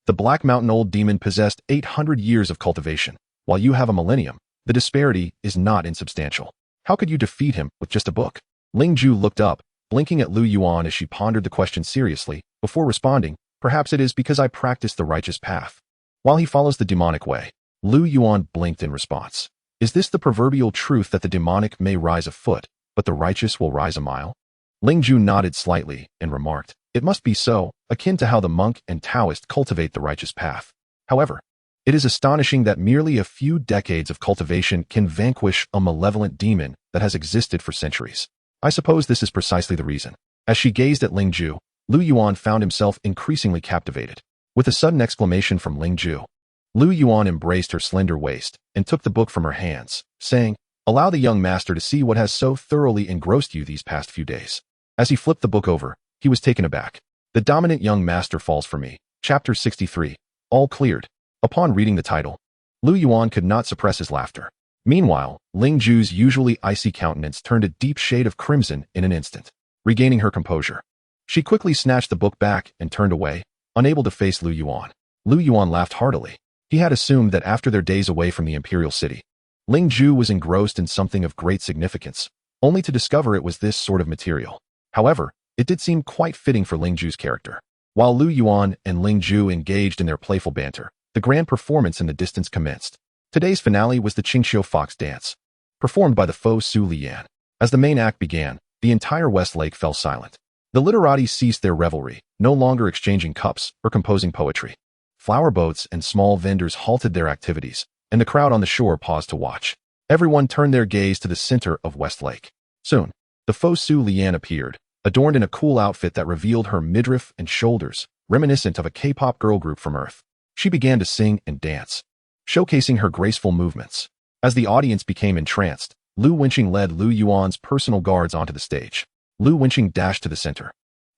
the Black Mountain Old Demon possessed 800 years of cultivation, while you have a millennium. The disparity is not insubstantial. How could you defeat him with just a book? Ling Ju looked up, blinking at Lu Yuan as she pondered the question seriously, before responding, perhaps it is because I practice the righteous path, while he follows the demonic way. Lu Yuan blinked in response. Is this the proverbial truth that the demonic may rise a foot, but the righteous will rise a mile? Ling Ju nodded slightly and remarked, it must be so, akin to how the monk and Taoist cultivate the righteous path. However, it is astonishing that merely a few decades of cultivation can vanquish a malevolent demon that has existed for centuries. I suppose this is precisely the reason. As she gazed at Ling Ju, Lu Yuan found himself increasingly captivated. With a sudden exclamation from Ling Ju, Lu Yuan embraced her slender waist and took the book from her hands, saying, allow the young master to see what has so thoroughly engrossed you these past few days. As he flipped the book over, he was taken aback. The dominant young master falls for me. Chapter 63. All cleared. Upon reading the title, Lu Yuan could not suppress his laughter. Meanwhile, Ling Ju's usually icy countenance turned a deep shade of crimson in an instant. Regaining her composure, she quickly snatched the book back and turned away, unable to face Lu Yuan. Lu Yuan laughed heartily. He had assumed that after their days away from the imperial city, Ling Ju was engrossed in something of great significance. only to discover it was this sort of material. However, it did seem quite fitting for Ling Ju's character. While Lu Yuan and Ling Ju engaged in their playful banter, the grand performance in the distance commenced. Today's finale was the Qingxiu Fox Dance, performed by the Fo Su Lian. As the main act began, the entire West Lake fell silent. The literati ceased their revelry, no longer exchanging cups or composing poetry. Flower boats and small vendors halted their activities, and the crowd on the shore paused to watch. Everyone turned their gaze to the center of West Lake. Soon, the Fo Su Lian appeared, adorned in a cool outfit that revealed her midriff and shoulders, reminiscent of a K-pop girl group from Earth. She began to sing and dance, showcasing her graceful movements. As the audience became entranced, Lu Wenqing led Lu Yuan's personal guards onto the stage. Lu Wenqing dashed to the center,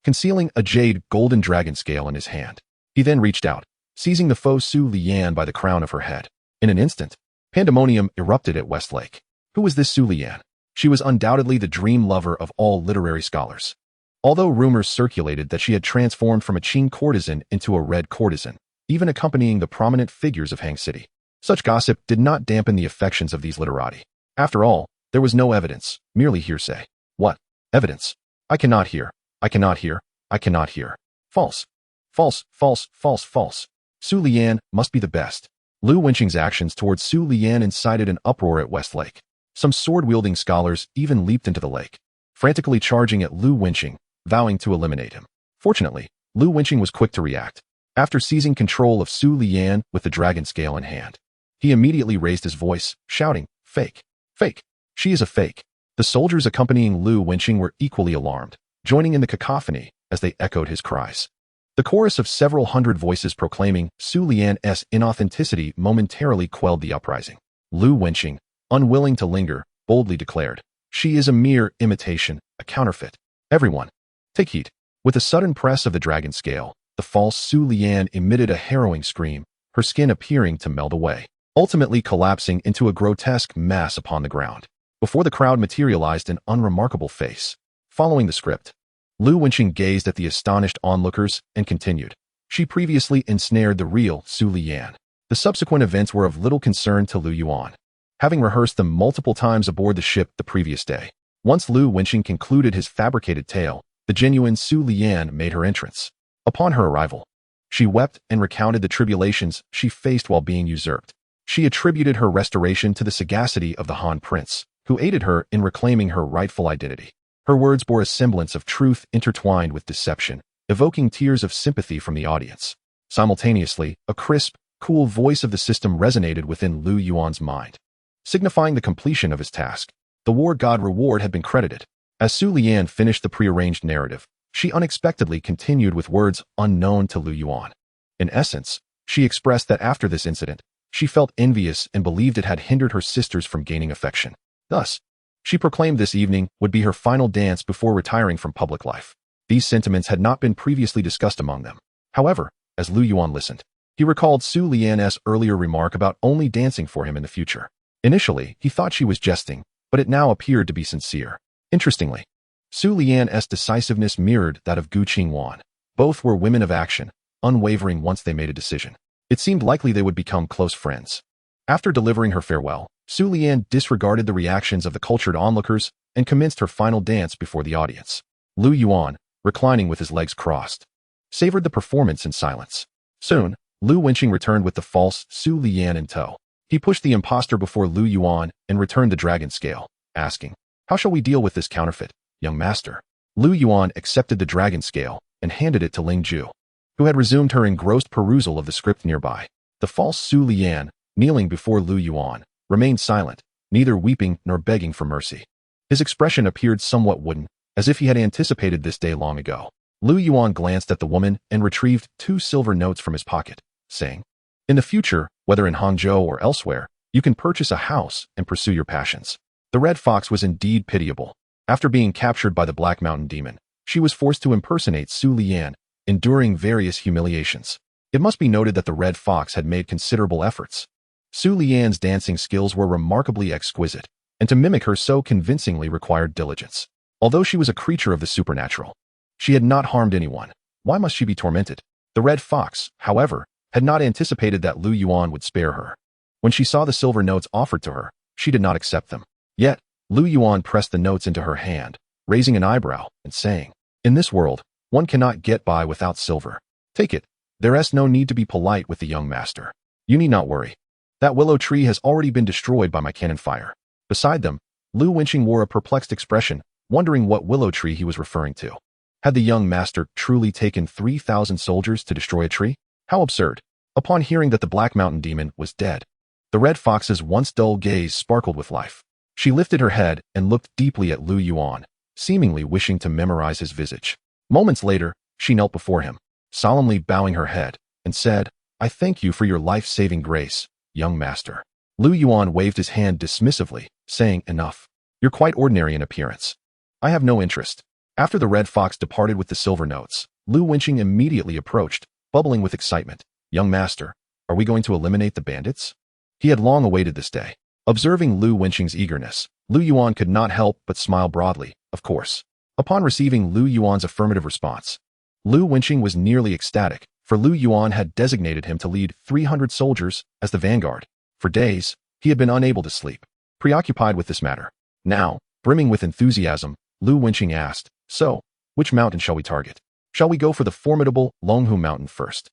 concealing a jade golden dragon scale in his hand. He then reached out, seizing the Fo Su Lian by the crown of her head. In an instant, pandemonium erupted at West Lake. Who was this Su Lian? She was undoubtedly the dream lover of all literary scholars. Although rumors circulated that she had transformed from a Qing courtesan into a red courtesan, even accompanying the prominent figures of Hang City, such gossip did not dampen the affections of these literati. After all, there was no evidence, merely hearsay. What? Evidence? I cannot hear. I cannot hear. I cannot hear. False. False, false, false, false. Su Lian must be the best. Lu Wenqing's actions towards Su Lian incited an uproar at West Lake. Some sword-wielding scholars even leaped into the lake, frantically charging at Lu Wenqing, vowing to eliminate him. Fortunately, Lu Wenqing was quick to react. After seizing control of Su Lian with the dragon scale in hand, he immediately raised his voice, shouting, "Fake! Fake! She is a fake!" The soldiers accompanying Lu Wenqing were equally alarmed, joining in the cacophony as they echoed his cries. The chorus of several hundred voices proclaiming Su Lian's inauthenticity momentarily quelled the uprising. Lu Wenqing, unwilling to linger, boldly declared, "She is a mere imitation, a counterfeit. Everyone, take heed." With a sudden press of the dragon scale, the false Su Lian emitted a harrowing scream, her skin appearing to melt away, ultimately collapsing into a grotesque mass upon the ground. Before the crowd materialized an unremarkable face. Following the script, Lu Wenqing gazed at the astonished onlookers and continued. She previously ensnared the real Su Lian. The subsequent events were of little concern to Lu Yuan, having rehearsed them multiple times aboard the ship the previous day. Once Lu Wenqing concluded his fabricated tale, the genuine Su Lian made her entrance. Upon her arrival, she wept and recounted the tribulations she faced while being usurped. She attributed her restoration to the sagacity of the Han Prince, who aided her in reclaiming her rightful identity. Her words bore a semblance of truth intertwined with deception, evoking tears of sympathy from the audience. Simultaneously, a crisp, cool voice of the system resonated within Lu Yuan's mind, signifying the completion of his task. The war god reward had been credited. As Su Lian finished the prearranged narrative, she unexpectedly continued with words unknown to Lu Yuan. In essence, she expressed that after this incident, she felt envious and believed it had hindered her sisters from gaining affection. Thus, she proclaimed this evening would be her final dance before retiring from public life. These sentiments had not been previously discussed among them. However, as Lu Yuan listened, he recalled Su Lian's earlier remark about only dancing for him in the future. Initially, he thought she was jesting, but it now appeared to be sincere. Interestingly, Su Lian's decisiveness mirrored that of Gu Qingwan. Both were women of action, unwavering once they made a decision. It seemed likely they would become close friends. After delivering her farewell, Su Lian disregarded the reactions of the cultured onlookers and commenced her final dance before the audience. Lu Yuan, reclining with his legs crossed, savored the performance in silence. Soon, Lu Wenqing returned with the false Su Lian in tow. He pushed the impostor before Lu Yuan and returned the dragon scale, asking, "How shall we deal with this counterfeit, young master?" Lu Yuan accepted the dragon scale and handed it to Ling Ju, who had resumed her engrossed perusal of the script nearby. The false Su Lian, kneeling before Lu Yuan, remained silent, neither weeping nor begging for mercy. His expression appeared somewhat wooden, as if he had anticipated this day long ago. Lu Yuan glanced at the woman and retrieved 2 silver notes from his pocket, saying, "In the future, whether in Hangzhou or elsewhere, you can purchase a house and pursue your passions." The red fox was indeed pitiable. After being captured by the Black Mountain Demon, she was forced to impersonate Su Lian, enduring various humiliations. It must be noted that the red fox had made considerable efforts. Su Lian's dancing skills were remarkably exquisite, and to mimic her so convincingly required diligence. Although she was a creature of the supernatural, she had not harmed anyone. Why must she be tormented? The red fox, however, had not anticipated that Lu Yuan would spare her. When she saw the silver notes offered to her, she did not accept them. Yet, Lu Yuan pressed the notes into her hand, raising an eyebrow and saying, "In this world, one cannot get by without silver. Take it. There is no need to be polite with the young master. You need not worry. That willow tree has already been destroyed by my cannon fire." Beside them, Lu Wenqing wore a perplexed expression, wondering what willow tree he was referring to. Had the young master truly taken 3,000 soldiers to destroy a tree? How absurd. Upon hearing that the Black Mountain Demon was dead, the Red Fox's once dull gaze sparkled with life. She lifted her head and looked deeply at Lu Yuan, seemingly wishing to memorize his visage. Moments later, she knelt before him, solemnly bowing her head, and said, "I thank you for your life-saving grace, young master." Lu Yuan waved his hand dismissively, saying, "Enough. You're quite ordinary in appearance. I have no interest." After the Red Fox departed with the silver notes, Lu Wenqing immediately approached, bubbling with excitement. "Young master, are we going to eliminate the bandits?" He had long awaited this day. Observing Lu Wenqing's eagerness, Lu Yuan could not help but smile broadly, of course. Upon receiving Lu Yuan's affirmative response, Lu Wenqing was nearly ecstatic, for Lu Yuan had designated him to lead 300 soldiers as the vanguard. For days, he had been unable to sleep, preoccupied with this matter. Now, brimming with enthusiasm, Lu Wenqing asked, "So, which mountain shall we target? Shall we go for the formidable Longhu Mountain first,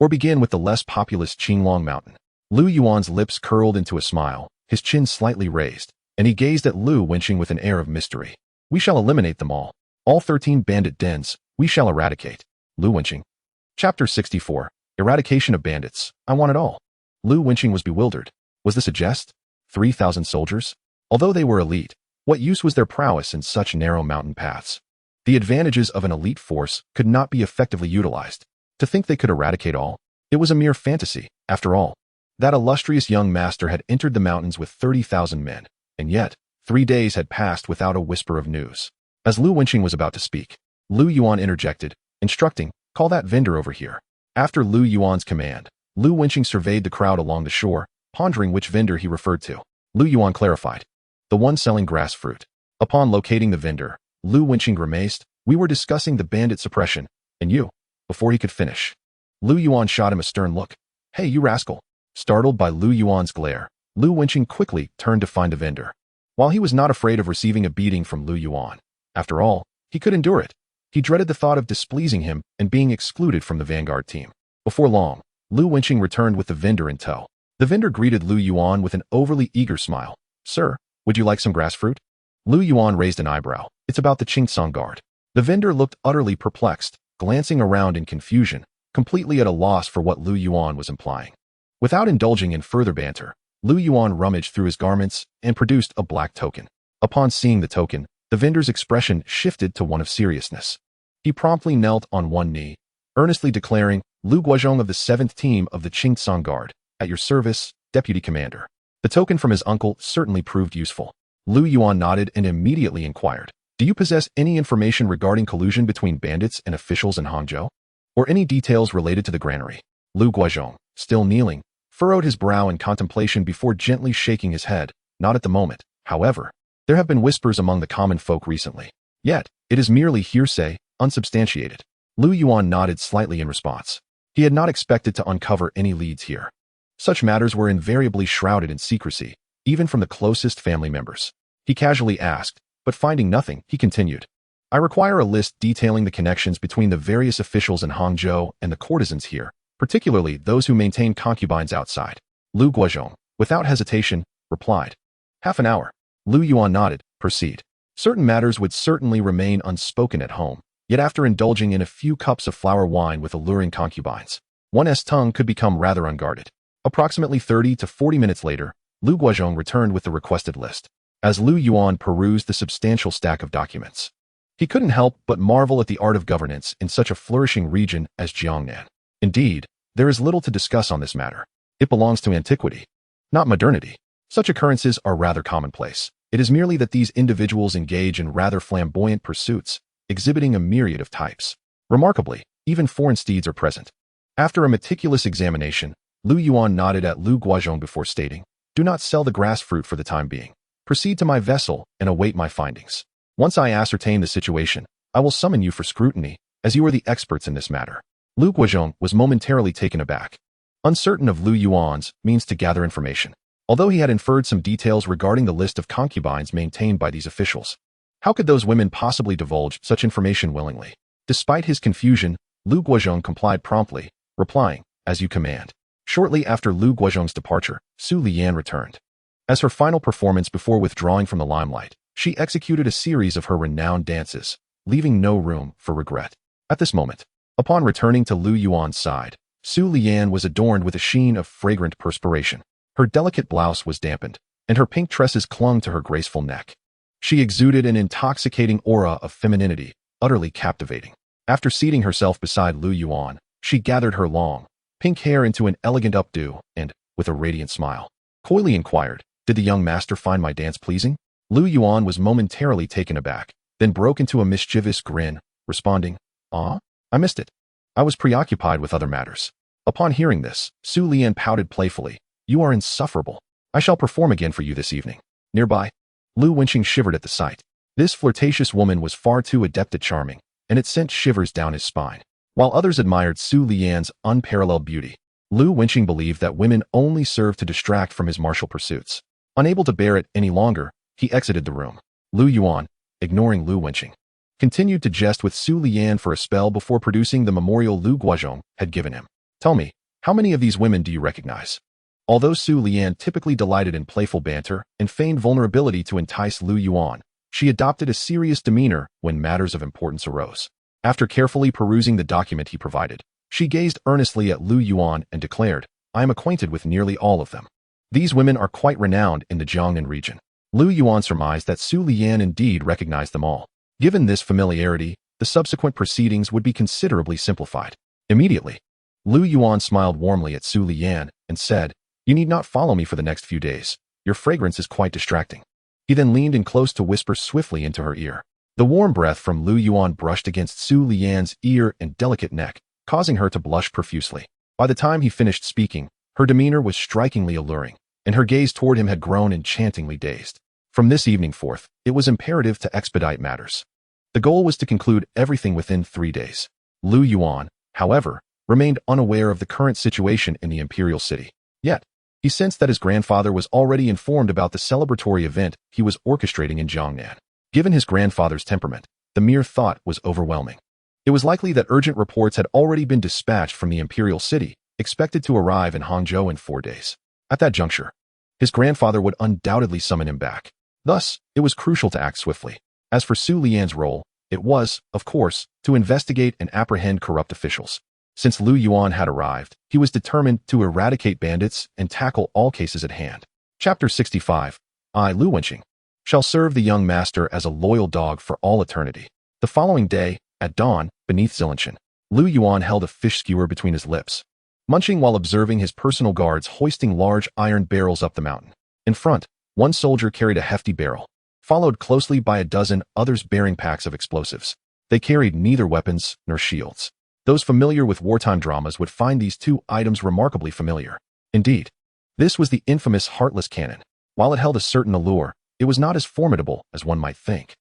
or begin with the less populous Qinglong Mountain?" Lu Yuan's lips curled into a smile, his chin slightly raised, and he gazed at Lu Wenqing with an air of mystery. "We shall eliminate them all. All 13 bandit dens, we shall eradicate." Lu Wenqing. Chapter 64. Eradication of bandits. I want it all. Lu Wenqing was bewildered. Was this a jest? 3,000 soldiers? Although they were elite, what use was their prowess in such narrow mountain paths? The advantages of an elite force could not be effectively utilized. To think they could eradicate all, it was a mere fantasy, after all. That illustrious young master had entered the mountains with 30,000 men, and yet, 3 days had passed without a whisper of news. As Lu Wenqing was about to speak, Lu Yuan interjected, instructing, "Call that vendor over here." After Lu Yuan's command, Lu Wenqing surveyed the crowd along the shore, pondering which vendor he referred to. Lu Yuan clarified, "The one selling grass fruit." Upon locating the vendor, Lu Wenqing grimaced, "We were discussing the bandit suppression, and you..." Before he could finish, Lu Yuan shot him a stern look. "Hey, you rascal." Startled by Lu Yuan's glare, Lu Wenqing quickly turned to find the vendor. While he was not afraid of receiving a beating from Lu Yuan, after all, he could endure it. He dreaded the thought of displeasing him and being excluded from the vanguard team. Before long, Lu Wenqing returned with the vendor in tow. The vendor greeted Lu Yuan with an overly eager smile. "Sir, would you like some grass fruit?" Lu Yuan raised an eyebrow. "It's about the Qingtsong Guard." The vendor looked utterly perplexed, glancing around in confusion, completely at a loss for what Lu Yuan was implying. Without indulging in further banter, Lu Yuan rummaged through his garments and produced a black token. Upon seeing the token, the vendor's expression shifted to one of seriousness. He promptly knelt on one knee, earnestly declaring, "Lu Guozhong of the 7th Team of the Qingtsong Guard, at your service, Deputy Commander." The token from his uncle certainly proved useful. Lu Yuan nodded and immediately inquired, "Do you possess any information regarding collusion between bandits and officials in Hangzhou? Or any details related to the granary?" Lu Guozhong, still kneeling, furrowed his brow in contemplation before gently shaking his head. "Not at the moment. However, there have been whispers among the common folk recently. Yet, it is merely hearsay, unsubstantiated." Lu Yuan nodded slightly in response. He had not expected to uncover any leads here. Such matters were invariably shrouded in secrecy, even from the closest family members. He casually asked, but finding nothing, he continued, "I require a list detailing the connections between the various officials in Hangzhou and the courtesans here, particularly those who maintain concubines outside." Lu Guozhong, without hesitation, replied, "Half an hour." Lu Yuan nodded. "Proceed." Certain matters would certainly remain unspoken at home, yet after indulging in a few cups of flower wine with alluring concubines, one's tongue could become rather unguarded. Approximately 30 to 40 minutes later, Lu Guozhong returned with the requested list. As Lu Yuan perused the substantial stack of documents, he couldn't help but marvel at the art of governance in such a flourishing region as Jiangnan. Indeed, there is little to discuss on this matter. It belongs to antiquity, not modernity. Such occurrences are rather commonplace. It is merely that these individuals engage in rather flamboyant pursuits, exhibiting a myriad of types. Remarkably, even foreign steeds are present. After a meticulous examination, Lu Yuan nodded at Lu Guozhong before stating, "Do not sell the grass fruit for the time being. Proceed to my vessel and await my findings. Once I ascertain the situation, I will summon you for scrutiny, as you are the experts in this matter." Lu Guozhong was momentarily taken aback. Uncertain of Lu Yuan's means to gather information. although he had inferred some details regarding the list of concubines maintained by these officials. How could those women possibly divulge such information willingly? Despite his confusion, Lu Guozhong complied promptly, replying, "As you command." Shortly after Lu Guozhong's departure, Su Lian returned. As her final performance before withdrawing from the limelight, she executed a series of her renowned dances, leaving no room for regret. At this moment, upon returning to Lu Yuan's side, Su Lian was adorned with a sheen of fragrant perspiration. Her delicate blouse was dampened, and her pink tresses clung to her graceful neck. She exuded an intoxicating aura of femininity, utterly captivating. After seating herself beside Lu Yuan, she gathered her long, pink hair into an elegant updo and, with a radiant smile, coyly inquired, "Did the young master find my dance pleasing?" Lu Yuan was momentarily taken aback, then broke into a mischievous grin, responding, "Ah, I missed it. I was preoccupied with other matters." Upon hearing this, Su Lian pouted playfully, "You are insufferable. I shall perform again for you this evening." Nearby, Lu Wenqing shivered at the sight. This flirtatious woman was far too adept at charming, and it sent shivers down his spine. While others admired Su Lian's unparalleled beauty, Lu Wenqing believed that women only served to distract from his martial pursuits. Unable to bear it any longer, he exited the room. Lu Yuan, ignoring Lu Wenqing, continued to jest with Su Lian for a spell before producing the memorial Lu Guozhong had given him. "Tell me, how many of these women do you recognize?" Although Su Lian typically delighted in playful banter and feigned vulnerability to entice Lu Yuan, she adopted a serious demeanor when matters of importance arose. After carefully perusing the document he provided, she gazed earnestly at Lu Yuan and declared, "I am acquainted with nearly all of them. These women are quite renowned in the Jiangnan region." Lu Yuan surmised that Su Lian indeed recognized them all. Given this familiarity, the subsequent proceedings would be considerably simplified. Immediately, Lu Yuan smiled warmly at Su Lian and said, "You need not follow me for the next few days. Your fragrance is quite distracting." He then leaned in close to whisper swiftly into her ear. The warm breath from Lu Yuan brushed against Su Lian's ear and delicate neck, causing her to blush profusely. By the time he finished speaking, her demeanor was strikingly alluring, and her gaze toward him had grown enchantingly dazed. From this evening forth, it was imperative to expedite matters. The goal was to conclude everything within 3 days. Lu Yuan, however, remained unaware of the current situation in the imperial city. Yet, he sensed that his grandfather was already informed about the celebratory event he was orchestrating in Jiangnan. Given his grandfather's temperament, the mere thought was overwhelming. It was likely that urgent reports had already been dispatched from the imperial city, expected to arrive in Hangzhou in 4 days. At that juncture, his grandfather would undoubtedly summon him back. Thus, it was crucial to act swiftly. As for Su Lian's role, it was, of course, to investigate and apprehend corrupt officials. Since Lu Yuan had arrived, he was determined to eradicate bandits and tackle all cases at hand. Chapter 65. I, Lu Wenqing, shall serve the young master as a loyal dog for all eternity. The following day, at dawn, beneath Zilingshan, Lu Yuan held a fish skewer between his lips, munching while observing his personal guards hoisting large iron barrels up the mountain. In front, one soldier carried a hefty barrel, followed closely by a dozen others bearing packs of explosives. They carried neither weapons nor shields. Those familiar with wartime dramas would find these two items remarkably familiar. Indeed, this was the infamous Heartless Cannon. While it held a certain allure, it was not as formidable as one might think.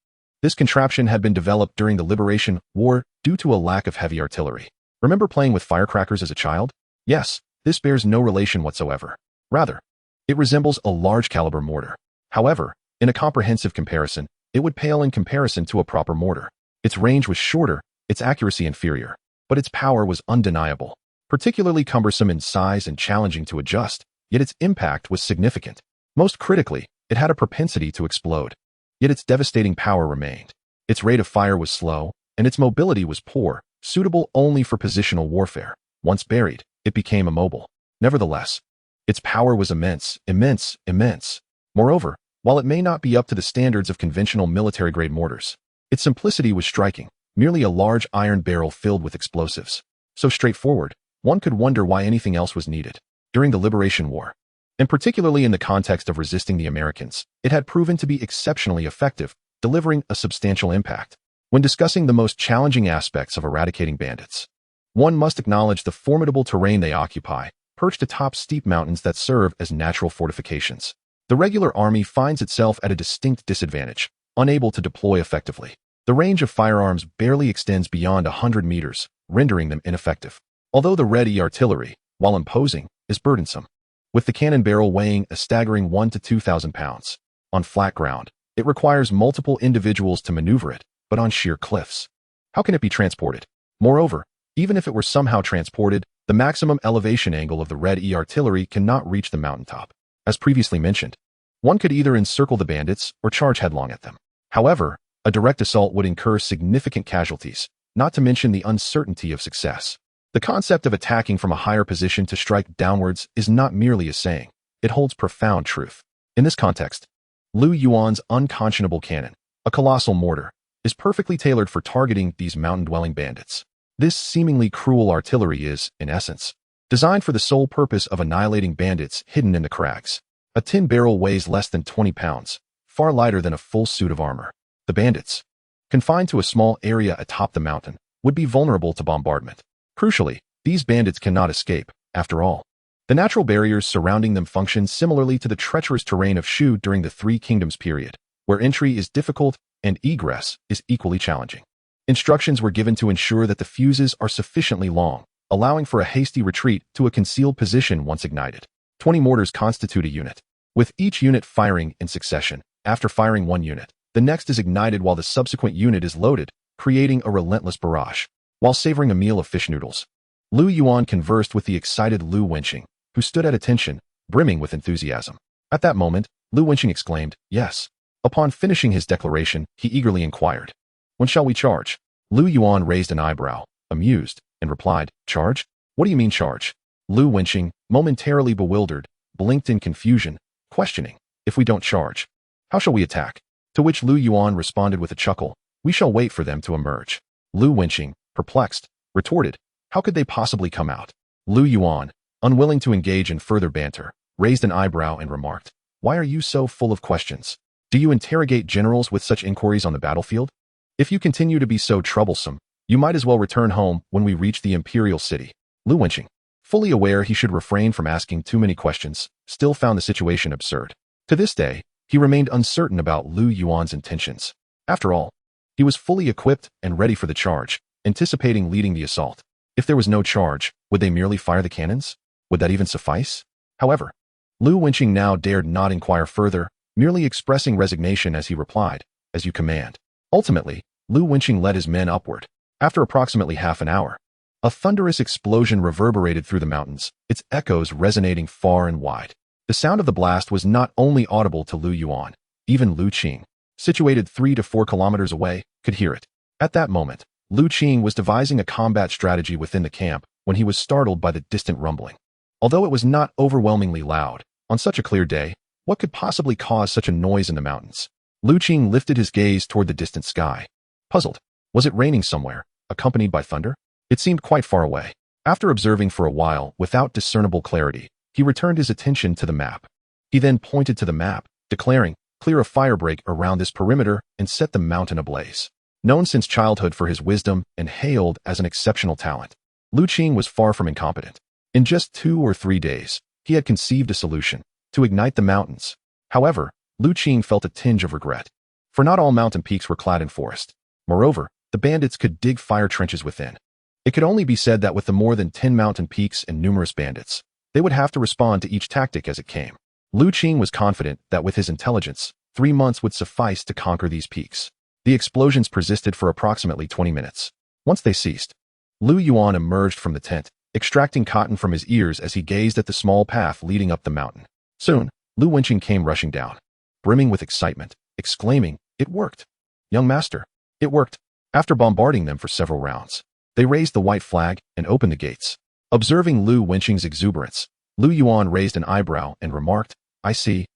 This contraption had been developed during the Liberation War due to a lack of heavy artillery. Remember playing with firecrackers as a child? Yes, this bears no relation whatsoever. Rather, it resembles a large-caliber mortar. However, in a comprehensive comparison, it would pale in comparison to a proper mortar. Its range was shorter, its accuracy inferior, but its power was undeniable. Particularly cumbersome in size and challenging to adjust, yet its impact was significant. Most critically, it had a propensity to explode. Yet its devastating power remained. Its rate of fire was slow, and its mobility was poor, suitable only for positional warfare. Once buried, it became immobile. Nevertheless, its power was immense, immense, immense. Moreover, while it may not be up to the standards of conventional military-grade mortars, its simplicity was striking, merely a large iron barrel filled with explosives. So straightforward, one could wonder why anything else was needed. During the Liberation War, and particularly in the context of resisting the Americans, it had proven to be exceptionally effective, delivering a substantial impact. When discussing the most challenging aspects of eradicating bandits, one must acknowledge the formidable terrain they occupy, perched atop steep mountains that serve as natural fortifications. The regular army finds itself at a distinct disadvantage, unable to deploy effectively. The range of firearms barely extends beyond 100 meters, rendering them ineffective. Although the ready artillery, while imposing, is burdensome, with the cannon barrel weighing a staggering 1 to 2,000 pounds. On flat ground, it requires multiple individuals to maneuver it, but on sheer cliffs, how can it be transported? Moreover, even if it were somehow transported, the maximum elevation angle of the Red E artillery cannot reach the mountaintop. As previously mentioned, one could either encircle the bandits or charge headlong at them. However, a direct assault would incur significant casualties, not to mention the uncertainty of success. The concept of attacking from a higher position to strike downwards is not merely a saying, it holds profound truth. In this context, Lu Yuan's unconscionable cannon, a colossal mortar, is perfectly tailored for targeting these mountain-dwelling bandits. This seemingly cruel artillery is, in essence, designed for the sole purpose of annihilating bandits hidden in the crags. A tin barrel weighs less than 20 pounds, far lighter than a full suit of armor. The bandits, confined to a small area atop the mountain, would be vulnerable to bombardment. Crucially, these bandits cannot escape, after all. The natural barriers surrounding them function similarly to the treacherous terrain of Shu during the Three Kingdoms period, where entry is difficult and egress is equally challenging. Instructions were given to ensure that the fuses are sufficiently long, allowing for a hasty retreat to a concealed position once ignited. 20 mortars constitute a unit, with each unit firing in succession. After firing one unit, the next is ignited while the subsequent unit is loaded, creating a relentless barrage. While savoring a meal of fish noodles, Lu Yuan conversed with the excited Lu Wenqing, who stood at attention, brimming with enthusiasm. At that moment, Lu Wenqing exclaimed, "Yes." Upon finishing his declaration, he eagerly inquired, "When shall we charge?" Lu Yuan raised an eyebrow, amused, and replied, "Charge? What do you mean charge?" Lu Wenqing, momentarily bewildered, blinked in confusion, questioning, "If we don't charge, how shall we attack?" To which Lu Yuan responded with a chuckle, "We shall wait for them to emerge." Lu Wenqing, perplexed, retorted, "How could they possibly come out?" Lu Yuan, unwilling to engage in further banter, raised an eyebrow and remarked, "Why are you so full of questions? Do you interrogate generals with such inquiries on the battlefield? If you continue to be so troublesome, you might as well return home when we reach the imperial city." Lu Wenqing, fully aware he should refrain from asking too many questions, still found the situation absurd. To this day, he remained uncertain about Lu Yuan's intentions. After all, he was fully equipped and ready for the charge, anticipating leading the assault. If there was no charge, would they merely fire the cannons? Would that even suffice? However, Lu Wenqing now dared not inquire further, merely expressing resignation as he replied, "As you command." Ultimately, Lu Wenqing led his men upward. After approximately half an hour, a thunderous explosion reverberated through the mountains, its echoes resonating far and wide. The sound of the blast was not only audible to Lu Yuan, even Lu Qing, situated 3 to 4 kilometers away, could hear it. At that moment, Lu Qing was devising a combat strategy within the camp when he was startled by the distant rumbling. Although it was not overwhelmingly loud, on such a clear day, what could possibly cause such a noise in the mountains? Lu Qing lifted his gaze toward the distant sky. Puzzled, was it raining somewhere, accompanied by thunder? It seemed quite far away. After observing for a while without discernible clarity, he returned his attention to the map. He then pointed to the map, declaring, "Clear a firebreak around this perimeter and set the mountain ablaze." Known since childhood for his wisdom and hailed as an exceptional talent, Lu Qing was far from incompetent. In just 2 or 3 days, he had conceived a solution to ignite the mountains. However, Lu Qing felt a tinge of regret, for not all mountain peaks were clad in forest. Moreover, the bandits could dig fire trenches within. It could only be said that with the more than 10 mountain peaks and numerous bandits, they would have to respond to each tactic as it came. Lu Qing was confident that with his intelligence, 3 months would suffice to conquer these peaks. The explosions persisted for approximately 20 minutes. Once they ceased, Lu Yuan emerged from the tent, extracting cotton from his ears as he gazed at the small path leading up the mountain. Soon, Lu Wenqing came rushing down, brimming with excitement, exclaiming, "It worked! Young master, it worked!" After bombarding them for several rounds, they raised the white flag and opened the gates. Observing Lu Wenqing's exuberance, Lu Yuan raised an eyebrow and remarked, I see.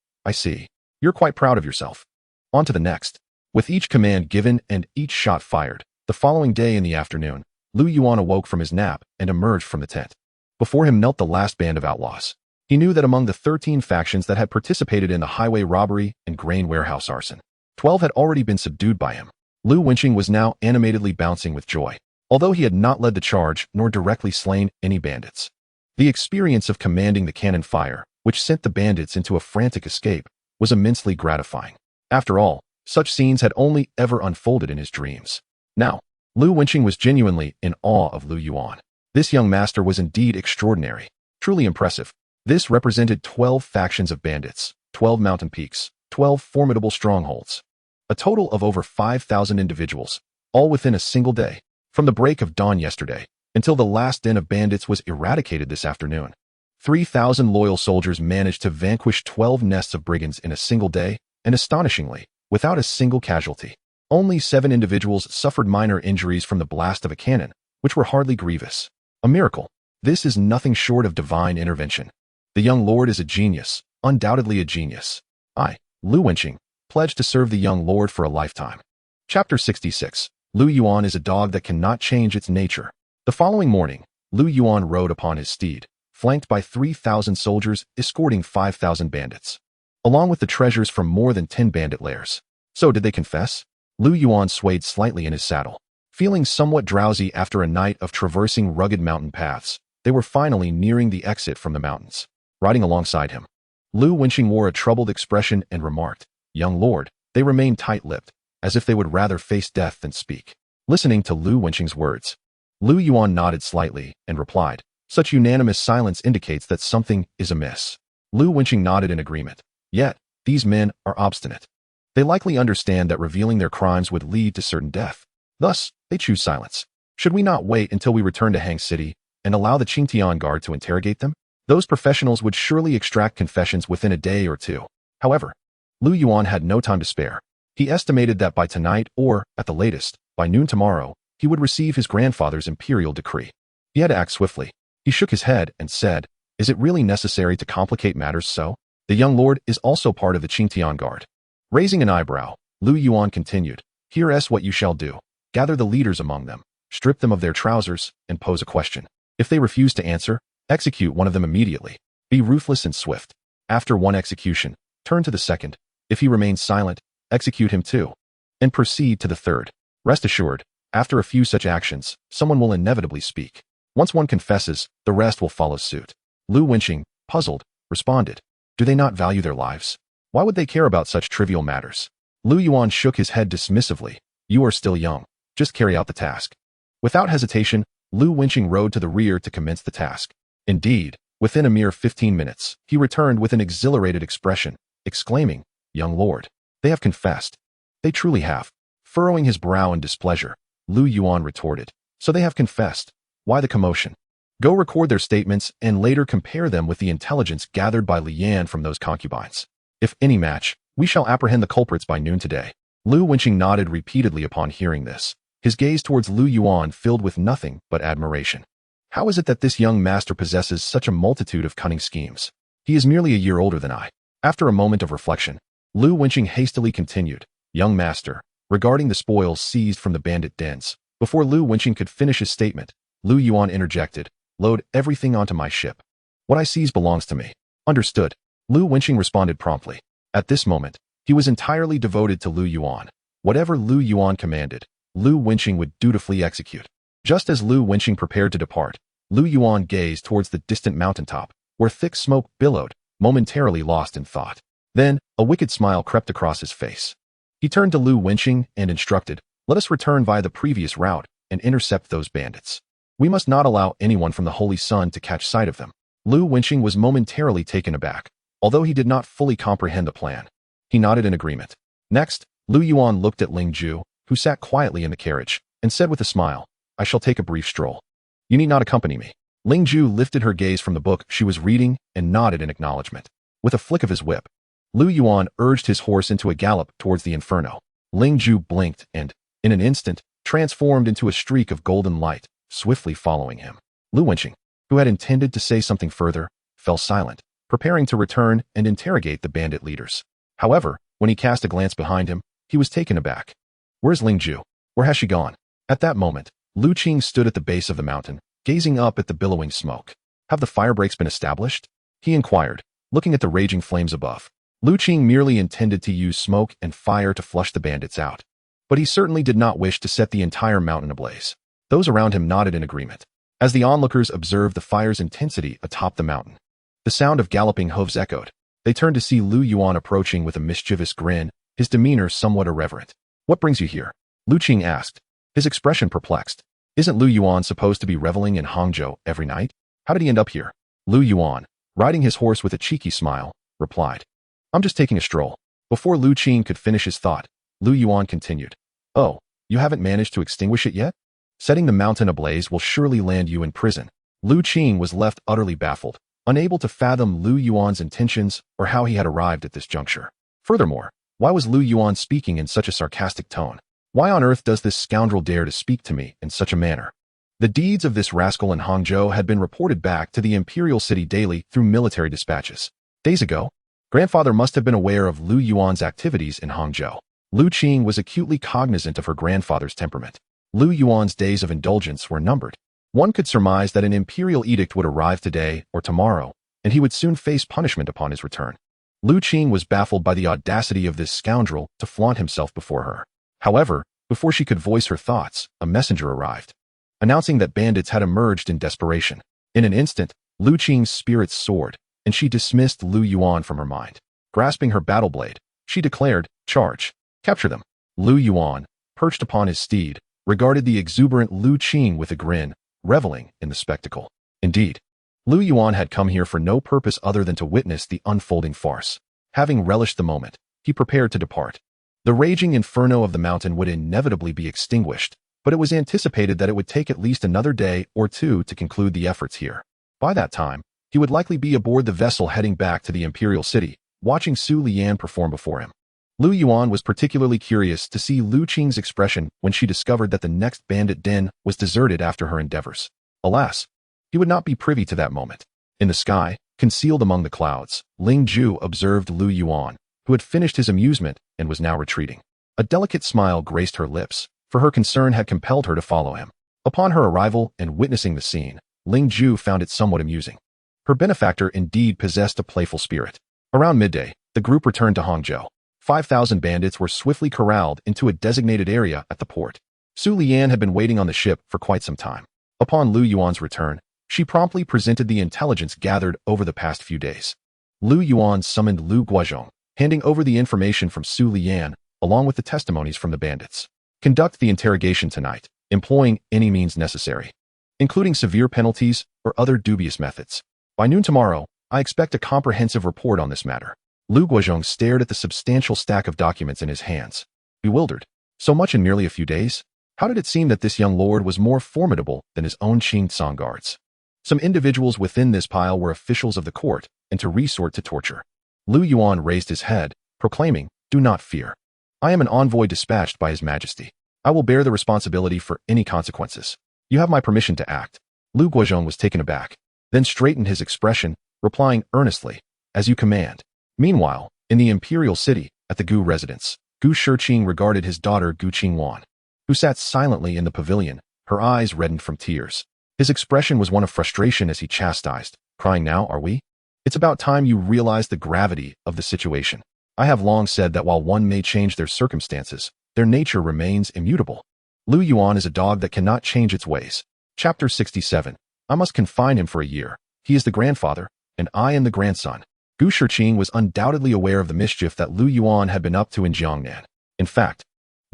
You're quite proud of yourself. On to the next." With each command given and each shot fired, the following day in the afternoon, Lu Yuan awoke from his nap and emerged from the tent. Before him knelt the last band of outlaws. He knew that among the 13 factions that had participated in the highway robbery and grain warehouse arson, 12 had already been subdued by him. Lu Wenqing was now animatedly bouncing with joy, although he had not led the charge nor directly slain any bandits. The experience of commanding the cannon fire, which sent the bandits into a frantic escape, was immensely gratifying. After all, such scenes had only ever unfolded in his dreams. Now, Lu Wenqing was genuinely in awe of Lu Yuan. This young master was indeed extraordinary, truly impressive. This represented 12 factions of bandits, 12 mountain peaks, 12 formidable strongholds. A total of over 5,000 individuals, all within a single day, from the break of dawn yesterday until the last den of bandits was eradicated this afternoon. 3,000 loyal soldiers managed to vanquish 12 nests of brigands in a single day, and astonishingly, without a single casualty. Only 7 individuals suffered minor injuries from the blast of a cannon, which were hardly grievous. A miracle. This is nothing short of divine intervention. The young lord is a genius, undoubtedly a genius. I, Lu Yuan, pledged to serve the young lord for a lifetime. Chapter 66. Lu Yuan is a dog that cannot change its nature. The following morning, Lu Yuan rode upon his steed, flanked by 3,000 soldiers escorting 5,000 bandits, along with the treasures from more than 10 bandit lairs. So did they confess? Lu Yuan swayed slightly in his saddle. Feeling somewhat drowsy after a night of traversing rugged mountain paths, they were finally nearing the exit from the mountains. Riding alongside him, Lu Yuan wore a troubled expression and remarked, "Young lord." They remained tight-lipped, as if they would rather face death than speak. Listening to Lu Yuan's words, Lu Yuan nodded slightly and replied, "Such unanimous silence indicates that something is amiss." Lu Yuan nodded in agreement. Yet, these men are obstinate. They likely understand that revealing their crimes would lead to certain death. Thus, they choose silence. Should we not wait until we return to Hang City and allow the Qingtian guard to interrogate them? Those professionals would surely extract confessions within a day or two. However, Lu Yuan had no time to spare. He estimated that by tonight, or, at the latest, by noon tomorrow, he would receive his grandfather's imperial decree. He had to act swiftly. He shook his head and said, "Is it really necessary to complicate matters so? The young lord is also part of the Qingtian guard." Raising an eyebrow, Lu Yuan continued, "Here's what you shall do. Gather the leaders among them, strip them of their trousers, and pose a question. If they refuse to answer, execute one of them immediately. Be ruthless and swift. After one execution, turn to the second. If he remains silent, execute him too. And proceed to the third. Rest assured, after a few such actions, someone will inevitably speak. Once one confesses, the rest will follow suit." Lu Yuan, puzzled, responded, "Do they not value their lives? Why would they care about such trivial matters?" Lu Yuan shook his head dismissively. "You are still young. Just carry out the task." Without hesitation, Lu Yuan rode to the rear to commence the task. Indeed, within a mere 15 minutes, he returned with an exhilarated expression, exclaiming, "Young lord, they have confessed." "They truly have." Furrowing his brow in displeasure, Lu Yuan retorted, "So they have confessed. Why the commotion? Go record their statements and later compare them with the intelligence gathered by Lian from those concubines. If any match, we shall apprehend the culprits by noon today." Lu Yuan nodded repeatedly upon hearing this, his gaze towards Lu Yuan filled with nothing but admiration. How is it that this young master possesses such a multitude of cunning schemes? He is merely a year older than I. After a moment of reflection, Lu Yuan hastily continued, "Young master, regarding the spoils seized from the bandit dens." Before Lu Yuan could finish his statement, Lu Yuan interjected, "Load everything onto my ship. What I seize belongs to me." "Understood." Lu Yuan responded promptly. At this moment, he was entirely devoted to Lu Yuan. Whatever Lu Yuan commanded, Lu Yuan would dutifully execute. Just as Lu Yuan prepared to depart, Lu Yuan gazed towards the distant mountaintop, where thick smoke billowed, momentarily lost in thought. Then, a wicked smile crept across his face. He turned to Lu Yuan and instructed, "Let us return via the previous route and intercept those bandits. We must not allow anyone from the Holy Sun to catch sight of them." Lu Yuan was momentarily taken aback, although he did not fully comprehend the plan. He nodded in agreement. Next, Lu Yuan looked at Ling Ju, who sat quietly in the carriage, and said with a smile, "I shall take a brief stroll. You need not accompany me." Ling Ju lifted her gaze from the book she was reading and nodded in acknowledgement. With a flick of his whip, Lu Yuan urged his horse into a gallop towards the inferno. Ling Ju blinked and, in an instant, transformed into a streak of golden light, swiftly following him. Lu Yuan, who had intended to say something further, fell silent, preparing to return and interrogate the bandit leaders. However, when he cast a glance behind him, he was taken aback. "Where's Ling Ju? Where has she gone?" At that moment, Lu Qing stood at the base of the mountain, gazing up at the billowing smoke. "Have the fire breaks been established?" he inquired, looking at the raging flames above. Lu Qing merely intended to use smoke and fire to flush the bandits out. But he certainly did not wish to set the entire mountain ablaze. Those around him nodded in agreement, as the onlookers observed the fire's intensity atop the mountain. The sound of galloping hooves echoed. They turned to see Lu Yuan approaching with a mischievous grin, his demeanor somewhat irreverent. "What brings you here?" Lu Qing asked, his expression perplexed. "Isn't Lu Yuan supposed to be reveling in Hangzhou every night? How did he end up here?" Lu Yuan, riding his horse with a cheeky smile, replied, "I'm just taking a stroll." Before Lu Qing could finish his thought, Lu Yuan continued, "Oh, you haven't managed to extinguish it yet? Setting the mountain ablaze will surely land you in prison." Lu Qing was left utterly baffled, unable to fathom Lu Yuan's intentions or how he had arrived at this juncture. Furthermore, why was Lu Yuan speaking in such a sarcastic tone? Why on earth does this scoundrel dare to speak to me in such a manner? The deeds of this rascal in Hangzhou had been reported back to the imperial city daily through military dispatches. Days ago, grandfather must have been aware of Lu Yuan's activities in Hangzhou. Lu Qing was acutely cognizant of her grandfather's temperament. Lu Yuan's days of indulgence were numbered. One could surmise that an imperial edict would arrive today or tomorrow, and he would soon face punishment upon his return. Lu Qing was baffled by the audacity of this scoundrel to flaunt himself before her. However, before she could voice her thoughts, a messenger arrived, announcing that bandits had emerged in desperation. In an instant, Lu Qing's spirits soared, and she dismissed Lu Yuan from her mind. Grasping her battle blade, she declared, "Charge! Capture them!" Lu Yuan, perched upon his steed, regarded the exuberant Lu Qing with a grin, reveling in the spectacle. Indeed, Lu Yuan had come here for no purpose other than to witness the unfolding farce. Having relished the moment, he prepared to depart. The raging inferno of the mountain would inevitably be extinguished, but it was anticipated that it would take at least another day or two to conclude the efforts here. By that time, he would likely be aboard the vessel heading back to the imperial city, watching Su Lian perform before him. Lu Yuan was particularly curious to see Lu Qing's expression when she discovered that the next bandit den was deserted after her endeavors. Alas, he would not be privy to that moment. In the sky, concealed among the clouds, Ling Ju observed Lu Yuan, who had finished his amusement and was now retreating. A delicate smile graced her lips, for her concern had compelled her to follow him. Upon her arrival and witnessing the scene, Ling Ju found it somewhat amusing. Her benefactor indeed possessed a playful spirit. Around midday, the group returned to Hangzhou. 5,000 bandits were swiftly corralled into a designated area at the port. Su Lian had been waiting on the ship for quite some time. Upon Lu Yuan's return, she promptly presented the intelligence gathered over the past few days. Lu Yuan summoned Lu Guozhong, handing over the information from Su Lian, along with the testimonies from the bandits. "Conduct the interrogation tonight, employing any means necessary, including severe penalties or other dubious methods. By noon tomorrow, I expect a comprehensive report on this matter." Lu Guozhong stared at the substantial stack of documents in his hands, bewildered. So much in merely a few days? How did it seem that this young lord was more formidable than his own Qing Tsang guards? Some individuals within this pile were officials of the court, and to resort to torture. Lu Yuan raised his head, proclaiming, "Do not fear. I am an envoy dispatched by His Majesty. I will bear the responsibility for any consequences. You have my permission to act." Lu Guozhong was taken aback, then straightened his expression, replying earnestly, "As you command." Meanwhile, in the imperial city, at the Gu residence, Gu Shiqing regarded his daughter Gu Qingwan, who sat silently in the pavilion, her eyes reddened from tears. His expression was one of frustration as he chastised, "Crying now, are we? It's about time you realize the gravity of the situation. I have long said that while one may change their circumstances, their nature remains immutable. Lu Yuan is a dog that cannot change its ways." Chapter 67. I must confine him for a year. He is the grandfather, and I am the grandson. Gu Shiqing was undoubtedly aware of the mischief that Lu Yuan had been up to in Jiangnan. In fact,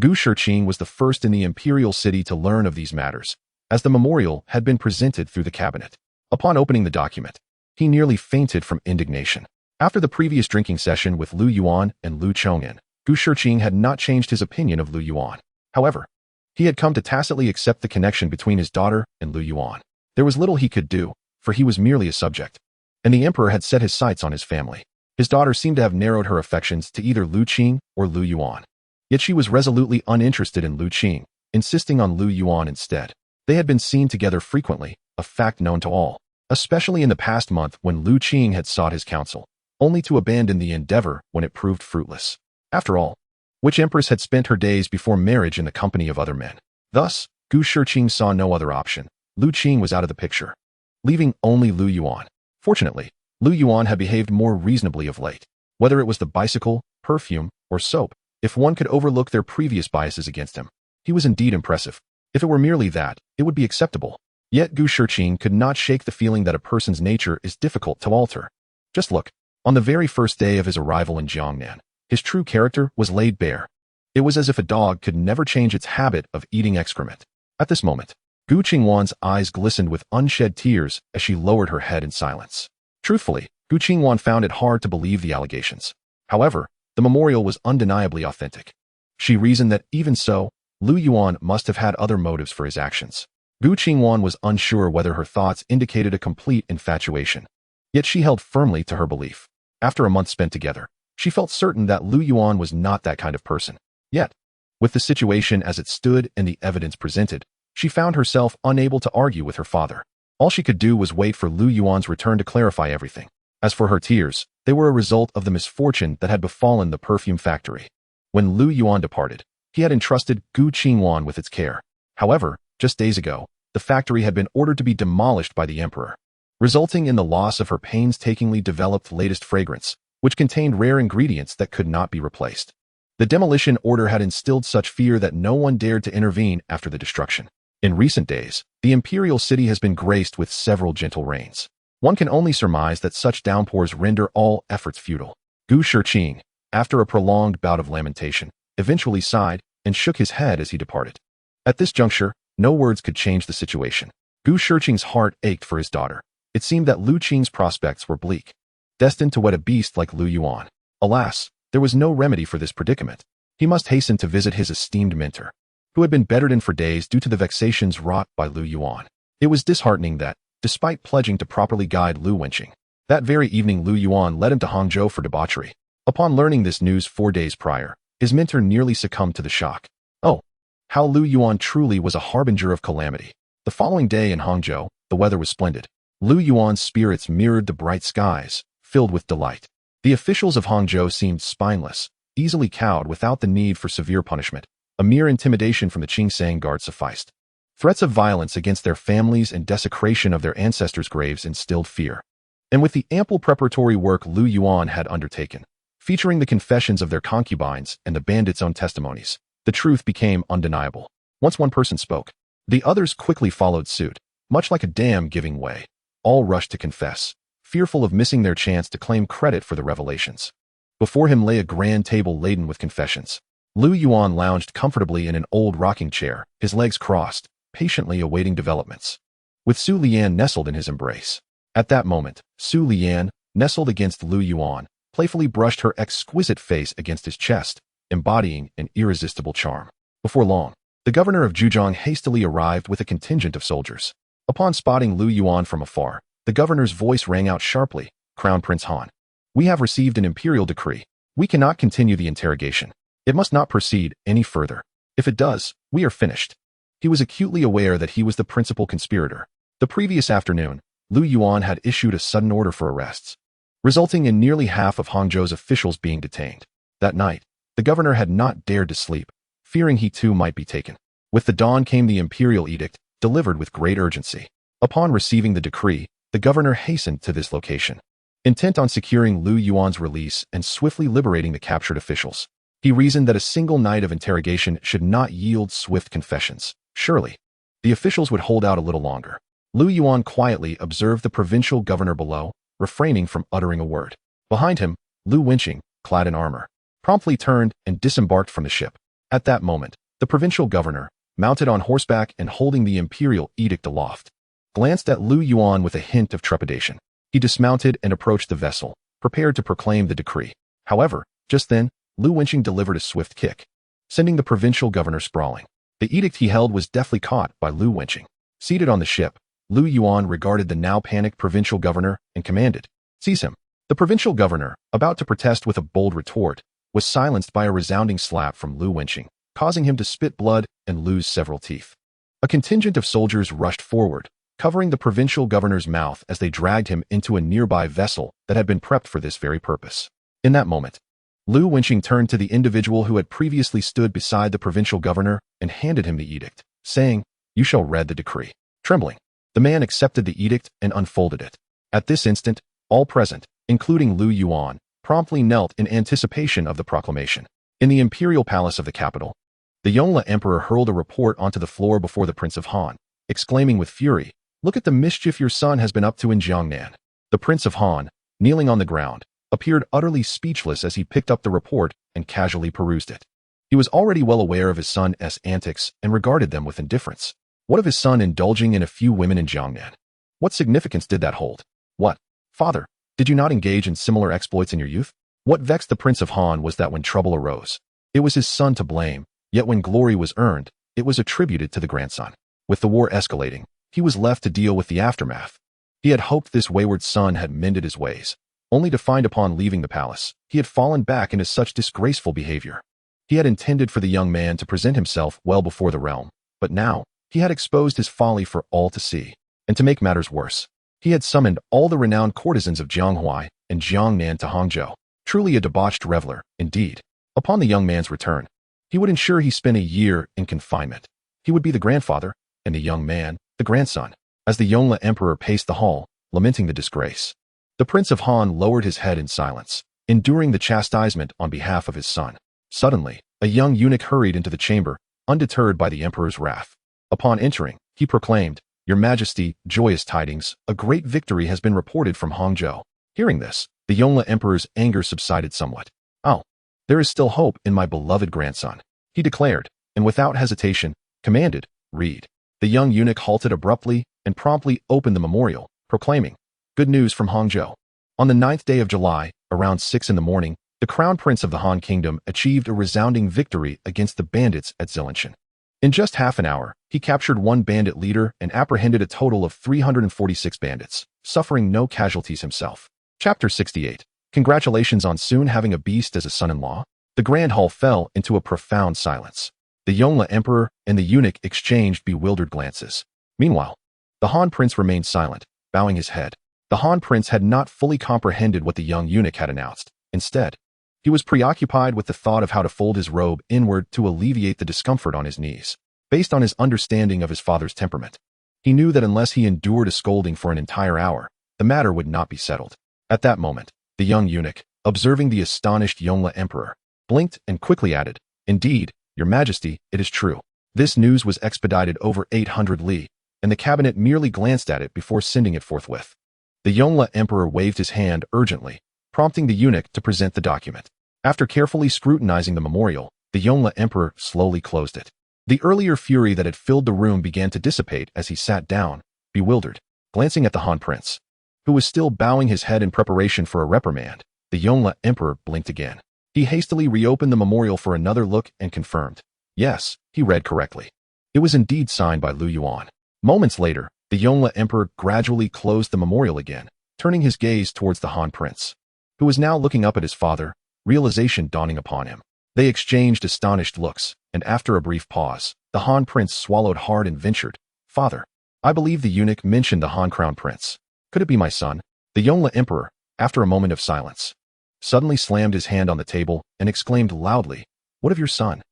Gu Shiqing was the first in the imperial city to learn of these matters, as the memorial had been presented through the cabinet. Upon opening the document, he nearly fainted from indignation. After the previous drinking session with Lu Yuan and Lu Chong'an, Gu Shiqing had not changed his opinion of Lu Yuan. However, he had come to tacitly accept the connection between his daughter and Lu Yuan. There was little he could do, for he was merely a subject, and the emperor had set his sights on his family. His daughter seemed to have narrowed her affections to either Lu Qing or Lu Yuan. Yet she was resolutely uninterested in Lu Qing, insisting on Lu Yuan instead. They had been seen together frequently, a fact known to all, especially in the past month when Lu Qing had sought his counsel, only to abandon the endeavor when it proved fruitless. After all, which empress had spent her days before marriage in the company of other men? Thus, Gu Shiqing saw no other option. Lu Qing was out of the picture, leaving only Lu Yuan. Fortunately, Lu Yuan had behaved more reasonably of late. Whether it was the bicycle, perfume, or soap, if one could overlook their previous biases against him, he was indeed impressive. If it were merely that, it would be acceptable. Yet Gu Shiqing could not shake the feeling that a person's nature is difficult to alter. Just look. On the very first day of his arrival in Jiangnan, his true character was laid bare. It was as if a dog could never change its habit of eating excrement. At this moment, Gu Qingwan's eyes glistened with unshed tears as she lowered her head in silence. Truthfully, Gu Qingwan found it hard to believe the allegations. However, the memorial was undeniably authentic. She reasoned that even so, Lu Yuan must have had other motives for his actions. Gu Qingwan was unsure whether her thoughts indicated a complete infatuation. Yet she held firmly to her belief. After a month spent together, she felt certain that Lu Yuan was not that kind of person. Yet, with the situation as it stood and the evidence presented, she found herself unable to argue with her father. All she could do was wait for Lu Yuan's return to clarify everything. As for her tears, they were a result of the misfortune that had befallen the perfume factory. When Lu Yuan departed, he had entrusted Gu Qingwan with its care. However, just days ago, the factory had been ordered to be demolished by the emperor, resulting in the loss of her painstakingly developed latest fragrance, which contained rare ingredients that could not be replaced. The demolition order had instilled such fear that no one dared to intervene after the destruction. In recent days, the imperial city has been graced with several gentle rains. One can only surmise that such downpours render all efforts futile. Gu Shiqing, after a prolonged bout of lamentation, eventually sighed and shook his head as he departed. At this juncture, no words could change the situation. Gu Shiqing's heart ached for his daughter. It seemed that Lu Qing's prospects were bleak, destined to wed a beast like Lu Yuan. Alas, there was no remedy for this predicament. He must hasten to visit his esteemed mentor, who had been bedridden for days due to the vexations wrought by Lu Yuan. It was disheartening that, despite pledging to properly guide Lu Wenqing, that very evening Lu Yuan led him to Hangzhou for debauchery. Upon learning this news 4 days prior, his mentor nearly succumbed to the shock. Oh, how Lu Yuan truly was a harbinger of calamity. The following day in Hangzhou, the weather was splendid. Lu Yuan's spirits mirrored the bright skies, filled with delight. The officials of Hangzhou seemed spineless, easily cowed without the need for severe punishment. A mere intimidation from the Qingsang guard sufficed. Threats of violence against their families and desecration of their ancestors' graves instilled fear. And with the ample preparatory work Lu Yuan had undertaken, featuring the confessions of their concubines and the bandits' own testimonies, the truth became undeniable. Once one person spoke, the others quickly followed suit, much like a dam giving way. All rushed to confess, fearful of missing their chance to claim credit for the revelations. Before him lay a grand table laden with confessions. Lu Yuan lounged comfortably in an old rocking chair, his legs crossed, patiently awaiting developments, with Su Lian nestled in his embrace. At that moment, Su Lian, nestled against Lu Yuan, playfully brushed her exquisite face against his chest, embodying an irresistible charm. Before long, the governor of Zhejiang hastily arrived with a contingent of soldiers. Upon spotting Lu Yuan from afar, the governor's voice rang out sharply, "Crown Prince Han, we have received an imperial decree. We cannot continue the interrogation. It must not proceed any further. If it does, we are finished." He was acutely aware that he was the principal conspirator. The previous afternoon, Lu Yuan had issued a sudden order for arrests, resulting in nearly half of Hangzhou's officials being detained. That night, the governor had not dared to sleep, fearing he too might be taken. With the dawn came the imperial edict, delivered with great urgency. Upon receiving the decree, the governor hastened to this location, intent on securing Lu Yuan's release and swiftly liberating the captured officials. He reasoned that a single night of interrogation should not yield swift confessions. Surely, the officials would hold out a little longer. Lu Yuan quietly observed the provincial governor below, refraining from uttering a word. Behind him, Lu Wenqing, clad in armor, promptly turned and disembarked from the ship. At that moment, the provincial governor, mounted on horseback and holding the imperial edict aloft, glanced at Lu Yuan with a hint of trepidation. He dismounted and approached the vessel, prepared to proclaim the decree. However, just then, Lu Wenqing delivered a swift kick, sending the provincial governor sprawling. The edict he held was deftly caught by Lu Wenqing. Seated on the ship, Lu Yuan regarded the now panicked provincial governor and commanded, "Seize him." The provincial governor, about to protest with a bold retort, was silenced by a resounding slap from Lu Wenqing, causing him to spit blood and lose several teeth. A contingent of soldiers rushed forward, covering the provincial governor's mouth as they dragged him into a nearby vessel that had been prepped for this very purpose. In that moment, Lu Wenqing turned to the individual who had previously stood beside the provincial governor and handed him the edict, saying, "You shall read the decree." Trembling, the man accepted the edict and unfolded it. At this instant, all present, including Lu Yuan, promptly knelt in anticipation of the proclamation. In the imperial palace of the capital, the Yongle Emperor hurled a report onto the floor before the Prince of Han, exclaiming with fury, "Look at the mischief your son has been up to in Jiangnan." The Prince of Han, kneeling on the ground, appeared utterly speechless as he picked up the report and casually perused it. He was already well aware of his son's antics and regarded them with indifference. What of his son indulging in a few women in Jiangnan? What significance did that hold? What "Father, did you not engage in similar exploits in your youth?" What vexed the Prince of Han was that when trouble arose, it was his son to blame, yet when glory was earned, it was attributed to the grandson. With the war escalating, he was left to deal with the aftermath. He had hoped this wayward son had mended his ways, only to find upon leaving the palace, he had fallen back into such disgraceful behavior. He had intended for the young man to present himself well before the realm, but now, he had exposed his folly for all to see. And to make matters worse, he had summoned all the renowned courtesans of Jianghuai and Jiangnan to Hangzhou. Truly a debauched reveler, indeed. Upon the young man's return, he would ensure he spent a year in confinement. He would be the grandfather, and the young man, the grandson. As the Yongle Emperor paced the hall, lamenting the disgrace, the Prince of Han lowered his head in silence, enduring the chastisement on behalf of his son. Suddenly, a young eunuch hurried into the chamber, undeterred by the emperor's wrath. Upon entering, he proclaimed, "Your Majesty, joyous tidings, a great victory has been reported from Hangzhou." Hearing this, the Yongle Emperor's anger subsided somewhat. "Oh, there is still hope in my beloved grandson," he declared, and without hesitation, commanded, "Read." The young eunuch halted abruptly and promptly opened the memorial, proclaiming, "Good news from Hangzhou. On the 9th day of July, around 6 in the morning, the Crown Prince of the Han Kingdom achieved a resounding victory against the bandits at Zillingshan. In just half an hour, he captured one bandit leader and apprehended a total of 346 bandits, suffering no casualties himself. Chapter 68. Congratulations on soon having a beast as a son-in-law. The grand hall fell into a profound silence. The Yongle Emperor and the eunuch exchanged bewildered glances. Meanwhile, the Han Prince remained silent, bowing his head. The Han Prince had not fully comprehended what the young eunuch had announced. Instead, he was preoccupied with the thought of how to fold his robe inward to alleviate the discomfort on his knees. Based on his understanding of his father's temperament, he knew that unless he endured a scolding for an entire hour, the matter would not be settled. At that moment, the young eunuch, observing the astonished Yongle Emperor, blinked and quickly added, "Indeed, Your Majesty, it is true." This news was expedited over 800 li, and the cabinet merely glanced at it before sending it forthwith. The Yongle Emperor waved his hand urgently, prompting the eunuch to present the document. After carefully scrutinizing the memorial, the Yongle Emperor slowly closed it. The earlier fury that had filled the room began to dissipate as he sat down, bewildered, glancing at the Han Prince, who was still bowing his head in preparation for a reprimand. The Yongle Emperor blinked again. He hastily reopened the memorial for another look and confirmed. Yes, he read correctly. It was indeed signed by Lu Yuan. Moments later, the Yongle Emperor gradually closed the memorial again, turning his gaze towards the Han Prince, who was now looking up at his father, realization dawning upon him. They exchanged astonished looks, and after a brief pause, the Han Prince swallowed hard and ventured, "Father, I believe the eunuch mentioned the Han Crown Prince. Could it be my son?" The Yongle Emperor, after a moment of silence, suddenly slammed his hand on the table and exclaimed loudly, "What of your son?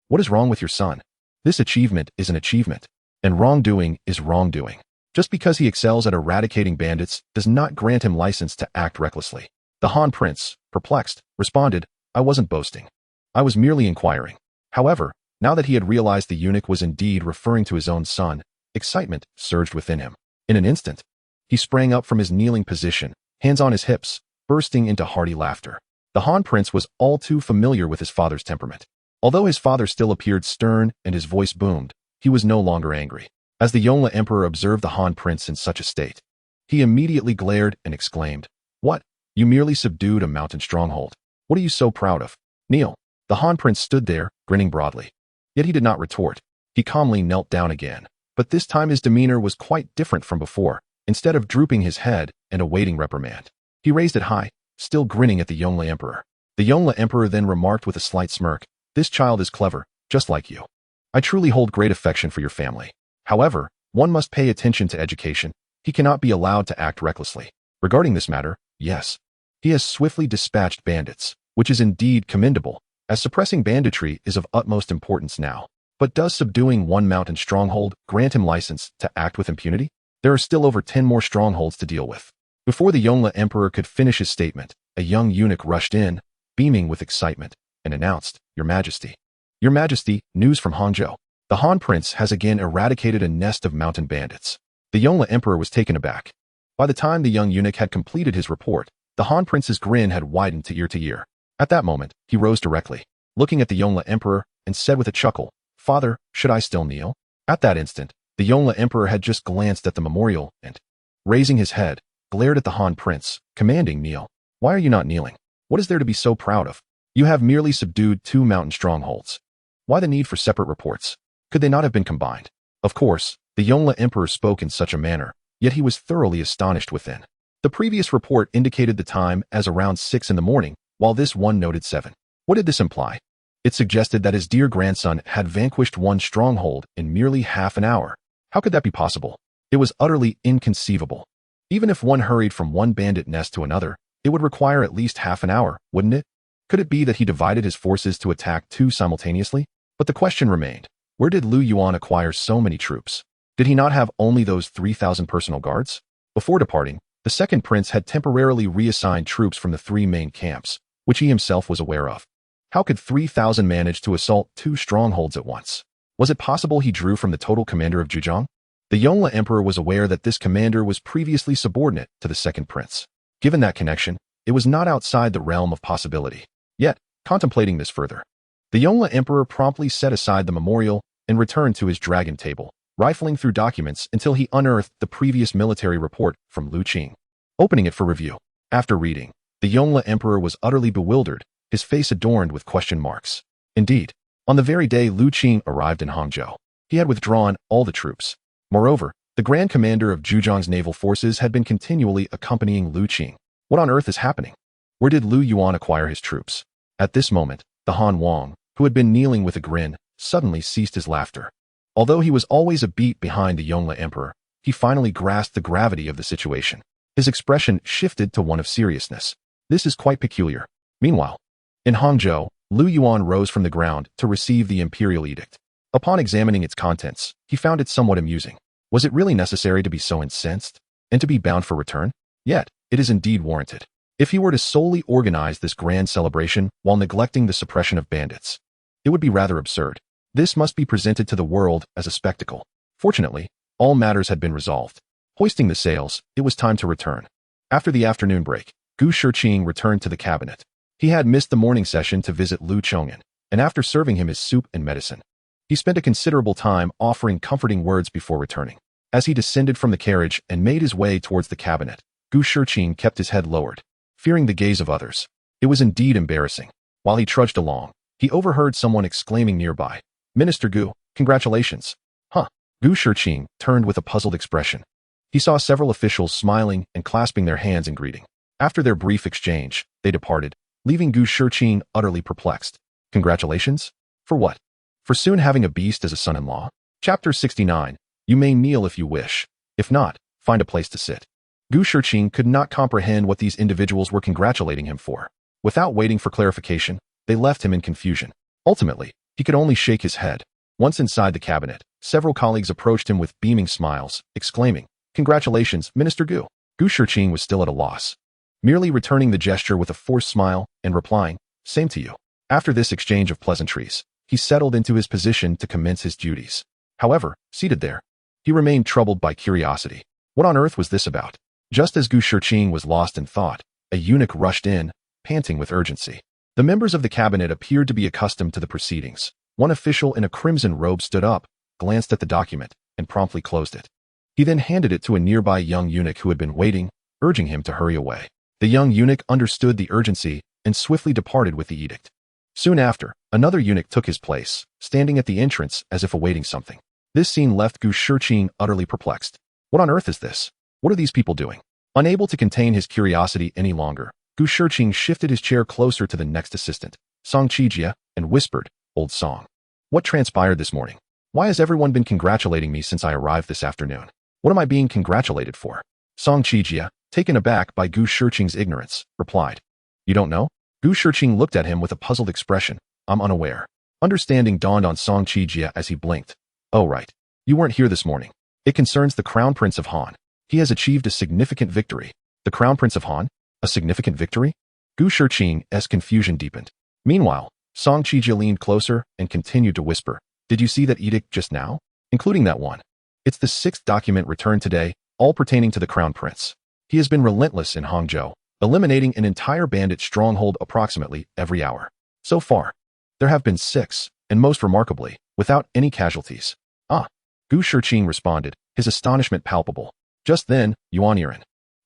What is wrong with your son? This achievement is an achievement, and wrongdoing is wrongdoing. Just because he excels at eradicating bandits does not grant him license to act recklessly." The Han Prince, perplexed, responded, "I wasn't boasting. I was merely inquiring." However, now that he had realized the eunuch was indeed referring to his own son, excitement surged within him. In an instant, he sprang up from his kneeling position, hands on his hips, bursting into hearty laughter. The Han Prince was all too familiar with his father's temperament. Although his father still appeared stern and his voice boomed, he was no longer angry. As the Yongle Emperor observed the Han Prince in such a state, he immediately glared and exclaimed, "What? You merely subdued a mountain stronghold. What are you so proud of? Kneel." The Han Prince stood there, grinning broadly. Yet he did not retort. He calmly knelt down again. But this time his demeanor was quite different from before. Instead of drooping his head and awaiting reprimand, he raised it high, still grinning at the Yongle Emperor. The Yongle Emperor then remarked with a slight smirk, "This child is clever, just like you. I truly hold great affection for your family. However, one must pay attention to education. He cannot be allowed to act recklessly. Regarding this matter, yes, he has swiftly dispatched bandits, which is indeed commendable, as suppressing banditry is of utmost importance now. But does subduing one mountain stronghold grant him license to act with impunity? There are still over 10 more strongholds to deal with." Before the Yongle Emperor could finish his statement, a young eunuch rushed in, beaming with excitement, and announced, "Your Majesty. Your Majesty, news from Hangzhou. The Han Prince has again eradicated a nest of mountain bandits." The Yongle Emperor was taken aback. By the time the young eunuch had completed his report, the Han Prince's grin had widened to ear. At that moment, he rose directly, looking at the Yongle Emperor, and said with a chuckle, "Father, should I still kneel?" At that instant, the Yongle Emperor had just glanced at the memorial and, raising his head, glared at the Han prince, commanding, "Kneel." "Why are you not kneeling? What is there to be so proud of? You have merely subdued 2 mountain strongholds. Why the need for separate reports? Could they not have been combined?" Of course, the Yongle Emperor spoke in such a manner, yet he was thoroughly astonished within. The previous report indicated the time as around 6 in the morning, while this one noted 7. What did this imply? It suggested that his dear grandson had vanquished one stronghold in merely half an hour. How could that be possible? It was utterly inconceivable. Even if one hurried from one bandit nest to another, it would require at least half an hour, wouldn't it? Could it be that he divided his forces to attack 2 simultaneously? But the question remained, where did Lu Yuan acquire so many troops? Did he not have only those 3,000 personal guards? Before departing, the second prince had temporarily reassigned troops from the 3 main camps, which he himself was aware of. How could 3,000 manage to assault 2 strongholds at once? Was it possible he drew from the total commander of Zhejiang? The Yongle Emperor was aware that this commander was previously subordinate to the second prince. Given that connection, it was not outside the realm of possibility. Yet, contemplating this further, the Yongle Emperor promptly set aside the memorial and returned to his dragon table, rifling through documents until he unearthed the previous military report from Lu Qing. Opening it for review. After reading, the Yongle Emperor was utterly bewildered, his face adorned with question marks. Indeed, on the very day Lu Qing arrived in Hangzhou, he had withdrawn all the troops. Moreover, the Grand Commander of Zhejiang's naval forces had been continually accompanying Lu Qing. What on earth is happening? Where did Lu Yuan acquire his troops? At this moment, the Han Wang, who had been kneeling with a grin, suddenly ceased his laughter. Although he was always a beat behind the Yongle Emperor, he finally grasped the gravity of the situation. His expression shifted to one of seriousness. This is quite peculiar. Meanwhile, in Hangzhou, Lu Yuan rose from the ground to receive the imperial edict. Upon examining its contents, he found it somewhat amusing. Was it really necessary to be so incensed? And to be bound for return? Yet, it is indeed warranted. If he were to solely organize this grand celebration while neglecting the suppression of bandits, it would be rather absurd. This must be presented to the world as a spectacle. Fortunately, all matters had been resolved. Hoisting the sails, it was time to return. After the afternoon break, Gu Shiqing returned to the cabinet. He had missed the morning session to visit Lu Chong'an, and after serving him his soup and medicine, he spent a considerable time offering comforting words before returning. As he descended from the carriage and made his way towards the cabinet, Gu Shiqing kept his head lowered, fearing the gaze of others. It was indeed embarrassing. While he trudged along, he overheard someone exclaiming nearby, "Minister Gu, congratulations." Huh? Gu Shiqing turned with a puzzled expression. He saw several officials smiling and clasping their hands in greeting. After their brief exchange, they departed, leaving Gu Shiqing utterly perplexed. Congratulations? For what? For soon having a beast as a son-in-law? Chapter 69. You may kneel if you wish. If not, find a place to sit. Gu Shiqing could not comprehend what these individuals were congratulating him for. Without waiting for clarification, they left him in confusion. Ultimately, he could only shake his head. Once inside the cabinet, several colleagues approached him with beaming smiles, exclaiming, "Congratulations, Minister Gu." Gu Shiqing was still at a loss, merely returning the gesture with a forced smile and replying, "Same to you." After this exchange of pleasantries, he settled into his position to commence his duties. However, seated there, he remained troubled by curiosity. What on earth was this about? Just as Gu Shiqing was lost in thought, a eunuch rushed in, panting with urgency. The members of the cabinet appeared to be accustomed to the proceedings. One official in a crimson robe stood up, glanced at the document, and promptly closed it. He then handed it to a nearby young eunuch who had been waiting, urging him to hurry away. The young eunuch understood the urgency and swiftly departed with the edict. Soon after, another eunuch took his place, standing at the entrance as if awaiting something. This scene left Gu Shiqing utterly perplexed. What on earth is this? What are these people doing? Unable to contain his curiosity any longer, Gu Shiqing shifted his chair closer to the next assistant, Song Qijie, and whispered, "Old Song. What transpired this morning? Why has everyone been congratulating me since I arrived this afternoon? What am I being congratulated for?" Song Qijie, taken aback by Gu Shiqing's ignorance, replied, "You don't know?" Gu Shiqing looked at him with a puzzled expression. "I'm unaware." Understanding dawned on Song Qijie as he blinked. "Oh right. You weren't here this morning. It concerns the Crown Prince of Han. He has achieved a significant victory." The Crown Prince of Han? A significant victory? Gu Shiqing's confusion deepened. Meanwhile, Song Qijie leaned closer and continued to whisper, "Did you see that edict just now? Including that one. It's the 6th document returned today, all pertaining to the Crown Prince. He has been relentless in Hangzhou, eliminating an entire bandit stronghold approximately every hour. So far, there have been 6, and most remarkably, without any casualties." "Ah," Gu Shiqing responded, his astonishment palpable. Just then, Yuan Yiren,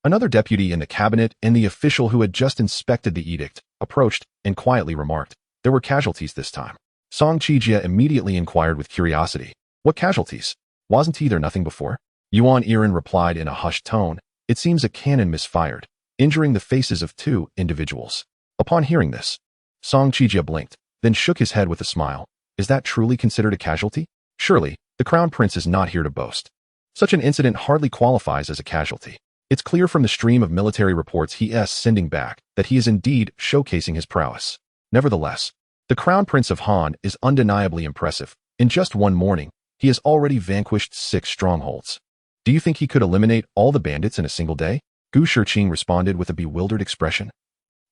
Another deputy in the cabinet and the official who had just inspected the edict approached and quietly remarked, "There were casualties this time." Song Qijie immediately inquired with curiosity, "What casualties? Wasn't he there nothing before?" Yuan Irin replied in a hushed tone, "It seems a cannon misfired, injuring the faces of 2 individuals." Upon hearing this, Song Qijie blinked, then shook his head with a smile. "Is that truly considered a casualty? Surely, the Crown Prince is not here to boast. Such an incident hardly qualifies as a casualty. It's clear from the stream of military reports he is sending back that he is indeed showcasing his prowess. Nevertheless, the Crown Prince of Han is undeniably impressive. In just one morning, he has already vanquished 6 strongholds. Do you think he could eliminate all the bandits in a single day?" Gu Shiqing responded with a bewildered expression.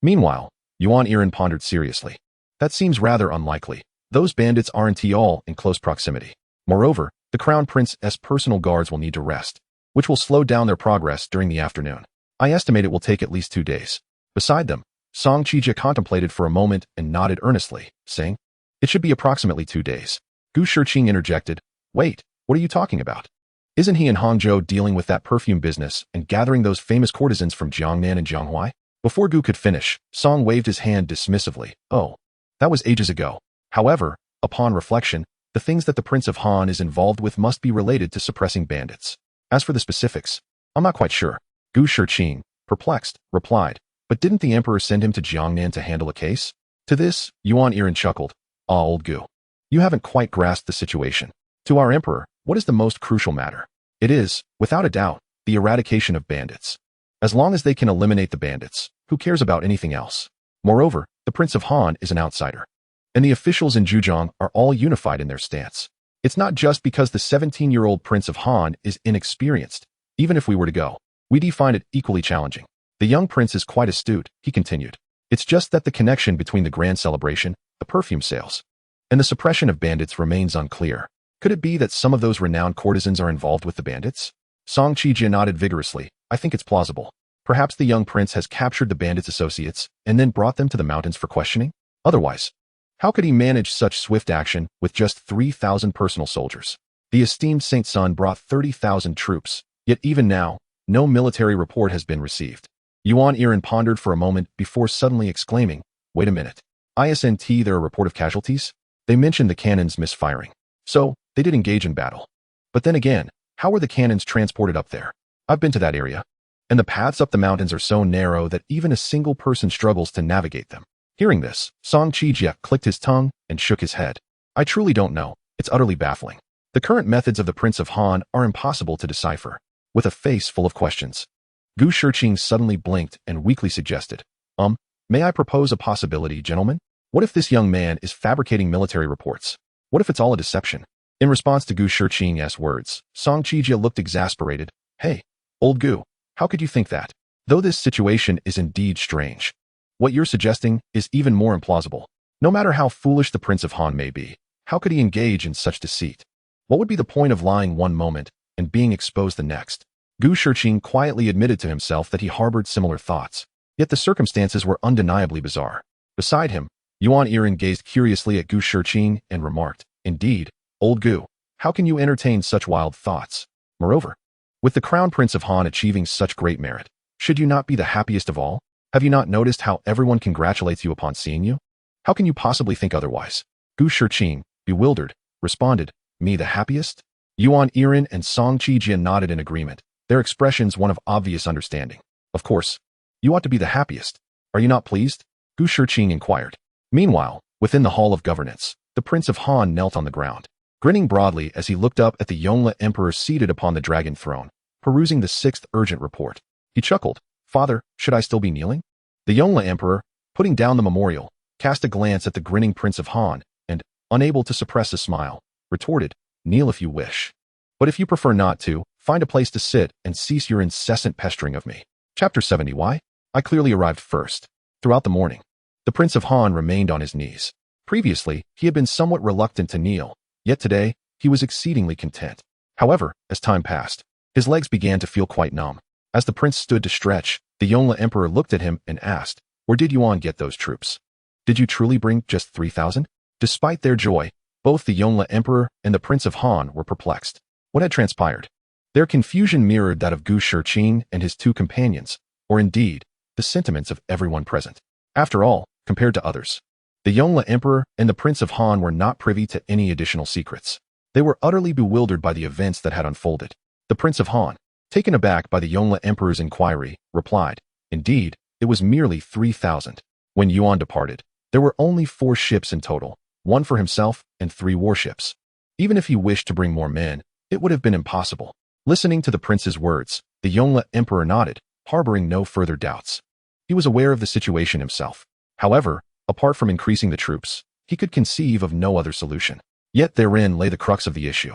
Meanwhile, Yuan Irin pondered seriously. "That seems rather unlikely. Those bandits aren't all in close proximity. Moreover, the Crown Prince's personal guards will need to rest, which will slow down their progress during the afternoon. I estimate it will take at least 2 days. Beside them, Song Qijie contemplated for a moment and nodded earnestly, saying, "It should be approximately 2 days. Gu Shiqing interjected, "Wait, what are you talking about? Isn't he in Hangzhou dealing with that perfume business and gathering those famous courtesans from Jiangnan and Jianghuai?" Before Gu could finish, Song waved his hand dismissively. "Oh, that was ages ago. However, upon reflection, the things that the Prince of Han is involved with must be related to suppressing bandits. As for the specifics, I'm not quite sure." Gu Shiqing, perplexed, replied, "But didn't the Emperor send him to Jiangnan to handle a case?" To this, Yuan Irin chuckled, "Ah, old Gu. You haven't quite grasped the situation. To our Emperor, what is the most crucial matter? It is, without a doubt, the eradication of bandits. As long as they can eliminate the bandits, who cares about anything else? Moreover, the Prince of Han is an outsider, and the officials in Zhujiang are all unified in their stance. It's not just because the 17-year-old Prince of Han is inexperienced. Even if we were to go, we'd find it equally challenging. The young prince is quite astute," he continued. "It's just that the connection between the grand celebration, the perfume sales, and the suppression of bandits remains unclear. Could it be that some of those renowned courtesans are involved with the bandits?" Song Qijie nodded vigorously. "I think it's plausible. Perhaps the young prince has captured the bandits' associates and then brought them to the mountains for questioning? Otherwise, how could he manage such swift action with just 3,000 personal soldiers? The esteemed Saint Sun brought 30,000 troops, yet even now, no military report has been received." Yuan Irin pondered for a moment before suddenly exclaiming, "Wait a minute. Isn't there a report of casualties? They mentioned the cannons misfiring. So, they did engage in battle. But then again, how were the cannons transported up there? I've been to that area, and the paths up the mountains are so narrow that even a single person struggles to navigate them." Hearing this, Song Qijie clicked his tongue and shook his head. "I truly don't know. It's utterly baffling. The current methods of the Prince of Han are impossible to decipher." With a face full of questions, Gu Shiqing suddenly blinked and weakly suggested, May I propose a possibility, gentlemen? What if this young man is fabricating military reports? What if it's all a deception?" In response to Gu Shiqing's words, Song Qijie looked exasperated. "Hey, old Gu, how could you think that? Though this situation is indeed strange, what you're suggesting is even more implausible. No matter how foolish the Prince of Han may be, how could he engage in such deceit? What would be the point of lying one moment and being exposed the next?" Gu Shiqing quietly admitted to himself that he harbored similar thoughts, yet the circumstances were undeniably bizarre. Beside him, Yuan Irin gazed curiously at Gu Shiqing and remarked, "Indeed, old Gu, how can you entertain such wild thoughts? Moreover, with the Crown Prince of Han achieving such great merit, should you not be the happiest of all? Have you not noticed how everyone congratulates you upon seeing you? How can you possibly think otherwise?" Gu Shiqing, bewildered, responded, "Me the happiest?" Yuan Irin and Song Qijie nodded in agreement, their expressions one of obvious understanding. "Of course, you ought to be the happiest. Are you not pleased?" Gu Shiqing inquired. Meanwhile, within the Hall of Governance, the Prince of Han knelt on the ground, grinning broadly as he looked up at the Yongle Emperor seated upon the dragon throne, perusing the 6th urgent report. He chuckled, "Father, should I still be kneeling?" The Yongle Emperor, putting down the memorial, cast a glance at the grinning Prince of Han, and, unable to suppress a smile, retorted, "Kneel if you wish. But if you prefer not to, find a place to sit and cease your incessant pestering of me." Chapter 70. Why? I clearly arrived first. Throughout the morning, the Prince of Han remained on his knees. Previously, he had been somewhat reluctant to kneel, yet today, he was exceedingly content. However, as time passed, his legs began to feel quite numb. As the prince stood to stretch, the Yongle Emperor looked at him and asked, "Where did Yuan get those troops? Did you truly bring just 3,000? Despite their joy, both the Yongle Emperor and the Prince of Han were perplexed. What had transpired? Their confusion mirrored that of Gu Shiqing and his two companions, or indeed, the sentiments of everyone present. After all, compared to others, the Yongle Emperor and the Prince of Han were not privy to any additional secrets. They were utterly bewildered by the events that had unfolded. The Prince of Han, taken aback by the Yongle Emperor's inquiry, replied, "Indeed, it was merely 3,000. When Yuan departed, there were only 4 ships in total, 1 for himself and 3 warships. Even if he wished to bring more men, it would have been impossible." Listening to the prince's words, the Yongle Emperor nodded, harboring no further doubts. He was aware of the situation himself. However, apart from increasing the troops, he could conceive of no other solution. Yet therein lay the crux of the issue.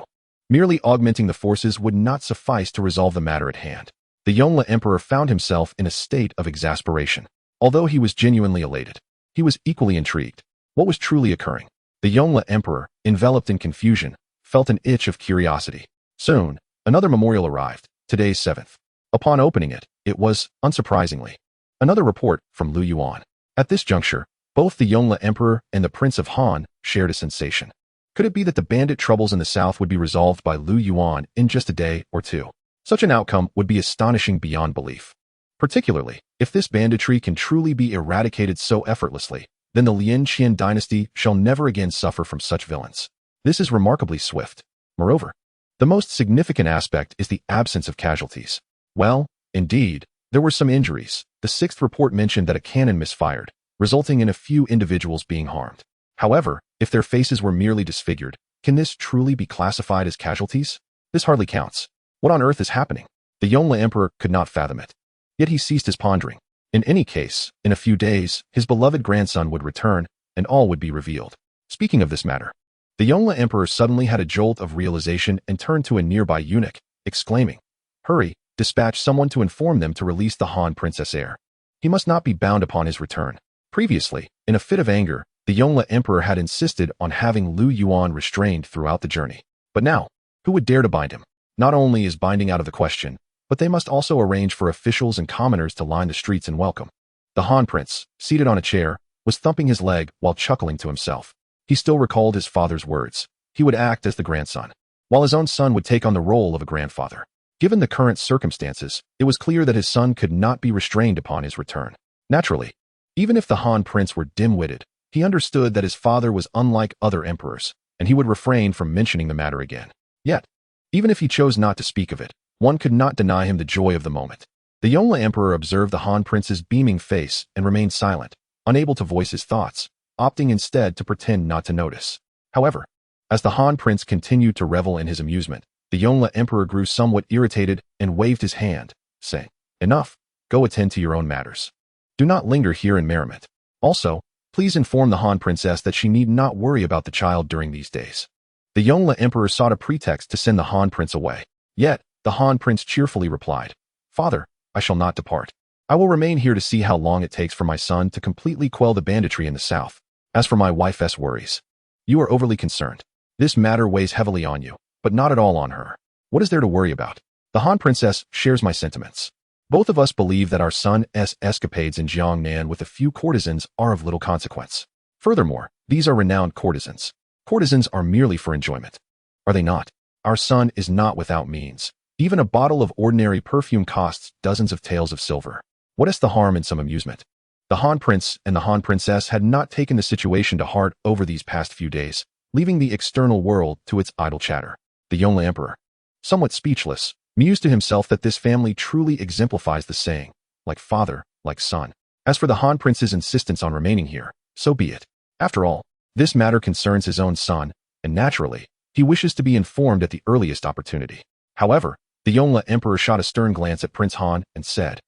Merely augmenting the forces would not suffice to resolve the matter at hand. The Yongle Emperor found himself in a state of exasperation. Although he was genuinely elated, he was equally intrigued. What was truly occurring? The Yongle Emperor, enveloped in confusion, felt an itch of curiosity. Soon, another memorial arrived, today's 7th. Upon opening it, it was, unsurprisingly, another report from Lu Yuan. At this juncture, both the Yongle Emperor and the Prince of Han shared a sensation. Could it be that the bandit troubles in the south would be resolved by Lu Yuan in just a day or two? Such an outcome would be astonishing beyond belief. Particularly, if this banditry can truly be eradicated so effortlessly, then the Ming Dynasty shall never again suffer from such villains. This is remarkably swift. Moreover, the most significant aspect is the absence of casualties. Well, indeed, there were some injuries. The 6th report mentioned that a cannon misfired, resulting in a few individuals being harmed. However, if their faces were merely disfigured, can this truly be classified as casualties? This hardly counts. What on earth is happening? The Yongle Emperor could not fathom it. Yet he ceased his pondering. In any case, in a few days, his beloved grandson would return, and all would be revealed. Speaking of this matter, the Yongle Emperor suddenly had a jolt of realization and turned to a nearby eunuch, exclaiming, "Hurry, dispatch someone to inform them to release the Han Princess heir. He must not be bound upon his return." Previously, in a fit of anger, the Yongle Emperor had insisted on having Lu Yuan restrained throughout the journey. But now, who would dare to bind him? Not only is binding out of the question, but they must also arrange for officials and commoners to line the streets and welcome. The Han Prince, seated on a chair, was thumping his leg while chuckling to himself. He still recalled his father's words. He would act as the grandson, while his own son would take on the role of a grandfather. Given the current circumstances, it was clear that his son could not be restrained upon his return. Naturally, even if the Han Prince were dim-witted, he understood that his father was unlike other emperors, and he would refrain from mentioning the matter again. Yet, even if he chose not to speak of it, one could not deny him the joy of the moment. The Yongle Emperor observed the Han Prince's beaming face and remained silent, unable to voice his thoughts, opting instead to pretend not to notice. However, as the Han Prince continued to revel in his amusement, the Yongle Emperor grew somewhat irritated and waved his hand, saying, "Enough, go attend to your own matters. Do not linger here in merriment. Also, please inform the Han Princess that she need not worry about the child during these days." The Yongle Emperor sought a pretext to send the Han Prince away. Yet, the Han Prince cheerfully replied, "Father, I shall not depart. I will remain here to see how long it takes for my son to completely quell the banditry in the south. As for my wife's worries, you are overly concerned. This matter weighs heavily on you, but not at all on her. What is there to worry about? The Han Princess shares my sentiments. Both of us believe that our son's escapades in Jiangnan with a few courtesans are of little consequence. Furthermore, these are renowned courtesans. Courtesans are merely for enjoyment. Are they not? Our son is not without means. Even a bottle of ordinary perfume costs dozens of taels of silver. What is the harm in some amusement?" The Han Prince and the Han Princess had not taken the situation to heart over these past few days, leaving the external world to its idle chatter. The Yongle Emperor, somewhat speechless, mused to himself that this family truly exemplifies the saying, "Like father, like son." As for the Han Prince's insistence on remaining here, so be it. After all, this matter concerns his own son, and naturally, he wishes to be informed at the earliest opportunity. However, the Yongle Emperor shot a stern glance at Prince Han and said,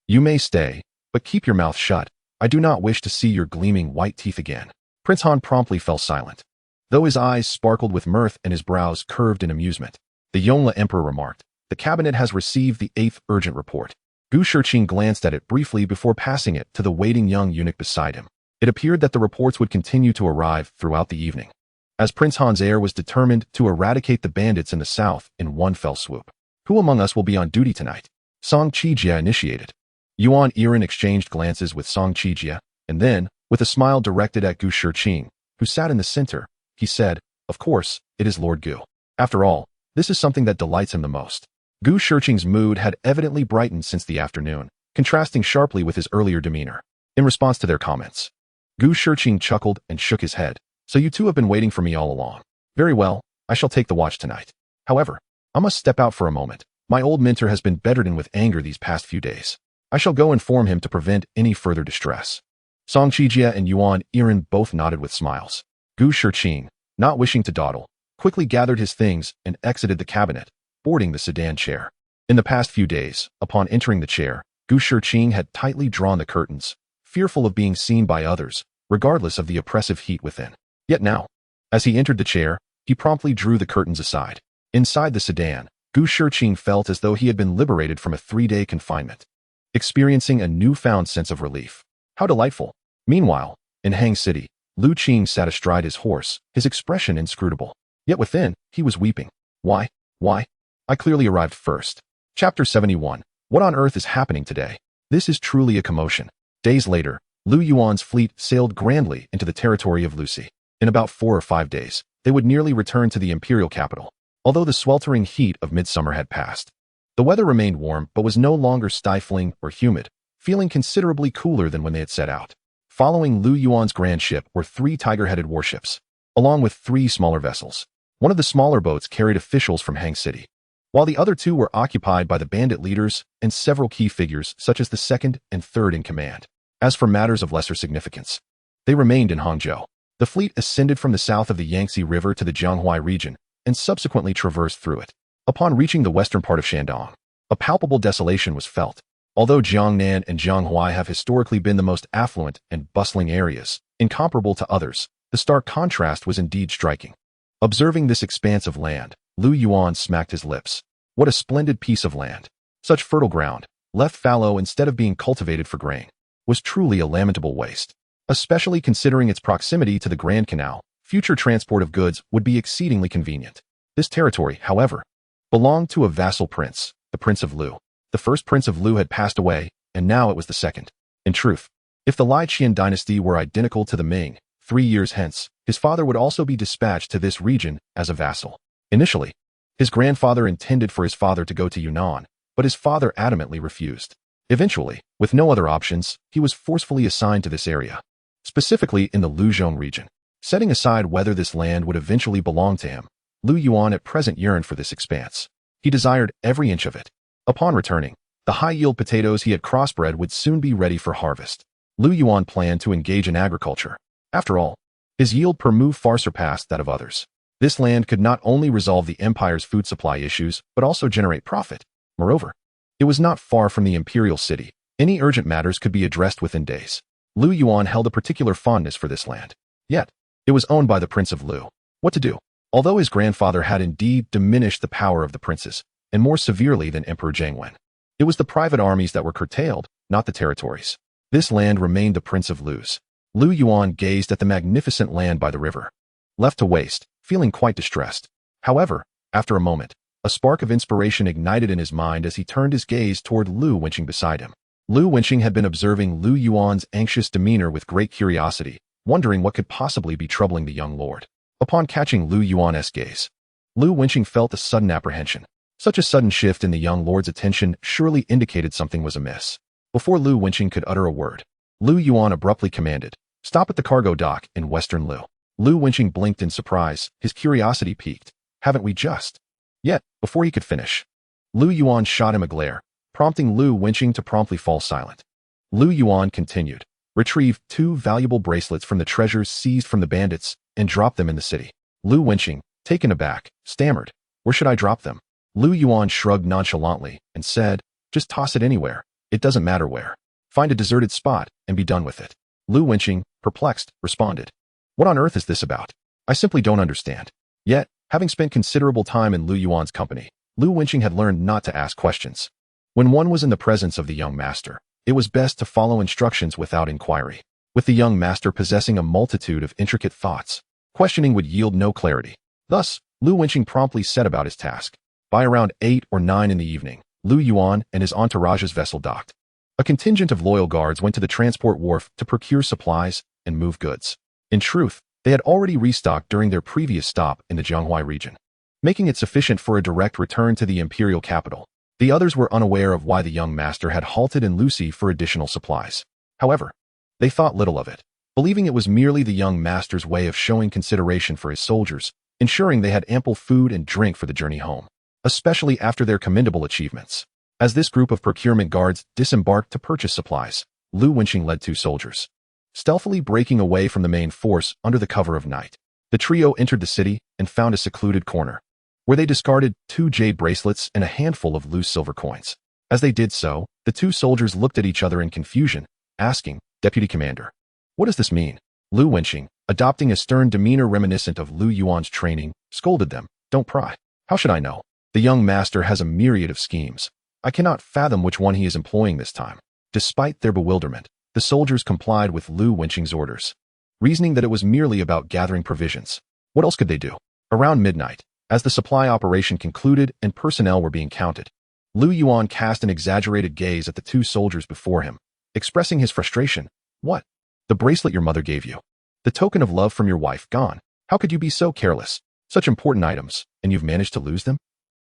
"You may stay, but keep your mouth shut. I do not wish to see your gleaming white teeth again." Prince Han promptly fell silent, though his eyes sparkled with mirth and his brows curved in amusement. The Yongle Emperor remarked, "The cabinet has received the 8th urgent report." Gu Shiqing glanced at it briefly before passing it to the waiting young eunuch beside him. It appeared that the reports would continue to arrive throughout the evening, as Prince Han's heir was determined to eradicate the bandits in the south in one fell swoop. "Who among us will be on duty tonight?" Song Qijie initiated. Yuan Irin exchanged glances with Song Qijie, and then, with a smile directed at Gu Shiqing, who sat in the center, he said, "Of course, it is Lord Gu. After all, this is something that delights him the most." Gu Shiqing's mood had evidently brightened since the afternoon, contrasting sharply with his earlier demeanor. In response to their comments, Gu Shiqing chuckled and shook his head. So you two have been waiting for me all along. Very well, I shall take the watch tonight. However, I must step out for a moment. My old mentor has been bedridden with anger these past few days. I shall go inform him to prevent any further distress. Song Qijie and Yuan Yiren both nodded with smiles. Gu Shiqing, not wishing to dawdle, quickly gathered his things and exited the cabinet, boarding the sedan chair. In the past few days, upon entering the chair, Gu Shiqing had tightly drawn the curtains, fearful of being seen by others, regardless of the oppressive heat within. Yet now, as he entered the chair, he promptly drew the curtains aside. Inside the sedan, Gu Shiqing felt as though he had been liberated from a 3-day confinement, experiencing a newfound sense of relief. How delightful! Meanwhile, in Hang City, Lu Qing sat astride his horse, his expression inscrutable. Yet within, he was weeping. Why? I clearly arrived first. Chapter 71. What on earth is happening today? This is truly a commotion. Days later, Lu Yuan's fleet sailed grandly into the territory of Lucy. In about 4 or 5 days, they would nearly return to the imperial capital. Although the sweltering heat of midsummer had passed, the weather remained warm but was no longer stifling or humid, feeling considerably cooler than when they had set out. Following Lu Yuan's grand ship were 3 tiger-headed warships, along with 3 smaller vessels. One of the smaller boats carried officials from Hang City, while the other 2 were occupied by the bandit leaders and several key figures such as the 2nd and 3rd in command. As for matters of lesser significance, they remained in Hangzhou. The fleet ascended from the south of the Yangtze River to the Jianghuai region and subsequently traversed through it. Upon reaching the western part of Shandong, a palpable desolation was felt. Although Jiangnan and Jianghuai have historically been the most affluent and bustling areas, incomparable to others, the stark contrast was indeed striking. Observing this expanse of land, Lu Yuan smacked his lips. What a splendid piece of land! Such fertile ground, left fallow instead of being cultivated for grain, was truly a lamentable waste. Especially considering its proximity to the Grand Canal, future transport of goods would be exceedingly convenient. This territory, however, belonged to a vassal prince, the Prince of Lu. The first Prince of Lu had passed away, and now it was the second. In truth, if the Li Dynasty were identical to the Ming, 3 years hence, his father would also be dispatched to this region as a vassal. Initially, his grandfather intended for his father to go to Yunnan, but his father adamantly refused. Eventually, with no other options, he was forcefully assigned to this area, specifically in the Luzhong region. Setting aside whether this land would eventually belong to him, Lu Yuan at present yearned for this expanse. He desired every inch of it. Upon returning, the high-yield potatoes he had crossbred would soon be ready for harvest. Lu Yuan planned to engage in agriculture. After all, his yield per move far surpassed that of others. This land could not only resolve the empire's food supply issues, but also generate profit. Moreover, it was not far from the imperial city. Any urgent matters could be addressed within days. Lu Yuan held a particular fondness for this land. Yet, it was owned by the Prince of Lu. What to do? Although his grandfather had indeed diminished the power of the princes, and more severely than Emperor Jiangwen, it was the private armies that were curtailed, not the territories. This land remained the Prince of Lu's. Lu Yuan gazed at the magnificent land by the river, left to waste, feeling quite distressed. However, after a moment, a spark of inspiration ignited in his mind as he turned his gaze toward Lu Wenqing beside him. Lu Wenqing had been observing Lu Yuan's anxious demeanor with great curiosity, wondering what could possibly be troubling the young lord. Upon catching Lu Yuan's gaze, Lu Wenqing felt a sudden apprehension. Such a sudden shift in the young lord's attention surely indicated something was amiss. Before Lu Wenqing could utter a word, Lu Yuan abruptly commanded, "Stop at the cargo dock in western Lu." Lu Wenqing blinked in surprise, his curiosity piqued. "Haven't we just?" Yet, before he could finish, Lu Yuan shot him a glare, prompting Lu Wenqing to promptly fall silent. Lu Yuan continued, "Retrieve 2 valuable bracelets from the treasures seized from the bandits and drop them in the city." Lu Wenqing, taken aback, stammered, "Where should I drop them?" Lu Yuan shrugged nonchalantly and said, "Just toss it anywhere. It doesn't matter where. Find a deserted spot and be done with it." Lu Wenqing, perplexed, responded, "What on earth is this about? I simply don't understand." Yet, having spent considerable time in Lu Yuan's company, Lu Wenqing had learned not to ask questions. When one was in the presence of the young master, it was best to follow instructions without inquiry. With the young master possessing a multitude of intricate thoughts, questioning would yield no clarity. Thus, Lu Wenqing promptly set about his task. By around 8 or 9 in the evening, Lu Yuan and his entourage's vessel docked. A contingent of loyal guards went to the transport wharf to procure supplies and move goods. In truth, they had already restocked during their previous stop in the Jianghuai region. making it sufficient for a direct return to the imperial capital. The others were unaware of why the young master had halted in Lucy for additional supplies. However, they thought little of it, believing it was merely the young master's way of showing consideration for his soldiers, ensuring they had ample food and drink for the journey home, especially after their commendable achievements. As this group of procurement guards disembarked to purchase supplies, Lu Yuan led 2 soldiers, stealthily breaking away from the main force under the cover of night. The trio entered the city and found a secluded corner, where they discarded 2 jade bracelets and a handful of loose silver coins. As they did so, the 2 soldiers looked at each other in confusion, asking, "Deputy Commander, what does this mean?" Lu Yuan, adopting a stern demeanor reminiscent of Lu Yuan's training, scolded them, "Don't pry. How should I know? The young master has a myriad of schemes. I cannot fathom which one he is employing this time." Despite their bewilderment, the soldiers complied with Lu Yuan's orders, reasoning that it was merely about gathering provisions. What else could they do? Around midnight, as the supply operation concluded and personnel were being counted, Lu Yuan cast an exaggerated gaze at the 2 soldiers before him, expressing his frustration. "What? The bracelet your mother gave you? The token of love from your wife gone? How could you be so careless? Such important items, and you've managed to lose them?"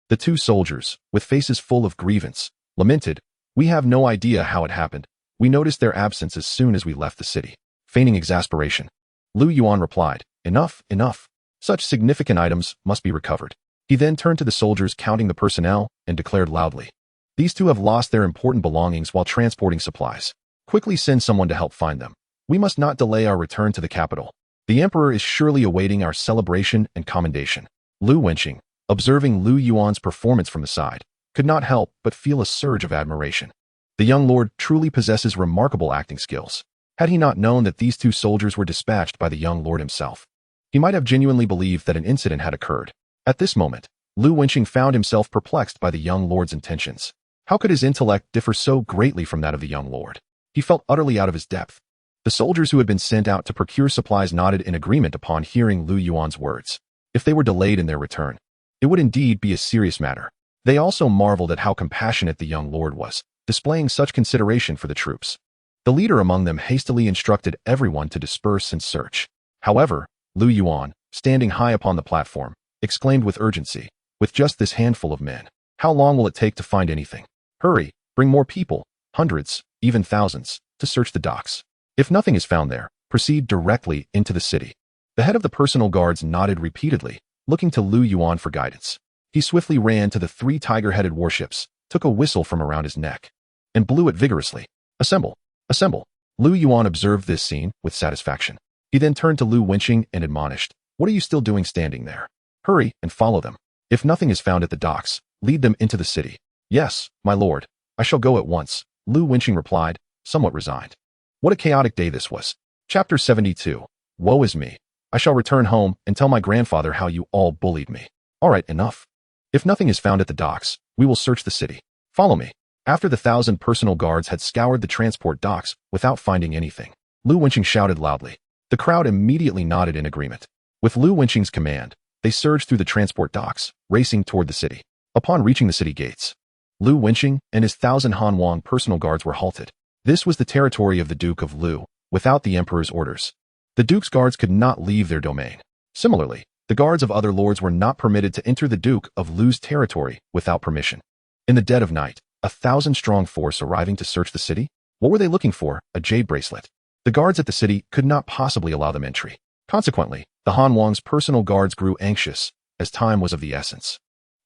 The 2 soldiers, with faces full of grievance, lamented, "We have no idea how it happened. We noticed their absence as soon as we left the city." Feigning exasperation, Lu Yuan replied, "Enough, enough. Such significant items must be recovered." He then turned to the soldiers counting the personnel and declared loudly, "These 2 have lost their important belongings while transporting supplies. Quickly send someone to help find them. We must not delay our return to the capital. The emperor is surely awaiting our celebration and commendation." Lu Yuan, observing Lu Yuan's performance from the side, could not help but feel a surge of admiration. The young lord truly possesses remarkable acting skills. Had he not known that these 2 soldiers were dispatched by the young lord himself, he might have genuinely believed that an incident had occurred. At this moment, Lu Yuan found himself perplexed by the young lord's intentions. How could his intellect differ so greatly from that of the young lord? He felt utterly out of his depth. The soldiers who had been sent out to procure supplies nodded in agreement upon hearing Lu Yuan's words. If they were delayed in their return, it would indeed be a serious matter. They also marveled at how compassionate the young lord was, displaying such consideration for the troops. The leader among them hastily instructed everyone to disperse and search. However, Lu Yuan, standing high upon the platform, exclaimed with urgency, "With just this handful of men, how long will it take to find anything? Hurry, bring more people, hundreds, even thousands, to search the docks. If nothing is found there, proceed directly into the city." The head of the personal guards nodded repeatedly, looking to Lu Yuan for guidance. He swiftly ran to the 3 tiger-headed warships, took a whistle from around his neck, and blew it vigorously. "Assemble! Assemble!" Lu Yuan observed this scene with satisfaction. He then turned to Lu Yuan and admonished, "What are you still doing standing there? Hurry and follow them. If nothing is found at the docks, lead them into the city." "Yes, my lord. I shall go at once," Lu Yuan replied, somewhat resigned. What a chaotic day this was. Chapter 72. Woe is me. I shall return home and tell my grandfather how you all bullied me. All right, enough. If nothing is found at the docks, we will search the city. Follow me. After the 1,000 personal guards had scoured the transport docks without finding anything, Lu Yuan shouted loudly. The crowd immediately nodded in agreement. With Lu Yuan's command, they surged through the transport docks, racing toward the city. Upon reaching the city gates, Lu Yuan and his 1,000 Hanwang personal guards were halted. This was the territory of the Duke of Lu, without the emperor's orders. The Duke's guards could not leave their domain. Similarly, the guards of other lords were not permitted to enter the Duke of Lu's territory without permission. In the dead of night, a 1,000-strong force arriving to search the city? What were they looking for? A jade bracelet. The guards at the city could not possibly allow them entry. Consequently, the Hanwang's personal guards grew anxious, as time was of the essence.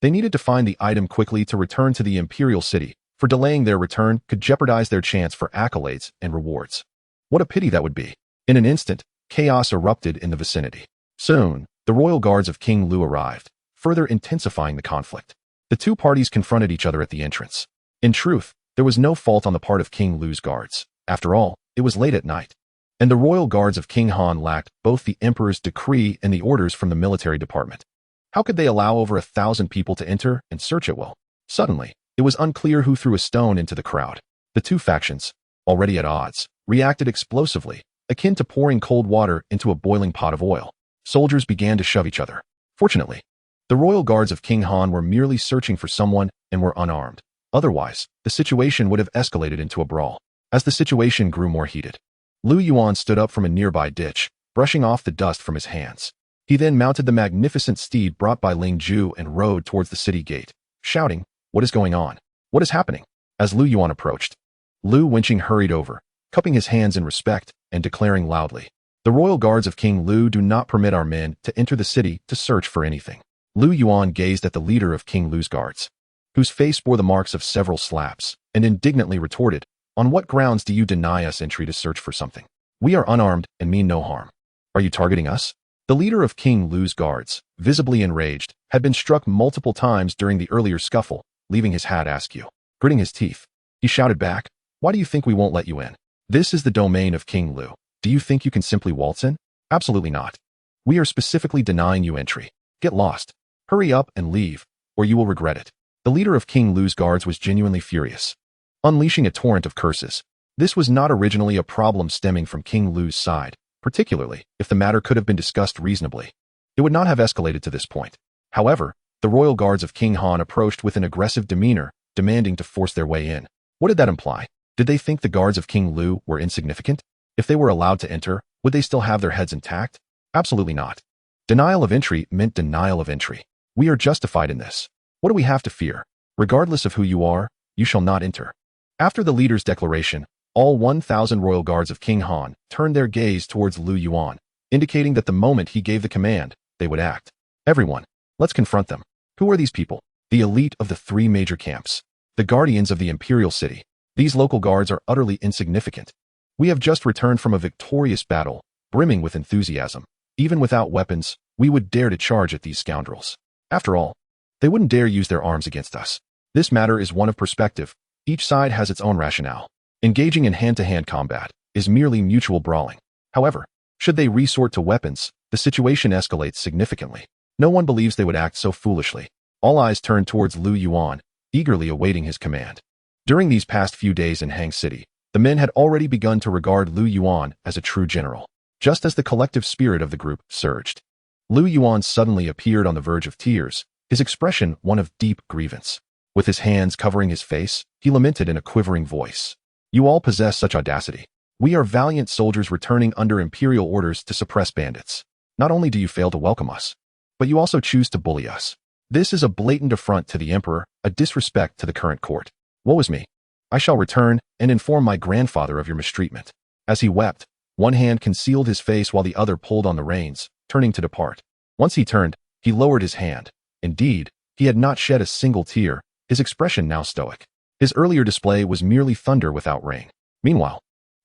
They needed to find the item quickly to return to the imperial city, for delaying their return could jeopardize their chance for accolades and rewards. What a pity that would be. In an instant, chaos erupted in the vicinity. Soon, the royal guards of King Lu arrived, further intensifying the conflict. The 2 parties confronted each other at the entrance. In truth, there was no fault on the part of King Lu's guards. After all, it was late at night, and the royal guards of King Han lacked both the emperor's decree and the orders from the military department. How could they allow over 1,000 people to enter and search it well? Suddenly, it was unclear who threw a stone into the crowd. The 2 factions, already at odds, reacted explosively, akin to pouring cold water into a boiling pot of oil. Soldiers began to shove each other. Fortunately, the royal guards of King Han were merely searching for someone and were unarmed. Otherwise, the situation would have escalated into a brawl. As the situation grew more heated, Lu Yuan stood up from a nearby ditch, brushing off the dust from his hands. He then mounted the magnificent steed brought by Ling Ju and rode towards the city gate, shouting, "What is going on? What is happening?" As Lu Yuan approached, Lu Wenqing hurried over, cupping his hands in respect and declaring loudly, "The royal guards of King Lu do not permit our men to enter the city to search for anything." Lu Yuan gazed at the leader of King Lu's guards, whose face bore the marks of several slaps, and indignantly retorted, "On what grounds do you deny us entry to search for something? We are unarmed and mean no harm. Are you targeting us?" The leader of King Lu's guards, visibly enraged, had been struck multiple times during the earlier scuffle, leaving his hat askew. Gritting his teeth, he shouted back, "Why do you think we won't let you in? This is the domain of King Lu. Do you think you can simply waltz in? Absolutely not. We are specifically denying you entry. Get lost. Hurry up and leave, or you will regret it." The leader of King Lu's guards was genuinely furious, unleashing a torrent of curses. This was not originally a problem stemming from King Lu's side, particularly if the matter could have been discussed reasonably. It would not have escalated to this point. However, the royal guards of King Han approached with an aggressive demeanor, demanding to force their way in. What did that imply? Did they think the guards of King Lu were insignificant? If they were allowed to enter, would they still have their heads intact? Absolutely not. Denial of entry meant denial of entry. We are justified in this. What do we have to fear? Regardless of who you are, you shall not enter. After the leader's declaration, all 1,000 royal guards of King Han turned their gaze towards Lu Yuan, indicating that the moment he gave the command, they would act. "Everyone, let's confront them. Who are these people?" The elite of the three major camps. The guardians of the imperial city. These local guards are utterly insignificant. We have just returned from a victorious battle, brimming with enthusiasm. Even without weapons, we would dare to charge at these scoundrels. After all, they wouldn't dare use their arms against us. This matter is one of perspective. Each side has its own rationale. Engaging in hand-to-hand combat is merely mutual brawling. However, should they resort to weapons, the situation escalates significantly. No one believes they would act so foolishly. All eyes turned towards Lu Yuan, eagerly awaiting his command. During these past few days in Hang City, the men had already begun to regard Lu Yuan as a true general. Just as the collective spirit of the group surged, Lu Yuan suddenly appeared on the verge of tears, his expression one of deep grievance. With his hands covering his face, he lamented in a quivering voice, "You all possess such audacity. We are valiant soldiers returning under imperial orders to suppress bandits. Not only do you fail to welcome us, but you also choose to bully us. This is a blatant affront to the emperor, a disrespect to the current court. Woe is me. I shall return and inform my grandfather of your mistreatment." As he wept, one hand concealed his face while the other pulled on the reins, turning to depart. Once he turned, he lowered his hand. Indeed, he had not shed a single tear, his expression now stoic. His earlier display was merely thunder without rain. Meanwhile,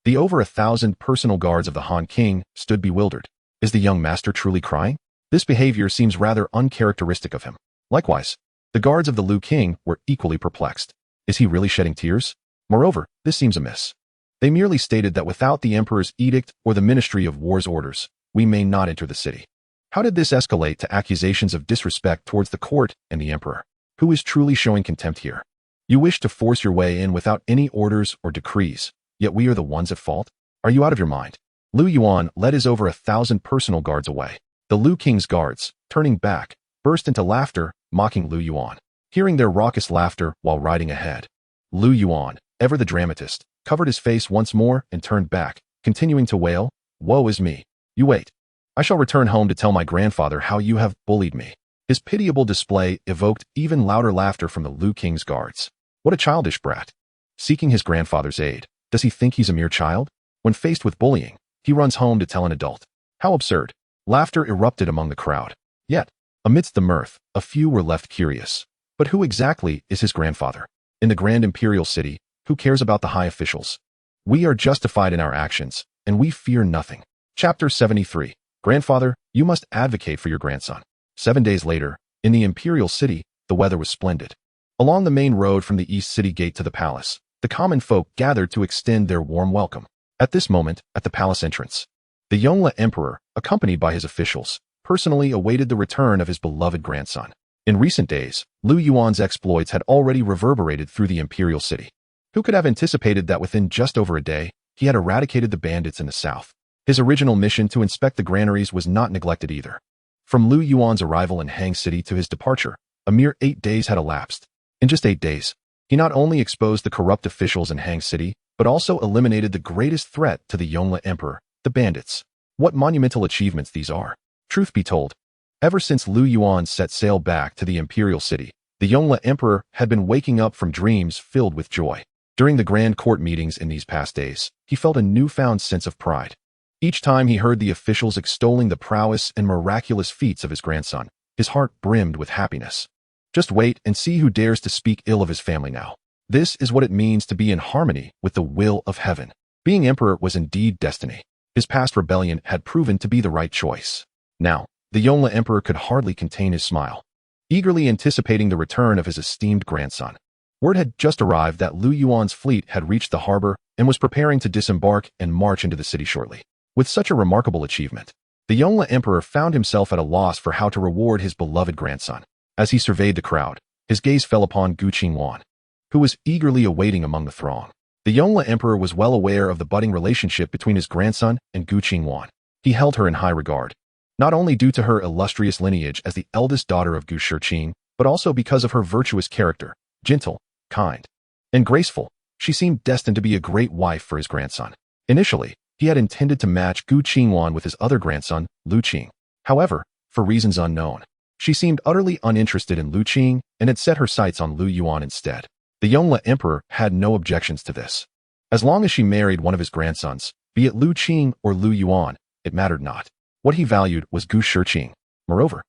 the over 1,000 personal guards of the Han King stood bewildered. Is the young master truly crying? This behavior seems rather uncharacteristic of him. Likewise, the guards of the Lu King were equally perplexed. Is he really shedding tears? Moreover, this seems amiss. They merely stated that without the emperor's edict or the Ministry of War's orders, we may not enter the city. How did this escalate to accusations of disrespect towards the court and the emperor? Who is truly showing contempt here? You wish to force your way in without any orders or decrees, yet we are the ones at fault? Are you out of your mind? Lu Yuan led his over 1,000 personal guards away. The Lu King's guards, turning back, burst into laughter, mocking Lu Yuan. Hearing their raucous laughter while riding ahead, Lu Yuan, ever the dramatist, covered his face once more and turned back, continuing to wail, "Woe is me. You wait. I shall return home to tell my grandfather how you have bullied me." His pitiable display evoked even louder laughter from the Lu King's guards. What a childish brat. Seeking his grandfather's aid, does he think he's a mere child? When faced with bullying, he runs home to tell an adult. How absurd. Laughter erupted among the crowd. Yet, amidst the mirth, a few were left curious. But who exactly is his grandfather? In the grand imperial city, who cares about the high officials? We are justified in our actions, and we fear nothing. Chapter 73. Grandfather, you must advocate for your grandson. 7 days later, in the imperial city, the weather was splendid. Along the main road from the east city gate to the palace, the common folk gathered to extend their warm welcome. At this moment, at the palace entrance, the Yongle Emperor, accompanied by his officials, personally awaited the return of his beloved grandson. In recent days, Lu Yuan's exploits had already reverberated through the imperial city. Who could have anticipated that within just over a day, he had eradicated the bandits in the south? His original mission to inspect the granaries was not neglected either. From Lu Yuan's arrival in Hang City to his departure, a mere 8 days had elapsed. In just 8 days, he not only exposed the corrupt officials in Hang City, but also eliminated the greatest threat to the Yongle Emperor, the bandits. What monumental achievements these are. Truth be told, ever since Lu Yuan set sail back to the imperial city, the Yongle Emperor had been waking up from dreams filled with joy. During the grand court meetings in these past days, he felt a newfound sense of pride. Each time he heard the officials extolling the prowess and miraculous feats of his grandson, his heart brimmed with happiness. Just wait and see who dares to speak ill of his family now. This is what it means to be in harmony with the will of heaven. Being emperor was indeed destiny. His past rebellion had proven to be the right choice. Now, the Yongle Emperor could hardly contain his smile, eagerly anticipating the return of his esteemed grandson. Word had just arrived that Lu Yuan's fleet had reached the harbor and was preparing to disembark and march into the city shortly. With such a remarkable achievement, the Yongle Emperor found himself at a loss for how to reward his beloved grandson. As he surveyed the crowd, his gaze fell upon Gu Qingwan, who was eagerly awaiting among the throng. The Yongle Emperor was well aware of the budding relationship between his grandson and Gu Qingwan. He held her in high regard, not only due to her illustrious lineage as the eldest daughter of Gu Shiqing, but also because of her virtuous character, gentle, kind, and graceful. She seemed destined to be a great wife for his grandson. Initially, he had intended to match Gu Qingwan with his other grandson, Lu Qing. However, for reasons unknown, she seemed utterly uninterested in Lu Qing and had set her sights on Lu Yuan instead. The Yongle Emperor had no objections to this. As long as she married one of his grandsons, be it Lu Qing or Lu Yuan, it mattered not. What he valued was Gu Shiqing. Moreover,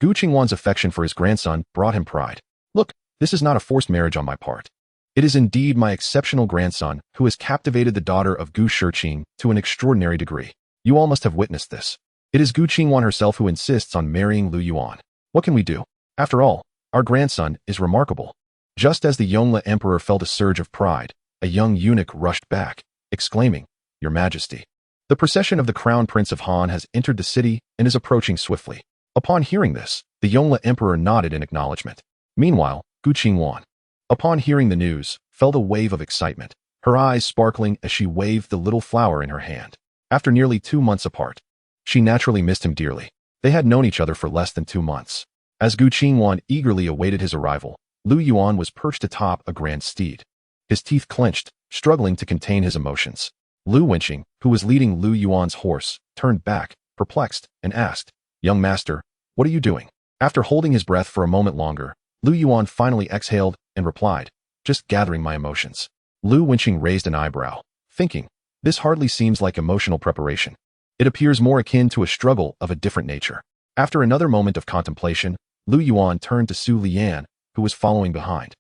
Gu Qingwan's affection for his grandson brought him pride. Look, this is not a forced marriage on my part. It is indeed my exceptional grandson who has captivated the daughter of Gu Shiqing to an extraordinary degree. You all must have witnessed this. It is Gu Qingwan herself who insists on marrying Lu Yuan. What can we do? After all, our grandson is remarkable. Just as the Yongle Emperor felt a surge of pride, a young eunuch rushed back, exclaiming, "Your Majesty, the procession of the Crown Prince of Han has entered the city and is approaching swiftly." Upon hearing this, the Yongle Emperor nodded in acknowledgement. Meanwhile, Gu Qingwan, upon hearing the news, felt a wave of excitement, her eyes sparkling as she waved the little flower in her hand. After nearly 2 months apart, she naturally missed him dearly. They had known each other for less than 2 months. As Gu Qingwan eagerly awaited his arrival, Lu Yuan was perched atop a grand steed. His teeth clenched, struggling to contain his emotions. Lu Wenqing, who was leading Lu Yuan's horse, turned back, perplexed, and asked, "Young master, what are you doing?" After holding his breath for a moment longer, Lu Yuan finally exhaled and replied, "Just gathering my emotions." Lu Wenqing raised an eyebrow, thinking, "This hardly seems like emotional preparation. It appears more akin to a struggle of a different nature." After another moment of contemplation, Lu Yuan turned to Su Lian, who was following behind,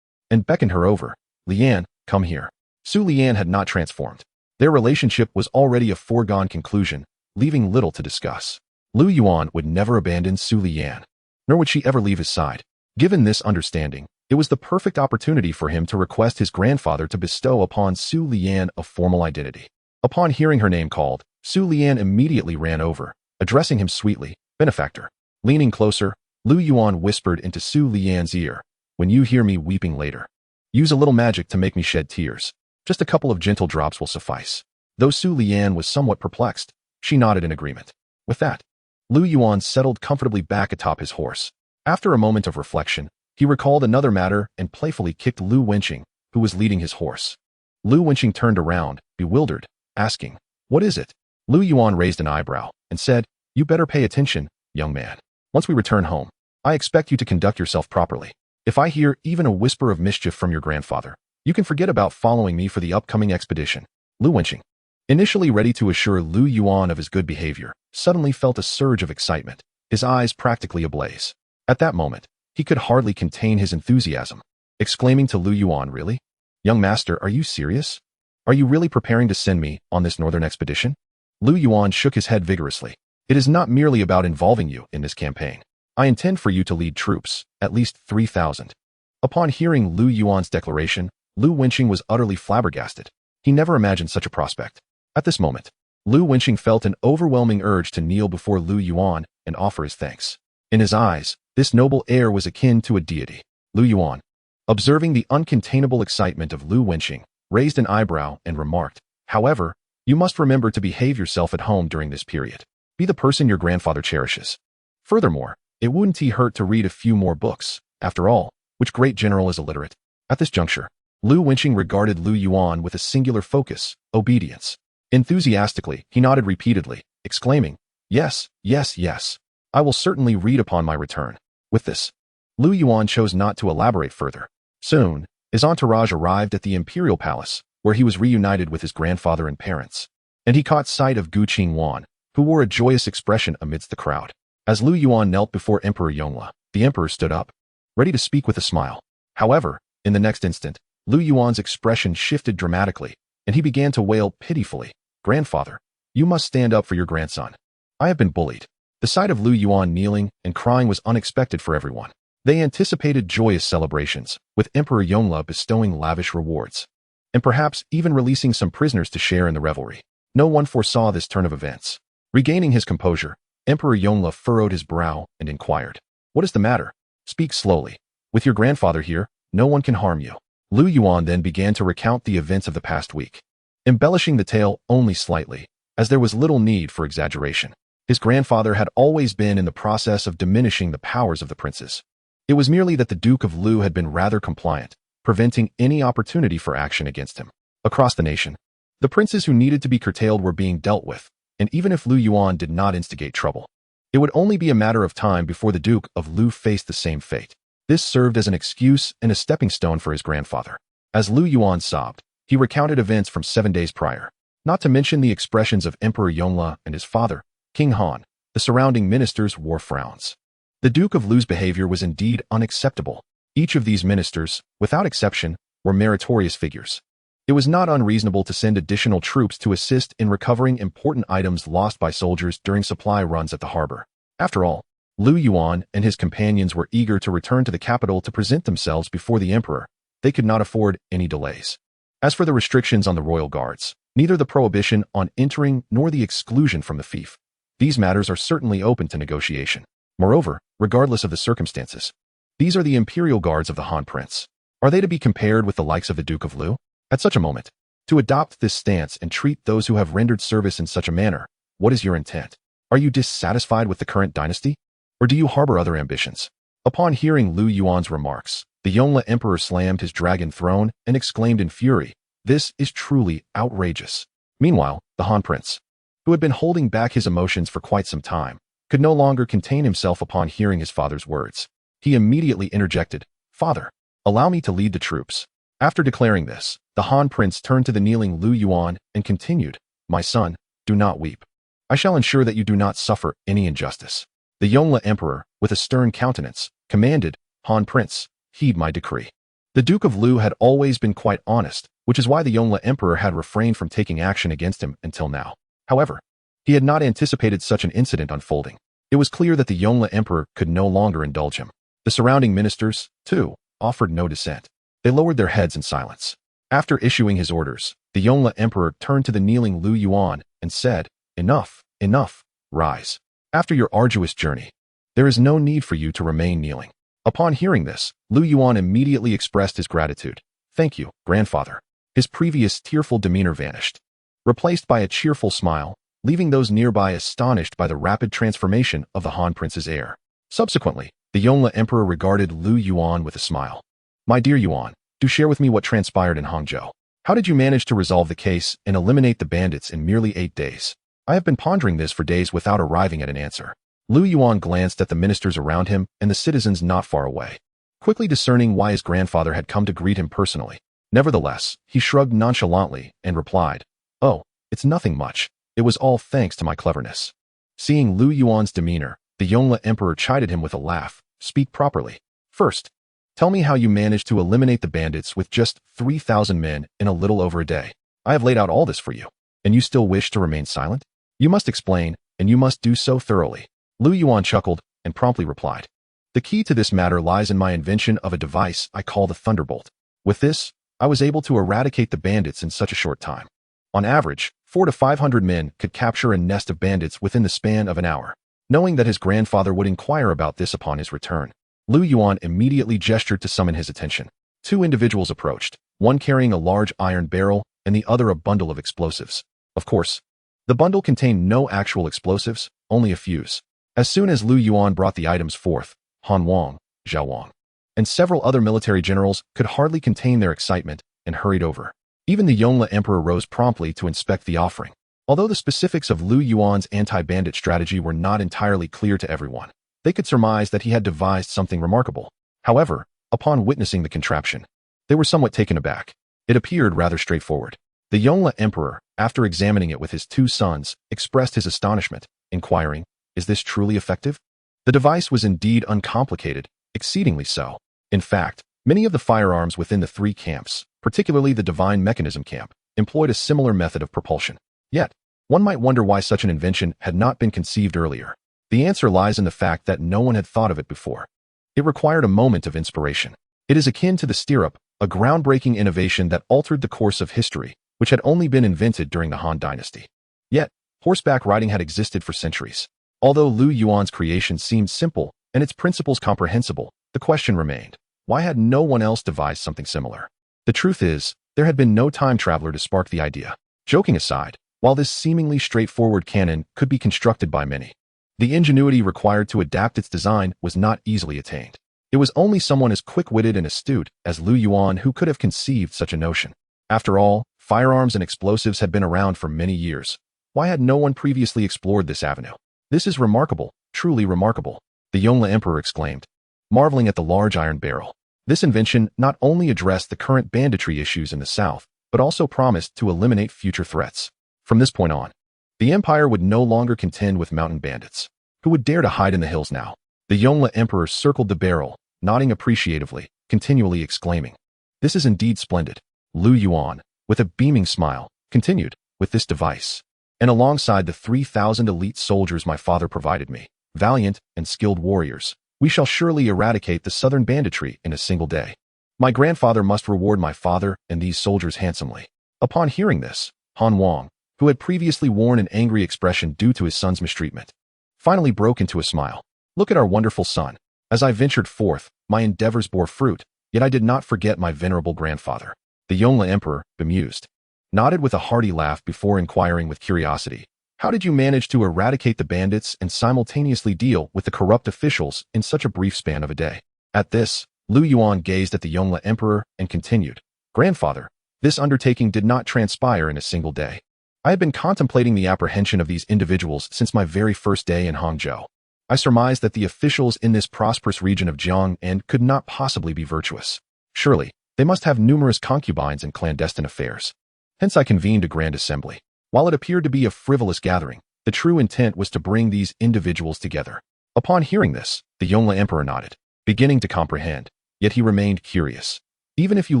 and beckoned her over. "Lian, come here." Su Lian had not transformed. Their relationship was already a foregone conclusion, leaving little to discuss. Lu Yuan would never abandon Su Lian, nor would she ever leave his side. Given this understanding, it was the perfect opportunity for him to request his grandfather to bestow upon Su Lian a formal identity. Upon hearing her name called, Su Lian immediately ran over, addressing him sweetly, "Benefactor." Leaning closer, Lu Yuan whispered into Su Lian's ear, "When you hear me weeping later, use a little magic to make me shed tears. Just a couple of gentle drops will suffice." Though Su Lian was somewhat perplexed, she nodded in agreement. With that, Lu Yuan settled comfortably back atop his horse. After a moment of reflection, he recalled another matter and playfully kicked Lu Wenqing, who was leading his horse. Lu Wenqing turned around, bewildered, asking, "What is it?" Lu Yuan raised an eyebrow and said, "You better pay attention, young man. Once we return home, I expect you to conduct yourself properly. If I hear even a whisper of mischief from your grandfather, you can forget about following me for the upcoming expedition." Lu Wenqing, initially ready to assure Lu Yuan of his good behavior, suddenly felt a surge of excitement, his eyes practically ablaze. At that moment, he could hardly contain his enthusiasm, exclaiming to Lu Yuan, "Really? Young master, are you serious? Are you really preparing to send me on this northern expedition?" Lu Yuan shook his head vigorously. "It is not merely about involving you in this campaign. I intend for you to lead troops, at least 3,000. Upon hearing Lu Yuan's declaration, Lu Wenqing was utterly flabbergasted. He never imagined such a prospect. At this moment, Lu Wenqing felt an overwhelming urge to kneel before Lu Yuan and offer his thanks. In his eyes, this noble heir was akin to a deity. Lu Yuan, observing the uncontainable excitement of Lu Wenqing, raised an eyebrow and remarked, "However, you must remember to behave yourself at home during this period. Be the person your grandfather cherishes. Furthermore, it wouldn't hurt to read a few more books. After all, which great general is illiterate?" At this juncture, Lu Wenqing regarded Lu Yuan with a singular focus, obedience. Enthusiastically, he nodded repeatedly, exclaiming, "Yes, yes, yes. I will certainly read upon my return. With this, Lu Yuan chose not to elaborate further. Soon, his entourage arrived at the imperial palace, where he was reunited with his grandfather and parents. And he caught sight of Gu Qingwan, who wore a joyous expression amidst the crowd. As Lu Yuan knelt before Emperor Yongle, the emperor stood up, ready to speak with a smile. However, in the next instant, Lu Yuan's expression shifted dramatically, and he began to wail pitifully. Grandfather, you must stand up for your grandson. I have been bullied. The sight of Lu Yuan kneeling and crying was unexpected for everyone. They anticipated joyous celebrations, with Emperor Yongle bestowing lavish rewards, and perhaps even releasing some prisoners to share in the revelry. No one foresaw this turn of events. Regaining his composure, Emperor Yongle furrowed his brow and inquired, "What is the matter? Speak slowly. With your grandfather here, no one can harm you." Lu Yuan then began to recount the events of the past week, embellishing the tale only slightly, as there was little need for exaggeration. His grandfather had always been in the process of diminishing the powers of the princes. It was merely that the Duke of Lu had been rather compliant, preventing any opportunity for action against him. Across the nation, the princes who needed to be curtailed were being dealt with, and even if Lu Yuan did not instigate trouble, it would only be a matter of time before the Duke of Lu faced the same fate. This served as an excuse and a stepping stone for his grandfather. As Lu Yuan sobbed, he recounted events from 7 days prior, not to mention the expressions of Emperor Yongle and his father, King Han. The surrounding ministers wore frowns. The Duke of Lu's behavior was indeed unacceptable. Each of these ministers, without exception, were meritorious figures. It was not unreasonable to send additional troops to assist in recovering important items lost by soldiers during supply runs at the harbor. After all, Lu Yuan and his companions were eager to return to the capital to present themselves before the emperor. They could not afford any delays. As for the restrictions on the royal guards, neither the prohibition on entering nor the exclusion from the fief, these matters are certainly open to negotiation. Moreover, regardless of the circumstances, these are the imperial guards of the Han Prince. Are they to be compared with the likes of the Duke of Lu? At such a moment, to adopt this stance and treat those who have rendered service in such a manner, what is your intent? Are you dissatisfied with the current dynasty? Or do you harbor other ambitions? Upon hearing Lu Yuan's remarks, the Yongle Emperor slammed his dragon throne and exclaimed in fury, "This is truly outrageous." Meanwhile, the Han Prince, who had been holding back his emotions for quite some time, could no longer contain himself upon hearing his father's words. He immediately interjected, "Father, allow me to lead the troops." After declaring this, the Han Prince turned to the kneeling Lu Yuan and continued, "My son, do not weep. I shall ensure that you do not suffer any injustice." The Yongle Emperor, with a stern countenance, commanded, "Han Prince, heed my decree." The Duke of Lu had always been quite honest, which is why the Yongle Emperor had refrained from taking action against him until now. However, he had not anticipated such an incident unfolding. It was clear that the Yongle Emperor could no longer indulge him. The surrounding ministers, too, offered no dissent. They lowered their heads in silence. After issuing his orders, the Yongle Emperor turned to the kneeling Lu Yuan and said, "Enough, enough, rise. After your arduous journey, there is no need for you to remain kneeling." Upon hearing this, Lu Yuan immediately expressed his gratitude. "Thank you, grandfather." His previous tearful demeanor vanished, replaced by a cheerful smile, leaving those nearby astonished by the rapid transformation of the Han Prince's heir. Subsequently, the Yongle Emperor regarded Lu Yuan with a smile. "My dear Yuan, do share with me what transpired in Hangzhou. How did you manage to resolve the case and eliminate the bandits in merely 8 days? I have been pondering this for days without arriving at an answer." Lu Yuan glanced at the ministers around him and the citizens not far away, quickly discerning why his grandfather had come to greet him personally. Nevertheless, he shrugged nonchalantly and replied, "Oh, it's nothing much. It was all thanks to my cleverness." Seeing Lu Yuan's demeanor, the Yongle Emperor chided him with a laugh. "Speak properly. First, tell me how you managed to eliminate the bandits with just 3,000 men in a little over a day. I have laid out all this for you, and you still wish to remain silent? You must explain, and you must do so thoroughly." Lu Yuan chuckled and promptly replied, "The key to this matter lies in my invention of a device I call the Thunderbolt. With this, I was able to eradicate the bandits in such a short time. On average, 400 to 500 men could capture a nest of bandits within the span of an hour." Knowing that his grandfather would inquire about this upon his return, Lu Yuan immediately gestured to summon his attention. 2 individuals approached, one carrying a large iron barrel and the other a bundle of explosives. Of course, the bundle contained no actual explosives, only a fuse. As soon as Lu Yuan brought the items forth, Han Wang, Zhao Wang, and several other military generals could hardly contain their excitement and hurried over. Even the Yongle Emperor rose promptly to inspect the offering. Although the specifics of Lu Yuan's anti-bandit strategy were not entirely clear to everyone, they could surmise that he had devised something remarkable. However, upon witnessing the contraption, they were somewhat taken aback. It appeared rather straightforward. The Yongle Emperor, after examining it with his two sons, expressed his astonishment, inquiring, "Is this truly effective?" The device was indeed uncomplicated, exceedingly so. In fact, many of the firearms within the three camps, particularly the divine mechanism camp, employed a similar method of propulsion. Yet, one might wonder why such an invention had not been conceived earlier. The answer lies in the fact that no one had thought of it before. It required a moment of inspiration. It is akin to the stirrup, a groundbreaking innovation that altered the course of history, which had only been invented during the Han Dynasty. Yet, horseback riding had existed for centuries. Although Lu Yuan's creation seemed simple and its principles comprehensible, the question remained, why had no one else devised something similar? The truth is, there had been no time traveler to spark the idea. Joking aside, while this seemingly straightforward cannon could be constructed by many, the ingenuity required to adapt its design was not easily attained. It was only someone as quick-witted and astute as Lu Yuan who could have conceived such a notion. After all, firearms and explosives had been around for many years. Why had no one previously explored this avenue? "This is remarkable, truly remarkable," the Yongle Emperor exclaimed, marveling at the large iron barrel. This invention not only addressed the current banditry issues in the south, but also promised to eliminate future threats. From this point on, the empire would no longer contend with mountain bandits. Who would dare to hide in the hills now? The Yongle Emperor circled the barrel, nodding appreciatively, continually exclaiming, "This is indeed splendid." Lu Yuan, with a beaming smile, continued, "With this device, and alongside the 3,000 elite soldiers my father provided me, valiant and skilled warriors, we shall surely eradicate the southern banditry in a single day. My grandfather must reward my father and these soldiers handsomely." Upon hearing this, Han Wang, who had previously worn an angry expression due to his son's mistreatment, finally broke into a smile. "Look at our wonderful son. As I ventured forth, my endeavors bore fruit, yet I did not forget my venerable grandfather." The Yongle Emperor, bemused, nodded with a hearty laugh before inquiring with curiosity, "How did you manage to eradicate the bandits and simultaneously deal with the corrupt officials in such a brief span of a day?" At this, Lu Yuan gazed at the Yongle Emperor and continued, "Grandfather, this undertaking did not transpire in a single day. I had been contemplating the apprehension of these individuals since my very first day in Hangzhou. I surmised that the officials in this prosperous region of Jiangnan could not possibly be virtuous. Surely, they must have numerous concubines and clandestine affairs. Hence I convened a grand assembly. While it appeared to be a frivolous gathering, the true intent was to bring these individuals together." Upon hearing this, the Yongle Emperor nodded, beginning to comprehend, yet he remained curious. Even if you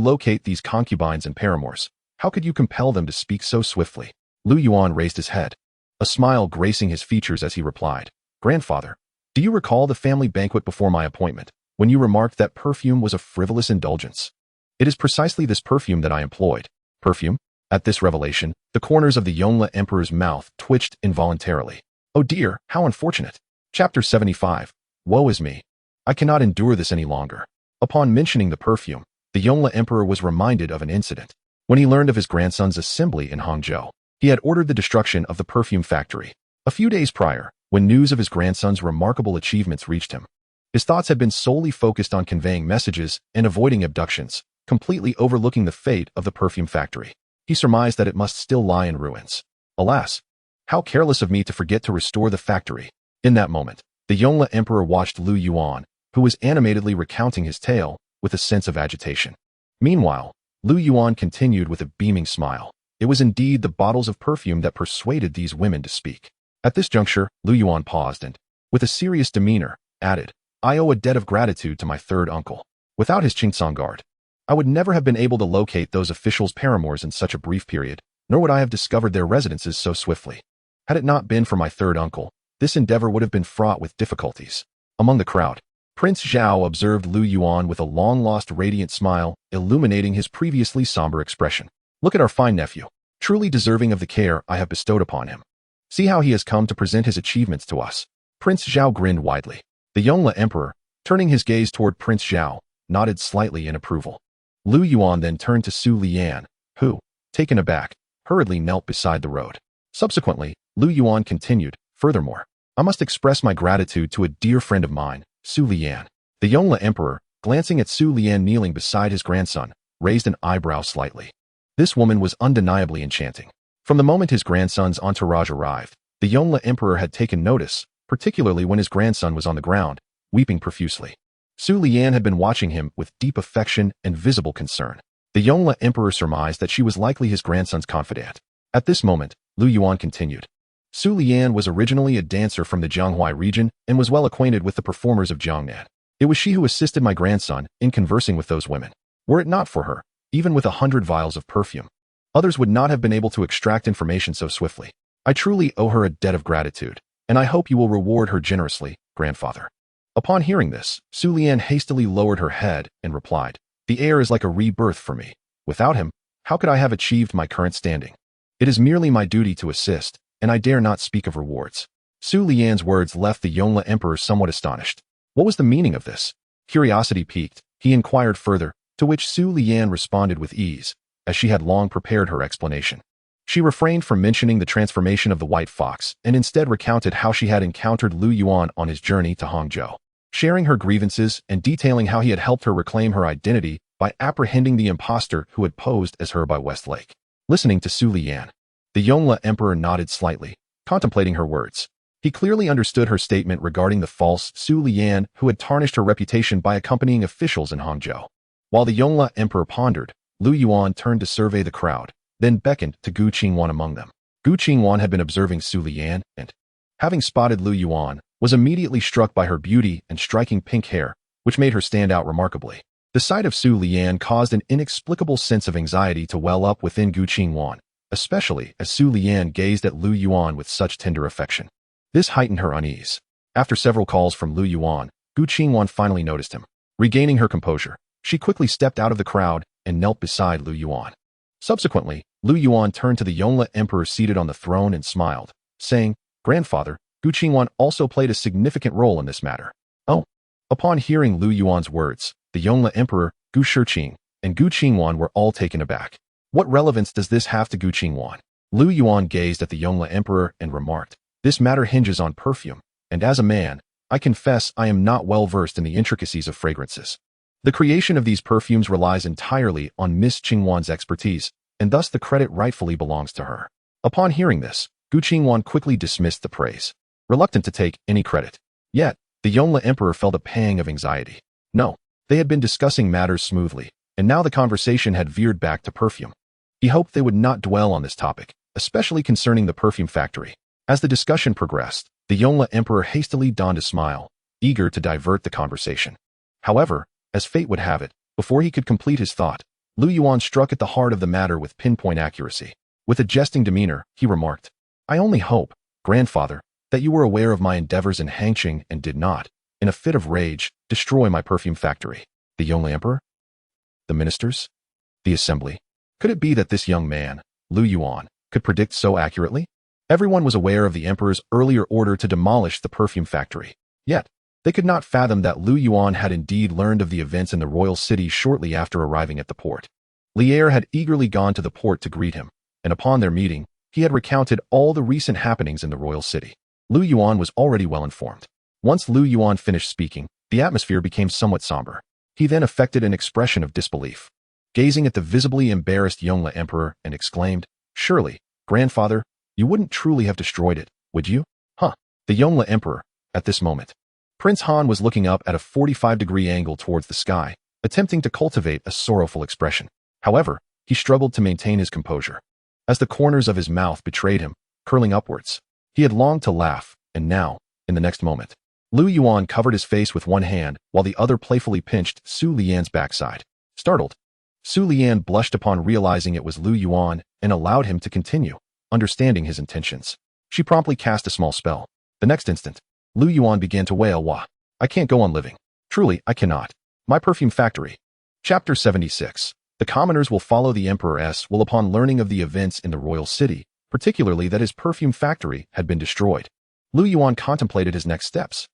locate these concubines and paramours, how could you compel them to speak so swiftly? Lu Yuan raised his head, a smile gracing his features as he replied, "Grandfather, do you recall the family banquet before my appointment, when you remarked that perfume was a frivolous indulgence? It is precisely this perfume that I employed." "Perfume?" At this revelation, the corners of the Yongle Emperor's mouth twitched involuntarily. "Oh dear, how unfortunate." Chapter 75. Woe is me. I cannot endure this any longer. Upon mentioning the perfume, the Yongle Emperor was reminded of an incident. When he learned of his grandson's assembly in Hangzhou, he had ordered the destruction of the perfume factory. A few days prior, when news of his grandson's remarkable achievements reached him, his thoughts had been solely focused on conveying messages and avoiding abductions, completely overlooking the fate of the perfume factory. He surmised that it must still lie in ruins. Alas, how careless of me to forget to restore the factory. In that moment, the Yongle Emperor watched Lu Yuan, who was animatedly recounting his tale, with a sense of agitation. Meanwhile, Lu Yuan continued with a beaming smile. It was indeed the bottles of perfume that persuaded these women to speak. At this juncture, Lu Yuan paused and, with a serious demeanor, added, "I owe a debt of gratitude to my third uncle. Without his Qingtsong guard, I would never have been able to locate those officials' paramours in such a brief period, nor would I have discovered their residences so swiftly. Had it not been for my third uncle, this endeavor would have been fraught with difficulties." Among the crowd, Prince Zhao observed Lu Yuan with a long-lost radiant smile, illuminating his previously somber expression. "Look at our fine nephew, truly deserving of the care I have bestowed upon him. See how he has come to present his achievements to us." Prince Zhao grinned widely. The Yongle Emperor, turning his gaze toward Prince Zhao, nodded slightly in approval. Lu Yuan then turned to Su Lian, who, taken aback, hurriedly knelt beside the road. Subsequently, Lu Yuan continued, "Furthermore, I must express my gratitude to a dear friend of mine, Su Lian." The Yongle Emperor, glancing at Su Lian kneeling beside his grandson, raised an eyebrow slightly. This woman was undeniably enchanting. From the moment his grandson's entourage arrived, the Yongle Emperor had taken notice, particularly when his grandson was on the ground, weeping profusely. Lu Yuan had been watching him with deep affection and visible concern. The Yongle Emperor surmised that she was likely his grandson's confidant. At this moment, Lu Yuan continued. Lu Yuan was originally a dancer from the Jianghuai region and was well acquainted with the performers of Jiangnan. It was she who assisted my grandson in conversing with those women. Were it not for her, even with 100 vials of perfume, others would not have been able to extract information so swiftly. I truly owe her a debt of gratitude, and I hope you will reward her generously, grandfather. Upon hearing this, Lu Yuan hastily lowered her head and replied, the heir is like a rebirth for me. Without him, how could I have achieved my current standing? It is merely my duty to assist, and I dare not speak of rewards. Lu Yuan's words left the Yongle Emperor somewhat astonished. What was the meaning of this? Curiosity piqued, he inquired further, to which Lu Yuan responded with ease, as she had long prepared her explanation. She refrained from mentioning the transformation of the white fox and instead recounted how she had encountered Lu Yuan on his journey to Hangzhou, sharing her grievances and detailing how he had helped her reclaim her identity by apprehending the impostor who had posed as her by Westlake. Listening to Lu Yuan, the Yongle Emperor nodded slightly, contemplating her words. He clearly understood her statement regarding the false Lu Yuan who had tarnished her reputation by accompanying officials in Hangzhou. While the Yongle Emperor pondered, Lu Yuan turned to survey the crowd, then beckoned to Gu Qingwan among them. Gu Qingwan had been observing Lu Yuan and, having spotted Lu Yuan, was immediately struck by her beauty and striking pink hair, which made her stand out remarkably. The sight of Lu Yuan caused an inexplicable sense of anxiety to well up within Gu Qingwan, especially as Lu Yuan gazed at Lu Yuan with such tender affection. This heightened her unease. After several calls from Lu Yuan, Gu Qingwan finally noticed him. Regaining her composure, she quickly stepped out of the crowd and knelt beside Lu Yuan. Subsequently, Lu Yuan turned to the Yongle Emperor seated on the throne and smiled, saying, Grandfather, Gu Qingwan also played a significant role in this matter. Oh. Upon hearing Lu Yuan's words, the Yongle Emperor, Gu Shiqing, and Gu Qingwan were all taken aback. What relevance does this have to Gu Qingwan? Lu Yuan gazed at the Yongle Emperor and remarked, this matter hinges on perfume, and as a man, I confess I am not well versed in the intricacies of fragrances. The creation of these perfumes relies entirely on Miss Qingwan's expertise, and thus the credit rightfully belongs to her. Upon hearing this, Gu Qingwan quickly dismissed the praise, reluctant to take any credit. Yet, the Yongle Emperor felt a pang of anxiety. No, they had been discussing matters smoothly, and now the conversation had veered back to perfume. He hoped they would not dwell on this topic, especially concerning the perfume factory. As the discussion progressed, the Yongle Emperor hastily donned a smile, eager to divert the conversation. However, as fate would have it, before he could complete his thought, Lu Yuan struck at the heart of the matter with pinpoint accuracy. With a jesting demeanor, he remarked, I only hope, grandfather, that you were aware of my endeavors in Hangqing and did not, in a fit of rage, destroy my perfume factory. The Yongle Emperor? The ministers? The assembly? Could it be that this young man, Lu Yuan, could predict so accurately? Everyone was aware of the emperor's earlier order to demolish the perfume factory. Yet, they could not fathom that Lu Yuan had indeed learned of the events in the royal city shortly after arriving at the port. Lier had eagerly gone to the port to greet him, and upon their meeting, he had recounted all the recent happenings in the royal city. Lu Yuan was already well informed. Once Lu Yuan finished speaking, the atmosphere became somewhat somber. He then affected an expression of disbelief, gazing at the visibly embarrassed Yongle Emperor and exclaimed, Surely, grandfather, you wouldn't truly have destroyed it, would you? Huh. The Yongle Emperor, at this moment, Prince Han was looking up at a 45-degree angle towards the sky, attempting to cultivate a sorrowful expression. However, he struggled to maintain his composure, as the corners of his mouth betrayed him, curling upwards. He had longed to laugh, and now, in the next moment, Lu Yuan covered his face with one hand while the other playfully pinched Lu Yuan's backside. Startled, Lu Yuan blushed upon realizing it was Lu Yuan and allowed him to continue, understanding his intentions. She promptly cast a small spell. The next instant, Lu Yuan began to wail, Wah! I can't go on living. Truly, I cannot. My perfume factory. Chapter 76. The commoners will follow the Emperor will upon learning of the events in the royal city, particularly that his perfume factory had been destroyed. Lu Yuan contemplated his next steps.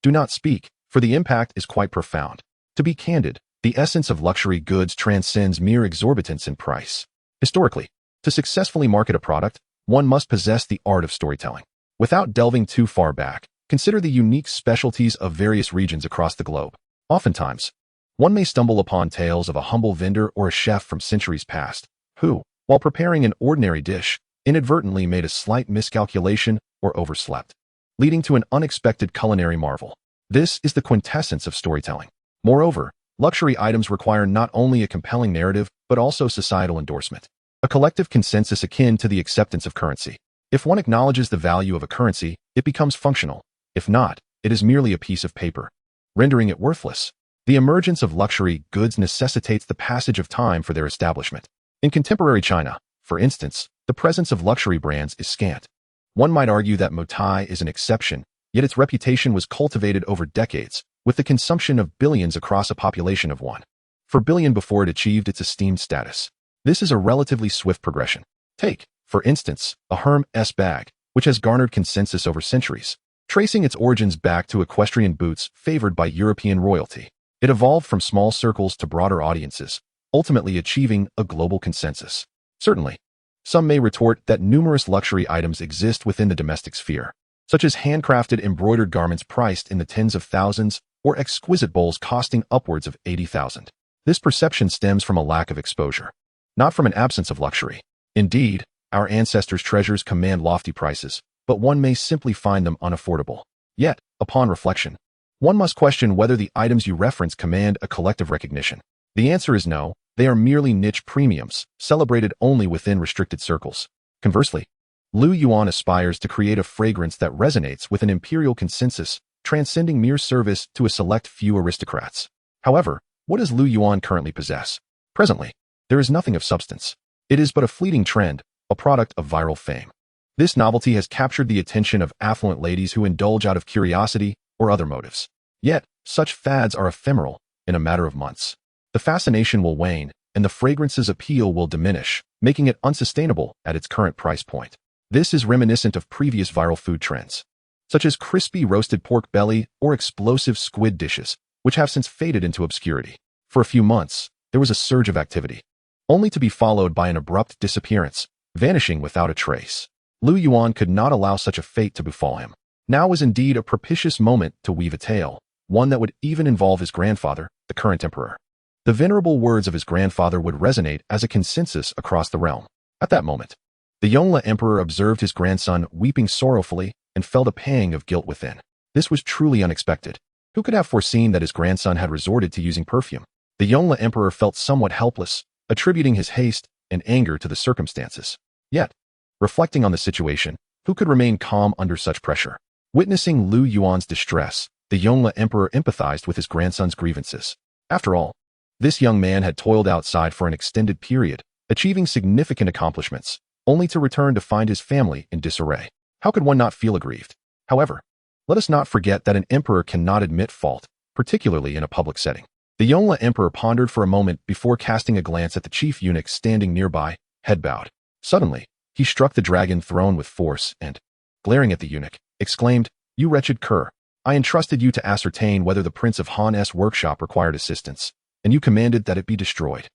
Do not speak, for the impact is quite profound. To be candid, the essence of luxury goods transcends mere exorbitance in price. Historically, to successfully market a product, one must possess the art of storytelling. Without delving too far back, consider the unique specialties of various regions across the globe. Oftentimes, one may stumble upon tales of a humble vendor or a chef from centuries past, who, while preparing an ordinary dish, inadvertently made a slight miscalculation or overslept, leading to an unexpected culinary marvel. This is the quintessence of storytelling. Moreover, luxury items require not only a compelling narrative, but also societal endorsement, a collective consensus akin to the acceptance of currency. If one acknowledges the value of a currency, it becomes functional. If not, it is merely a piece of paper, rendering it worthless. The emergence of luxury goods necessitates the passage of time for their establishment. In contemporary China, for instance, the presence of luxury brands is scant. One might argue that Motai is an exception, yet its reputation was cultivated over decades, with the consumption of billions across a population of 1.4 billion before it achieved its esteemed status. This is a relatively swift progression. Take, for instance, a Hermes bag, which has garnered consensus over centuries. Tracing its origins back to equestrian boots favored by European royalty, it evolved from small circles to broader audiences, ultimately achieving a global consensus. Certainly, some may retort that numerous luxury items exist within the domestic sphere, such as handcrafted embroidered garments priced in the tens of thousands or exquisite bowls costing upwards of 80,000. This perception stems from a lack of exposure, not from an absence of luxury. Indeed, our ancestors' treasures command lofty prices, but one may simply find them unaffordable. Yet, upon reflection, one must question whether the items you reference command a collective recognition. The answer is no, they are merely niche premiums, celebrated only within restricted circles. Conversely, Lu Yuan aspires to create a fragrance that resonates with an imperial consensus, transcending mere service to a select few aristocrats. However, what does Lu Yuan currently possess? Presently, there is nothing of substance. It is but a fleeting trend, a product of viral fame. This novelty has captured the attention of affluent ladies who indulge out of curiosity or other motives. Yet, such fads are ephemeral, in a matter of months. The fascination will wane, and the fragrance's appeal will diminish, making it unsustainable at its current price point. This is reminiscent of previous viral food trends, such as crispy roasted pork belly or explosive squid dishes, which have since faded into obscurity. For a few months, there was a surge of activity, only to be followed by an abrupt disappearance, vanishing without a trace. Lu Yuan could not allow such a fate to befall him. Now was indeed a propitious moment to weave a tale, one that would even involve his grandfather, the current emperor. The venerable words of his grandfather would resonate as a consensus across the realm. At that moment, the Yongle Emperor observed his grandson weeping sorrowfully and felt a pang of guilt within. This was truly unexpected. Who could have foreseen that his grandson had resorted to using perfume? The Yongle Emperor felt somewhat helpless, attributing his haste and anger to the circumstances. Yet, reflecting on the situation, who could remain calm under such pressure? Witnessing Lu Yuan's distress, the Yongle Emperor empathized with his grandson's grievances. After all, this young man had toiled outside for an extended period, achieving significant accomplishments, only to return to find his family in disarray. How could one not feel aggrieved? However, let us not forget that an emperor cannot admit fault, particularly in a public setting. The Yongle Emperor pondered for a moment before casting a glance at the chief eunuch standing nearby, head bowed. Suddenly, he struck the dragon throne with force and, glaring at the eunuch, exclaimed, "You wretched cur! I entrusted you to ascertain whether the Prince of Han's workshop required assistance, and you commanded that it be destroyed.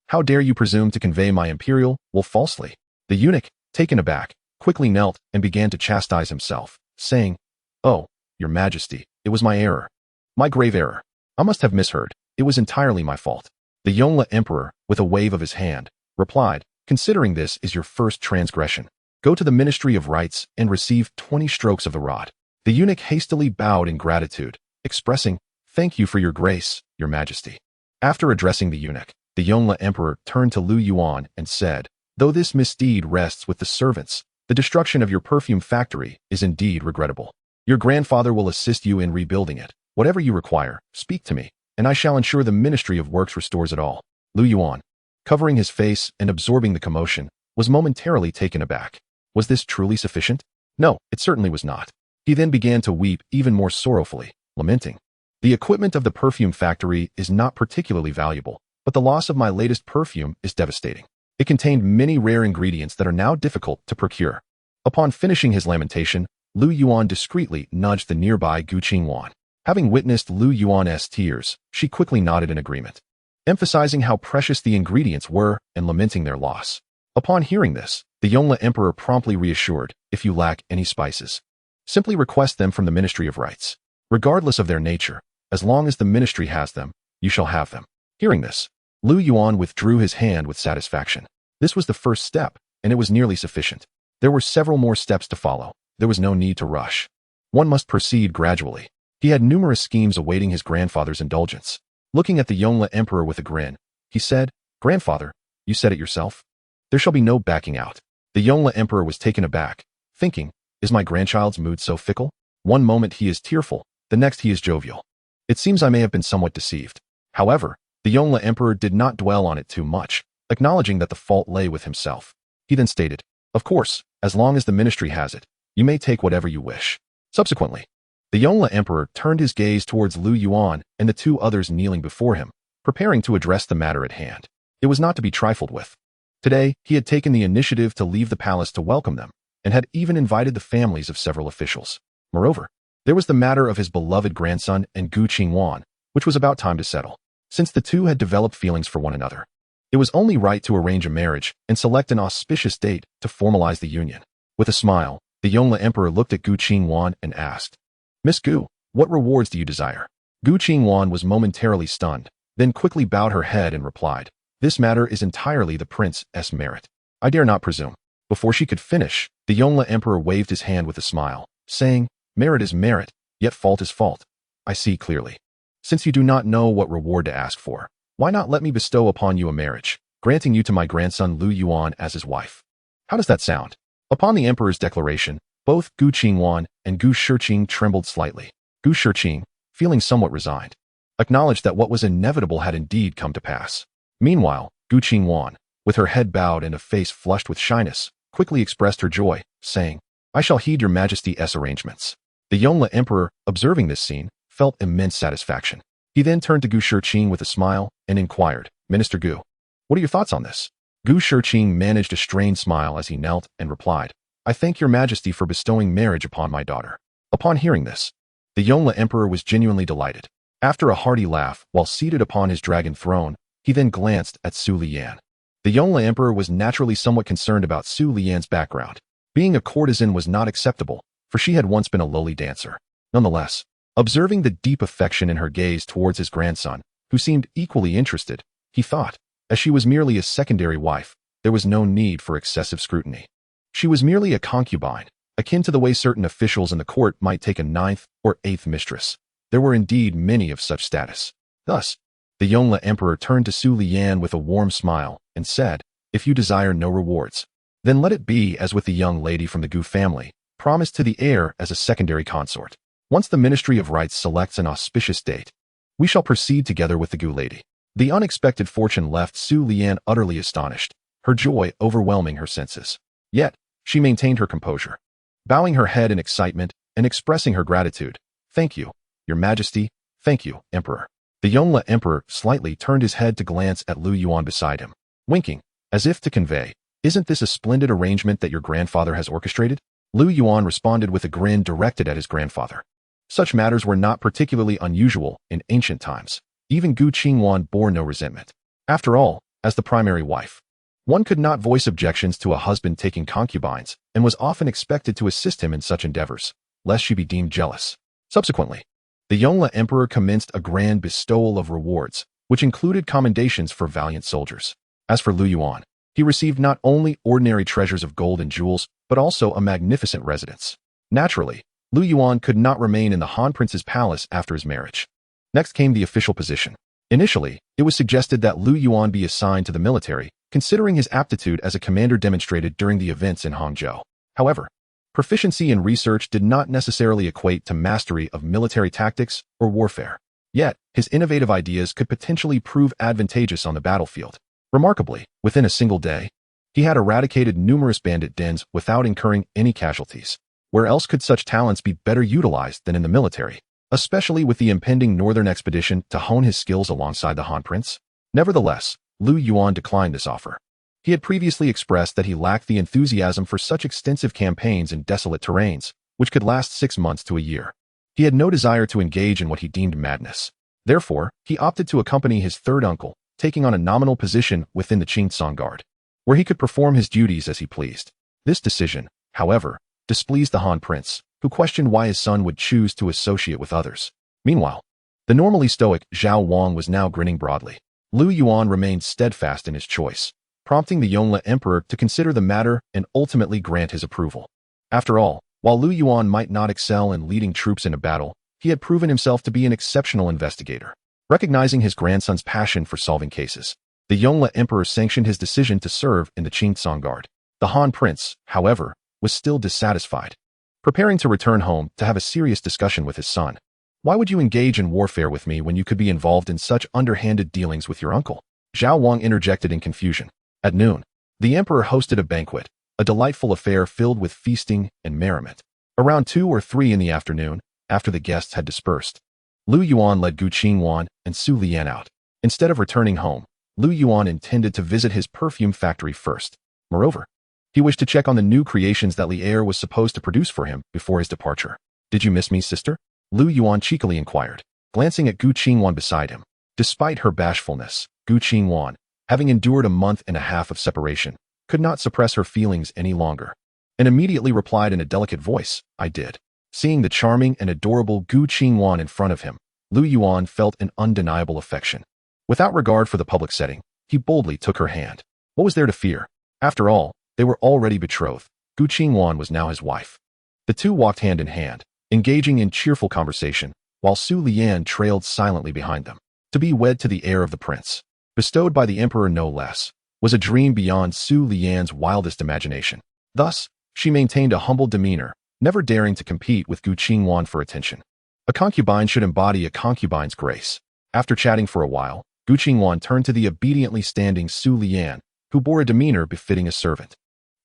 How dare you presume to convey my imperial will falsely?" The eunuch, taken aback, quickly knelt and began to chastise himself, saying, "Oh, your majesty, it was my error. My grave error. I must have misheard. It was entirely my fault." The Yongle Emperor, with a wave of his hand, replied, "Considering this is your first transgression, go to the Ministry of Rights and receive 20 strokes of the rod." The eunuch hastily bowed in gratitude, expressing, "Thank you for your grace, your majesty." After addressing the eunuch, the Yongle Emperor turned to Lu Yuan and said, "Though this misdeed rests with the servants, the destruction of your perfume factory is indeed regrettable. Your grandfather will assist you in rebuilding it. Whatever you require, speak to me, and I shall ensure the Ministry of Works restores it all." Lu Yuan, covering his face and absorbing the commotion, was momentarily taken aback. Was this truly sufficient? No, it certainly was not. He then began to weep even more sorrowfully, lamenting, "The equipment of the perfume factory is not particularly valuable, but the loss of my latest perfume is devastating. It contained many rare ingredients that are now difficult to procure." Upon finishing his lamentation, Lu Yuan discreetly nudged the nearby Gu Qingwan. Having witnessed Lu Yuan's tears, she quickly nodded in agreement, emphasizing how precious the ingredients were and lamenting their loss. Upon hearing this, the Yongle Emperor promptly reassured, "If you lack any spices, simply request them from the Ministry of Rights. Regardless of their nature, as long as the ministry has them, you shall have them." Hearing this, Lu Yuan withdrew his hand with satisfaction. This was the first step, and it was nearly sufficient. There were several more steps to follow. There was no need to rush. One must proceed gradually. He had numerous schemes awaiting his grandfather's indulgence. Looking at the Yongle Emperor with a grin, he said, "Grandfather, you said it yourself. There shall be no backing out." The Yongle Emperor was taken aback, thinking, is my grandchild's mood so fickle? One moment he is tearful, the next he is jovial. It seems I may have been somewhat deceived. However, the Yongle Emperor did not dwell on it too much, acknowledging that the fault lay with himself. He then stated, "Of course, as long as the ministry has it, you may take whatever you wish." Subsequently, the Yongle Emperor turned his gaze towards Lu Yuan and the two others kneeling before him, preparing to address the matter at hand. It was not to be trifled with. Today, he had taken the initiative to leave the palace to welcome them, and had even invited the families of several officials. Moreover, there was the matter of his beloved grandson and Gu Qingwan, which was about time to settle. Since the two had developed feelings for one another, it was only right to arrange a marriage and select an auspicious date to formalize the union. With a smile, the Yongle Emperor looked at Gu Qingwan and asked, "Miss Gu, what rewards do you desire?" Gu Qingwan was momentarily stunned, then quickly bowed her head and replied, "This matter is entirely the prince's merit. I dare not presume." Before she could finish, the Yongle Emperor waved his hand with a smile, saying, "Merit is merit, yet fault is fault. I see clearly. Since you do not know what reward to ask for, why not let me bestow upon you a marriage, granting you to my grandson Lu Yuan as his wife? How does that sound?" Upon the emperor's declaration, both Gu Qingwan and Gu Shiqing trembled slightly. Gu Shiqing, feeling somewhat resigned, acknowledged that what was inevitable had indeed come to pass. Meanwhile, Gu Qingwan, with her head bowed and a face flushed with shyness, quickly expressed her joy, saying, "I shall heed your majesty's arrangements." The Yongle Emperor, observing this scene, felt immense satisfaction. He then turned to Gu Shiqing with a smile and inquired, "Minister Gu, what are your thoughts on this?" Gu Shiqing managed a strained smile as he knelt and replied, "I thank your majesty for bestowing marriage upon my daughter." Upon hearing this, the Yongle Emperor was genuinely delighted. After a hearty laugh, while seated upon his dragon throne, he then glanced at Su Lian. The Yongle Emperor was naturally somewhat concerned about Su Lian's background. Being a courtesan was not acceptable, for she had once been a lowly dancer. Nonetheless, observing the deep affection in her gaze towards his grandson, who seemed equally interested, he thought, as she was merely a secondary wife, there was no need for excessive scrutiny. She was merely a concubine, akin to the way certain officials in the court might take a ninth or eighth mistress. There were indeed many of such status. Thus, the Yongle Emperor turned to Su Lian with a warm smile and said, "If you desire no rewards, then let it be as with the young lady from the Gu family, promised to the heir as a secondary consort. Once the Ministry of Rights selects an auspicious date, we shall proceed together with the Gu lady." The unexpected fortune left Su Lian utterly astonished, her joy overwhelming her senses. Yet, she maintained her composure, bowing her head in excitement and expressing her gratitude. "Thank you, your majesty, thank you, emperor." The Yongle Emperor slightly turned his head to glance at Lu Yuan beside him, winking, as if to convey, "Isn't this a splendid arrangement that your grandfather has orchestrated?" Lu Yuan responded with a grin directed at his grandfather. Such matters were not particularly unusual in ancient times. Even Gu Qingwan bore no resentment. After all, as the primary wife, one could not voice objections to a husband taking concubines, and was often expected to assist him in such endeavors, lest she be deemed jealous. Subsequently, the Yongle Emperor commenced a grand bestowal of rewards, which included commendations for valiant soldiers. As for Lu Yuan, he received not only ordinary treasures of gold and jewels, but also a magnificent residence. Naturally, Lu Yuan could not remain in the Han Prince's palace after his marriage. Next came the official position. Initially, it was suggested that Lu Yuan be assigned to the military, considering his aptitude as a commander demonstrated during the events in Hangzhou. However, proficiency in research did not necessarily equate to mastery of military tactics or warfare. Yet, his innovative ideas could potentially prove advantageous on the battlefield. Remarkably, within a single day, he had eradicated numerous bandit dens without incurring any casualties. Where else could such talents be better utilized than in the military, especially with the impending northern expedition to hone his skills alongside the Han Prince? Nevertheless, Lu Yuan declined this offer. He had previously expressed that he lacked the enthusiasm for such extensive campaigns in desolate terrains, which could last 6 months to a year. He had no desire to engage in what he deemed madness. Therefore, he opted to accompany his third uncle, taking on a nominal position within the Qingtsong Guard, where he could perform his duties as he pleased. This decision, however, displeased the Han Prince, who questioned why his son would choose to associate with others. Meanwhile, the normally stoic Zhao Wang was now grinning broadly. Lu Yuan remained steadfast in his choice. prompting the Yongle Emperor to consider the matter and ultimately grant his approval. After all, while Lu Yuan might not excel in leading troops into battle, he had proven himself to be an exceptional investigator. Recognizing his grandson's passion for solving cases, the Yongle Emperor sanctioned his decision to serve in the Qingtsong Guard. The Han Prince, however, was still dissatisfied. Preparing to return home to have a serious discussion with his son. Why would you engage in warfare with me when you could be involved in such underhanded dealings with your uncle? Zhao Wang interjected in confusion. At noon, the emperor hosted a banquet, a delightful affair filled with feasting and merriment. Around 2 or 3 in the afternoon, after the guests had dispersed, Lu Yuan led Gu Qingwan and Su Lian out. Instead of returning home, Lu Yuan intended to visit his perfume factory first. Moreover, he wished to check on the new creations that Li Heir was supposed to produce for him before his departure. Did you miss me, sister? Lu Yuan cheekily inquired, glancing at Gu Qingwan beside him. Despite her bashfulness, Gu Qingwan, having endured a month and a half of separation, could not suppress her feelings any longer, and immediately replied in a delicate voice, I did. Seeing the charming and adorable Gu Qingwan in front of him, Lu Yuan felt an undeniable affection. Without regard for the public setting, he boldly took her hand. What was there to fear? After all, they were already betrothed. Gu Qingwan was now his wife. The two walked hand in hand, engaging in cheerful conversation, while Su Lian trailed silently behind them. To be wed to the heir of the prince, bestowed by the emperor no less, was a dream beyond Su Lian's wildest imagination. Thus, she maintained a humble demeanor, never daring to compete with Gu Qingwan for attention. A concubine should embody a concubine's grace. After chatting for a while, Gu Qingwan turned to the obediently standing Su Lian, who bore a demeanor befitting a servant.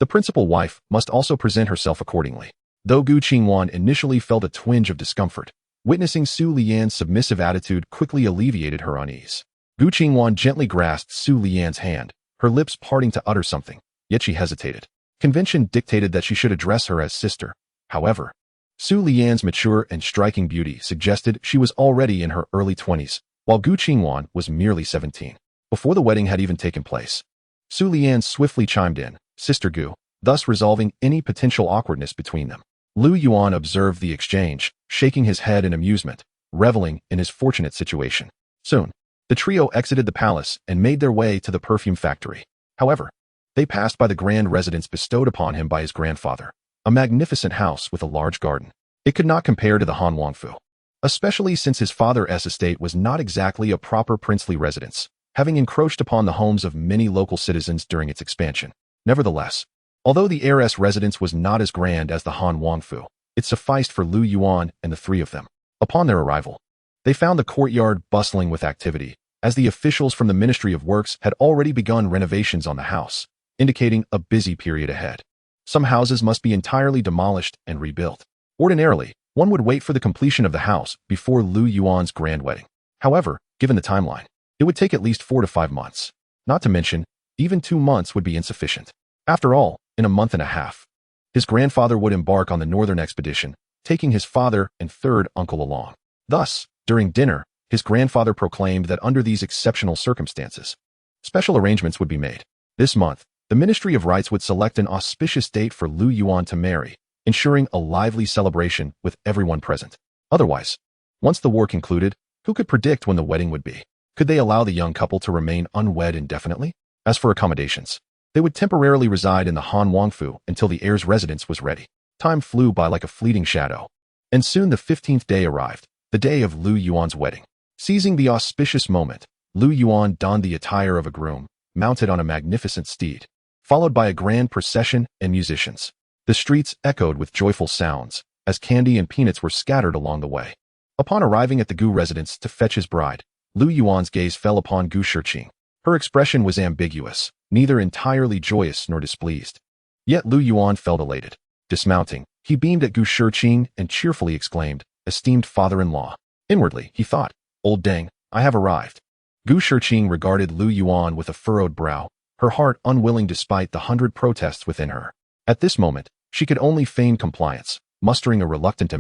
The principal wife must also present herself accordingly. Though Gu Qingwan initially felt a twinge of discomfort, witnessing Su Lian's submissive attitude quickly alleviated her unease. Gu Qingwan gently grasped Su Lian's hand, her lips parting to utter something, yet she hesitated. Convention dictated that she should address her as sister. However, Su Lian's mature and striking beauty suggested she was already in her early 20s, while Gu Qingwan was merely 17. Before the wedding had even taken place, Su Lian swiftly chimed in, Sister Gu, thus resolving any potential awkwardness between them. Lu Yuan observed the exchange, shaking his head in amusement, reveling in his fortunate situation. Soon, the trio exited the palace and made their way to the perfume factory. However, they passed by the grand residence bestowed upon him by his grandfather, a magnificent house with a large garden. It could not compare to the Han Wangfu, especially since his father's estate was not exactly a proper princely residence, having encroached upon the homes of many local citizens during its expansion. Nevertheless, although the heiress residence was not as grand as the Han Wangfu, it sufficed for Lu Yuan and the three of them. Upon their arrival, they found the courtyard bustling with activity, as the officials from the Ministry of Works had already begun renovations on the house, indicating a busy period ahead. Some houses must be entirely demolished and rebuilt. Ordinarily, one would wait for the completion of the house before Lu Yuan's grand wedding. However, given the timeline, it would take at least 4 to 5 months. Not to mention, even 2 months would be insufficient. After all, in a month and a half, his grandfather would embark on the northern expedition, taking his father and third uncle along. Thus, during dinner, his grandfather proclaimed that under these exceptional circumstances, special arrangements would be made. This month, the Ministry of Rites would select an auspicious date for Lu Yuan to marry, ensuring a lively celebration with everyone present. Otherwise, once the war concluded, who could predict when the wedding would be? Could they allow the young couple to remain unwed indefinitely? As for accommodations, they would temporarily reside in the Han Wangfu until the heir's residence was ready. Time flew by like a fleeting shadow, and soon the 15th day arrived, the day of Lu Yuan's wedding. Seizing the auspicious moment, Lu Yuan donned the attire of a groom, mounted on a magnificent steed, followed by a grand procession and musicians. The streets echoed with joyful sounds, as candy and peanuts were scattered along the way. Upon arriving at the Gu residence to fetch his bride, Lu Yuan's gaze fell upon Gu Shiqing. Her expression was ambiguous, neither entirely joyous nor displeased. Yet Lu Yuan felt elated. Dismounting, he beamed at Gu Shiqing and cheerfully exclaimed, esteemed father-in-law. Inwardly, he thought, old dang, I have arrived. Gu Shiqing regarded Lu Yuan with a furrowed brow, her heart unwilling despite the 100 protests within her. At this moment, she could only feign compliance, mustering a reluctant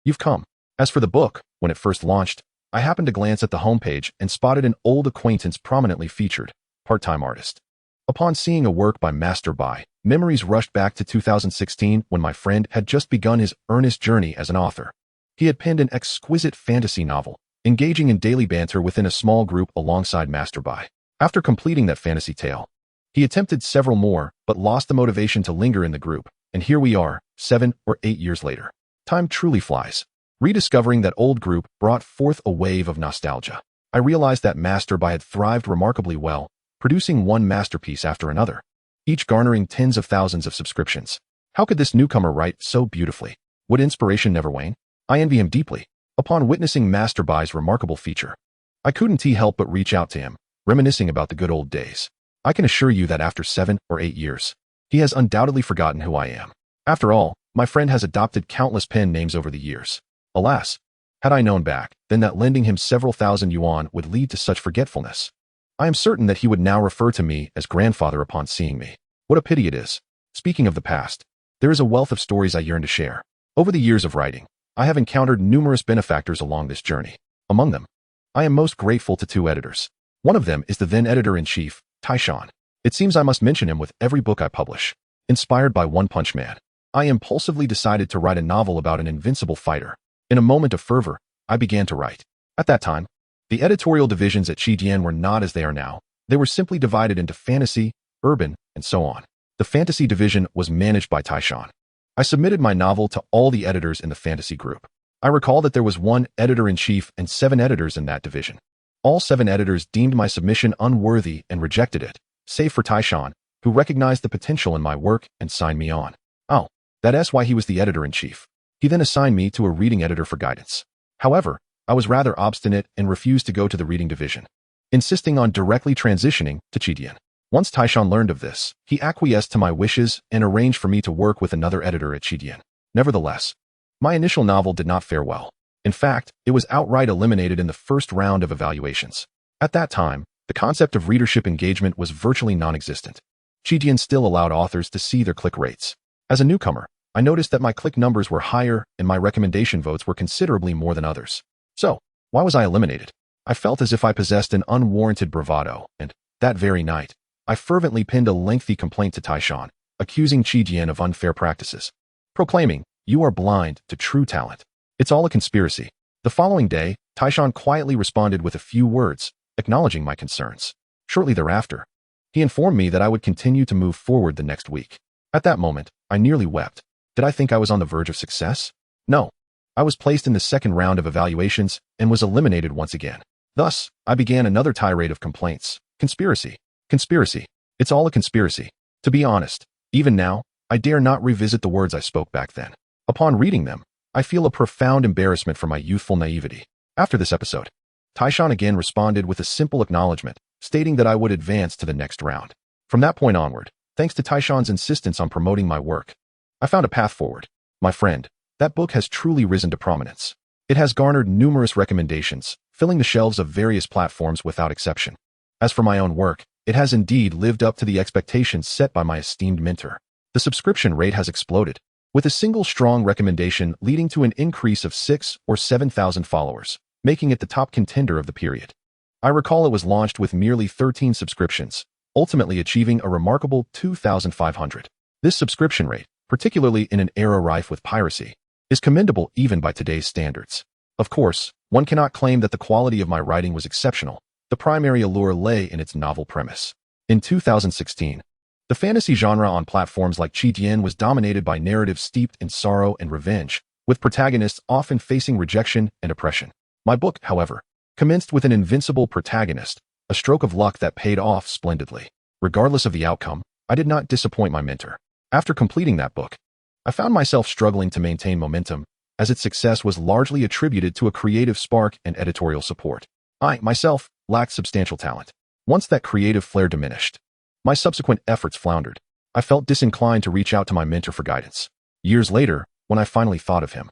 You've come. As for the book, when it first launched, I happened to glance at the homepage and spotted an old acquaintance prominently featured, part-time artist. Upon seeing a work by Master Bai, memories rushed back to 2016 when my friend had just begun his earnest journey as an author. He had penned an exquisite fantasy novel, engaging in daily banter within a small group alongside Master Bai. After completing that fantasy tale, He attempted several more, but lost the motivation to linger in the group, and here we are, 7 or 8 years later. Time truly flies. Rediscovering that old group brought forth a wave of nostalgia. I realized that Masterby had thrived remarkably well, producing one masterpiece after another, each garnering tens of thousands of subscriptions. How could this newcomer write so beautifully? Would inspiration never wane? I envy him deeply. Upon witnessing Masterby's remarkable feature, I couldn't help but reach out to him, reminiscing about the good old days. I can assure you that after 7 or 8 years, he has undoubtedly forgotten who I am. After all, my friend has adopted countless pen names over the years. Alas, had I known back then that lending him several thousand yuan would lead to such forgetfulness, I am certain that he would now refer to me as grandfather upon seeing me. What a pity it is. Speaking of the past, there is a wealth of stories I yearn to share. Over the years of writing, I have encountered numerous benefactors along this journey. Among them, I am most grateful to 2 editors. One of them is the then editor-in-chief, Taishan. It seems I must mention him with every book I publish. Inspired by One Punch Man, I impulsively decided to write a novel about an invincible fighter. In a moment of fervor, I began to write. At that time, the editorial divisions at Jade were not as they are now. They were simply divided into fantasy, urban, and so on. The fantasy division was managed by Taishan. I submitted my novel to all the editors in the fantasy group. I recall that there was 1 editor-in-chief and 7 editors in that division. All 7 editors deemed my submission unworthy and rejected it, save for Taishan, who recognized the potential in my work and signed me on. Oh, that's why he was the editor-in-chief. He then assigned me to a reading editor for guidance. However, I was rather obstinate and refused to go to the reading division, insisting on directly transitioning to Jade. Once Taishan learned of this, he acquiesced to my wishes and arranged for me to work with another editor at Jade. Nevertheless, my initial novel did not fare well. In fact, it was outright eliminated in the first round of evaluations. At that time, the concept of readership engagement was virtually non-existent. Jade still allowed authors to see their click rates. As a newcomer, I noticed that my click numbers were higher and my recommendation votes were considerably more than others. So, why was I eliminated? I felt as if I possessed an unwarranted bravado, and that very night, I fervently penned a lengthy complaint to Taishan, accusing Jade of unfair practices, proclaiming, "You are blind to true talent. It's all a conspiracy." The following day, Taishan quietly responded with a few words, acknowledging my concerns. Shortly thereafter, he informed me that I would continue to move forward the next week. At that moment, I nearly wept. Did I think I was on the verge of success? No. I was placed in the second round of evaluations and was eliminated once again. Thus, I began another tirade of complaints. Conspiracy. Conspiracy. It's all a conspiracy. To be honest, even now, I dare not revisit the words I spoke back then. Upon reading them, I feel a profound embarrassment for my youthful naivety. After this episode, Taishan again responded with a simple acknowledgement, stating that I would advance to the next round. From that point onward, thanks to Taishan's insistence on promoting my work, I found a path forward. My friend, that book has truly risen to prominence. It has garnered numerous recommendations, filling the shelves of various platforms without exception. As for my own work, it has indeed lived up to the expectations set by my esteemed mentor. The subscription rate has exploded, with a single strong recommendation leading to an increase of 6 or 7,000 followers, making it the top contender of the period. I recall it was launched with merely 13 subscriptions, ultimately achieving a remarkable 2,500. This subscription rate, particularly in an era rife with piracy, is commendable even by today's standards. Of course, one cannot claim that the quality of my writing was exceptional. The primary allure lay in its novel premise. In 2016, the fantasy genre on platforms like Jade was dominated by narratives steeped in sorrow and revenge, with protagonists often facing rejection and oppression. My book, however, commenced with an invincible protagonist, a stroke of luck that paid off splendidly. Regardless of the outcome, I did not disappoint my mentor. After completing that book, I found myself struggling to maintain momentum, as its success was largely attributed to a creative spark and editorial support. I, myself, lacked substantial talent. Once that creative flair diminished, my subsequent efforts floundered. I felt disinclined to reach out to my mentor for guidance. Years later, when I finally thought of him,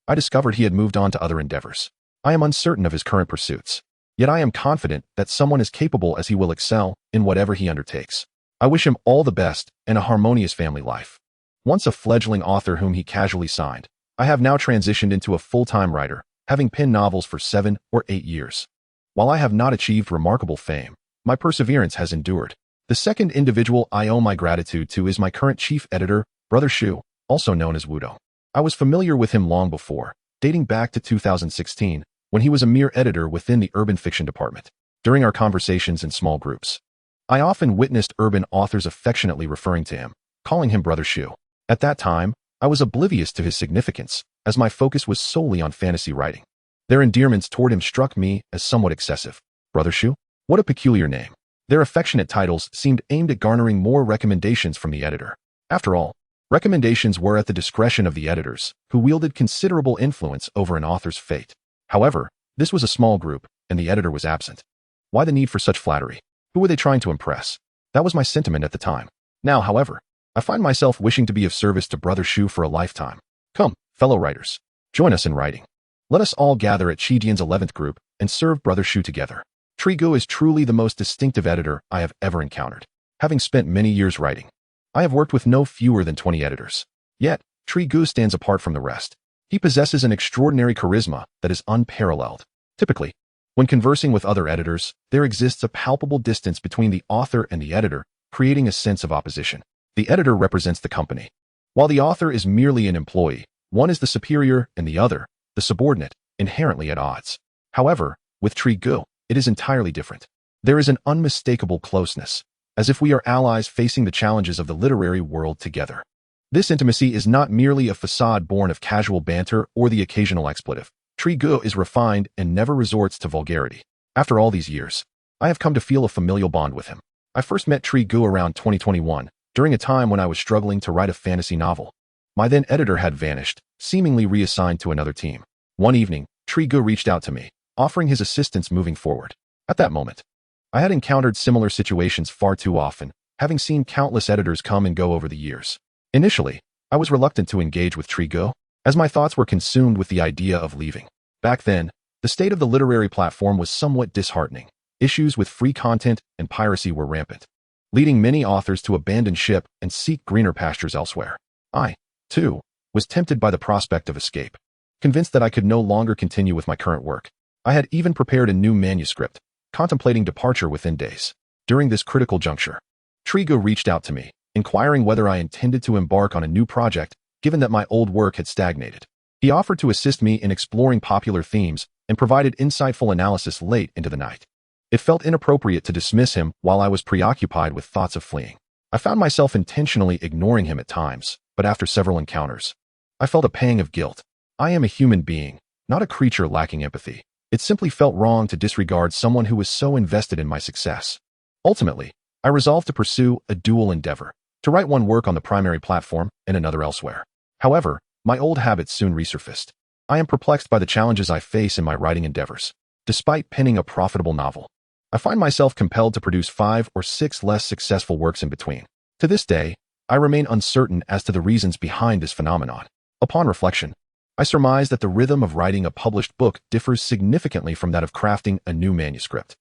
I discovered he had moved on to other endeavors. I am uncertain of his current pursuits, yet I am confident that someone as capable as he will excel in whatever he undertakes. I wish him all the best and a harmonious family life. Once a fledgling author whom he casually signed, I have now transitioned into a full-time writer, having penned novels for 7 or 8 years. While I have not achieved remarkable fame, my perseverance has endured. The second individual I owe my gratitude to is my current chief editor, Brother Shu, also known as Wudo. I was familiar with him long before, dating back to 2016, when he was a mere editor within the urban fiction department. During our conversations in small groups, I often witnessed urban authors affectionately referring to him, calling him Brother Shu. At that time, I was oblivious to his significance, as my focus was solely on fantasy writing. Their endearments toward him struck me as somewhat excessive. Brother Shu? What a peculiar name. Their affectionate titles seemed aimed at garnering more recommendations from the editor. After all, recommendations were at the discretion of the editors, who wielded considerable influence over an author's fate. However, this was a small group, and the editor was absent. Why the need for such flattery? Who were they trying to impress? That was my sentiment at the time. Now, however, I find myself wishing to be of service to Brother Shu for a lifetime. Come, fellow writers, join us in writing. Let us all gather at Qijian's 11th group and serve Brother Shu together. Trigu is truly the most distinctive editor I have ever encountered. Having spent many years writing, I have worked with no fewer than 20 editors. Yet, Trigu stands apart from the rest. He possesses an extraordinary charisma that is unparalleled. Typically, when conversing with other editors, there exists a palpable distance between the author and the editor, creating a sense of opposition. The editor represents the company. While the author is merely an employee, one is the superior and the other, the subordinate, inherently at odds. However, with Trigu, it is entirely different. There is an unmistakable closeness, as if we are allies facing the challenges of the literary world together. This intimacy is not merely a facade born of casual banter or the occasional expletive. Trigu is refined and never resorts to vulgarity. After all these years, I have come to feel a familial bond with him. I first met Trigu around 2021, during a time when I was struggling to write a fantasy novel. My then editor had vanished, seemingly reassigned to another team. One evening, Trigu reached out to me, offering his assistance moving forward. At that moment, I had encountered similar situations far too often, having seen countless editors come and go over the years. Initially, I was reluctant to engage with Trigu, as my thoughts were consumed with the idea of leaving. Back then, the state of the literary platform was somewhat disheartening. Issues with free content and piracy were rampant, leading many authors to abandon ship and seek greener pastures elsewhere. I, too, was tempted by the prospect of escape. Convinced that I could no longer continue with my current work, I had even prepared a new manuscript, contemplating departure within days. During this critical juncture, Trigu reached out to me, inquiring whether I intended to embark on a new project, given that my old work had stagnated. He offered to assist me in exploring popular themes and provided insightful analysis late into the night. It felt inappropriate to dismiss him while I was preoccupied with thoughts of fleeing. I found myself intentionally ignoring him at times, but after several encounters, I felt a pang of guilt. I am a human being, not a creature lacking empathy. It simply felt wrong to disregard someone who was so invested in my success. Ultimately, I resolved to pursue a dual endeavor, to write one work on the primary platform and another elsewhere. However, my old habits soon resurfaced. I am perplexed by the challenges I face in my writing endeavors. Despite penning a profitable novel, I find myself compelled to produce 5 or 6 less successful works in between. To this day, I remain uncertain as to the reasons behind this phenomenon. Upon reflection, I surmise that the rhythm of writing a published book differs significantly from that of crafting a new manuscript.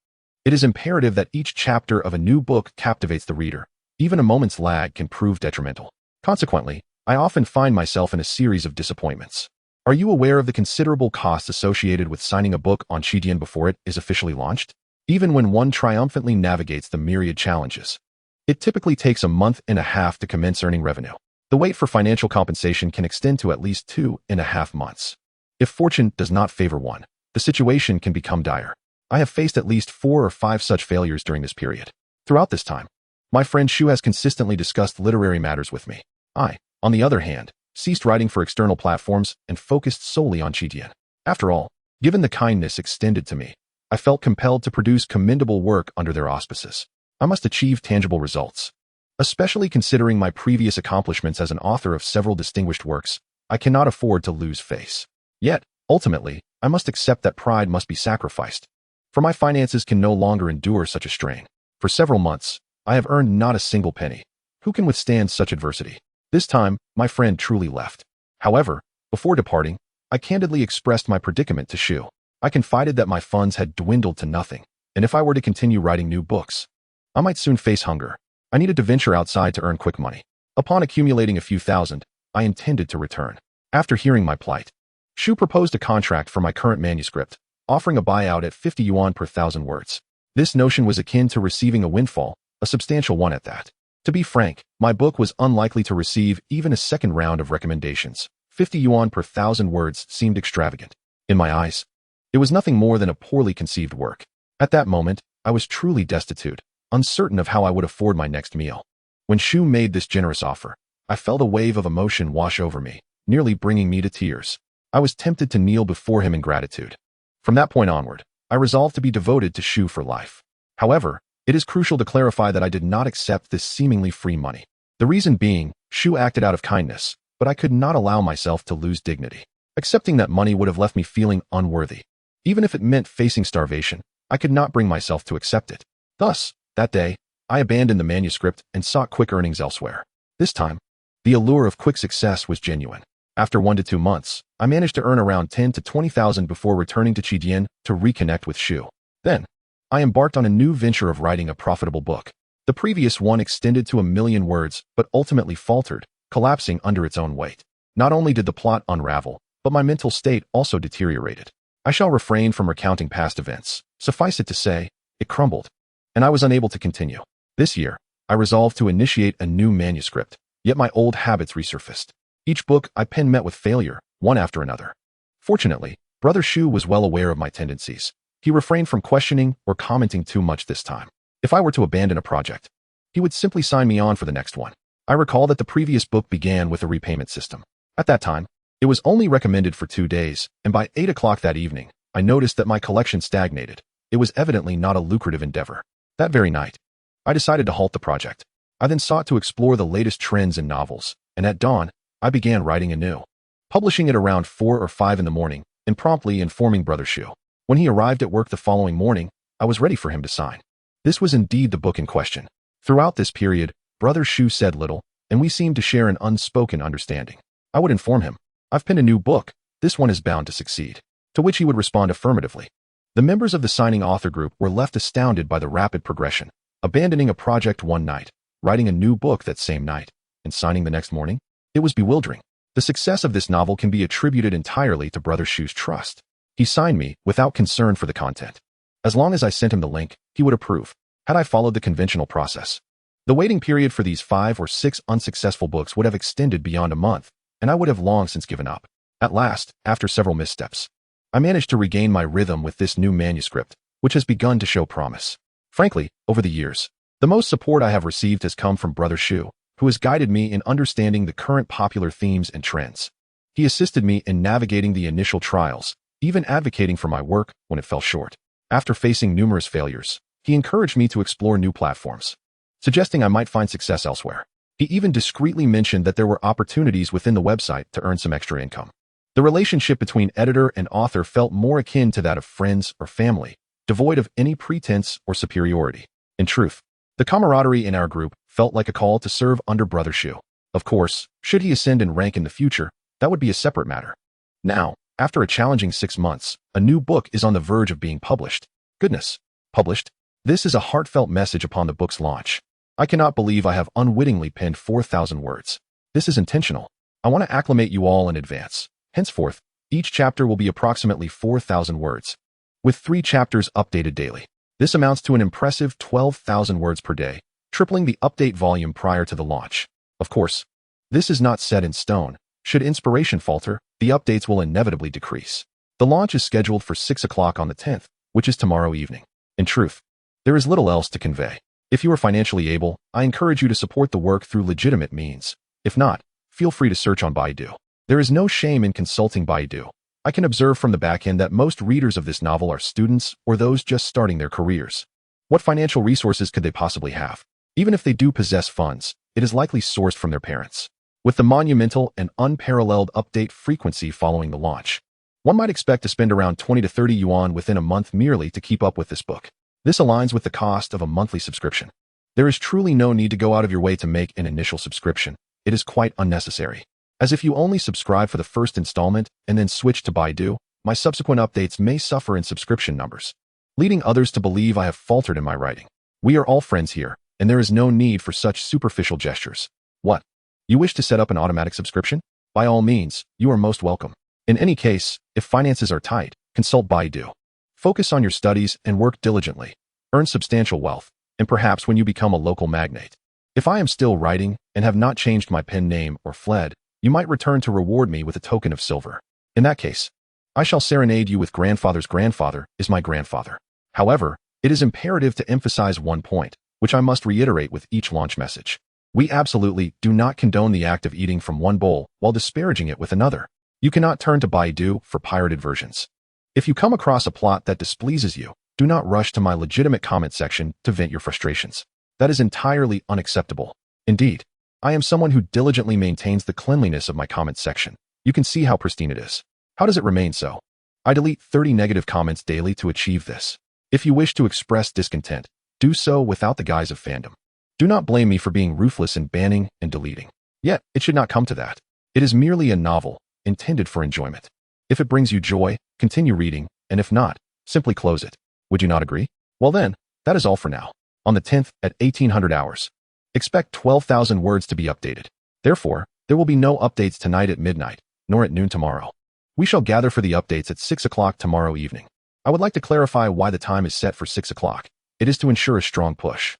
It is imperative that each chapter of a new book captivates the reader. Even a moment's lag can prove detrimental. Consequently, I often find myself in a series of disappointments. Are you aware of the considerable costs associated with signing a book on Qijian before it is officially launched? Even when one triumphantly navigates the myriad challenges, it typically takes a month and a half to commence earning revenue. The wait for financial compensation can extend to at least 2.5 months. If fortune does not favor one, the situation can become dire. I have faced at least 4 or 5 such failures during this period. Throughout this time, my friend Shu has consistently discussed literary matters with me. I, on the other hand, ceased writing for external platforms and focused solely on Qijian. After all, given the kindness extended to me, I felt compelled to produce commendable work under their auspices. I must achieve tangible results. Especially considering my previous accomplishments as an author of several distinguished works, I cannot afford to lose face. Yet, ultimately, I must accept that pride must be sacrificed, for my finances can no longer endure such a strain. For several months, I have earned not a single penny. Who can withstand such adversity? This time, my friend truly left. However, before departing, I candidly expressed my predicament to Shu. I confided that my funds had dwindled to nothing, and if I were to continue writing new books, I might soon face hunger. I needed to venture outside to earn quick money. Upon accumulating a few thousand, I intended to return. After hearing my plight, Shu proposed a contract for my current manuscript, offering a buyout at 50 yuan per 1,000 words. This notion was akin to receiving a windfall, a substantial one at that. To be frank, my book was unlikely to receive even a second round of recommendations. 50 yuan per 1,000 words seemed extravagant. In my eyes, it was nothing more than a poorly conceived work. At that moment, I was truly destitute. uncertain of how I would afford my next meal. When Shu made this generous offer, I felt a wave of emotion wash over me, nearly bringing me to tears. I was tempted to kneel before him in gratitude. From that point onward, I resolved to be devoted to Shu for life. However, it is crucial to clarify that I did not accept this seemingly free money. The reason being, Shu acted out of kindness, but I could not allow myself to lose dignity. Accepting that money would have left me feeling unworthy. Even if it meant facing starvation, I could not bring myself to accept it. Thus, that day, I abandoned the manuscript and sought quick earnings elsewhere. This time, the allure of quick success was genuine. After 1 to 2 months, I managed to earn around 10 to 20,000 before returning to Qidian to reconnect with Shu. Then, I embarked on a new venture of writing a profitable book. The previous one extended to 1,000,000 words, but ultimately faltered, collapsing under its own weight. Not only did the plot unravel, but my mental state also deteriorated. I shall refrain from recounting past events. Suffice it to say, it crumbled, and I was unable to continue. This year, I resolved to initiate a new manuscript, yet my old habits resurfaced. Each book I penned met with failure, one after another. Fortunately, Brother Shu was well aware of my tendencies. He refrained from questioning or commenting too much this time. If I were to abandon a project, he would simply sign me on for the next one. I recall that the previous book began with a repayment system. At that time, it was only recommended for 2 days, and by 8 o'clock that evening, I noticed that my collection stagnated. It was evidently not a lucrative endeavor. That very night, I decided to halt the project. I then sought to explore the latest trends in novels, and at dawn, I began writing anew. Publishing it around 4 or 5 in the morning, and promptly informing Brother Shu. When he arrived at work the following morning, I was ready for him to sign. This was indeed the book in question. Throughout this period, Brother Shu said little, and we seemed to share an unspoken understanding. I would inform him, "I've penned a new book, this one is bound to succeed," to which he would respond affirmatively. The members of the signing author group were left astounded by the rapid progression, abandoning a project one night, writing a new book that same night, and signing the next morning. It was bewildering. The success of this novel can be attributed entirely to Brother Shu's trust. He signed me without concern for the content. As long as I sent him the link, he would approve. Had I followed the conventional process, the waiting period for these 5 or 6 unsuccessful books would have extended beyond a month, and I would have long since given up. At last, after several missteps, I managed to regain my rhythm with this new manuscript, which has begun to show promise. Frankly, over the years, the most support I have received has come from Brother Shu, who has guided me in understanding the current popular themes and trends. He assisted me in navigating the initial trials, even advocating for my work when it fell short. After facing numerous failures, he encouraged me to explore new platforms, suggesting I might find success elsewhere. He even discreetly mentioned that there were opportunities within the website to earn some extra income. The relationship between editor and author felt more akin to that of friends or family, devoid of any pretense or superiority. In truth, the camaraderie in our group felt like a call to serve under Brother Shu. Of course, should he ascend in rank in the future, that would be a separate matter. Now, after a challenging 6 months, a new book is on the verge of being published. Goodness, published? This is a heartfelt message upon the book's launch. I cannot believe I have unwittingly penned 4,000 words. This is intentional. I want to acclimate you all in advance. Henceforth, each chapter will be approximately 4,000 words, with 3 chapters updated daily. This amounts to an impressive 12,000 words per day, tripling the update volume prior to the launch. Of course, this is not set in stone. Should inspiration falter, the updates will inevitably decrease. The launch is scheduled for 6 o'clock on the 10th, which is tomorrow evening. In truth, there is little else to convey. If you are financially able, I encourage you to support the work through legitimate means. If not, feel free to search on Baidu. There is no shame in consulting Baidu. I can observe from the back end that most readers of this novel are students or those just starting their careers. What financial resources could they possibly have? Even if they do possess funds, it is likely sourced from their parents. With the monumental and unparalleled update frequency following the launch, one might expect to spend around 20 to 30 yuan within a month merely to keep up with this book. This aligns with the cost of a monthly subscription. There is truly no need to go out of your way to make an initial subscription. It is quite unnecessary. As if you only subscribe for the first installment and then switch to Baidu, my subsequent updates may suffer in subscription numbers, leading others to believe I have faltered in my writing. We are all friends here, and there is no need for such superficial gestures. What? You wish to set up an automatic subscription? By all means, you are most welcome. In any case, if finances are tight, consult Baidu. Focus on your studies and work diligently. Earn substantial wealth, and perhaps when you become a local magnate. If I am still writing and have not changed my pen name or fled, you might return to reward me with a token of silver. In that case, I shall serenade you with grandfather's grandfather is my grandfather. However, it is imperative to emphasize one point. which I must reiterate with each launch message. We absolutely do not condone the act of eating from one bowl while disparaging it with another. You cannot turn to Baidu for pirated versions. If you come across a plot that displeases you, do not rush to my legitimate comment section to vent your frustrations. That is entirely unacceptable. Indeed, I am someone who diligently maintains the cleanliness of my comment section. You can see how pristine it is. How does it remain so? I delete 30 negative comments daily to achieve this. If you wish to express discontent, do so without the guise of fandom. Do not blame me for being ruthless in banning and deleting. Yet, it should not come to that. It is merely a novel, intended for enjoyment. If it brings you joy, continue reading, and if not, simply close it. Would you not agree? Well then, that is all for now. On the 10th at 1800 hours. Expect 12,000 words to be updated. Therefore, there will be no updates tonight at midnight, nor at noon tomorrow. We shall gather for the updates at 6 o'clock tomorrow evening. I would like to clarify why the time is set for 6 o'clock. It is to ensure a strong push.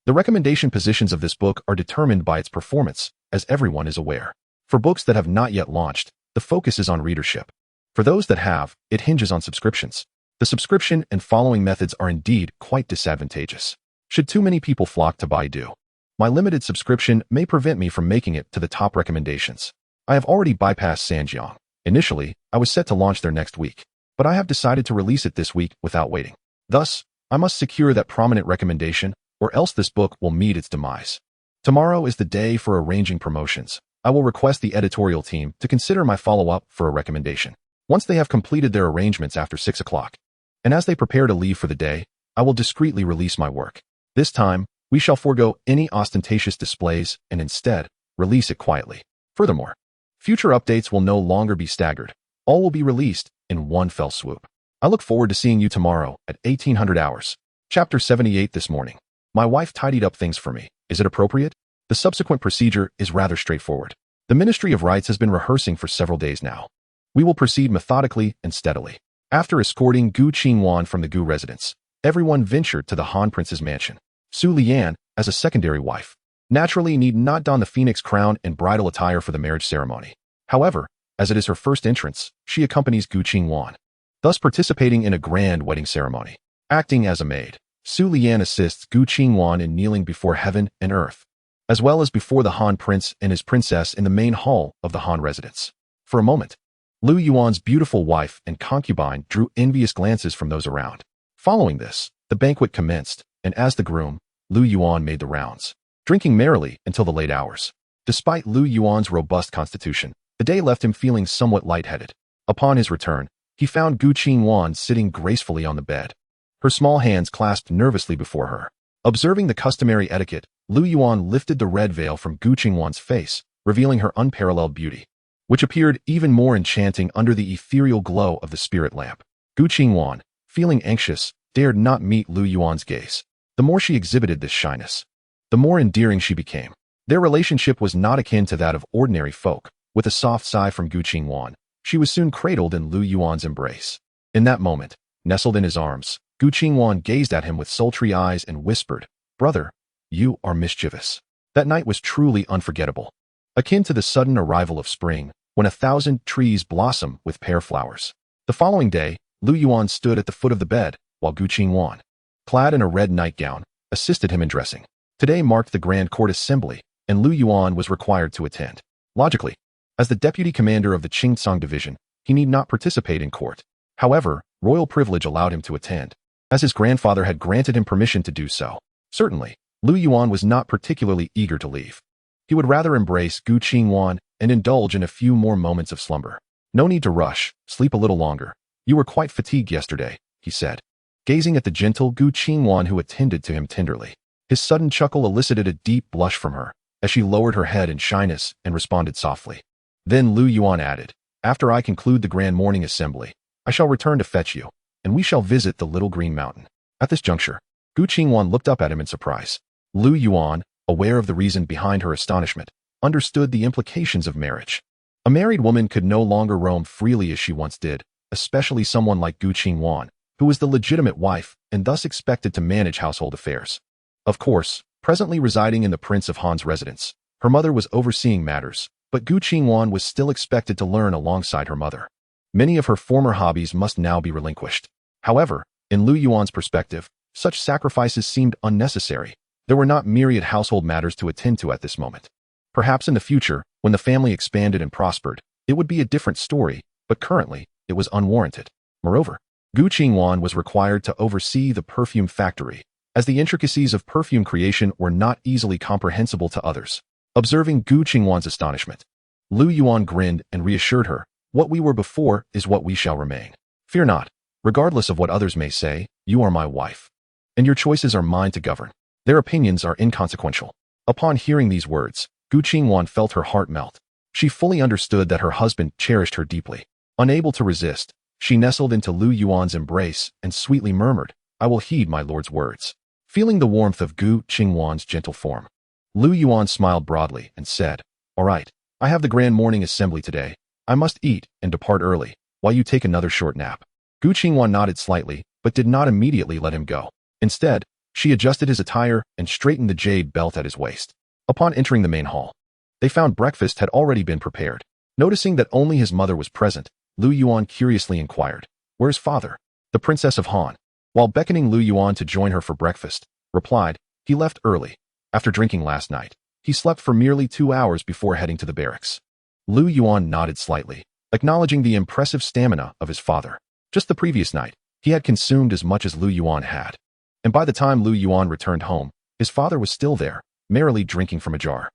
The recommendation positions of this book are determined by its performance, as everyone is aware. For books that have not yet launched, the focus is on readership. For those that have, it hinges on subscriptions. The subscription and following methods are indeed quite disadvantageous. Should too many people flock to Baidu, my limited subscription may prevent me from making it to the top recommendations. I have already bypassed Sanjiang. Initially, I was set to launch there next week, but I have decided to release it this week without waiting. Thus, I must secure that prominent recommendation, or else this book will meet its demise. Tomorrow is the day for arranging promotions. I will request the editorial team to consider my follow-up for a recommendation. Once they have completed their arrangements after 6 o'clock, and as they prepare to leave for the day, I will discreetly release my work. This time, we shall forego any ostentatious displays and instead release it quietly. Furthermore, future updates will no longer be staggered. All will be released in one fell swoop. I look forward to seeing you tomorrow at 1800 hours. Chapter 78 this morning. My wife tidied up things for me. Is it appropriate? The subsequent procedure is rather straightforward. The Ministry of Rites has been rehearsing for several days now. We will proceed methodically and steadily. After escorting Gu Qingwan from the Gu residence, everyone ventured to the Han Prince's mansion. Su Lian, as a secondary wife, naturally need not don the phoenix crown and bridal attire for the marriage ceremony. However, as it is her first entrance, she accompanies Gu Qingwan, thus participating in a grand wedding ceremony. Acting as a maid, Su Lian assists Gu Qingwan in kneeling before heaven and earth, as well as before the Han Prince and his princess in the main hall of the Han residence. For a moment, Lu Yuan's beautiful wife and concubine drew envious glances from those around. Following this, the banquet commenced, and as the groom, Lu Yuan made the rounds, drinking merrily until the late hours. Despite Lu Yuan's robust constitution, the day left him feeling somewhat lightheaded. Upon his return, he found Gu Qingwan sitting gracefully on the bed, her small hands clasped nervously before her. Observing the customary etiquette, Lu Yuan lifted the red veil from Gu Qingwan's face, revealing her unparalleled beauty, which appeared even more enchanting under the ethereal glow of the spirit lamp. Gu Qingwan, feeling anxious, dared not meet Lu Yuan's gaze. The more she exhibited this shyness, the more endearing she became. Their relationship was not akin to that of ordinary folk. With a soft sigh from Gu Qingwan, she was soon cradled in Lu Yuan's embrace. In that moment, nestled in his arms, Gu Qingwan gazed at him with sultry eyes and whispered, "Brother, you are mischievous." That night was truly unforgettable, akin to the sudden arrival of spring, when 1,000 trees blossom with pear flowers. The following day, Lu Yuan stood at the foot of the bed, while Gu Qingwan, clad in a red nightgown, assisted him in dressing. Today marked the Grand Court Assembly, and Lu Yuan was required to attend. Logically, as the deputy commander of the Qingtsang division, he need not participate in court. However, royal privilege allowed him to attend, as his grandfather had granted him permission to do so. Certainly, Lu Yuan was not particularly eager to leave. He would rather embrace Gu Qingwan and indulge in a few more moments of slumber. "No need to rush, sleep a little longer. You were quite fatigued yesterday," he said, gazing at the gentle Gu Qingwan who attended to him tenderly. His sudden chuckle elicited a deep blush from her, as she lowered her head in shyness and responded softly. Then Lu Yuan added, "After I conclude the grand morning assembly, I shall return to fetch you, and we shall visit the little green mountain." At this juncture, Gu Qingwan looked up at him in surprise. Lu Yuan, aware of the reason behind her astonishment, understood the implications of marriage. A married woman could no longer roam freely as she once did, especially someone like Gu Qingwan, who was the legitimate wife and thus expected to manage household affairs. Of course, presently residing in the Prince of Han's residence, her mother was overseeing matters, but Gu Qingwan was still expected to learn alongside her mother. Many of her former hobbies must now be relinquished. However, in Lu Yuan's perspective, such sacrifices seemed unnecessary. There were not myriad household matters to attend to at this moment. Perhaps in the future, when the family expanded and prospered, it would be a different story, but currently, it was unwarranted. Moreover, Gu Qingyuan was required to oversee the perfume factory, as the intricacies of perfume creation were not easily comprehensible to others. Observing Gu Qingyuan's astonishment, Lu Yuan grinned and reassured her, "What we were before is what we shall remain. Fear not. Regardless of what others may say, you are my wife. And your choices are mine to govern. Their opinions are inconsequential." Upon hearing these words, Gu Qingyuan felt her heart melt. She fully understood that her husband cherished her deeply. Unable to resist, she nestled into Lu Yuan's embrace and sweetly murmured, "I will heed my lord's words." Feeling the warmth of Gu Qingyuan's gentle form, Lu Yuan smiled broadly and said, "All right, I have the grand morning assembly today. I must eat and depart early, while you take another short nap." Gu Qingyuan nodded slightly, but did not immediately let him go. Instead, she adjusted his attire and straightened the jade belt at his waist. Upon entering the main hall, they found breakfast had already been prepared. Noticing that only his mother was present, Lu Yuan curiously inquired, "Where's father?" The Princess of Han, while beckoning Lu Yuan to join her for breakfast, replied, "He left early. After drinking last night, he slept for merely 2 hours before heading to the barracks." Lu Yuan nodded slightly, acknowledging the impressive stamina of his father. Just the previous night, he had consumed as much as Lu Yuan had. And by the time Lu Yuan returned home, his father was still there, merrily drinking from a jar.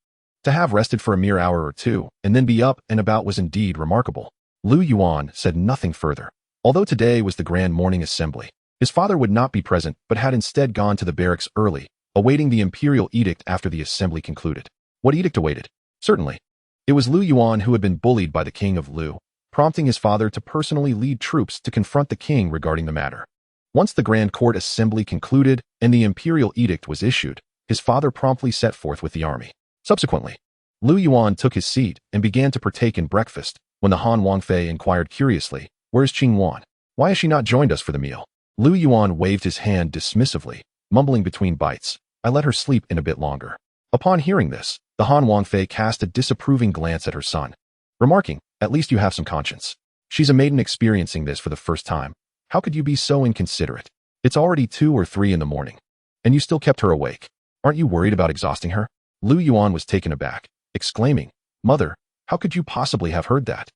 To have rested for a mere hour or two, and then be up and about was indeed remarkable. Lu Yuan said nothing further. Although today was the grand morning assembly, his father would not be present but had instead gone to the barracks early, awaiting the imperial edict after the assembly concluded. What edict awaited? Certainly. It was Lu Yuan who had been bullied by the king of Lu, prompting his father to personally lead troops to confront the king regarding the matter. Once the Grand Court assembly concluded and the imperial edict was issued, his father promptly set forth with the army. Subsequently, Lu Yuan took his seat and began to partake in breakfast when the Han Wangfei inquired curiously, "Where's Qingyuan? Why has she not joined us for the meal?" Lu Yuan waved his hand dismissively, mumbling between bites, "I let her sleep in a bit longer." Upon hearing this, the Han Wangfei cast a disapproving glance at her son, remarking, "At least you have some conscience. She's a maiden experiencing this for the first time. How could you be so inconsiderate? It's already 2 or 3 in the morning, and you still kept her awake. Aren't you worried about exhausting her?" Lu Yuan was taken aback, exclaiming, "Mother, how could you possibly have heard that?"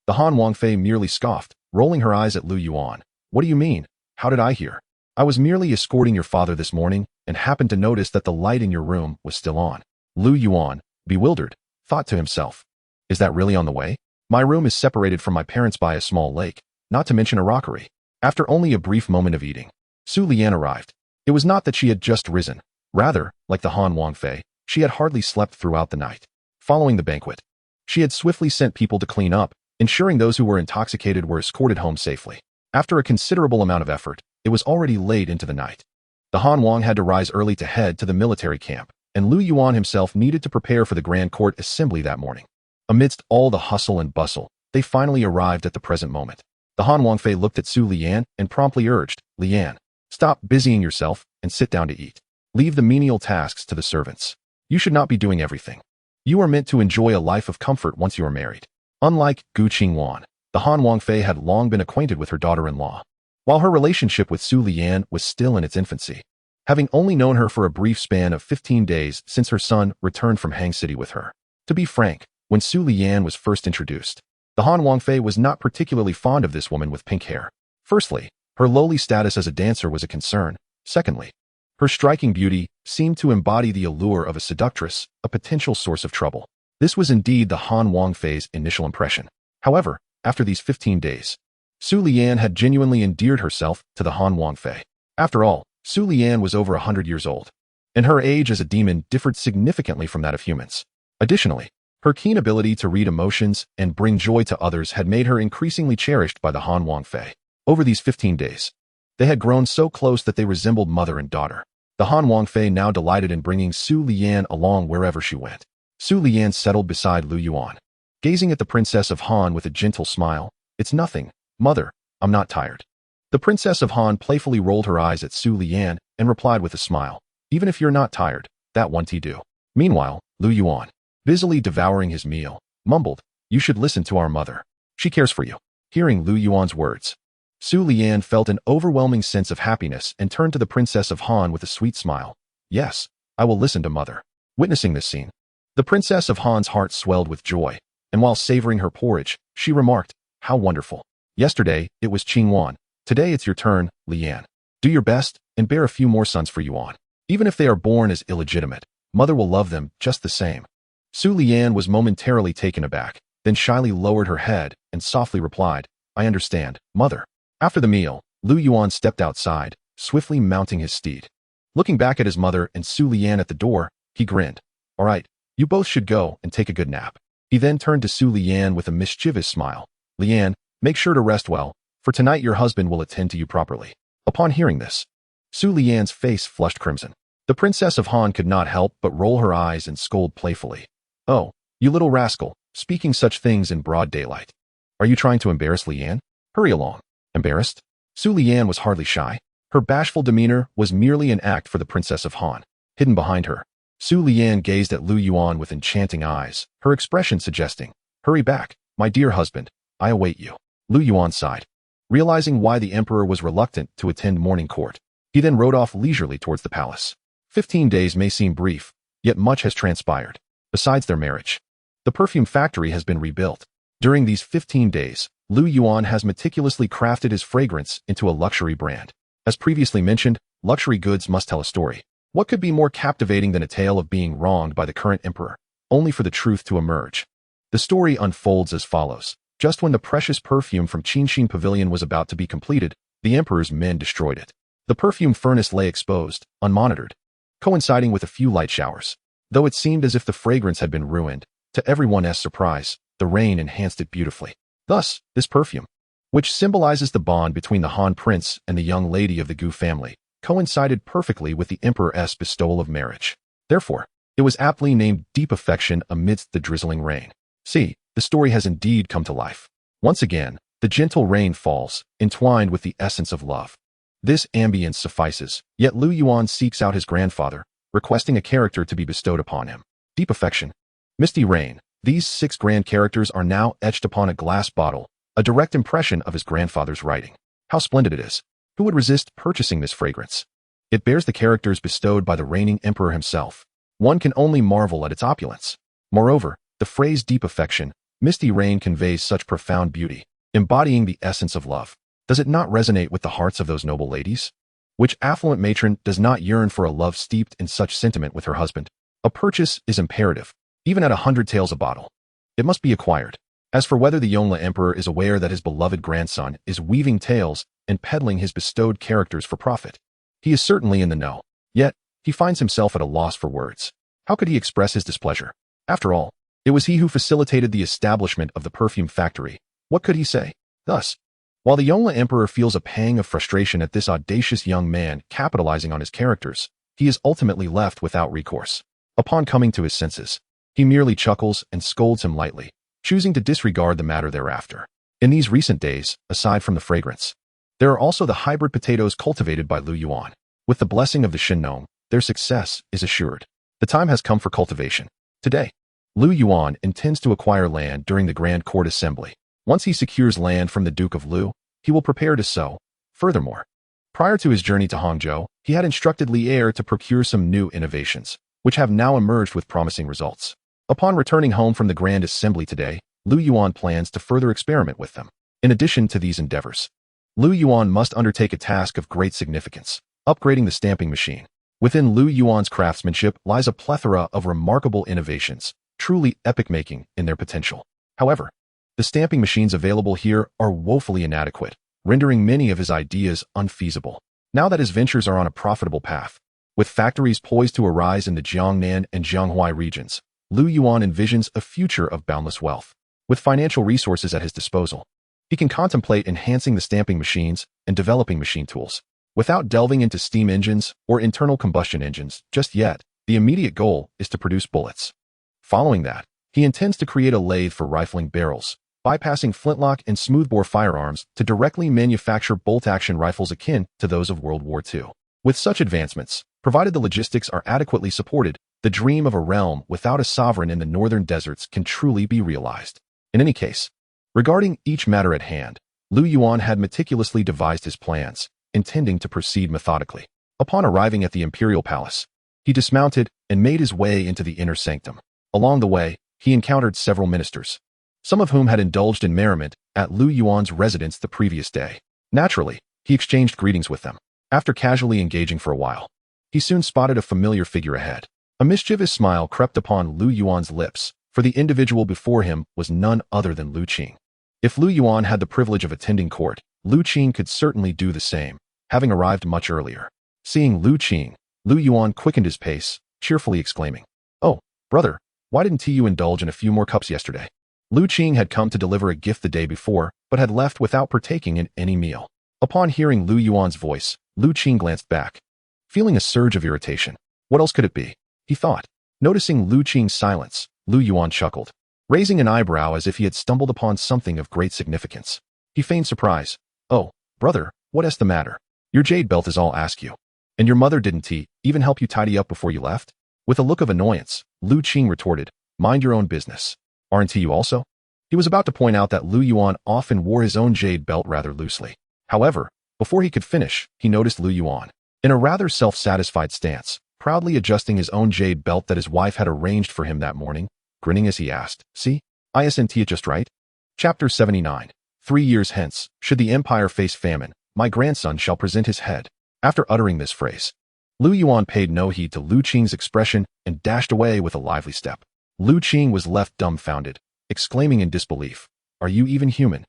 The Han Wangfei merely scoffed, rolling her eyes at Lu Yuan. "What do you mean? How did I hear? I was merely escorting your father this morning and happened to notice that the light in your room was still on." Lu Yuan, bewildered, thought to himself, "Is that really on the way? My room is separated from my parents by a small lake, not to mention a rockery." After only a brief moment of eating, Su Lian arrived. It was not that she had just risen. Rather, like the Han Wangfei, she had hardly slept throughout the night. Following the banquet, she had swiftly sent people to clean up, ensuring those who were intoxicated were escorted home safely. After a considerable amount of effort, it was already late into the night. The Han Wang had to rise early to head to the military camp, and Lu Yuan himself needed to prepare for the Grand Court assembly that morning. Amidst all the hustle and bustle, they finally arrived at the present moment. The Han Wangfei looked at Su Lian and promptly urged, "Lian, stop busying yourself and sit down to eat. Leave the menial tasks to the servants. You should not be doing everything. You are meant to enjoy a life of comfort once you are married." Unlike Gu Qingyuan, the Han Wangfei had long been acquainted with her daughter-in-law, while her relationship with Su Lian was still in its infancy, having only known her for a brief span of 15 days since her son returned from Hang City with her. To be frank, when Su Lian was first introduced, the Han Wangfei was not particularly fond of this woman with pink hair. Firstly, her lowly status as a dancer was a concern. Secondly, her striking beauty seemed to embody the allure of a seductress, a potential source of trouble. This was indeed the Han Wangfei's initial impression. However, after these 15 days, Su Lian had genuinely endeared herself to the Han Wangfei. After all, Su Lian was over 100 years old, and her age as a demon differed significantly from that of humans. Additionally, her keen ability to read emotions and bring joy to others had made her increasingly cherished by the Han Wangfei. Over these 15 days, they had grown so close that they resembled mother and daughter. The Han Wangfei now delighted in bringing Su Lian along wherever she went. Su Lian settled beside Lu Yuan, gazing at the Princess of Han with a gentle smile. "It's nothing, mother, I'm not tired." The Princess of Han playfully rolled her eyes at Su Lian and replied with a smile, "Even if you're not tired, that won't do." Meanwhile, Lu Yuan, busily devouring his meal, mumbled, "You should listen to our mother. She cares for you." Hearing Lu Yuan's words, Su Lian felt an overwhelming sense of happiness and turned to the Princess of Han with a sweet smile. "Yes, I will listen to mother. Witnessing this scene, the princess of Han's heart swelled with joy, and while savoring her porridge, she remarked, "How wonderful. Yesterday, it was Yuan. Today it's your turn, Lian. Do your best, and bear a few more sons for Yuan. Even if they are born as illegitimate, mother will love them just the same." Su Lian was momentarily taken aback, then shyly lowered her head and softly replied, "I understand, mother." After the meal, Lu Yuan stepped outside, swiftly mounting his steed. Looking back at his mother and Su Lian at the door, he grinned. "All right, you both should go and take a good nap." He then turned to Su Lian with a mischievous smile. "Lian, make sure to rest well, for tonight your husband will attend to you properly." Upon hearing this, Su Lian's face flushed crimson. The princess of Han could not help but roll her eyes and scold playfully. "Oh, you little rascal, speaking such things in broad daylight. Are you trying to embarrass Lian? Hurry along." Embarrassed? Su Lian was hardly shy. Her bashful demeanor was merely an act for the princess of Han. Hidden behind her, Su Lian gazed at Lu Yuan with enchanting eyes, her expression suggesting, "Hurry back, my dear husband, I await you." Lu Yuan sighed. Realizing why the emperor was reluctant to attend morning court, he then rode off leisurely towards the palace. 15 days may seem brief, yet much has transpired. Besides their marriage, the perfume factory has been rebuilt. During these 15 days, Lu Yuan has meticulously crafted his fragrance into a luxury brand. As previously mentioned, luxury goods must tell a story. What could be more captivating than a tale of being wronged by the current emperor, only for the truth to emerge? The story unfolds as follows. Just when the precious perfume from Qinshin Pavilion was about to be completed, the emperor's men destroyed it. The perfume furnace lay exposed, unmonitored, coinciding with a few light showers. Though it seemed as if the fragrance had been ruined, to everyone's surprise, the rain enhanced it beautifully. Thus, this perfume, which symbolizes the bond between the Han prince and the young lady of the Gu family, coincided perfectly with the emperor's bestowal of marriage. Therefore, it was aptly named Deep Affection amidst the drizzling rain. See, the story has indeed come to life. Once again, the gentle rain falls, entwined with the essence of love. This ambience suffices, yet Lu Yuan seeks out his grandfather, requesting a character to be bestowed upon him. Deep Affection, Misty Rain, these 6 grand characters are now etched upon a glass bottle, a direct impression of his grandfather's writing. How splendid it is! Who would resist purchasing this fragrance? It bears the characters bestowed by the reigning emperor himself. One can only marvel at its opulence. Moreover, the phrase Deep Affection, Misty Rain conveys such profound beauty, embodying the essence of love. Does it not resonate with the hearts of those noble ladies? Which affluent matron does not yearn for a love steeped in such sentiment with her husband? A purchase is imperative, even at 100 taels a bottle. It must be acquired. As for whether the Yongle Emperor is aware that his beloved grandson is weaving tales and peddling his bestowed characters for profit, he is certainly in the know. Yet, he finds himself at a loss for words. How could he express his displeasure? After all, it was he who facilitated the establishment of the perfume factory. What could he say? Thus, while the Yongle Emperor feels a pang of frustration at this audacious young man capitalizing on his characters, he is ultimately left without recourse. Upon coming to his senses, he merely chuckles and scolds him lightly, choosing to disregard the matter thereafter. In these recent days, aside from the fragrance, there are also the hybrid potatoes cultivated by Lu Yuan. With the blessing of the Shin Gnome, their success is assured. The time has come for cultivation. Today, Lu Yuan intends to acquire land during the Grand Court Assembly. Once he secures land from the Duke of Lu, he will prepare to sow. Furthermore, prior to his journey to Hangzhou, he had instructed Li Er to procure some new innovations, which have now emerged with promising results. Upon returning home from the Grand Assembly today, Lu Yuan plans to further experiment with them. In addition to these endeavors, Lu Yuan must undertake a task of great significance, upgrading the stamping machine. Within Lu Yuan's craftsmanship lies a plethora of remarkable innovations, truly epic-making in their potential. However, the stamping machines available here are woefully inadequate, rendering many of his ideas unfeasible. Now that his ventures are on a profitable path, with factories poised to arise in the Jiangnan and Jianghuai regions, Lu Yuan envisions a future of boundless wealth. With financial resources at his disposal, he can contemplate enhancing the stamping machines and developing machine tools. Without delving into steam engines or internal combustion engines just yet, the immediate goal is to produce bullets. Following that, he intends to create a lathe for rifling barrels, bypassing flintlock and smoothbore firearms to directly manufacture bolt-action rifles akin to those of World War II. With such advancements, provided the logistics are adequately supported, the dream of a realm without a sovereign in the northern deserts can truly be realized. In any case, regarding each matter at hand, Lu Yuan had meticulously devised his plans, intending to proceed methodically. Upon arriving at the imperial palace, He dismounted and made his way into the inner sanctum. Along the way, he encountered several ministers, some of whom had indulged in merriment at Lu Yuan's residence the previous day. Naturally, he exchanged greetings with them. After casually engaging for a while, he soon spotted a familiar figure ahead. A mischievous smile crept upon Lu Yuan's lips, for the individual before him was none other than Lu Qing. If Lu Yuan had the privilege of attending court, Lu Qing could certainly do the same, having arrived much earlier. Seeing Lu Qing, Lu Yuan quickened his pace, cheerfully exclaiming, "Oh, brother, why didn't you indulge in a few more cups yesterday?" Lu Qing had come to deliver a gift the day before, but had left without partaking in any meal. Upon hearing Lu Yuan's voice, Lu Qing glanced back, feeling a surge of irritation. What else could it be? He thought. Noticing Lu Qing's silence, Lu Yuan chuckled, raising an eyebrow as if he had stumbled upon something of great significance. He feigned surprise. "Oh, brother, what's the matter? Your jade belt is all askew. And your mother didn't even help you tidy up before you left?" With a look of annoyance, Lu Qing retorted, "Mind your own business. Aren't you also?" He was about to point out that Lu Yuan often wore his own jade belt rather loosely. However, before he could finish, he noticed Lu Yuan, in a rather self-satisfied stance, proudly adjusting his own jade belt that his wife had arranged for him that morning, grinning as he asked, "See, isn't it just right?" Chapter 79. 3 years hence, should the empire face famine, my grandson shall present his head. After uttering this phrase, Lu Yuan paid no heed to Lu Qing's expression and dashed away with a lively step. Lu Qing was left dumbfounded, exclaiming in disbelief, "Are you even human?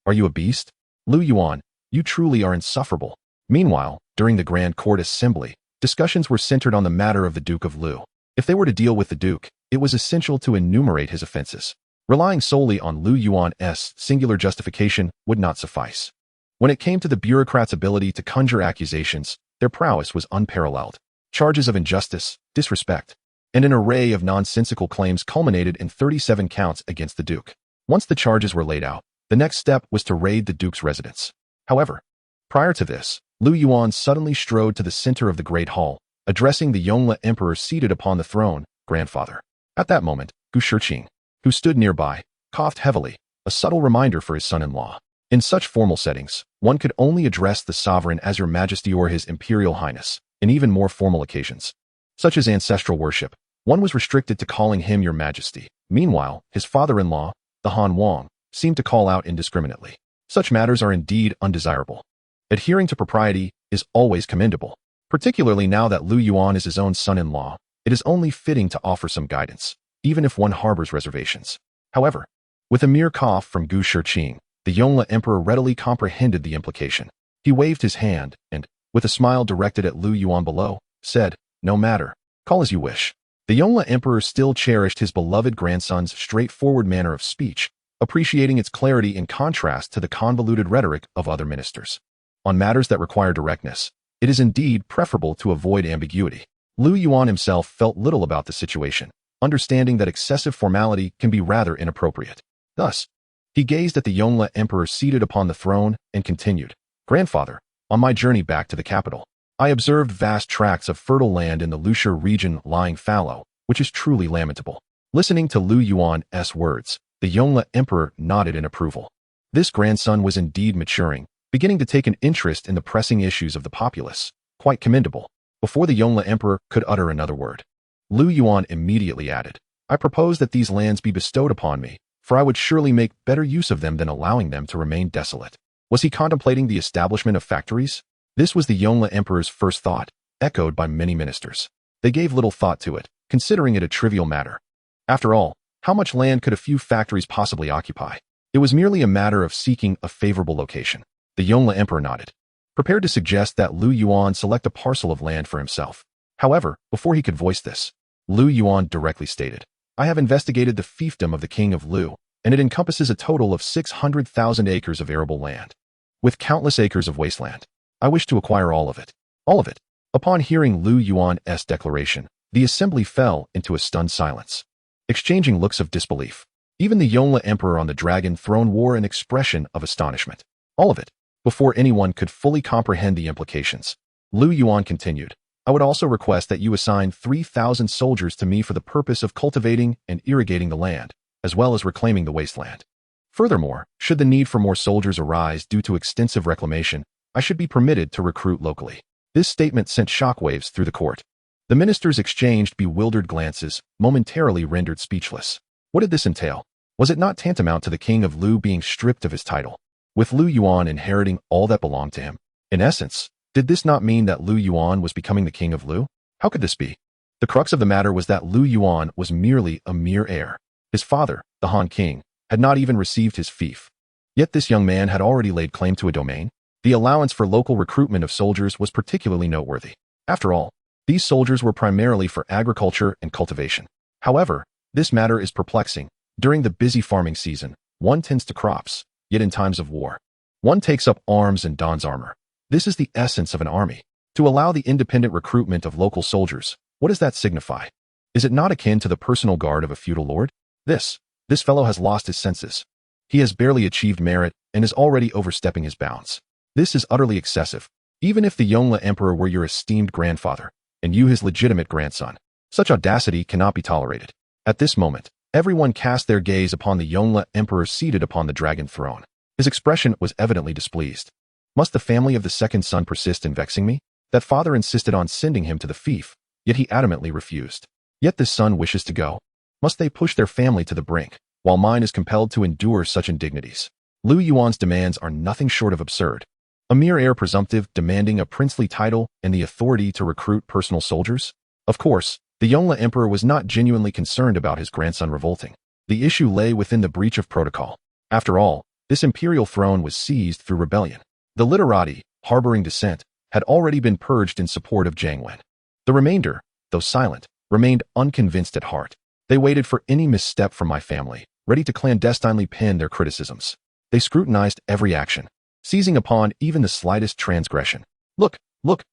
Are you a beast? Lu Yuan, you truly are insufferable." Meanwhile, during the Grand Court Assembly, discussions were centered on the matter of the Duke of Lu. If they were to deal with the Duke, it was essential to enumerate his offenses. Relying solely on Lu Yuan's singular justification would not suffice. When it came to the bureaucrats' ability to conjure accusations, their prowess was unparalleled. Charges of injustice, disrespect, and an array of nonsensical claims culminated in 37 counts against the Duke. Once the charges were laid out, the next step was to raid the Duke's residence. However, prior to this, Lu Yuan suddenly strode to the center of the Great Hall, addressing the Yongle Emperor seated upon the throne, "Grandfather." At that moment, Gu Shiqing, who stood nearby, coughed heavily, a subtle reminder for his son-in-law. In such formal settings, one could only address the sovereign as Your Majesty or His Imperial Highness. In even more formal occasions, such as ancestral worship, one was restricted to calling him Your Majesty. Meanwhile, his father-in-law, the Han Wang, seemed to call out indiscriminately. Such matters are indeed undesirable. Adhering to propriety is always commendable. Particularly now that Lu Yuan is his own son-in-law, it is only fitting to offer some guidance, even if one harbors reservations. However, with a mere cough from Gu Shiqing, the Yongle Emperor readily comprehended the implication. He waved his hand and, with a smile directed at Lu Yuan below, said, "No matter. Call as you wish." The Yongle Emperor still cherished his beloved grandson's straightforward manner of speech, appreciating its clarity in contrast to the convoluted rhetoric of other ministers. On matters that require directness, it is indeed preferable to avoid ambiguity. Lu Yuan himself felt little about the situation, understanding that excessive formality can be rather inappropriate. Thus, he gazed at the Yongle Emperor seated upon the throne and continued, "Grandfather, on my journey back to the capital, I observed vast tracts of fertile land in the Lusha region lying fallow, which is truly lamentable." Listening to Lu Yuan's words, the Yongle Emperor nodded in approval. This grandson was indeed maturing, beginning to take an interest in the pressing issues of the populace. Quite commendable. Before the Yongle Emperor could utter another word, Lu Yuan immediately added, "I propose that these lands be bestowed upon me, for I would surely make better use of them than allowing them to remain desolate." Was he contemplating the establishment of factories? This was the Yongle Emperor's first thought, echoed by many ministers. They gave little thought to it, considering it a trivial matter. After all, how much land could a few factories possibly occupy? It was merely a matter of seeking a favorable location. The Yongle Emperor nodded, prepared to suggest that Lu Yuan select a parcel of land for himself. However, before he could voice this, Lu Yuan directly stated, "I have investigated the fiefdom of the King of Lu, and it encompasses a total of 600,000 acres of arable land, with countless acres of wasteland. I wish to acquire all of it." All of it. Upon hearing Lu Yuan's declaration, the assembly fell into a stunned silence, exchanging looks of disbelief. Even the Yongle Emperor on the dragon throne wore an expression of astonishment. All of it. Before anyone could fully comprehend the implications, Lu Yuan continued, "I would also request that you assign 3,000 soldiers to me for the purpose of cultivating and irrigating the land, as well as reclaiming the wasteland. Furthermore, should the need for more soldiers arise due to extensive reclamation, I should be permitted to recruit locally." This statement sent shockwaves through the court. The ministers exchanged bewildered glances, momentarily rendered speechless. What did this entail? Was it not tantamount to the king of Lu being stripped of his title, with Lu Yuan inheriting all that belonged to him? In essence, did this not mean that Lu Yuan was becoming the king of Lu? How could this be? The crux of the matter was that Lu Yuan was merely a mere heir. His father, the Han king, had not even received his fief. Yet this young man had already laid claim to a domain. The allowance for local recruitment of soldiers was particularly noteworthy. After all, these soldiers were primarily for agriculture and cultivation. However, this matter is perplexing. During the busy farming season, one tends to crops, yet in times of war, one takes up arms and dons armor. This is the essence of an army. To allow the independent recruitment of local soldiers, what does that signify? Is it not akin to the personal guard of a feudal lord? This fellow has lost his senses. He has barely achieved merit and is already overstepping his bounds. This is utterly excessive. Even if the Yongle Emperor were your esteemed grandfather, and you his legitimate grandson, such audacity cannot be tolerated. At this moment, everyone cast their gaze upon the Yongle Emperor seated upon the dragon throne. His expression was evidently displeased. Must the family of the second son persist in vexing me? That father insisted on sending him to the fief, yet he adamantly refused. Yet this son wishes to go. Must they push their family to the brink, while mine is compelled to endure such indignities? Lu Yuan's demands are nothing short of absurd. A mere heir presumptive demanding a princely title and the authority to recruit personal soldiers? Of course, the Yongle Emperor was not genuinely concerned about his grandson revolting. The issue lay within the breach of protocol. After all, this imperial throne was seized through rebellion. The literati, harboring dissent, had already been purged in support of Jiang Wen. The remainder, though silent, remained unconvinced at heart. They waited for any misstep from my family, ready to clandestinely pen their criticisms. They scrutinized every action, seizing upon even the slightest transgression. Look,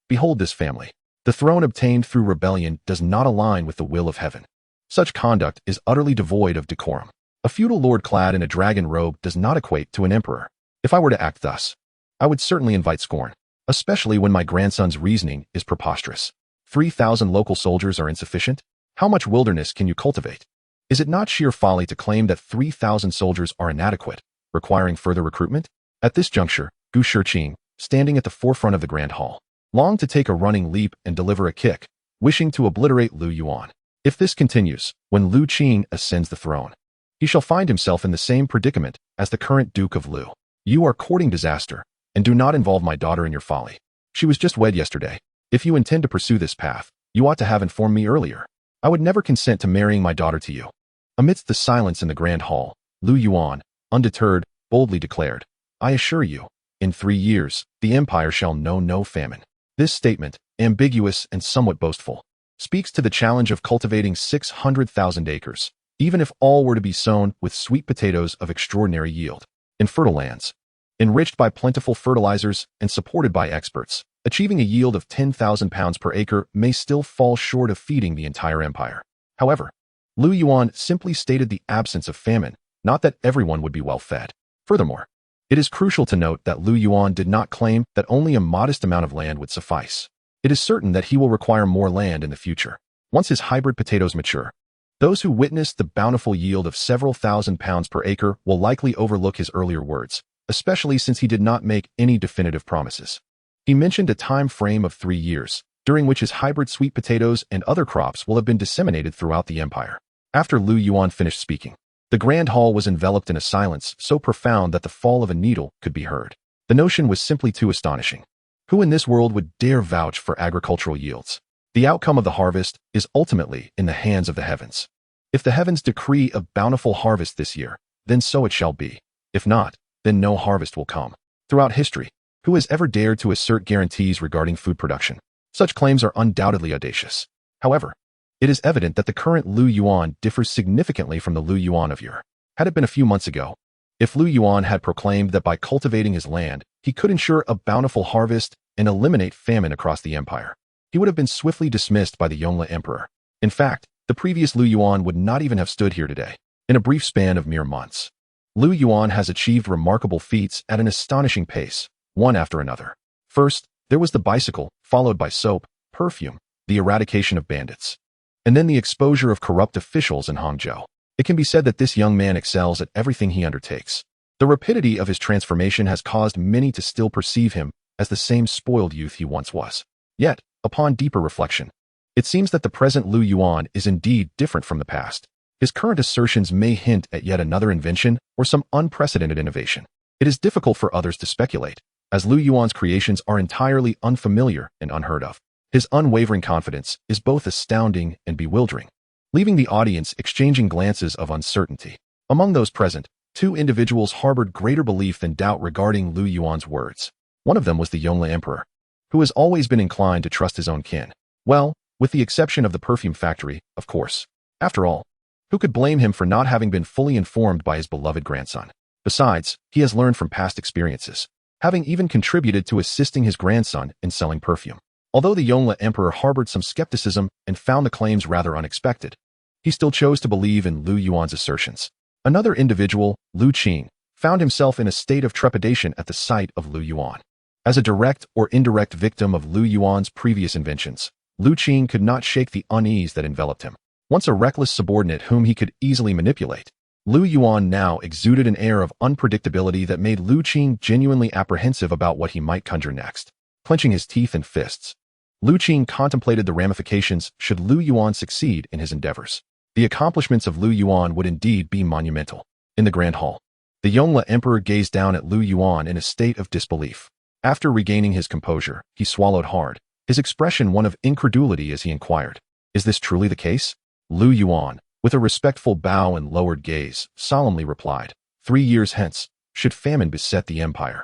behold this family. The throne obtained through rebellion does not align with the will of heaven. Such conduct is utterly devoid of decorum. A feudal lord clad in a dragon robe does not equate to an emperor. If I were to act thus, I would certainly invite scorn, especially when my grandson's reasoning is preposterous. 3,000 local soldiers are insufficient? How much wilderness can you cultivate? Is it not sheer folly to claim that 3,000 soldiers are inadequate, requiring further recruitment? At this juncture, Gu Shiqing, standing at the forefront of the grand hall, longed to take a running leap and deliver a kick, wishing to obliterate Lu Yuan. If this continues, when Lu Qing ascends the throne, he shall find himself in the same predicament as the current Duke of Lu. You are courting disaster, and do not involve my daughter in your folly. She was just wed yesterday. If you intend to pursue this path, you ought to have informed me earlier. I would never consent to marrying my daughter to you. Amidst the silence in the grand hall, Lu Yuan, undeterred, boldly declared, I assure you, in 3 years, the empire shall know no famine. This statement, ambiguous and somewhat boastful, speaks to the challenge of cultivating 600,000 acres, even if all were to be sown with sweet potatoes of extraordinary yield. In fertile lands, enriched by plentiful fertilizers and supported by experts, achieving a yield of 10,000 pounds per acre may still fall short of feeding the entire empire. However, Lu Yuan simply stated the absence of famine, not that everyone would be well fed. Furthermore, it is crucial to note that Lu Yuan did not claim that only a modest amount of land would suffice. It is certain that he will require more land in the future, once his hybrid potatoes mature. Those who witnessed the bountiful yield of several thousand pounds per acre will likely overlook his earlier words, especially since he did not make any definitive promises. He mentioned a time frame of 3 years, during which his hybrid sweet potatoes and other crops will have been disseminated throughout the empire. After Lu Yuan finished speaking, the grand hall was enveloped in a silence so profound that the fall of a needle could be heard. The notion was simply too astonishing. Who in this world would dare vouch for agricultural yields? The outcome of the harvest is ultimately in the hands of the heavens. If the heavens decree a bountiful harvest this year, then so it shall be. If not, then no harvest will come. Throughout history, who has ever dared to assert guarantees regarding food production? Such claims are undoubtedly audacious. However, it is evident that the current Lu Yuan differs significantly from the Lu Yuan of yore. Had it been a few months ago, if Lu Yuan had proclaimed that by cultivating his land, he could ensure a bountiful harvest and eliminate famine across the empire, he would have been swiftly dismissed by the Yongle Emperor. In fact, the previous Lu Yuan would not even have stood here today. In a brief span of mere months, Lu Yuan has achieved remarkable feats at an astonishing pace, one after another. First, there was the bicycle, followed by soap, perfume, the eradication of bandits, and then the exposure of corrupt officials in Hangzhou. It can be said that this young man excels at everything he undertakes. The rapidity of his transformation has caused many to still perceive him as the same spoiled youth he once was. Yet, upon deeper reflection, It seems that the present Lu Yuan is indeed different from the past. His current assertions may hint at yet another invention or some unprecedented innovation. It is difficult for others to speculate, as Lu Yuan's creations are entirely unfamiliar and unheard of. His unwavering confidence is both astounding and bewildering, leaving the audience exchanging glances of uncertainty. Among those present, two individuals harbored greater belief than doubt regarding Lu Yuan's words. One of them was the Yongle Emperor, who has always been inclined to trust his own kin. Well, with the exception of the perfume factory, of course. After all, who could blame him for not having been fully informed by his beloved grandson? Besides, he has learned from past experiences, having even contributed to assisting his grandson in selling perfume. Although the Yongle Emperor harbored some skepticism and found the claims rather unexpected, he still chose to believe in Lu Yuan's assertions. Another individual, Lu Qing, found himself in a state of trepidation at the sight of Lu Yuan. As a direct or indirect victim of Lu Yuan's previous inventions, Lu Qing could not shake the unease that enveloped him. Once a reckless subordinate whom he could easily manipulate, Lu Yuan now exuded an air of unpredictability that made Lu Qing genuinely apprehensive about what he might conjure next. Clenching his teeth and fists, Lu Qing contemplated the ramifications should Lu Yuan succeed in his endeavors. The accomplishments of Lu Yuan would indeed be monumental. In the Grand Hall, the Yongle Emperor gazed down at Lu Yuan in a state of disbelief. After regaining his composure, he swallowed hard, his expression one of incredulity as he inquired, "Is this truly the case?" Lu Yuan, with a respectful bow and lowered gaze, solemnly replied, 3 years hence, should famine beset the empire,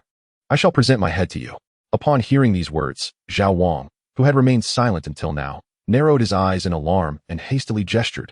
I shall present my head to you." Upon hearing these words, Zhao Wang, who had remained silent until now, narrowed his eyes in alarm and hastily gestured,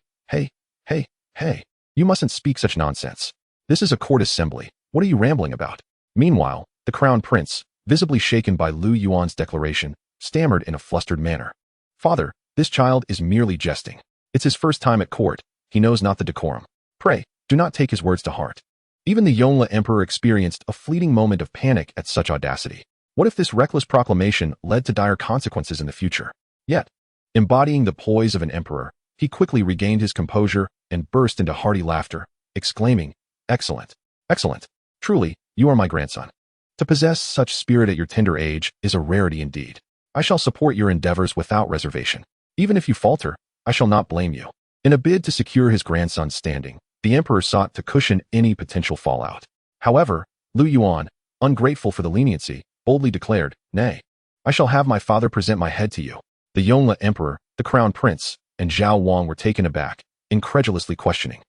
Hey, you mustn't speak such nonsense. This is a court assembly. What are you rambling about?" Meanwhile, the crown prince, visibly shaken by Lu Yuan's declaration, stammered in a flustered manner, "Father, this child is merely jesting. It's his first time at court. He knows not the decorum. Pray, do not take his words to heart." Even the Yongle Emperor experienced a fleeting moment of panic at such audacity. What if this reckless proclamation led to dire consequences in the future? Yet, embodying the poise of an emperor, he quickly regained his composure and burst into hearty laughter, exclaiming, "Excellent, excellent. Truly, you are my grandson. To possess such spirit at your tender age is a rarity indeed. I shall support your endeavors without reservation. Even if you falter, I shall not blame you." In a bid to secure his grandson's standing, the emperor sought to cushion any potential fallout. However, Lu Yuan, ungrateful for the leniency, boldly declared, "Nay, I shall have my father present my head to you." The Yongle Emperor, the crown prince, and Zhao Wang were taken aback, incredulously questioning,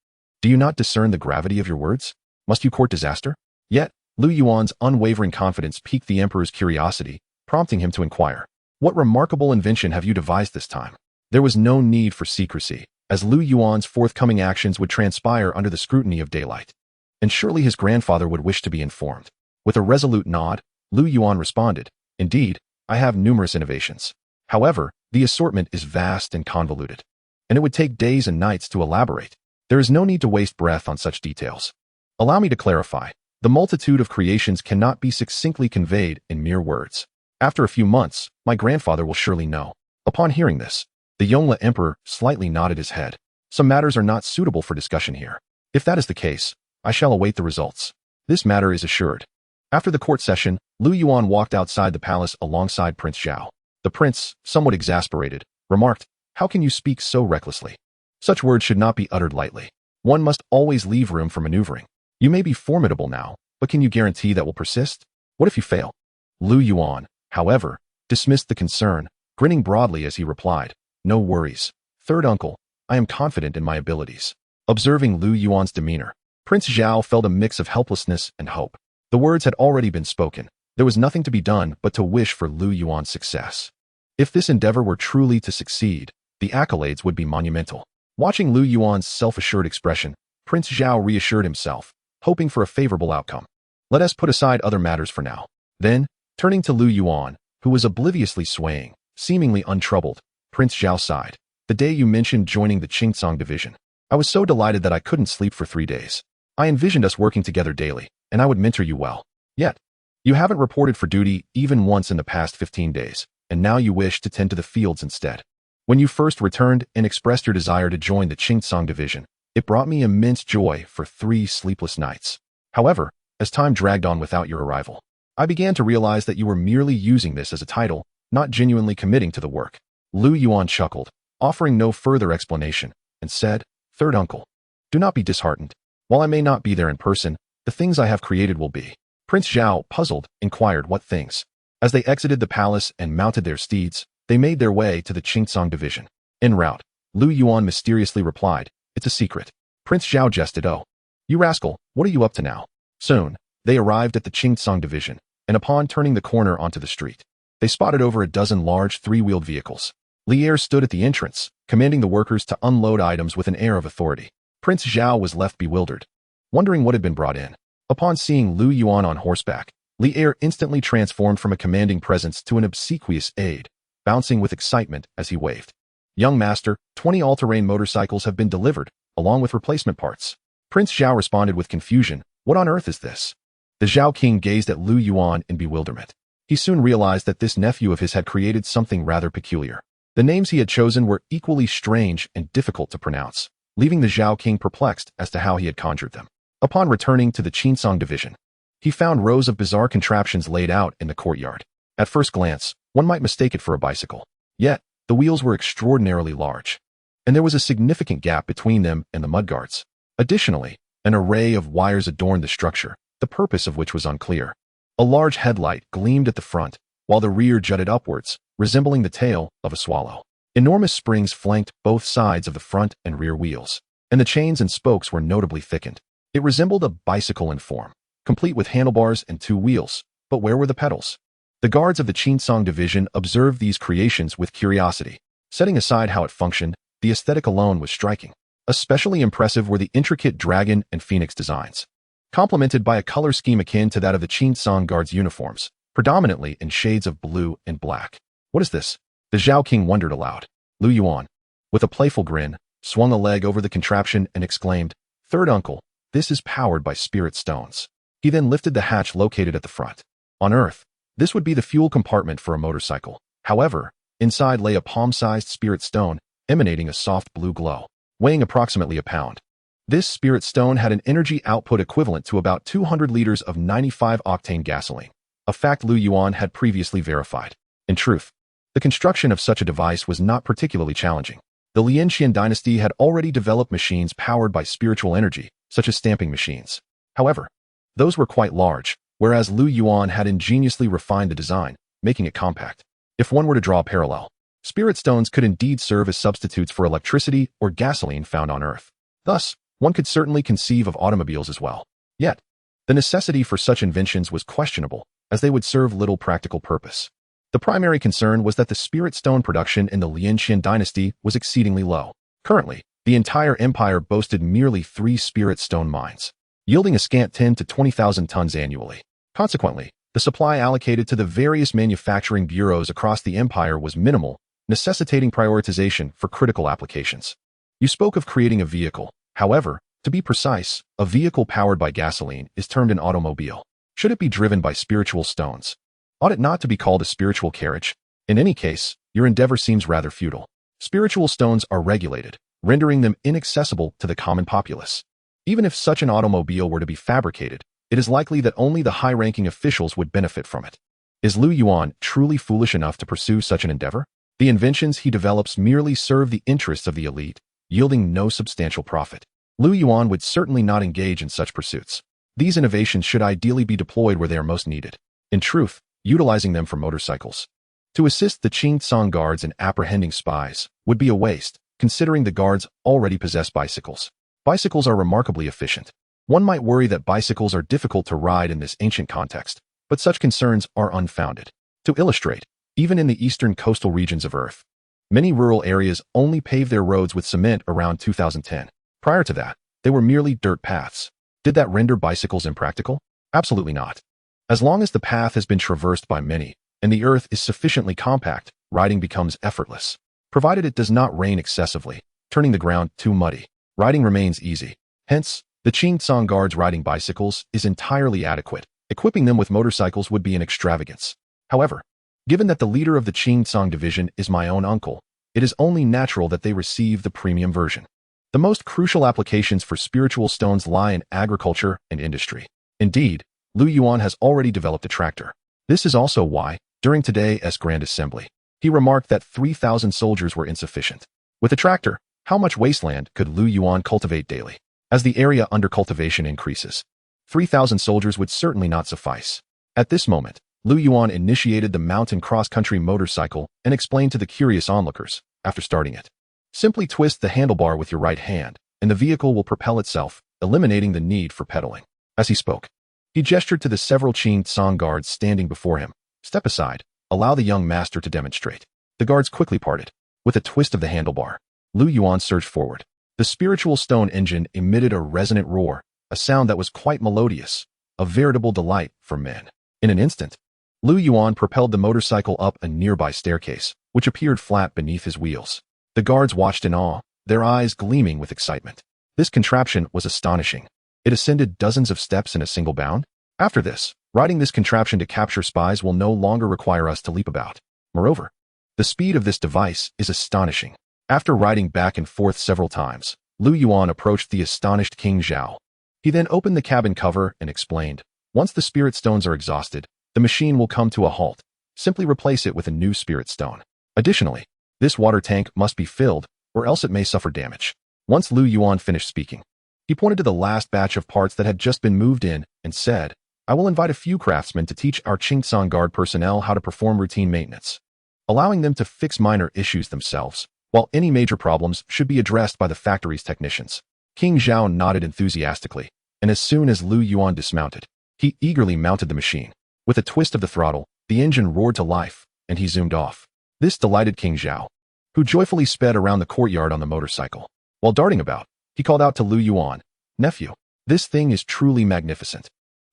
"Do you not discern the gravity of your words? Must you court disaster?" Yet, Lu Yuan's unwavering confidence piqued the emperor's curiosity, prompting him to inquire, "What remarkable invention have you devised this time?" There was no need for secrecy, as Lu Yuan's forthcoming actions would transpire under the scrutiny of daylight. And surely his grandfather would wish to be informed. With a resolute nod, Lu Yuan responded, "Indeed, I have numerous innovations. However, the assortment is vast and convoluted, and it would take days and nights to elaborate. There is no need to waste breath on such details. Allow me to clarify. The multitude of creations cannot be succinctly conveyed in mere words. After a few months, my grandfather will surely know." Upon hearing this, the Yongle Emperor slightly nodded his head. "Some matters are not suitable for discussion here. If that is the case, I shall await the results. This matter is assured." After the court session, Lu Yuan walked outside the palace alongside Prince Zhao. The prince, somewhat exasperated, remarked, "How can you speak so recklessly? Such words should not be uttered lightly. One must always leave room for maneuvering. You may be formidable now, but can you guarantee that will persist? What if you fail?" Lu Yuan, however, dismissed the concern, grinning broadly as he replied, "No worries, third uncle, I am confident in my abilities." Observing Lu Yuan's demeanor, Prince Zhao felt a mix of helplessness and hope. The words had already been spoken. There was nothing to be done but to wish for Lu Yuan's success. If this endeavor were truly to succeed, the accolades would be monumental. Watching Lu Yuan's self-assured expression, Prince Zhao reassured himself, hoping for a favorable outcome. "Let us put aside other matters for now." Then, turning to Lu Yuan, who was obliviously swaying, seemingly untroubled, Prince Zhao sighed. "The day you mentioned joining the Qingtsong division, I was so delighted that I couldn't sleep for 3 days. I envisioned us working together daily, and I would mentor you well. Yet, you haven't reported for duty even once in the past 15 days, and now you wish to tend to the fields instead. When you first returned and expressed your desire to join the Qingtsong division, it brought me immense joy for 3 sleepless nights. However, as time dragged on without your arrival, I began to realize that you were merely using this as a title, not genuinely committing to the work." Lu Yuan chuckled, offering no further explanation, and said, "Third uncle, do not be disheartened. While I may not be there in person, the things I have created will be." Prince Zhao, puzzled, inquired what things. As they exited the palace and mounted their steeds, they made their way to the Qingtsong division. En route, Lu Yuan mysteriously replied, "It's a secret." Prince Zhao jested, "Oh, you rascal, what are you up to now?" Soon, they arrived at the Qingtsong division, and upon turning the corner onto the street, they spotted over a dozen large three-wheeled vehicles. Lier stood at the entrance, commanding the workers to unload items with an air of authority. Prince Zhao was left bewildered, wondering what had been brought in. Upon seeing Lu Yuan on horseback, Lier instantly transformed from a commanding presence to an obsequious aide, bouncing with excitement as he waved. "Young master, 20 all-terrain motorcycles have been delivered, along with replacement parts." Prince Zhao responded with confusion, "What on earth is this?" The Zhao king gazed at Lu Yuan in bewilderment. He soon realized that this nephew of his had created something rather peculiar. The names he had chosen were equally strange and difficult to pronounce, leaving the Zhao king perplexed as to how he had conjured them. Upon returning to the Qingtsong division, he found rows of bizarre contraptions laid out in the courtyard. At first glance, one might mistake it for a bicycle. Yet, the wheels were extraordinarily large, and there was a significant gap between them and the mudguards. Additionally, an array of wires adorned the structure, the purpose of which was unclear. A large headlight gleamed at the front, while the rear jutted upwards, resembling the tail of a swallow. Enormous springs flanked both sides of the front and rear wheels, and the chains and spokes were notably thickened. It resembled a bicycle in form, complete with handlebars and two wheels, but where were the pedals? The guards of the Qingtsong division observed these creations with curiosity. Setting aside how it functioned, the aesthetic alone was striking. Especially impressive were the intricate dragon and phoenix designs, complemented by a color scheme akin to that of the Qingtsong guards' uniforms, predominantly in shades of blue and black. "What is this?" the Zhao king wondered aloud. Lu Yuan, with a playful grin, swung a leg over the contraption and exclaimed, "Third uncle, this is powered by spirit stones." He then lifted the hatch located at the front. On Earth, this would be the fuel compartment for a motorcycle. However, inside lay a palm-sized spirit stone, emanating a soft blue glow, weighing approximately a pound. This spirit stone had an energy output equivalent to about 200 liters of 95-octane gasoline, a fact Lu Yuan had previously verified. In truth, the construction of such a device was not particularly challenging. The Ming Dynasty had already developed machines powered by spiritual energy, such as stamping machines. However, those were quite large, whereas Lu Yuan had ingeniously refined the design, making it compact. If one were to draw a parallel, spirit stones could indeed serve as substitutes for electricity or gasoline found on Earth. Thus, one could certainly conceive of automobiles as well. Yet, the necessity for such inventions was questionable, as they would serve little practical purpose. The primary concern was that the spirit stone production in the Ming Dynasty was exceedingly low. Currently, the entire empire boasted merely 3 spirit stone mines, yielding a scant 10 to 20,000 tons annually. Consequently, the supply allocated to the various manufacturing bureaus across the empire was minimal, necessitating prioritization for critical applications. You spoke of creating a vehicle. However, to be precise, a vehicle powered by gasoline is termed an automobile. Should it be driven by spiritual stones? Ought it not to be called a spiritual carriage? In any case, your endeavor seems rather futile. Spiritual stones are regulated, rendering them inaccessible to the common populace. Even if such an automobile were to be fabricated, it is likely that only the high-ranking officials would benefit from it. Is Lu Yuan truly foolish enough to pursue such an endeavor? The inventions he develops merely serve the interests of the elite, yielding no substantial profit. Lu Yuan would certainly not engage in such pursuits. These innovations should ideally be deployed where they are most needed. In truth, utilizing them for motorcycles to assist the Qingtsong guards in apprehending spies would be a waste, considering the guards already possess bicycles. Bicycles are remarkably efficient. One might worry that bicycles are difficult to ride in this ancient context, but such concerns are unfounded. To illustrate, even in the eastern coastal regions of Earth, many rural areas only paved their roads with cement around 2010. Prior to that, they were merely dirt paths. Did that render bicycles impractical? Absolutely not. As long as the path has been traversed by many, and the earth is sufficiently compact, riding becomes effortless. Provided it does not rain excessively, turning the ground too muddy, riding remains easy. Hence, the Qingtsong guards riding bicycles is entirely adequate. Equipping them with motorcycles would be an extravagance. However, given that the leader of the Qingtsong division is my own uncle, it is only natural that they receive the premium version. The most crucial applications for spiritual stones lie in agriculture and industry. Indeed, Lu Yuan has already developed a tractor. This is also why, during today's Grand Assembly, he remarked that 3,000 soldiers were insufficient. With a tractor, how much wasteland could Lu Yuan cultivate daily? As the area under cultivation increases, 3,000 soldiers would certainly not suffice. At this moment, Lu Yuan initiated the mountain cross-country motorcycle and explained to the curious onlookers, after starting it. Simply twist the handlebar with your right hand, and the vehicle will propel itself, eliminating the need for pedaling. As he spoke, he gestured to the several Qing Tsang guards standing before him. Step aside, allow the young master to demonstrate. The guards quickly parted. With a twist of the handlebar, Lu Yuan surged forward. The spiritual stone engine emitted a resonant roar, a sound that was quite melodious, a veritable delight for men. In an instant, Lu Yuan propelled the motorcycle up a nearby staircase, which appeared flat beneath his wheels. The guards watched in awe, their eyes gleaming with excitement. This contraption was astonishing. It ascended dozens of steps in a single bound. After this, riding this contraption to capture spies will no longer require us to leap about. Moreover, the speed of this device is astonishing. After riding back and forth several times, Lu Yuan approached the astonished King Zhao. He then opened the cabin cover and explained, once the spirit stones are exhausted, the machine will come to a halt. Simply replace it with a new spirit stone. Additionally, this water tank must be filled, or else it may suffer damage. Once Lu Yuan finished speaking, he pointed to the last batch of parts that had just been moved in and said, I will invite a few craftsmen to teach our Qingtsang guard personnel how to perform routine maintenance, allowing them to fix minor issues themselves, while any major problems should be addressed by the factory's technicians. King Zhao nodded enthusiastically, and as soon as Lu Yuan dismounted, he eagerly mounted the machine. With a twist of the throttle, the engine roared to life, and he zoomed off. This delighted King Zhao, who joyfully sped around the courtyard on the motorcycle. While darting about, he called out to Lu Yuan, Nephew, this thing is truly magnificent.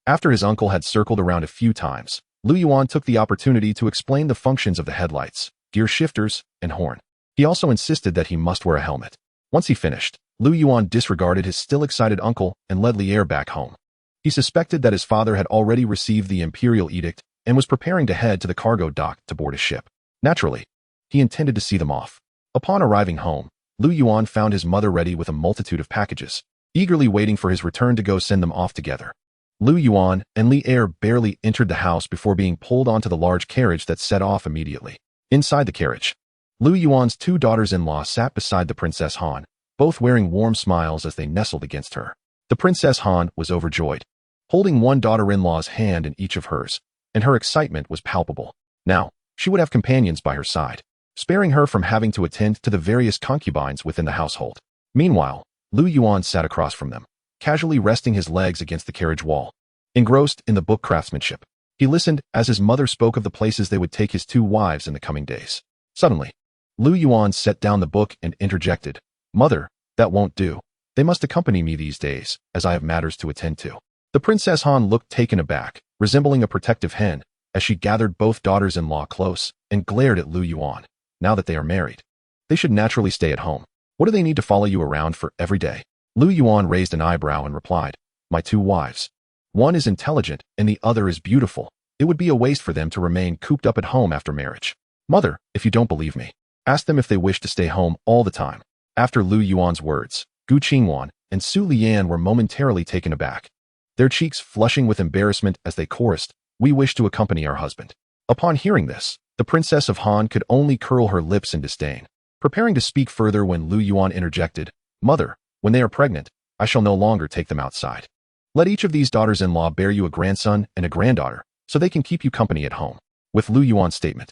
After his uncle had circled around a few times, Lu Yuan took the opportunity to explain the functions of the headlights, gear shifters, and horn. He also insisted that he must wear a helmet. Once he finished, Lu Yuan disregarded his still excited uncle and led Lier back home. He suspected that his father had already received the imperial edict and was preparing to head to the cargo dock to board a ship. Naturally, he intended to see them off. Upon arriving home, Lu Yuan found his mother ready with a multitude of packages, eagerly waiting for his return to go send them off together. Lu Yuan and Lier barely entered the house before being pulled onto the large carriage that set off immediately. Inside the carriage, Lu Yuan's two daughters-in-law sat beside the Princess Han, both wearing warm smiles as they nestled against her. The Princess Han was overjoyed, holding one daughter-in-law's hand in each of hers, and her excitement was palpable. Now, she would have companions by her side, sparing her from having to attend to the various concubines within the household. Meanwhile, Lu Yuan sat across from them, casually resting his legs against the carriage wall. Engrossed in the book craftsmanship, he listened as his mother spoke of the places they would take his two wives in the coming days. Suddenly, Lu Yuan set down the book and interjected, Mother, that won't do. They must accompany me these days, as I have matters to attend to. The Princess Han looked taken aback, resembling a protective hen, as she gathered both daughters-in-law close and glared at Lu Yuan. Now that they are married, they should naturally stay at home. What do they need to follow you around for every day? Lu Yuan raised an eyebrow and replied, My two wives. One is intelligent and the other is beautiful. It would be a waste for them to remain cooped up at home after marriage. Mother, if you don't believe me, ask them if they wish to stay home all the time. After Lu Yuan's words, Gu Qingwan and Su Lian were momentarily taken aback, their cheeks flushing with embarrassment as they chorused, We wish to accompany our husband. Upon hearing this, the Princess of Han could only curl her lips in disdain, preparing to speak further when Lu Yuan interjected, Mother, when they are pregnant, I shall no longer take them outside. Let each of these daughters-in-law bear you a grandson and a granddaughter, so they can keep you company at home. With Lu Yuan's statement,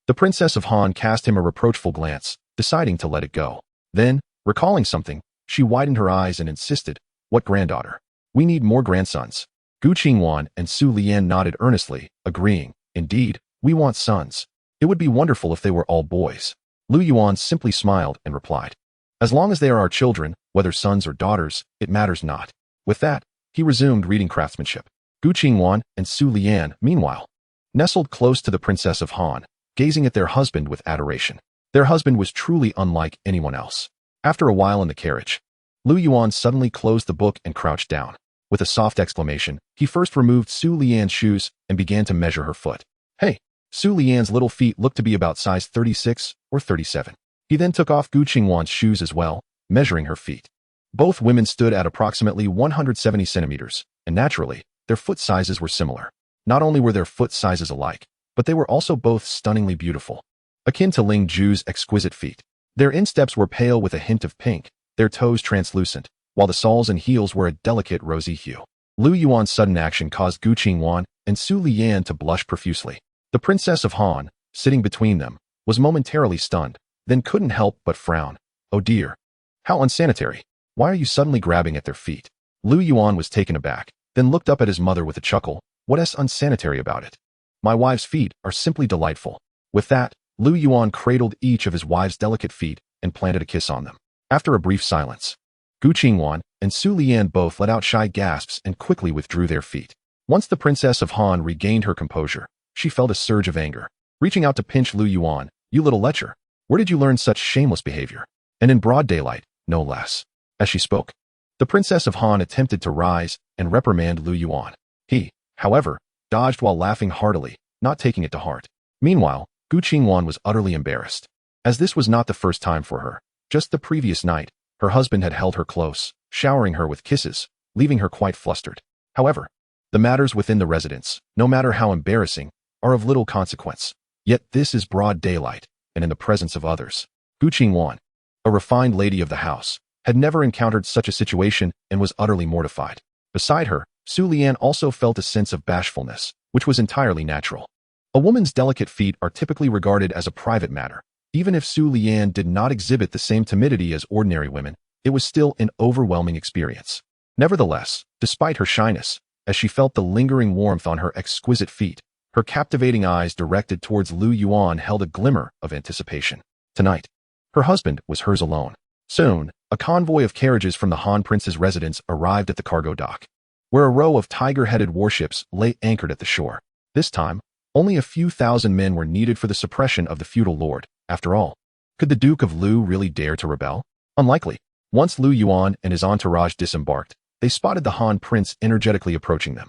the Princess of Han cast him a reproachful glance, deciding to let it go. Then, recalling something, she widened her eyes and insisted, What granddaughter? We need more grandsons. Gu Qingwan and Su Lian nodded earnestly, agreeing, Indeed, we want sons. It would be wonderful if they were all boys. Lu Yuan simply smiled and replied, As long as they are our children, whether sons or daughters, it matters not. With that, he resumed reading craftsmanship. Gu Qingwan and Su Lian, meanwhile, nestled close to the Princess of Han, gazing at their husband with adoration. Their husband was truly unlike anyone else. After a while in the carriage, Lu Yuan suddenly closed the book and crouched down. With a soft exclamation, he first removed Su Lian's shoes and began to measure her foot. Hey! Su Lian's little feet looked to be about size 36 or 37. He then took off Gu Qingwan's shoes as well, measuring her feet. Both women stood at approximately 170 centimeters, and naturally, their foot sizes were similar. Not only were their foot sizes alike, but they were also both stunningly beautiful, akin to Ling Ju's exquisite feet. Their insteps were pale with a hint of pink, their toes translucent, while the soles and heels were a delicate rosy hue. Lu Yuan's sudden action caused Gu Qingwan and Su Lian to blush profusely. The Princess of Han, sitting between them, was momentarily stunned, then couldn't help but frown. Oh dear. How unsanitary. Why are you suddenly grabbing at their feet? Lu Yuan was taken aback, then looked up at his mother with a chuckle. What's unsanitary about it? My wife's feet are simply delightful. With that, Lu Yuan cradled each of his wife's delicate feet and planted a kiss on them. After a brief silence, Gu Qingwan and Su Lian both let out shy gasps and quickly withdrew their feet. Once the Princess of Han regained her composure, she felt a surge of anger. Reaching out to pinch Lu Yuan, "You little lecher, where did you learn such shameless behavior?" And in broad daylight, no less. As she spoke, the Princess of Han attempted to rise and reprimand Lu Yuan. He, however, dodged while laughing heartily, not taking it to heart. Meanwhile, Gu Qingwan was utterly embarrassed, as this was not the first time for her. Just the previous night, her husband had held her close, showering her with kisses, leaving her quite flustered. However, the matters within the residence, no matter how embarrassing, are of little consequence. Yet this is broad daylight, and in the presence of others. Gu Qingwan, a refined lady of the house, had never encountered such a situation and was utterly mortified. Beside her, Su Lian also felt a sense of bashfulness, which was entirely natural. A woman's delicate feet are typically regarded as a private matter. Even if Su Lian did not exhibit the same timidity as ordinary women, it was still an overwhelming experience. Nevertheless, despite her shyness, as she felt the lingering warmth on her exquisite feet, her captivating eyes directed towards Lu Yuan held a glimmer of anticipation. Tonight, her husband was hers alone. Soon, a convoy of carriages from the Han Prince's residence arrived at the cargo dock, where a row of tiger-headed warships lay anchored at the shore. This time, only a few thousand men were needed for the suppression of the feudal lord. After all, could the Duke of Lu really dare to rebel? Unlikely. Once Lu Yuan and his entourage disembarked, they spotted the Han Prince energetically approaching them.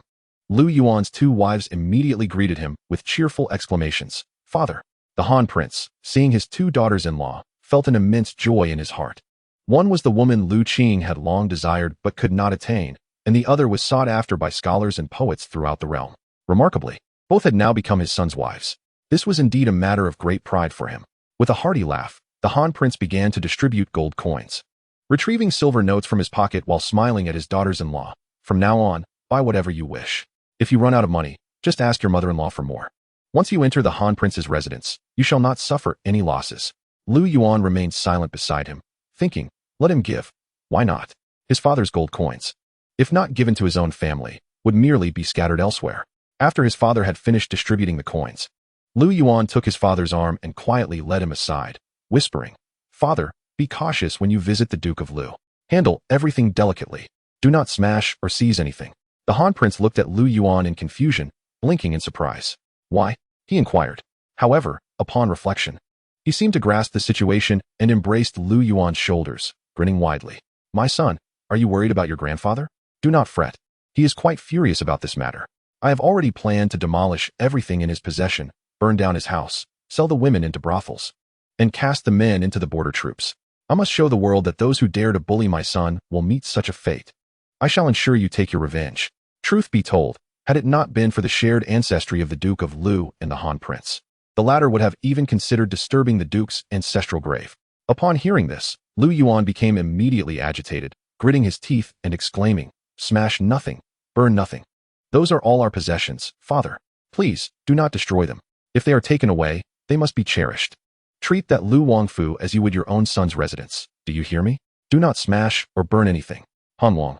Lu Yuan's two wives immediately greeted him with cheerful exclamations. "Father!" The Han Prince, seeing his two daughters-in-law, felt an immense joy in his heart. One was the woman Lu Qing had long desired but could not attain, and the other was sought after by scholars and poets throughout the realm. Remarkably, both had now become his son's wives. This was indeed a matter of great pride for him. With a hearty laugh, the Han Prince began to distribute gold coins, retrieving silver notes from his pocket while smiling at his daughters-in-law. "From now on, buy whatever you wish. If you run out of money, just ask your mother-in-law for more. Once you enter the Han Prince's residence, you shall not suffer any losses." Lu Yuan remained silent beside him, thinking, let him give. Why not? His father's gold coins, if not given to his own family, would merely be scattered elsewhere. After his father had finished distributing the coins, Lu Yuan took his father's arm and quietly led him aside, whispering, "Father, be cautious when you visit the Duke of Lu. Handle everything delicately. Do not smash or seize anything." The Han Prince looked at Lu Yuan in confusion, blinking in surprise. "Why?" he inquired. However, upon reflection, he seemed to grasp the situation and embraced Lu Yuan's shoulders, grinning widely. "My son, are you worried about your grandfather? Do not fret. He is quite furious about this matter. I have already planned to demolish everything in his possession, burn down his house, sell the women into brothels, and cast the men into the border troops. I must show the world that those who dare to bully my son will meet such a fate. I shall ensure you take your revenge." Truth be told, had it not been for the shared ancestry of the Duke of Lu and the Han Prince, the latter would have even considered disturbing the Duke's ancestral grave. Upon hearing this, Lu Yuan became immediately agitated, gritting his teeth and exclaiming, "Smash nothing, burn nothing. Those are all our possessions, father. Please, do not destroy them. If they are taken away, they must be cherished. Treat that Lu Wangfu as you would your own son's residence. Do you hear me? Do not smash or burn anything." Han Wang,